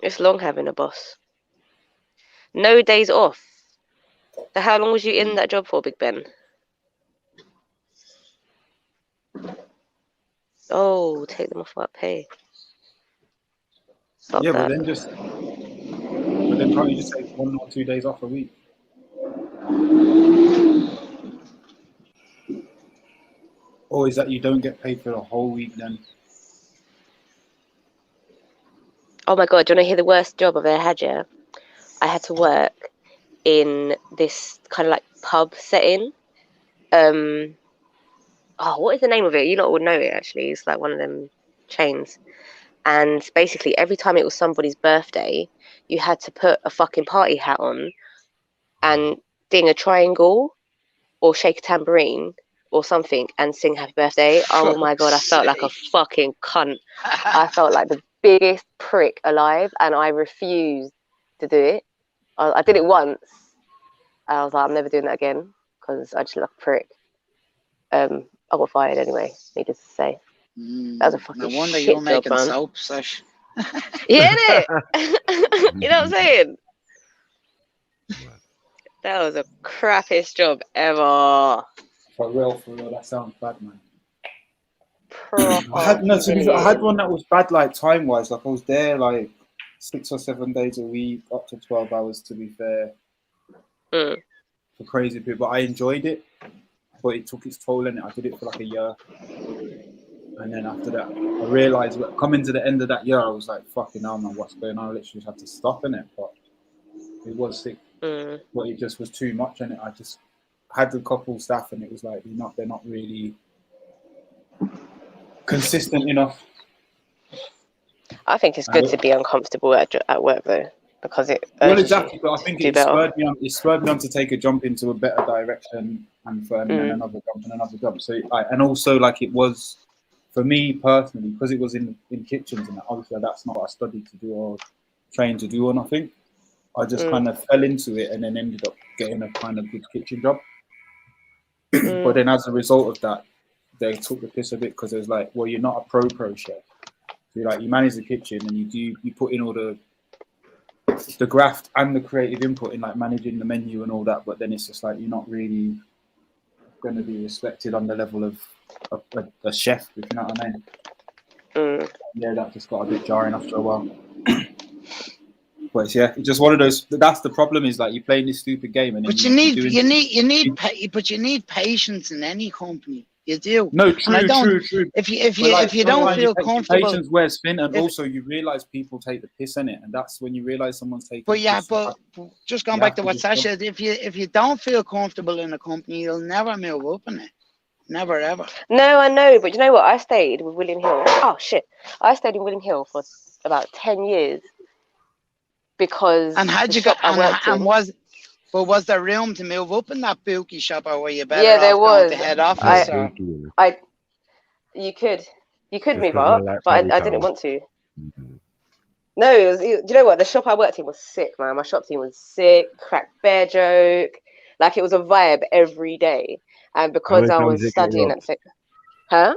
It's long having a boss. No days off. So how long was you in that job for, Big Ben? Oh, take them off that pay. Stop but then can't you just take 1 or 2 days off a week? Or is that you don't get paid for the whole week then? Oh my God, do you want to hear the worst job I've ever had, yeah? I had to work in this kind of like pub setting. What is the name of it? You lot would know it actually. It's like one of them chains. And basically every time it was somebody's birthday, you had to put a fucking party hat on and ding a triangle or shake a tambourine or something and sing happy birthday. Oh my God, I felt like a fucking cunt. I felt like the biggest prick alive, and I refused to do it. I did it once. I was like, I'm never doing that again because I just look like a prick. I got fired anyway, needless to say. That was a fucking No wonder shit you're job, making man. soap, Sash. Yeah, innit? You know what I'm saying? That was the crappiest job ever. For real, that sounds bad, man. Proper I had no. To be fair, I had humiliating. one that was bad, like time wise. Like I was there like 6 or 7 days a week, up to 12 hours. To be fair, for crazy people, I enjoyed it, but it took its toll in it. I did it for like a year, and then after that, I realized coming to the end of that year, I was like, "Fucking hell, man, what's going on?" I literally just had to stop in it, but it was sick. But it just was too much, and I just had a couple staff, and it was like they're not really consistent enough. I think it's good to be uncomfortable at work though, because it Well, exactly, but I think it better. spurred me on to take a jump into a better direction and then another jump and another jump. So, and also like it was for me personally, because it was in kitchens and obviously that's not what I studied to do or trained to do or nothing. I just kind of fell into it and then ended up getting a kind of good kitchen job. But then as a result of that, they took the piss a bit because it was like, well, you're not a pro chef. So you manage the kitchen and you put in all the graft and the creative input in like managing the menu and all that, but then it's just like you're not really going to be respected on the level of a chef, if you know what I mean. Yeah, that just got a bit jarring after a while. But yeah, it's just one of those. That's the problem, is like you're playing this stupid game, and then But you need patience in any company. You do. No, And true. If you don't sometimes feel comfortable, patience wears thin, and also you realize people take the piss in it, and that's when you realize someone's taking. But yeah, but just going back to what Sash said, if you don't feel comfortable in a company, you'll never move up in it. Never ever. No, I know, but you know what? I stayed with William Hill. Oh shit! I stayed in William Hill for about 10 years because. And how'd you go? Was there room to move up in that bookie shop, or were you better Yeah, there off going was. to head office? You could move up, but I didn't want to. No, do you know what? The shop I worked in was sick, man. My shop team was sick, crack bear joke. Like, it was a vibe every day. And because I was studying at the How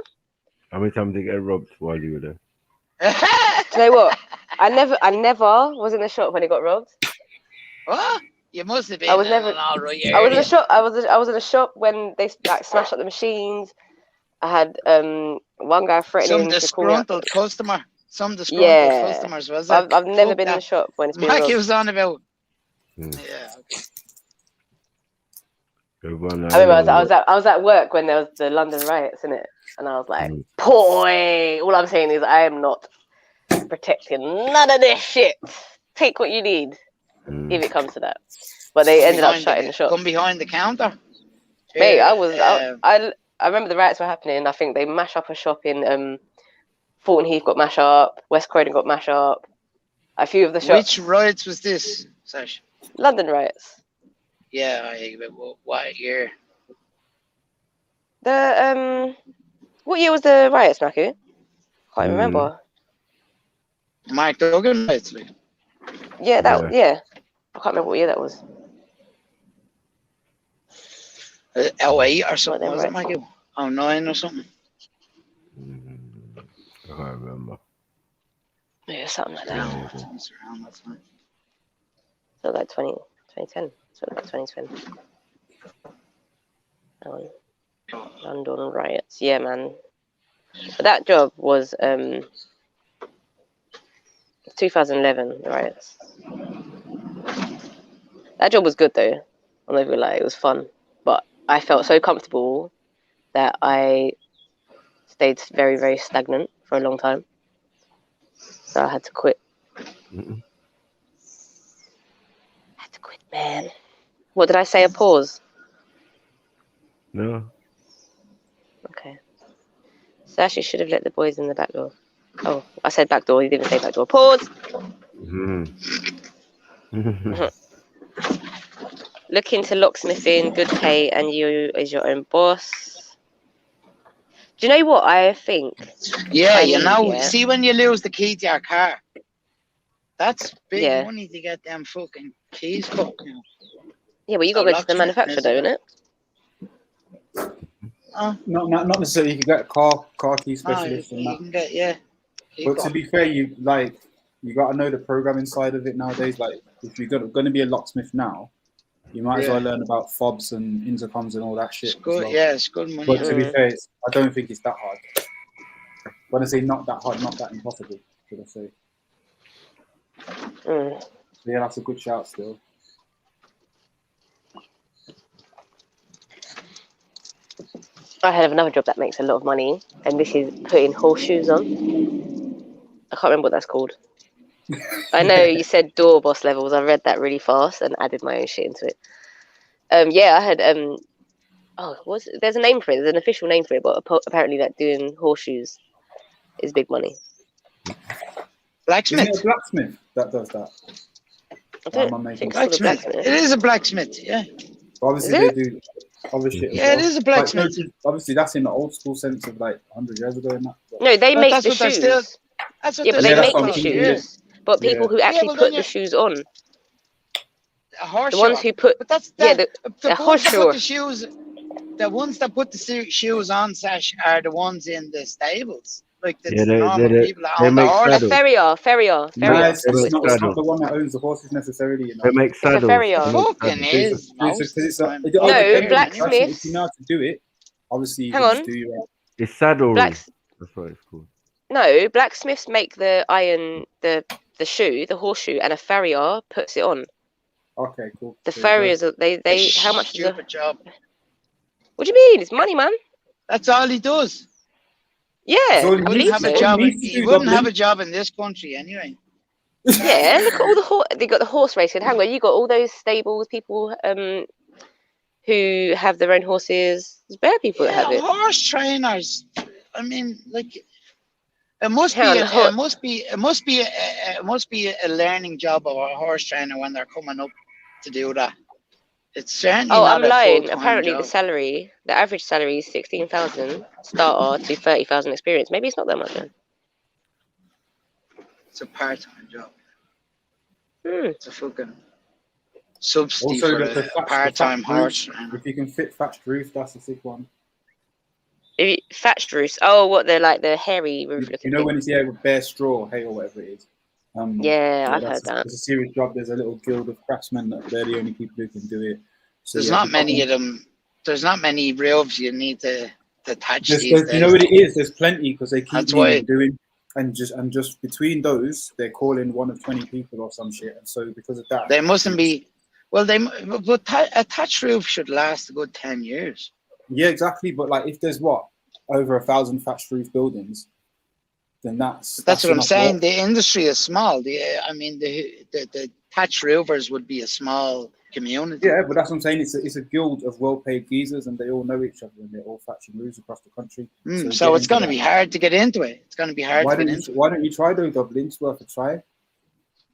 many times did you get robbed while you were there? Do you know what? I never was in the shop when it got robbed. What? You must have been. I was never. I was in the shop. I was in the shop when they like smashed up the machines. I had one guy threatening to call me out. Customer. Some disgruntled customers, was it? I've never been in the shop when it's been robbed. Mike was on about. Yeah. I remember I was at work when there was the London riots, innit? And I was like, "Boy, all I'm saying is I am not protecting none of this shit. Take what you need, if it comes to that." But they ended up shutting the shop. Come behind the counter. Mate, I remember the riots were happening. I think they mashed up a shop in Fulton Heath got mashed up. West Croydon got mashed up. A few of the shops. Which riots was this, Sash? London riots. Yeah, what year? What year was the riots, Maku? Can't remember. Mike Duggan riots. Yeah, I can't remember what year that was. 08 or something, was it, Michael? 09 or something? I can't remember. Yeah, something like that. Sounds around that time. So like 2010. So like 2020. London riots. Yeah, man. But that job was 2011, the riots. That job was good though. I'm not gonna lie, it was fun. But I felt so comfortable that I stayed very, very stagnant for a long time. So I had to quit. Man. What did I say? A pause? No. Okay. So actually should have let the boys in the back door. Oh, I said back door. You didn't say back door. Pause. Look into locksmithing, good pay, and you is your own boss. Do you know what I think? Yeah, I you need, know, yeah? see when you lose the key to your car, that's big Yeah. money to get them fucking keys cut. You know. Yeah, but you got So to go to the locksmith manufacturer, is- though, innit? Not necessarily. You can get a car key No, specialist and you that. can get key But to cut. be fair, you got to know the programming side of it nowadays. Like, if you're going to be a locksmith now, you might as well learn about fobs and intercoms and all that shit. It's good, as well. yeah, it's good money. But to be fair, I don't think it's that hard. When I say not that hard, not that impossible, should I say? So yeah, that's a good shout still. I have another job that makes a lot of money, and this is putting horseshoes on. I can't remember what that's called. I know you said door boss levels. I read that really fast and added my own shit into it. Yeah, I had there's a name for it. There's an official name for it, but apparently, like doing horseshoes is big money. Blacksmith. Isn't it a blacksmith that does that? I don't think it's called a blacksmith. It is a blacksmith, yeah. Obviously, they do other shit. Yeah, it is a blacksmith. Like, obviously, that's in the old school sense of like 100 years ago and that. No, they But make that's the what they're shoes. still- That's what Yeah, but they're they still make the called, shoes. But people who actually well, put then the you- shoes on, A horseshoe. the ones who put But that's yeah, the the ones that horseshoe. put the shoes. The ones that put the shoes on, Sash, are the ones in the stables. Like the normal people that own the horse. A farrier. No, it's not the one that owns the horses necessarily. You know. They make saddles. It's a farrier. Fucking is. No, blacksmiths. If you know how to do it, obviously you Hang can on. just do your. It's saddlery. Blacks- That's what it's called. No, blacksmiths make the iron, the shoe, the horseshoe, and a farrier puts it on. Okay, cool. The farriers, they how much is Stupid job. What do you mean? It's money, man. That's all he does. Yeah, He wouldn't have a job. He wouldn't have a job in this country anyway. Yeah, look at all they got the horse racing. Hang on, you got all those stables, people who have their own horses. There's bare people that have it. Horse trainers. I mean, like, it must be a learning job of a horse trainer when they're coming up to do that. It's certainly Oh, not I'm a lying. full-time Apparently, job. the average salary is 16,000 starter to 30,000 experience. Maybe it's not that much then. It's a part-time job. Hmm. It's a fucking subsidy Also, for the a part-time horse. If you can fit thatched roof, that's a sick one. Thatched roofs. Oh, what they're like the hairy roof looking. You know when it's with bare straw, hay or whatever it is. Yeah, I've heard that. It's a serious job. There's a little guild of craftsmen that they're the only people who can do it. So There's not many of them. There's not many roofs you need to attach these days. You know what it is? There's plenty because they keep That's why- doing, and just between those, they're calling one of 20 people or some shit. And so because of that, They mustn't be. Well, but a thatched roof should last a good 10 years. yeah, exactly. But like, if there's over 1,000 thatched roof buildings, then that's That's what I'm enough saying. work. The industry is small. The thatched roofers would be a small community. Yeah, but that's what I'm saying. It's a guild of well-paid geezers, and they all know each other, and they're all thatching roofs across the country. So it's going to be hard to get into it. It's going to be hard Why to get don't into. Why don't you try though, Dublin? It's worth a try.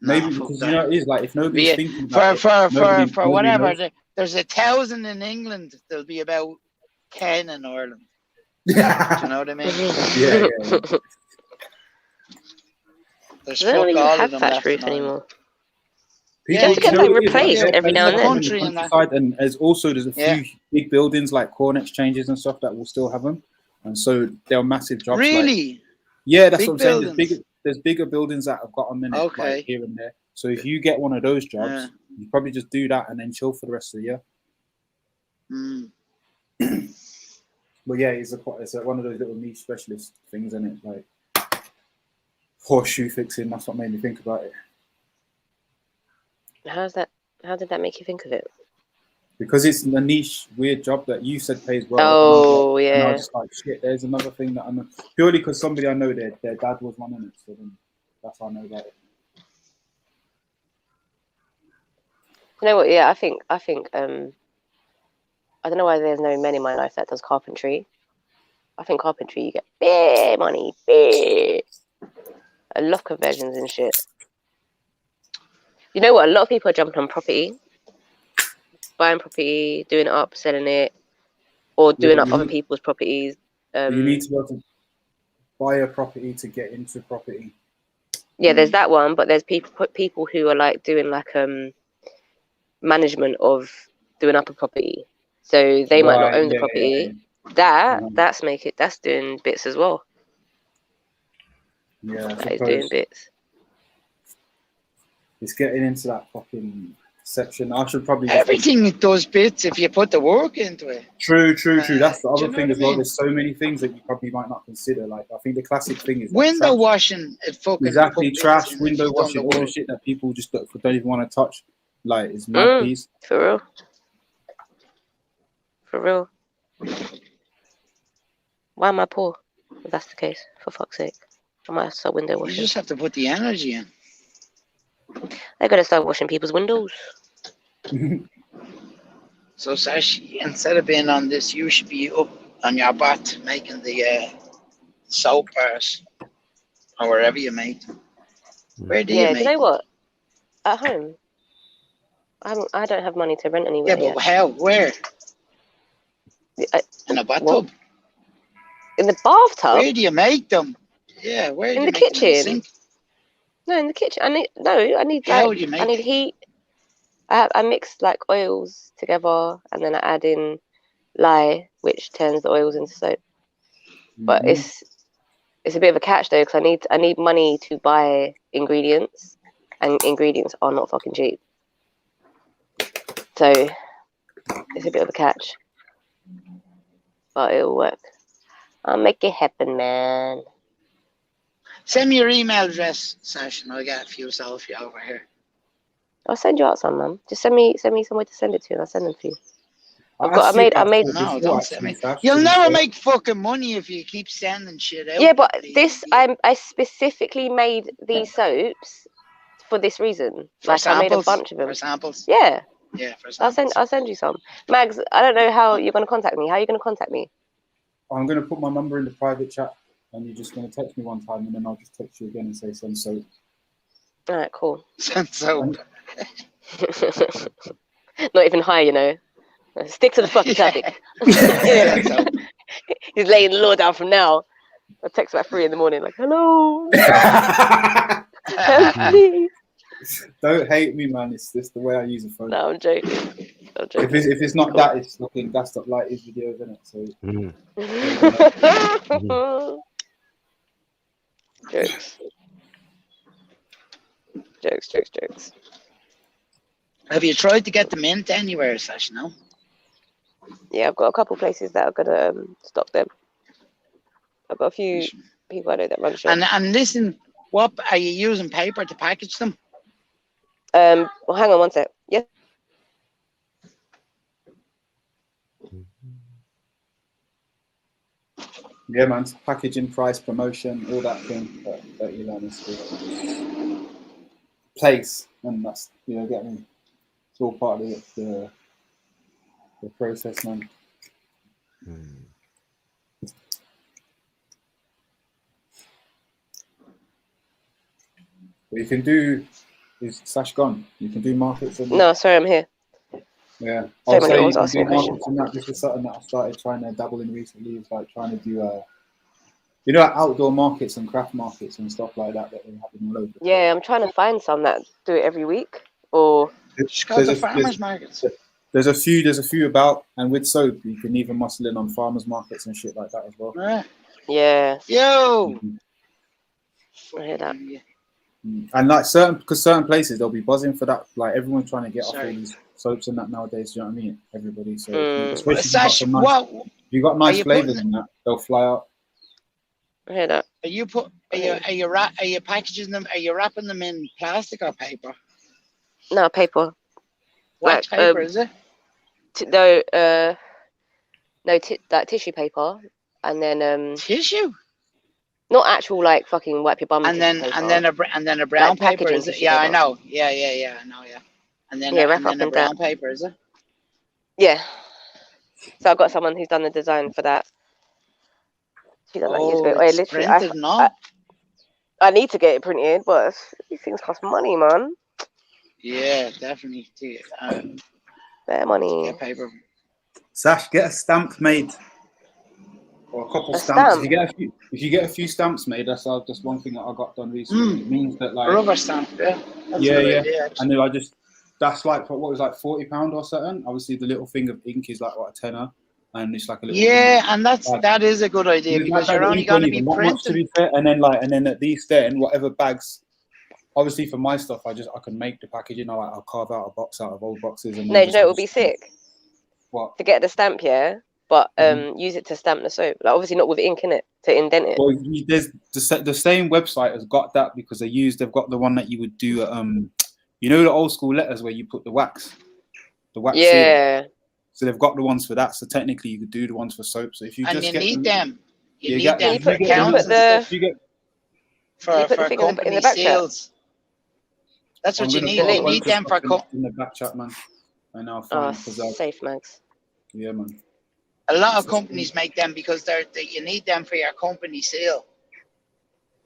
Maybe fuck because that. you know it is like if nobody's Yeah, thinking about it, for whatever. There's 1,000 in England. There'll be about 10 in Ireland. Do you know what I mean? Yeah. There's They don't fuck even all have of them thatched left roof in Ireland. anymore. Yeah, They have to get you know like what it is, replaced like, every there's now and like then. country and that. countryside, and there's a few Yeah. big buildings like corn exchanges and stuff that will still have them, and so they're massive jobs. like- Really? yeah, that's Big what I'm saying. buildings? There's bigger buildings that have got them in it, Okay. like here and there. So if you get one of those jobs, Yeah. you probably just do that and then chill for the rest of the year. Mm. But yeah, it's one of those little niche specialist things, isn't it? Like horseshoe fixing. That's what made me think about it. How did that make you think of it? Because it's a niche, weird job that you said pays well. Oh, and I yeah. was just like, shit, there's another thing that I know. Purely because somebody I know, their dad was one in it. So then that's how I know about it. You know what? Yeah, I think I don't know why there's no men in my life that does carpentry. I think carpentry you get bare money, bare. I love conversions and shit. You know what? A lot of people are jumping on property, buying property, doing it up, selling it, or doing up other people's properties. You need to be able to buy a property to get into property. Yeah, there's that one, but there's people who are like doing like management of doing up a property, so they might not own the property. That's doing bits as well. Yeah, that is doing bits. It's getting into that fucking section. I should probably everything does bits if you put the work into it. True. That's the other you know thing what as I well. mean? There's so many things that you probably might not consider. Like I think the classic thing is like, Window trash. washing, it fucking Exactly, put trash, bits in window if you've done washing, the all the work. shit that people just don't even want to touch. Like it's mad piece. For real. Why am I poor? If that's the case, for fuck's sake. I might start window washing. You just have to put the energy in. They're gonna start washing people's windows. So Sash, instead of being on this, you should be up on your butt making the soap bars or wherever you make them. Where do you Yeah, make do you know them? what? At home. I don't have money to rent anywhere. Yeah, but how? Where? In a bathtub? In the bathtub? Where do you make them? Yeah, where do In you the make them? In the kitchen. sink? No, in the kitchen. I need How like would you make I need heat. I mix like oils together and then I add in lye, which turns the oils into soap. But it's a bit of a catch though, because I need money to buy ingredients, and ingredients are not fucking cheap. So it's a bit of a catch, but it'll work. I'll make it happen, man. Send me your email address, Sash, and I'll get a few selfie over here. I'll send you out some, man. Just send me somewhere to send it to, and I'll send them for you. I made. No, don't send me. You'll never make fucking money if you keep sending shit out. Yeah, but I specifically made these soaps for this reason. For Like I made a samples? bunch of them. For samples? Yeah. Yeah, for samples. I'll send you some. Mags, I don't know how you're gonna contact me. How are you gonna contact me? I'm gonna put my number in the private chat, and you're just gonna text me one time, and then I'll just text you again and say send soap. All right, cool. Send soap. Not even hi, you know. Stick to the fucking topic. He's laying the law down from now. I text about 3 in the morning, like, hello. Help me. Don't hate me, man. It's just the way I use a phone. No, I'm joking. If it's not that, it's looking gassed up like his videos, isn't it? So. Jokes. Have you tried to get them into anywhere, Sash? No. Yeah, I've got a couple places that are gonna stock them. I've got a few people I know that run shops. And listen, what are you using paper to package them? Well, hang on one sec. Yes. Yeah, man. Packaging, price, promotion, all that thing that you learn in school. Place, and that's get me. It's all part of the process, man. What you can do is Sash gone. You can do markets. No, sorry, I'm here. Yeah. Sorry, my girl was asking me a question. And that, this is something that I started trying to dabble in recently. It's like trying to do outdoor markets and craft markets and stuff like that they're having all over. Yeah, I'm trying to find some that do it every week. Or just go to farmers markets. There's a few about, and with soap you can even muscle in on farmers markets and shit like that as well. Yeah. Yo. I hear that. And like certain places they'll be buzzing for that. Like everyone's trying to get off all these soaps and that nowadays. Do you know what I mean? Everybody. So especially if you got nice flavors in that, they'll fly out. I hear that. Are you packaging them? Are you wrapping them in plastic or paper? No, paper. What paper is it? Like tissue paper, and then tissue. Not actual like fucking wipe your bum. And then a brown like paper is it? Yeah, paper. I know. Yeah, I know. Yeah. And then a brown paper is it? Yeah. So I've got someone who's done the design for that. She done that years ago. It's printed now. I need to get it printed, but these things cost money, man. Yeah, definitely. Bear money. Get paper. Sash, get a stamp made. Or a couple A stamps. stamp. If you get a few stamps made, that's one thing that I got done recently. It means that like Rubber stamp, yeah. That's yeah, a good yeah. idea, actually. And then that's like what was like £40 or something. Obviously, the little thing of ink is like what, a tenner, and it's like a little. Yeah, and that is a good idea because you're only going to be not much to printing. be fair. And then at least then whatever bags. Obviously, for my stuff, I can make the packaging. I'll carve out a box out of old boxes. And No, you know it would be sick. What? To get the stamp, yeah, but use it to stamp the soap. Like obviously not with ink in it to indent it. Well, there's the same website has got that because they've got the one that you would do you know the old school letters where you put the wax yeah seal. So they've got the ones for that. So technically you could do the ones for soap. So if you And just you get need them. You need get them them. for accounts and stuff. for company in the back sales. That's what you need. You need them for in the back chat, man. I know. Safe, Max. Yeah, man. A lot of companies make them because you need them for your company sale.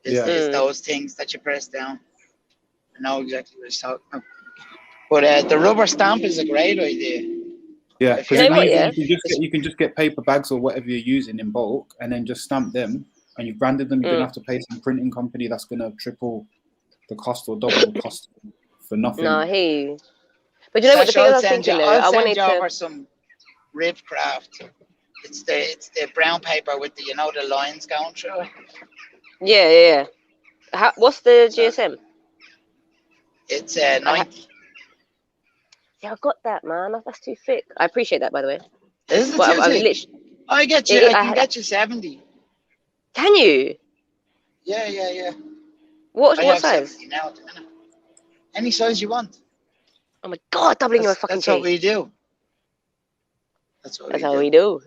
Is those things that you press down. I know exactly what it's talking about. But the rubber stamp is a great idea. Yeah, because you can just get paper bags or whatever you're using in bulk, and then just stamp them, and you've branded them. You're gonna have to pay some printing company that's gonna triple the cost or double the cost for nothing. No, but you know what the thing I was thinking though? I'll I send wanted you to over some rib craft. It's the brown paper with the the lines going through it. Yeah. What's the GSM? It's 90. Yeah, I got that, man. That's too thick. I appreciate that, by the way. Is it but too thick? I can get you 70. Can you? Yeah. What I have size? 70 now. Any size you want. Oh my god, doubling your fucking That's what we do. That's how we do.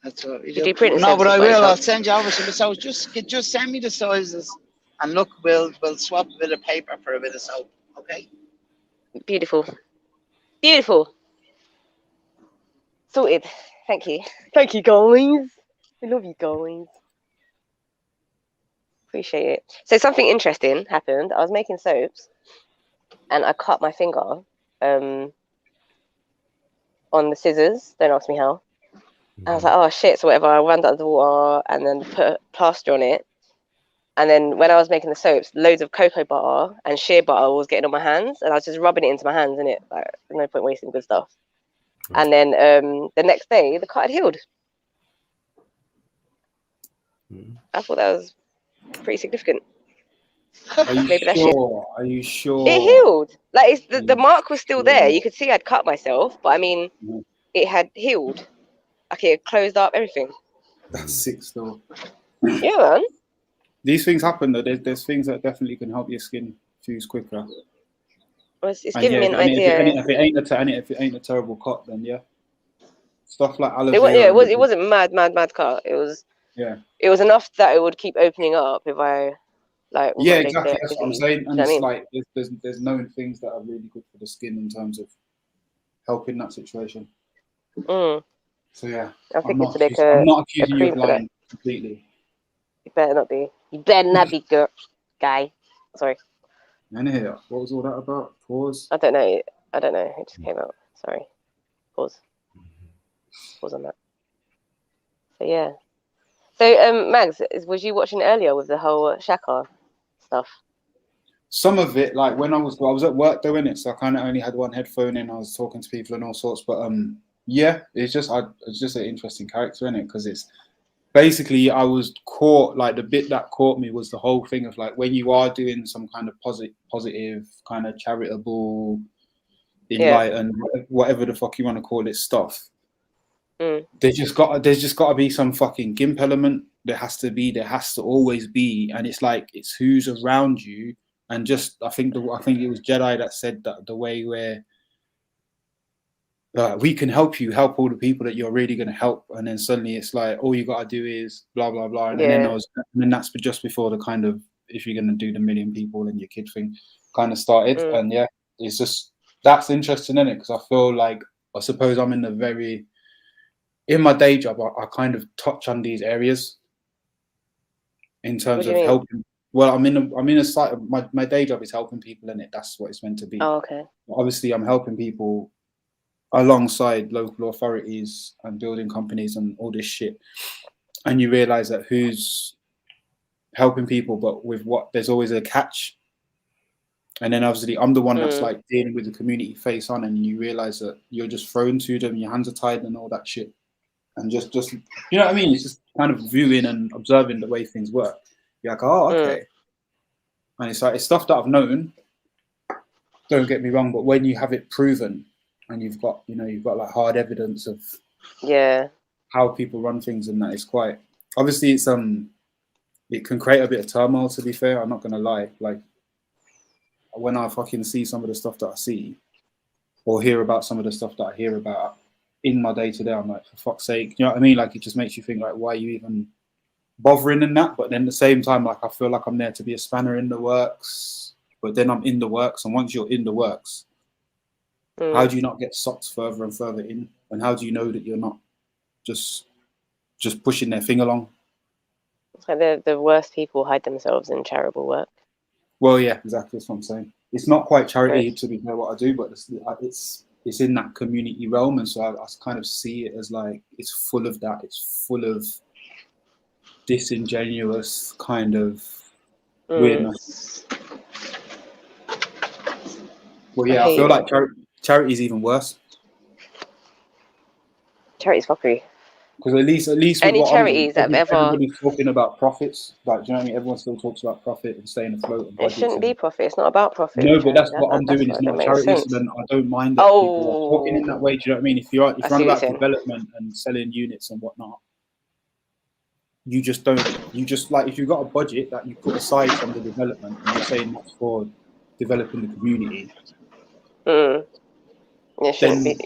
That's what we You do. do printing No, but I services by will. I'll yourself? send you over some sizes. Just send me the sizes, and look, we'll swap a bit of paper for a bit of soap. Okay. Beautiful. Sorted. Thank you, guys. I love you guys. Appreciate it. So something interesting happened. I was making soaps, and I cut my finger on the scissors. Don't ask me how. I was like, oh shit, so whatever, I ran under the water and then put plaster on it. And then when I was making the soaps, loads of cocoa butter and shea butter was getting on my hands, and I was just rubbing it into my hands, innit? Like, there's no point wasting good stuff. And then the next day, the cut had healed. I thought that was pretty significant. Are you sure? It healed. Like the mark was still there. You could see I'd cut myself, but I mean, it had healed. Like it had closed up everything. That's sick still. Yeah, man. These things happen though. There's things that definitely can help your skin fuse quicker. Well, it's giving me an idea. If it ain't a terrible cut, then yeah. Stuff like aloe vera. It wasn't mad cut. It was. Yeah. It was enough that it would keep opening up if I like. Yeah, exactly. That's what I'm saying. And it's I mean? like there's known things that are really good for the skin in terms of helping that situation. So yeah, I'm not accusing you of lying completely. You better not be. You better not be, girl, guy. Sorry. And here, what was all that about? Pause. I don't know. It just came out. Sorry. Pause on that. So yeah. So Mags, was you watching earlier with the whole Shaka stuff? Some of it, like when I was at work doing it, so I kind of only had one headphone in. I was talking to people and all sorts, but yeah, it's just an interesting character in it because it's basically I was caught. Like the bit that caught me was the whole thing of like when you are doing some kind of positive, kind of charitable, enlightened, whatever the fuck you want to call it stuff. There's just got to be some fucking gimp element. There has to always be, and it's like it's who's around you, and just I think it was Jedi that said that the way where we can help all the people that you're really going to help, and then suddenly it's like all you got to do is blah blah blah, and then that's just before the kind of if you're going to do the million people and your kid thing kind of started, and yeah, it's just that's interesting in it because I feel like I suppose I'm in my day job, I kind of touch on these areas in terms of helping. Well, I'm in a site. My day job is helping people in it. That's what it's meant to be. Oh, okay. Obviously, I'm helping people alongside local authorities and building companies and all this shit. and you realize that who's helping people, but with what, there's always a catch. And then obviously I'm the one that's like dealing with the community face on, and you realize that you're just thrown to them, your hands are tied and all that shit. And just you know what I mean? It's just kind of viewing and observing the way things work. You're like, oh, okay. And it's like, it's stuff that I've known, don't get me wrong, but when you have it proven and you've got like hard evidence of how people run things, and that is quite, obviously it's it can create a bit of turmoil, to be fair. I'm not gonna lie. Like, when I fucking see some of the stuff that I see, or hear about some of the stuff that I hear about in my day to day, I'm like, for fuck's sake, you know what I mean? Like, it just makes you think, like, why are you even bothering in that? But then at the same time, like, I feel like I'm there to be a spanner in the works, but then I'm in the works, and once you're in the works, how do you not get sucked further and further in? And how do you know that you're not just pushing their thing along? It's like the worst people hide themselves in charitable work. Well, yeah, exactly. That's what I'm saying. It's not quite charity, to be fair, what I do, but it's in that community realm, and so I kind of see it as like, it's full of that. It's full of disingenuous kind of weirdness. Well, yeah, I feel like charity is even worse. Charity's fuckery. Because at least any charities that have ever, everybody's talking about profits. Like, do you know what I mean? Everyone still talks about profit and staying afloat. And it shouldn't be profit. It's not about profit. No, but that's what I'm doing. It's not charity, so then I don't mind that people are talking in that way. Do you know what I mean? If you're on about development and selling units and whatnot, you just like, if you've got a budget that you put aside from the development and you're saying that's for developing the community, then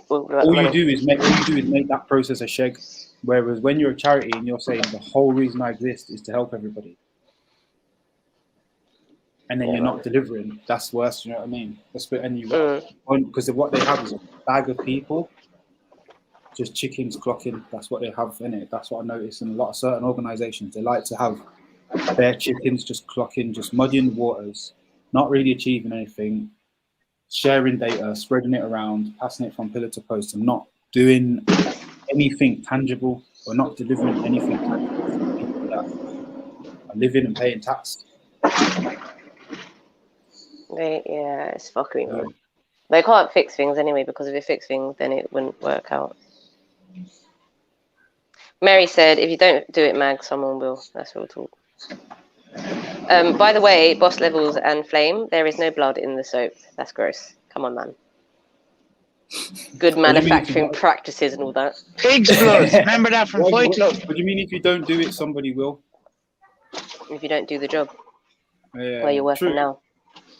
all you do is make that process a sheg. Whereas when you're a charity and you're saying the whole reason I exist is to help everybody, and then you're not delivering, that's worse. You know what I mean? Because what they have is a bag of people, just chickens clocking. That's what they have in it. That's what I noticed in a lot of certain organisations. They like to have their chickens just clocking, just muddying waters, not really achieving anything, sharing data, spreading it around, passing it from pillar to post, and not doing anything tangible, or not delivering anything tangible for people that are living and paying tax. It's fucking. They can't fix things anyway, because if they fix things, then it wouldn't work out. Mary said, if you don't do it, Mag, someone will. That's real talk. By the way, Boss Levels and Flame, there is no blood in the soap. That's gross. Come on, man. Good manufacturing practices and all that. Pig's blood. Remember that from Fight Club. What do you mean if you don't do it, somebody will? If you don't do the job where you're working now.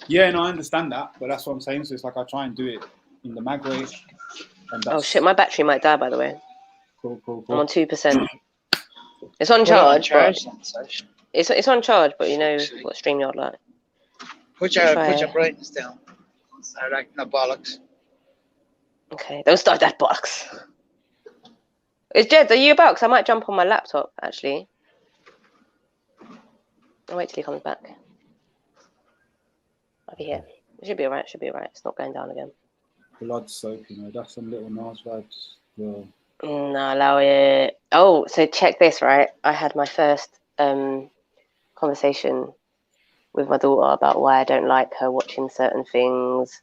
Yeah, no, I understand that, but that's what I'm saying. So it's like, I try and do it in the mag way. Oh shit, my battery might die, by the way. Cool. I'm on 2%. It's on charge, but it's on charge, but you know what StreamYard like. Put your brightness down. I like no bollocks. Okay, don't start that box. Is Jed, are you about? Because I might jump on my laptop, actually. I'll wait till he comes back. I'll be here. It should be alright, It's not going down again. Blood soap, you know, that's some little Nas vibes. Yeah. No, allow it. Oh, so check this, right? I had my first conversation with my daughter about why I don't like her watching certain things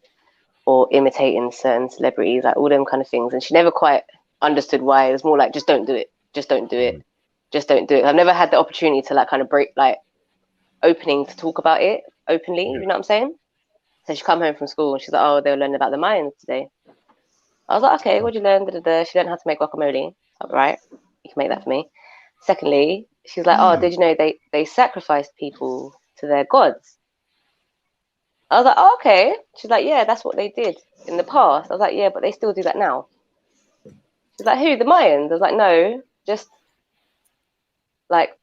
or imitating certain celebrities, like all them kind of things. And she never quite understood why. It was more like, just don't do it. Just don't do it. Just don't do it. I've never had the opportunity to like kind of break, like, opening to talk about it openly. You know what I'm saying? So she come home from school and she's like, oh, they'll learn about the Mayans today. I was like, okay, what'd you learn? She learned how to make guacamole. Like, right, you can make that for me. Secondly, she's like, oh, did you know they sacrificed people to their gods? I was like, oh, okay. She's like, yeah, that's what they did in the past. I was like, yeah, but they still do that now. She's like, who? The Mayans? I was like, no, just like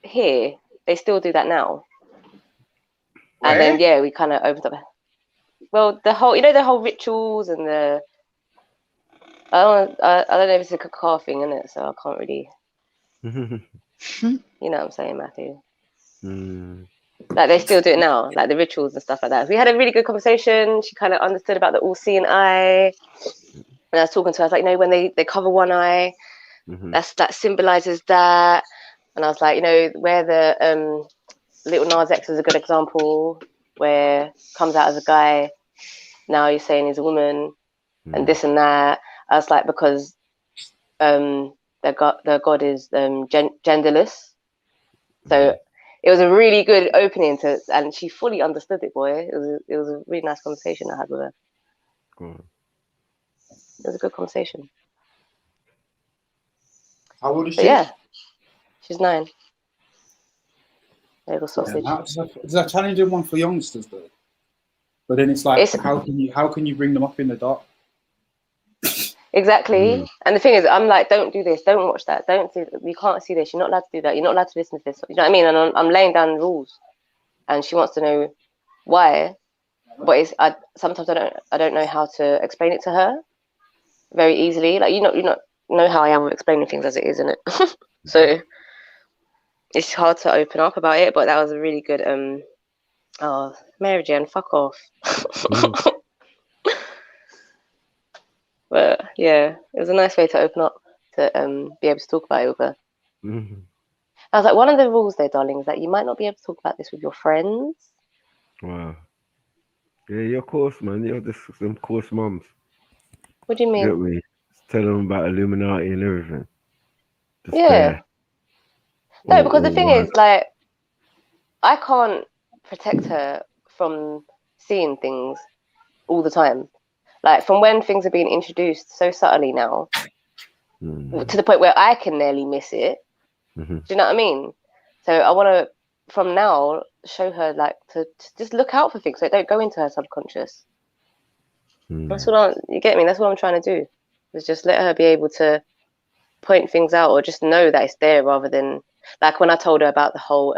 here. They still do that now. And then, yeah, we kind of opened up. Well, the whole rituals and the, I don't know if it's a car thing, isn't it? So I can't really, you know what I'm saying, Matthew? Like, they still do it now, like the rituals and stuff like that. We had a really good conversation. She kind of understood about the all-seeing eye. And I was talking to her, I was like, when they cover one eye, that symbolizes that. And I was like, you know, where the Little Nas X is a good example, where comes out as a guy, now you're saying he's a woman, and this and that. I was like, because the god is genderless. So it was a really good opening and she fully understood it, boy. It was a really nice conversation I had with her. Cool. It was a good conversation. How old is she? Yeah, she's 9. Little sausage. Yeah, it's a challenging one for youngsters though. But then it's like, how can you bring them up in the dark? Exactly. And the thing is, I'm like, don't do this, don't watch that, don't see, you can't see this, you're not allowed to do that, you're not allowed to listen to this. You know what I mean? And I'm laying down rules, and she wants to know why, but sometimes I don't know how to explain it to her very easily. Like you not know how I am with explaining things as it is, isn't it? So it's hard to open up about it. But that was a really good. Oh, Mary Jane, fuck off. But yeah, it was a nice way to open up, to be able to talk about it with her. I was like, one of the rules there, darling, is that you might not be able to talk about this with your friends. Wow. Yeah, you're course, man. You're just some course mums. What do you mean? You get me? Tell them about Illuminati and everything. Just Yeah. there. No, because the thing is, like, I can't protect her from seeing things all the time. Like, from when things are being introduced so subtly now, to the point where I can nearly miss it. Do you know what I mean? So I want to, from now, show her, like, to just look out for things so it don't go into her subconscious. That's what you get me? That's what I'm trying to do. Is just let her be able to point things out, or just know that it's there, rather than, like, when I told her about the whole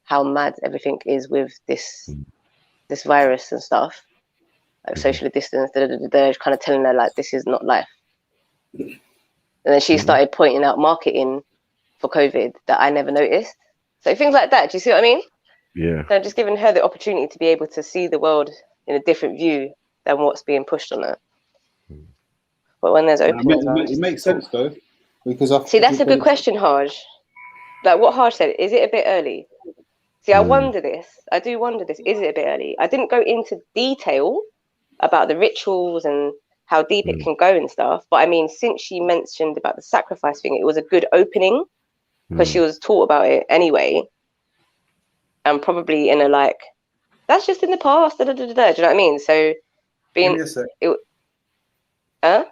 how mad everything is with this virus and stuff, like socially distance, kind of telling her, like, this is not life. And then she started pointing out marketing for COVID that I never noticed. So things like that. Do you see what I mean? Yeah. So just giving her the opportunity to be able to see the world in a different view than what's being pushed on her. But when there's openings, it makes sense though, because see, that's a good question, Haj. Like what Haj said, is it a bit early? See, I wonder this. I do wonder this. Is it a bit early? I didn't go into detail about the rituals and how deep it can go and stuff. But I mean, since she mentioned about the sacrifice thing, it was a good opening because she was taught about it anyway. And probably in a, like, that's just in the past. Do you know what I mean? So being Yeah.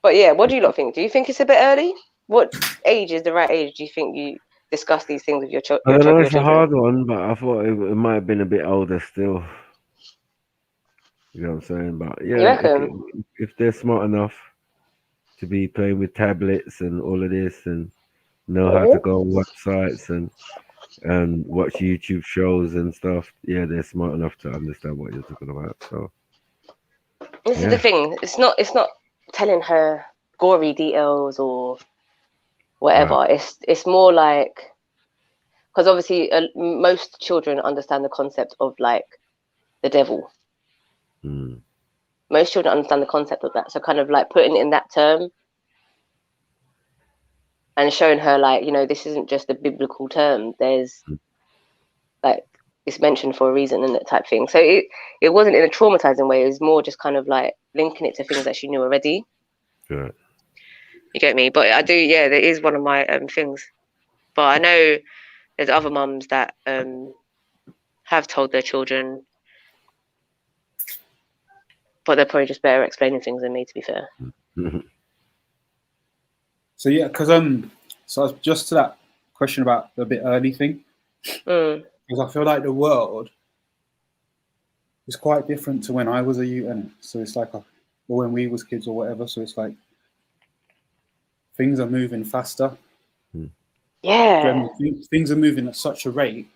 But yeah, what do you lot think? Do you think it's a bit early? What age is the right age? Do you think you discuss these things with your I children? know it's a hard one, but I thought it might have been a bit older still. You know what I'm saying? But yeah, if they're smart enough to be playing with tablets and all of this and know how to go on websites and watch YouTube shows and stuff, yeah, they're smart enough to understand what you're talking about. So this is the thing. It's not telling her gory details or whatever. Wow. It's more like, because obviously most children understand the concept of, like, the devil. Most children understand the concept of that. So kind of like putting it in that term and showing her, like, you know, this isn't just a biblical term. There's, like, it's mentioned for a reason and that type thing. So it wasn't in a traumatizing way. It was more just kind of like linking it to things that she knew already. Right. You get me? But I do, yeah, that is one of my things. But I know there's other mums that have told their children, but they're probably just better explaining things than me, to be fair. So yeah, because so just to that question about the bit early thing, because I feel like the world is quite different to when I was a youth, and so it's like or when we was kids or whatever. So it's like things are moving faster. Yeah. Things are moving at such a rate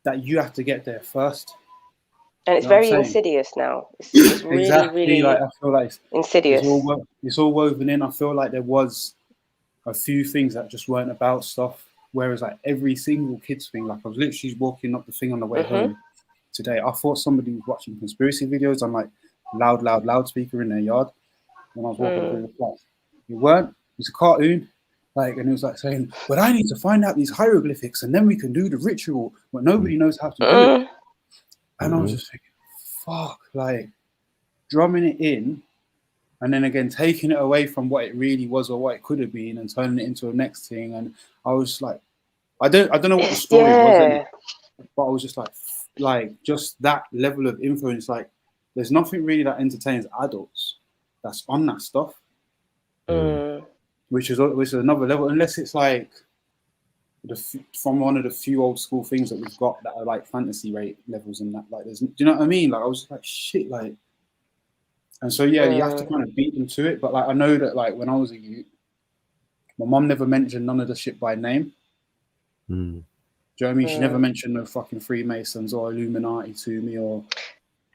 that you have to get there first. And it's very insidious now. It's really, exactly, really like I feel like insidious. It's all woven in. I feel like there was a few things that just weren't about stuff. Whereas like every single kids thing, like I was literally walking up the thing on the way home today. I thought somebody was watching conspiracy videos on like loud loudspeaker in their yard. when I was walking through the flats. You weren't. It's a cartoon. Like, and it was like saying, but I need to find out these hieroglyphics and then we can do the ritual, but nobody knows how to do it. And I was just thinking, fuck, like drumming it in and then again taking it away from what it really was or what it could have been and turning it into a next thing. And I was like, I don't know what the story was, but I was just like just that level of influence. Like, there's nothing really that entertains adults that's on that stuff. Which is another level, unless it's like from one of the few old school things that we've got that are like fantasy rate levels and that. Like, do you know what I mean? Like, I was just like, shit, like, and so you have to kind of beat them to it. But like, I know that like when I was a youth, my mum never mentioned none of the shit by name. Do you know what I mean? She never mentioned no fucking Freemasons or Illuminati to me or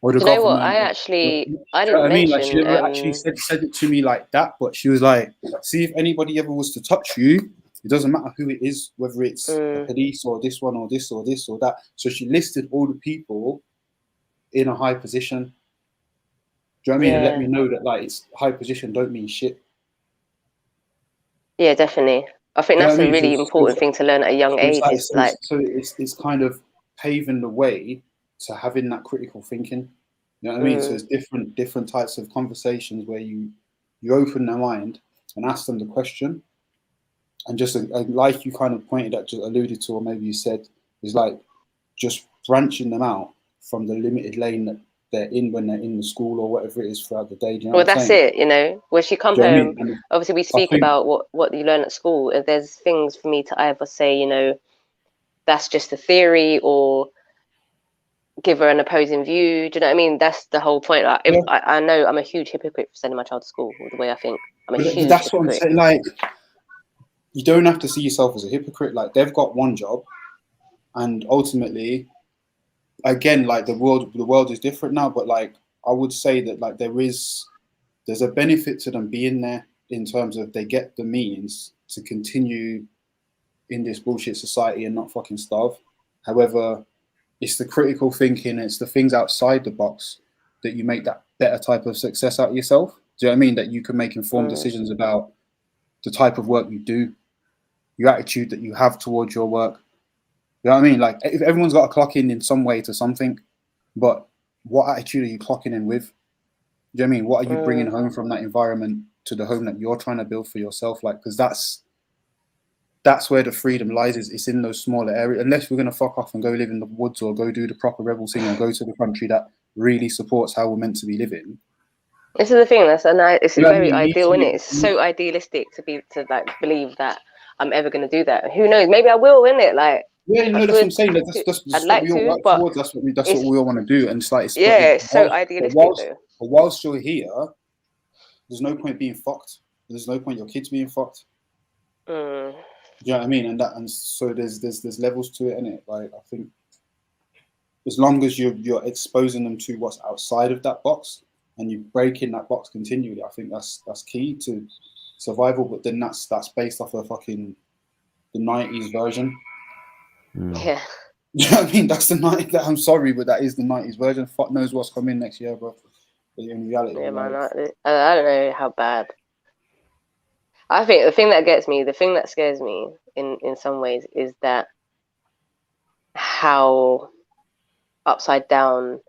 the Do you government. know what? I didn't mention. Like, she never actually said it to me like that, but she was like, see, if anybody ever was to touch you, it doesn't matter who it is, whether it's the police or this one or this or this or that. So she listed all the people in a high position. Do you know what I mean? And let me know that like it's high position don't mean shit. Yeah, definitely. I think that's a really important thing to learn at a young age. So it's kind of paving the way to having that critical thinking. You know what I mean? So it's different types of conversations where you open their mind and ask them the question, and just like you kind of pointed at, just alluded to, or maybe you said, is like just branching them out from the limited lane that they're in when they're in the school or whatever it is throughout the day. Do you know well, that's it. You know, when she come home, obviously we speak about what you learn at school. If there's things for me to either say, you know, that's just a theory, or give her an opposing view. Do you know what I mean? That's the whole point. Like, I know I'm a huge hypocrite for sending my child to school the way I think. I'm a huge that's hypocrite. What I'm saying. Like, you don't have to see yourself as a hypocrite. Like, they've got one job, and ultimately, again, like the world is different now. But like, I would say that like there's a benefit to them being there in terms of they get the means to continue in this bullshit society and not fucking starve. However, it's the critical thinking, it's the things outside the box that you make that better type of success out of yourself. Do you know what I mean? That you can make informed decisions about the type of work you do, your attitude that you have towards your work. You know what I mean? Like, if everyone's got to clock in some way to something, but what attitude are you clocking in with? Do you know what I mean? What are you bringing home from that environment to the home that you're trying to build for yourself? Like, because that's where the freedom lies. It's in those smaller areas. Unless we're going to fuck off and go live in the woods or go do the proper rebel thing or go to the country that really supports how we're meant to be living. This is the thing. It's very ideal, isn't it? It's so idealistic to like believe that I'm ever going to do that. Who knows? Maybe I will, isn't it? Like, yeah, no, that's what I'm saying. That's I'd like what we all to, but towards. That's what we all want to do. And it's like, it's so idealistic. But whilst you're here, there's no point being fucked. There's no point your kids being fucked. Do you know what I mean? And so there's levels to it, innit? Like, I think as long as you're exposing them to what's outside of that box and you break in that box continually, I think that's key to survival. But then that's based off of the 90s version. Yeah. You know what I mean? That's the 90s. I'm sorry, but that is the 90s version. Fuck knows what's coming next year, bro. But in reality, yeah, man, I don't know how bad. I think the thing that scares me in some ways is that how upside down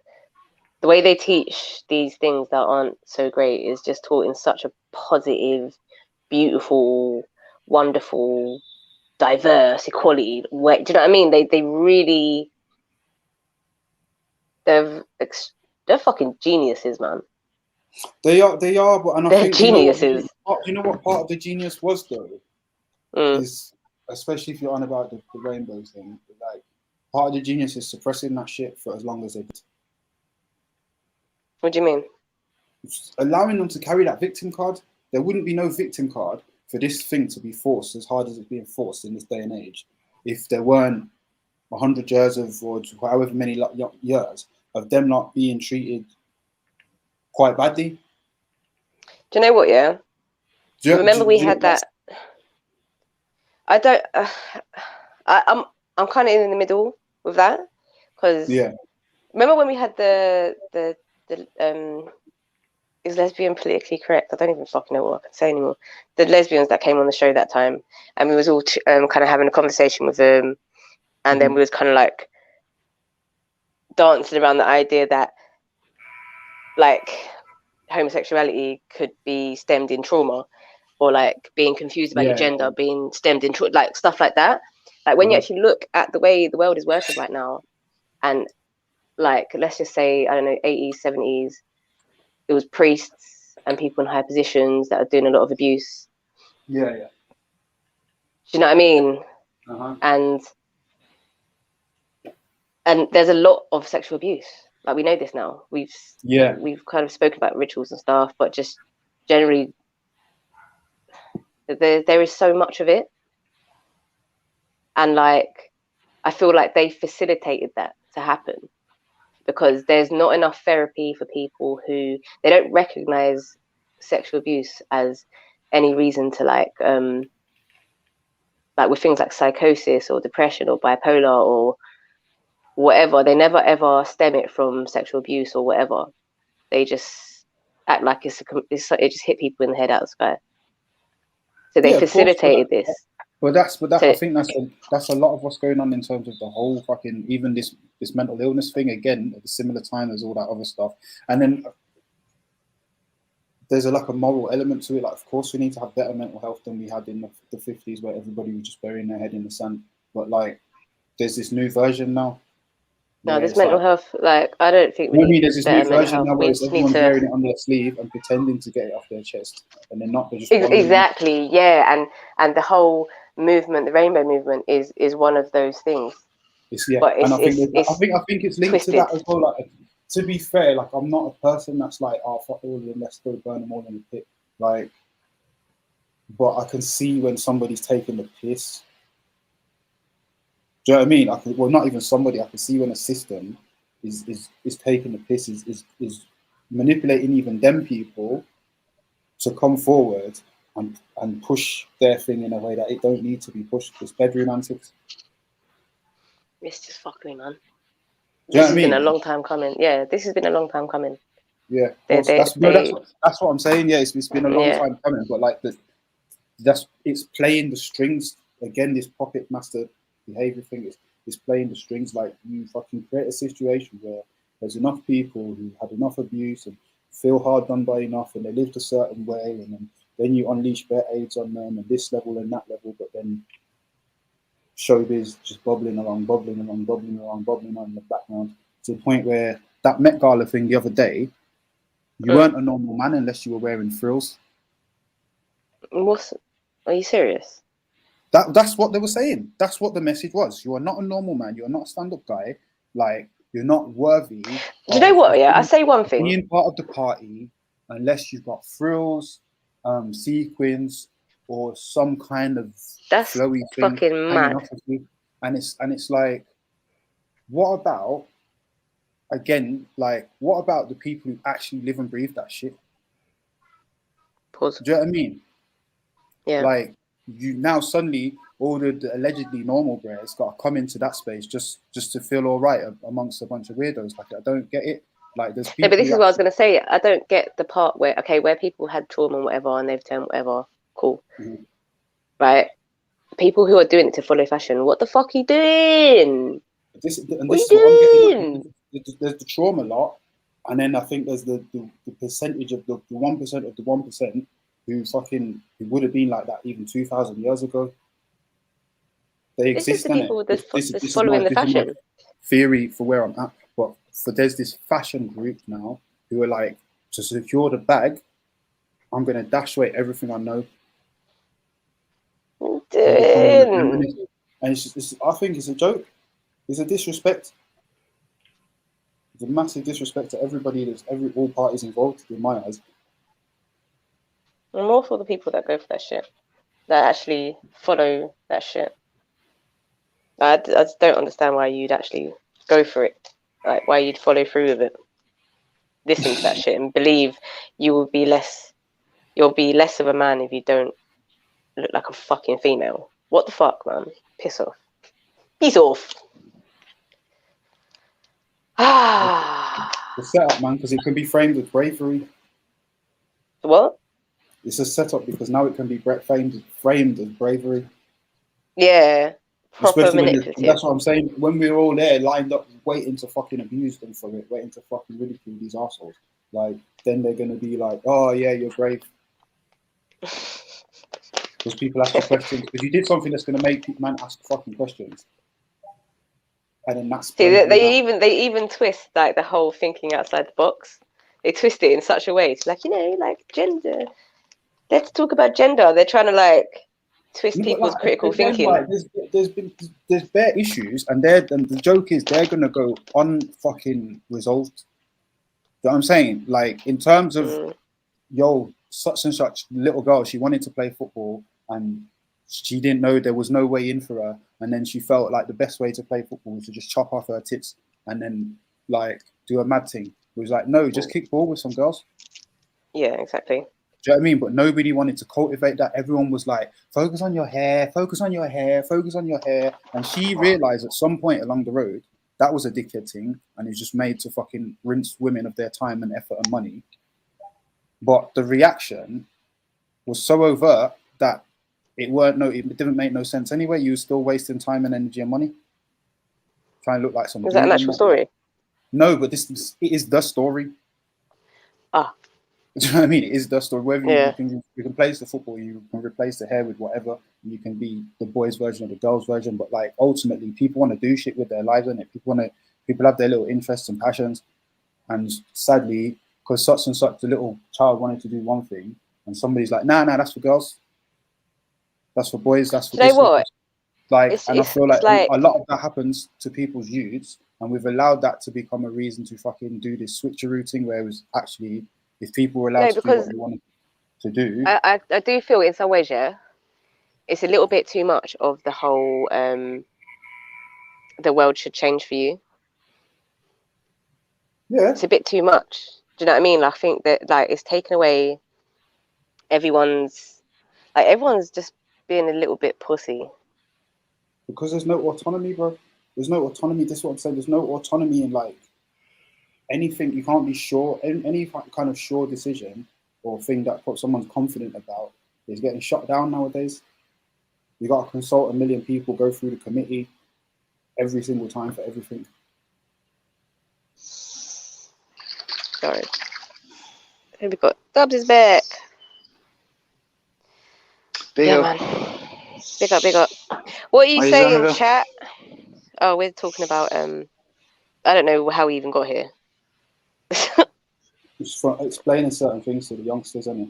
the way they teach these things that aren't so great is just taught in such a positive, beautiful, wonderful, diverse, equality way. Do you know what I mean? They really, they're fucking geniuses, man. They are, but and I think geniuses. You know what part of the genius was though? Is especially if you're on about the rainbow thing, like part of the genius is suppressing that shit for as long as they could. What do you mean? Allowing them to carry that victim card. There wouldn't be no victim card for this thing to be forced as hard as it's being forced in this day and age if there weren't 100 years or however many years of them not being treated quite badly. Do you know what? Yeah. Remember we had that. I don't. I'm kind of in the middle with that because remember when we had the is lesbian politically correct? I don't even fucking know what I can say anymore. The lesbians that came on the show that time, and we was all kind of having a conversation with them, and then we was kind of like dancing around the idea that like homosexuality could be stemmed in trauma, or like being confused about your gender being stemmed in like stuff like that. Like when you actually look at the way the world is working right now, and like let's just say, I don't know, 80s, 70s, it was priests and people in high positions that are doing a lot of abuse. Yeah. Do you know what I mean? And there's a lot of sexual abuse. Like we know this now. We've kind of spoken about rituals and stuff, but just generally, there is so much of it, and like I feel like they facilitated that to happen because there's not enough therapy for people who they don't recognize sexual abuse as any reason to like with things like psychosis or depression or bipolar or whatever. They never ever stem it from sexual abuse or whatever. They just act like it just hit people in the head out of the sky. So they facilitated this. But I think that's a lot of what's going on in terms of the whole fucking, even this mental illness thing again at a similar time as all that other stuff. And then there's like a moral element to it. Like, of course, we need to have better mental health than we had in the 50s, where everybody was just burying their head in the sand. But like, there's this new version now. No, this mental health, like, I don't think we need there's this new version now where everyone's wearing it on their sleeve and pretending to get it off their chest, and they're not. They're just exactly, yeah, and the whole movement, the rainbow movement, is one of those things. But I think it's linked twisted to that as well. Like, to be fair, like I'm not a person that's like, oh fuck all of them, let's go burn them all in the pit. Like, but I can see when somebody's taking the piss. Do you know what I mean? Well, not even somebody. I can see when a system is taking the piss, is manipulating even them people to come forward and push their thing in a way that it don't need to be pushed. It's bedroom antics. It's just fuckery, man. Do you know this has what I mean? been a long time coming. Yeah, this has been a long time coming. Yeah, that's what I'm saying. Yeah, it's been a long time coming. But like it's playing the strings again. This puppet master behavior thing is playing the strings. Like, you fucking create a situation where there's enough people who had enough abuse and feel hard done by enough, and they lived a certain way, and then you unleash better aids on them and this level and that level, but then showbiz just bubbling on in the background to the point where that Met Gala thing the other day, you weren't a normal man unless you were wearing frills. Are you serious? That's what they were saying. That's what the message was. You are not a normal man. You are not a stand-up guy. Like, you're not worthy. Do you know what? Yeah, I say one thing. Being part of the party, unless you've got frills, sequins, or some kind of flowy thing fucking mad. Off of you. And it's like, what about the people who actually live and breathe that shit? Pause. Do you know what I mean? Yeah. Like, you now suddenly all the allegedly normal bears got to come into that space just to feel all right amongst a bunch of weirdos. Like, I don't get it. Like, there's people. No, but this is what I was going to say. I don't get the part where people had trauma and whatever, and they've turned whatever. Cool. Mm-hmm. Right. People who are doing it to follow fashion. What the fuck are you doing? This is what I'm getting. There's the trauma lot, and then I think there's the percentage of the 1% of the 1% who would have been like that even 2,000 years ago. They exist. This is the people that's following the fashion. Theory for where I'm at, but there's this fashion group now who are like, to secure the bag, I'm gonna dash away everything I know. And I think it's a joke. It's a disrespect. It's a massive disrespect to everybody. All parties involved, in my eyes. I'm more for the people that go for that shit, that actually follow that shit. I just don't understand why you'd actually go for it, like why you'd follow through with it, listen to that shit, and believe you'll be less of a man if you don't look like a fucking female. What the fuck, man? Piss off. Peace off. The setup, man, because it can be framed with bravery. what? It's a setup because now it can be framed as bravery. Yeah, proper Especially when manipulative. that's what I'm saying. When we're all there lined up, waiting to fucking abuse them for it, waiting to fucking ridicule these assholes, like then they're gonna be like, "Oh yeah, you're brave," because people ask you questions. Because you did something that's gonna make man ask fucking questions, and then that's See, bravery. they even twist like the whole thinking outside the box. They twist it in such a way, it's like, you know, like gender. Let's talk about gender. They're trying to like twist No, but people's like, critical again, thinking. like, there's bare issues, and the joke is they're gonna go unfucking resolved. You know what I'm saying? Like in terms of yo, such and such little girl, she wanted to play football and she didn't know there was no way in for her, and then she felt like the best way to play football was to just chop off her tits and then like do a mad thing. It was like, no, just kick ball with some girls. Yeah, exactly. Do you know what I mean? But nobody wanted to cultivate that. Everyone was like, focus on your hair, focus on your hair, focus on your hair. And she realized at some point along the road that was a dickhead thing, and it was just made to fucking rinse women of their time and effort and money. But the reaction was so overt that it didn't make no sense anyway. You were still wasting time and energy and money trying to look like some. Is that an actual story? No, but it is the story. Ah. Do you know what I mean? It is the story. Whether Yeah. you can replace the football, you can replace the hair with whatever. You can be the boys' version or the girls' version. But like ultimately, people want to do shit with their lives, and people have their little interests and passions. And sadly, because such and such, the little child wanted to do one thing, and somebody's like, nah, that's for girls. That's for boys. That's for Do you know this. what? Like, and I feel like like a lot of that happens to people's youths, and we've allowed that to become a reason to fucking do this switcheroo thing, where it was actually, if people were allowed to do what they wanted to do. I do feel in some ways, yeah, it's a little bit too much of the whole the world should change for you. Yeah. It's a bit too much. Do you know what I mean? Like, I think that like it's taken away everyone's just being a little bit pussy. Because there's no autonomy, bro. There's no autonomy. This is what I'm saying. There's no autonomy in like anything. You can't be sure. Any kind of sure decision or thing that someone's confident about is getting shut down nowadays. You got to consult 1 million people, go through the committee every single time for everything. Sorry. Here we got Dubs is back. Big yeah, up. man. Big up. What are you What are you saying, talking about? chat? Oh, we're talking about I don't know how we even got here. Just for explaining certain things to the youngsters, isn't it?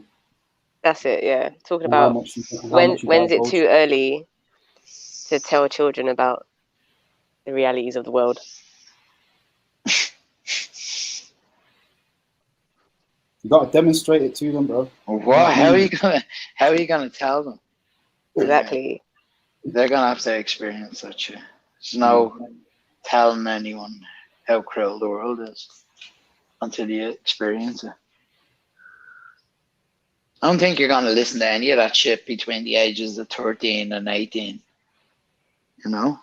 That's it, yeah. Talking And how about much you when's it divulge. too early to tell children about the realities of the world. You got to demonstrate it to them, bro. What? How are you gonna tell them? Exactly. They're gonna have to experience that shit. There's no telling anyone how cruel the world is until you experience it. I don't think you're gonna listen to any of that shit between the ages of 13 and 18. You know?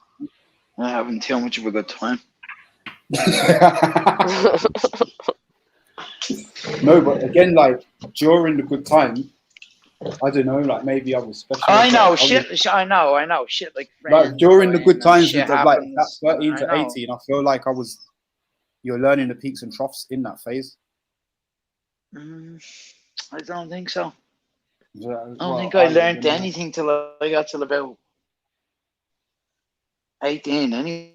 You're having too much of a good time. No, but again, like during the good time, I don't know, like maybe I was special. I know shit. I know shit. Like during the good times shit of like happens. that 13 I to know. 18, I feel like you're learning the peaks and troughs in that phase. I don't think so. Yeah, I don't think I learned anything till I got till about 18. Anyway.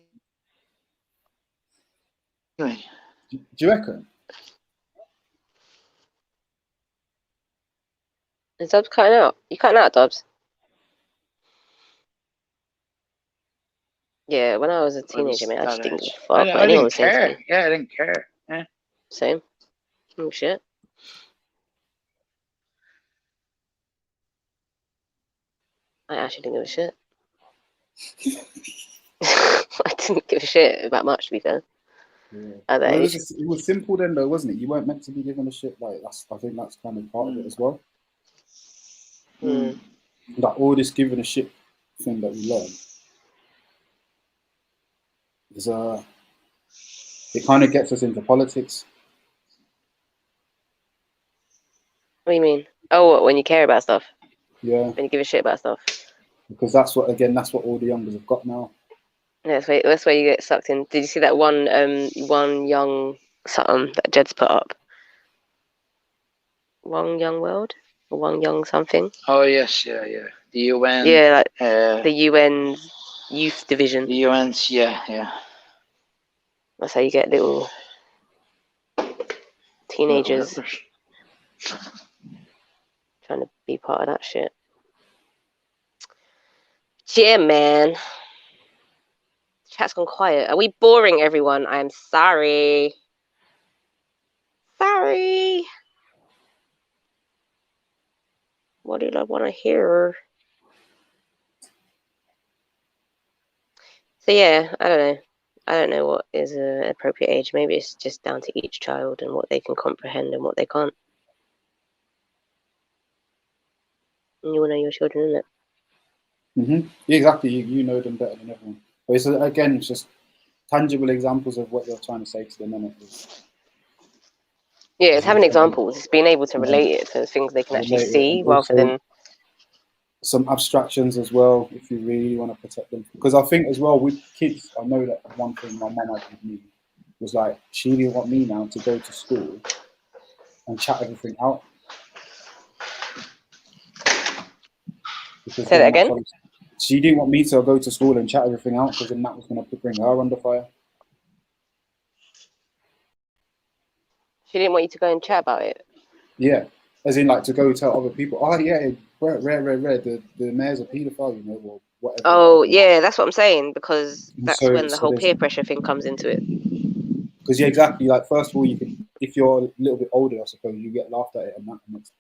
Do you reckon? Is Dubs cutting out? You cutting out, Dubs? Yeah, when I was a teenager, man, I just didn't give a fuck what I anyone didn't was saying to care. me. Yeah, I didn't care. Yeah. Same. Oh, shit. I actually didn't give a shit. I didn't give a shit about much, to be fair. Yeah. At that Well, age. it was simple then, though, wasn't it? You weren't meant to be given a shit. Like I think that's kind of part of it as well. Like all this giving a shit thing that we learn is it kind of gets us into politics. What do you mean? Oh, what, when you care about stuff? Yeah. When you give a shit about stuff? Because that's what all the youngers have got now. Yeah, that's where you get sucked in. Did you see that one young something that Jed's put up? One young world? Or one young something? Oh yes, yeah. The UN. Yeah, like the UN's youth division. The UN's, yeah. That's how you get little teenagers trying to be part of that shit. Yeah, man. Chat's gone quiet. Are we boring everyone? I'm sorry. Sorry. What did I want to hear? So yeah, I don't know. I don't know what is an appropriate age. Maybe it's just down to each child and what they can comprehend and what they can't. And you will know your children, isn't it? Yeah, exactly. You know them better than everyone. But it's again, it's just tangible examples of what you're trying to say to them, isn't it? Yeah, it's having examples. It's being able to relate it to things they can actually see rather than some abstractions as well, if you really want to protect them. Because I think as well with kids, I know that one thing my mum had with me was like, she didn't want me now to go to school and chat everything out. Say that again? She didn't want me to go to school and chat everything out because then that was going to bring her under fire. She didn't want you to go and chat about it? Yeah. As in, like, to go tell other people, oh, yeah, rare, the mayor's a paedophile, you know, or whatever. Oh, yeah, that's what I'm saying, because that's So- when the so whole there's- peer pressure thing comes into it. Because, yeah, exactly. Like, first of all, you can, if you're a little bit older, I suppose, you get laughed at it and it's,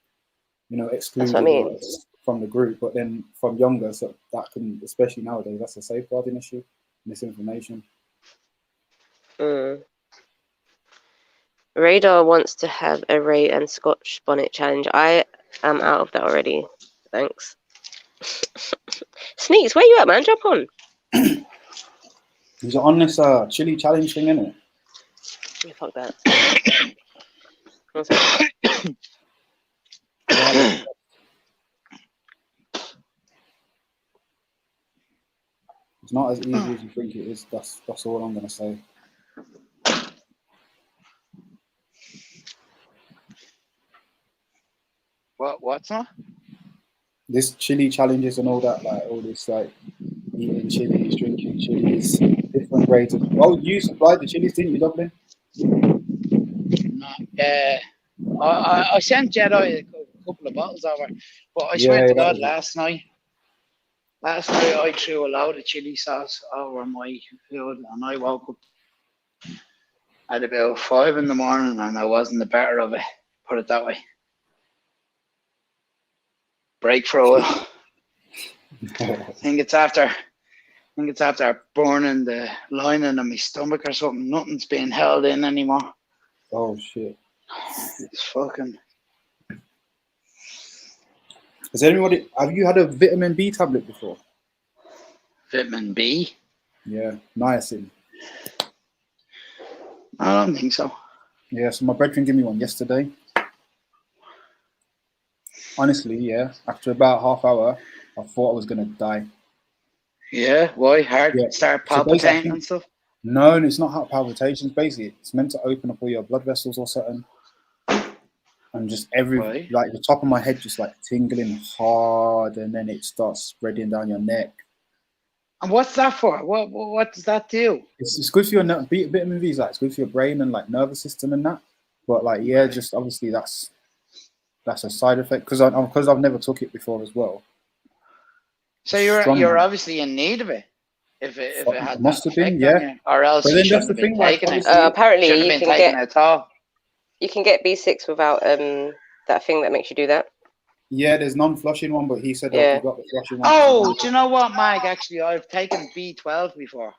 you know, excluded That's what I mean. from the group. But then from younger, so that can, especially nowadays, that's a safeguarding issue, misinformation. Radar wants to have a Ray and Scotch bonnet challenge. I am out of that already. Thanks. Sneaks, where you at, man? Jump on. He's on this chili challenge thing, innit? Yeah, fuck that. It's not as easy as you think it is. That's all I'm gonna say. What's not? This chili challenges and all that, like all this, like eating chilies, drinking chilies, different grades of. Oh, you supplied the chilies, didn't you, Dublin? I sent Jedi a couple of bottles over, but I swear to God, last night I threw a load of chili sauce over my food, and I woke up at about 5 in the morning, and I wasn't the better of it. Put it that way. Break for a while. I think it's after burning the lining of my stomach or something. Nothing's being held in anymore. Oh shit! It's fucking. Has anybody? Have you had a vitamin B tablet before? Vitamin B? Yeah, niacin. I don't think so. Yeah, so my brethren gave me one yesterday. Honestly, yeah. After about half hour, I thought I was gonna die. Yeah, why? Heart start palpitating and stuff? No, it's not heart palpitations. Basically, it's meant to open up all your blood vessels or something. And just like the top of my head just like tingling hard, and then it starts spreading down your neck. And what's that for? What does that do? It's good for your vitamin V. Like it's good for your brain and like nervous system and that. But like just obviously that's a side effect because I've never took it before as well. So you're obviously in need of it. If it had must have been, on you, or else but you then shouldn't have been taking it. Apparently, Shouldn't have been taking it at all. You can get B6 without that thing that makes you do that. Yeah, there's non-flushing one, but he said Yeah. you got the flushing one. Oh, do you know what, Mag? Actually, I've taken B12 before.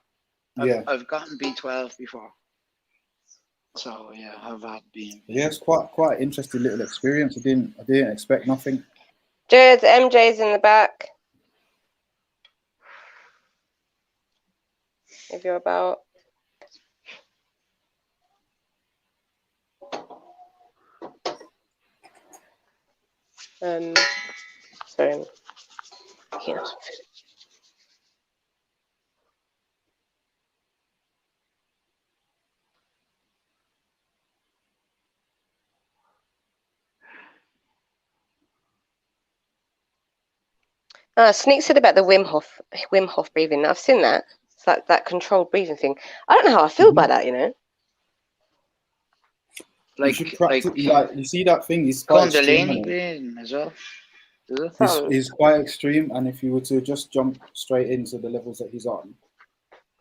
I've gotten B12 before. So yeah, I've had B. Yeah, it's quite an interesting little experience. I didn't expect nothing. Jared, MJ's in the back. If you're about. Sorry. Yeah. Sneak said about the Wim Hof breathing. I've seen that. It's like that controlled breathing thing. I don't know how I feel about that, you know. You should practice. Like, you see that thing? It's quite extreme. Kundalini breathing as well. It's quite extreme, and if you were to just jump straight into the levels that he's on,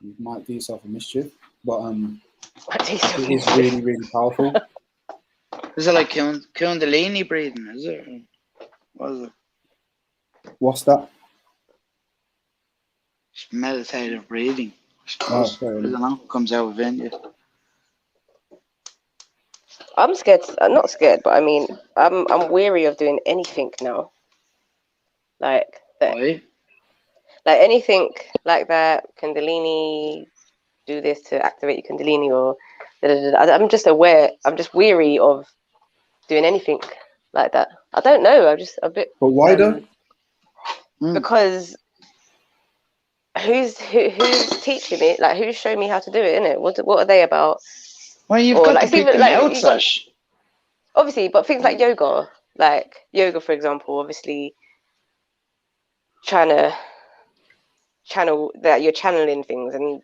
you might do yourself a mischief. But it is really, really powerful. Is it like Kundalini breathing? Is it? What is it? What's that? It's meditative breathing. Oh, I don't know. Comes out within you. I'm scared. I'm not scared, but I mean, I'm weary of doing anything now. Like that. Why? Like anything like that. Kundalini, do this to activate your Kundalini, or I'm just aware. I'm just weary of doing anything like that. I don't know. I'm just a bit. But why though? Because who's teaching me? Like who's showing me how to do it? Innit? What are they about? Well, you've got to pick them out, Sash. Obviously, but things like yoga, for example, obviously trying to channel that you're channeling things, and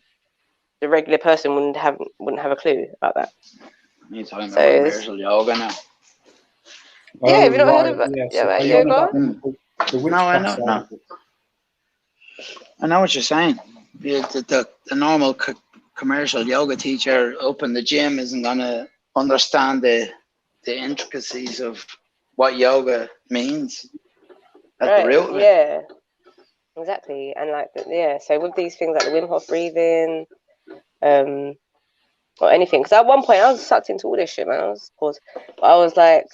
the regular person wouldn't have a clue about that. You're talking about commercial yoga now. Yeah, have you not heard about, Are you yoga? The No, I know. No. I know what you're saying. The normal commercial yoga teacher up in the gym isn't gonna understand the intricacies of what yoga means at the root of it. Yeah, exactly. And so with these things like the Wim Hof breathing, or anything, because at one point I was sucked into all this shit, man. I was like,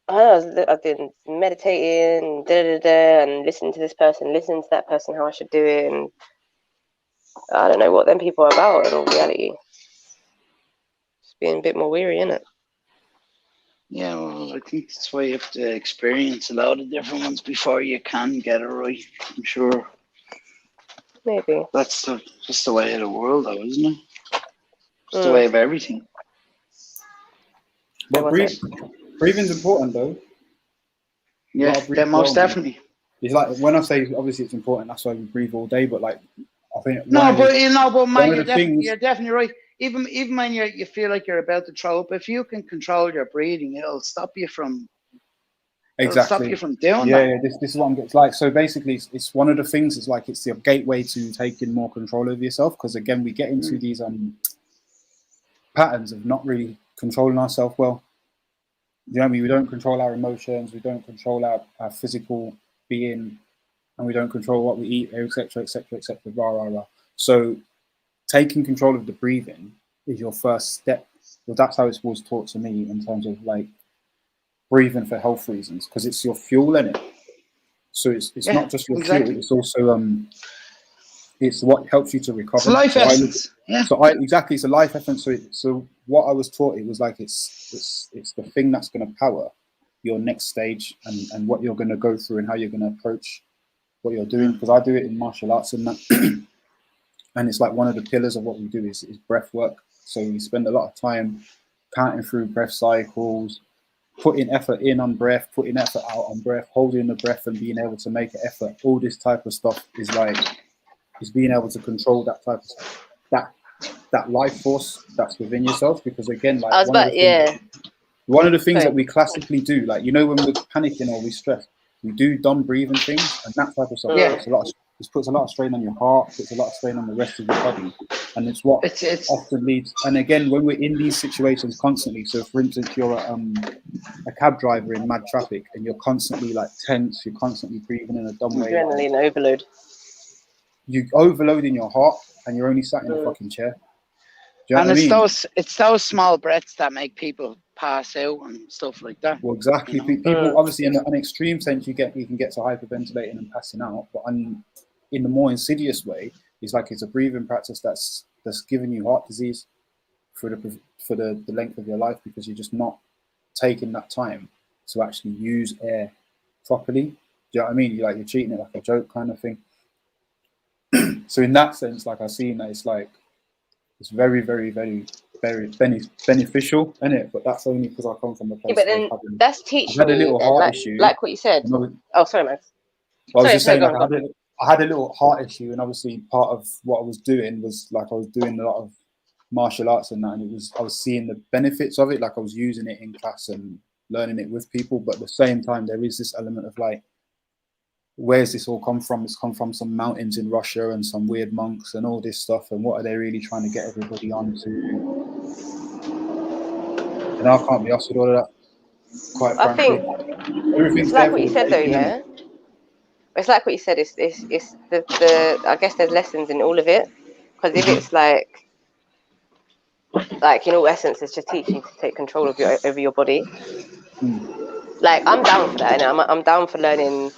I've been meditating, and listening to this person, listening to that person, how I should do it, and I don't know what them people are about in all reality. Just being a bit more weary, innit? Yeah, well, I think that's why you have to experience a lot of different ones before you can get it right. I'm sure. Maybe. That's just the way of the world, though, isn't it? It's the way of everything. But breathing's important, though. Yeah, most definitely. It's like when I say obviously it's important, that's why we breathe all day. But like, I think man, you're definitely right. Even when you feel like you're about to throw up, if you can control your breathing, it'll stop you from. It'll stop you from doing that. Yeah, this is what I'm getting. Like, so basically, it's one of the things. It's like it's the gateway to taking more control over yourself. Because again, we get into these patterns of not really controlling ourselves well. You know what I mean? We don't control our emotions. We don't control our physical being, and we don't control what we eat, etc., etc., etc. Rah rah rah. So, taking control of the breathing is your first step. Well, that's how it was taught to me in terms of like breathing for health reasons, because it's your fuel in it. So it's not just your fuel; it's also it's what helps you to recover. It's life essence. Exactly, it's a life essence. So what I was taught, it was like it's the thing that's going to power your next stage and what you're going to go through and how you're going to approach what you're doing. Because I do it in martial arts and that, and it's like one of the pillars of what we do is breath work. So we spend a lot of time counting through breath cycles, putting effort in on breath, putting effort out on breath, holding the breath and being able to make an effort. All this type of stuff is being able to control that type of stuff, that life force that's within yourself. Because again, like one of the things that we classically do, like, you know, when we're panicking or we stress, we do dumb breathing things and that type of stuff. It puts a lot of strain on your heart, puts a lot of strain on the rest of your body, and it's what often leads. And again, when we're in these situations constantly, so for instance, you're a cab driver in mad traffic and you're constantly like tense, you're constantly breathing in a dumb way. Adrenaline overload. You overload in your heart and you're only sat in a fucking chair. Do you know what I mean? It's those small breaths that make people pass out and stuff like that. Well, exactly. You know? People obviously in an extreme sense, you can get to hyperventilating and passing out, but in the more insidious way, it's like it's a breathing practice that's giving you heart disease for the length of your life, because you're just not taking that time. And it's what often leads. And again, when we're in these situations constantly, so for instance, you're a cab driver in mad traffic and you're constantly like tense, you're constantly breathing in a dumb way. You overload in your heart and you're only sat in a fucking chair. Do you know what I mean? Well, exactly. People obviously in an extreme sense, you can get to hyperventilating and passing out, but in the more insidious way, it's like it's a breathing practice that's giving you heart disease for the length of your life, because you're just not taking that time. to actually use air properly. Do you know what I mean? You're treating it like a joke kind of thing. So in that sense, like I've seen that it's like it's very, very, very, very beneficial, isn't it? But that's only because I come from a place. Yeah, but then that's teaching I had a you little then, heart issue, like what you said. Oh, sorry, man. I was just saying, go like, on. I had a little heart issue, and obviously part of what I was doing was like I was doing a lot of martial arts and that, and I was seeing the benefits of it, like I was using it in class and learning it with people. But at the same time, there is this element of like, where's this all come from? It's come from some mountains in Russia and some weird monks and all this stuff. And what are they really trying to get everybody onto? And I can't be asked with all of that. Quite I frankly, think everything's it's like there what for you the said though, taking, yeah. It's like what you said. It's the I guess there's lessons in all of it, because if it's like in all essence, it's just teaching you to take control of over your body. Like I'm down for that, and I'm down for learning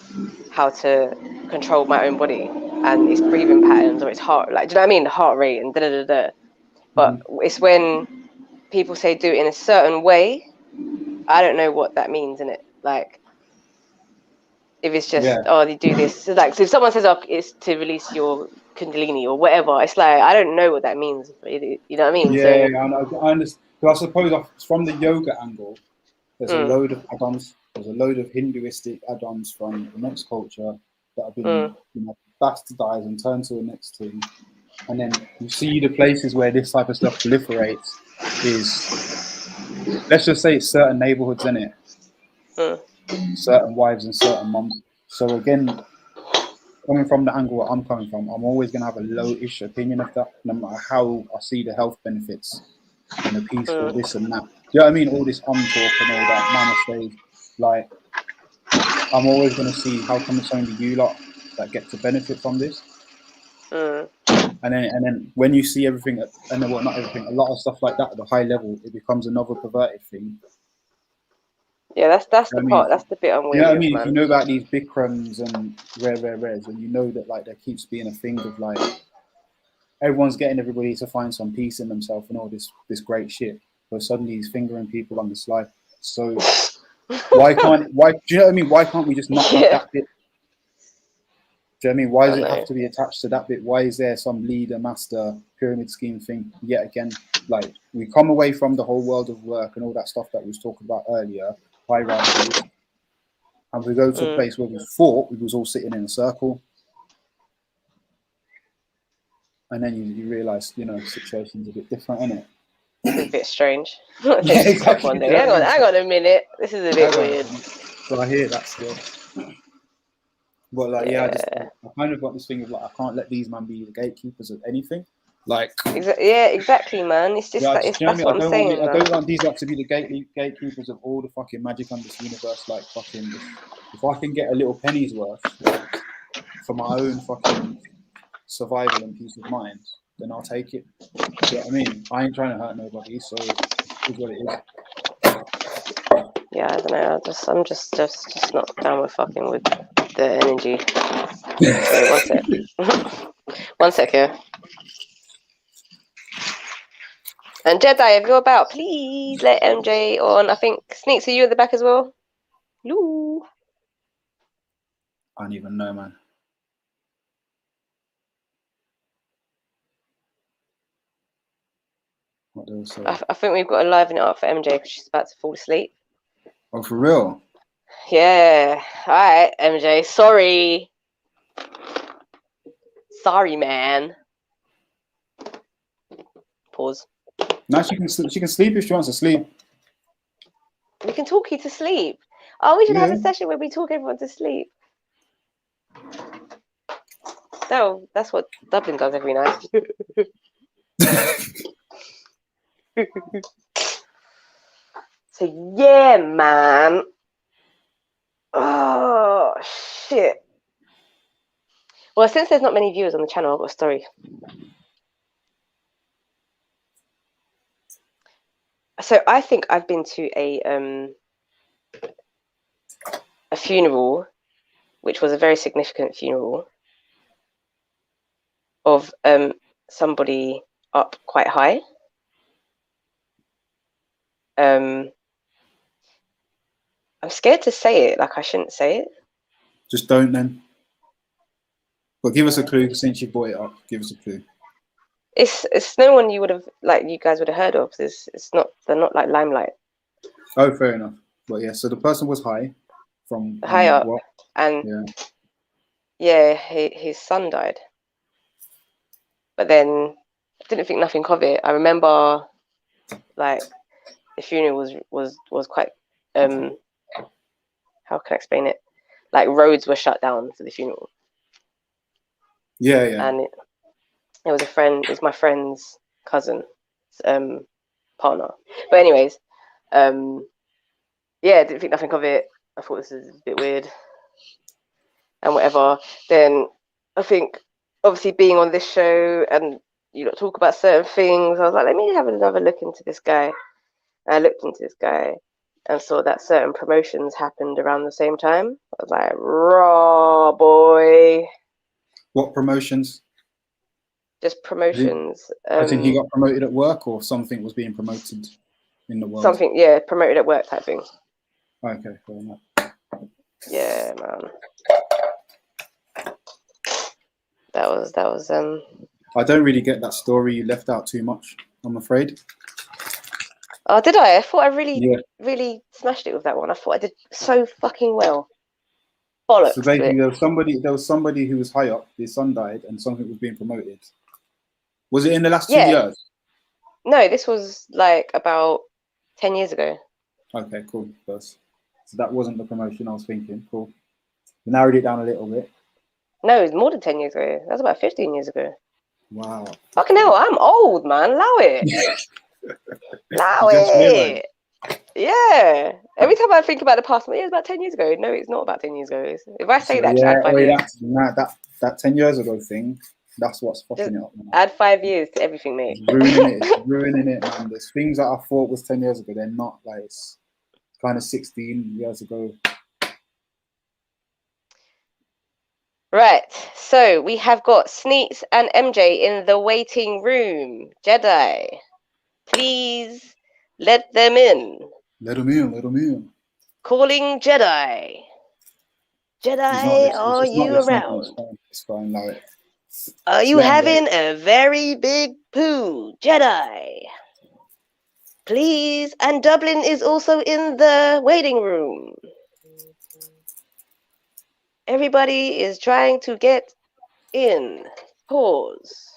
how to control my own body and its breathing patterns or its heart, like, do you know what I mean? The heart rate and da da da da. But it's when people say do it in a certain way, I don't know what that means in it. Like, if it's just they do this, so like, so if someone says it's to release your kundalini or whatever, it's like I don't know what that means. You know what I mean? Yeah, I understand. So I suppose from the yoga angle, there's a load of add-ons. There's a load of Hinduistic add-ons from the next culture that have been bastardized and turned to the next thing. And then you see the places where this type of stuff proliferates is, let's just say, it's certain neighborhoods, in it, certain wives and certain moms. So again, coming from the angle where I'm coming from, I'm always going to have a low-ish opinion of that, no matter how I see the health benefits and the peaceful this and that. Do you know what I mean? All this talk and all that namaste. Like, I'm always going to see how come it's only you lot that get to benefit from this. And then when you see everything, and then not everything, a lot of stuff like that at the high level, it becomes another perverted thing. Yeah, that's the part. That's the bit I'm You know what I with, mean? man. If you know about these Bikrams and rares, and you know that like there keeps being a thing of like everyone's getting everybody to find some peace in themselves and all this great shit, but suddenly he's fingering people on the slide. So do you know what I mean? Why can't we just knock out that bit? Do you know what I mean? Why does it have to be attached to that bit? Why is there some leader, master, pyramid scheme thing yet again? Like, we come away from the whole world of work and all that stuff that we was talking about earlier, hierarchies, and we go to a place where we thought we was all sitting in a circle, and then you realise, situation's a bit different, isn't it? It's a bit strange. Yeah, exactly. One day. Hang on a minute. This is a bit weird. So I hear that still. But like, I kind of got this thing of like, I can't let these men be the gatekeepers of anything. Like, yeah, exactly, man. It's just that's what I'm saying. I don't want these lot to be the gatekeepers of all the fucking magic on this universe. Like, fucking, if I can get a little penny's worth for my own fucking survival and peace of mind, then I'll take it. You know what I mean? I ain't trying to hurt nobody, so it's what it is. Yeah, I don't know. I'm just not down with fucking with the energy. Wait, 1 sec. 1 sec here. And Jedi, if you're about, please let MJ on. I think Sneaks, are you at the back as well? Loo. I don't even know, man. What do I say? I think we've got to liven it up for MJ because she's about to fall asleep. Oh, for real? Yeah. All right, MJ. Sorry. Sorry, man. Pause. Now she can sleep if she wants to sleep. We can talk you to sleep. Oh, we should have a session where we talk everyone to sleep. No, that's what Dublin does every night. So yeah, man. Oh shit. Well, since there's not many viewers on the channel, I've got a story. So I think I've been to a funeral, which was a very significant funeral of somebody up quite high. I I'm scared to say it. Like I shouldn't say it. Just don't then. But give us a clue since you brought it up. Give us a clue. It's no one you would have you guys would have heard of. They're not like Limelight. Oh, fair enough. But yeah, so the person was high from High up, what? and his son died. But then I didn't think nothing of it. I remember like the funeral was quite how can I explain it? Like roads were shut down for the funeral. Yeah. And it was my friend's cousin, partner. But anyways, I didn't think nothing of it. I thought this is a bit weird and whatever. Then I think obviously being on this show and you lot talk about certain things, I was like, let me have another look into this guy. And I looked into this guy and saw that certain promotions happened around the same time. I was like, raw boy. What promotions? Just promotions. I think he got promoted at work, or something was being promoted in the world. Something, promoted at work type thing. Okay, fair enough. Yeah, man. That was I don't really get that story. You left out too much, I'm afraid. Oh, did I? I thought I really smashed it with that one. I thought I did so fucking well. Bollocks. So basically, there was somebody who was high up. His son died, and something was being promoted. Was it in the last 2 years? No, this was like about 10 years ago. Okay, cool. So that wasn't the promotion I was thinking. Cool. We narrowed it down a little bit. No, it was more than 10 years ago. That was about 15 years ago. Wow. Fucking hell, I'm old, man. Allow it. Allow it. Yeah. Every time I think about the past, it was about 10 years ago. No, it's not about 10 years ago. If I say that, just add 5 years. That 10 years ago thing, that's what's fucking it up. Man. Add 5 years to everything, mate. It's ruining it, man. There's things that I thought was 10 years ago. They're not. Like, it's kind of 16 years ago. Right, so we have got Sneaks and MJ in the waiting room. Jedi, please let them in. Let them in. Calling Jedi. Jedi, are you around? It's fine, like. Are you having a very big poo? Jedi. Please, and Dublin is also in the waiting room. Everybody is trying to get in. Pause.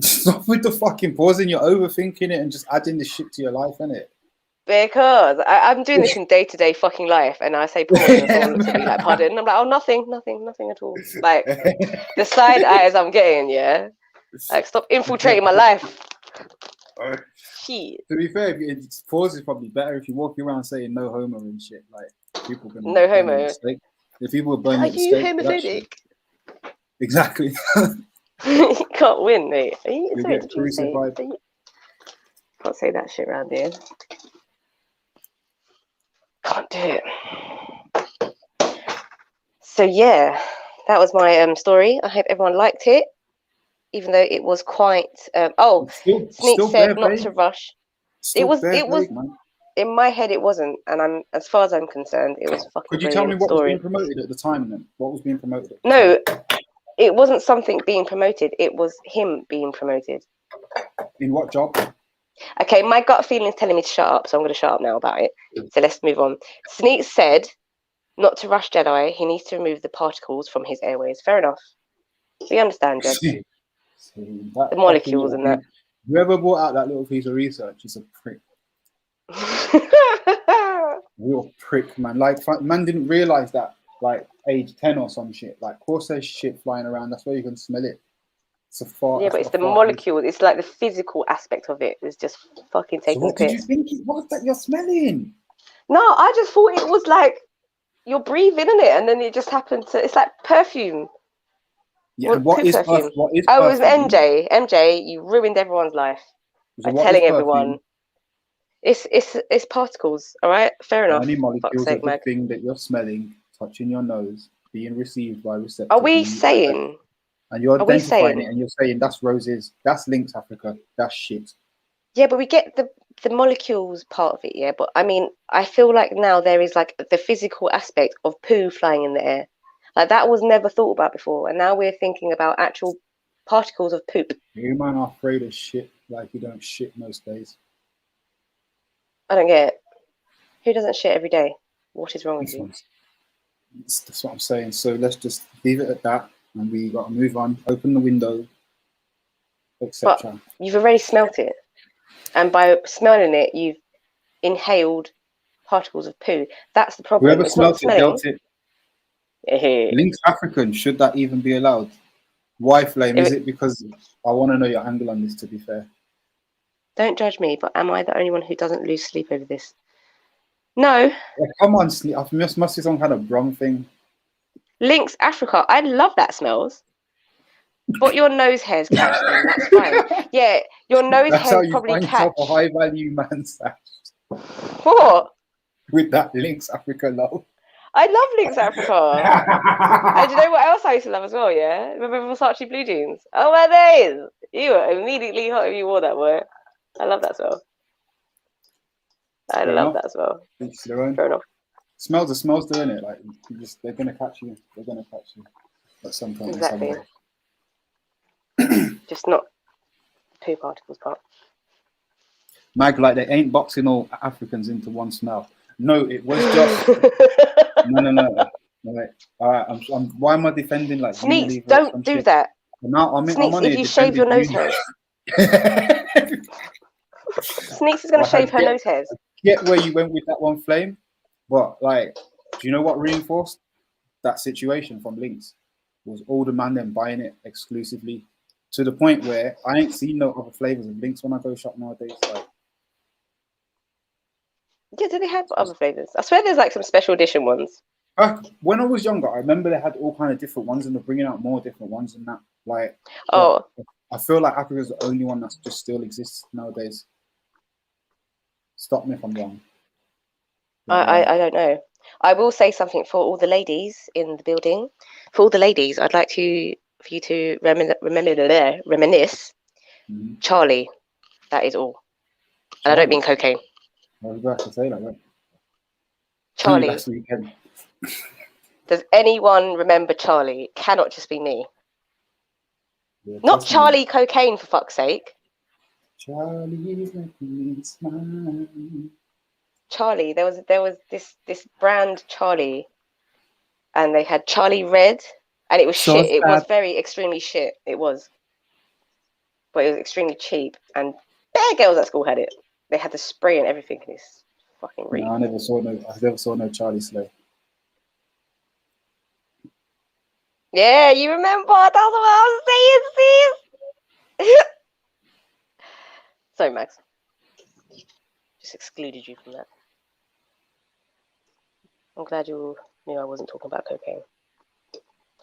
Stop with the fucking pausing. You're overthinking it and just adding this shit to your life, innit? Because I'm doing this in day-to-day fucking life, and I say pause, and someone looks at me like, pardon? And I'm like, oh, nothing at all. Like, the side eyes I'm getting, yeah? Like, stop infiltrating my life. Shit. To be fair, pause is probably better if you're walking around saying no homo and shit. Like, people can... No homo. If people are burning Are you homophobic? Exactly. You can't win, mate. You get crucified. Can't say that shit around here. Can't do it. So yeah, that was my story. I hope everyone liked it, even though it was quite. Sneak said not to rush. It was. Man. In my head, it wasn't, and as far as I'm concerned, it was fucking. Could you tell me what was being promoted at the time? Then what was being promoted? No, it wasn't something being promoted. It was him being promoted. In what job? Okay, my gut feeling is telling me to shut up, so I'm going to shut up now about it. So let's move on. Sneak said not to rush Jedi. He needs to remove the particles from his airways. Fair enough. We understand, Jed. The molecules and that. Whoever brought out that little piece of research is a prick. Real prick, man. Like, man didn't realize that, like, age 10 or some shit. Like, of course there's shit flying around. That's where you can smell it. Yeah, but it's the molecule. It's like the physical aspect of it is just fucking taking the piss. What did you think it was that you're smelling? No, I just thought it was like you're breathing in it, and then it just happened to. It's like perfume. Yeah, what is perfume? Oh, it was MJ. MJ, you ruined everyone's life by telling everyone. It's particles. All right, fair enough. Any molecules of the thing that you're smelling, touching your nose, being received by receptors. Are we saying? And you're identifying it, and you're saying that's roses, that's Lynx Africa, that's shit. Yeah, but we get the molecules part of it, yeah. But I mean, I feel like now there is like the physical aspect of poo flying in the air. Like that was never thought about before, and now we're thinking about actual particles of poop. You man are afraid of shit like you don't shit most days. I don't get it. Who doesn't shit every day? What is wrong with you? That's what I'm saying. So let's just leave it at that, and we got to move on. Open the window, etc. But you've already smelt it, and by smelling it, you've inhaled particles of poo. That's the problem. Whoever It's not smelt it dealt smelling. it. Lynx African, should that even be allowed? Why flame? Is it because I want to know your angle on this? To be fair, don't judge me, but am I the only one who doesn't lose sleep over this? No. Yeah, come on, I must be some kind of wrong thing. Lynx Africa, I love that smells. But your nose hairs catch them. That's fine. Yeah, your nose That's how hairs you probably find catch. yourself a high value man, Sash. What? With that Lynx Africa love. I love Lynx Africa. And do you know what else I used to love as well? Yeah, remember Versace blue jeans? Oh my days! You were immediately hot if you wore that, boy. I love that smell. I love that smell. Fair enough. Smells are smells, doing it. Like they're gonna catch you. They're gonna catch you at some point. Exactly. Just not poo particles part. Mag, like they ain't boxing all Africans into one smell. No, it was just no. Wait. All right, why am I defending like Sneaks? Unilever Don't do that. No, I'm Sneaks, on if you shave your nose hairs. Sneaks is gonna shave her nose hairs. Get where you went with that one, Flame, but like, do you know what reinforced that situation from Lynx? Was all the man them buying it exclusively to the point where I ain't seen no other flavors of Lynx when I go shop nowadays. Like, yeah, do they have other flavors? I swear there's like some special edition ones. When I was younger, I remember they had all kind of different ones, and they're bringing out more different ones than that. Like, I feel like Africa's the only one that just still exists nowadays. Stop me if I'm wrong. I don't know. I will say something for all the ladies in the building. For all the ladies, I'd like for you to reminisce. Charlie. That is all. And I don't mean cocaine. I was about to say that. Right? Charlie. Last weekend. Does anyone remember Charlie? It cannot just be me. Yeah, not Charlie Cocaine, for fuck's sake. Charlie, Charlie. There was this brand Charlie, and they had Charlie Red, and it was So shit. It was sad. very extremely shit. It was, but it was extremely cheap, and bare girls at school had it. They had the spray and everything. And it's fucking reek. No, I never saw no Charlie Slay. Yeah, you remember? That's what I was saying, sis. Sorry, Max. Just excluded you from that. I'm glad you knew I wasn't talking about cocaine.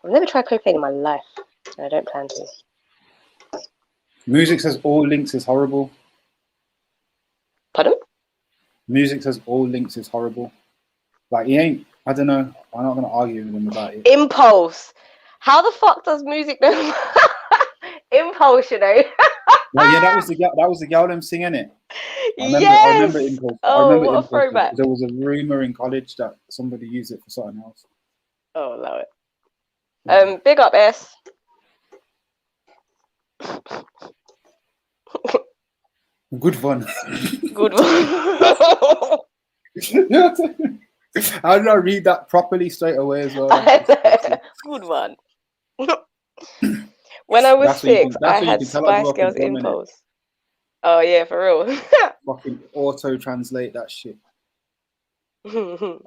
I've never tried cocaine in my life, and I don't plan to. Music says all Lynx is horrible. Pardon? Music says all Lynx is horrible. Like, he ain't, I don't know. I'm not going to argue with him about it. Impulse. How the fuck does music know? Impulse, you know. Well, yeah, that was the gal them singing it. I remember Impulse. Oh, I remember what a Impulse. throwback. There was a rumor in college that somebody used it for something else. Oh, love it. Big up, S. Good one. Good one. How did I read that properly straight away as well? Good one. When I was That's what you 6, can- that's I what you had can tell I grew Spice up in Girls Birmingham, innit? Impulse. Oh, yeah, for real. Fucking auto translate that shit. You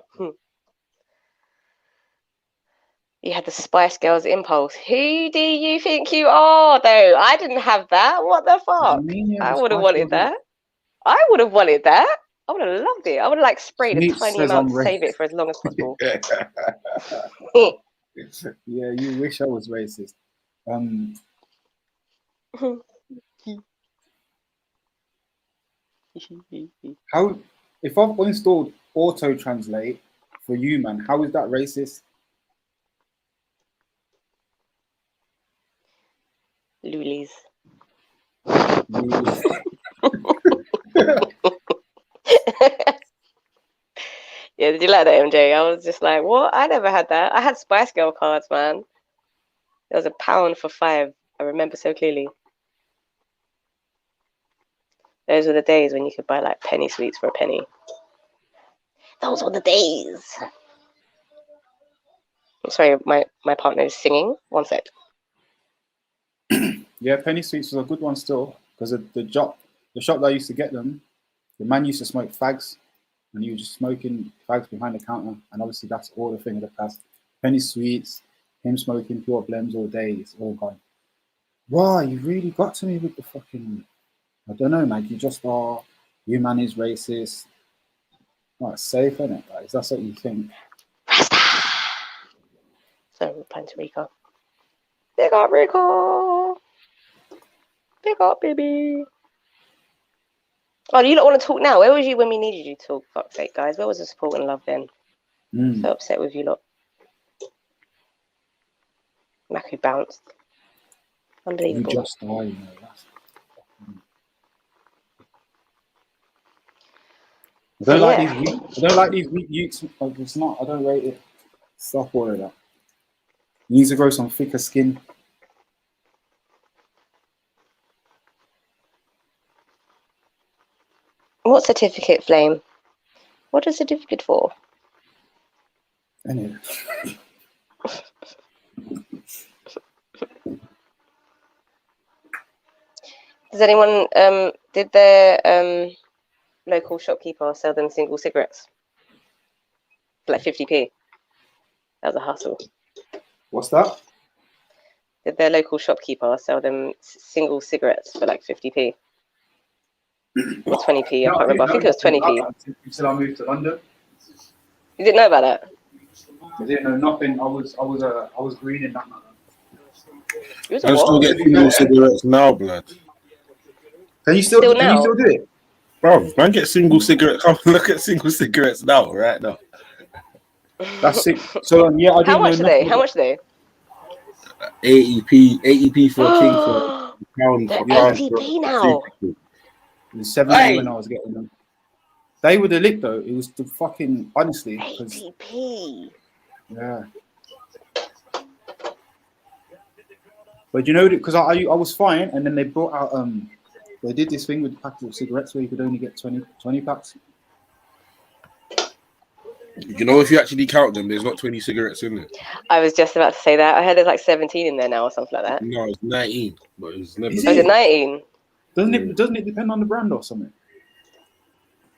had the Spice Girls Impulse. Who do you think you are, though? I didn't have that. What the fuck? I would have wanted that. I would have wanted that. I would have loved it. I would have like sprayed a Sneak tiny says amount I'm to save it for as long as possible. Yeah, you wish I was racist. How, if I've installed auto translate for you, man, how is that racist? Lulies. Did you like that, MJ? I was just like, what? I never had that. I had Spice Girl cards, man. There was £1 for 5. I remember so clearly. Those were the days when you could buy like penny sweets for a penny. Those were the days. I'm sorry, my partner is singing. One sec. Yeah, penny sweets was a good one still, because the shop that I used to get them, the man used to smoke fags, and he was just smoking fags behind the counter, and obviously that's all the thing of the past. Penny sweets, him smoking pure blems all day, it's all gone. Wow, you really got to me with the fucking, I don't know, man, you just are, you man is racist. Oh, it's safe, isn't it? Like, that's what you think. So we're playing to Rico. Big up, Rico. Big up, baby. Oh, you don't want to talk now? Where was you when we needed you to talk? Fuck's sake, guys. Where was the support and love then? So upset with you lot. Maku bounced. Unbelievable. You just are, you know. I don't like these weak youths. It's not. I don't rate it. Stop all of that. You need to grow some thicker skin. What certificate, Flame? What is certificate for? Anyway. Does anyone did their local shopkeeper sell them single cigarettes for like 50p? That was a hustle. What's that? Did their local shopkeeper sell them single cigarettes for like 50p? Or 20p, I can't remember. I think it was 20p. Until I moved to London. You didn't know about that? I didn't know nothing. I was green in that. I still get single cigarettes now, blood. Can you still do it? Bro, man, get single cigarettes. Come look at single cigarettes now, right now. That's sick. So yeah, I didn't How much know are they? nothing. How much are they? 80p for a king for a pound. They're a pound 80p now. It was 70 when I was getting them. They were the lick though. It was the fucking honestly. 80p. Yeah. But you know, because I was fine, and then they brought out they did this thing with the package of cigarettes where you could only get 20 packs. You know, if you actually count them, there's not 20 cigarettes in there. I was just about to say that. I heard there's like 17 in there now or something like that. No, it's 19, but it's never. Is it 19? Doesn't it depend on the brand or something?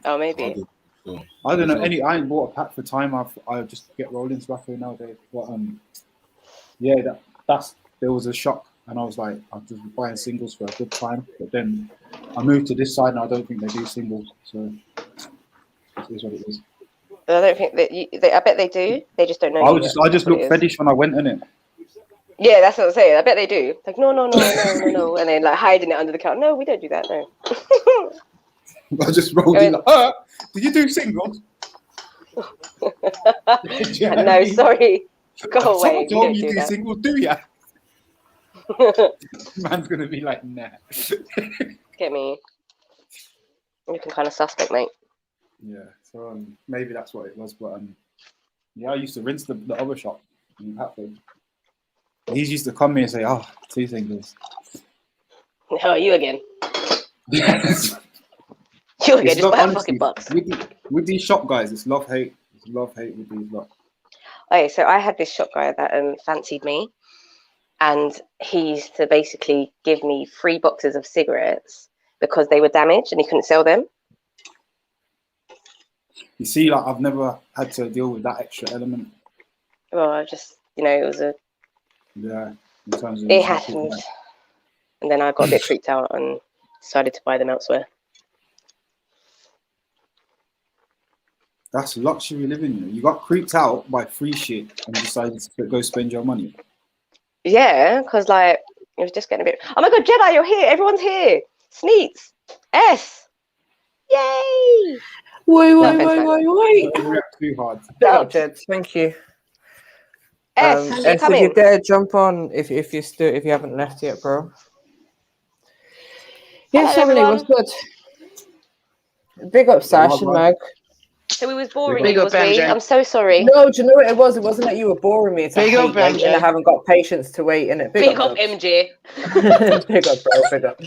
Oh, maybe. I don't know. I ain't bought a pack for time. I just get rolling tobacco nowadays. But yeah, there was a shock, and I was like, I'm just buying singles for a good time. But then I moved to this side, and I don't think they do singles. So it is what it is. I don't think that I bet they do. They just don't know. I just looked fetish when I went in it. Yeah, that's what I'm saying. I bet they do. Like, no, and then like hiding it under the counter. No, we don't do that. No. I just rolled in. Like, did you do singles? No, sorry. Go away. Someone told me you do singles, do ya? Man's gonna be like, nah. Get me. Looking kind of suspect, mate. Yeah, so maybe that's what it was, but yeah, I used to rinse the other shop in Hatfield. He used to come here and say, "Oh, 2 singles." How are you again? Yes. You again? Just buy a fucking box. With these shop guys, it's love hate. It's love hate with these lot. Okay, so I had this shop guy that fancied me, and he used to basically give me 3 boxes of cigarettes because they were damaged and he couldn't sell them. You see, like I've never had to deal with that extra element. Well, I just, it was a. Yeah, in terms of it happened, and then I got a bit freaked out and decided to buy them elsewhere. That's luxury living. You got creeped out by free shit and decided to go spend your money. Yeah, because like it was just getting a bit. Oh my god, Jedi, you're here! Everyone's here. Sneets, S, yay! Wait. Don't react too hard. Jed, thank you. S, if you dare jump on, if you haven't left yet, bro. Yes, hello, Emily, what's good? Big up Sash and Mag. So we was boring Big you, up, was we? MJ. I'm so sorry. No, do you know what it was? It wasn't that you were boring me. It's I Big hate up, waiting. I MJ. haven't got patience to wait in it. Big up, MJ. Big up, bro. Big up.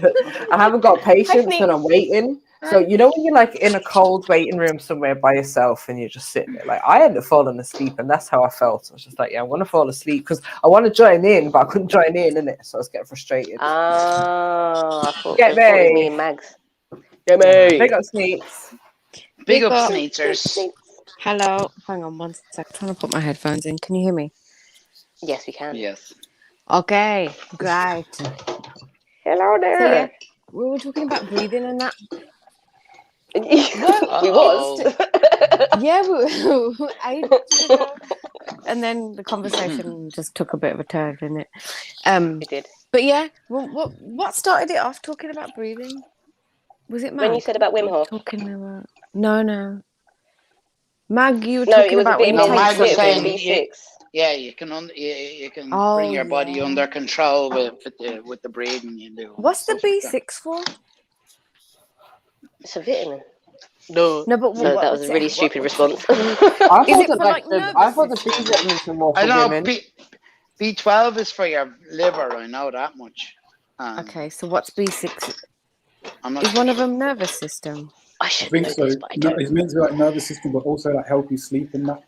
I haven't got patience when I'm waiting. So you know when you're like in a cold waiting room somewhere by yourself and you're just sitting there, like I ended up falling asleep, and that's how I felt. I was just like, yeah, I want to fall asleep because I want to join in, but I couldn't join in it, so I was getting frustrated. I thought Get it was me me. and Mags. Get me. Big up, Sneaks. Big up, up. Sneakers. Hello. Hang on one sec. I'm trying to put my headphones in. Can you hear me? Yes, we can. Yes. Okay, great. Hello there. So yeah, we were talking about breathing and that. We was. Yeah, ages ago. And then the conversation just took a bit of a turn, didn't it? It did. But yeah, what started it off talking about breathing? Was it Mag? When you said about Wim Hof? Talking about no. Mag, you were No, it talking was a about bit when you Mag take was saying B6. yeah, you can you can Oh, bring your body yeah. under control with the breathing you do. What's the Stuff like that. B6 for? It's a vitamin. No, but so that was a really stupid response. I Is thought it that for like nervous I thought the B system? vitamins were more I for know women. B12 is for your liver. I know that much. Okay, so what's B6? I'm not Is one of them nervous system? I think so. No, it's meant to be like nervous system, but also like help you sleep and that.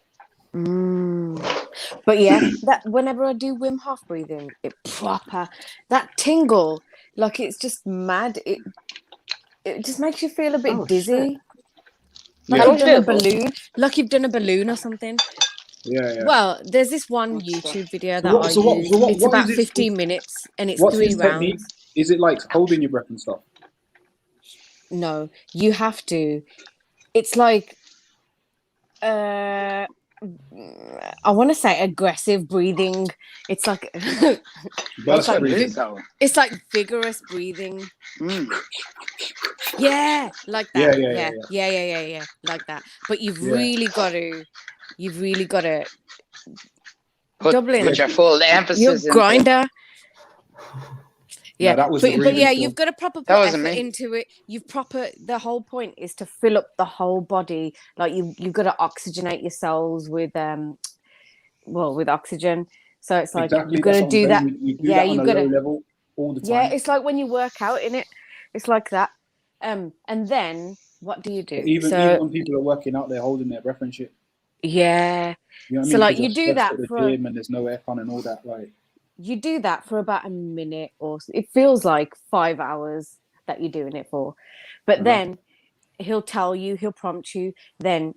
But yeah, that whenever I do Wim Hof breathing, it proper that tingle, like it's just mad. It just makes you feel a bit dizzy. Like Yeah. you've done a balloon, like you've done a balloon or something. Yeah. Well, there's this one YouTube video that I use. What It's about is it? 15 minutes and it's What's 3 his technique? rounds. Is it like holding your breath and stuff? No, you have to. It's like I want to say aggressive breathing. It's like Burst breathing. it's like vigorous breathing. Yeah, like that. Yeah, like that. But you've really got to put your full emphasis your grinder. Yeah, No, that was but yeah, you've got to proper put wasn't effort me. into it. The whole point is to fill up the whole body. Like you've got to oxygenate your cells with with oxygen. So it's like Exactly, you've got that's to what do I'm that. saying. You do Yeah, that on you've a got low to. level all the time. Yeah, it's like when you work out in it. It's like that. And then what do you do? Even when people are working out, they're holding their breath and shit. Yeah. You know what I mean? So like 'Cause you you're do stressed that at the for gym and there's no aircon and all that. Like you do that for about a minute, or it feels like 5 hours that you're doing it for. But then he'll prompt you. Then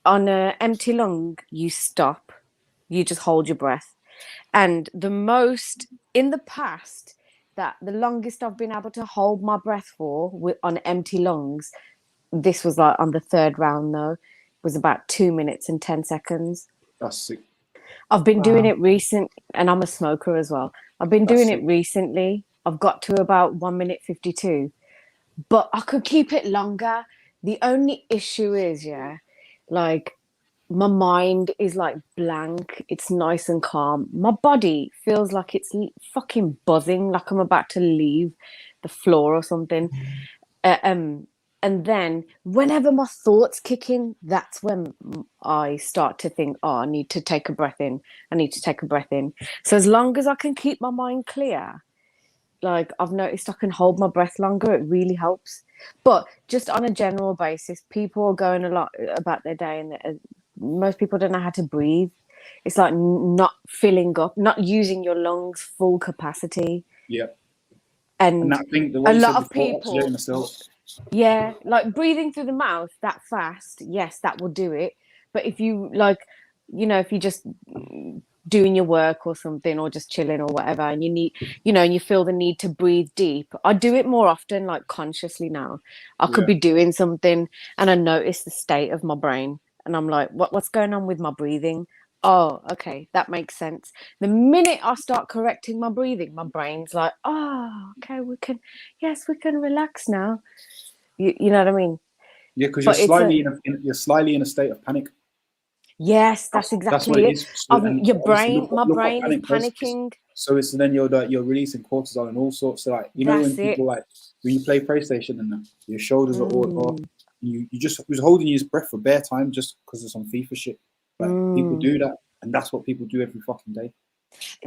on an empty lung, you stop. You just hold your breath. And the most in the past, that the longest I've been able to hold my breath for on empty lungs, this was like on the third round though, was about 2 minutes and 10 seconds. that's sick. I've been doing it recent, and I'm a smoker as well. I've been doing it recently. I've got to about 1 minute 52, but I could keep it longer. The only issue is, like my mind is like blank. It's nice and calm. My body feels like it's fucking buzzing, like I'm about to leave the floor or something. And then whenever my thoughts kick in, that's when I start to think, oh, I need to take a breath in. I need to take a breath in. So as long as I can keep my mind clear, like I've noticed I can hold my breath longer. It really helps. But just on a general basis, people are going a lot about their day, and most people don't know how to breathe. It's like not filling up, not using your lungs full capacity. Yeah. And that thing, the way a you lot said of before, people, oxygenating the cells. yeah, like breathing through the mouth that fast, yes, that will do it. But if you if you're just doing your work or something, or just chilling or whatever, and you need, and you feel the need to breathe deep, I do it more often, like consciously now. I could be doing something and I notice the state of my brain, and I'm like, what's going on with my breathing? Oh, okay, that makes sense. The minute I start correcting my breathing, my brain's like, oh, okay, we can relax now. You know what I mean? Yeah, because you're slightly in a state of panic. Yes, that's exactly what it it. is. My Look brain what is panic does. panicking. So it's then you're releasing cortisol and all sorts of when That's people when you play PlayStation and that, your shoulders are all You was holding his breath for bare time just because of some FIFA shit. Like people do that, and that's what people do every fucking day.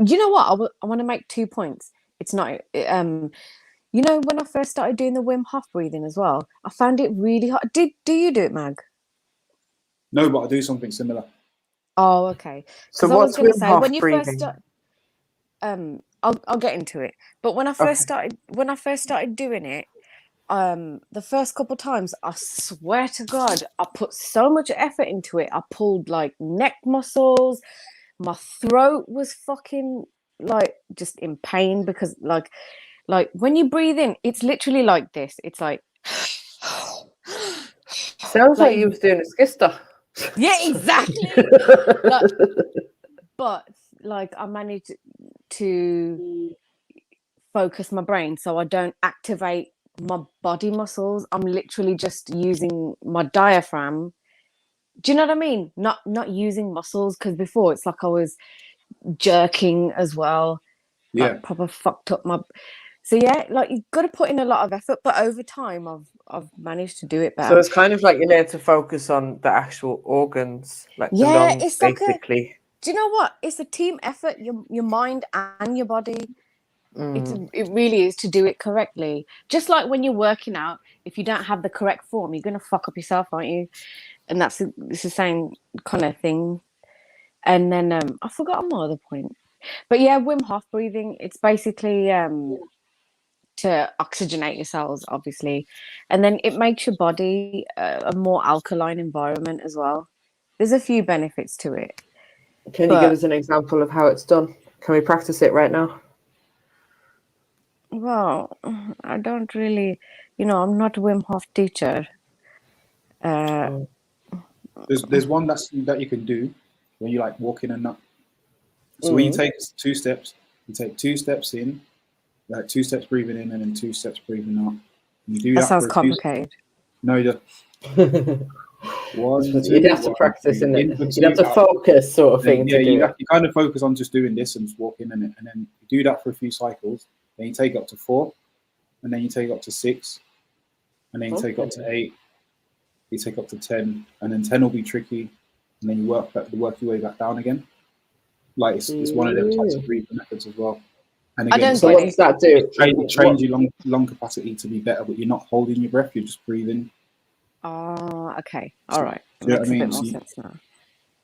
You know what? I want to make 2 points. It's not you know, when I first started doing the Wim Hof breathing as well, I found it really hard. Do you do it, Mag? No, but I do something similar. Oh, okay. So Because I was what's going to Wim say Hof when you breathing? first start, I'll get into it. But when I first started doing it, the first couple times, I swear to God, I put so much effort into it. I pulled like neck muscles. My throat was fucking like just in pain because like when you breathe in, it's literally like this. It's like Sounds like you was doing a skister. yeah, exactly. But like I managed to focus my brain so I don't activate my body muscles. I'm literally just using my diaphragm. Do you know what I mean? Not using muscles, because before it's like I was jerking as well. Yeah. Like proper fucked up my. So yeah, like you've got to put in a lot of effort, but over time I've managed to do it better. So it's kind of like you're there to focus on the actual organs, like the Yeah, lungs, it's like basically. do you know what? It's a team effort. Your mind and your body. It really is to do it correctly. Just like when you're working out, if you don't have the correct form, you're gonna fuck up yourself, aren't you? And it's the same kind of thing. And then I forgot my other point, but yeah, Wim Hof breathing. It's basically to oxygenate your cells, obviously, and then it makes your body a more alkaline environment as well. There's a few benefits to it. Can you give us an example of how it's done? Can we practice it right now? Well, I don't really, I'm not a Wim Hof teacher. There's one that you can do when you like walk in and up. So when you take 2 steps, you take 2 steps in, like 2 steps breathing in and then 2 steps breathing out. And you do That that sounds for complicated. No, you You'd have to practice in it. You'd have to focus, sort of thing. Yeah, to do you it. kind of focus on just doing this and just walking in it, and then you do that for a few cycles. Then you take up to 4, and then you take up to 6, and then you take up to 8. You take up to 10, and then 10 will be tricky, and then you work your way back down again. Like it's one of them types of breathing methods as well. And again, so what does that do? It trains your lung capacity to be better, but you're not holding your breath; you're just breathing. Oh, okay, all right. Do you know Makes what I a mean? bit more sense now.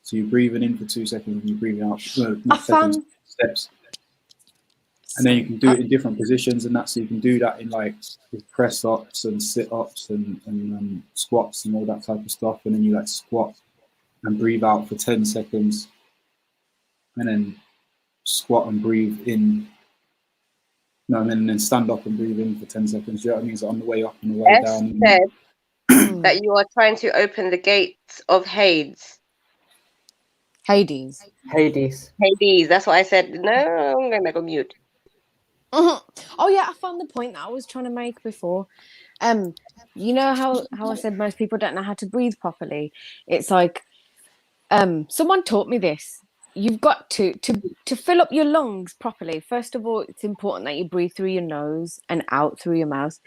So you're breathing in for 2 seconds, and you're breathing out. No, I found steps. And then you can do it in different positions, and so you can do that in like with press ups and sit ups and squats and all that type of stuff. And then you like squat and breathe out for 10 seconds, and then squat and breathe in. No, and then stand up and breathe in for 10 seconds. Do you know what I mean? So on the way up and the way down. Said that you are trying to open the gates of Hades. Hades. That's what I said. No, I'm gonna go mute. Oh yeah, I found the point that I was trying to make before. You know how I said most people don't know how to breathe properly. It's like someone taught me this. You've got to fill up your lungs properly. First of all, it's important that you breathe through your nose and out through your mouth.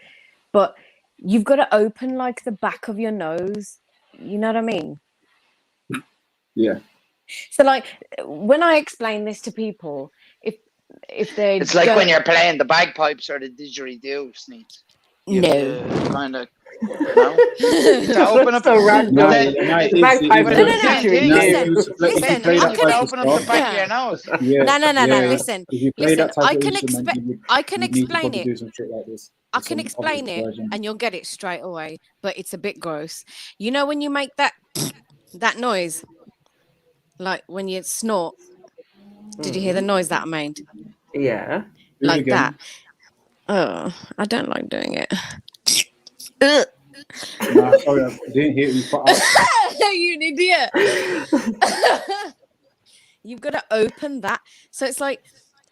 But you've got to open like the back of your nose. You know what I mean? Yeah. So like when I explain this to people, if they It's like when you're playing the bagpipes or the didgeridoo, Sneaks. No. Kind of. No? To open up so random. Listen, I can open up the back of your nose. No. Listen, If you play that type I of can instrument, I can you need to explain probably it. do some shit like this. I can explain it, and you'll get it straight away. But it's a bit gross. You know when you make that noise, like when you snort. Did you hear the noise that I made? Yeah. Like that. Oh, I don't like doing it. Ugh. Nah, sorry, I didn't hear you cut out. You an idiot. You've got to open that. So it's like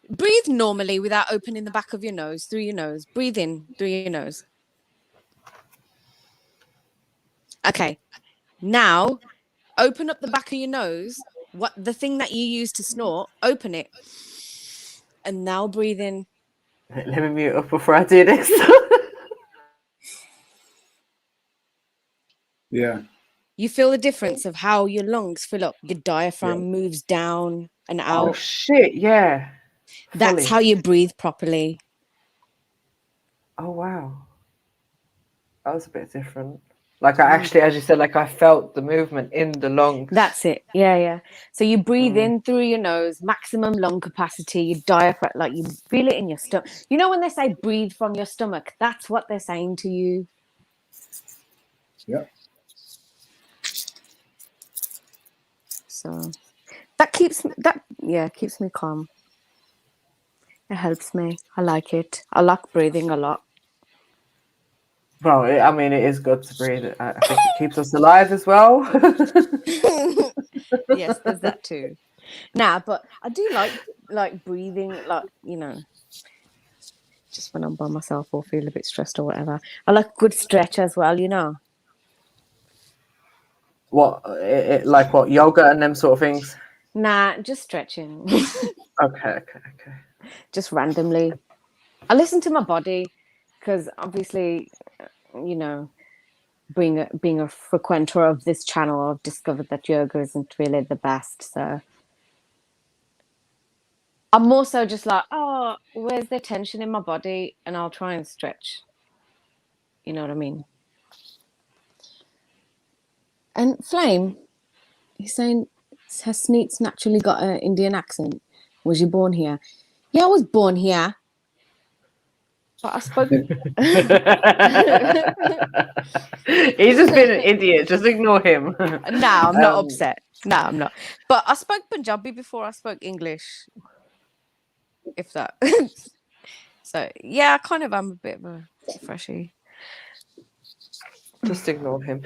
breathe normally without opening the back of your nose through your nose. Breathe in through your nose. Okay. Now open up the back of your nose. What the thing that you use to snort, open it. And now breathe in. Let me mute up before I do this. Yeah. You feel the difference of how your lungs fill up, your diaphragm moves down and Oh out. shit! Yeah. That's Fully. how you breathe properly. Oh wow. That was a bit different. Like I actually, as you said, like I felt the movement in the lungs. That's it. Yeah. So you breathe in through your nose, maximum lung capacity, your diaphragm, like you feel it in your stomach. You know when they say breathe from your stomach, that's what they're saying to you. Yeah. So that keeps me calm. It helps me. I like it. I like breathing a lot. Well, I mean, it is good to breathe. I think it keeps us alive as well. Yes, there's that too. Nah, but I do like breathing, like, you know, just when I'm by myself or feel a bit stressed or whatever. I like good stretch as well, you know. What, like what, yoga and them sort of things? Nah, just stretching. Okay. Just randomly. I listen to my body because obviously, you know, being a frequenter of this channel, I've discovered that yoga isn't really the best. So I'm more so just like, oh, where's the tension in my body? And I'll try and stretch. You know what I mean? And Flame, he's saying, has Sneaks naturally got an Indian accent? Was you born here? Yeah, I was born here. But I spoke. He's just been an idiot. Just ignore him. Nah, I'm not upset. Nah, I'm not. But I spoke Punjabi before I spoke English. If that. So yeah, I kind of am a bit of a freshie. Just ignore him.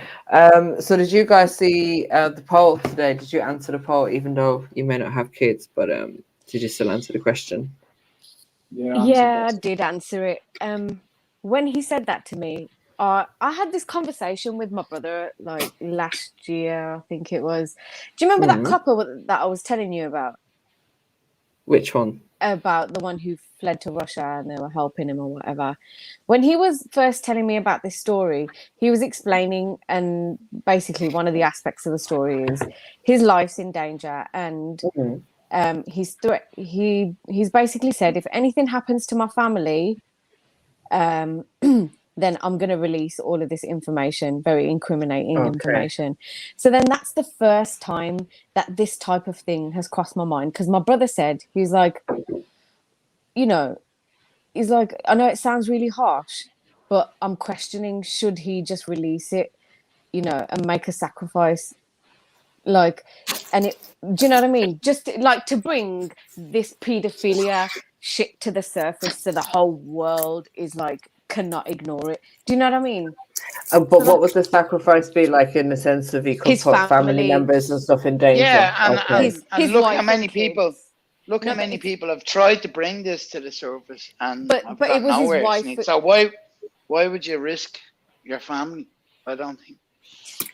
So did you guys see the poll today? Did you answer the poll, even though you may not have kids, but did you still answer the question? Yeah, I did answer it. When he said that to me, I had this conversation with my brother like last year, I think it was. Do you remember that couple that I was telling you about? Which one? About the one who fled to Russia and they were helping him or whatever. When he was first telling me about this story, he was explaining, and basically one of the aspects of the story is his life's in danger, and he's basically said, if anything happens to my family, then I'm going to release all of this information, very incriminating information. So then that's the first time that this type of thing has crossed my mind, because my brother said, he's like, you know, he's like, I know it sounds really harsh, but I'm questioning, should he just release it, you know, and make a sacrifice? Like, and it, do you know what I mean? Just like to bring this pedophilia shit to the surface so the whole world is like, cannot ignore it. Do you know what I mean? But so what would the sacrifice be like, in the sense of he could put family members and stuff in danger? Yeah, and look how many people. Look No, how many people have tried to bring this to the surface, and but it was his wife. So why would you risk your family? I don't think.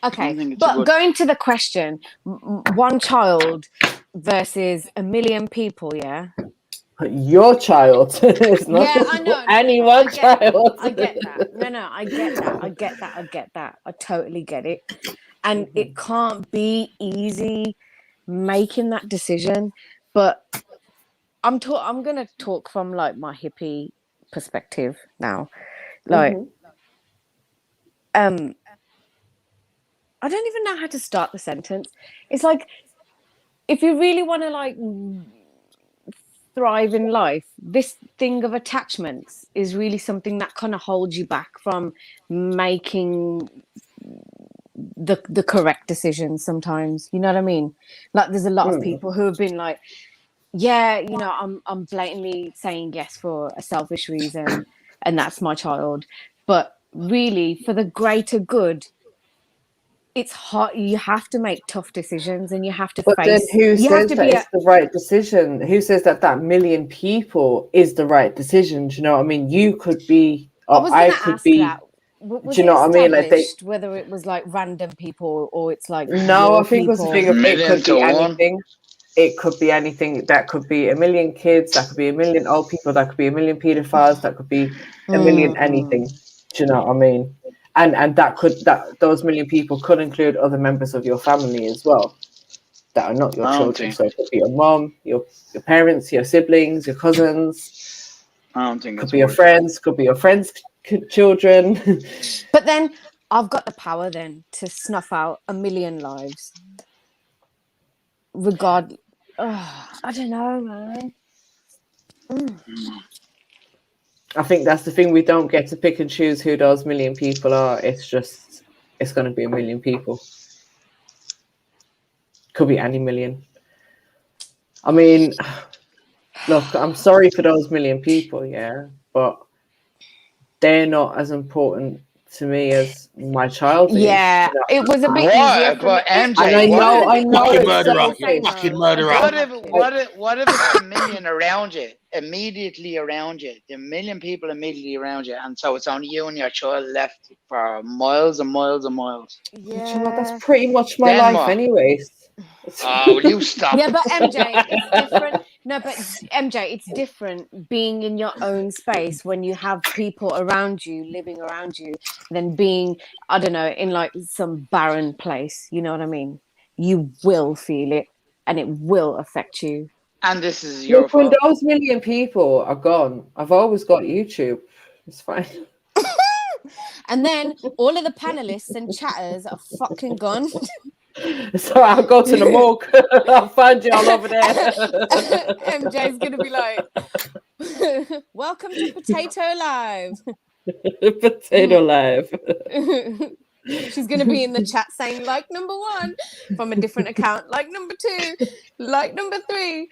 Okay, but going to the question, one child versus a million people, yeah. Your child. It's not just I know. any one child. I get that. No, I get that. I totally get it. And it can't be easy making that decision. But I'm gonna talk from like my hippie perspective now. Like, I don't even know how to start the sentence. It's like, if you really want to like thrive in life, this thing of attachments is really something that kind of holds you back from making the correct decisions sometimes. You know what I mean? Like, there's a lot of people who have been like, yeah, you know, I'm blatantly saying yes for a selfish reason, and that's my child. But really, for the greater good, it's hard. You have to make tough decisions, and you have to But face. then who says that it's the right decision? Who says that million people is the right decision? Do you know what I mean? You could be, or I could be. That. Was do you know what I mean? Like whether it was like random people or it's like no, I think people. It could be anything. It could be anything. That could be a million kids. That could be a million old people. That could be a million pedophiles. That could be a million anything. Do you know what I mean? and those million people could include other members of your family as well that are not your I don't children. think- So it could be your mom, your parents, your siblings, your cousins. I don't think Could it's be your worth friends. Could be your friends' children. But then I've got the power then to snuff out 1 million lives. I don't know, man. I think that's the thing. We don't get to pick and choose who those million people are. It's going to be 1 million people. Could be any million. I mean, look, I'm sorry for those million people, yeah, but they're not as important to me as my child is. Yeah, it was a bit What? easier for me. But MJ, And I know Fucking it's murderer. selfish. Fucking murderer. What if it's a million around you, immediately around you, the million people immediately around you, and so it's only you and your child left for miles and miles and miles. But you know, that's pretty much my Then life, what? anyways. Oh, will you stop? Yeah, but MJ, it's different. No, but MJ, it's different being in your own space when you have people around you, living around you, than being, I don't know, in like some barren place. You know what I mean? You will feel it and it will affect you. And this is your Look, when fault. those million people are gone, I've always got YouTube. It's fine. And then all of the panelists and chatters are fucking gone. So I'll go to the morgue. I'll find you all over there. MJ's gonna be like, "Welcome to Potato Live." Potato Live. She's gonna be in the chat saying like number 1 from a different account, like number 2, like number 3.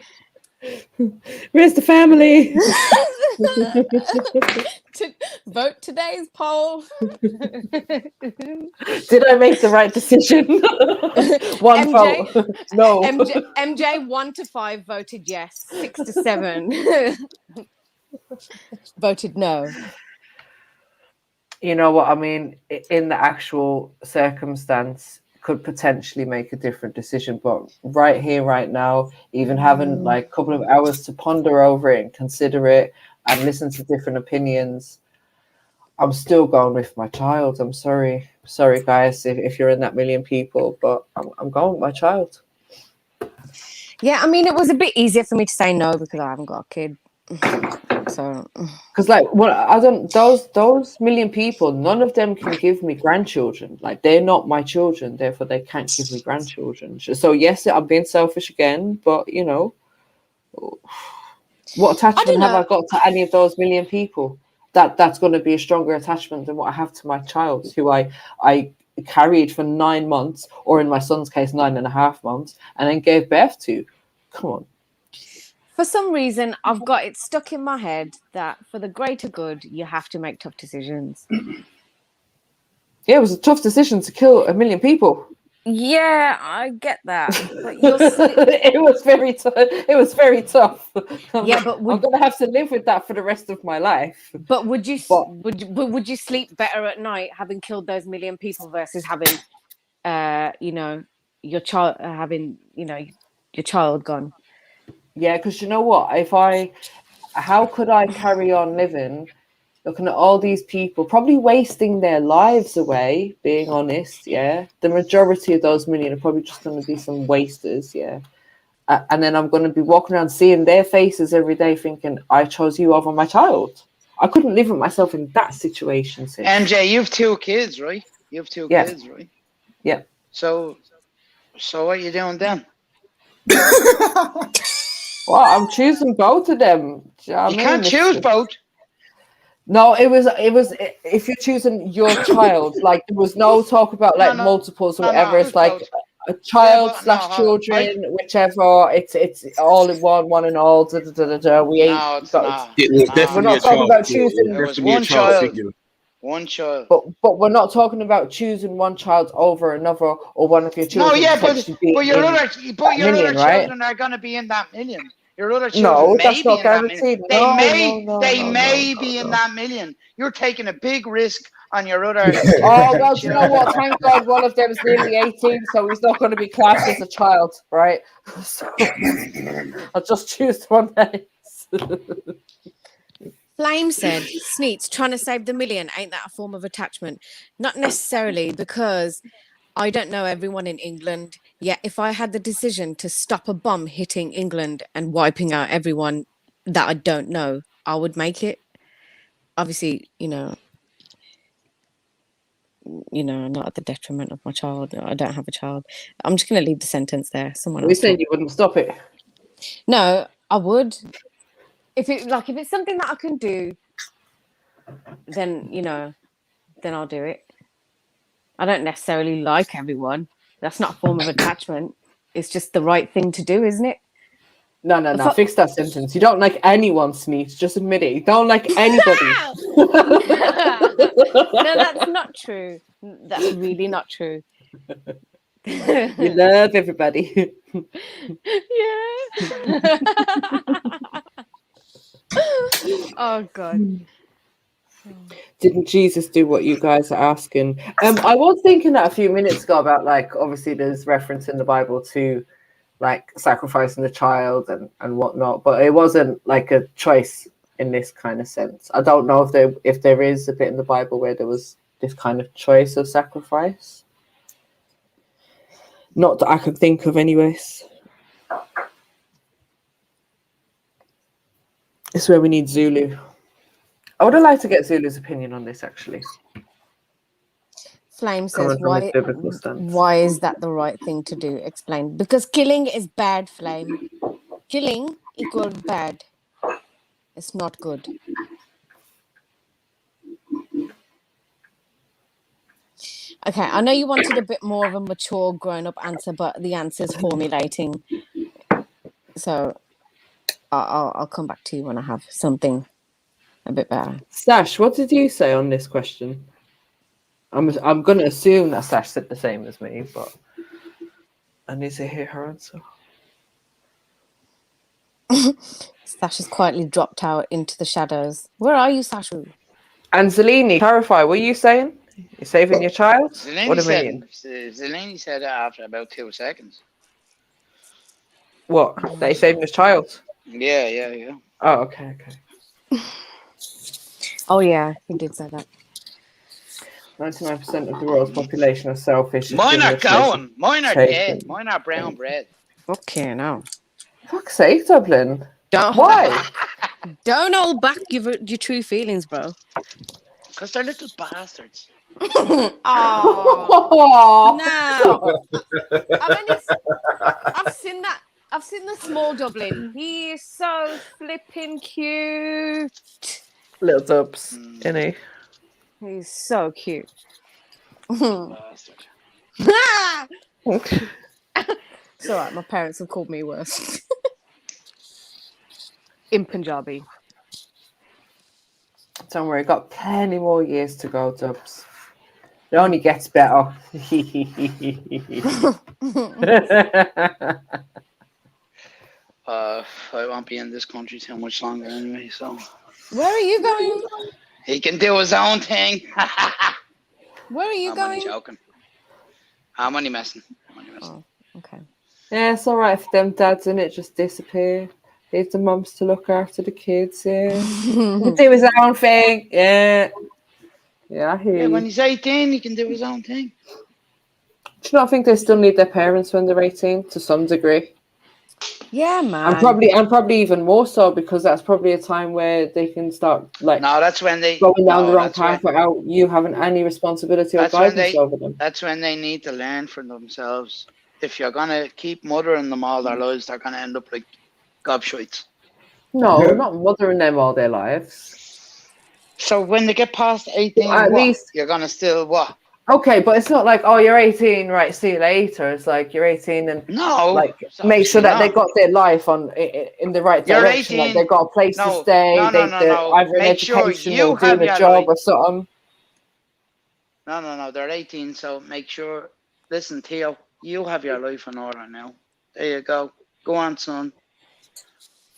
Where's the family? Vote today's poll. Did I make the right decision? One MJ, vote. No. MJ 1 to 5 voted yes. 6 to 7 voted no. You know what I mean? In the actual circumstance, could potentially make a different decision, but right here, right now, even having like a couple of hours to ponder over it and consider it and listen to different opinions, I'm still going with my child. I'm sorry guys, if you're in that million people, but I'm going with my child. Yeah, I mean, it was a bit easier for me to say no because I haven't got a kid. So, because like, those million people, none of them can give me grandchildren. Like, they're not my children, therefore they can't give me grandchildren. So yes, I'm being selfish again, but you know, what attachment have I got to any of those million people? That's going to be a stronger attachment than what I have to my child, who I carried for 9 months, or in my son's case, 9.5 months, and then gave birth to. Come on. For some reason, I've got it stuck in my head that for the greater good, you have to make tough decisions. Yeah, it was a tough decision to kill 1 million people. Yeah, I get that, but it was very tough. It was very tough. Yeah, but I'm gonna have to live with that for the rest of my life. But would you sleep better at night having killed those 1 million people versus having, your child your child gone? Yeah, because you know what? How could I carry on living, looking at all these people probably wasting their lives away, being honest, yeah? The majority of those million are probably just going to be some wasters, yeah? And then I'm going to be walking around seeing their faces every day thinking, I chose you over my child. I couldn't live with myself in that situation. Sis. MJ, you have 2 kids, right? You have 2 kids, right? Yeah. So what are you doing then? Well, I'm choosing both of them. Do you know what I mean? Can't choose both. No, it was if you're choosing your child, like there was no talk about like multiples or whatever. It's like a child / children, whichever. It's all in one and all. We ain't. No, it's not. We're not talking about choosing. There was one child. One child. But we're not talking about choosing one child over another or one of your children. No, yeah, but your other right? children are going to be in that million. Your other children No, may that's be not in that million. guaranteed. They may be in that million. You're taking a big risk on your other. Oh well, do you know what? Thank God one of them is nearly 18, so he's not going to be classed as a child, right? So I'll just choose one that is. Flame said, Sneets, trying to save the million, ain't that a form of attachment? Not necessarily, because I don't know everyone in England. Yet if I had the decision to stop a bomb hitting England and wiping out everyone that I don't know, I would make it. Obviously, not at the detriment of my child. I don't have a child. I'm just going to leave the sentence there. Someone We else said talk. you wouldn't stop it. No, I would. If it's something that I can do, then then I'll do it. I don't necessarily like everyone. That's not a form of attachment. It's just the right thing to do, isn't it? No. Fix that sentence. You don't like anyone, Sneets. Just admit it. You don't like anybody. No, that's not true. That's really not true. You love everybody. Yeah. Oh God. Didn't Jesus do what you guys are asking? I was thinking that a few minutes ago about, like, obviously there's reference in the Bible to like sacrificing the child and whatnot, but it wasn't like a choice in this kind of sense. I don't know if there is a bit in the Bible where there was this kind of choice of sacrifice. Not that I could think of, anyways. It's where we need Zulu. I would have liked to get Zulu's opinion on this, actually. Flame says, why is that the right thing to do? Explain. Because killing is bad, Flame. Killing equals bad. It's not good. Okay, I know you wanted a bit more of a mature, grown-up answer, but the answer's formulating. So I'll come back to you when I have something a bit better. Sash, what did you say on this question? I'm going to assume that Sash said the same as me, but I need to hear her answer. Sash has quietly dropped out into the shadows. Where are you, Sashu? And Zelini, clarify, what are you saying? You're saving your child? What do you mean? Zelini said it after about 2 seconds. What? That he's saving his child? Yeah. Oh, okay. Oh, yeah, he did say that. 99% of the world's population are selfish. Mine are going. Mine are dead. Mine are brown bread. Okay, now. Fuck's sake, Dublin. Why? Don't hold back your true feelings, bro. Because they're little bastards. Oh, no. I've seen that. I've seen the small Dublin. He is so flipping cute. Little Dubs, isn't he? He's so cute. Bastard. It's all right. My parents have called me worse. In Punjabi. Don't worry, got plenty more years to go, Dubs. It only gets better. I won't be in this country too much longer anyway, so. Where are you going? He can do his own thing. Where are you I'm going? only joking. I'm only messing. Oh, okay. Yeah, it's all right for them dads, and it just disappear. Leave the mums to look after the kids. Yeah, he do his own thing. Yeah, I hear you. When he's 18, he can do his own thing. Do you not think they still need their parents when they're 18 to some degree? Yeah, man. And probably even more so, because that's probably a time where they can start that's when they going down the wrong path without you having any responsibility or guidance over them. That's when they need to learn for themselves. If you're gonna keep mothering them all their lives, they're gonna end up like gobshites. No, not mothering them all their lives. So when they get past 18, at least you're gonna still what? Okay, but it's not like, oh, you're 18, right, see you later. It's like you're 18 and make sure that they got their life in the right direction. Like they got a place to stay, they're either in education or doing a job or something. No, they're 18, so make sure. Listen, Theo, you have your life in order now. There you go. Go on, son.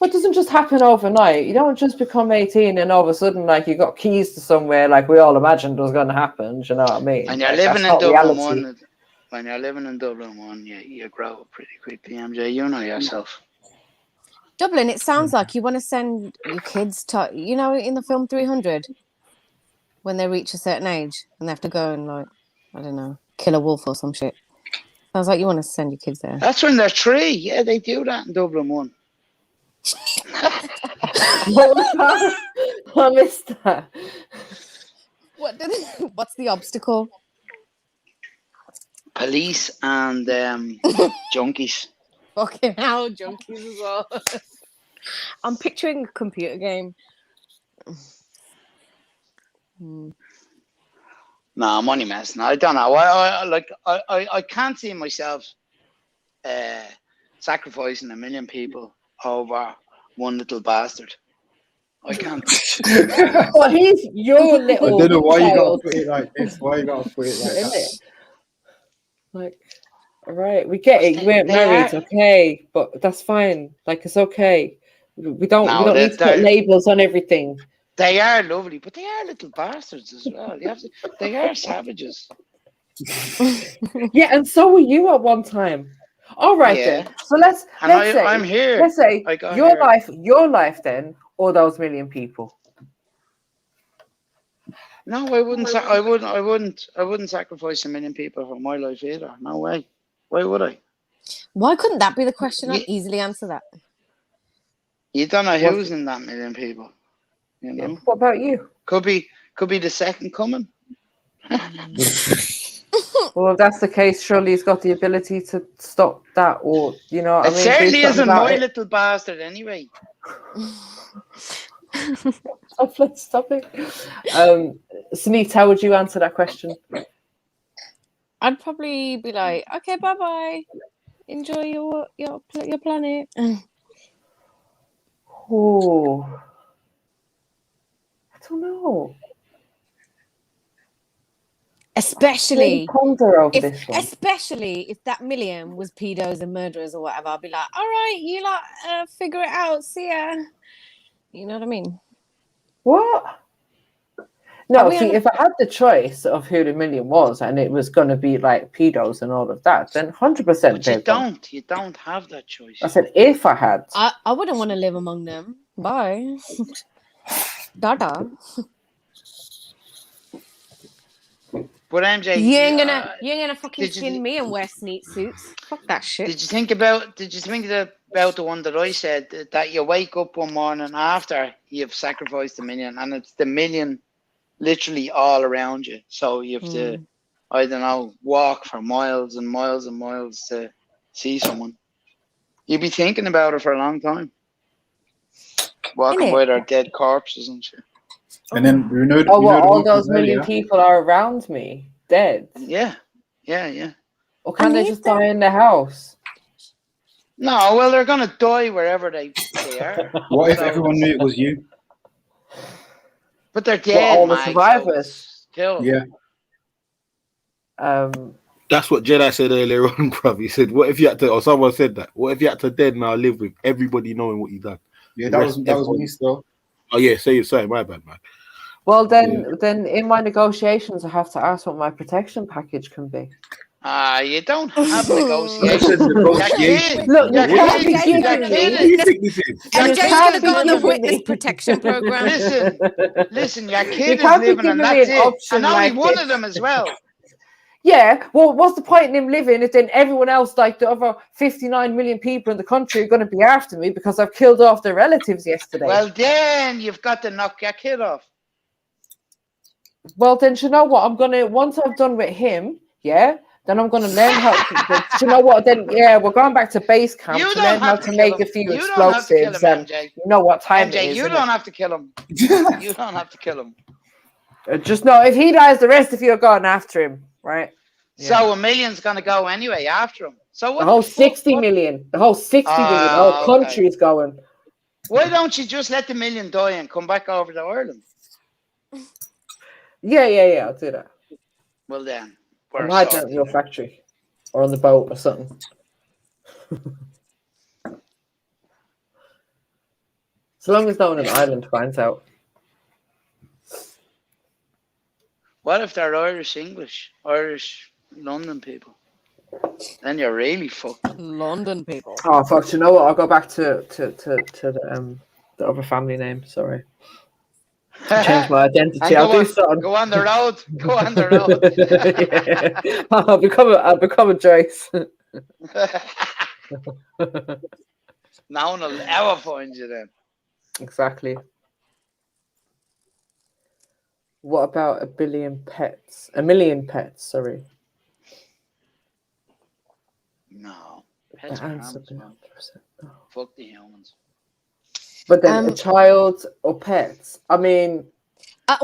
But it doesn't just happen overnight. You don't just become 18 and all of a sudden, like, you got keys to somewhere, like we all imagined was going to happen. Do you know what I mean? And you're living in Dublin 1. When you're living in Dublin 1, you grow up pretty quickly, MJ. You know yourself. Dublin, it sounds like you want to send your kids to, you know, in the film 300, when they reach a certain age and they have to go and, like, I don't know, kill a wolf or some shit. Sounds like you want to send your kids there. That's when they're 3. Yeah, they do that in Dublin 1. What was that? I missed that. What's the obstacle? Police and junkies. Fucking hell, junkies as well. I'm picturing a computer game. No, I'm only messing. I don't know. I can't see myself sacrificing 1 million people over one little bastard. I can't. Well, he's your little I don't know why you gotta child. put it like this. Why you gotta put it like Isn't that? it? Like, all right, we get it. You weren't married, okay, but that's fine. Like, it's okay. We don't need to put labels on everything. They are lovely, but they are little bastards as well. They are savages. Yeah, and so were you at one time. All right then. So let's say I'm here. Let's say I got your here. your life then, or those 1 million people. No, I wouldn't sacrifice 1 million people for my life either. No way. Why would I? Why couldn't that be the question? I'd easily answer that. You don't know who's in that 1 million people. You know. Yeah, what about you? Could be the second coming. Well, if that's the case, surely he's got the ability to stop that, or you know, It certainly isn't my little bastard anyway. Stop it. Sunit, how would you answer that question? I'd probably be like, okay, bye bye. Enjoy your planet. Oh, I don't know. Especially especially if that 1 million was pedos and murderers or whatever, I'll be like, all right, you lot figure it out. See ya. You know what I mean? What? No, see, if I had the choice of who the 1 million was and it was going to be like pedos and all of that, then 100%. But you don't have that choice. I said if I had. I wouldn't want to live among them. Bye. Dada. But MJ, You ain't gonna fucking skin me and wear sneak suits. Fuck that shit. Did you think about the one that I said, that you wake up one morning after you've sacrificed 1 million and it's the 1 million literally all around you, so you have to, I don't know, walk for miles and miles and miles to see someone. You'd be thinking about it for a long time, walking by their dead corpses and shit. And then you know, all those 1 million people are around me, dead. Yeah. Or can they just die in the house? No, well, they're gonna die wherever they are. What if everyone knew it was you? But they're dead, all the survivors. Still. Yeah. That's what Jedi said earlier on, bruv. He said, "What if you had to?" Or someone said that. What if you had to dead now live with everybody knowing what you done? Yeah, that was me still. Oh yeah, sorry, my bad, man. Well, then in my negotiations, I have to ask what my protection package can be. You don't have negotiations. Look, you can't be giving me. MJ's gonna go on the witness protection program. Listen, your kid is living and that's it. And only one of them as well. Yeah, well, what's the point in him living if then everyone else, like the other 59 million people in the country, are going to be after me because I've killed off their relatives yesterday? Well, then you've got to knock your kid off. Well, then, you know what? I'm going to, once I've done with him, then I'm going to learn how to, you know what? Then, we're going back to base camp to learn how to make a few explosives and you know what time it is. You don't have to kill him. You don't have to kill him. Just know, if he dies, the rest of you are going after him, right? So 1 million's going to go anyway after him. So what the whole 60 million. The whole 60 million. The whole country is going. Why don't you just let the 1 million die and come back over to Ireland? Yeah, I'll do that. Well then, I'm hiding out in your factory or on the boat or something. As long as no one in Ireland finds out. What if they're Irish London people? Then you're really fucked. London people. Oh fuck! You know what? I'll go back to the other family name. Sorry, change my identity. And I'll go do something. go on the road. Go on the road. Yeah. I'll become a Joyce. No one will ever find you then. Exactly. What about 1 billion pets? 1 million pets, sorry. No. Pets are harmless, man. Fuck the humans. But then a child or pets? I mean...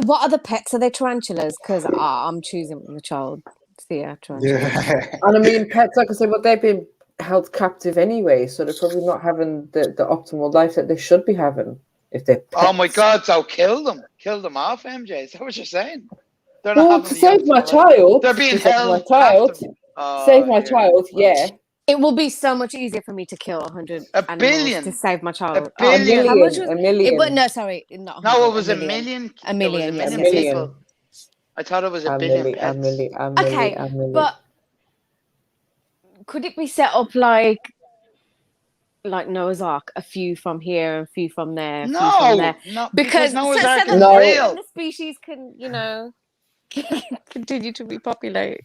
what other pets? Are they tarantulas? Because I'm choosing the child. Yeah, tarantulas. Yeah. And I mean, pets, like I said, well, they've been held captive anyway, so they're probably not having the optimal life that they should be having if they're pets. Oh my God, so kill them. Kill them off, MJ. Is that what you're saying? They're Well, to save my child. They're being held child. Save my dear. child, yeah. It will be so much easier for me to kill 100 animals billion. to save my child. A billion. How much was a million. It, no, sorry, not 100, No, it was a million. A million, It was a yes, million yes, yes. people. I thought it was a billion pets. Okay, but could it be set up like Noah's Ark? A few from here, a few from there, a few from there. No, because Noah's so Ark that is real. the species can, continue to repopulate.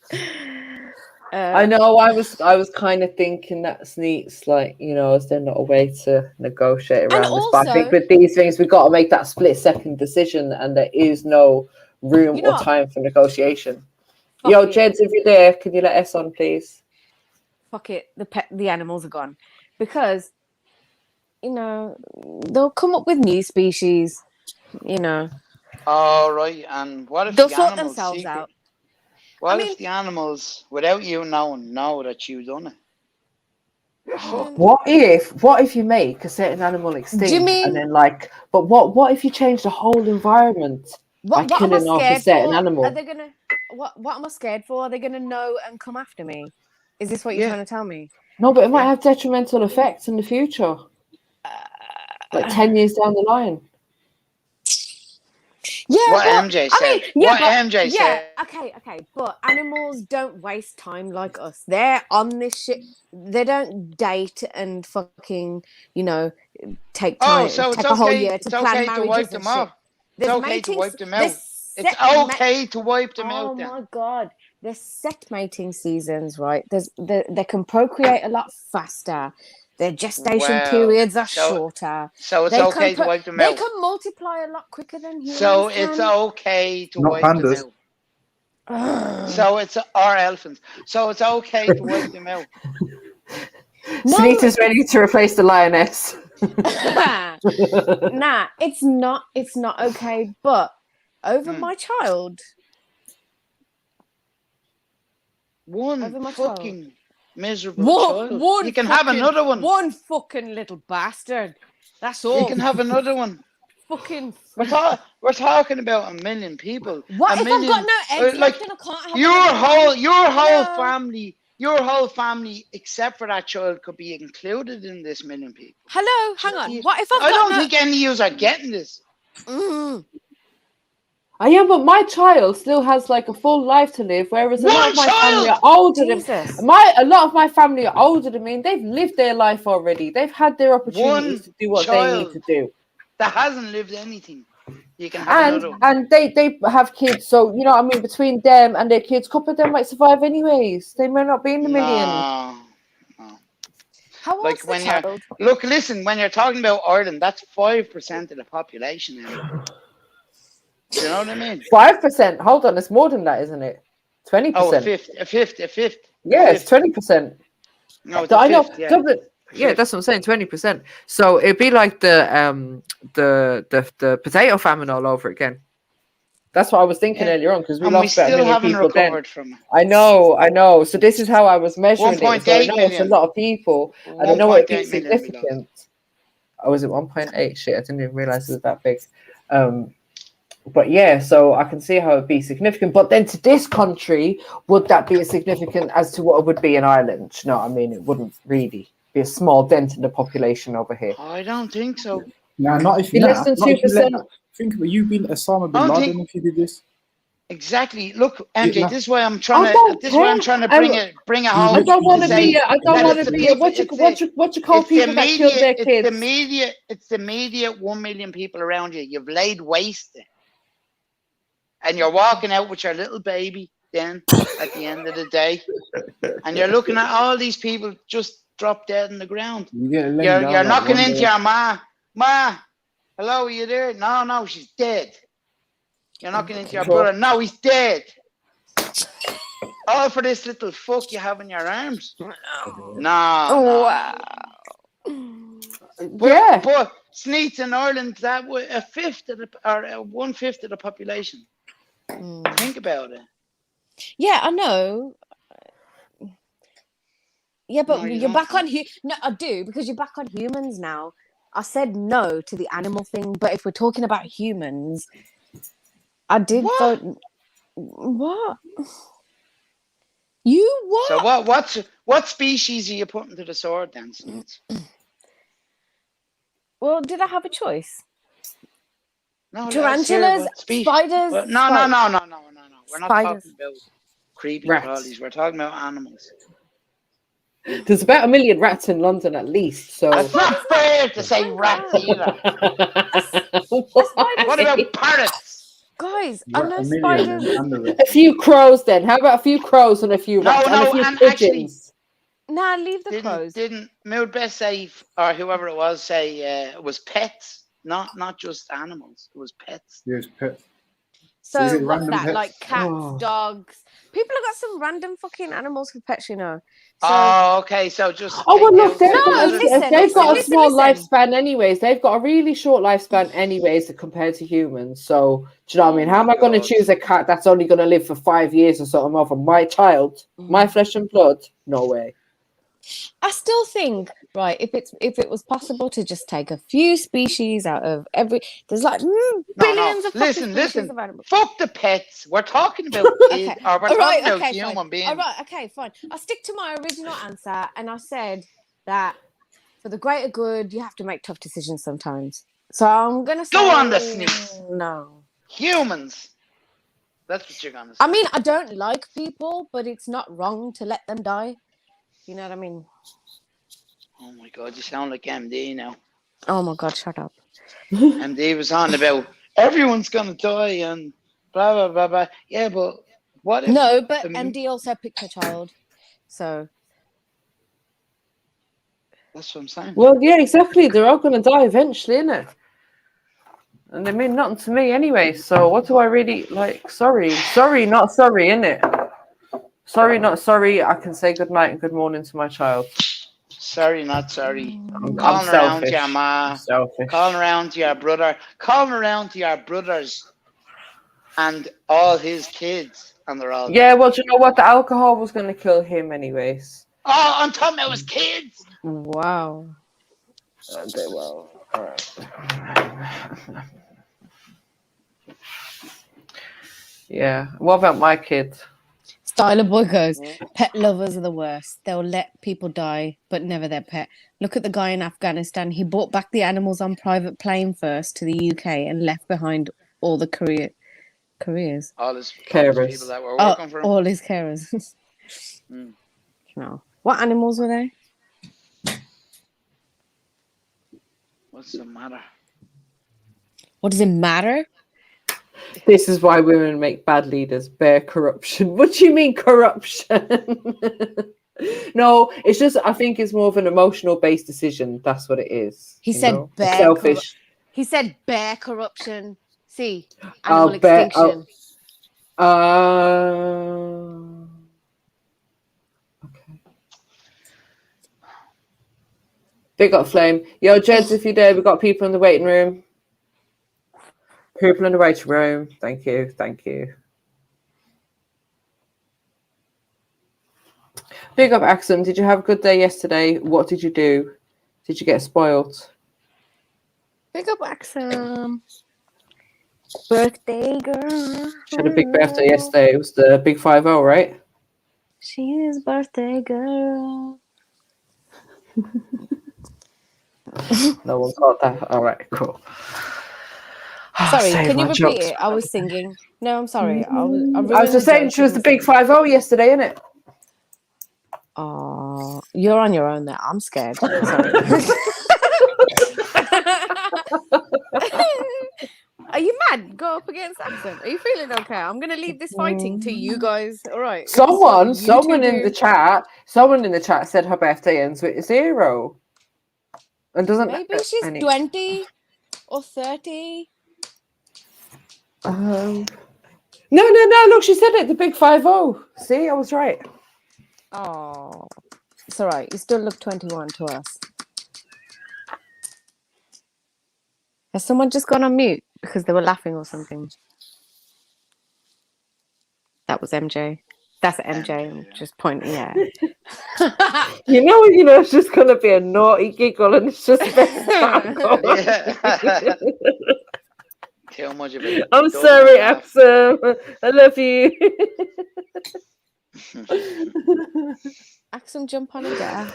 I know. I was kind of thinking that Sneaks, like, is there not a way to negotiate around this? But I think with these things, we've got to make that split-second decision, and there is no room or time for negotiation. Yo, Jeds, if you're there, can you let us on, please? Fuck it, the animals are gone, because they'll come up with new species. All right, and what if they'll the sort animals themselves out? What if the animals, without you knowing, know that you've done it? You're fucked. What if you make a certain animal extinct, and then but what if you change the whole environment by killing off a certain animal? Are they gonna? What am I scared for? Are they gonna know and come after me? Is this what you're trying to tell me? No, but it might have detrimental effects in the future, like 10 years down the line. Yeah, what MJ said. MJ said. Okay, but animals don't waste time like us. They're on this shit. They don't date and fucking, take time, take a whole year to plan marriages and shit. It's okay to wipe them out. It's okay to wipe them out. Oh my God, there's set mating seasons, right? They can procreate a lot faster. Their gestation periods are shorter. So it's okay to wipe them out. They can multiply a lot quicker than humans. So it's okay to wipe them out. So it's our elephants. So it's okay to wipe them out. Sunita's ready to replace the lioness. Nah, it's not. It's not okay. But over my child, miserable child. You can have another one. One fucking little bastard. That's all. You can have another one. Fucking. We're talking about 1 million people. What if I've got no eggs left and I can't have your whole family, except for that child, could be included in this 1 million people. Hello, hang on. What if I don't think any of you are getting this. Yeah, but my child still has a full life to live, whereas a lot of my family are older than a lot of my family are older than me, and they've lived their life already. They've had their opportunities to do what they need to do. That hasn't lived anything. You can have another one. And they have kids, so between them and their kids, a couple of them might survive anyways. They may not be in the million. How old's the child? Listen, when you're talking about Ireland, that's 5% of the population now. Do you know what I mean? 5%. Hold on, it's more than that, isn't it? 20%. Oh, a fifth. Yeah, it's 20%. No, it's a fifth, yeah. Dublin. Yeah, that's what I'm saying. 20%. So it'd be like the potato famine all over again. That's what I was thinking earlier on, because we lost about 1 million people then. From it. I know. So this is how I was measuring it. So I know it's a lot of people. I don't know what it's significant. Oh, was it 1.8? Shit, I didn't even realize it was that big. But yeah, so I can see how it'd be significant. But then to this country, would that be as significant as to what it would be in Ireland? No, I mean, it wouldn't really be a small dent in the population over here. I don't think so. No, not if less than 2%. Think about you being Osama bin Laden if you did this. Exactly. Look, MJ, Yeah, this is why I'm I trying to. don't This is why I'm care. trying to bring it I home don't want to to be. say I don't that want it's to the be. people. What you call It's the people that kill their immediate. kids? It's the immediate 1 million people around you. You've laid waste, and you're walking out with your little baby. Then at the end of the day, and you're looking at all these people just drop dead on the ground. You get laying You're down like knocking one into day. your ma. Hello, are you there? No, she's dead. You're knocking into your brother. No, he's dead. All for this little fuck you have in your arms. No. Yeah. But Sneeds in Ireland, that was a fifth of the, or 1/5 of the population. Think about it. Yeah, I know. Yeah, but No, you you're don't. back on no, I do, because you're back on humans now. I said no to the animal thing, but if we're talking about humans, I did vote. What? You what? So what species are you putting to the sword then, Sneeds? Well, did I have a choice? No, Tarantulas, spiders. Well, no. We're not Spiders. talking about creepy Rats. crawlies. We're talking about animals. There's about 1 million rats in London at least. So It's not fair to say rats either. What about parrots? Guys, You I got know a million spiders. and the a few crows then. How about a few crows and a few rats and a few and pigeons? Nah, leave the crows. Didn't Moodbest say, or whoever it was, say it was pets, not just animals. It was pets. Yes, pets. So Is it what's random that? pets? Like cats, Oh. dogs. People have got some random fucking animals for pets, you know. So, Oh, okay. So just Oh well, take look, out they've the got, others. they've got a listen, small listen. lifespan anyways. They've got a really short lifespan anyways compared to humans. So do you know what I mean? How am I going to choose a cat that's only going to live for 5 years or something over my child, my flesh and blood? No way. I still think, right, if it was possible to just take a few species out of every, there's like billions of fucking species of animals. Fuck the pets. We're talking about kids, or we're All right, talking about okay, human fine. beings. All right, okay, fine. I'll stick to my original answer, and I said that for the greater good, you have to make tough decisions sometimes. So I'm gonna say Go on the sneaks. No. Humans. That's what you're gonna say. I mean, I don't like people, but it's not wrong to let them die. You know what I mean? Oh my god, you sound like MD now. Oh my god, shut up. MD was on about everyone's gonna die and blah blah blah blah. Yeah, but what if? No, but MD also picked a child, so that's what I'm saying. Well, yeah, exactly. They're all going to die eventually, innit? And they mean nothing to me anyway. So what do I really like? Sorry, not sorry, innit? Sorry, not sorry. I can say good night and good morning to my child. Sorry, not sorry. I'm Calling around selfish. your ma, calling around to your brother, calling around to your brothers and all his kids, and they're all Yeah, well, do you know what? The alcohol was going to kill him anyways. Oh, I'm talking about his kids. Wow. Okay, well, all right. Yeah. What about my kids? Styler Boy goes, pet lovers are the worst. They'll let people die, but never their pet. Look at the guy in Afghanistan. He brought back the animals on private plane first to the UK and left behind all the careers. All his Carers. people that were working for him. All his carers. No. What animals were they? What's the matter? What does it matter? This is why women make bad leaders. Bear corruption. What do you mean corruption? No, it's just, I think it's more of an emotional based decision. That's what it is. He said bear selfish. He said bear corruption. See, animal Bear, extinction. Okay. Big up Flame. Yo, Jeds, if you're there, we've got people in the waiting room. People in the waiting room. Thank you. Thank you. Big up Axum. Did you have a good day yesterday? What did you do? Did you get spoiled? Big up Axum. Birthday girl. She had a big birthday yesterday. It was the big 5-0, right? She's birthday girl. No one caught that. All right, cool. Sorry, Save can you my repeat jokes. it? I was singing. No, I'm sorry. I I was ruined just the saying joke she was the with big singing. 5-0 yesterday, innit? Oh, you're on your own there. I'm scared. Sorry. Are you mad? Go up against accent. Are you feeling okay? I'm gonna leave this fighting to you guys. All right. This is what you two Someone in do. the chat said her birthday ends with 0. And doesn't Maybe she's 20 or 30. No. Look, she said it. The big 5-0. See, I was right. Oh, it's all right. You still look 21 to us. Has someone just gone on mute because they were laughing or something? That was MJ. That's MJ. I'm just pointing. Yeah. You know, it's just gonna be a naughty giggle, and it's just best. Yeah. Too much of it. I'm sorry, Axel. I love you. Axel, jump on and get her.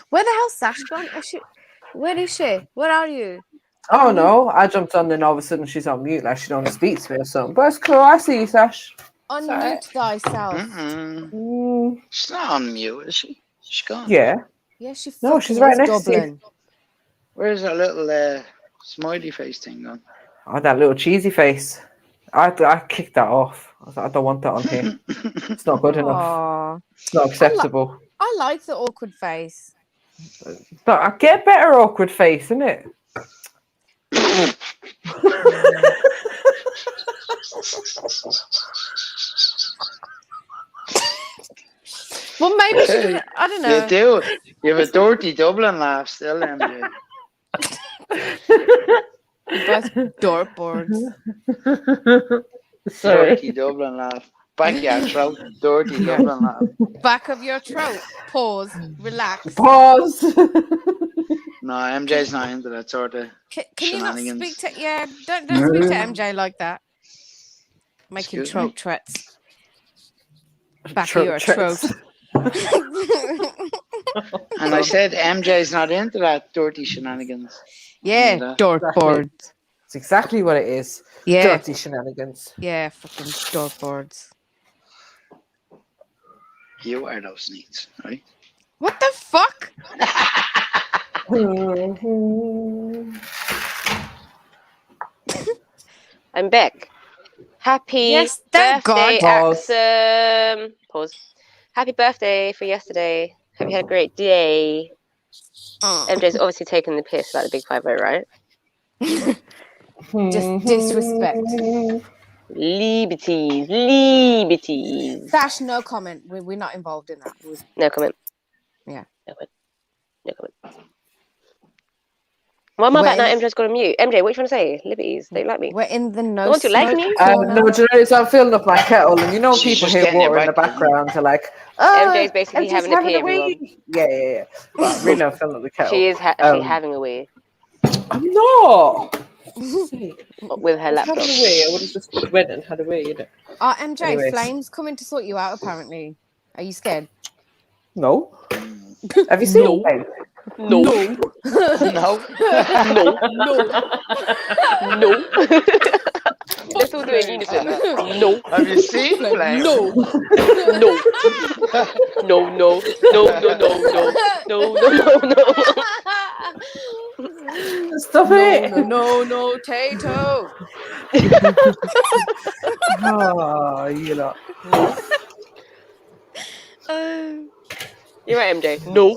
Where the hell's Sash gone? Where is she? Where are you? Oh no! I jumped on, and all of a sudden she's on mute, like she don't speak to me or something. But it's cool. I see you, Sash. Unmute thyself. She's not on mute, is she? She's gone. Yeah. Yeah, she. No, she's right next to you. Where's that little smiley face thing gone? Oh, that little cheesy face. I kicked that off. I was like, I don't want that on here. It's not good enough. Aww. It's not acceptable. I like the awkward face. But I get better awkward face, innit? Well, maybe she can, I don't know. You do. You have a dirty Dublin laugh still, MJ. Both dartboards. Dirty Dublin laugh. Back of your throat. Dirty Dublin laugh. Back of your throat. Pause. Relax. Pause. No, MJ's not into that sort of Can you not shenanigans. speak to? Yeah, don't speak to MJ like that. Making Excuse throat me? threats. Back of your throat. And I said MJ's not into that dirty shenanigans. Yeah, dartboard. It's exactly what it is. Yeah. Dirty shenanigans. Yeah, fucking dartboards. You are those needs, right? What the fuck? I'm back. Happy Yes, thank birthday, God. Axum. Pause. Happy birthday for yesterday. Hope you had a great day. MJ's obviously taking the piss about the big 5-0, right? Just disrespect. Liberties. Sash, no comment. We're not involved in that. No comment. Yeah. No comment. Why am I back now? MJ's got a mute. MJ, what are you trying to say? Liberties. They like me. We're in the no. No one to like me? No, do you know, so I'm filling up my kettle, and you know, She's people just hear getting it water in the right, background. They're like, "Oh, MJ's basically MJ's having a pee, a wee." Yeah. But really, I'm filling up the kettle. She is actually having a wee. I'm not. With her laptop. Having a wee. I would have just went and had a wee, you know. MJ, Anyways. Flame's coming to sort you out. Apparently, are you scared? No. Have you seen Flame? No. No. No. Let's all do it in unison. No. Have you seen Flame? No. No. Stop it. No, Tato. Oh, you lot. You're right, MJ. No.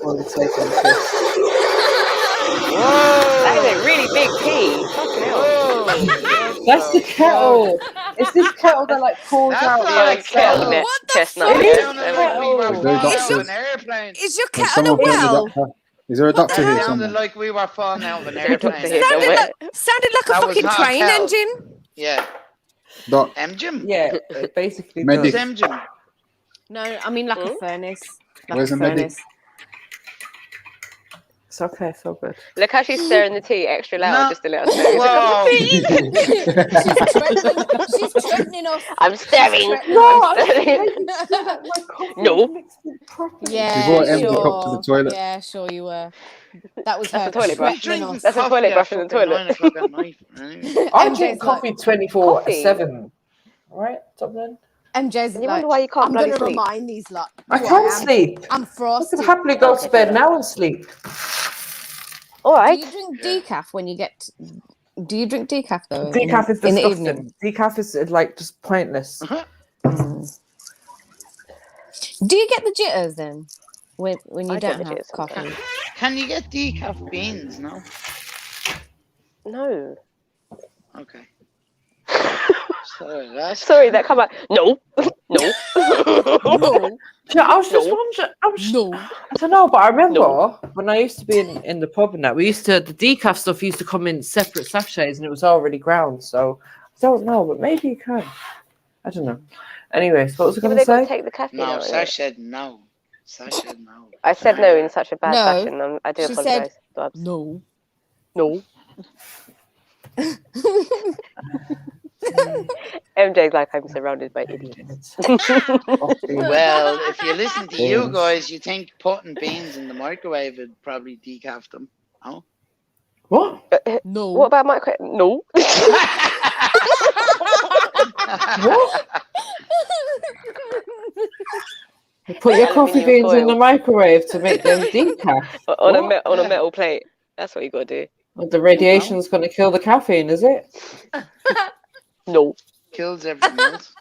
That is a really big pee. Fucking hell. That's the kettle. It's this kettle that like pours out not a kettle. What the chestnut. It is Yes. Is your Can cat on a someone find the well? doctor? Is there a doctor here Sounded somewhere? like we were falling out of an Sounded airplane. Sounded like a That was fucking not a train kettle. engine. Yeah. Doc. Emjim? Yeah, basically. Medic. does. Emjim. No, I mean like a furnace. Like Where's a the medic? furnace. It's okay, it's all good. Look how she's stirring the tea extra loud No. just to let us know. Whoa. She's threatening us. I'm stirring. No, I'm stirring. No. Yeah, Before Em got up to the sure. toilet. Yeah, sure you were. That was That's her the toilet brush. threatening us. That's a toilet brush in the toilet. 9 o'clock at night. Right? I MJ's drink coffee like, 24/7. Right, Dublin? MJ's And you like, wonder why you can't I'm bloody going to sleep. remind these lot. I who can am. sleep. I'm I frosty. can happily go to bed now and sleep. All right. Do you drink decaf when you get... Do you drink decaf, though? Decaf is in the disgusting. evening? Decaf is like just pointless. Do you get the jitters then? When you I get don't the have jitters coffee? sometimes. Can you get decaf beans? No. No. Okay. Sorry, that's... Sorry, that come out. No. No. No. Yeah, I was just wondering. I don't know, but I remember when I used to be in the pub and that, the decaf stuff used to come in separate sachets and it was already ground. So I don't know, but maybe you can. I don't know. Anyways, what was I going to They've got to say? take the caffeine No, out. Sash said no. Sash said no. I said no in such a bad No. fashion. I do She apologise. said no. No. MJ's like, I'm surrounded by idiots. Well, if you listen to you Beans. guys, you think putting beans in the microwave would probably decaf them. No? What? No. What about microwave? No. What? You put your coffee Aluminium beans in the foil. microwave to make them decaf. on What? a metal plate. That's what you got to do. Well, the radiation's going to kill the caffeine, is it? No. Kills everything else.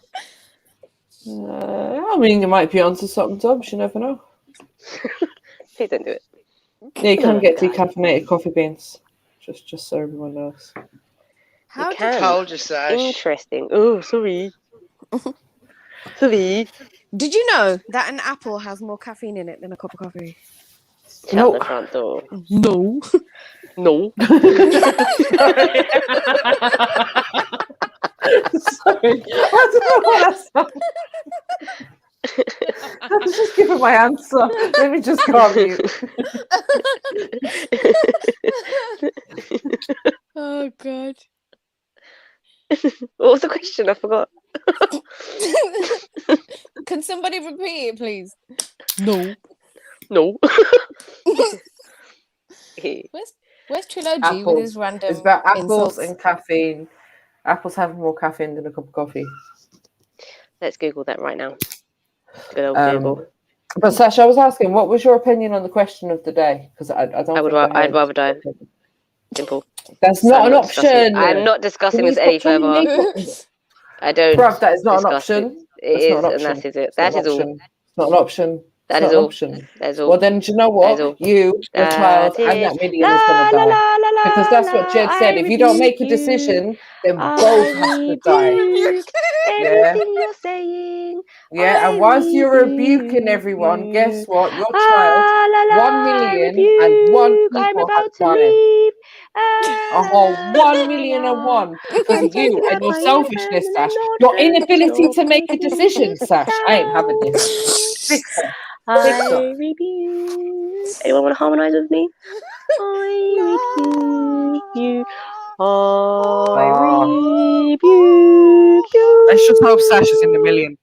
I mean, you might be onto something, Dubs. You never know. Please don't do it. Yeah, you can Oh, get God. decaffeinated coffee beans. Just so everyone knows. How You told you, Sash. Interesting. Oh, sorry. Sorry. Did you know that an apple has more caffeine in it than a cup of coffee? Shut the front door. No. No. Sorry. I don't know what that's from. I was just giving my answer. Let me just go on mute. Oh, God. What was the question? I forgot. Can somebody repeat it, please? No. No. Where's Trilluminati with his random It's about apples insults? and caffeine. Apples have more caffeine than a cup of coffee. Let's Google that right now. Good old Google. But Sasha, I was asking, what was your opinion on the question of the day? Because I don't. I'd rather die. Simple. That's not an option. I'm not discussing Can you this any stop trying to further. make up- I don't. Bruv, that is not an discuss it. option. It That's is, not an and option. that is it. It's not That an is all. option. It's not an option. That It's is not an all. option. That is all. Well, then, do you know That is all. what? You, your child, and that million is going to die. Because that's what Jed said. If you don't make a decision, then both have to die. Yeah. Everything you're saying. Yeah, and whilst you're rebuking everyone, guess what? Your child, 1 million and 1 people have died. A whole 1 million and 1 because of you and your selfishness, Sash. Your inability to make a decision, Sash. I ain't having this. Big time. I rebuke. Anyone want to harmonize with me? I rebuke you. I rebuke you. Let's just hope Sash is in the million.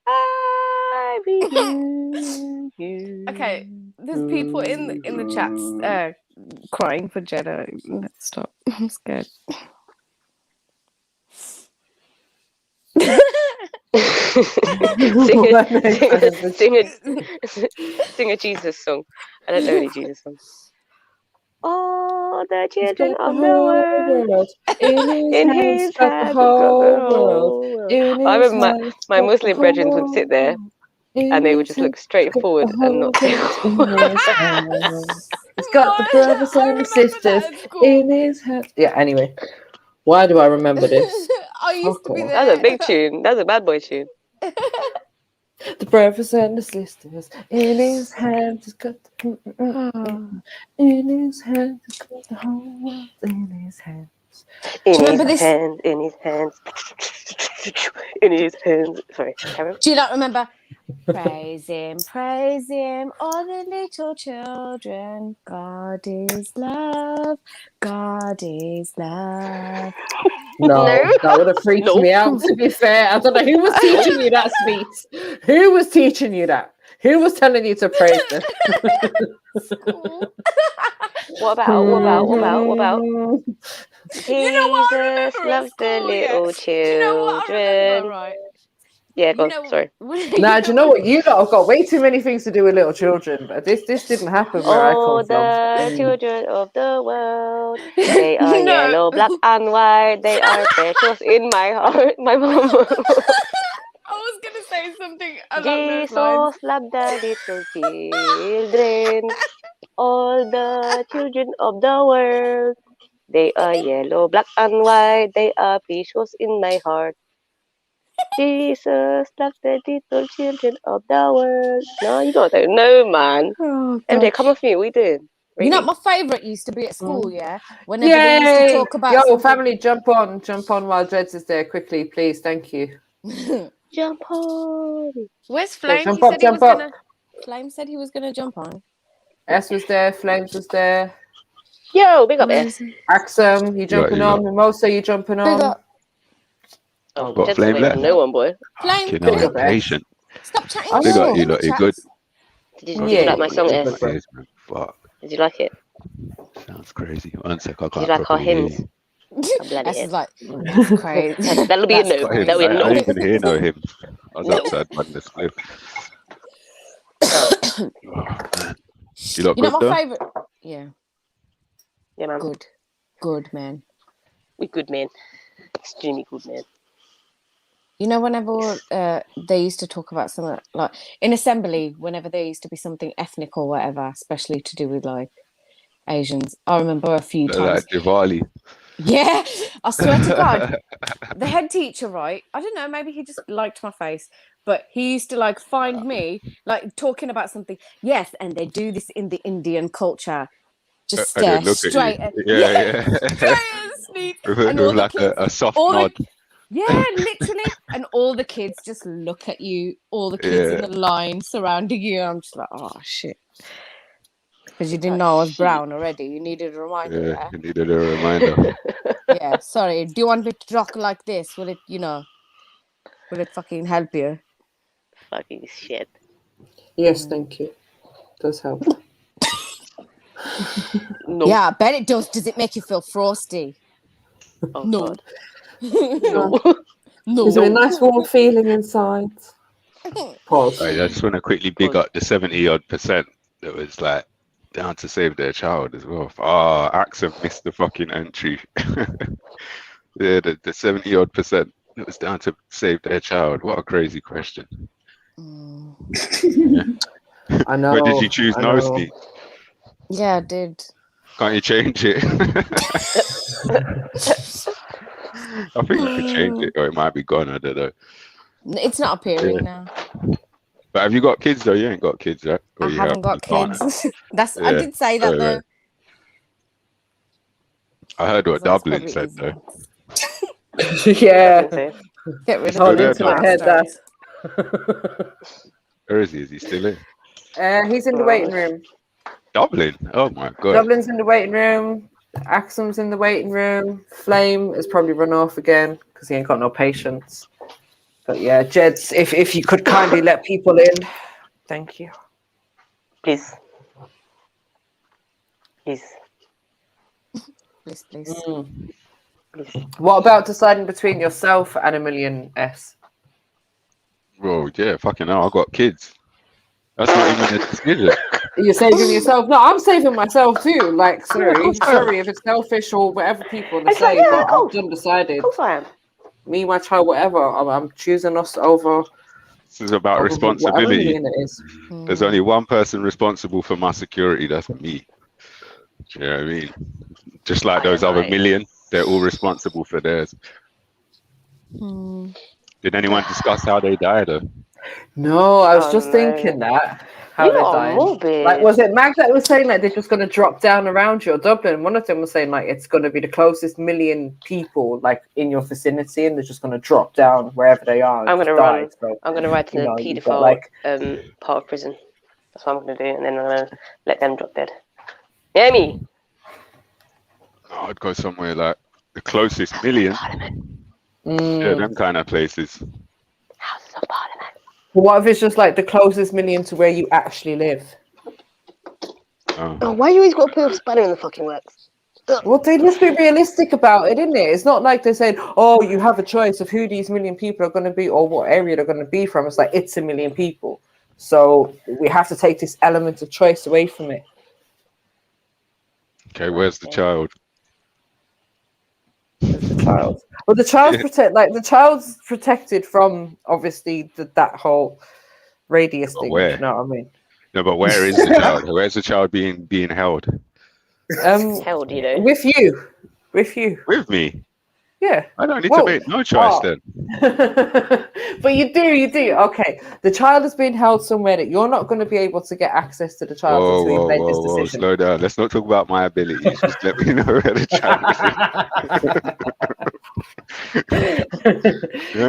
I rebuke you. Okay, there's people in the chats crying for Jeddah. Let's stop. I'm scared. Sing a Jesus song. I don't know any Jesus songs. All the children of the world in his hands got the whole world. I remember my Muslim brethren would sit there and they would just look straight forward and not say a word. He's got the brothers and the sisters in his hands. Yeah, anyway. Why do I remember this? I used to be there. That's a big tune. That's a bad boy tune. The brothers and the sisters in his hands. He's got the in his hands. He's got the whole world in his hands. In his hands. In his hands. In his hands. Sorry, Karen. Do you not remember? Praise him, all the little children. God is love, God is love. No, that would have freaked me out, to be fair. I don't know who was teaching you that speech. Who was teaching you that? Who was telling you to praise them? What about? Jesus loves the little children. Do you know what I remember, right? Yeah, go on. Sorry. Nah, do you know what? You lot have got way too many things to do with little children, but this didn't happen where I All come from. the children of the world, they are yellow, black, and white. They are precious in my heart. My mom. I was gonna say something along those lines. Jesus loved the little children, all the children of the world. They are yellow, black, and white. They are precious in my heart. Jesus loved the little children of the world. No, you don't know, man. Oh, MJ, come off me. We did. You know what my favourite used to be at school, yeah? Whenever Yay! they used to talk about Yo, something... family, jump on while Dreads is there quickly, please. Thank you. Jump on. Where's Flame? Jump He up, said he was jump up. gonna. Flame said he was gonna jump on. S was there, Flames was there. Yo, big up S. Axum, you jumping on? Mimosa, you jumping on? Big up. Oh, Got Flame left. No one, boy. Flame, You know, I'm patient. stop chatting. I Big know. up, you lot. You good? Did you like my song, S? Fuck. Did you like it? Sounds crazy. One sec, I Did you can't like our properly hear hymns? you. That's is like that's crazy. That'll be a no. That's That'll be a I no. didn't even hear no hymns. I was outside running the split. You lot You know good my though? favourite. Yeah. Yeah, man. Good man. We good, man. Extremely good, man. You know, whenever they used to talk about something like in assembly, whenever there used to be something ethnic or whatever, especially to do with like Asians, I remember a few times. Like Diwali. Yeah, I swear to God, the head teacher, right? I don't know, maybe he just liked my face, but he used to like find me like talking about something. Yes, and they do this in the Indian culture. Just I stare didn't look at you. straight at Yeah. straight at Sneak. With And all the like kids, a soft all nod. yeah, literally. And all the kids just look at you, all the kids in the line surrounding you. I'm just like, oh shit. Because you didn't know I was brown already. You needed a reminder. Yeah, you needed a reminder. Yeah, sorry. Do you want me to talk like this? Will it, will it fucking help you? Fucking shit. Yes, thank you. Does help. No. Yeah, I bet it does. Does it make you feel frosty? Oh, no. God. No. Is there a nice warm feeling inside? Pause. Right, I just want to quickly big up the 70% that was like down to save their child as well. Axum missed the fucking entry. Yeah, the 70% that was down to save their child. What a crazy question. Yeah. I know. But did you choose I no, know. Sneak? Yeah, I did. Can't you change it? I think you could change it, or it might be gone. I don't know. It's not appearing now. But have you got kids though? You ain't got kids, right? Or I you haven't got partner? kids. I did say that though. Right. I heard what That's Dublin probably said though. Yeah. Get rid Still of there, the I heard that. Where is he? Is he still in? He's in the waiting room. Dublin? Oh my god. Dublin's in the waiting room. Axum's in the waiting room. Flame has probably run off again because he ain't got no patience. But yeah, Jeds, if you could kindly let people in, thank you. Please. Please. What about deciding between yourself and a million S? Bro, yeah, fucking hell, I got kids. That's not even a decision. You're saving yourself. No, I'm saving myself too. Like, sorry if it's selfish or whatever people want to say, but I've done decided. Of course I am. Me, my child, whatever. I'm choosing us over. This is about over responsibility. whatever million it is. There's only one person responsible for my security. That's me. Do you know what I mean? Just like those other million, they're all responsible for theirs. Did anyone discuss how they died? Or? No, I was Oh, just thinking that. How You they're are dying. morbid. Like, was it Mag that was saying like they're just going to drop down around you or Dublin? One of them was saying like it's going to be the closest million people like in your vicinity, and they're just going to drop down wherever they are. I'm And gonna just run. die. So, I'm gonna ride to you the know, you've paedophile got like part of prison. That's what I'm gonna do, and then I'm gonna let them drop dead. Yeah, me. I'd go somewhere like the closest million. Yeah, them kind of places. what if it's just like the closest million to where you actually live? Oh, why you always got to put a spanner in the fucking works? Well, they must be realistic about it, isn't it? It's not like they're saying, "Oh, you have a choice of who these million people are going to be or what area they're going to be from." It's like it's a million people, so we have to take this element of choice away from it. Okay, where's the child? Where's the child? Well, the child's the child's protected from obviously that whole radius thing. Where? You know what I mean? No, but where is the child? Where's the child being held? Held, you know. With you. With me? Yeah. I don't need to make no choice then. But you do. Okay. The child is being held somewhere that you're not going to be able to get access to the child Whoa, until you've whoa, made this whoa, whoa, decision. slow down. Let's not talk about my abilities. Just let me know where the child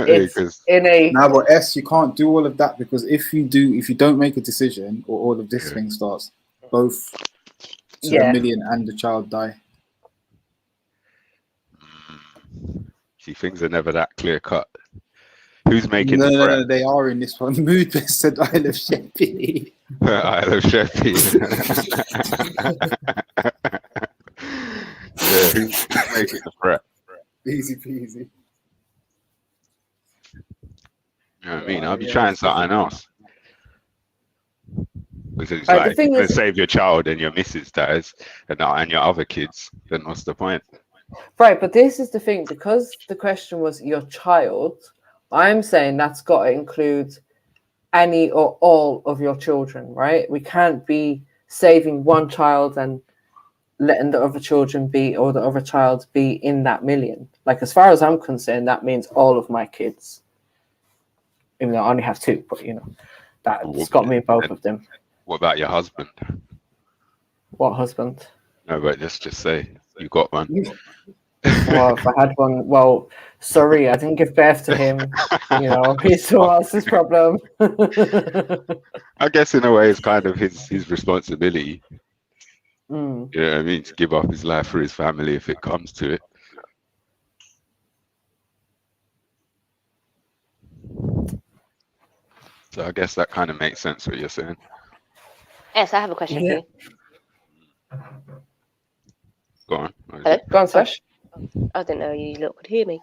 is. Now, but S, you can't do all of that because if you don't make a decision, or all of this thing starts, both the million and the child die. See, things are never that clear cut. Who's making the No, threat? they are in this one. Mood said Isle of Sheppey. Isle of Sheppey. Yeah, who's making the threat? Easy peasy. You know what I mean? I'll be trying something else. Because it's The like, thing you're going is- to save your child and your missus dies and your other kids, then what's the point? Right, but this is the thing, because the question was your child, I'm saying that's got to include any or all of your children, right? We can't be saving one child and letting the other children be, or the other child be in that million. Like, as far as I'm concerned, that means all of my kids. Even though I only have two, but you know, that's got me both of them. What about your husband? What husband? No, but let's just say you got one. Well, if I had one, well, sorry, I didn't give birth to him. You know, he's someone else's problem. I guess in a way it's kind of his responsibility. Mm. You know what I mean? To give up his life for his family if it comes to it. So I guess that kind of makes sense what you're saying. Yes, I have a question for you. Go on. Hello? Go on, Sash. I didn't know you lot could hear me.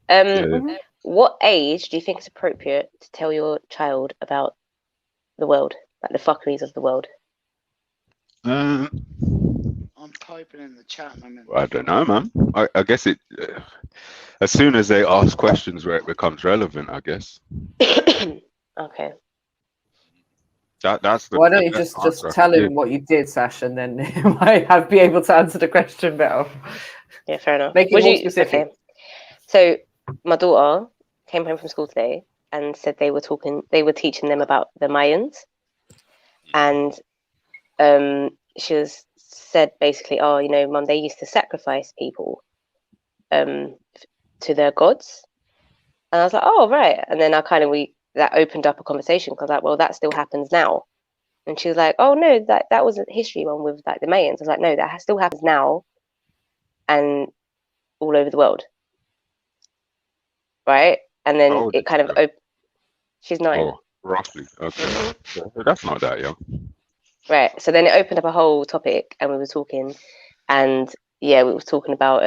Yeah. What age do you think is appropriate to tell your child about the world, like the fuckeries of the world? I'm typing in the chat, man. I don't know, man. I guess it. As soon as they ask questions where it becomes relevant, I guess. Okay. That's the. Why don't you best just answer I tell can him what you did, Sash, and then he might be able to answer the question better. Yeah, fair enough. Make it Would more you- specific. okay. So my daughter came home from school today and said they were teaching them about the Mayans, and said basically, oh, you know, Mum, they used to sacrifice people to their gods, and I was like, oh, right. And then that opened up a conversation because like, well, that still happens now. And she was like, oh no, that was a history one with like the Mayans. I was like, no, that still happens now and all over the world. Right? And then old it kind of she's 9. Oh, roughly. Okay. That's not that young. Right. So then it opened up a whole topic and we were talking, and yeah, we were talking about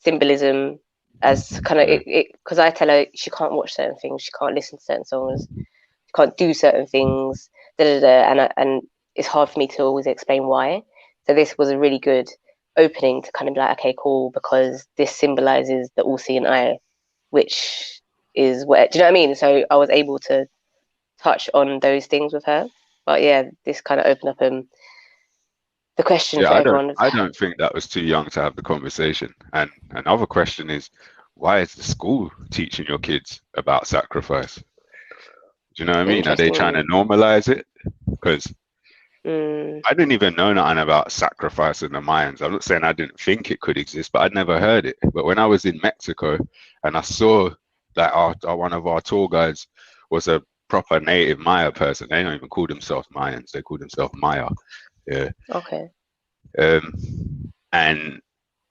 symbolism as kind of it because I tell her she can't watch certain things, she can't listen to certain songs, she can't do certain things, and it's hard for me to always explain why. So this was a really good opening to kind of be like, okay, cool, because this symbolizes the all-seeing eye, which is what, do you know what I mean? So I was able to touch on those things with her. But yeah, this kind of opened up the question for everyone. I don't think that was too young to have the conversation. And another question is, why is the school teaching your kids about sacrifice? you know what I mean? Are they trying to normalize it? Because I didn't even know nothing about sacrifice in the Mayans. I'm not saying I didn't think it could exist, but I'd never heard it. But when I was in Mexico and I saw that one of our tour guides was a proper native Maya person, they don't even call themselves Mayans; they call themselves Maya. Yeah. Okay. And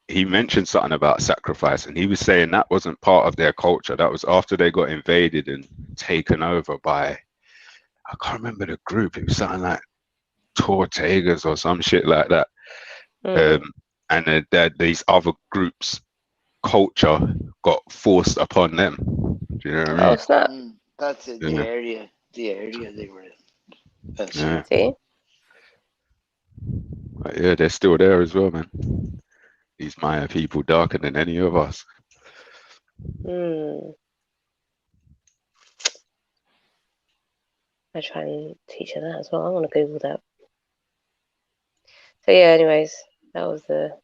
he mentioned something about sacrifice, and he was saying that wasn't part of their culture. That was after they got invaded and taken over by, I can't remember the group. It was something like Tortegas or some shit like that. And these other groups' culture got forced upon them. Do you know what I mean? Oh, snap. That's it, the area they were in. That's Yeah. See? But yeah, they're still there as well, man. These Maya people darker than any of us. I try and teach her that as well. I want to Google that. So yeah, anyways, that was the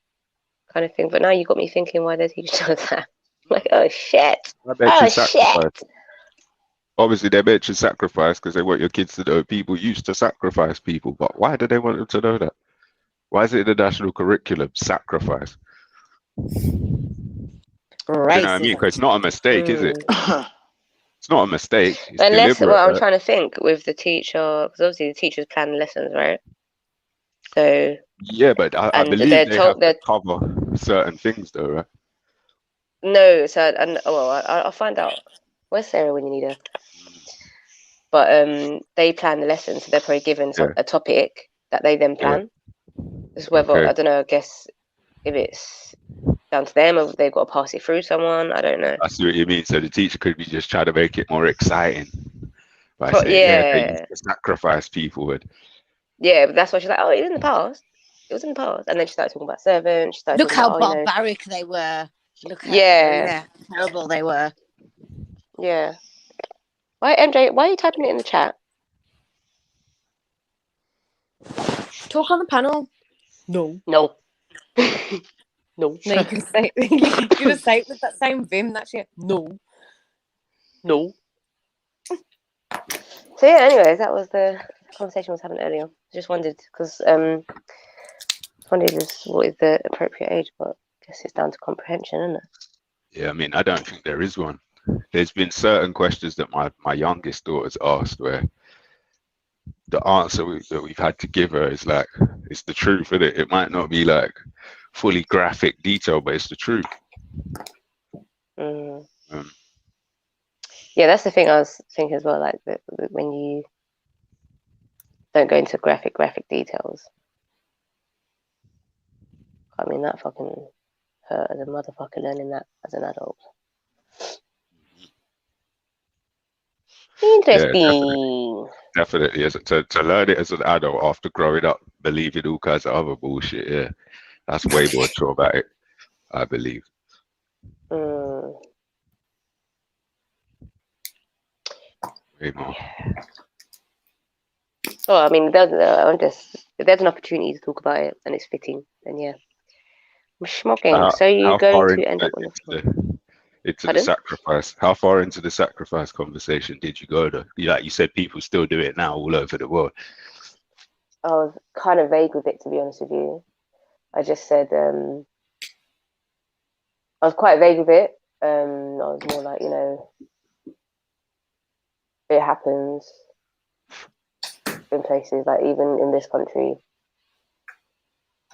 kind of thing. But now you got me thinking why they're teaching us that. I'm like, oh shit. Oh shit. Obviously, they mention sacrifice because they want your kids to know people used to sacrifice people. But why do they want them to know that? Why is it in the national curriculum, sacrifice? Right. You know what I mean? Because it's not a mistake, is it? It's not a mistake. It's Unless, deliberate, well, I'm right? trying to think with the teacher, because obviously the teachers plan the lessons, right? So Yeah, but I and believe they're they told have to cover certain things, though, right? no. So and well, I'll find out. Where's Sarah when you need her? But they plan the lessons, so they're probably given a topic that they then plan. Just whether I don't know. I guess if it's down to them or they've got to pass it through someone. I don't know. I see what you mean. So the teacher could be just trying to make it more exciting by saying, they used to sacrifice people with. Yeah, but that's why she's like, oh, it was in the past. It was in the past. And then she started talking about servants. She started Look how talking about, barbaric they were. Look how terrible they were. Yeah. Why, MJ, why are you typing it in the chat? Talk on the panel. No. No. No, you can say you can say it with that same vim. That's it. No. So yeah, anyways, that was the conversation I was having earlier. I just wondered because what is the appropriate age, but I guess it's down to comprehension, isn't it? Yeah, I mean, I don't think there is one. There's been certain questions that my youngest daughter's asked where the answer that we've had to give her is like, it's the truth, isn't it? It might not be like fully graphic detail, but it's the truth. Yeah, that's the thing I was thinking as well. Like when you don't go into graphic details, I mean that fucking hurt as a motherfucker learning that as an adult. Interesting. Yeah, definitely. As to learn it as an adult after growing up, believing all kinds of other bullshit. Yeah, that's way more traumatic, I believe. Way more. So I mean, if there's an opportunity to talk about it and it's fitting, then yeah. I'm smoking. So you're going to end up on the sacrifice. How far into the sacrifice conversation did you go to? Like you said, people still do it now all over the world. I was kind of vague with it, to be honest with you. I just said I was quite vague with it. I was more like, it happens in places, like even in this country.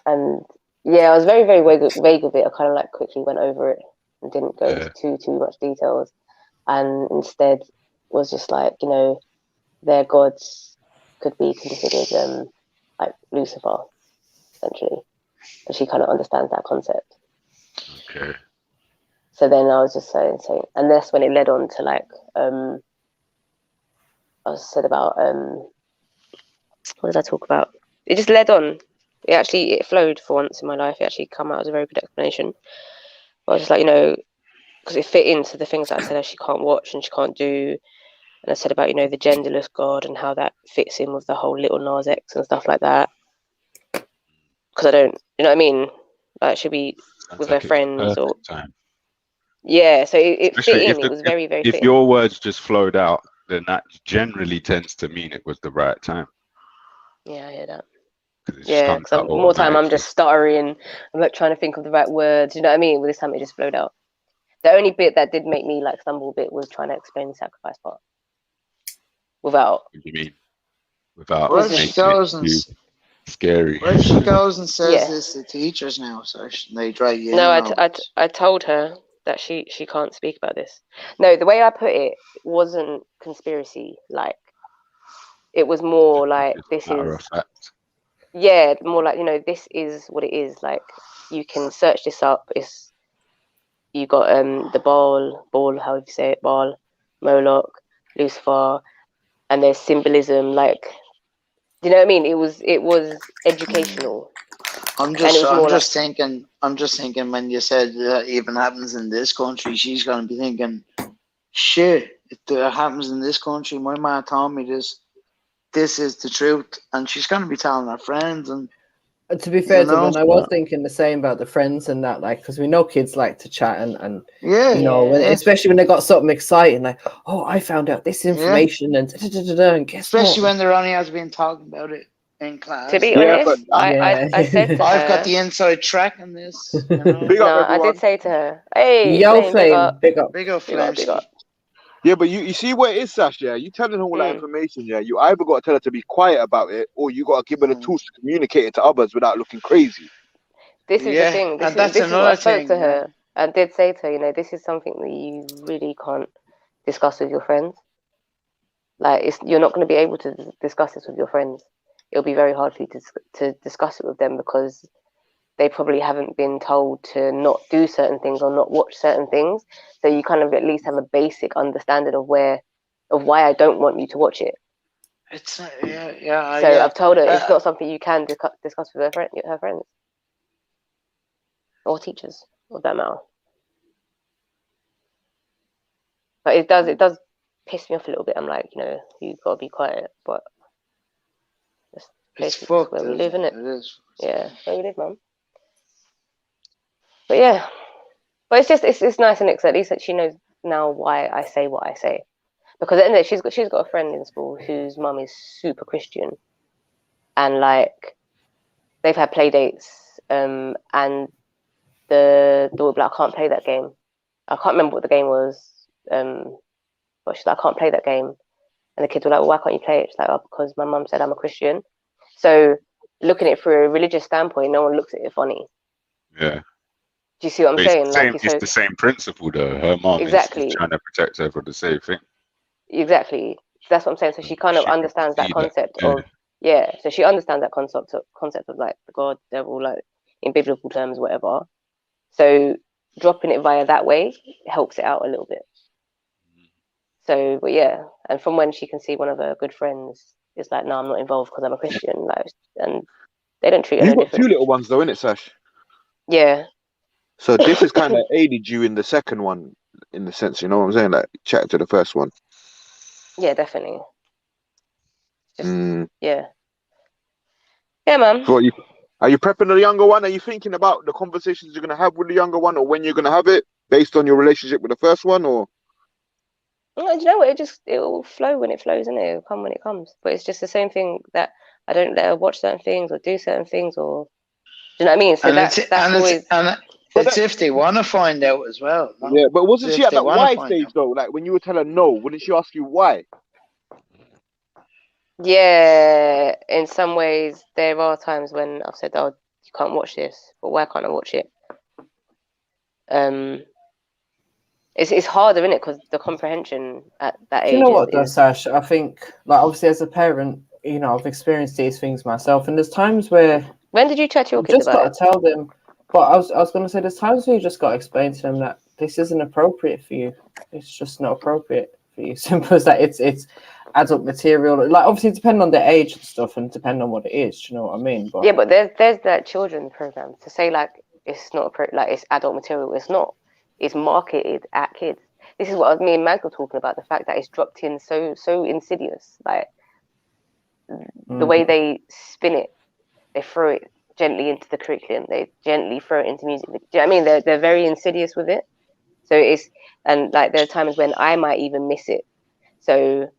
And yeah, I was very, very vague with it. I kind of like quickly went over it and didn't go into too much details, and instead was just like, their gods could be considered like Lucifer, essentially. And she kind of understands that concept. Okay. So then I was just saying, and that's when it led on to like I said about what did I talk about? It just led on. It flowed for once in my life. It actually came out as a very good explanation. But I was just like, because it fit into the things that I said she can't watch and she can't do. And I said about, the genderless God and how that fits in with the whole Little Nas X and stuff like that. Because I don't, you know what I mean? Like, it should be with her friends or... Time. Yeah, so it fit in. It was very, very If fit your words just flowed out then that generally tends to mean it was the right time. Yeah, I hear that. It Yeah, because more time I'm just stuttering. I'm like trying to think of the right words. You know what I mean? With this time, it just flowed out. The only bit that did make me like stumble a bit was trying to explain the sacrifice part without. What do you mean? Without Where she goes and scary. Where she goes and says Yeah. this to teachers now, so they drag you No, in. I told her that she can't speak about this. No, the way I put it wasn't conspiracy. Like, it was more like this Matter is. of fact. Yeah, more like, you know, this is what it is. Like, you can search this up. It's you got the Baal, however you say it, Baal, Moloch, Lucifer, and there's symbolism. Like, you know what I mean? It was educational. I'm just thinking when you said that even happens in this country, she's gonna be thinking, shit, if that happens in this country, my ma told me this is the truth, and she's gonna be telling her friends. And to be fair, you know, Dylan, I was thinking the same about the friends and that, like, because we know kids like to chat and yeah, you know, especially when they got something exciting, like, oh, I found out this information and guess especially what? when they're only has been talking about it in class. To be honest, I said to her, I've got the inside track on this. You know? No, I did say to her, hey, Yo, Flame, big up. Big up, big up, big up. Yeah, but you see what it is, Sash, yeah? You telling her all that information, yeah? You either got to tell her to be quiet about it, or you got to give her the tools to communicate it to others without looking crazy. This is the thing. This is what I spoke to her. I did say to her, you know, this is something that you really can't discuss with your friends. Like, you're not going to be able to discuss this with your friends. It'll be very hard for you to discuss it with them because they probably haven't been told to not do certain things or not watch certain things. So you kind of at least have a basic understanding of why I don't want you to watch it. It's So I've told her it's not something you can discuss with her friends or teachers, or that matter. But it does piss me off a little bit. I'm like, you know, you gotta be quiet, but it's fucked where we live, isn't it? It is. Yeah, where we live, man. But yeah, but it's nice, and at least that she knows now why I say what I say, because at the end of it, she's got a friend in school whose mum is super Christian, and like they've had play dates, and the daughter will be like, I can't play that game. I can't remember what the game was, but she's like, I can't play that game, and the kids were like, well, why can't you play it? She's like, oh, because my mum said I'm a Christian. So looking at it through a religious standpoint, no one looks at it funny. Yeah. Do you see what I'm saying? It's the same principle, though. Her mom is trying to protect her for the same thing. Exactly. That's what I'm saying. So she kind of understands that concept of So she understands that concept of like the God, devil, like in biblical terms, whatever. So dropping it via that way helps it out a little bit. So, but yeah, and from when she can see one of her good friends is like, no, I'm not involved because I'm a Christian, like, and they don't treat her You've no got different. two little ones, though, innit, Sash? Yeah. So this has kind of aided you in the second one, in the sense, you know what I'm saying? Like, chat to the first one. Yeah, definitely. Yeah. Yeah, man. So are you prepping the younger one? Are you thinking about the conversations you're going to have with the younger one, or when you're going to have it, based on your relationship with the first one, or? No, do you know what? It'll flow when it flows, and it'll come when it comes. But it's just the same thing that I don't let her watch certain things or do certain things, or do you know what I mean? So it's if they want to find out as well. No? Yeah, but wasn't If she at they that wanna why find stage though? Like when you would tell her no, wouldn't she ask you why? Yeah, in some ways there are times when I've said, "Oh, you can't watch this," but why can't I watch it? It's harder, isn't it? Because the comprehension at that Do age you know what, though, is Sash? I think, like, obviously, as a parent, you know, I've experienced these things myself, and there's times where. When did you chat to your kids just about got to tell them. But I was going to say, there's times where you just got to explain to them that this isn't appropriate for you. It's just not appropriate for you. Simple as that. It's adult material. Like, obviously, depending on the age and stuff, and depending on what it is. Do you know what I mean? But yeah, but there's that children's program to say like it's not like it's adult material. It's not. It's marketed at kids. This is what me and Mag were talking about. The fact that it's dropped in so insidious. Like the way they spin it, they throw it gently into the curriculum. They gently throw it into music. Do you know what I mean? They're very insidious with it. So and like there are times when I might even miss it. So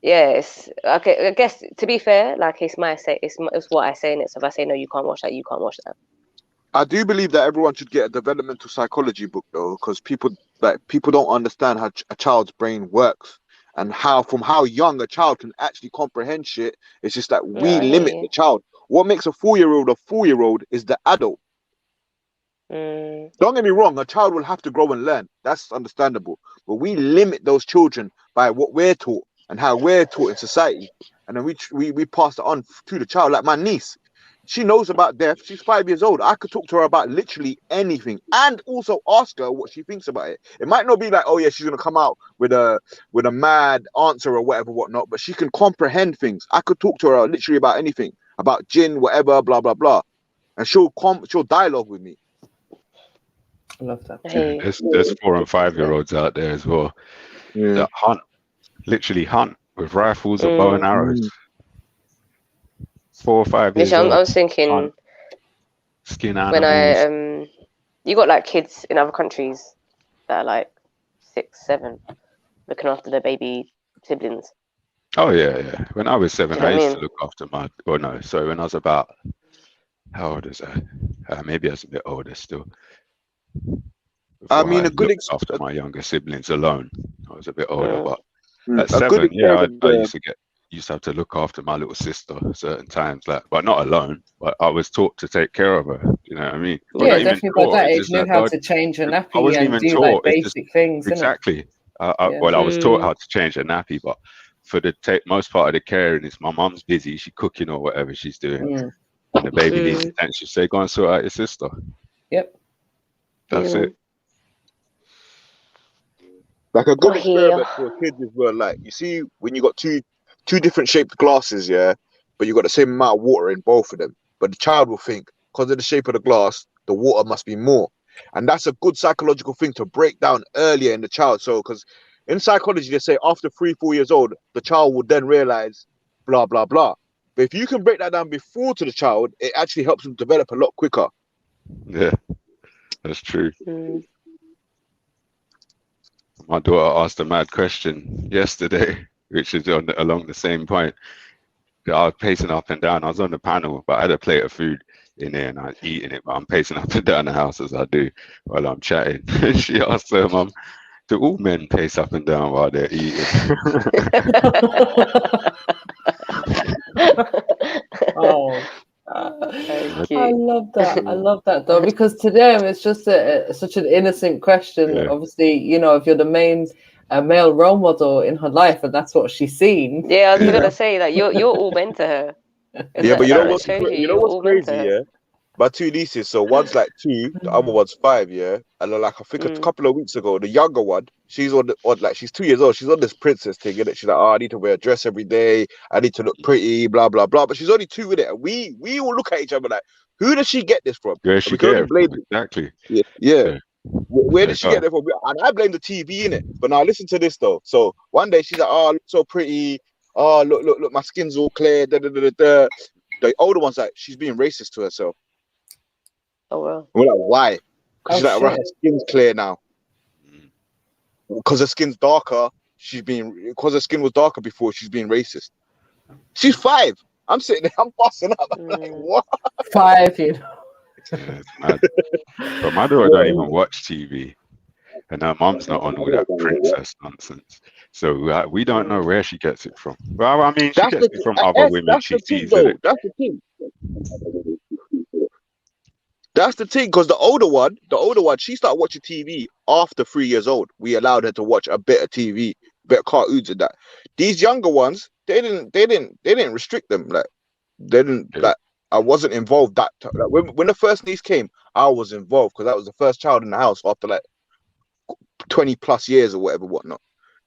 yeah, it's okay. I guess to be fair, like it's what I say in it. So if I say no, you can't watch that, you can't watch that. I do believe that everyone should get a developmental psychology book though, because people don't understand how a child's brain works and from how young a child can actually comprehend shit. It's just that we limit the child. What makes a 4-year-old is the adult. Don't get me wrong, a child will have to grow and learn. That's understandable. But we limit those children by what we're taught and how we're taught in society. And then we pass it on to the child. Like my niece, she knows about death. She's 5 years old. I could talk to her about literally anything and also ask her what she thinks about it. It might not be like, oh yeah, she's going to come out with a mad answer or whatnot, but she can comprehend things. I could talk to her literally about anything, about jinn, whatever, blah, blah, blah. And she'll dialogue with me. I love that. Yeah, there's 4 and 5-year-olds out there as well that literally hunt with rifles or bow and arrows. 4 or 5 years old. I was thinking skin animals. You got like kids in other countries that are like 6, 7, looking after their baby siblings. Oh yeah. When I was 7, I used mean? to look after when I was about, how old is that? Maybe I was a bit older still. I mean, I looked after my younger siblings alone. I was a bit older, but at A 7, good I experiment, used to have to look after my little sister certain times, but not alone. But I was taught to take care of her. You know what I mean? Yeah, definitely by that age, knew how to change a nappy I wasn't and even do taught. like It's just- basic things. Exactly. Yeah. I was taught how to change a nappy, but for the most part of the caring is my mum's busy, she's cooking or whatever she's doing, and the baby needs attention. She say, "Go and sort out your sister." Yep. That's it. like a good experiment for kids as well. Like you see, when you got two different shaped glasses, yeah, but you got the same amount of water in both of them, but the child will think because of the shape of the glass, the water must be more, and that's a good psychological thing to break down earlier in the child. So, because in psychology they say after 3, 4 years old, the child will then realize blah blah blah. But if you can break that down before to the child, it actually helps them develop a lot quicker. Yeah, that's true. My daughter asked a mad question yesterday, which is along the same point. I was pacing up and down. I was on the panel, but I had a plate of food in there and I was eating it, but I'm pacing up and down the house as I do while I'm chatting. She asked her mum, do all men pace up and down while they're eating? Oh, I love that. I love that though, because to them it's just such an innocent question. Yeah. Obviously, you know, if you're the main male role model in her life and that's what she's seen. Yeah, I was gonna say that you're all meant to her. Yeah, but you know what's shows you know what's all meant to crazy, her. yeah? My 2 nieces, so one's like 2, the other one's 5, yeah. And then, like I think a couple of weeks ago, the younger one, she's on like she's 2 years old. She's on this princess thing, innit? She's like, oh, I need to wear a dress every day. I need to look pretty, blah blah blah. But she's only 2 with it, and we all look at each other like, who does she get this from? Where she we can get only it blame from? Exactly. Yeah. Where did she get it from? And I blame the TV in it. But now listen to this though. So one day she's like, oh, I look so pretty. Oh, look, my skin's all clear. Da, da, da, da, da. The older one's like, she's being racist to herself. Oh well. We're like, why? Because she's like, right, her shit. skin's clear now. Because her skin's darker, because her skin was darker before, she's being racist. She's 5. I'm sitting there, I'm busting up. I'm like, what? 5, you know. Yeah, it's mad. But my daughter don't even watch TV, and her mum's not on all that princess nonsense. So we don't know where she gets it from. Well, I mean, she gets it from other women she sees. That's the thing. That's the thing, because the older one, she started watching TV after 3 years old. We allowed her to watch a bit of TV, bit of cartoons and that. These younger ones, they didn't restrict them. Like they didn't like. I wasn't involved that time. Like, when the first niece came, I was involved because that was the first child in the house after like 20 plus years or whatnot.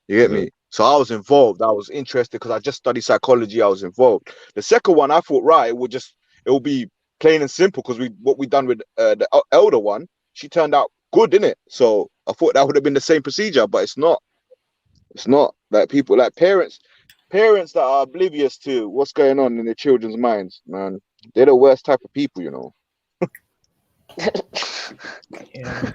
You get me? So I was involved. I was interested because I just studied psychology. I was involved. The second one, I thought, right, it will be plain and simple because what we done with the elder one, she turned out good, didn't it? So I thought that would have been the same procedure, but it's not. It's not. Like people, like parents that are oblivious to what's going on in their children's minds, man. They're the worst type of people, you know. Yeah.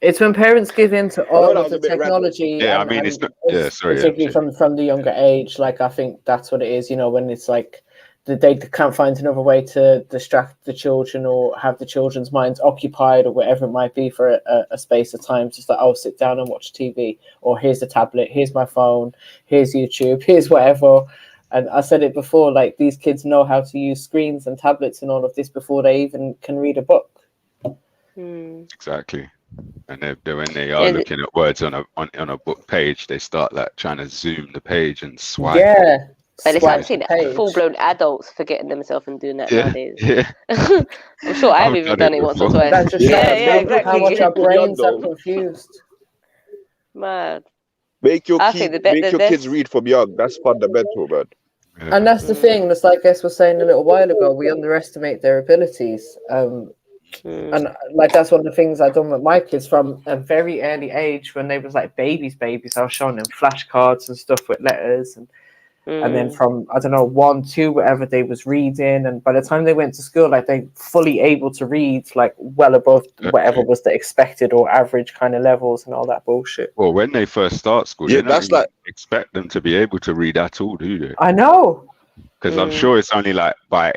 It's when parents give in to I know all that of was the a bit random. technology Yeah, I and, mean, it's not. Yeah, sorry. particularly from the younger age. Like, I think that's what it is, you know, when it's like they can't find another way to distract the children or have the children's minds occupied or whatever it might be for a space of time. Just like, oh, sit down and watch TV, or here's the tablet, here's my phone, here's YouTube, here's whatever. And I said it before, like, these kids know how to use screens and tablets and all of this before they even can read a book. Exactly. And when they are looking at words on a book page, they start like trying to zoom the page and swipe. Yeah. But listen, I've seen full-blown adults forgetting themselves and doing that nowadays. Yeah. I'm sure I've even done it once or twice. That just shows how much our brains are confused. Mad. Make your I think kids read from young. That's fundamental, man. And that's the thing. That's like Guess was saying a little while ago. We underestimate their abilities. And like that's one of the things I've done with my kids from a very early age when they was like babies. I was showing them flashcards and stuff with letters, and then from I don't know 1, 2, whatever they was reading, and by the time they went to school, like they fully able to read like well above whatever was the expected or average kind of levels and all that bullshit. Well, when they first start school, you don't really expect them to be able to read at all, do they? I know. Because I'm sure it's only like by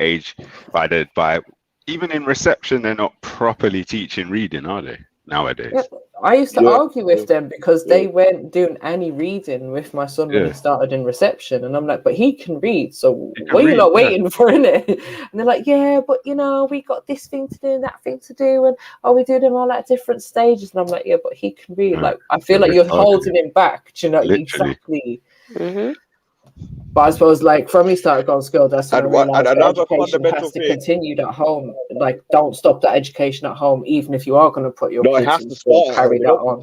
even in reception, they're not properly teaching reading, are they, nowadays? Yeah, I used to argue with them because they weren't doing any reading with my son when he started in reception. And I'm like, but he can read, so what are you not waiting for, innit? And they're like, yeah, but you know, we got this thing to do and that thing to do, and we do them all at different stages. And I'm like, yeah, but he can read. Like, I feel like you're holding him back. Do you know? Exactly. But I suppose, like, from he started going to school, that's when I realized that education has to continue at home. Like, don't stop that education at home, even if you are going to put your kids in school, carry that on.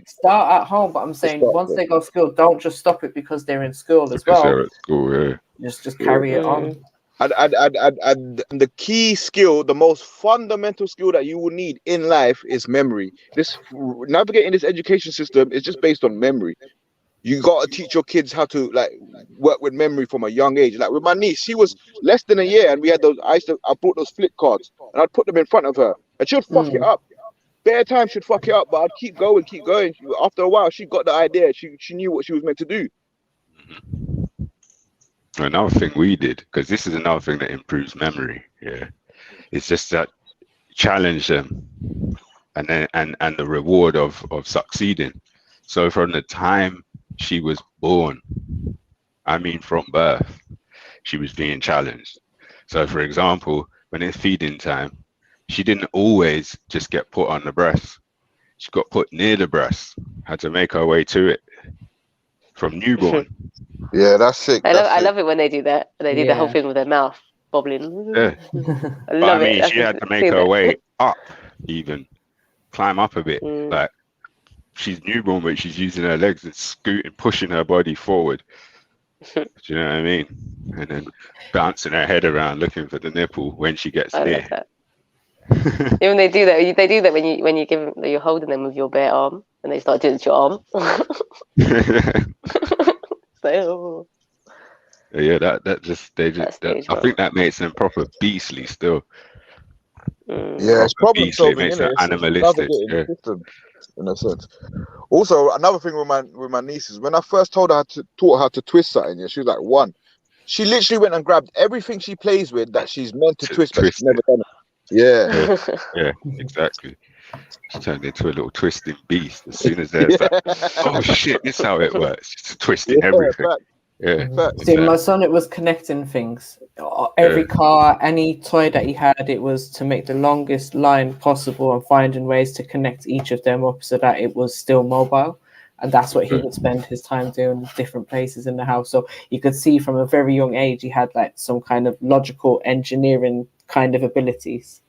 Start at home. But I'm saying once they go to school, don't just stop it because they're in school as well. They're at school, Just carry it on. And the key skill, the most fundamental skill that you will need in life is memory. This navigating this education system is just based on memory. You got to teach your kids how to like work with memory from a young age. Like with my niece, she was less than a year, and we had those. I brought those flip cards, and I'd put them in front of her, and she'd fuck it up. Bare time she'd fuck it up, but I'd keep going. After a while, she got the idea. She knew what she was meant to do. Another thing we did, because this is another thing that improves memory. Yeah, it's just that challenge them, and then and the reward of succeeding. So from the time she was born, I mean from birth, she was being challenged. So for example, when it's feeding time, she didn't always just get put on the breast. She got put near the breast, had to make her way to it from newborn. Yeah, that's sick. I love it when they do that. They do the whole thing with their mouth bobbling. Yeah. I mean, she had to make her way up, even climb up a bit. Like, she's newborn, but she's using her legs and scooting, pushing her body forward. Do you know what I mean? And then bouncing her head around, looking for the nipple when she gets near. Love that. Even they do that when you give them, you're holding them with your bare arm, and they start doing it to your arm. So, yeah, I think that makes them proper beastly still. Yeah, it's problem solving. It makes them animalistic. Yeah. In a sense. Also, another thing with my nieces, when I first taught her to twist something, she was like 1. She literally went and grabbed everything she plays with that she's meant to twist, but she's never done it. Yeah. Yeah, exactly. She turned into a little twisting beast as soon as there's like, oh shit, this is how it works. Just twisting everything. See, my son, it was connecting things. Every car, any toy that he had, it was to make the longest line possible and finding ways to connect each of them up so that it was still mobile. And that's what he would spend his time doing, different places in the house. So you could see from a very young age, he had like some kind of logical engineering kind of abilities.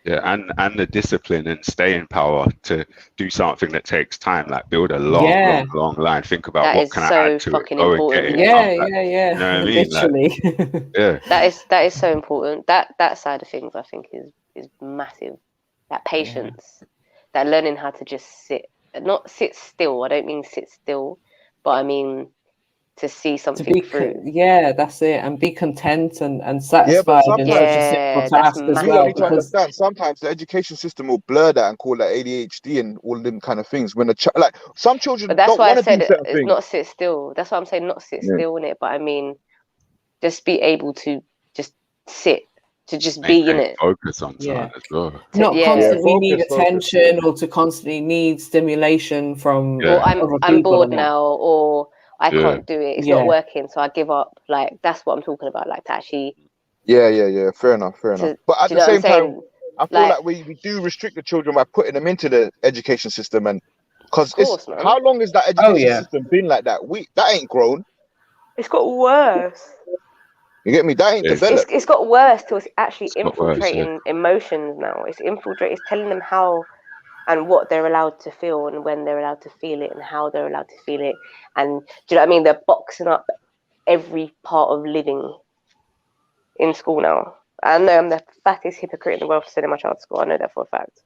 Yeah, and the discipline and staying power to do something that takes time, like build a long line. Think about that what can I add to it. Go and get it. Yeah. You know what I mean? Literally. Like, yeah. That is so important. That side of things, I think, is massive. That patience, that learning how to just not sit still. I don't mean sit still, but I mean to see To something be, through. yeah, that's it, and be content and Yeah, but satisfied in sometimes such a simple Yeah, that's task as you massive, well. lot need to man. Because understand. Sometimes the education system will blur that and call that ADHD and all them kind of things. When like some But children that's don't why I want to do said certain it's things. not sit still. That's why I'm saying not sit Yeah. still in it. But I mean, just be able to just sit, to just be in Maintain it. focus on yeah, something as well. not Yeah. constantly need Focus. attention or to constantly need stimulation from Or Yeah, other I'm people bored and that. now, or I yeah. can't do it. It's not Yeah, working, so I give up. Like that's what I'm talking about. Like to actually, Yeah. Fair enough. to, But do at you the know what I'm same time, saying? I feel Like, like we do restrict the children by putting them into the education system, and because of course, man. how long has that oh education yeah, system been like that? That ain't grown. It's got worse. You get me? That ain't It's developed. It's got worse till it's actually got worse. Yeah, infiltrating emotions now. It's telling them how and what they're allowed to feel and when they're allowed to feel it and how they're allowed to feel it. And do you know what I mean? They're boxing up every part of living in school now. I know I'm the fattest hypocrite in the world for sending my child to school. I know that for a fact.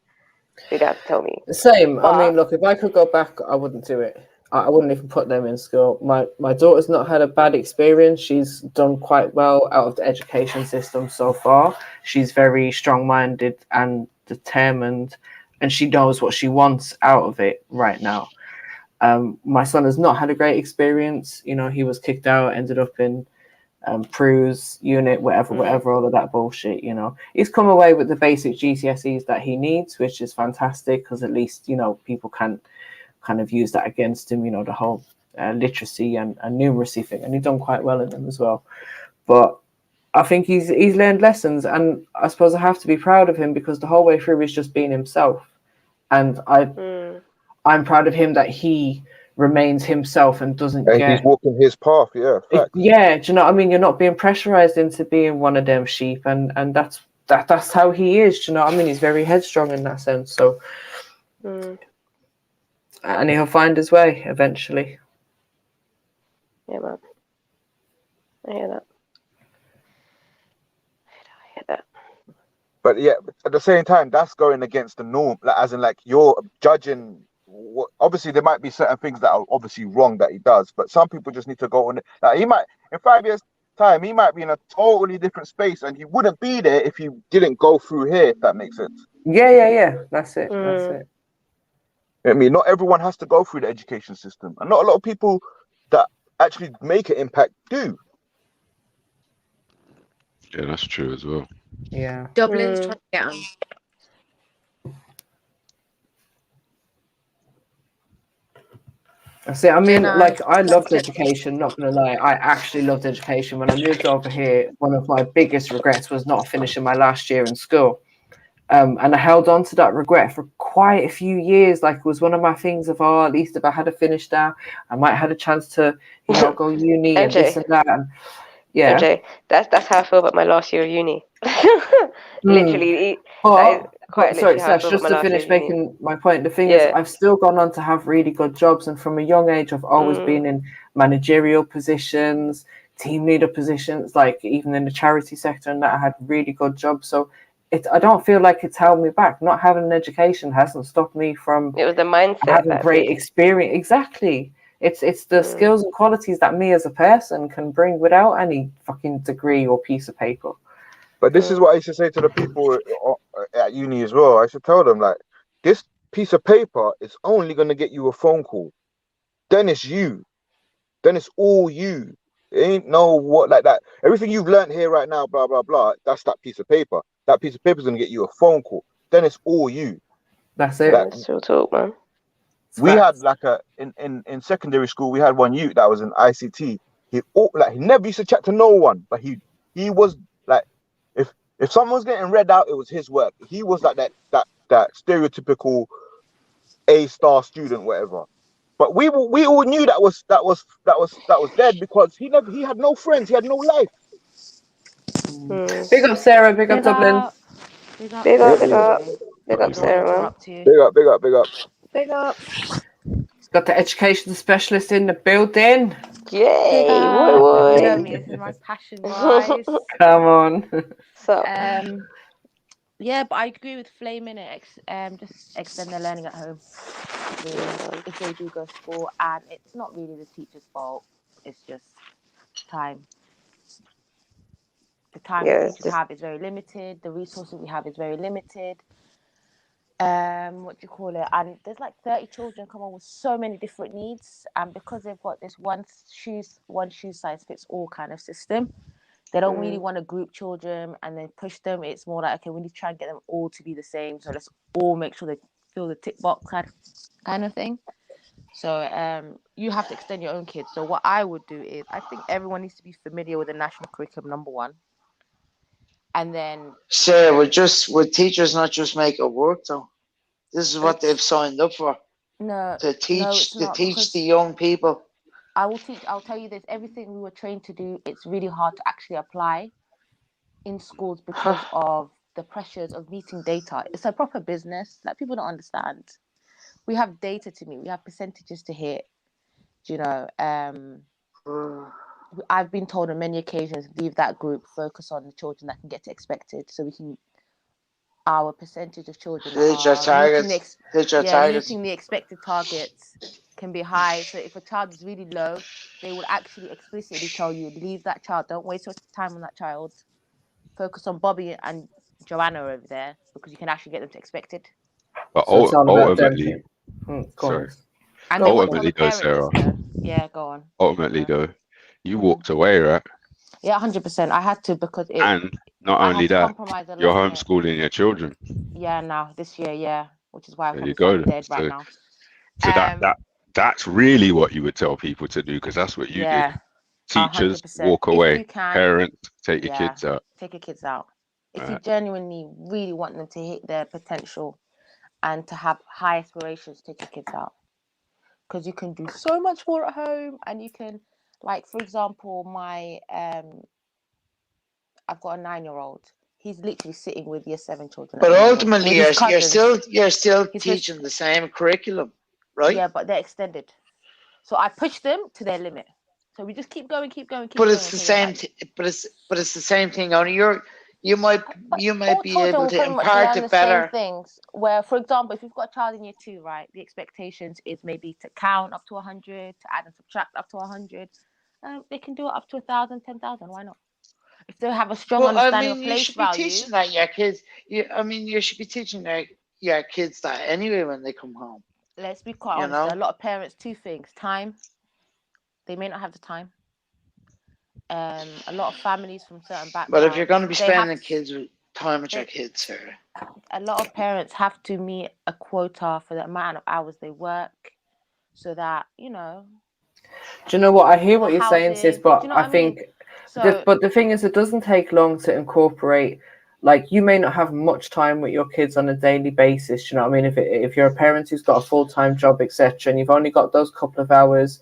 So you don't have to tell me. same. I But mean, look, if I could go back, I wouldn't do it. I wouldn't even put them in school. My daughter's not had a bad experience. She's done quite well out of the education system so far. She's very strong-minded and determined, and she knows what she wants out of it right now. My son has not had a great experience. You know, he was kicked out, ended up in Prue's unit, whatever, all of that bullshit. You know, he's come away with the basic GCSEs that he needs, which is fantastic because at least, you know, people can kind of use that against him. You know, the whole literacy and numeracy thing, and he's done quite well in them as well. But I think he's learned lessons, and I suppose I have to be proud of him because the whole way through he's just being himself, and I'm proud of him that he remains himself and doesn't And get. he's walking his path. Yeah, facts. Yeah, do you know what I mean? You're not being pressurized into being one of them sheep, and that's how he is. Do you know what I mean? He's very headstrong in that sense. So, and he'll find his way eventually. yeah, man. I hear that. But yeah, at the same time, that's going against the norm. Like, as in, like, you're judging. Obviously, there might be certain things that are obviously wrong that he does, but some people just need to go on. Like, he might, in 5 years' time, he might be in a totally different space, and he wouldn't be there if he didn't go through here. If that makes sense. Yeah. That's it. That's it. I mean, not everyone has to go through the education system, and not a lot of people that actually make an impact do. yeah, that's true as well. Yeah. Dublin's trying to get on. See, I mean, Jenna, like, I loved education, not gonna lie. I actually loved education. When I moved over here, one of my biggest regrets was not finishing my last year in school. And I held on to that regret for quite a few years. Like, it was one of my things of, at least if I had finished that, I might have had a chance to, you know, go uni and this and that. And yeah. MJ, that's how I feel about my last year of uni. Literally, that is quite sorry, literally how I Sash, feel about just my to last year finish of uni. making my point, the thing is, I've still gone on to have really good jobs, and from a young age, I've always been in managerial positions, team leader positions, like even in the charity sector, and that I had really good jobs. So I don't feel like it's held me back. Not having an education hasn't stopped me from. It was the mindset having that great did. experience. Exactly. It's the skills and qualities that me as a person can bring without any fucking degree or piece of paper. But this is what I used to say to the people at uni as well. I should tell them, like, this piece of paper is only going to get you a phone call. Then it's you. Then it's all you. It ain't no what like that. Everything you've learned here right now, blah, blah, blah, that's that piece of paper. That piece of paper is going to get you a phone call. Then it's all you. That's it. Like, Still talk, man. we had like in secondary school, we had one youth that was in ICT. He never used to chat to no one, but he was like, if someone was getting read out, it was his work. He was like that stereotypical A-star student, whatever. But we all knew that was dead because he had no friends, he had no life. Big up Sarah, big up Dublin. Big up, Big up Don't Sarah, man. interrupt you. Big up. Big up. Got the education specialist in the building. Yay! You Boy. know me, this is my passion, guys. Come on. So, yeah, but I agree with Flame in it. Just extend their learning at home. Really, if they do go to school, and it's not really the teacher's fault. It's just time. The time Yeah, the it's teachers just have is very limited. The resources we have is very limited. What do you call it? And there's like 30 children come on with so many different needs, and because they've got this one shoe size fits all kind of system, they don't really want to group children and then push them. It's more like, okay, we need to try and get them all to be the same, so let's all make sure they fill the tick box kind of thing. So you have to extend your own kids. So what I would do is, I think everyone needs to be familiar with the national curriculum, number one. And then So would teachers not just make it work though? This is what they've signed up for. No, To teach it's not, because the young people. I'll tell you this, everything we were trained to do, it's really hard to actually apply in schools because of the pressures of meeting data. It's a proper business. Like, people don't understand. We have data to meet, we have percentages to hit, you know. I've been told on many occasions, leave that group, focus on the children that can get to expected, so we can, our percentage of children meeting the expected targets can be high. So if a child is really low, they will actually explicitly tell you, leave that child, don't waste your time on that child, focus on Bobby and Joanna over there, because you can actually get them to expected. But So it's all about them. ultimately, sorry. And they won't Ultimately, tell though, the parents, Sarah. yeah, go on. Ultimately, though, you walked away, right? Yeah, 100%. I had to, because And not I only had to that, compromise a you're lot in it. homeschooling your children. Yeah, now this year, yeah, which is why I'm There you probably go. dead right now. So that's really what you would tell people to do, because that's what you did. Yeah, Teachers 100%. walk If away. you can, Parents take your kids out. take your kids out. If you Right. genuinely really want them to hit their potential and to have high aspirations, take your kids out, because you can do so much more at home. And you can, like, for example, my I've got a 9-year-old. He's literally sitting with year 7 children. But ultimately, with his you're still teaching the same curriculum, right? Yeah, but they're extended. So I push them to their limit. So we just keep going. But it's the same. But it's the same thing. Only you might all be children able will to pretty much impart learn it the same better. things. Where, for example, if you've got a child in year 2, right, the expectations is maybe to count up to 100, to add and subtract up to 100. They can do it up to 1,000, 10,000. Why not? If they have a strong understanding of you place should be value. teaching that your kids. You should be teaching your kids that anyway when they come home. Let's be quite honest. A lot of parents, 2 things: time. They may not have the time. A lot of families from certain backgrounds. But if you're going to be spending time with your kids, Sarah, a lot of parents have to meet a quota for the amount of hours they work, so that, you know. Do you know what? I hear what you're saying, housing, sis, but do you know I what I mean? think, So, but the thing is, it doesn't take long to incorporate. Like, you may not have much time with your kids on a daily basis. You know what I mean? If you're a parent who's got a full-time job, etc., and you've only got those couple of hours,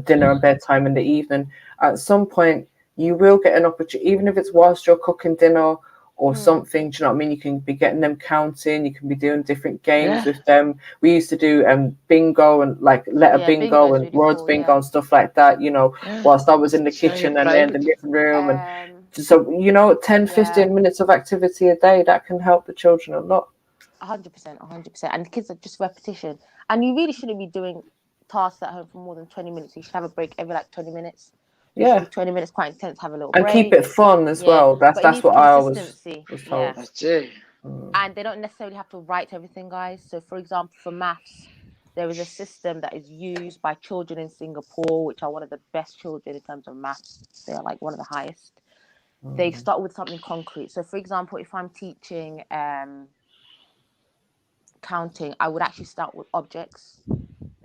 dinner and bedtime in the evening, at some point you will get an opportunity, even if it's whilst you're cooking dinner or something. Do you know what I mean? You can be getting them counting. You can be doing different games with them. We used to do bingo and like letter bingo and words bingo and stuff like that. You know, whilst I was in the kitchen and in the living room, and so, you know, 10-15 minutes of activity a day, that can help the children a lot. 100%. And the kids are just repetition. And you really shouldn't be doing tasks at home for more than 20 minutes. You should have a break every like 20 minutes. You should do 20 minutes quite intense, have a little break. And keep it fun as well. That's what I always was told. That's it. And they don't necessarily have to write everything, guys. So, for example, for maths, there is a system that is used by children in Singapore, which are one of the best children in terms of maths. They are like one of the highest. They start with something concrete. So, for example, if I'm teaching counting, I would actually start with objects.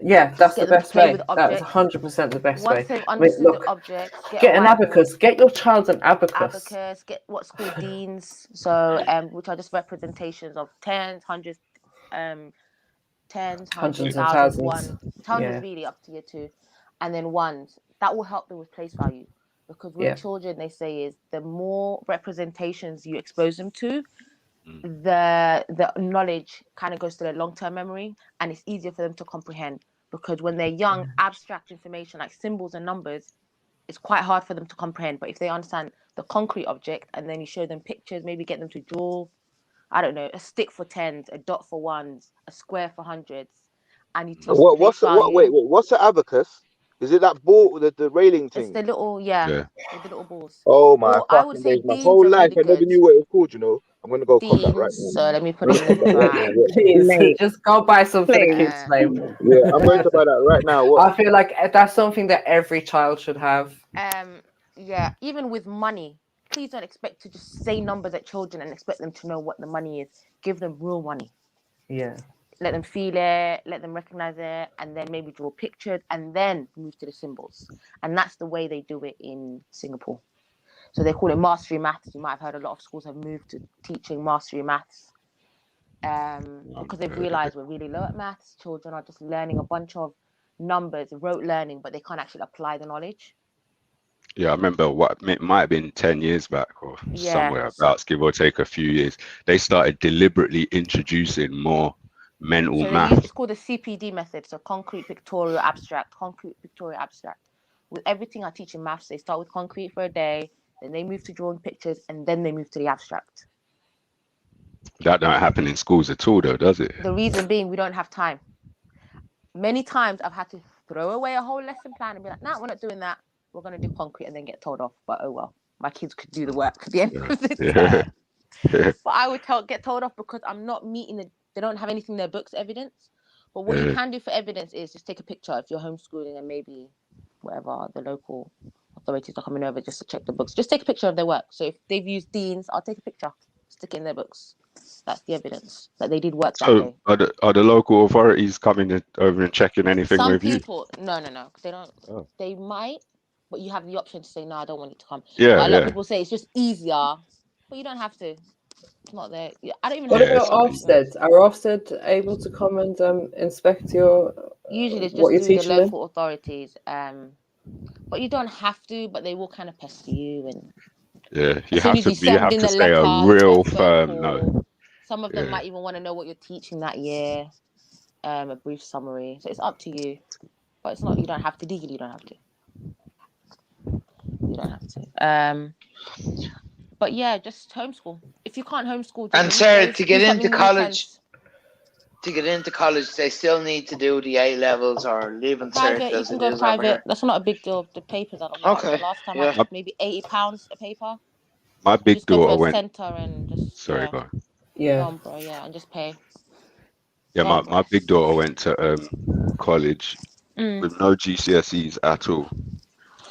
Yeah, that's the best way. That's 100% the best way. Once they've understood the objects, get an abacus. Get your child an abacus. Get what's called deans. So, which are just representations of tens, hundreds, thousands, ones. Hundreds really up to year 2, and then ones. That will help them with place value, because with children, they say is the more representations you expose them to, the knowledge kind of goes to their long-term memory, and it's easier for them to comprehend, because when they're young, abstract information like symbols and numbers, it's quite hard for them to comprehend. But if they understand the concrete object, and then you show them pictures, maybe get them to draw, I don't know, a stick for tens, a dot for ones, a square for hundreds, and you teach What's an abacus? Is it that ball, the railing It's thing? the little, with the little balls. Oh my Or I would fucking say days! My Deans whole are life, really I never good. knew what it was called. You know, I'm gonna go cop that right Deans. now. So let me put I'm it gonna in cop the that right right. now. What? Please, Mate. just go buy some for the kids, Yeah. babe. Yeah, I'm going to buy that right now. What? I feel like that's something that every child should have. Yeah, even with money, please don't expect to just say numbers at children and expect them to know what the money is. Give them real money. Yeah. Let them feel it, let them recognize it, and then maybe draw pictures and then move to the symbols. And that's the way they do it in Singapore. So they call it mastery maths. You might have heard a lot of schools have moved to teaching mastery maths because they've realized we're really low at maths. Children are just learning a bunch of numbers, rote learning, but they can't actually apply the knowledge. Yeah, I remember it might have been 10 years back or somewhere So about, give or take a few years. They started deliberately introducing more mental they use, math. it's called the CPD method, so concrete, pictorial, abstract, concrete, pictorial, abstract. With everything I teach in maths, they start with concrete for a day, then they move to drawing pictures, and then they move to the abstract. That don't happen in schools at all, though, does it? The reason being we don't have time. Many times I've had to throw away a whole lesson plan and be like, nah, we're not doing that. We're going to do concrete and then get told off. But oh well, my kids could do the work at the end of the term. But I would get told off because I'm not meeting they don't have anything in their books evidence. But what you can do for evidence is just take a picture if you're homeschooling and maybe whatever the local authorities are coming over just to check the books. Just take a picture of their work. So if they've used Deans, I'll take a picture, stick it in their books. That's the evidence that they did work that So day. are the local authorities coming over and checking anything Some with you? people, no, they don't. Oh. They might, but you have the option to say no. I don't want it to come. Yeah, but a lot of yeah. people say it's just easier, but you don't have to. It's not there. I don't even What know. about Ofsted? Are Ofsted able to come and inspect your Usually it's what just you're through the teaching them? local authorities. But you don't have to. But they will kind of pester you, and Yeah, as soon as you send in the say a letter, you've real got a phone firm call. no. Some of them Yeah. might even want to know what you're teaching that year. A brief summary. So it's up to you, but it's not. You don't have to. Legally, you don't have to. You don't have to. But yeah, just homeschool. If you can't homeschool, And these Sarah, days, to do get something into weekends. college, they still need to do the A levels or leaving cert Private, you as can it go is over private. here. That's not a big deal. The papers are not large. Okay, The last time I yeah. took maybe £80 a paper. My You big just go to daughter a went. centre and just Sorry, go on. Yeah. Go on, bro. Yeah, and just pay. Yeah, Go on, my big daughter went to college Mm. with no GCSEs at all,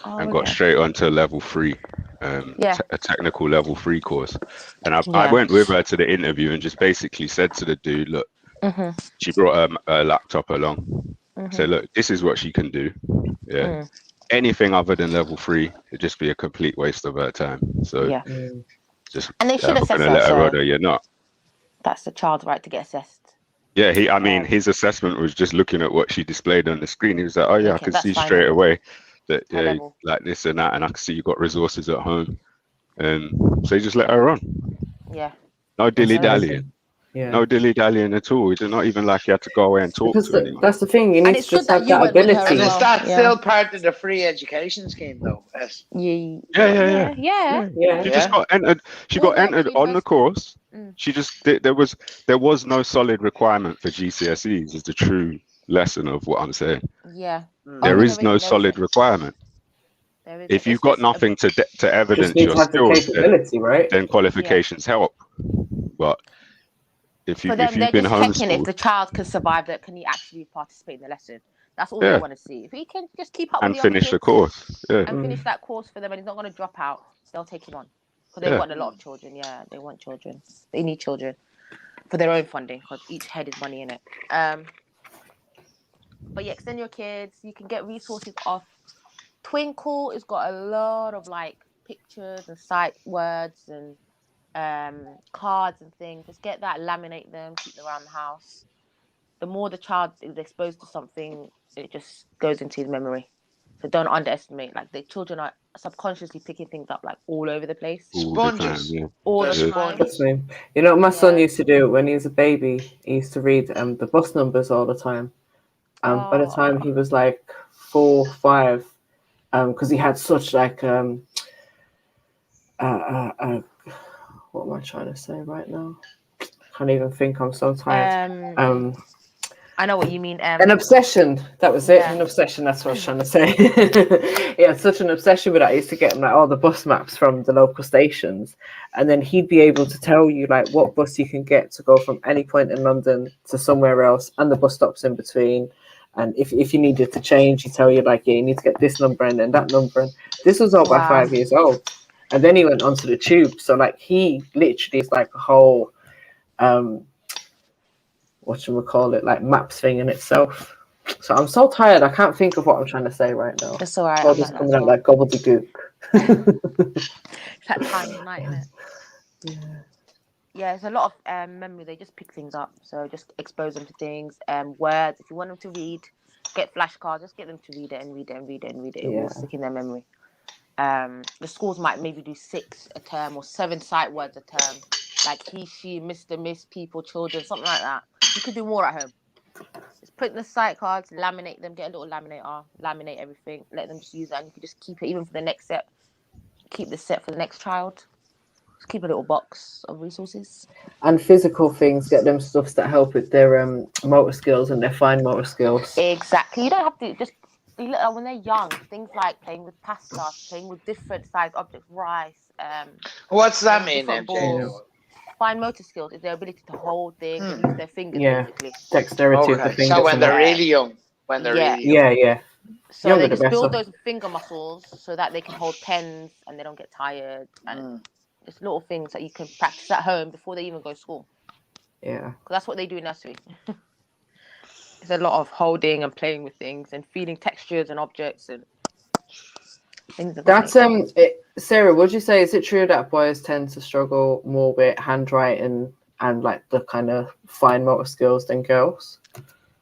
Oh, and got okay. straight onto level 3, Yeah. a technical level 3 course. And I Yeah. went with her to the interview and just basically said to the dude, look, Mhm. she brought a laptop along. So Mhm. look, this is what she can do. Yeah. Mm. Anything other than level 3, it'd just be a complete waste of her time. So Yeah. just And they should I'm assess gonna her. let her So know you're not. that's the child's right to get assessed. Yeah, his assessment was just looking at what she displayed on the screen. He was like, oh yeah, I Okay, can that's see fine straight then. away that Her yeah, level. like this and that, and I can see you got resources at home. So you just let her on. Yeah. No dilly No, that's- dallying. Yeah. No dilly dallying at all. It's not even like you had to go away and talk Because to anyone. that's the thing. You And need it's to good just that have you that went with her ability. as And is well. that Yeah. still part of the free education scheme, though? Yes. Yeah. Yeah. Yeah. She just got entered. She We'll got work entered to on the invest. course. Mm. She just there was no solid requirement for GCSEs. Is the true lesson of what I'm saying. Yeah. There is no solid requirement. There is. If you've It's got just nothing to Just evidence need your to have the skills, capability, right? then qualifications help. But if for them, you've they're been just checking if homeschooled, the child can survive that. Can he actually participate in the lesson? That's all they yeah, want to see. If he can just keep up with and the other finish the kids course, yeah, and finish that course for them, and he's not going to drop out, they'll take him on because they yeah. want a lot of children. Yeah, they want children. They need children for their own funding because each head is money in it. But yeah, extend your kids. You can get resources off. Twinkle has got a lot of like pictures and sight words and cards and things. Just get that, laminate them, keep them around the house. The more the child is exposed to something, it just goes into his memory. So don't underestimate. Like the children are subconsciously picking things up like all over the place. All the time, yeah. All the Yeah. time. Trust me. You know what my son used to do when he was a baby? He used to read the bus numbers all the time. By the time he was like 4, 5, because he had such like what am I trying to say right now? Can't even think. I'm so tired. I know what you mean. An obsession. That was it. Yeah. An obsession. That's what I was trying to say. He had such an obsession with that. I used to get him like all the bus maps from the local stations, and then he'd be able to tell you like what bus you can get to go from any point in London to somewhere else, and the bus stops in between. And if you needed to change, he'd tell you like, yeah, you need to get this number and then that number. And this was all by Wow. 5 years old. And then he went onto the tube. So like he literally is like a whole whatchamacallit, like maps thing in itself. So I'm so tired, I can't think of what I'm trying to say right now. That's all right. All I'm just like that coming as out well. like gobbledygook. It's that time of night, isn't it? Yeah, it's a lot of memory. They just pick things up. So just expose them to things. Words. If you want them to read, get flashcards. Just get them to read it and read it and read it and read it. It will stick in their memory. The schools might maybe do 6 a term or 7 sight words a term. Like he, she, Mr., Miss, people, children, something like that. You could do more at home. Just put in the sight cards, laminate them, get a little laminator, laminate everything, let them just use that, and you can just keep it even for the next set. Keep the set for the next child. Just keep a little box of resources. And physical things, get them stuffs that help with their motor skills and their fine motor skills. Exactly. You don't have to just when they're young, things like playing with pasta, playing with different size objects, rice. What's that mean, different MJ? balls. Fine motor skills is their ability to hold things and use their fingers, basically. Dexterity of the fingers. So when they're really young, Yeah. So Younger they the just build better. those finger muscles so that they can hold pens and they don't get tired. And just little things that you can practice at home before they even go to school. Yeah. Because that's what they do in nursery. It's a lot of holding and playing with things and feeling textures and objects and things. That's Sarah, would you say, is it true that boys tend to struggle more with handwriting and like the kind of fine motor skills than girls?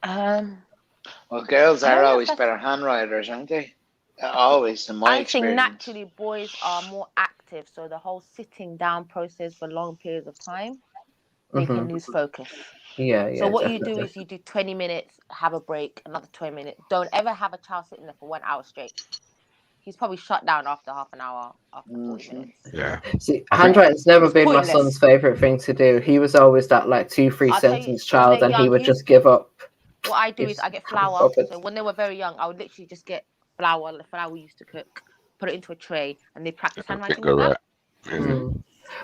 Well, girls are always better handwriters, aren't they? Always, in my I experience. think naturally boys are more active, so the whole sitting down process for long periods of time, they can lose focus. Yeah. So what you definitely. do is you do 20 minutes, have a break, another 20 minutes. Don't ever have a child sitting there for 1 hour straight. He's probably shut down after half an hour, after 40 minutes. Yeah. See, handwriting's never It's been pointless. my son's favorite thing to do. He was always that like 2-3 I'll tell you, sentence when child, they're and he young, would just give up. What I do is I get flour. So when they were very young, I would literally just get flour, the flour we used to cook, put it into a tray, and they practice handwriting with that.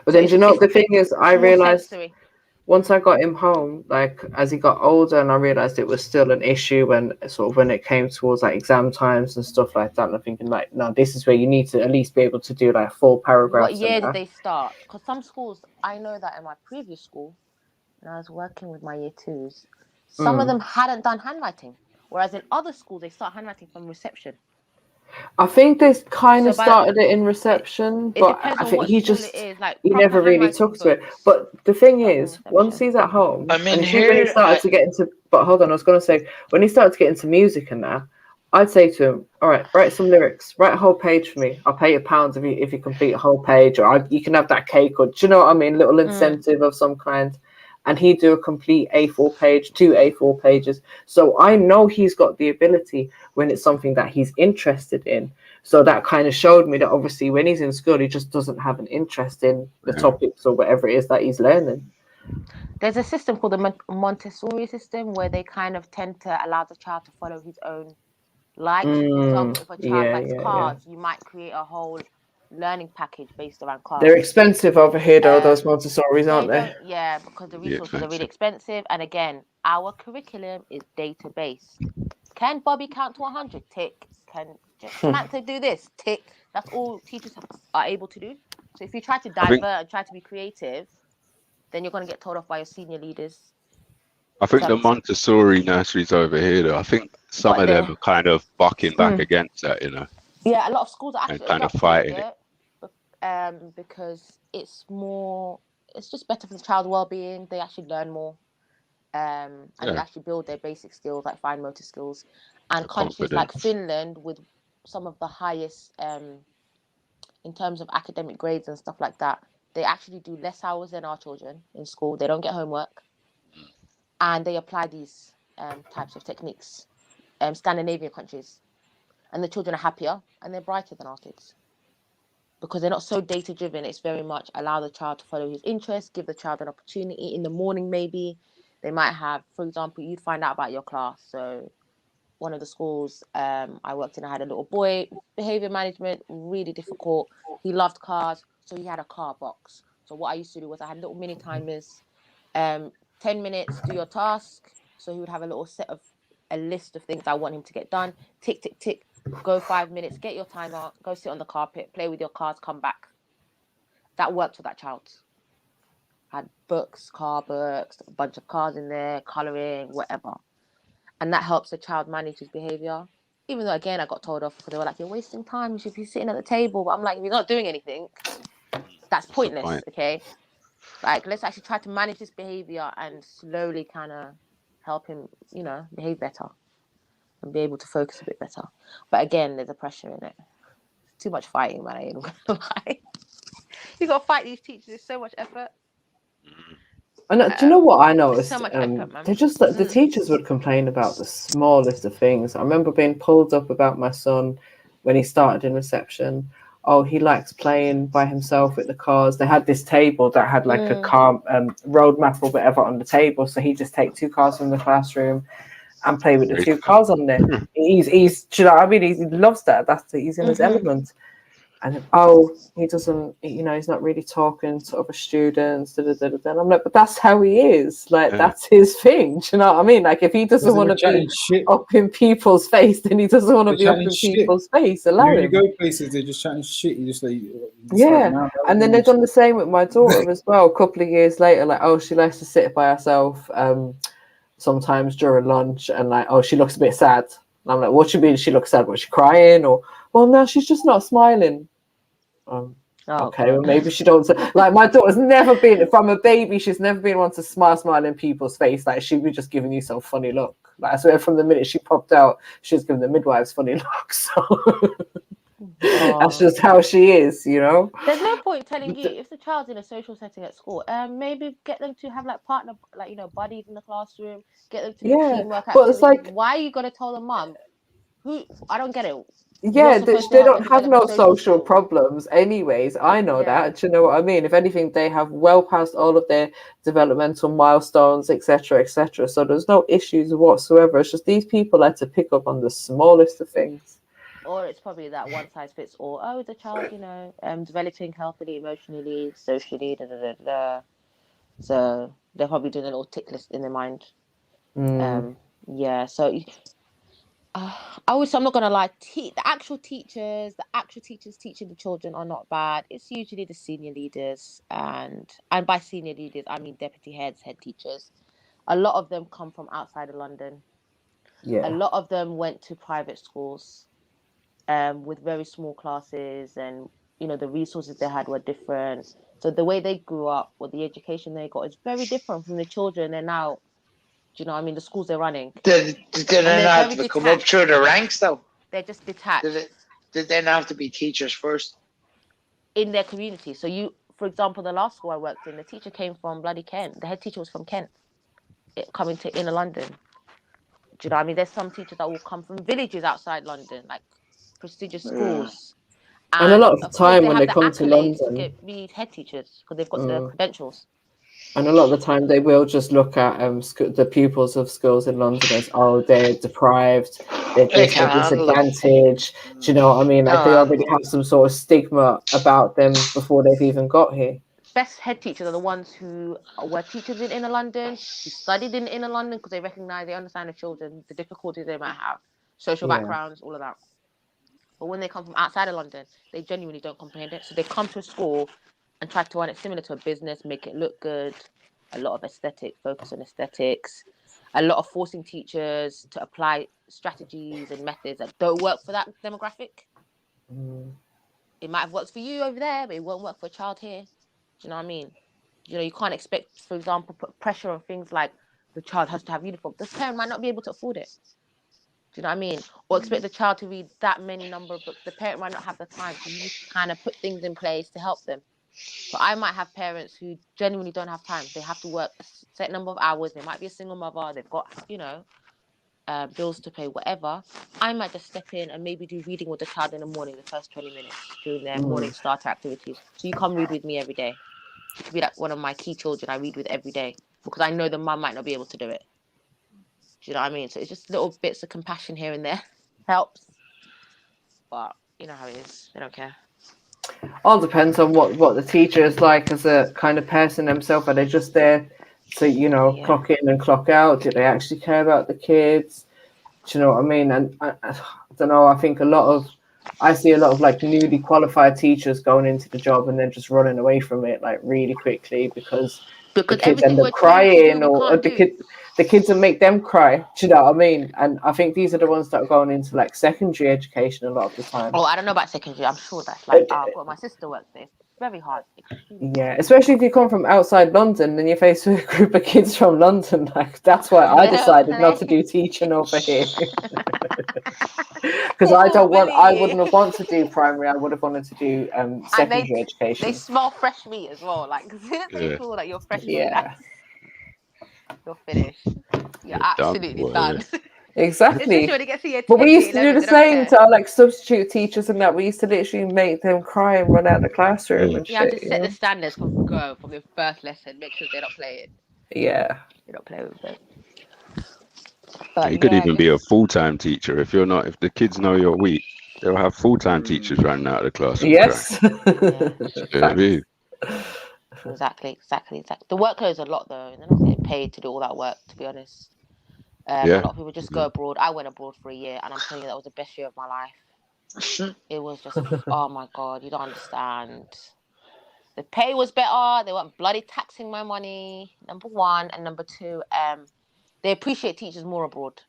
But then, do you know what the thing is? I more realized sensory. once I got him home, like as he got older, and I realized it was still an issue when it came towards like exam times and stuff like that. And I'm thinking like, no, this is where you need to at least be able to do like 4 paragraphs. What year did they start? Because some schools, I know that in my previous school, when I was working with my year 2s, some of them hadn't done handwriting. Whereas in other schools, they start handwriting from reception. I think they kind of started it in reception, but I think he never really took to it. But the thing is, once he's at home, I mean, and see when he started to get into, but hold on, I was going to say, when he started to get into music and that, I'd say to him, all right, write some lyrics, write a whole page for me. I'll pay you £1 if you complete a whole page, or you can have that cake, or do you know what I mean? Little incentive of some kind. And he'd do a complete A4 page, 2 A4 pages. So I know he's got the ability when it's something that he's interested in. So that kind of showed me that obviously when he's in school, he just doesn't have an interest in the topics or whatever it is that he's learning. There's a system called the Montessori system where they kind of tend to allow the child to follow his own likes. For example, if a child likes cards, you might create a whole learning package based around cards. They're expensive over here, though, those Montessoris, aren't they? Yeah, because the resources are really expensive. And again, our curriculum is data-based. Can Bobby count to 100? Tick. Can Samantha do this? Tick. That's all teachers are able to do. So if you try to divert and try to be creative, then you're going to get told off by your senior leaders. I think the Montessori nurseries over here, though, I think some of them are kind of bucking back against that, you know. Yeah, a lot of schools are actually kind of fighting it. Because it's just better for the child's well-being. They actually learn more, and they actually build their basic skills like fine motor skills. And countries like Finland, with some of the highest in terms of academic grades and stuff like that, they actually do less hours than our children in school. They don't get homework, and they apply these types of techniques. Scandinavian countries, and the children are happier and they're brighter than our kids. Because they're not so data driven. It's very much allow the child to follow his interests, give the child an opportunity in the morning, maybe They might have, for example, you'd find out about your class. So one of the schools I worked in, I had a little boy, behavior management, really difficult. He loved cars, so he had a car box. So what I used to do was I had little mini timers, 10 minutes, do your task. So he would have a list of things I want him to get done. Tick, tick, tick, go 5 minutes, get your timer, go sit on the carpet, play with your cars, come back. That worked for that child. Had books, car books, a bunch of cars in there, colouring, whatever. And that helps the child manage his behaviour. Even though, again, I got told off because they were like, you're wasting time, you should be sitting at the table. But I'm like, if you're not doing anything, that's pointless, okay? Like, let's actually try to manage this behaviour and slowly kind of help him, you know, behave better and be able to focus a bit better. But again, there's a pressure in it. Too much fighting, man. I ain't gonna lie. You got to fight these teachers. There's so much effort. And do you know what I noticed? So much effort, man. They just the teachers would complain about the smallest of things. I remember being pulled up about my son when he started in reception. Oh, he likes playing by himself with the cars. They had this table that had like a car road map or whatever on the table, so he just take 2 cars from the classroom and play with the 2 cars on there. He's do you know what I mean? He loves that. He's in his element. And he doesn't, you know, he's not really talking to other students. And I'm like, but that's how he is. Like, that's his thing. Do you know what I mean? Like, if he doesn't want to be up in people's face, then he doesn't want to be up in people's face. Allow him. You go places, they're just chatting shit. You just like, and then they've done the same with my daughter as well. A couple of years later, like, she likes to sit by herself sometimes during lunch, and like, she looks a bit sad. And I'm like, what do you mean she looks sad? Was she crying? Or, well, no, she's just not smiling. Okay, well, maybe she don't. Like, my daughter's never been, from a baby, she's never been one to smile in people's face. Like, she'd be just giving you some funny look. Like, I swear, from the minute she popped out, she was giving the midwives funny looks. So that's just how she is, you know. There's no point telling you if the child's in a social setting at school. Maybe get them to have like partner, like, you know, buddies in the classroom. Get them to do teamwork activities. But it's like, why are you gonna tell the mum? I don't get it. Yeah, they don't have no social problems anyways. I know that. Do you know what I mean? If anything, they have well passed all of their developmental milestones, etc., etc. So there's no issues whatsoever. It's just these people like to pick up on the smallest of things. Or it's probably that one size fits all. Oh, the child, you know, developing healthily, emotionally, socially, So they're probably doing a little tick list in their mind. So I'm not gonna lie. The actual teachers teaching the children are not bad. It's usually the senior leaders, and by senior leaders I mean deputy heads, head teachers. A lot of them come from outside of London. A lot of them went to private schools, with very small classes, and you know the resources they had were different. So the way they grew up, or the education they got, is very different from the children they're now. Do you know what I mean? The schools they're running. Did they not have to come up through the ranks, though? They're just detached. Did they not have to be teachers first? In their community. So for example, the last school I worked in, the teacher came from bloody Kent. The head teacher was from Kent, coming to inner London. Do you know what I mean? There's some teachers that will come from villages outside London, like prestigious schools. And a lot of the time when they come to London, to be head teachers because they've got the credentials. And a lot of the time they will just look at the pupils of schools in London as, they're deprived, they're just at disadvantage. Do you know what I mean? Like they already have some sort of stigma about them before they've even got here. Best head teachers are the ones who were teachers in inner London, who studied in inner London because they understand the children, the difficulties they might have, social backgrounds, all of that. But when they come from outside of London, they genuinely don't comprehend it. So they come to a school and try to run it similar to a business, make it look good. A lot of focus on aesthetics. A lot of forcing teachers to apply strategies and methods that don't work for that demographic. It might have worked for you over there, but it won't work for a child here. Do you know what I mean? You know, you can't expect, for example, put pressure on things like the child has to have uniform. The parent might not be able to afford it. Do you know what I mean? Or expect the child to read that many number of books. The parent might not have the time. So you need to kind of put things in place to help them. But I might have parents who genuinely don't have time. They have to work a set number of hours. They might be a single mother. They've got, you know, bills to pay, whatever. I might just step in and maybe do reading with the child in the morning, the first 20 minutes during their morning starter activities. So you come read with me every day. You could be like one of my key children I read with every day. because I know the mum might not be able to do it. Do you know what I mean? So it's just little bits of compassion here and there helps. But you know how it is. They don't care. All depends on what the teacher is like as a kind of person themselves. Are they just there to, you know, clock in and clock out? Do they actually care about the kids? Do you know what I mean? And I don't know. I think I see a lot of like newly qualified teachers going into the job and then just running away from it like really quickly because the kids end up crying, or the kids will make them cry. Do you know what I mean? And I think these are the ones that are going into like secondary education a lot of the time. Oh, I don't know about secondary. I'm sure that's like my sister works there. It's very hard. Yeah, especially if you come from outside London and you're faced with a group of kids from London. Like that's why I decided not to do teaching over here. Because I wouldn't have wanted to do primary. I would have wanted to do secondary education. They smell fresh meat as well. Like they feel like you're fresh meat. Yeah. You're finished. You're absolutely done. Exactly. When it gets to year 10, But we used to do year the 11, they don't same care. to our like substitute teachers and that. We used to literally make them cry and run out of the classroom and You have shit. to set the standards from go from your first lesson. Make sure they're not playing. Yeah. You're not playing with them. You could even be a full-time teacher if the kids know you're weak. They'll have full-time teachers running out of the classroom. Yes. Crying. Exactly. The workload is a lot though, and they're not getting paid to do all that work. To be honest, a lot of people just go abroad. I went abroad for a year, and I'm telling you, that was the best year of my life. It was just, oh my god, you don't understand. The pay was better. They weren't bloody taxing my money. Number one, and number two, they appreciate teachers more abroad.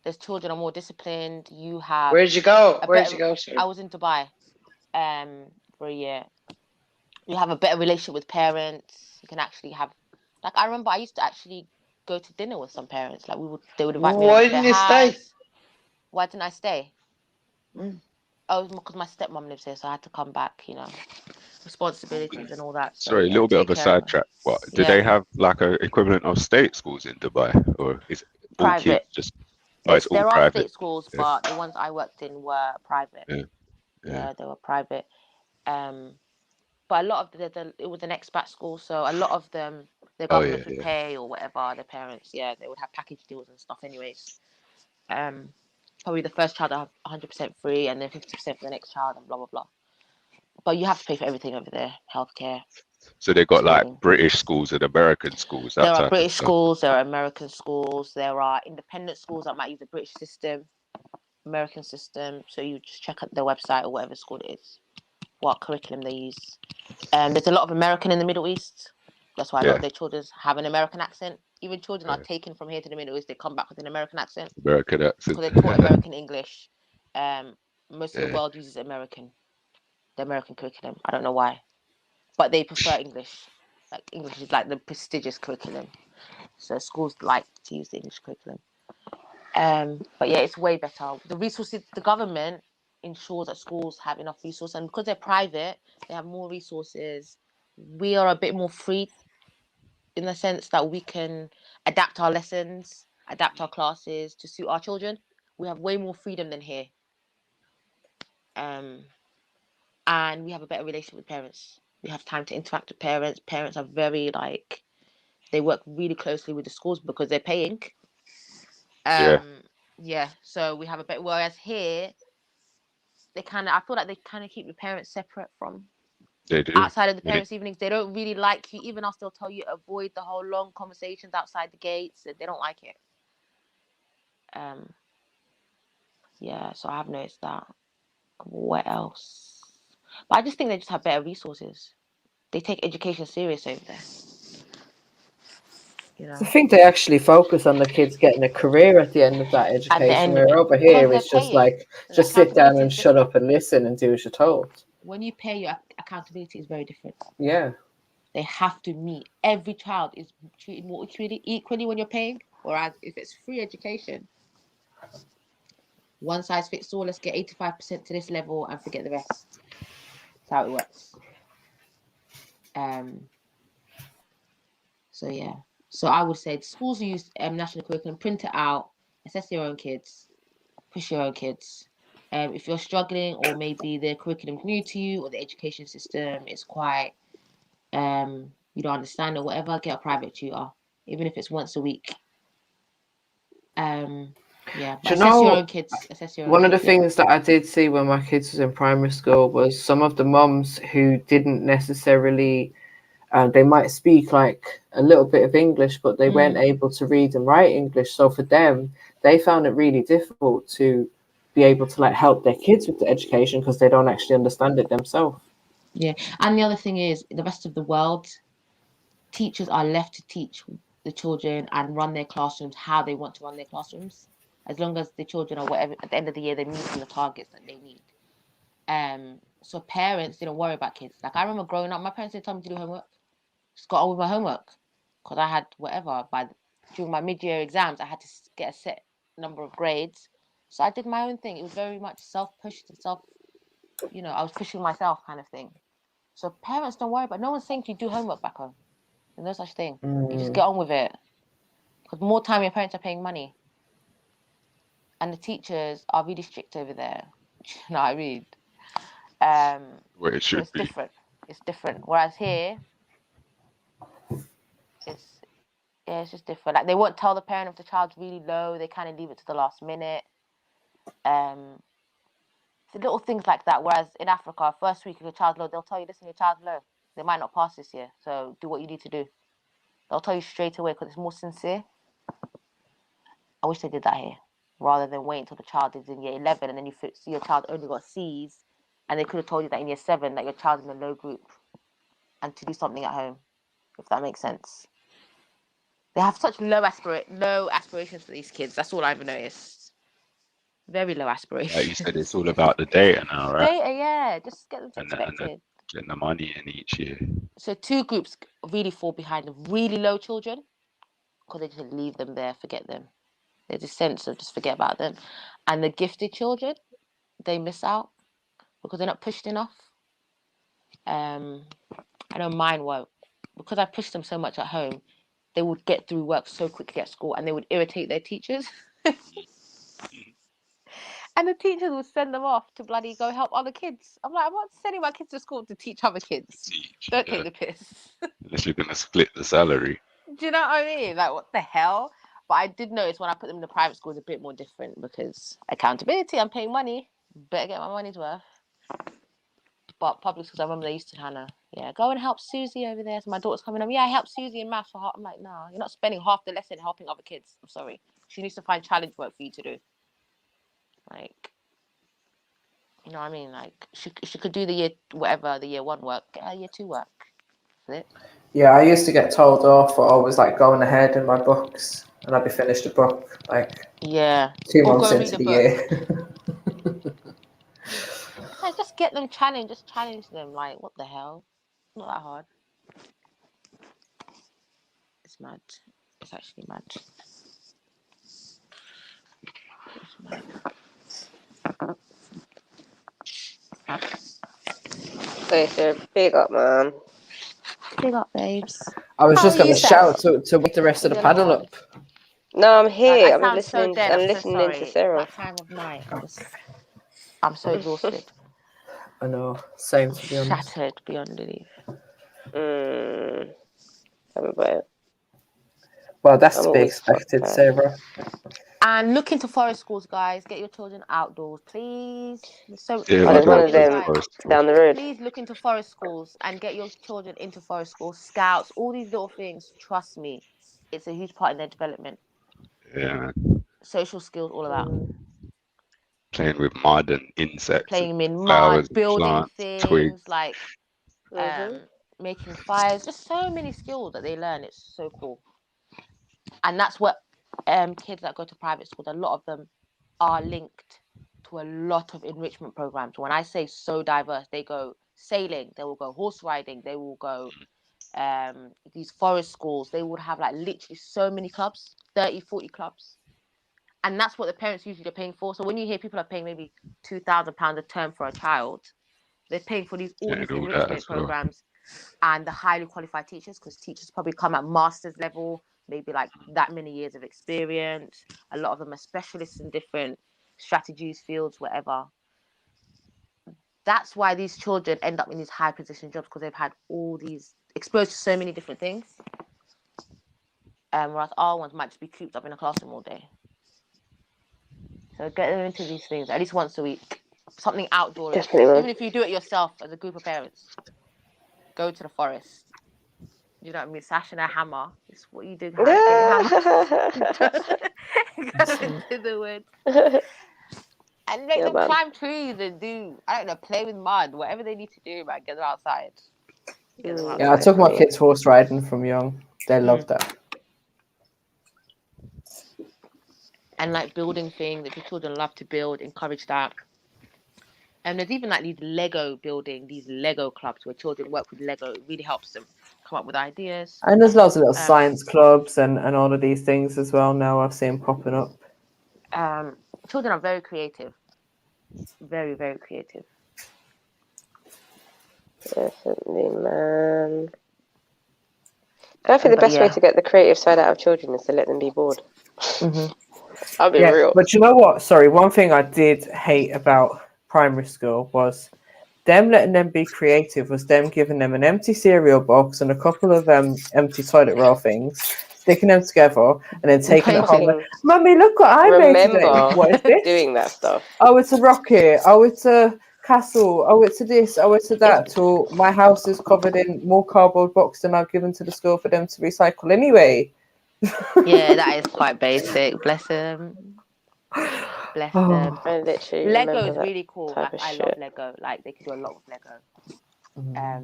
There's children are more disciplined. You have. Where'd you go? Sir? I was in Dubai, for a year. You have a better relationship with parents. You can actually have, like, I remember I used to actually go to dinner with some parents. Like they would invite me over to their house. Why didn't I stay? Oh, because my stepmom lives here, so I had to come back. You know, responsibilities and all that. So, Sorry, a little bit of a sidetrack. What do they have like a equivalent of state schools in Dubai, or is it all private? kids just it's all there private? Are state schools, but the ones I worked in were private. Yeah, they were private. But a lot of it was an expat school, so a lot of them, the government would pay or whatever. Their parents, they would have package deals and stuff. Anyways, probably the first child I have 100% free, and then 50% for the next child, and blah blah blah. But you have to pay for everything over there, healthcare. So they've got like British schools and American schools. There are British schools, there are American schools, there are independent schools that might use the British system, American system. So you just check out their website or whatever school it is, what curriculum they use. There's a lot of American in the Middle East. That's why a lot of their children have an American accent. Even children are taken from here to the Middle East, they come back with an American accent. Because they're taught American English. Most of the world uses the American curriculum. I don't know why, but they prefer English. Like English is like the prestigious curriculum, so schools like to use the English curriculum. But yeah, it's way better. The resources, the government ensures that schools have enough resources, and because they're private, they have more resources. We are a bit more free in the sense that we can adapt our lessons, adapt our classes to suit our children. We have way more freedom than here. And we have a better relationship with parents. We have time to interact with parents. Parents are very they work really closely with the schools because they're paying. So we have a better, whereas here, I feel like they kind of keep the parents separate from. They do. Outside of the parents' evenings, they don't really like you. Even us, they'll tell you avoid the whole long conversations outside the gates. They don't like it. So I have noticed that. What else? But I just think they just have better resources. They take education serious over there. You know? I think they actually focus on the kids getting a career at the end of that education. Where over here, it's just like, just sit down and shut up and listen and do as you're told. When you pay, your accountability is very different. Yeah. They have to meet. Every child is treated more equally when you're paying. Whereas if it's free education, one size fits all. Let's get 85% to this level and forget the rest. That's how it works. So I would say the schools use national curriculum, print it out, assess your own kids, push your own kids. If you're struggling, or maybe the curriculum is new to you, or the education system is quite you don't understand or whatever, get a private tutor, even if it's once a week. Yeah, but Do you assess your know, own kids. Assess your own one of the kids. Yeah. things that I did see when my kids was in primary school was some of the mums who didn't necessarily, they might speak like a little bit of English, but they weren't able to read and write English. So for them, they found it really difficult to be able to like help their kids with the education because they don't actually understand it themselves. Yeah, and the other thing is, the rest of the world, teachers are left to teach the children and run their classrooms how they want to run their classrooms, as long as the children are whatever at the end of the year they're meeting the targets that they need. So parents didn't worry about kids. Like I remember growing up, my parents didn't tell me to do homework. Just got on with my homework because I had whatever. During my mid-year exams, I had to get a set number of grades, so I did my own thing. It was very much self-pushed and I was pushing myself kind of thing. So parents don't worry about. No one's saying to you do homework back home. There's no such thing. You just get on with it. Because more time your parents are paying money. And the teachers are really strict over there. You know what I mean? Well, it should it's be. different. It's different. Whereas here, it's just different. Like they won't tell the parent if the child's really low. They kind of leave it to the last minute. The little things like that. Whereas in Africa, first week if your child's low, they'll tell you, listen, your child's low. They might not pass this year, so do what you need to do. They'll tell you straight away because it's more sincere. I wish they did that here, rather than wait until the child is in year 11 and then you see your child only got C's, and they could have told you that in year 7 that your child's in a low group, and to do something at home, if that makes sense. They have such low aspirations for these kids. That's all I've noticed. Very low aspirations. Like you said, it's all about the data now, right? Data, yeah. Just get them to expect it. Getting the money in each year. So 2 groups really fall behind the really low children because they just leave them there, forget them. There's a sense of just forget about them. And the gifted children, they miss out because they're not pushed enough. I know mine were, because I pushed them so much at home, they would get through work so quickly at school and they would irritate their teachers. And the teachers would send them off to bloody go help other kids. I'm like, I'm not sending my kids to school to teach other kids. Don't take the piss. Unless you're going to split the salary. Do you know what I mean? Like, what the hell? But I did notice when I put them in the private school, it's a bit more different because accountability, I'm paying money. Better get my money's worth. But public schools, I remember they used to kind of, go and help Susie over there. So my daughter's coming up, I help Susie in maths for half. I'm like, no, you're not spending half the lesson helping other kids. I'm sorry. She needs to find challenge work for you to do. Like, you know what I mean? Like, she could do the year 1 work, get her year 2 work. That's it. Yeah, I used to get told off for always like going ahead in my books, and I'd be finished a book like 2 months into the year. Just get them challenged. Just challenge them. Like, what the hell? Not that hard. It's mad. It's actually mad. It's mad. So big up, man. Big up, babes. I was just going to shout to wake the rest of the panel up. No, I'm here. I I'm sound listening. so dead. I'm I'm so listening sorry. to Sarah. It's that time of night. I'm so exhausted. I know. Same, to be honest. Shattered beyond belief. Tell me about it. Well, that's to be expected, Sarah. And look into forest schools, guys. Get your children outdoors, please. There's one of them down the road. Please look into forest schools and get your children into forest schools, scouts, all these little things. Trust me, it's a huge part in their development. Yeah. Social skills, all of that. Playing with mud and insects. Playing in flowers, mud, building plants, things, twigs. like making fires. Just so many skills that they learn. It's so cool. And that's what kids that go to private schools, a lot of them are linked to a lot of enrichment programs. When I say so diverse, they go sailing, they will go horse riding, they will go these forest schools. They would have like literally so many clubs, 30, 40 clubs. And that's what the parents usually are paying for. So when you hear people are paying maybe £2,000 a term for a child, they're paying for all these enrichment programs and the highly qualified teachers, because teachers probably come at master's level, maybe like that many years of experience. A lot of them are specialists in different strategies, fields, whatever. That's why these children end up in these high position jobs, because they've had all these exposed to so many different things. Whereas our ones might just be cooped up in a classroom all day. So get them into these things at least once a week. Something outdoor. Definitely. Even if you do it yourself as a group of parents. Go to the forest. You know what I mean? Sash and a hammer. It's what you do. Get your hammer. Go into the woods. And make them climb trees and do, I don't know, play with mud. Whatever they need to do, man. Get them outside. Yeah, I took my kids horse riding from young. They loved that. And like building things, if your children love to build, encourage that. And there's even like these Lego building, these Lego clubs where children work with Lego. It really helps them come up with ideas. And there's lots of little science clubs and all of these things as well now I've seen popping up. Children are very creative. Very, very creative. Definitely, man. I think the best way to get the creative side out of children is to let them be bored. I'll be real. But you know what? Sorry, one thing I did hate about primary school was them letting them be creative, was them giving them an empty cereal box and a couple of empty toilet roll things, sticking them together, and then taking it home. Like, Mummy, look what I made today. What is this? Doing that stuff. Oh, it's a rocket. Oh, it's a castle. Oh, it's a this. Oh, it's a that. So my house is covered in more cardboard box than I've given to the school for them to recycle anyway. Yeah, that is quite basic. Bless them. Bless them. Lego is really cool. Like, I love Lego. Like they can do a lot with Lego.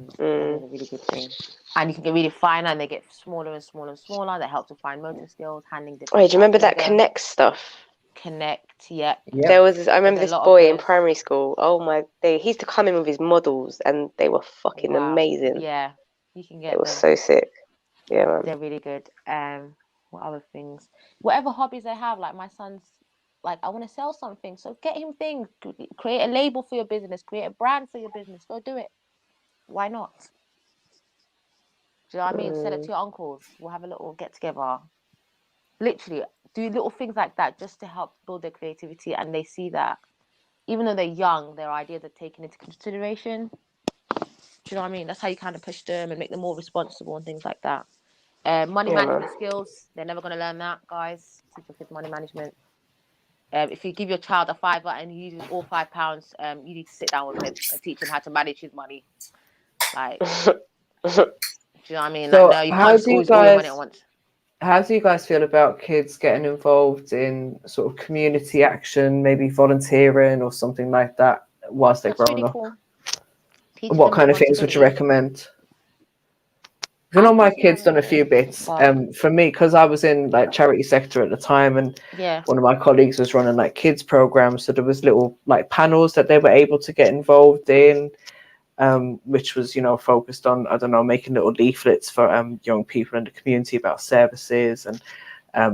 It's a really good thing. And you can get really finer, and they get smaller and smaller and smaller. That helps to find motor skills, handling different. Wait, do you remember that Connect stuff? Connect, yep. There was I remember this boy in primary school. Oh my day, he used to come in with his models, and they were fucking amazing. Yeah, you can get. It was so sick. Yeah, man. They're really good. What other things? Whatever hobbies they have, like my son's. Like, I want to sell something, so get him things. Create a label for your business. Create a brand for your business. Go do it. Why not? Do you know what I mean? Sell it to your uncles. We'll have a little get together. Literally, do little things like that just to help build their creativity, and they see that even though they're young, their ideas are taken into consideration. Do you know what I mean? That's how you kind of push them and make them more responsible and things like that. Money management skills. They're never going to learn that, guys. Teach your kids money management. If you give your child a £5 and he uses all £5, you need to sit down with him and teach him how to manage his money. Like, do you know what I mean? So like, no, you can't always all your money at once. How do you guys feel about kids getting involved in sort of community action, maybe volunteering or something like that whilst they're growing up? Cool. What kind of things would you recommend? You know, my kids done a few bits. For me, because I was in like charity sector at the time, and one of my colleagues was running like kids programs, so there was little like panels that they were able to get involved in, which was, you know, focused on, I don't know, making little leaflets for young people in the community about services and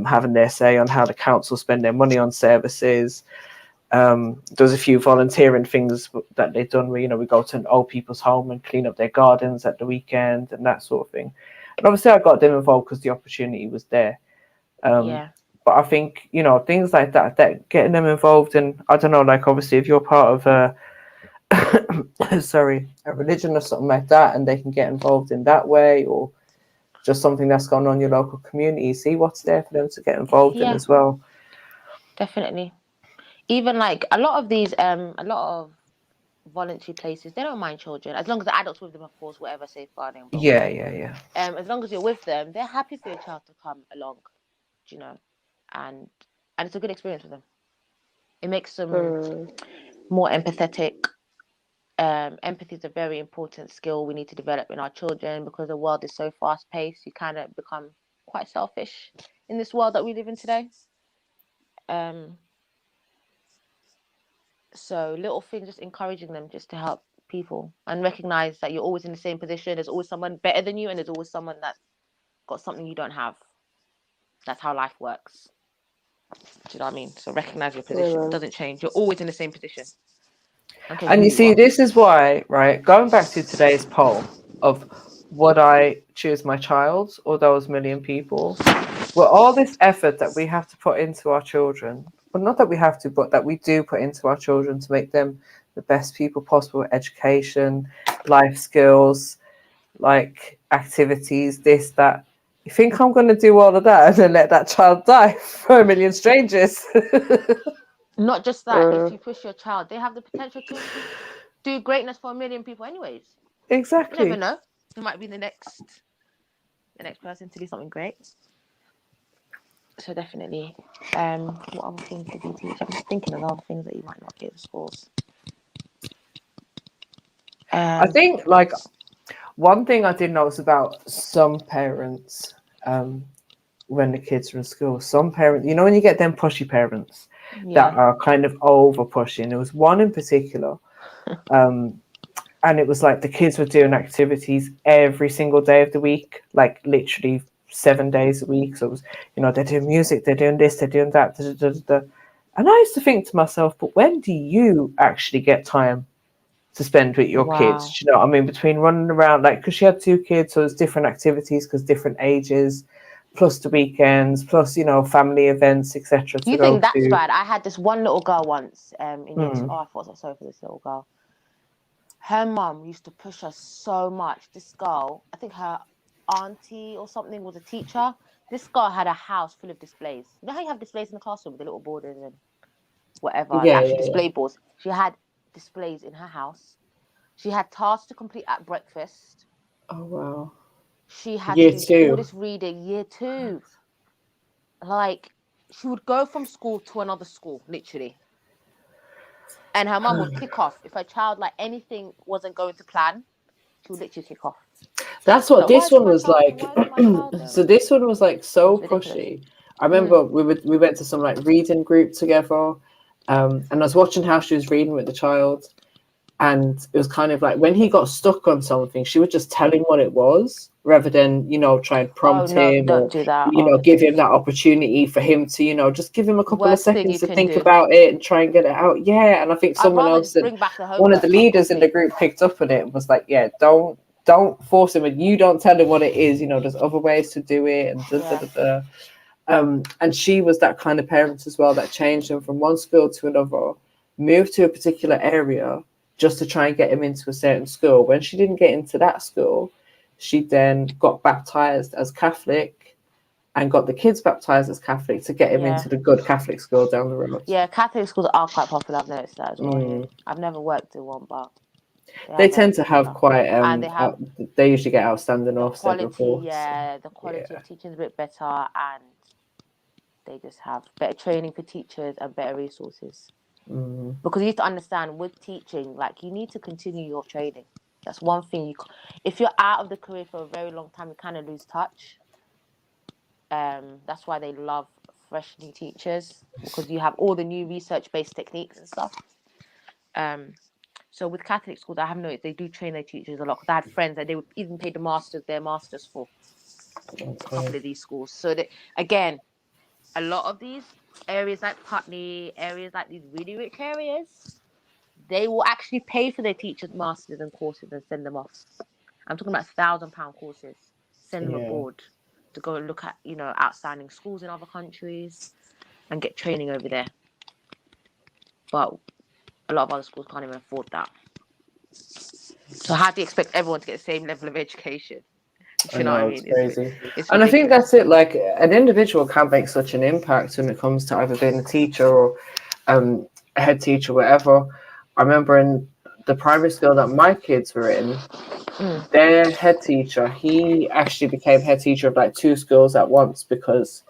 having their say on how the council spend their money on services. There was a few volunteering things that they've done where, you know, we go to an old people's home and clean up their gardens at the weekend and that sort of thing. And obviously I got them involved because the opportunity was there. But I think, you know, things like that getting them involved in, I don't know, like obviously if you're part of a religion or something like that, and they can get involved in that way, or just something that's going on in your local community, see what's there for them to get involved in as well. Definitely. Even like a lot of voluntary places, they don't mind children as long as the adults with them, of course, whatever safeguarding. Yeah. As long as you're with them, they're happy for your child to come along, you know, and it's a good experience with them. It makes them more empathetic. Empathy is a very important skill we need to develop in our children because the world is so fast paced. You kind of become quite selfish in this world that we live in today. So little things, just encouraging them just to help people and recognize that you're always in the same position. There's always someone better than you, and there's always someone that's got something you don't have. That's how life works. Do you know what I mean? So recognize your position. It doesn't change. You're always in the same position. And you see, this is why, right, going back to today's poll of would I choose my child or those million people, well, all this effort that we have to put into our children, well, not that we have to, but that we do put into our children to make them the best people possible, education, life skills, like activities, this, that. You think I'm going to do all of that and then let that child die for a million strangers? Not just that, if you push your child, they have the potential to do greatness for a million people anyways. Exactly. You never know. You might be the next person to do something great. So definitely. What other things did you teach? I'm just thinking of other things that you might not get in schools. I think like one thing I did notice about some parents, when the kids are in school, some parents, you know, when you get them pushy parents that are kind of over pushing. There was one in particular, and it was like the kids were doing activities every single day of the week, like literally 7 days a week. So it was, you know, they're doing music, they're doing this, they're doing that. And I used to think to myself, but when do you actually get time to spend with your kids? Do you know what I mean? Between running around, like, because she had 2 kids, so it's different activities because different ages, plus the weekends, plus, you know, family events, etc. You think that's bad? I had this one little girl once in year 2. Oh, I felt so sorry for this little girl. Her mum used to push her so much. This girl, I think her auntie or something was a teacher. This girl had a house full of displays. You know how you have displays in the classroom with the little borders and whatever, display boards? She had displays in her house. She had tasks to complete at breakfast. Oh, wow. She had Year to do 2. all this reading, year 2. Like, she would go from school to another school, literally. And her mum would kick off. If her child, like, anything wasn't going to plan, she would literally kick off. That's what this one was like. So this one was like so pushy. I remember we went to some like reading group together, and I was watching how she was reading with the child, and it was kind of like when he got stuck on something, she would just tell him what it was rather than, you know, try and prompt him or do that. you know, give him that opportunity for him to, you know, just give him a couple of seconds to think do. about it and try and get it out. Yeah, and I think someone else, one of the leaders in the group, picked up on it and was like, yeah, don't force him, and you don't tell him what it is. You know, there's other ways to do it, and and she was that kind of parent as well that changed him from one school to another, moved to a particular area just to try and get him into a certain school. When she didn't get into that school, she then got baptized as Catholic and got the kids baptized as Catholic to get him into the good Catholic school down the road. Yeah, Catholic schools are quite popular. I've noticed that as well. Yeah. I've never worked in one, but they tend to have quite they usually get outstanding Ofsted reports. Yeah, the quality of teaching is a bit better, and they just have better training for teachers and better resources. Because you need to understand with teaching, like, you need to continue your training. That's one thing. If you're out of the career for a very long time, you kind of lose touch. That's why they love fresh new teachers, because you have all the new research-based techniques and stuff. So with Catholic schools, I have noticed they do train their teachers a lot. Because I had friends that they would even pay their masters for a couple of these schools. So that, again, a lot of these areas like Putney, areas like these really rich areas, they will actually pay for their teachers' masters and courses and send them off. I'm talking about £1,000 courses. Send them abroad to go and look at, you know, outstanding schools in other countries and get training over there. But a lot of other schools can't even afford that. So how do you expect everyone to get the same level of education? Do you know what I mean? It's crazy. It's and I think ridiculous. that's it. Like, an individual can make such an impact when it comes to either being a teacher or a head teacher, whatever. I remember in the primary school that my kids were in, their head teacher, he actually became head teacher of like 2 schools at once, because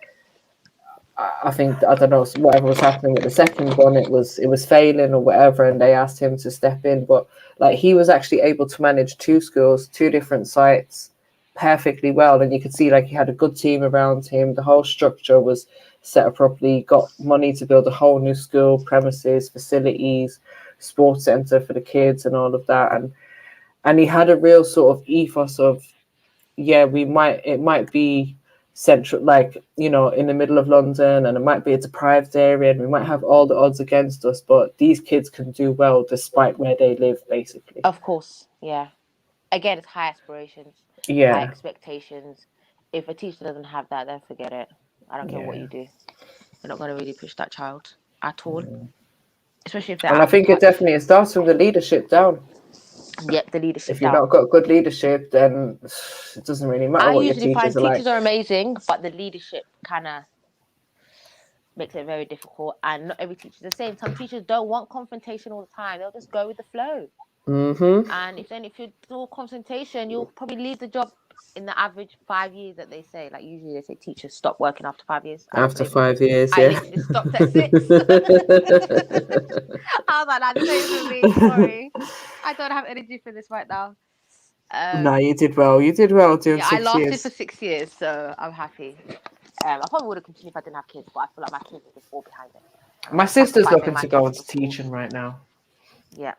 I think, I don't know, whatever was happening with the second one, it was failing or whatever, and they asked him to step in. But like, he was actually able to manage 2 schools, 2 different sites perfectly well, and you could see like he had a good team around him. The whole structure was set up properly. Got money to build a whole new school, premises, facilities, sports center for the kids, and all of that. And he had a real sort of ethos of, yeah, it might be central, like, you know, in the middle of London, and it might be a deprived area, and we might have all the odds against us, but these kids can do well despite where they live, basically. Of course, yeah. Again, it's high aspirations, high expectations. If a teacher doesn't have that, then forget it. I don't care what you do. You're not going to really push that child at all. Especially if they're And I think it definitely starts from the leadership down. Yep, the leadership If you've down. not got good leadership, then it doesn't really matter I what your usually find teachers are like. teachers are amazing, but the leadership kind of makes it very difficult. And not every teacher's the same. Some teachers don't want confrontation all the time. They'll just go with the flow. Mm-hmm. And if you do confrontation, you'll probably leave the job in the average 5 years that they say. Like usually they say teachers stop working after 5 years. After 5 years, I yeah. literally stopped at 6. I was like, nah, this ain't for me. Sorry, I don't have energy for this right now. No, you did well. You did well doing Yeah, I 6 lasted years. for 6 years, so I'm happy. I probably would have continued if I didn't have kids, but I feel like my kids are just all behind it. My sister's Sacrificing looking my to go kids into for school. teaching right now. Yeah.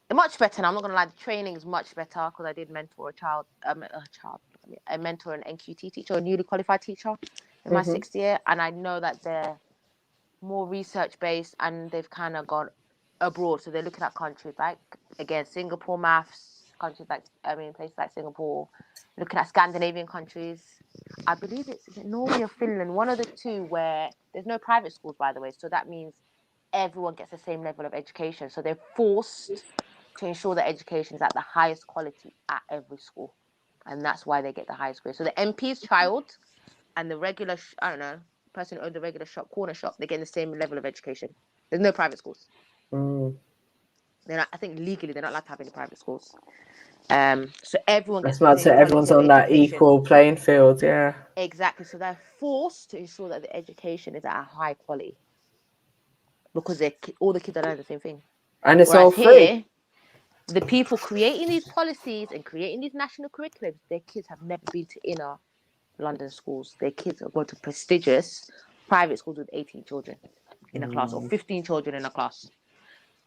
They're much better now. I'm not gonna lie, the training is much better because I did mentor a mentor an NQT teacher, a newly qualified teacher in my 6th year, and I know that they're more research based and they've kind of gone abroad. So they're looking at countries like Singapore maths, countries like places like Singapore, looking at Scandinavian countries. I believe is it Norway or Finland, one of the two where there's no private schools, by the way. So that means everyone gets the same level of education. So they're forced to ensure that education is at the highest quality at every school. And that's why they get the highest grade. So the MP's child and the regular, person who owns the regular shop, corner shop, they get the same level of education. There's no private schools. They're not, I think legally they're not allowed to have any private schools. So everyone gets the same Everyone's on that equal playing field, yeah. Exactly. So they're forced to ensure that the education is at a high quality because all the kids are learning the same thing. And it's all free. The people creating these policies and creating these national curriculums, their kids have never been to inner London schools. Their kids are going to prestigious private schools with 18 children in a class or 15 children in a class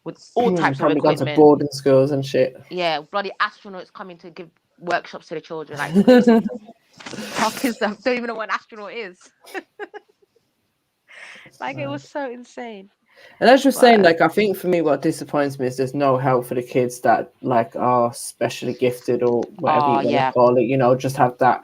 with all types of probably gone to equipment. boarding schools and shit. Yeah, bloody astronauts coming to give workshops to the children. Like, our kids don't even know what an astronaut is. Like, it was so insane. And as you're saying, like, I think for me, what disappoints me is there's no help for the kids that like are specially gifted or whatever you want to call it. Just have that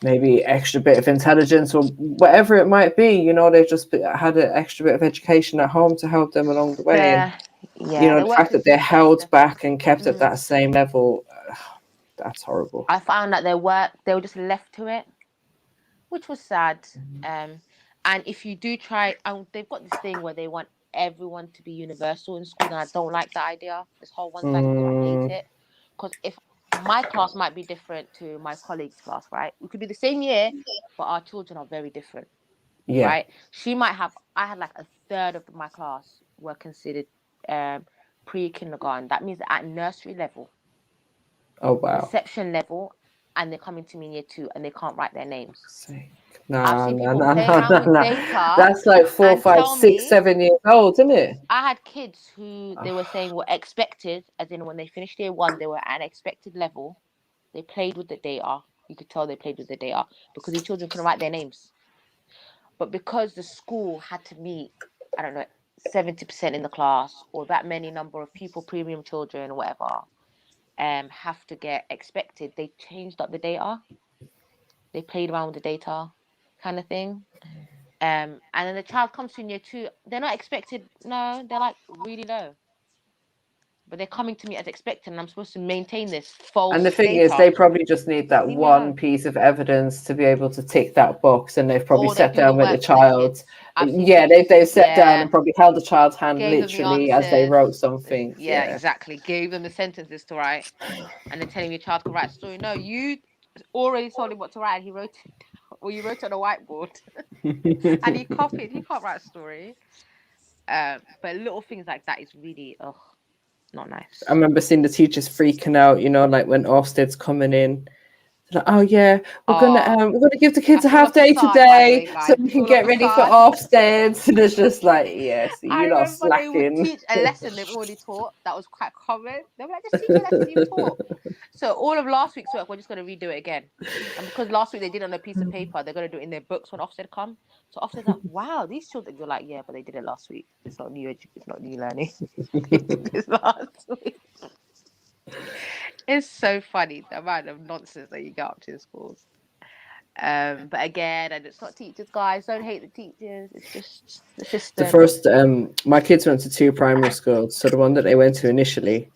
maybe extra bit of intelligence or whatever it might be. They just had an extra bit of education at home to help them along the way. The fact that they're held back and kept at that same level, that's horrible. I found that they were just left to it, which was sad. And if you do try, they've got this thing where they want everyone to be universal in school, and I don't like that idea. This whole one-sided thing, I hate it. Because if my class might be different to my colleague's class, right? We could be the same year, but our children are very different. Yeah. Right? I had like a third of my class were considered pre-kindergarten. That means at nursery level. Oh, wow. Reception level, and they're coming to me in year 2 and they can't write their names. No. Data. That's like 4, 5, 6, 7 years old, isn't it? I had kids who they were saying were expected, as in when they finished year 1, they were at an expected level. They played with the data. You could tell they played with the data because these children couldn't write their names. But because the school had to meet, 70% in the class or that many number of pupil premium children or whatever, have to get expected, they changed up the data. They played around with the data kind of thing. And then the child comes to in year 2, they're not expected, no, they're like really low. But they're coming to me as expected, and I'm supposed to maintain this false And the thing data. is, they probably just need that one piece of evidence to be able to tick that box, and they've probably sat down with the child. They've sat down and probably held the child's hand literally as they wrote something. Yeah, exactly. Gave them the sentences to write, and then telling your child to write a story. No, you already told him what to write, and he wrote it. Or you wrote it on a whiteboard, and he copied. He can't write a story. But little things like that is really not nice. I remember seeing the teachers freaking out, like when Ofsted's coming in. Like, oh yeah, we're gonna give the kids a half day today so we can get ready for Ofsted. And it's just like, yes, you're not slacking. They would teach a lesson they've already taught that was quite common. They were like, just teach a lesson you've taught. So all of last week's work, we're just gonna redo it again. And because last week they did it on a piece of paper, they're gonna do it in their books when Ofsted come. So Ofsted's like, wow, these children. You're like, yeah, but they did it last week. It's not new. It's not new learning. It's last week. It's so funny the amount of nonsense that you get up to in schools. But again, and it's not teachers, guys. Don't hate the teachers. It's just the system. The first, my kids went to 2 primary schools. So the one that they went to initially,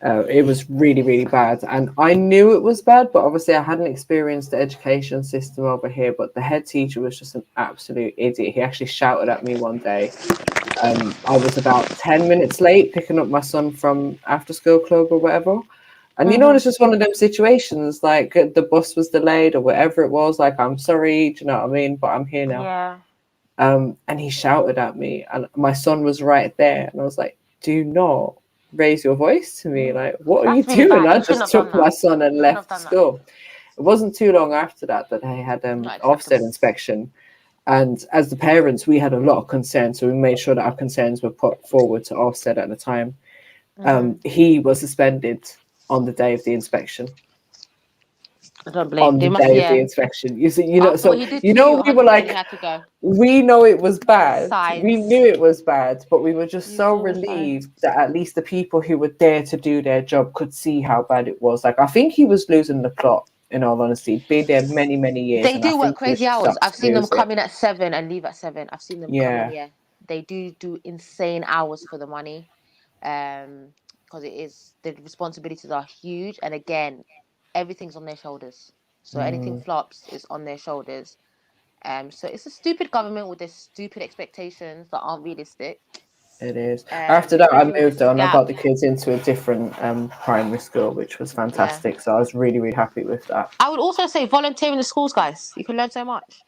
It was really, really bad. And I knew it was bad, but obviously I hadn't experienced the education system over here. But the head teacher was just an absolute idiot. He actually shouted at me one day. I was about 10 minutes late picking up my son from after school club or whatever. And you know, it's just one of them situations, like the bus was delayed or whatever it was. Like, I'm sorry, do you know what I mean? But I'm here now. Yeah. And he shouted at me, and my son was right there. And I was like, do not raise your voice to me. Like, what are you That's really doing? bad. I You shouldn't just have done took my that. son and You shouldn't have left done that. school. It wasn't too long after that I had Not Ofsted acceptable. inspection. And as the parents, we had a lot of concerns. So we made sure that our concerns were put forward to Ofsted at the time. He was suspended on the day of the inspection. I don't blame. On They the must, day of the yeah. inspection, you see, you know, After so what he did you to know, you, we were 100% like, he had to go. we know it was bad. We Sides. knew it was bad, but we were just You so saw the signs. relieved that at least the people who were there to do their job could see how bad it was. Like, I think he was losing the plot. In all honesty, he'd been there many, many years. They And I do work think he was crazy just hours. up I've to seen them lose it. come in at 7 and leave at 7. I've seen them come in, Yeah. yeah. They do insane hours for the money. Because the responsibilities are huge. And again, everything's on their shoulders. So anything flops is on their shoulders. So it's a stupid government with their stupid expectations that aren't realistic. It is. After that, I especially with moved this on. I gap. got the kids into a different primary school, which was fantastic. So I was really, really happy with that. I would also say volunteer in the schools, guys. You can learn so much.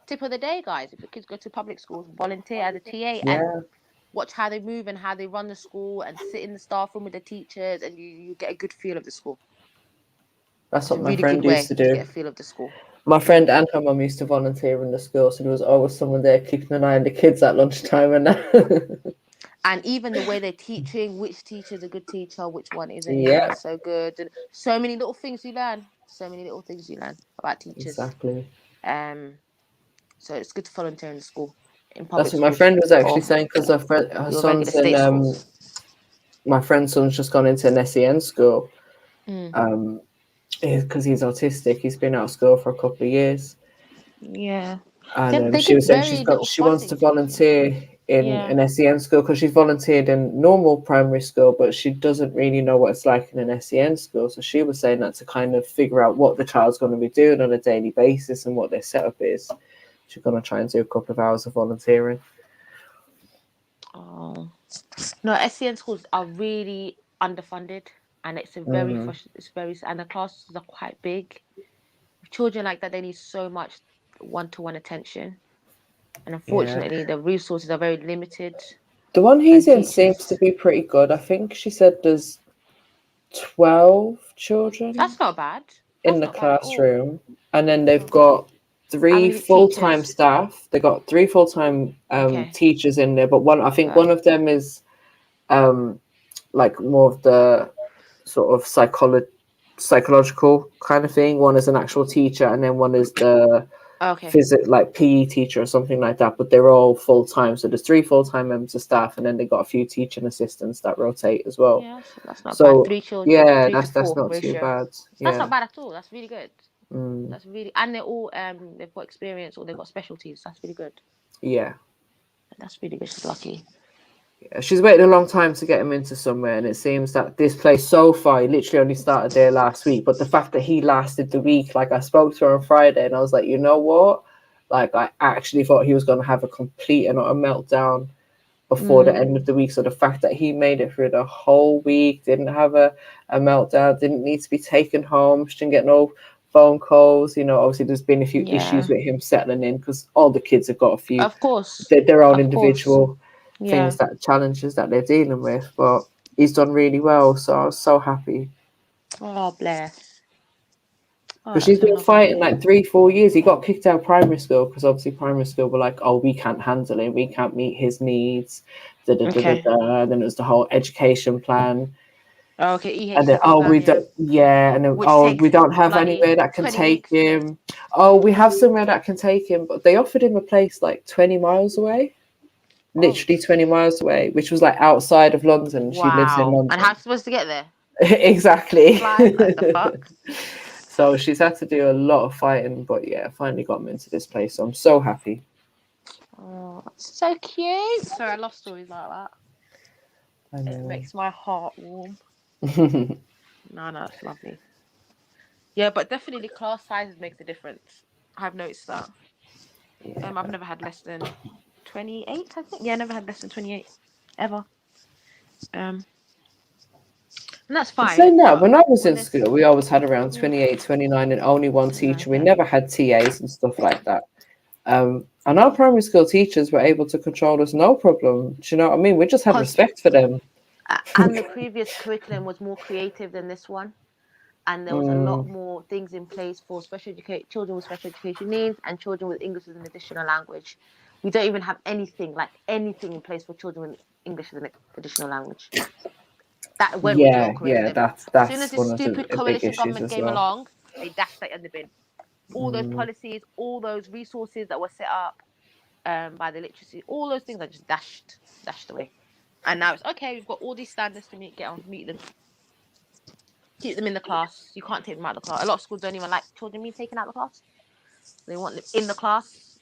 Tip of the day, guys. If your kids go to public schools, volunteer as a TA and watch how they move and how they run the school and sit in the staff room with the teachers, and you get a good feel of the school. That's It's what a my really friend good way used to to do. get a feel of the school. My friend and her mum used to volunteer in the school, so there was always someone there keeping an eye on the kids at lunchtime and that. And even the way they're teaching, which teacher's a good teacher, which one isn't Yeah. so good. And so many little things you learn. So many little things you learn about teachers. Exactly. So it's good to volunteer in the school, in public That's what my schools. friend was actually or saying, because her your son's regular state in schools. my friend's son's just gone into an SEN school. Mm. Because he's autistic. He's been out of school for a couple of years. Yeah. And They she give was saying very she wants to volunteer in Yeah. an SEN school, because she's volunteered in normal primary school, but she doesn't really know what it's like in an SEN school. So she was saying that to kind of figure out what the child's going to be doing on a daily basis and what their setup is, she's going to try and do a couple of hours of volunteering. Oh. No, SEN schools are really underfunded, and it's a very and the classes are quite big. Children like that, they need so much one-to-one attention, and unfortunately the resources are very limited. The one he's in seems to be pretty good. I think she said there's 12 children That's not bad. in the classroom, and then they've got 3 full-time staff. They got 3 full-time teachers in there, but I think one of them is like more of the sort of psychological kind of thing. One is an actual teacher, and then one is the like PE teacher or something like that. But they're all full-time, so there's 3 full-time members of staff, and then they got a few teaching assistants that rotate as well. Yeah, that's not So bad. 3 children, yeah, 3 to that's 4 not ratio. too bad. That's not bad at all. That's really good. Mm. That's really, and they're all they've got experience or they've got specialties. That's really good. Yeah. That's really good. She's lucky. Yeah, she's waited a long time to get him into somewhere, and it seems that this place so far, he literally only started there last week. But the fact that he lasted the week, like I spoke to her on Friday, and I was like, you know what? Like, I actually thought he was going to have a complete and utter meltdown before the end of the week. So the fact that he made it through the whole week, didn't have a meltdown, didn't need to be taken home, she didn't get no phone calls. You know, obviously there's been a few issues with him settling in, because all the kids have got a few, of course, their own individual things, Yeah. that challenges that they're dealing with. But he's done really well, so I was so happy. Oh, bless. Because she's been fighting like 3-4 years. He got kicked out of primary school because obviously primary school were like, oh, we can't handle it, we can't meet his needs. Then it was the whole education plan. Oh, okay, And then, we don't, and then, we don't have anywhere that can take him. Oh, we have somewhere that can take him, but they offered him a place like 20 miles away, literally 20 miles away, which was like outside of London. She lives in London. And how are you supposed to get there? Exactly. Fly? Like the fuck? So she's had to do a lot of fighting, but yeah, finally got him into this place. So I'm so happy. Oh, that's so cute. Sorry, I love stories like that. It makes my heart warm. No, that's lovely. Yeah, but definitely class sizes makes a difference. I've noticed that. I've never had less than 28, I think. Yeah, I never had less than 28 ever. And that's fine. Saying that, But when I was when in there's school, we always had around 28, 29, and only one teacher. We never had TAs and stuff like that. And our primary school teachers were able to control us no problem. Do you know what I mean? We just had respect for them. and the previous curriculum was more creative than this one. And there was a lot more things in place for children with special education needs and children with English as an additional language. We don't even have anything in place for children with English as an additional language. That when we do our curriculum. That's As soon as this one of stupid the big coalition issues government as came well. along, they dashed that in the bin. All those policies, all those resources that were set up by the literacy, all those things are just dashed away. And now it's okay, we've got all these standards to meet them. Keep them in the class. You can't take them out of the class. A lot of schools don't even like children being taken out of the class. They want them in the class.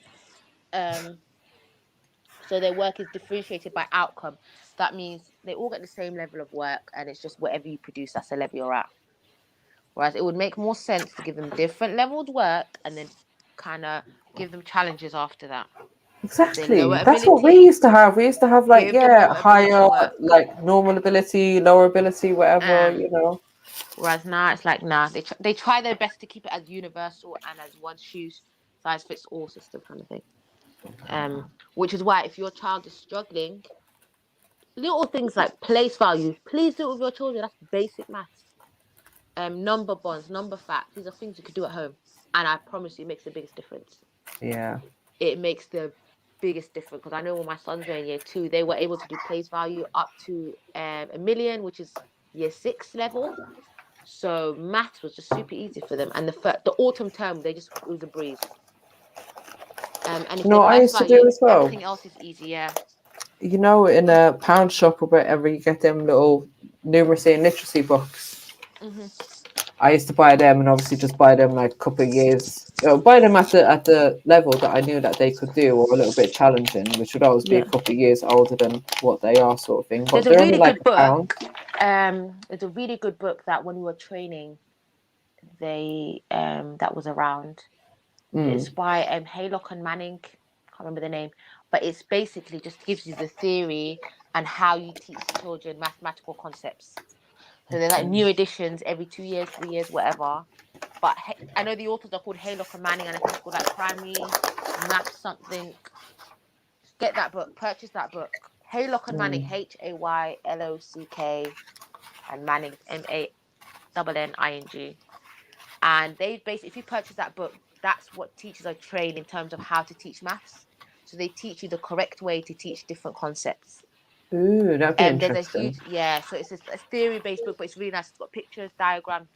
So their work is differentiated by outcome. That means they all get the same level of work, and it's just whatever you produce, that's the level you're at. Whereas it would make more sense to give them different leveled work and then kind of give them challenges after that. Exactly. That's what we used to have. We used to have like, higher, like normal ability, lower ability, whatever, you know. Whereas now it's like, they try their best to keep it as universal and as one shoe size fits all system kind of thing. Which is why if your child is struggling, little things like place values, please do it with your children. That's basic maths. Number bonds, number facts, these are things you could do at home. And I promise you it makes the biggest difference. Yeah. It makes the biggest difference because I know when my sons were in year 2, they were able to do place value up to 1 million, which is year 6 level. So maths was just super easy for them, and the autumn term it was a breeze. And if they I used to do as well. everything else is easy. Yeah. You know, in a pound shop or whatever, you get them little numeracy and literacy books. I used to buy them, and obviously just buy them like a couple of years. Buy them at the level that I knew that they could do, or a little bit challenging, which would always be a couple of years older than what they are, sort of thing. But There's they're a really only like good book. £1. There's a really good book that when we were training, that was around. It's by Haylock and Manning. Can't remember the name, but it's basically just gives you the theory and how you teach children mathematical concepts. So they're like new editions every 2 years, 3 years, whatever. But I know the authors are called Haylock and Manning, and I think it's called like Primary Math something. Get that book. Purchase that book. Haylock and Manning, HAYLOCK, and Manning MANNING. And they basically, if you purchase that book, that's what teachers are trained in terms of how to teach maths. So they teach you the correct way to teach different concepts. Ooh, that'd be interesting. There's a huge, so it's a theory-based book, but it's really nice. It's got pictures, diagrams,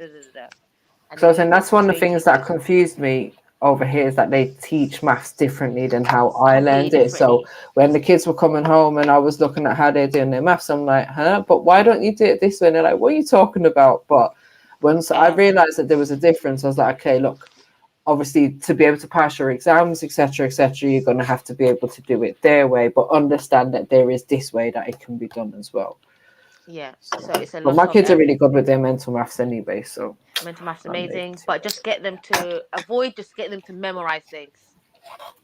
So then that's one of the things that confused me over here is that they teach maths differently than how I learned it. So when the kids were coming home and I was looking at how they're doing their maths, I'm like, but why don't you do it this way? And they're like, what are you talking about? But once I realized that there was a difference, I was like, okay, look, obviously to be able to pass your exams, etc., you're going to have to be able to do it their way, but understand that there is this way that it can be done as well. Yeah, so it's a lot. But my kids are really good with their mental maths anyway, so mental maths amazing. But just get them to get them to memorize things.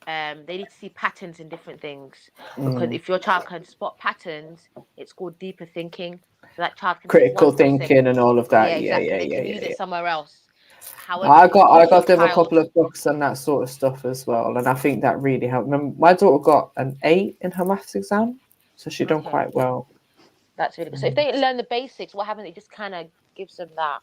They need to see patterns in different things, because if your child can spot patterns, it's called deeper thinking. So that child can critical thinking and all of that. Yeah, exactly. They can use it somewhere else. However, I got them a couple of books and that sort of stuff as well, and I think that really helped. My daughter got an 8 in her maths exam, so she done quite well. That's really good. So if they learn the basics, what happens? It just kind of gives them that.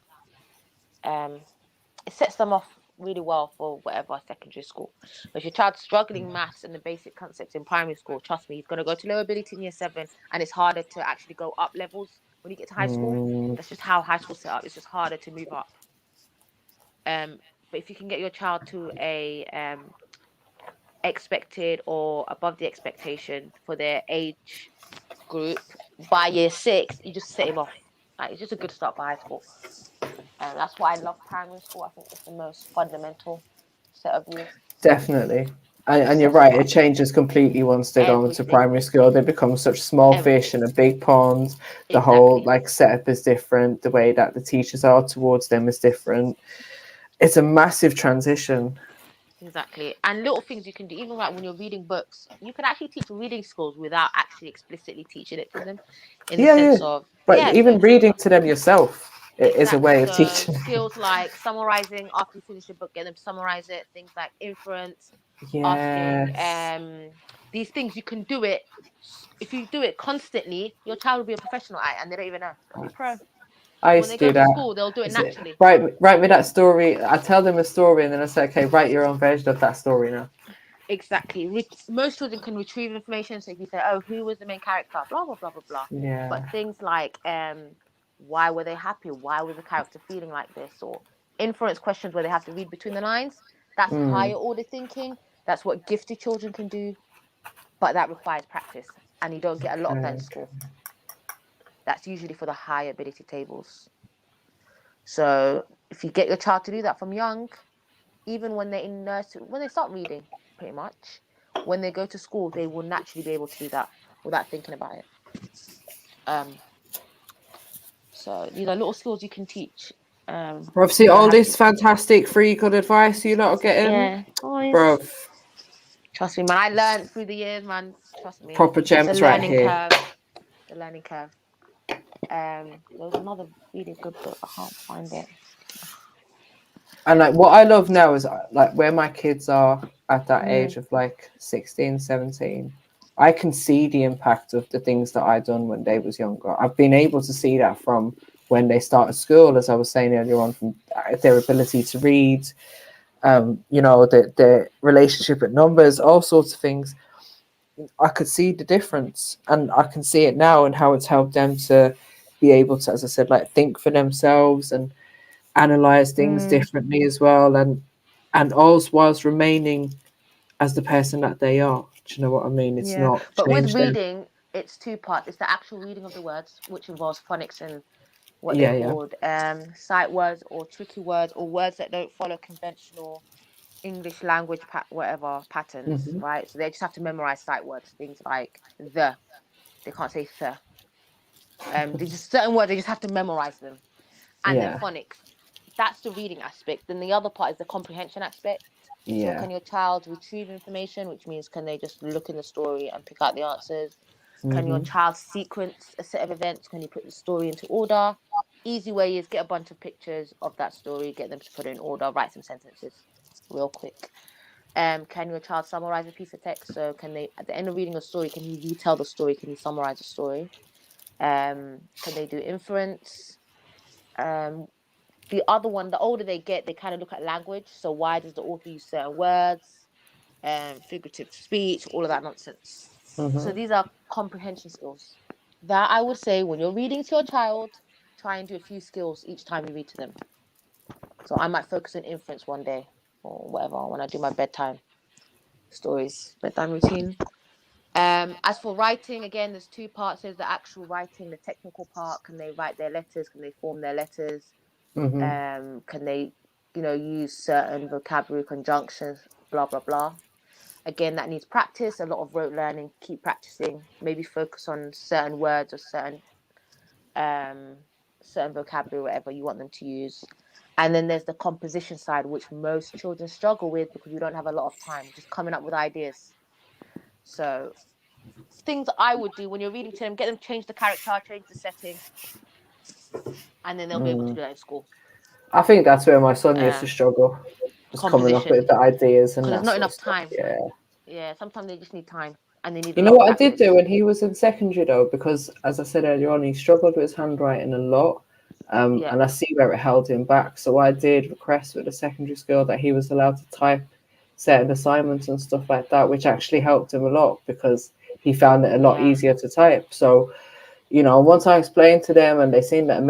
It sets them off really well for whatever secondary school. But if your child's struggling maths and the basic concepts in primary school, trust me, he's going to go to low ability in year 7, and it's harder to actually go up levels when you get to high school. That's just how high school set up. It's just harder to move up. But if you can get your child to a expected or above the expectation for their age group by year 6, you just set him off. Like, it's just a good start for high school. And that's why I love primary school. I think it's the most fundamental set of years. Definitely. And you're right, it changes completely once they go into primary school. They become such small fish in a big pond. The whole like setup is different. The way that the teachers are towards them is different. It's a massive transition. Exactly. And little things you can do, even like when you're reading books, you can actually teach reading skills without actually explicitly teaching it to them, in the sense of but even reading to them yourself is a way of teaching. Skills like summarizing after you finish a book, get them to summarize it. Things like inference, asking. These things you can do it. If you do it constantly, your child will be a professional at it, and they don't even know. They'll be pro. I used when to they do go that. to school, they'll do it naturally. Write me that story. I tell them a story, and then I say, okay, write your own version of that story now. Exactly. Most children can retrieve information. So if you say, "Oh, who was the main character?" Blah blah blah blah blah. Yeah. But things like, why were they happy? Why was the character feeling like this? Or inference questions where they have to read between the lines. That's higher order thinking. That's what gifted children can do, but that requires practice, and you don't get a lot of that in school. That's usually for the high ability tables. So if you get your child to do that from young, even when they're in nursery, when they start reading, pretty much, when they go to school, they will naturally be able to do that without thinking about it. So these are little skills you can teach. Obviously, all this fantastic free good advice you lot are getting. Yeah, bro. Trust me, man. I learned through the years, man. Trust me. Proper gems it's a right learning here. curve. The learning curve. There was another really good book. I can't find it. And like what I love now is like where my kids are at that age of like 16, 17. I can see the impact of the things that I done when they was younger. I've been able to see that from when they started school, as I was saying earlier on, from their ability to read, you know, the relationship with numbers, all sorts of things. I could see the difference, and I can see it now and how it's helped them to be able to, as I said, like think for themselves and analyze things differently as well, and also whilst remaining as the person that they are. Do you know what I mean? It's not But with changed them. reading, it's two parts. It's the actual reading of the words, which involves phonics and what Yeah, they're called sight words or tricky words or words that don't follow conventional English language patterns, right? So they just have to memorize sight words, things like the. They can't say the. There's just certain words they just have to memorize them, and then phonics. That's the reading aspect. Then the other part is the comprehension aspect. So can your child retrieve information, which means can they just look in the story and pick out the answers? Can your child sequence a set of events? Can you put the story into order? Easy way is get a bunch of pictures of that story, get them to put it in order, write some sentences real quick. Can your child summarize a piece of text? So can they, at the end of reading a story, can he retell the story? Can he summarize the story? Can they do inference? The other one, the older they get, they kind of look at language. So why does the author use certain words? Figurative speech, all of that nonsense. So these are comprehension skills. That I would say when you're reading to your child, try and do a few skills each time you read to them. So I might focus on inference one day or whatever when I do my bedtime stories, bedtime routine. As for writing, again, there's two parts. There's the actual writing, the technical part. Can they write their letters? Can they form their letters? Can they, use certain vocabulary conjunctions? Blah blah blah. Again, that needs practice. A lot of rote learning. Keep practicing. Maybe focus on certain words or certain vocabulary, whatever you want them to use. And then there's the composition side, which most children struggle with because we don't have a lot of time, just coming up with ideas. So things I would do when you're reading to them, get them to change the character, change the setting, and then they'll be able to do that in school. I think that's where my son used to struggle, just coming up with the ideas and because that there's not enough stuff. time. Yeah. Sometimes they just need time, and they need. You know what I did do when he was in secondary though, because as I said earlier on, he struggled with his handwriting a lot, and I see where it held him back. So I did request with the secondary school that he was allowed to type certain assignments and stuff like that, which actually helped him a lot because he found it a lot easier to type. So, once I explained to them and they seen that